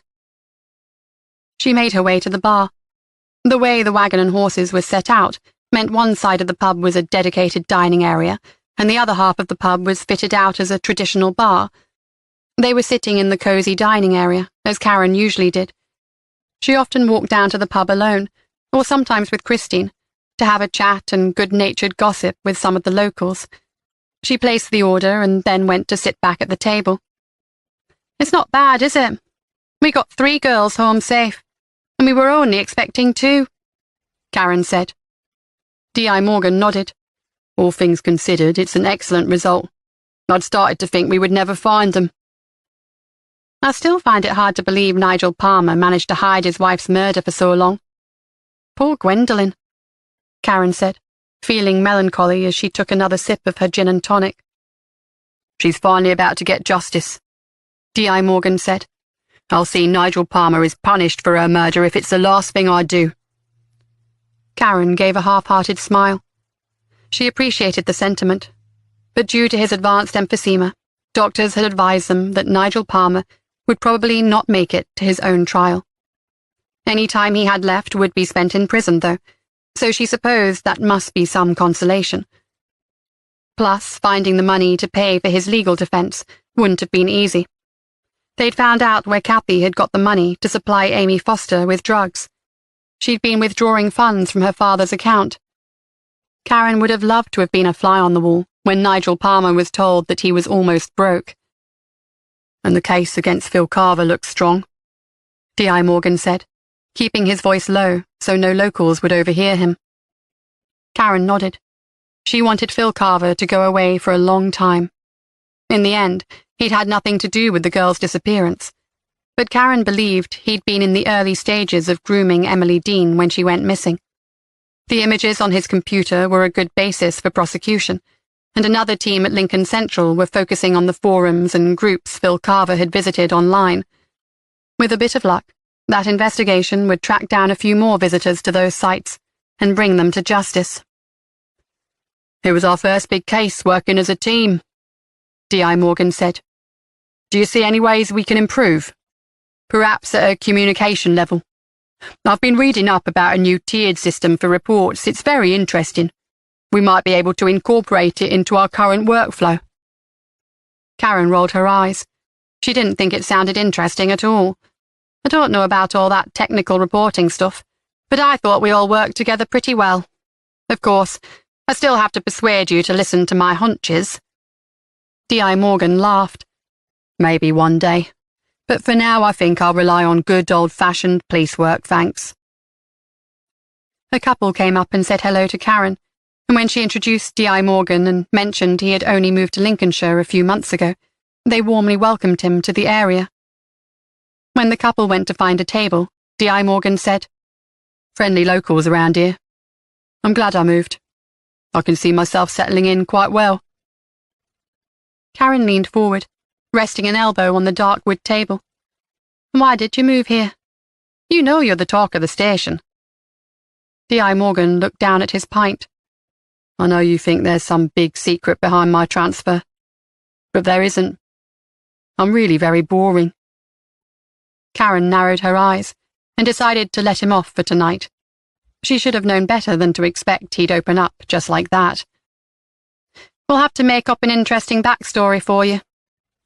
She made her way to the bar. The way the Wagon and Horses was set out meant one side of the pub was a dedicated dining area, and the other half of the pub was fitted out as a traditional bar. They were sitting in the cosy dining area, as Karen usually did. She often walked down to the pub alone, or sometimes with Christine, to have a chat and good-natured gossip with some of the locals. She placed the order and then went to sit back at the table. "It's not bad, is it? We got 3 girls home safe, and we were only expecting 2, Karen said. D.I. Morgan nodded. "All things considered, it's an excellent result. I'd started to think we would never find them." "I still find it hard to believe Nigel Palmer managed to hide his wife's murder for so long." "Poor Gwendolen," Karen said, feeling melancholy as she took another sip of her gin and tonic. "She's finally about to get justice," D.I. Morgan said. "I'll see Nigel Palmer is punished for her murder if it's the last thing I do." Karen gave a half-hearted smile. She appreciated the sentiment, but due to his advanced emphysema, doctors had advised them that Nigel Palmer would probably not make it to his own trial. Any time he had left would be spent in prison, though, so she supposed that must be some consolation. Plus, finding the money to pay for his legal defense wouldn't have been easy. They'd found out where Kathy had got the money to supply Amy Foster with drugs. She'd been withdrawing funds from her father's account. Karen would have loved to have been a fly on the wall when Nigel Palmer was told that he was almost broke. "And the case against Phil Carver looks strong," D.I. Morgan said, keeping his voice low so no locals would overhear him. Karen nodded. She wanted Phil Carver to go away for a long time. In the end, he'd had nothing to do with the girl's disappearance, but Karen believed he'd been in the early stages of grooming Emily Dean when she went missing. The images on his computer were a good basis for prosecution, and another team at Lincoln Central were focusing on the forums and groups Phil Carver had visited online. With a bit of luck, that investigation would track down a few more visitors to those sites and bring them to justice. "It was our first big case working as a team," D.I. Morgan said. "Do you see any ways we can improve? Perhaps at a communication level. I've been reading up about a new tiered system for reports. It's very interesting. We might be able to incorporate it into our current workflow." Karen rolled her eyes. She didn't think it sounded interesting at all. "I don't know about all that technical reporting stuff, but I thought we all worked together pretty well. Of course, I still have to persuade you to listen to my hunches." D.I. Morgan laughed. "Maybe one day. But for now I think I'll rely on good old-fashioned police work, thanks." A couple came up and said hello to Karen, and when she introduced D.I. Morgan and mentioned he had only moved to Lincolnshire a few months ago, they warmly welcomed him to the area. When the couple went to find a table, D.I. Morgan said, "Friendly locals around here. I'm glad I moved. I can see myself settling in quite well." Karen leaned forward, resting an elbow on the dark wood table. "Why did you move here? You know you're the talk of the station." D.I. Morgan looked down at his pint. "I know you think there's some big secret behind my transfer, but there isn't. I'm really very boring." Karen narrowed her eyes and decided to let him off for tonight. She should have known better than to expect he'd open up just like that. "We'll have to make up an interesting backstory for you.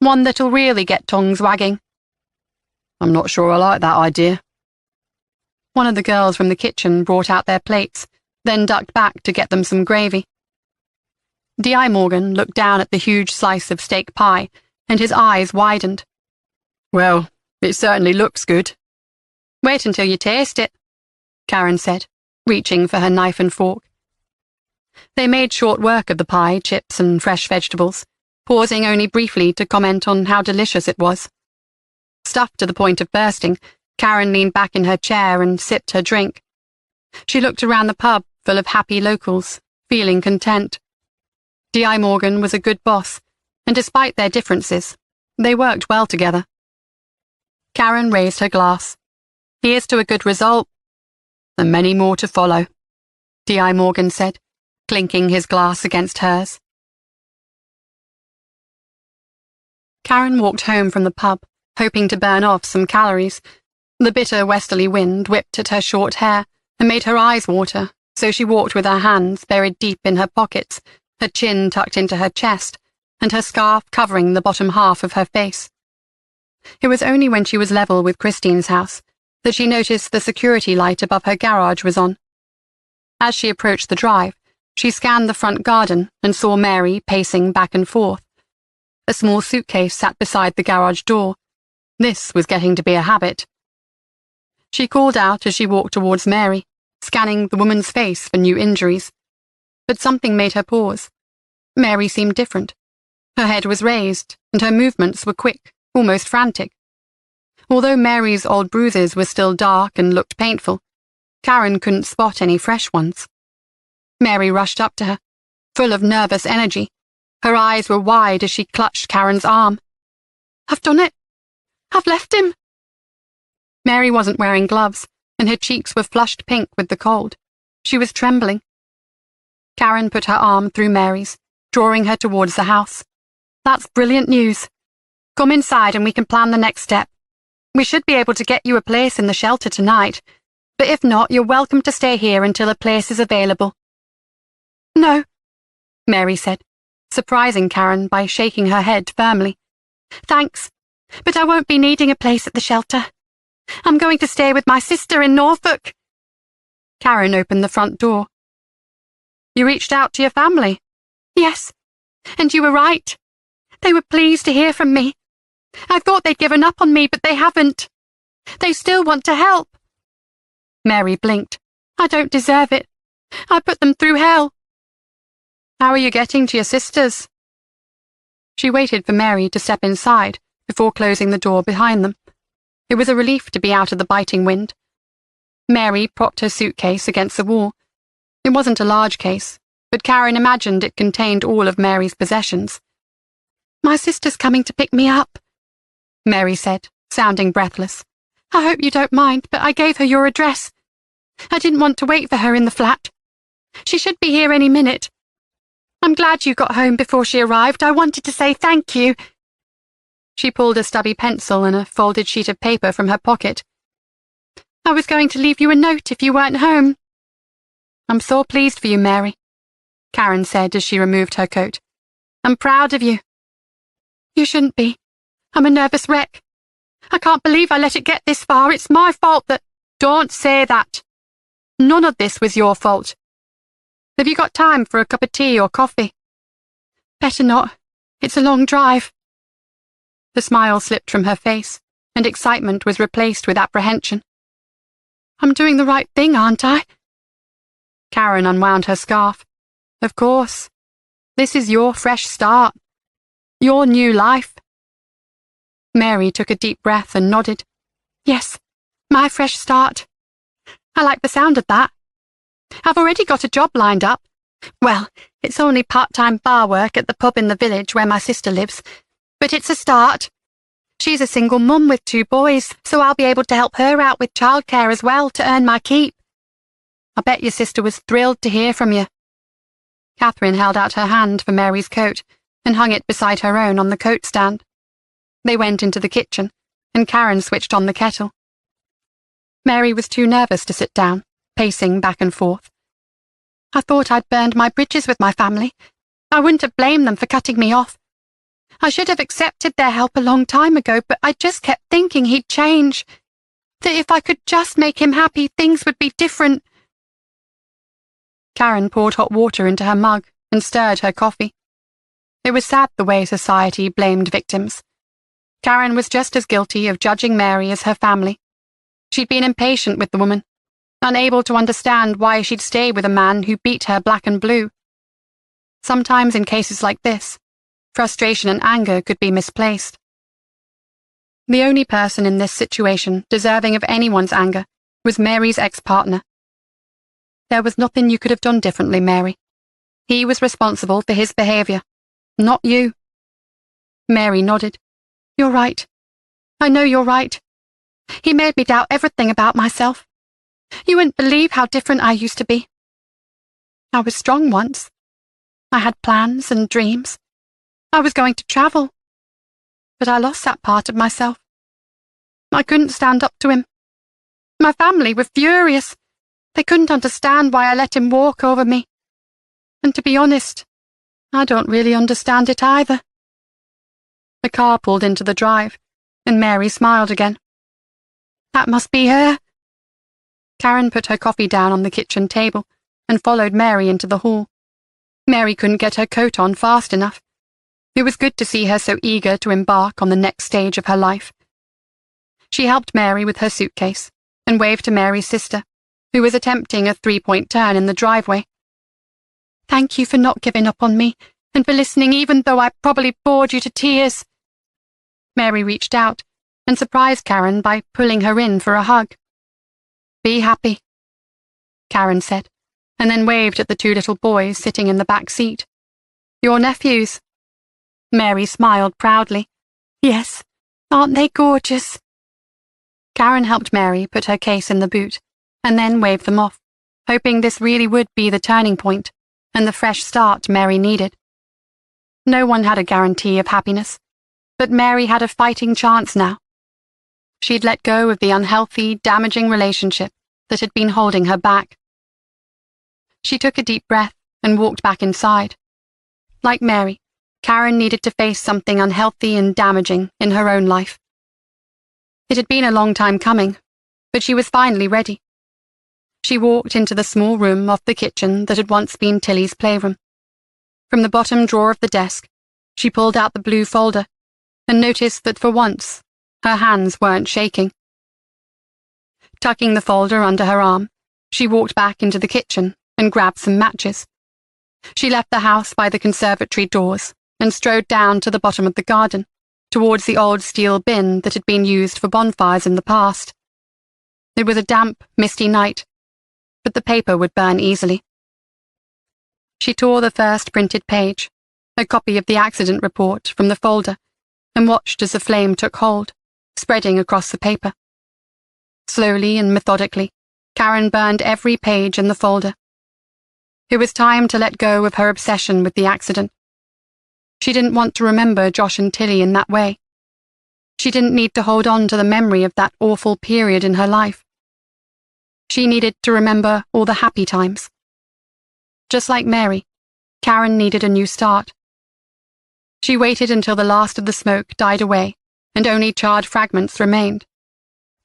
One that'll really get tongues wagging." "I'm not sure I like that idea." One of the girls from the kitchen brought out their plates, then ducked back to get them some gravy. D.I. Morgan looked down at the huge slice of steak pie, and his eyes widened. "Well, it certainly looks good." "Wait until you taste it," Karen said, reaching for her knife and fork. They made short work of the pie, chips, and fresh vegetables, pausing only briefly to comment on how delicious it was. Stuffed to the point of bursting, Karen leaned back in her chair and sipped her drink. She looked around the pub full of happy locals, feeling content. D.I. Morgan was a good boss, and despite their differences, they worked well together. Karen raised her glass. "Here's to a good result." "And many more to follow," D.I. Morgan said, clinking his glass against hers. Karen walked home from the pub, hoping to burn off some calories. The bitter westerly wind whipped at her short hair and made her eyes water, so she walked with her hands buried deep in her pockets, her chin tucked into her chest and her scarf covering the bottom half of her face. It was only when she was level with Christine's house that she noticed the security light above her garage was on. As she approached the drive, she scanned the front garden and saw Mary pacing back and forth. A small suitcase sat beside the garage door. This was getting to be a habit. She called out as she walked towards Mary, scanning the woman's face for new injuries. But something made her pause. Mary seemed different. Her head was raised, and her movements were quick, almost frantic. Although Mary's old bruises were still dark and looked painful, Karen couldn't spot any fresh ones. Mary rushed up to her, full of nervous energy. Her eyes were wide as she clutched Karen's arm. "I've done it. I've left him." Mary wasn't wearing gloves, and her cheeks were flushed pink with the cold. She was trembling. Karen put her arm through Mary's, drawing her towards the house. "That's brilliant news. Come inside and we can plan the next step. We should be able to get you a place in the shelter tonight, but if not, you're welcome to stay here until a place is available." "No," Mary said, surprising Karen by shaking her head firmly. "Thanks, but I won't be needing a place at the shelter. I'm going to stay with my sister in Norfolk." Karen opened the front door. "You reached out to your family?" "Yes, and you were right. They were pleased to hear from me. I thought they'd given up on me, but they haven't. They still want to help." Mary blinked. "I don't deserve it. I put them through hell." "How are you getting to your sister's?" She waited for Mary to step inside before closing the door behind them. It was a relief to be out of the biting wind. Mary propped her suitcase against the wall. It wasn't a large case, but Karen imagined it contained all of Mary's possessions. "My sister's coming to pick me up," Mary said, sounding breathless. "I hope you don't mind, but I gave her your address. I didn't want to wait for her in the flat. She should be here any minute. I'm glad you got home before she arrived. I wanted to say thank you." She pulled a stubby pencil and a folded sheet of paper from her pocket. "I was going to leave you a note if you weren't home." "I'm so pleased for you, Mary," Karen said as she removed her coat. "I'm proud of you." "You shouldn't be. I'm a nervous wreck. I can't believe I let it get this far. It's my fault that—" "Don't say that. None of this was your fault. Have you got time for a cup of tea or coffee?" "Better not. It's a long drive." The smile slipped from her face, and excitement was replaced with apprehension. "I'm doing the right thing, aren't I?" Karen unwound her scarf. "Of course. This is your fresh start. Your new life." Mary took a deep breath and nodded. "Yes, my fresh start. I like the sound of that. I've already got a job lined up. Well, it's only part-time bar work at the pub in the village where my sister lives, but it's a start. She's a single mum with 2 boys, so I'll be able to help her out with childcare as well to earn my keep. I bet your sister was thrilled to hear from you." Catherine held out her hand for Mary's coat and hung it beside her own on the coat stand. They went into the kitchen, and Karen switched on the kettle. Mary was too nervous to sit down, pacing back and forth. "I thought I'd burned my bridges with my family. I wouldn't have blamed them for cutting me off. I should have accepted their help a long time ago, but I just kept thinking he'd change. That if I could just make him happy, things would be different." Karen poured hot water into her mug and stirred her coffee. It was sad the way society blamed victims. Karen was just as guilty of judging Mary as her family. She'd been impatient with the woman, unable to understand why she'd stay with a man who beat her black and blue. Sometimes in cases like this, frustration and anger could be misplaced. The only person in this situation deserving of anyone's anger was Mary's ex-partner. There was nothing you could have done differently, Mary. He was responsible for his behavior, not you. Mary nodded. "You're right. I know you're right. He made me doubt everything about myself. You wouldn't believe how different I used to be. I was strong once. I had plans and dreams. I was going to travel. But I lost that part of myself. I couldn't stand up to him. My family were furious. They couldn't understand why I let him walk over me. And to be honest, I don't really understand it either. The car pulled into the drive, and Mary smiled again. That must be her. Karen put her coffee down on the kitchen table and followed Mary into the hall. Mary couldn't get her coat on fast enough. It was good to see her so eager to embark on the next stage of her life. She helped Mary with her suitcase and waved to Mary's sister, who was attempting a 3-point turn in the driveway. Thank you for not giving up on me and for listening even though I probably bored you to tears. Mary reached out and surprised Karen by pulling her in for a hug. Be happy, Karen said, and then waved at the 2 little boys sitting in the back seat. Your nephews. Mary smiled proudly. Yes, aren't they gorgeous? Karen helped Mary put her case in the boot and then waved them off, hoping this really would be the turning point and the fresh start Mary needed. No one had a guarantee of happiness, but Mary had a fighting chance now. She'd let go of the unhealthy, damaging relationship that had been holding her back. She took a deep breath and walked back inside. Like Mary, Karen needed to face something unhealthy and damaging in her own life. It had been a long time coming, but she was finally ready. She walked into the small room off the kitchen that had once been Tilly's playroom. From the bottom drawer of the desk, she pulled out the blue folder and noticed that for once, her hands weren't shaking. Tucking the folder under her arm, she walked back into the kitchen and grabbed some matches. She left the house by the conservatory doors and strode down to the bottom of the garden, towards the old steel bin that had been used for bonfires in the past. It was a damp, misty night, but the paper would burn easily. She tore the first printed page, a copy of the accident report, from the folder, and watched as the flame took hold, spreading across the paper. Slowly and methodically, Karen burned every page in the folder. It was time to let go of her obsession with the accident. She didn't want to remember Josh and Tilly in that way. She didn't need to hold on to the memory of that awful period in her life. She needed to remember all the happy times. Just like Mary, Karen needed a new start. She waited until the last of the smoke died away and only charred fragments remained.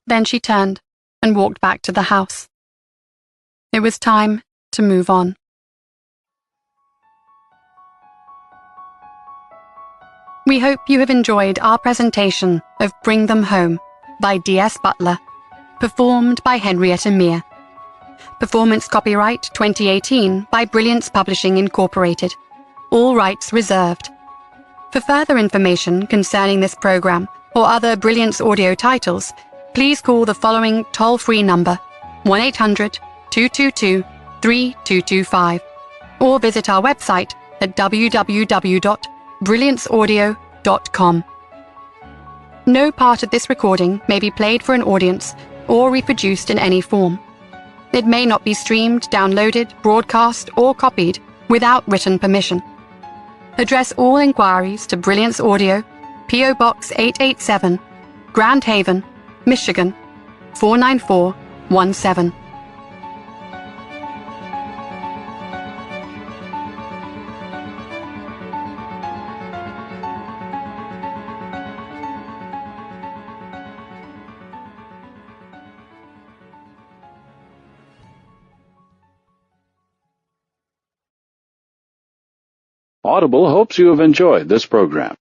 Then she turned and walked back to the house. It was time to move on. We hope you have enjoyed our presentation of Bring Them Home by D.S. Butler, performed by Henrietta Meir. Performance copyright 2018 by Brilliance Publishing Incorporated. All rights reserved. For further information concerning this program or other Brilliance audio titles, please call the following toll-free number 1-800-222-3225 or visit our website at www.brillianceaudio.com. No part of this recording may be played for an audience or reproduced in any form. It may not be streamed, downloaded, broadcast, or copied without written permission. Address all inquiries to Brilliance Audio, P.O. Box 887, Grand Haven, Michigan 49417. Audible hopes you have enjoyed this program.